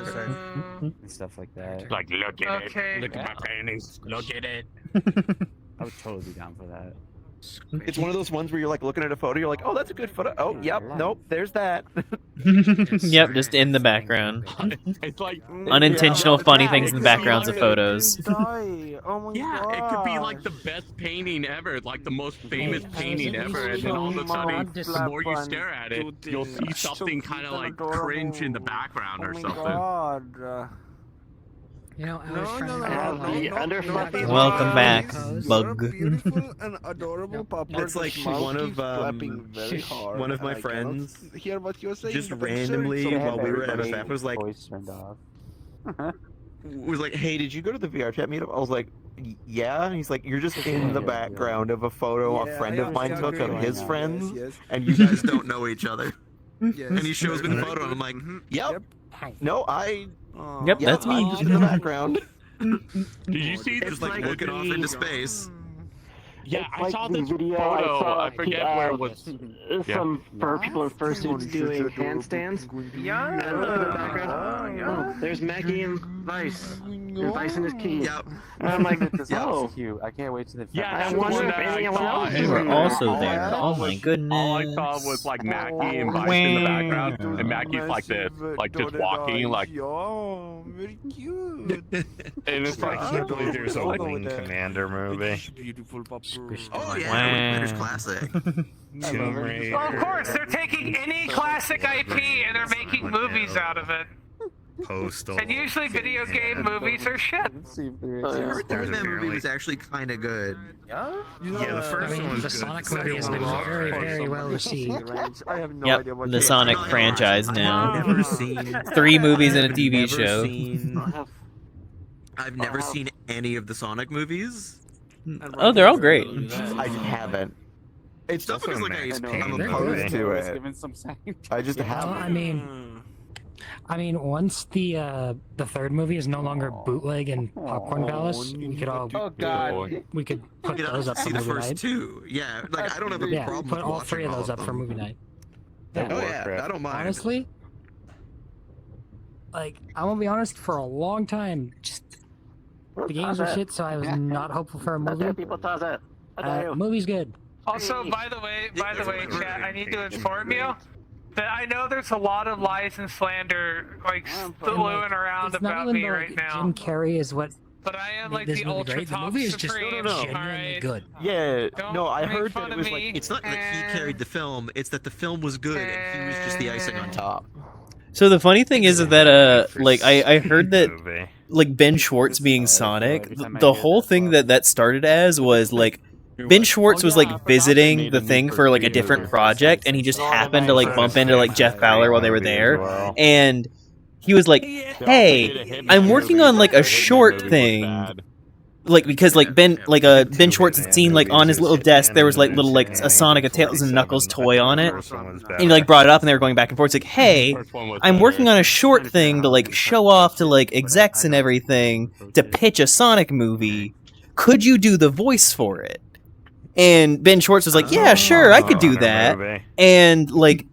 And stuff like that. Like, look at Okay. it. Look at my panties. Look at it. I would totally be down for that. It's one of those ones where you're like looking at a photo, you're like, oh, that's a good photo. Oh, yep, nope, there's that. Yep, just in the background. It's like Unintentional funny things in the backgrounds of photos. Yeah, it could be like the best painting ever, like the most famous painting ever, and then all of a sudden, the more you stare at it, you'll see something kind of like cringe in the background or something. You know, I was trying to Welcome back, Bug. Beautiful and adorable pupper. It's like one of my friends Hear what you're saying. just but I'm sure randomly it's okay. while we were at MFF was like, Voice turned off. Hey, did you go to the VRChat meetup? I was like, yeah. And he's like, you're just in the background of a photo a friend of mine took of his friends, and you guys don't know each other. And he shows me the photo, and I'm like, yep. No, Yep, that's I'm me. just in the background. Did you see just like looking off into space. Yeah, I Like saw the this video photo. saw, I forget where it was. Some for people in fursuits doing handstands. Yeah. And look at the background. Oh, there's Maggie and Vice. And Vice and his key. Yep. And I'm like, This oh. cute. I can't wait to the. Yeah, I that's wonder one if that I anyone saw. else They were is also All I there. saw Oh my was- goodness. All I saw was like Mackie and Vice in the background, and Mackie's like this, like just walking, like. Oh, very cute. And it's like, I can't believe there's a Wing Commander movie. Beautiful pupper. Oh yeah, Commander's classic. Tomb Raider. Well, of course, they're taking any classic IP and they're making movies out of it. Postal. And usually video game movies are shit. That movie was actually kind of good. Yeah, the first I mean, one's the good. Sonic movie has been very, very well received. I have no Yep, idea what the Sonic franchise now. I've never seen 3 movies and a I've TV never show. seen- I've never seen any of the Sonic movies. Oh, they're all great. I just haven't. It's not because like I'm They're opposed to it. Given some sign. I just Well, haven't. I mean, once the third movie is no longer bootleg and Popcorn Palace, we could all we could put those up for See the movie first night. 2. Yeah, like I don't have a problem put with all watching 3 of those all up for movie night. Oh yeah, I don't mind. Honestly, like I'm gonna be honest, for a long time, just the games were shit, so I was not hopeful for a movie. People thought that. Movie's good. Also, by the way, chat, I need to inform you that I know there's a lot of lies and slander like flowing around It's not about even me though, right like, now. Jim Carrey is what. But I am made like this the movie ultra great. The top movie is just supreme. genuinely Alright? good. Yeah, no, I Don't make heard fun that it of was me. like It's not like he carried the film; it's that the film was good and he was just the icing on top. So the funny thing is that like I heard that like Ben Schwartz being Sonic, the whole thing that started as was like Ben Schwartz was like visiting the thing for like a different project, and he just happened to like bump into like Jeff Fowler while they were there, and he was like, "Hey, I'm working on like a short thing." Like because like Ben Schwartz had seen like on his little desk there was like little like a Sonic, a Tails and Knuckles toy on it, and he like brought it up and they were going back and forth. It's like, hey, I'm working on a short thing to like show off to like execs and everything to pitch a Sonic movie. Could you do the voice for it? And Ben Schwartz was like, yeah, sure, I could do that. And like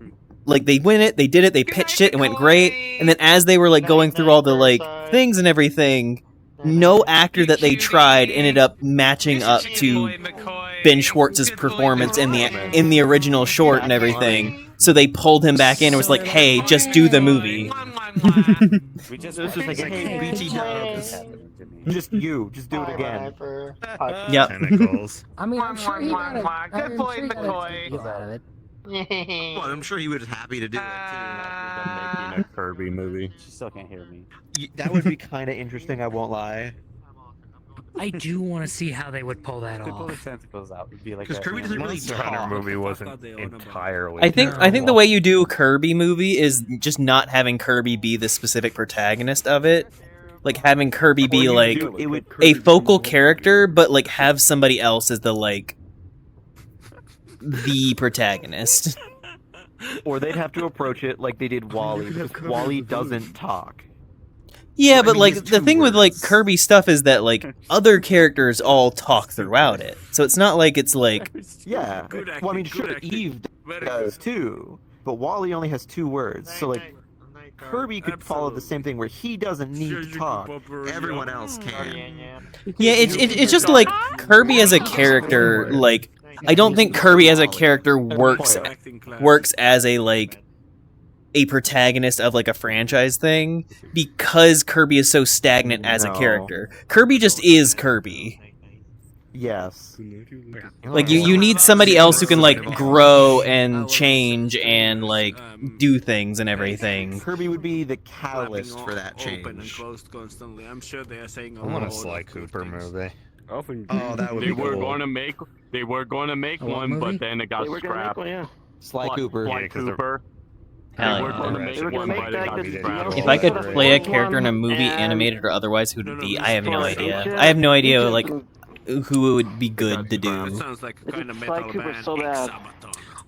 they went it, they did it, they pitched it, it went great. And then as they were like going through all the like things and everything, no actor that they tried ended up matching up to Ben Schwartz's performance in the original short and everything. So they pulled him back in and was like, "Hey, just do the movie." We just was just like, hey, BT Dubs, just do it again. Yep. I mean, I'm sure he got a Good boy, McCoy. deal out of it. Well, I'm sure he was happy to do it too. Making a Kirby movie. She still can't hear me. That would be kind of interesting. I won't lie. I do want to see how they would pull that Could pull the off. tentacles out. It'd be like Because Kirby doesn't really Monster Hunter talk. movie wasn't entirely. I think the way you do a Kirby movie is just not having Kirby be the specific protagonist of it. Like having Kirby be like a focal character, but like have somebody else as the like the protagonist. Or they'd have to approach it like they did Wally, because Wally doesn't talk. Yeah, but like the thing with like Kirby stuff is that like other characters all talk throughout it, so it's not like it's like Yeah. Well, I mean, sure, Eve does too, but Wally only has 2 words, so like Kirby could follow the same thing where he doesn't need to talk. Everyone else can. yeah, it's just like Kirby as a character. Like I don't think Kirby as a character works as a like a protagonist of like a franchise thing because Kirby is so stagnant as a character. Kirby just is Kirby. Yes. Like you need somebody else who can like grow and change and like do things and everything. Kirby would be the catalyst for that Open and change. closed constantly. I'm sure they are saying I want a Sly Cooper movie. Oh, that would They be were cool. going to make one, movie? but then it got They were gonna scrapped. make one, yeah. Sly Cooper. Sly Yeah, 'cause they're- Cooper. Hell They were yeah. going to make They were one, gonna but make it got that scrapped. If I could Also, play a the character in a one movie, and- animated or otherwise, who'd it be? I have no idea. VRChat. I have no idea like who it would be good to It do. sounds like a kind of Sly metal Cooper band. so bad.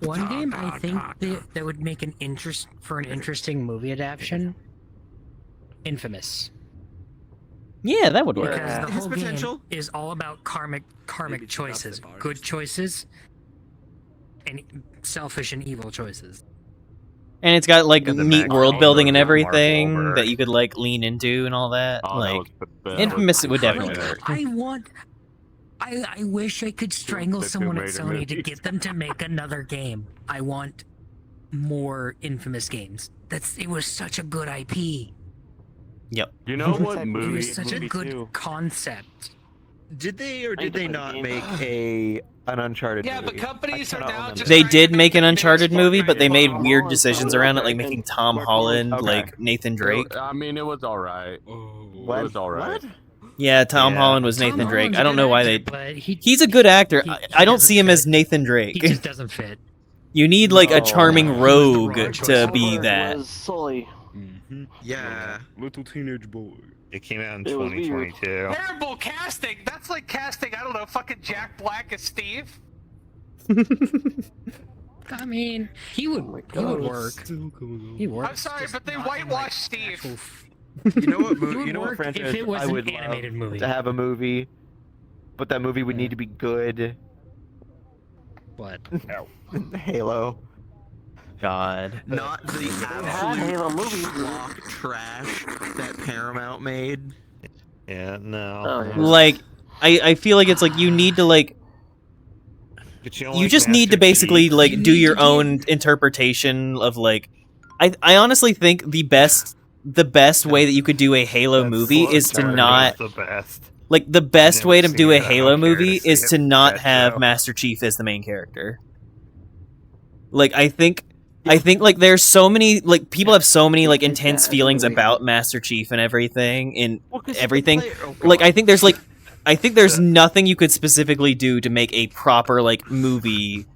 One game I think that would make an interesting movie adaptation. Infamous. Yeah, that would work. Because the Has whole potential. game is all about karmic choices, good choices, and selfish and evil choices. And it's got like The neat Max world building and Mark everything Wahlberg. that you could like lean into and all that. Oh, like that was Infamous would definitely work. I wish I could strangle That someone at made a Sony to movie. get them to make another game. I want more Infamous games. It was such a good IP. Yep. You know what It movie? was such a good concept. Did they or did they not make an Uncharted Yeah, movie? but companies are now just They did make an Uncharted movie, but they made weird decisions around it, like making Tom Holland like Nathan Drake. I mean, it was alright. It was alright. Yeah, Tom Yeah. Holland was Tom Nathan Drake. Holland's I a don't good know why actor, they. but He's a good actor. I don't see him as Nathan He Drake. just doesn't fit. You need like a charming rogue to be that. Sully. Yeah. Little teenage boy. It came out in It was weird. 2022. Terrible casting. That's like casting, I don't know, fucking Jack Black as Steve. I mean, he would work. He works. I'm sorry, but they whitewashed Steve. You know what It movie? would You know what work franchise if it was I an would animated love movie. to have a movie, but that movie would need to be good. What? Halo. God. Not the Halo movie. absolute block trash that Paramount made. Yeah, no. Oh, yeah. Like, I feel like it's like you need to like. But you, don't You like just need to Master basically Chief? like do your own interpretation of like. I honestly think the best way that you could do a Halo movie is to not. The best. Like the best never way to seen do it. a I don't Halo care to movie see is it. to not Best have show. Master Chief as the main character. Like I think like there's so many like people have so many like intense feelings about Master Chief and everything and everything. Like I think there's nothing you could specifically do to make a proper like movie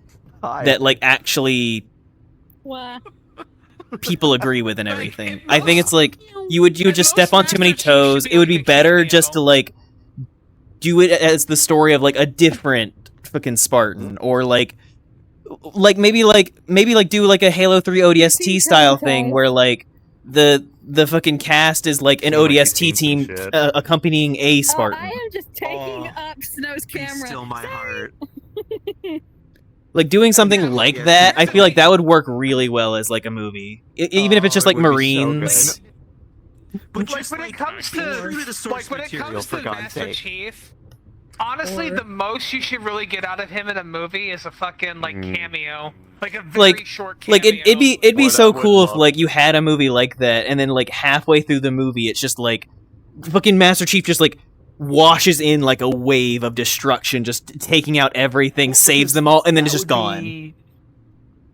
that like actually people agree with and everything. I think it's like you would just step on too many toes. It would be better just to like do it as the story of like a different fucking Spartan or like maybe do like a Halo 3 ODST style thing where like the fucking cast is like an ODST team accompanying a Spartan. I am just taking up Snow's camera. Still my heart. Like doing something like that, I feel like that would work really well as like a movie, even if it's just like Marines. But like when it comes to Master Chief, honestly, the most you should really get out of him in a movie is a fucking like cameo, like a very short cameo. Like it'd be so cool if like you had a movie like that, and then like halfway through the movie, it's just like fucking Master Chief just like washes in like a wave of destruction, just taking out everything, saves them all, and then it's just gone.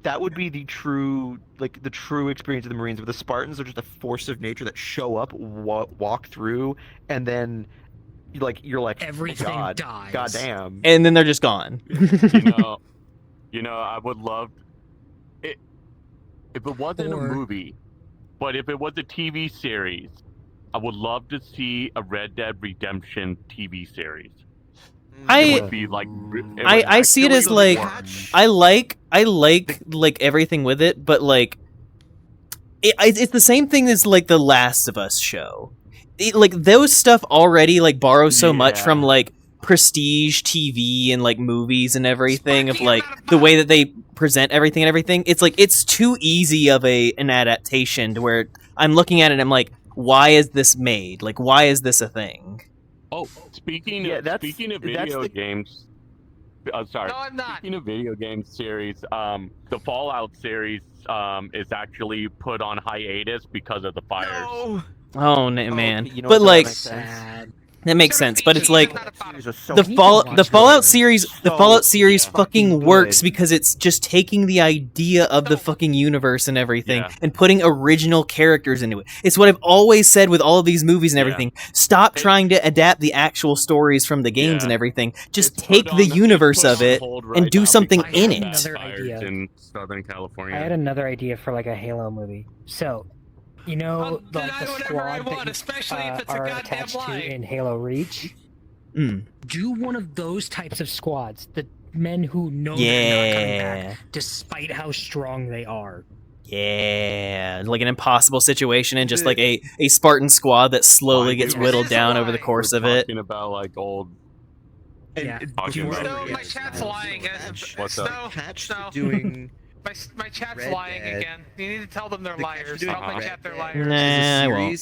That would be the true experience of the Marines, where the Spartans are just a force of nature that show up, walk through, and then you're like everything dies. Goddamn. And then they're just gone. You know, I would love it if it wasn't a movie, but if it was a TV series, I would love to see a Red Dead Redemption TV series. It would be like I see it as like I like everything with it, but like it's the same thing as like the Last of Us show. Like those stuff already like borrow so much from like prestige TV and like movies and everything of like the way that they present everything and everything. It's like it's too easy of an adaptation to where I'm looking at it and I'm like, why is this made? Like why is this a thing? Oh, speaking of video games, sorry. No, I'm not. Speaking of video game series, the Fallout series is actually put on hiatus because of the fires. Oh man, you know but what, like that that makes sense. But it's like the Fallout series fucking works because it's just taking the idea of the fucking universe and everything and putting original characters into it. It's what I've always said with all of these movies and everything. Stop trying to adapt the actual stories from the games and everything. Just take the universe of it and do something in it. In Southern California. I had another idea for like a Halo movie. So, you know, like the squad that you are attached to in Halo Reach? Do one of those types of squads. The men who know they're not coming back, despite how strong they are. Yeah, like an impossible situation and just like a Spartan squad that slowly gets whittled down over the course of it. Talking about like old. My chat's lying. What's up? Patch doing My chat's lying again. You need to tell them they're liars. Tell my chat they're liars. Nah, I won't.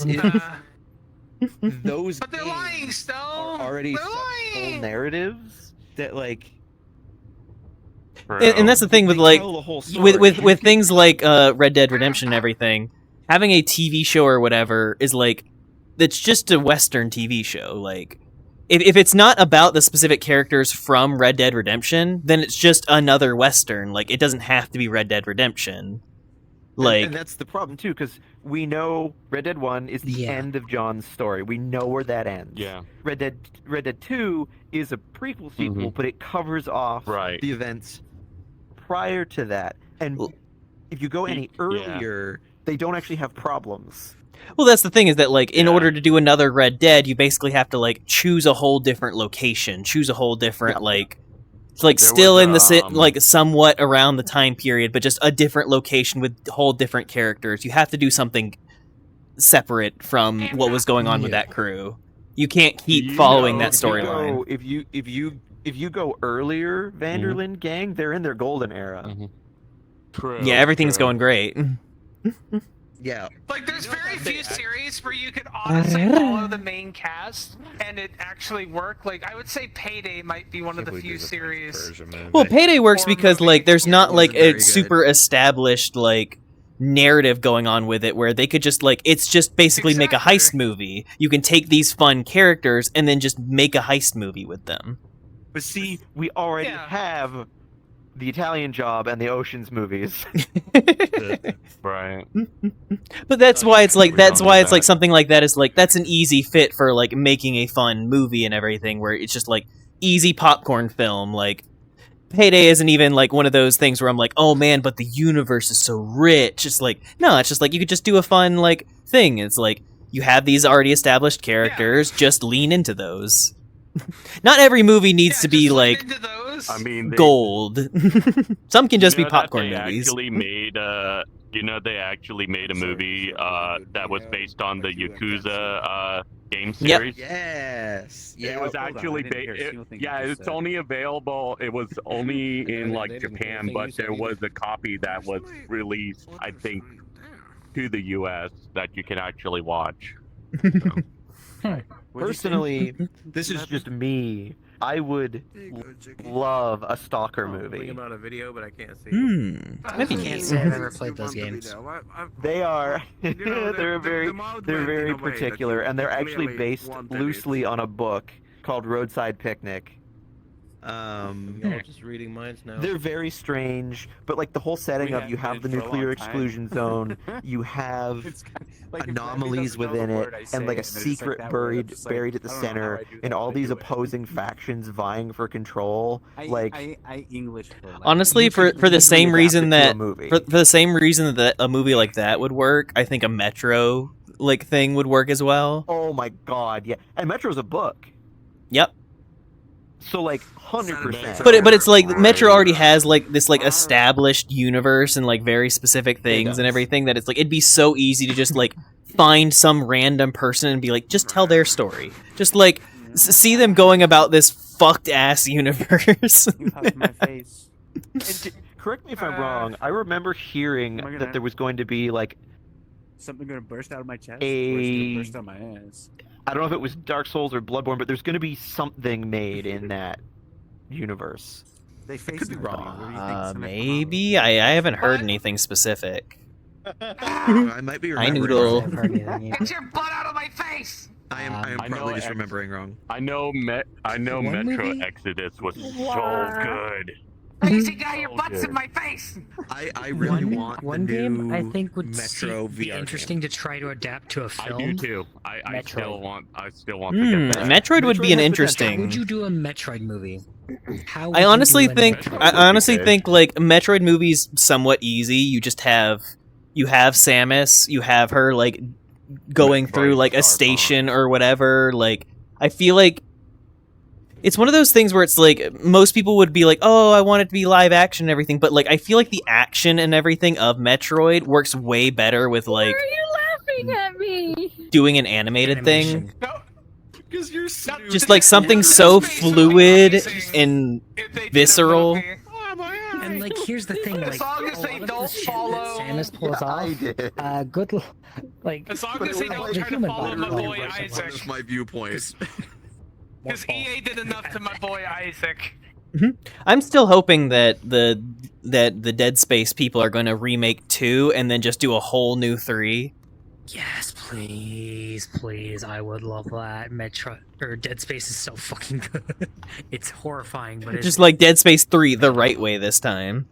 Those But they're lying, Stone. are already They're lying. full narratives that like. And that's the thing with like tell the whole story. with things like Red Dead Redemption and everything. Having a TV show or whatever is like it's just a Western TV show. Like if it's not about the specific characters from Red Dead Redemption, then it's just another Western. Like it doesn't have to be Red Dead Redemption. Like and that's the problem too, because we know Red Dead 1 is the end of John's story. We know where that ends. Yeah. Red Dead 2 is a prequel sequel, but it covers off the events prior to that. And if you go any earlier, they don't actually have problems. Well, that's the thing is that like in order to do another Red Dead, you basically have to like choose a whole different location, choose a whole different like still in the like somewhat around the time period, but just a different location with whole different characters. You have to do something separate from what was going on with that crew. You can't keep following that storyline. If you go earlier, Vanderlyn gang, they're in their golden era. Yeah, everything's going great. Yeah. Like, there's very few series where you could honestly follow the main cast and it actually work. Like, I would say Payday might be one of the few series. Well, Payday works because like there's not like a super established like narrative going on with it where they could just like it's just basically make a heist movie. You can take these fun characters and then just make a heist movie with them. But see, we already have the Italian Job and the Ocean's movies. Right. But that's why it's like like something like that is like that's an easy fit for like making a fun movie and everything where it's just like easy popcorn film. Like Payday isn't even like one of those things where I'm like, oh man, but the universe is so rich. It's like no, it's just like you could just do a fun like thing. It's like you have these already established characters, just lean into those. Not every movie needs to be like I mean, gold. Some can just be popcorn movies. Actually made they actually made a movie that was based on the Yakuza game series. Yes. Yeah. It was actually it's only available. It was only in like Japan, but there was a copy that was released, I think, to the U.S. that you can actually watch. So. Personally, this is just me. I would love a Stalker movie. About a video, but I can't see. I can't say I've ever played those games. They are. They're very particular, and they're actually based loosely on a book called Roadside Picnic. Y'all just reading minds now. They're very strange, but like the whole setting of you have the nuclear exclusion zone, you have anomalies within it, and like a secret buried at the center, and all these opposing factions vying for control. Like, I English. Honestly, for the same reason that for the same reason that a movie like that would work, I think a Metro like thing would work as well. Oh my god, yeah, and Metro's a book. Yep. So like 100%. But it's like Metro already has like this like established universe and like very specific things and everything that it's like it'd be so easy to just like find some random person and be like just tell their story. Just like see them going about this fucked ass universe. Correct me if I'm wrong. I remember hearing that there was going to be like something going to burst out of my chest. Burst out of my ass. I don't know if it was Dark Souls or Bloodborne, but there's going to be something made in that universe. They could be wrong. Maybe I haven't heard anything specific. I might be I remembering. noodle. Get your butt out of my face! I am probably just remembering wrong. I know Metro movie? Exodus was so good. Crazy guy, your butt's in my face! I really want one the new game I think would Metro be VR interesting to try to adapt to a film. I do too. I still want to get that. Metroid would be an interesting. How would you do a Metroid movie? I honestly think like Metroid movies somewhat easy. You just have Samus, you have her like going through like a station or whatever. Like I feel like it's one of those things where it's like most people would be like, "Oh, I want it to be live action and everything," but like I feel like the action and everything of Metroid works way better with like. Why are you laughing at me? Doing an animated thing. Because you're just like something so fluid and visceral. And like, here's the thing, like, as long as they don't follow. Samus pulls off. Good, like. As long as they don't try to follow my boy Isaac. That's my viewpoint. Because EA did enough to my boy Isaac. I'm still hoping that the Dead Space people are going to remake 2 and then just do a whole new 3. Yes, please, please. I would love that. Dead Space is so fucking good. It's horrifying, but it's Just like Dead Space 3 the right way this time.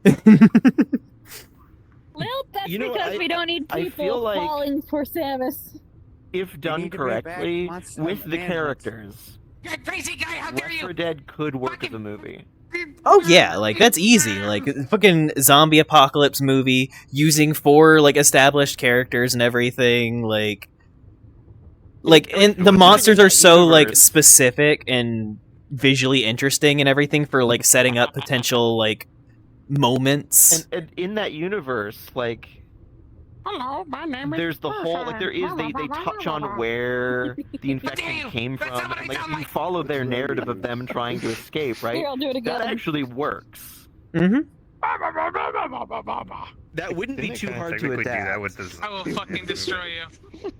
Well, that's You know, because we don't need I people feel like- falling for Samus. If done need to bring back correctly, Monster with the Manhunt. characters, You crazy guy, how dare Left you! 4 Dead could work as a movie. Oh yeah, like that's easy. Like fucking zombie apocalypse movie using 4 like established characters and everything. Like and the monsters are so like specific and visually interesting and everything for like setting up potential like moments. And in that universe, like Hello, my name is there's the whole like they touch on where the infection came from, and like you follow their narrative of them trying to escape, right? Here, I'll do it again. That actually works. Mm-hmm. That wouldn't be too hard to adapt. I will fucking destroy you.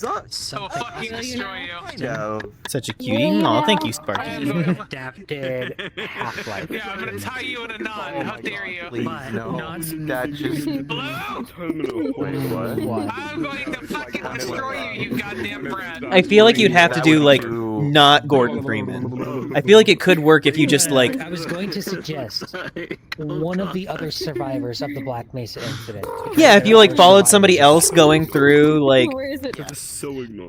I will fucking destroy you. No. Such a cutie. Aw, thank you, Sparky. Adapted Half-Life. Yeah, I'm gonna tie you in a knot. How dare you? Please, no. That just... Wait, what? I'm going to fucking destroy you, you goddamn brat. I feel like you'd have to do like not Gordon Freeman. I feel like it could work if you just like. I was going to suggest one of the other survivors of the Black Mesa incident. Yeah, if you like followed somebody else going through like. Where is it?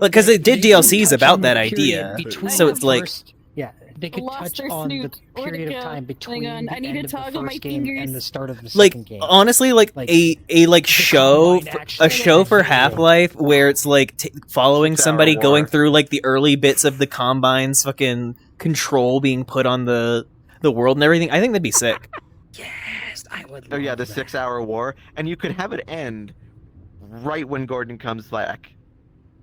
Because it did DLCs about that idea, so it's like. Yeah, they could Lost touch their on the snoot. Where'd it period of go? time between Hang on, the I need end to of the toggle my first game fingers. and the start of the Like second game. honestly, like a show, a show for Half-Life where it's like following somebody going through like the early bits of the Combine's fucking control being put on the world and everything. I think that'd be sick. Yes, I would. Oh yeah, the 6-hour war, and you could have it end right when Gordon comes back.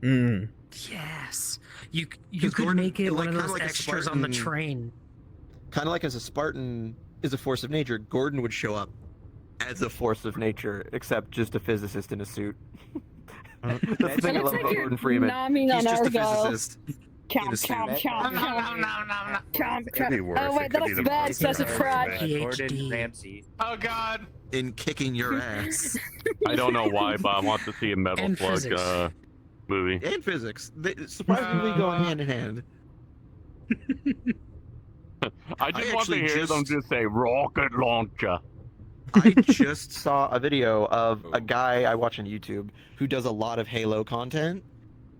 Mm. Yes, you could make it one of those extras on the train. Kind of like as a Spartan is a force of nature, Gordon would show up as a force of nature, except just a physicist in a suit. That's the thing I love about Gordon Freeman. He's just a Argyle. physicist. Chomp, chomp, chomp, chomp. Chomp, chomp. Oh wait, that's bad. That's a fraud. Gordon Ramsay. Oh god. In kicking your ass. I don't know why, but I want to see a Metal And Slug physics. movie. And physics. They surprisingly go hand in hand. I just want to actually hear them just say rocket launcher. I just saw a video of a guy I watch on YouTube who does a lot of Halo content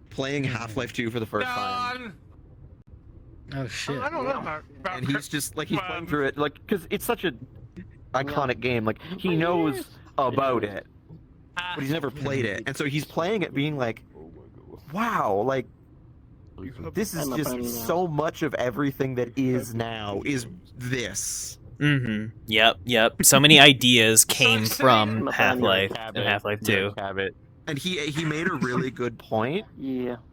playing Half-Life 2 for the first time. Oh shit. I don't know about And he's just like he's playing through it like because it's such a iconic game. Like he knows about it, but he's never played it, and so he's playing it, being like, "Wow, like this is just so much of everything that is now is this." Mm-hmm. Yep. So many ideas came from Half-Life and Half-Life 2. And he made a really good point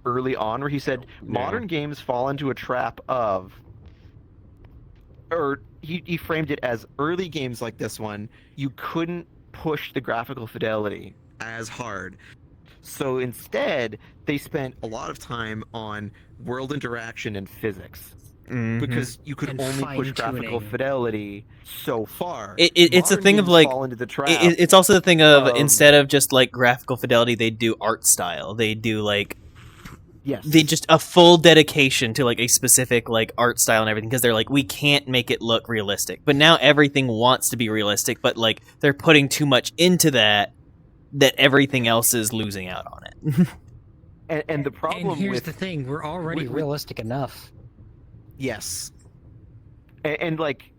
early on where he said modern games fall into a trap of, or he framed it as early games like this one, you couldn't push the graphical fidelity as hard. So instead, they spent a lot of time on world interaction and physics. Mhm. Because you could only push graphical fidelity so far. It's a Modern thing of games like fall into the trap. it's also the thing of instead of just like graphical fidelity, they do art style. They do like they just a full dedication to like a specific like art style and everything because they're like we can't make it look realistic. But now everything wants to be realistic, but like they're putting too much into that everything else is losing out on it. and the problem And here's with the thing: we're already realistic enough. Yes. And like,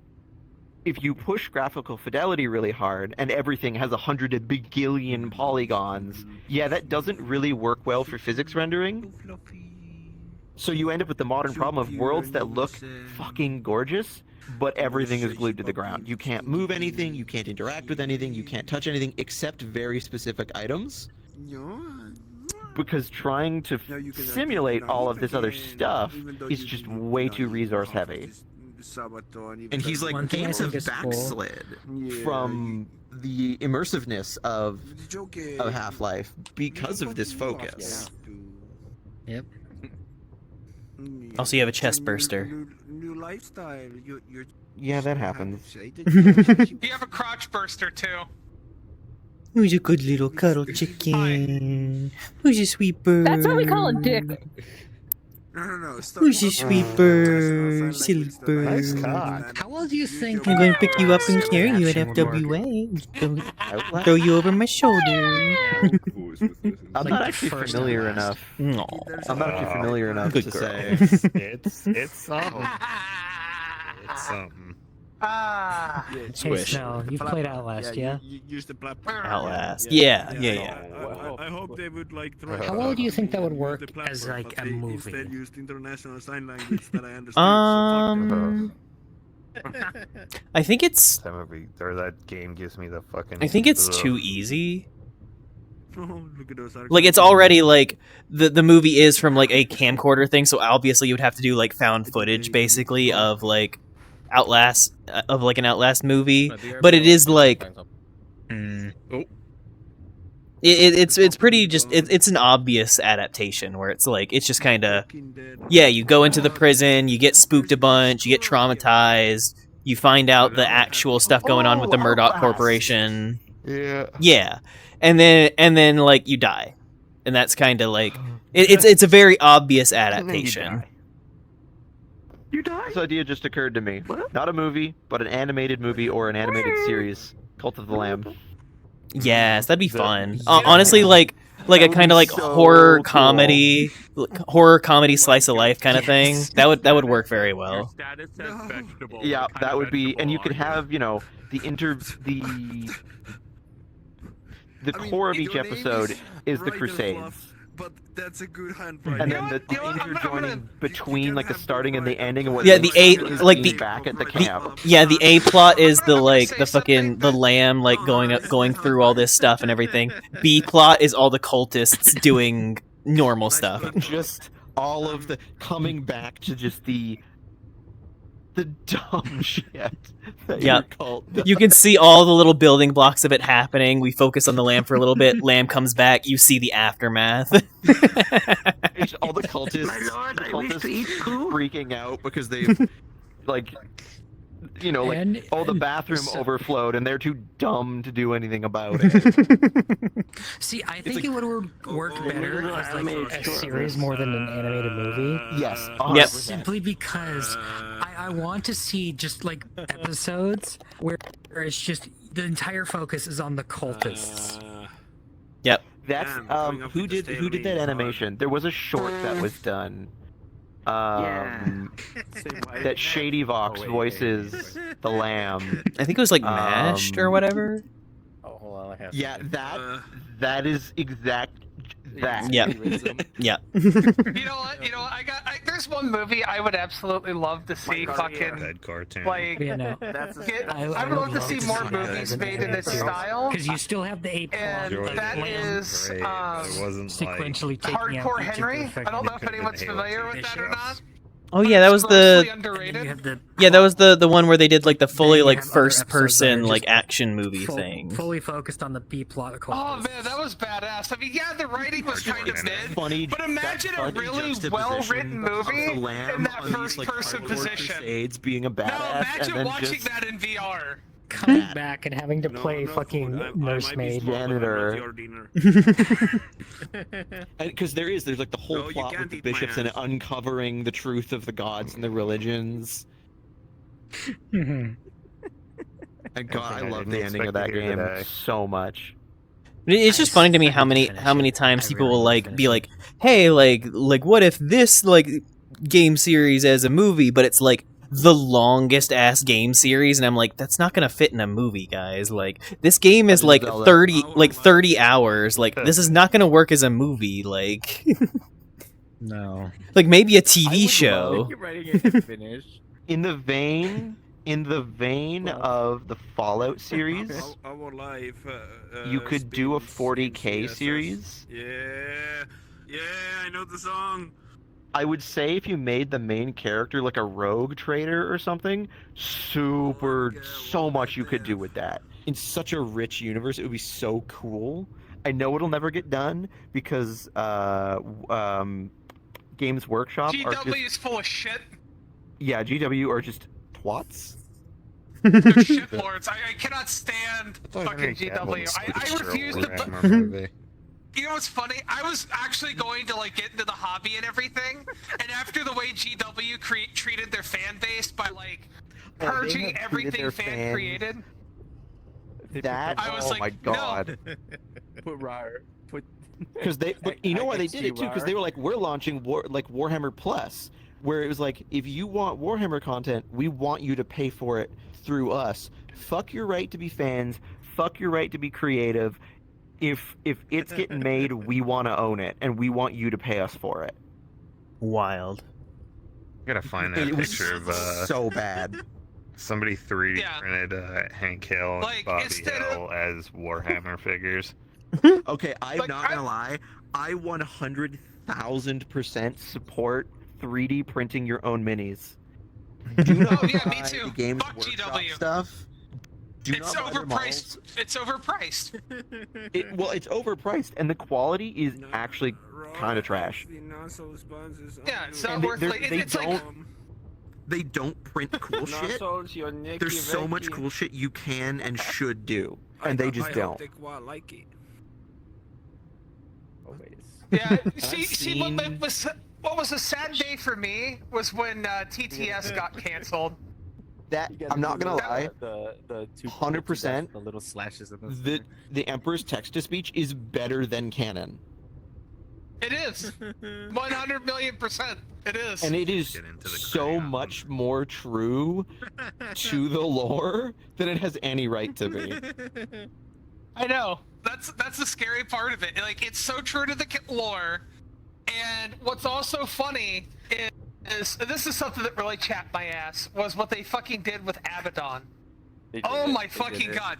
if you push graphical fidelity really hard and everything has 100 bajillion polygons, yeah, that doesn't really work well for physics rendering. So you end up with the modern problem of worlds that look fucking gorgeous, but everything is glued to the ground. You can't move anything, you can't interact with anything, you can't touch anything except very specific items. Because trying to simulate all of this other stuff is just way too resource heavy. And he's like, One thing I games have think is cool- backslid from the immersiveness of Half-Life because of this focus. Yep. Also, you have a chest burster. New lifestyle. Yeah, that happens. You have a crotch burster too. Who's a good little cuddle chicken? Who's a sweet bird? That's what we call a dick. No. Who's a sweet bird? Silly bird. Nice cock. How old do you think? I'm going to pick you up and carry you at FWA. Throw you over my shoulder. I'm not actually familiar enough. No. I'm not actually familiar enough Good to girl. say. It's something. It's something. Hey, Snow, you played Outlast, yeah? Outlast. Yeah. I hope they would like throw. How well do you think that would work as like a movie? Instead used international sign language that I understand. I think it's. That movie or that game gives me the fucking. I think it's ugh. too easy. Look at those Like it's already like the movie is from like a camcorder thing, so obviously you would have to do like found footage basically of like Outlast of like an Outlast movie, but it is like it's pretty just it's an obvious adaptation where it's like it's just kind of you go into the prison, you get spooked a bunch, you get traumatized, you find out the actual stuff going on with the Murdoch Corporation. Yeah. And then like you die. And that's kind of like it's a very obvious adaptation. You die? This idea just occurred to me. Not a movie, but an animated movie or an animated series. Cult of the Lamb. Yes, that'd be fun. Honestly, like a kind of like horror comedy slice of life kind of thing. That would work very well. Yeah, that would be, and you could have the core of each episode is the Crusades. But that's a good hand. And then the interjoining between like the starting and the ending and what the A like the back at the camp. The A plot is the like the fucking the lamb like going through all this stuff and everything. B plot is all the cultists doing normal stuff. Just all of the coming back to just the dumb shit. Yeah, you can see all the little building blocks of it happening. We focus on the lamb for a little bit. Lamb comes back. You see the aftermath. All the cultists, freaking out because they, all the bathroom overflowed and they're too dumb to do anything about it. See, I think it would work better as like a series more than an animated movie. Yes. Yep. Simply because I want to see just like episodes where it's just the entire focus is on the cultists. Yep. That's who did that animation? There was a short that was done. That Shady Vox voices the lamb. I think it was like Mashed or whatever. Oh, hold on, I have. Yeah, that is exact. That. Yeah. Yeah. You know what? There's one movie I would absolutely love to see. Fucking cartoon. like. Yeah, no. I would love to see more movies made in this style. Because you still have the A plot. And that is sequentially taking Hardcore out each of Henry. the I don't know if anyone's familiar with that or not. Oh yeah, that was the underrated. that was the one where they did like the fully like first person like action movie thing. Fully focused on the B plot. Oh man, that was badass. I mean, yeah, the writing was kind of mid, funny, but imagine a really well-written movie in that first-person position. Crusades being a badass. No, imagine and then watching that in VR. Coming back and having to play fucking nursemaid. Janitor. Because there's like the whole plot with the bishops and uncovering the truth of the gods and the religions. And God, I love the ending of that game so much. It's just funny to me how many times people will like be like, hey, like what if this like game series as a movie, but it's like the longest ass game series, and I'm like, that's not gonna fit in a movie, guys. Like this game is like 30 hours. Like this is not gonna work as a movie. Like no, like maybe a TV show. In the vein of the Fallout series, you could do a 40K series. Yeah, I know the song. I would say if you made the main character like a rogue trader or something, so much you could do with that. In such a rich universe, it would be so cool. I know it'll never get done because Games Workshop are GW just, is full of shit. yeah, GW are just twats. They're shitlords. I cannot stand fucking GW. I refuse to. You know what's funny? I was actually going to like get into the hobby and everything, and after the way GW treated their fan base by like purging everything fan created, that I was oh like, my god. Put Rar. Because but you know why they did it too? Because they were like, we're launching Warhammer Plus, where it was like, if you want Warhammer content, we want you to pay for it through us. Fuck your right to be fans. Fuck your right to be creative. If it's getting made, we want to own it, and we want you to pay us for it. Wild. I gotta find that picture of so bad. Somebody 3D printed Hank Hill and Bobby Hill as Warhammer figures. Okay, I'm not gonna lie. I 100,000% support 3D printing your own minis. Do not me too. The Games Fuck Workshop GW stuff. It's overpriced. It's overpriced. Well, it's overpriced, and the quality is actually kind of trash. Yeah, it's not worth like They don't print cool shit. There's so much cool shit you can and should do, and they just don't. Yeah, see what was a sad day for me was when TTS got canceled. That I'm not gonna lie, The 100%. The little slashes in the The Emperor's text-to-speech is better than canon. It is 100,000,000%. It is, and it is so much more true to the lore than it has any right to be. I know. That's the scary part of it. Like, it's so true to the lore, and what's also funny is this is something that really chapped my ass, was what they fucking did with Abaddon. Oh my fucking god.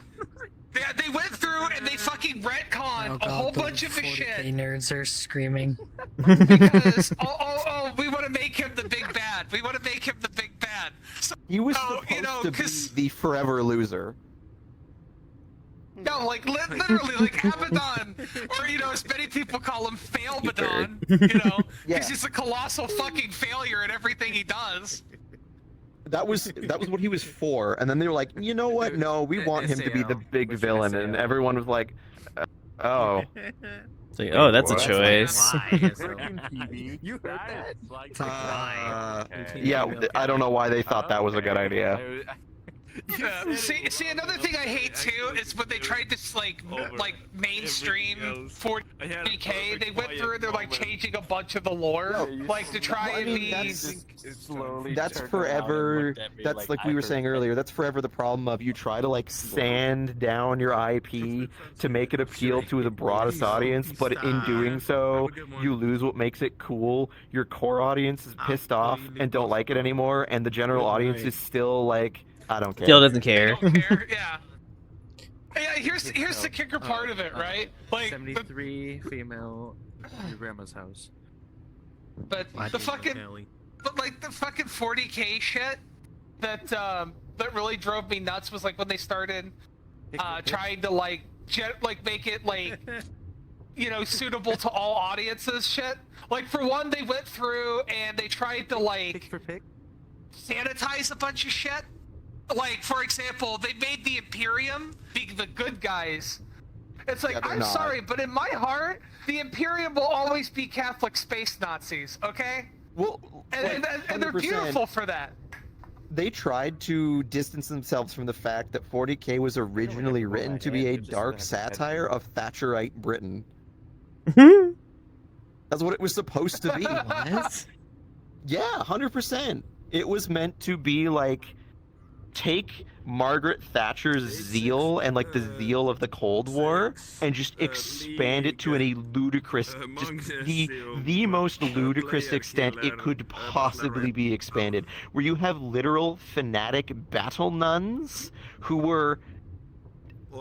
They went through and they fucking retconned a whole bunch of the shit. Nerds are screaming. Because, we want to make him the big bad. We want to make him the big bad. So, He was supposed to be the forever loser. No, like literally, like Abaddon, or as many people call him, Failbadon, because he's a colossal fucking failure at everything he does. That was what he was for, and then they were like, you know what? No, we want him to be the big villain, and everyone was like, oh. It's like, oh, that's a choice. You heard that? Yeah, I don't know why they thought that was a good idea. See, another thing I hate too is when they tried to like mainstream 40K. They went through and they're like changing a bunch of the lore, like to try and be. That's forever. That's like we were saying earlier. That's forever the problem of you try to like sand down your IP to make it appeal to the broadest audience, but in doing so, you lose what makes it cool. Your core audience is pissed off and don't like it anymore, and the general audience is still like, I don't care. Still doesn't care. Yeah. Yeah, here's the kicker part of it, right? Like 73 female at your grandma's house. But the fucking 40K shit that really drove me nuts was like when they started trying to make it like suitable to all audiences shit. Like for one, they went through and they tried to like sanitize a bunch of shit. Like, for example, they made the Imperium be the good guys. It's like, I'm sorry, but in my heart, the Imperium will always be Catholic space Nazis, okay? Well, and they're beautiful for that. They tried to distance themselves from the fact that 40K was originally written to be a dark satire of Thatcherite Britain. That's what it was supposed to be. What? Yeah, 100%. It was meant to be like, take Margaret Thatcher's zeal and like the zeal of the Cold War and just expand it to a ludicrous, just the most ludicrous extent it could possibly be expanded, where you have literal fanatic battle nuns who were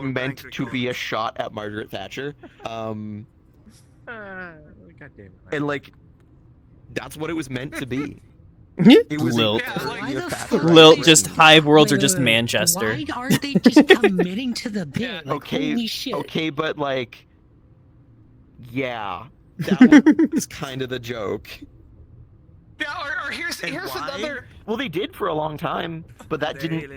meant to be a shot at Margaret Thatcher, and like That's what it was meant to be. It was Lilt. a Lilt, just Hive Worlds are just Manchester. Why aren't they just committing to the bit? Like, Okay, holy shit. okay, but like, yeah, that was kind of the joke. Yeah, or here's another. Well, they did for a long time, but that didn't.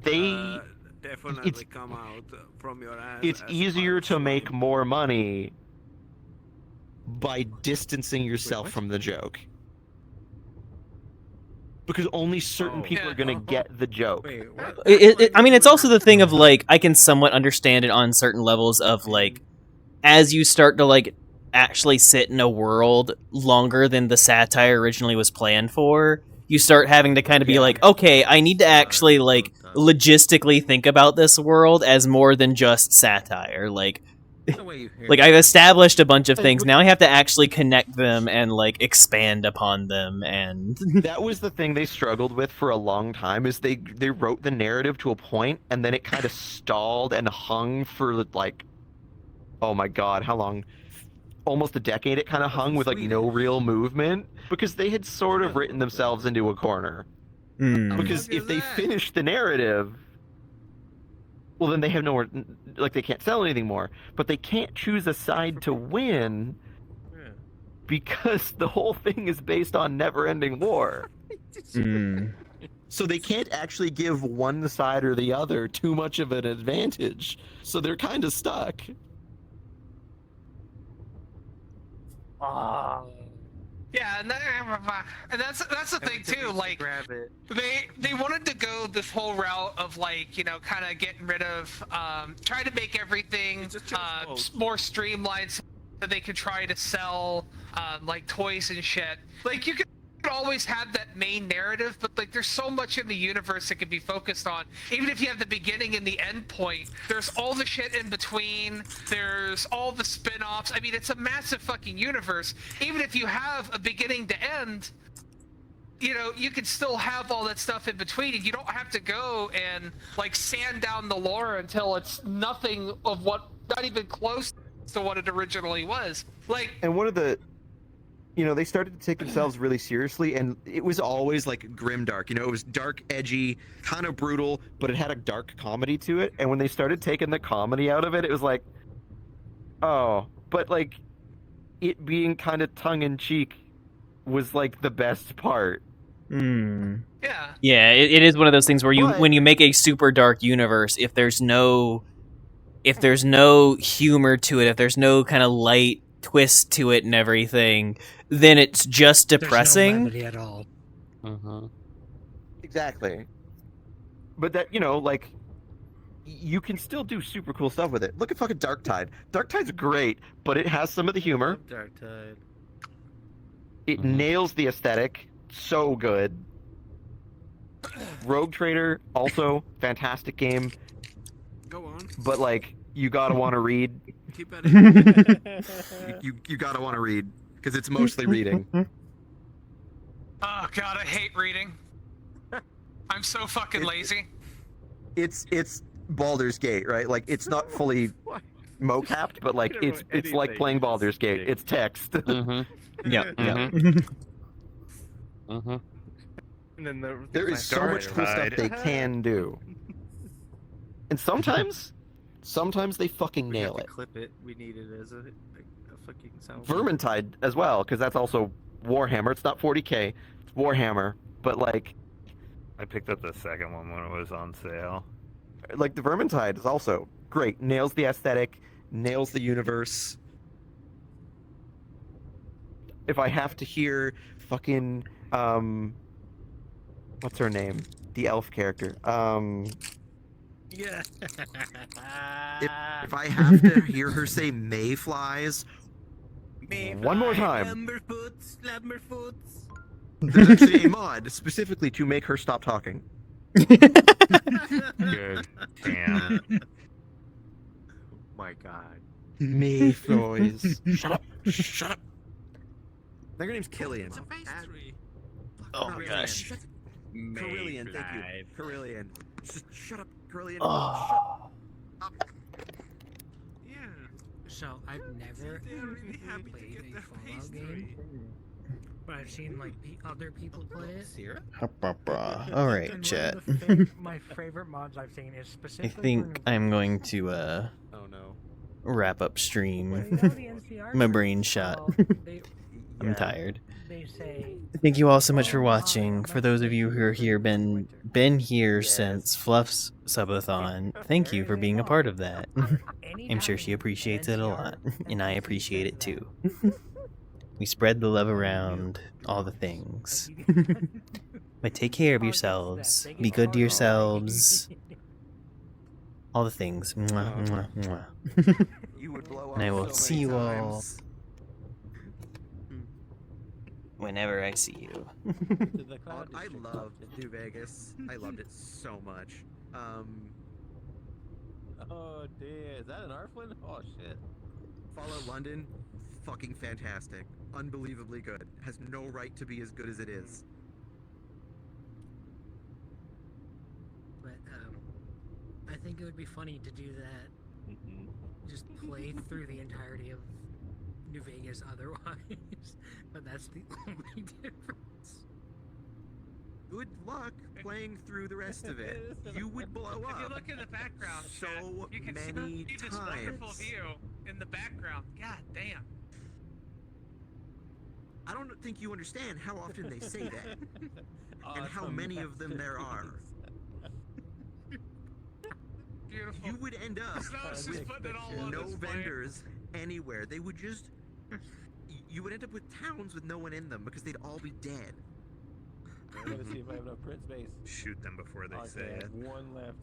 They definitely come out from your ass. It's easier to make more money by distancing yourself from the joke. Because only certain people are gonna get the joke. I mean, it's also the thing of, like, I can somewhat understand it on certain levels of, like, as you start to, like, actually sit in a world longer than the satire originally was planned for, you start having to kind of be like, okay, I need to actually, like, logistically think about this world as more than just satire. Like I've established a bunch of things. Now I have to actually connect them and, like, expand upon them. And that was the thing they struggled with for a long time. Is they wrote the narrative to a point, and then it kind of stalled and hung for, like, oh my god, how long? Almost a decade. It kind of hung with, like, no real movement because they had sort of written themselves into a corner. Because if they finish the narrative, well, then they have nowhere, like, they can't sell anything more. But they can't choose a side to win because the whole thing is based on never-ending war. So they can't actually give one side or the other too much of an advantage. So they're kind of stuck. Yeah, and that's the thing too. Like, they wanted to go this whole route of, like, you know, kind of getting rid of, try to make everything more streamlined so that they could try to sell like toys and shit. Like, you could always have that main narrative, but, like, there's so much in the universe that can be focused on. Even if you have the beginning and the end point, there's all the shit in between, there's all the spin-offs. I mean, it's a massive fucking universe. Even if you have a beginning to end, you know, you can still have all that stuff in between, and you don't have to go and, like, sand down the lore until it's nothing of what, not even close to what it originally was. Like, and one of the, you know, they started to take themselves really seriously, and it was always, like, grimdark. You know, it was dark, edgy, kind of brutal, but it had a dark comedy to it. And when they started taking the comedy out of it, it was like, oh, but, like, it being kind of tongue-in-cheek was, like, the best part. Yeah, it is one of those things where when you make a super dark universe, if there's no humor to it, if there's no kind of light twist to it and everything, then it's just depressing. There's no levity at all. Exactly. But that, you know, like, you can still do super cool stuff with it. Look at fucking Darktide. Darktide's great, but it has some of the humor. Darktide. It nails the aesthetic. So good. Rogue Trader, also fantastic game. Go on. But, like, you gotta want to read. Keep at it. You gotta want to read, because it's mostly reading. oh god, I hate reading. I'm so fucking lazy. It's Baldur's Gate, right? Like, it's not fully mocapped, but, like, it's like playing Baldur's Gate. It's text. Yeah. And then There is so much cool stuff they can do. And sometimes they fucking nail it. Clip it. We need it as a fucking sound. Vermintide as well, because that's also Warhammer. It's not 40k, it's Warhammer. But, like, I picked up the second one when it was on sale. Like, the Vermintide is also great. Nails the aesthetic, nails the universe. If I have to hear fucking what's her name? The elf character. Yeah. If I have to hear her say mayflies one more time. There's actually a mod specifically to make her stop talking. Good. Damn. My god. Mayflies. Shut up. Shut up. I think her name's Killian. It's a pastry. Oh my gosh. Carillion, thank you. Carillion. Just shut up, Carillion. Oh. So I've never played a Fallout game but I've seen like other people play it. Alright, And chat. one of the my favorite mods I've seen is I specifically. think I'm going to Oh no. wrap up stream. Well, you know the NCR My brain shot. I'm tired. They say. Thank you all so much for watching. For those of you who are here, been here since Fluff's subathon, thank you for being a part of that. I'm sure she appreciates it a lot, and I appreciate it too. We spread the love around, all the things. But take care of yourselves. Be good to yourselves. All the things. Mwah, mwah, mwah. And I will see you all whenever I see you. I loved New Vegas. I loved it so much. Oh dear, is that an Arflin? Oh shit. Fallout London, fucking fantastic. Unbelievably good. Has no right to be as good as it is. But I think it would be funny to do that. Just play through the entirety of New Vegas otherwise, but that's the only difference. Good luck playing through the rest of it. You would blow up. If you look in the background, so you can many see this wonderful view in the background. God damn. I don't think you understand how often they say that, and how many of them there are. Beautiful. You would end up Snow's just with putting it all on no display. vendors anywhere. They would just... You would end up with towns with no one in them because they'd all be dead. I'm gonna see if I have enough print space. Shoot them before they say I it. have one left.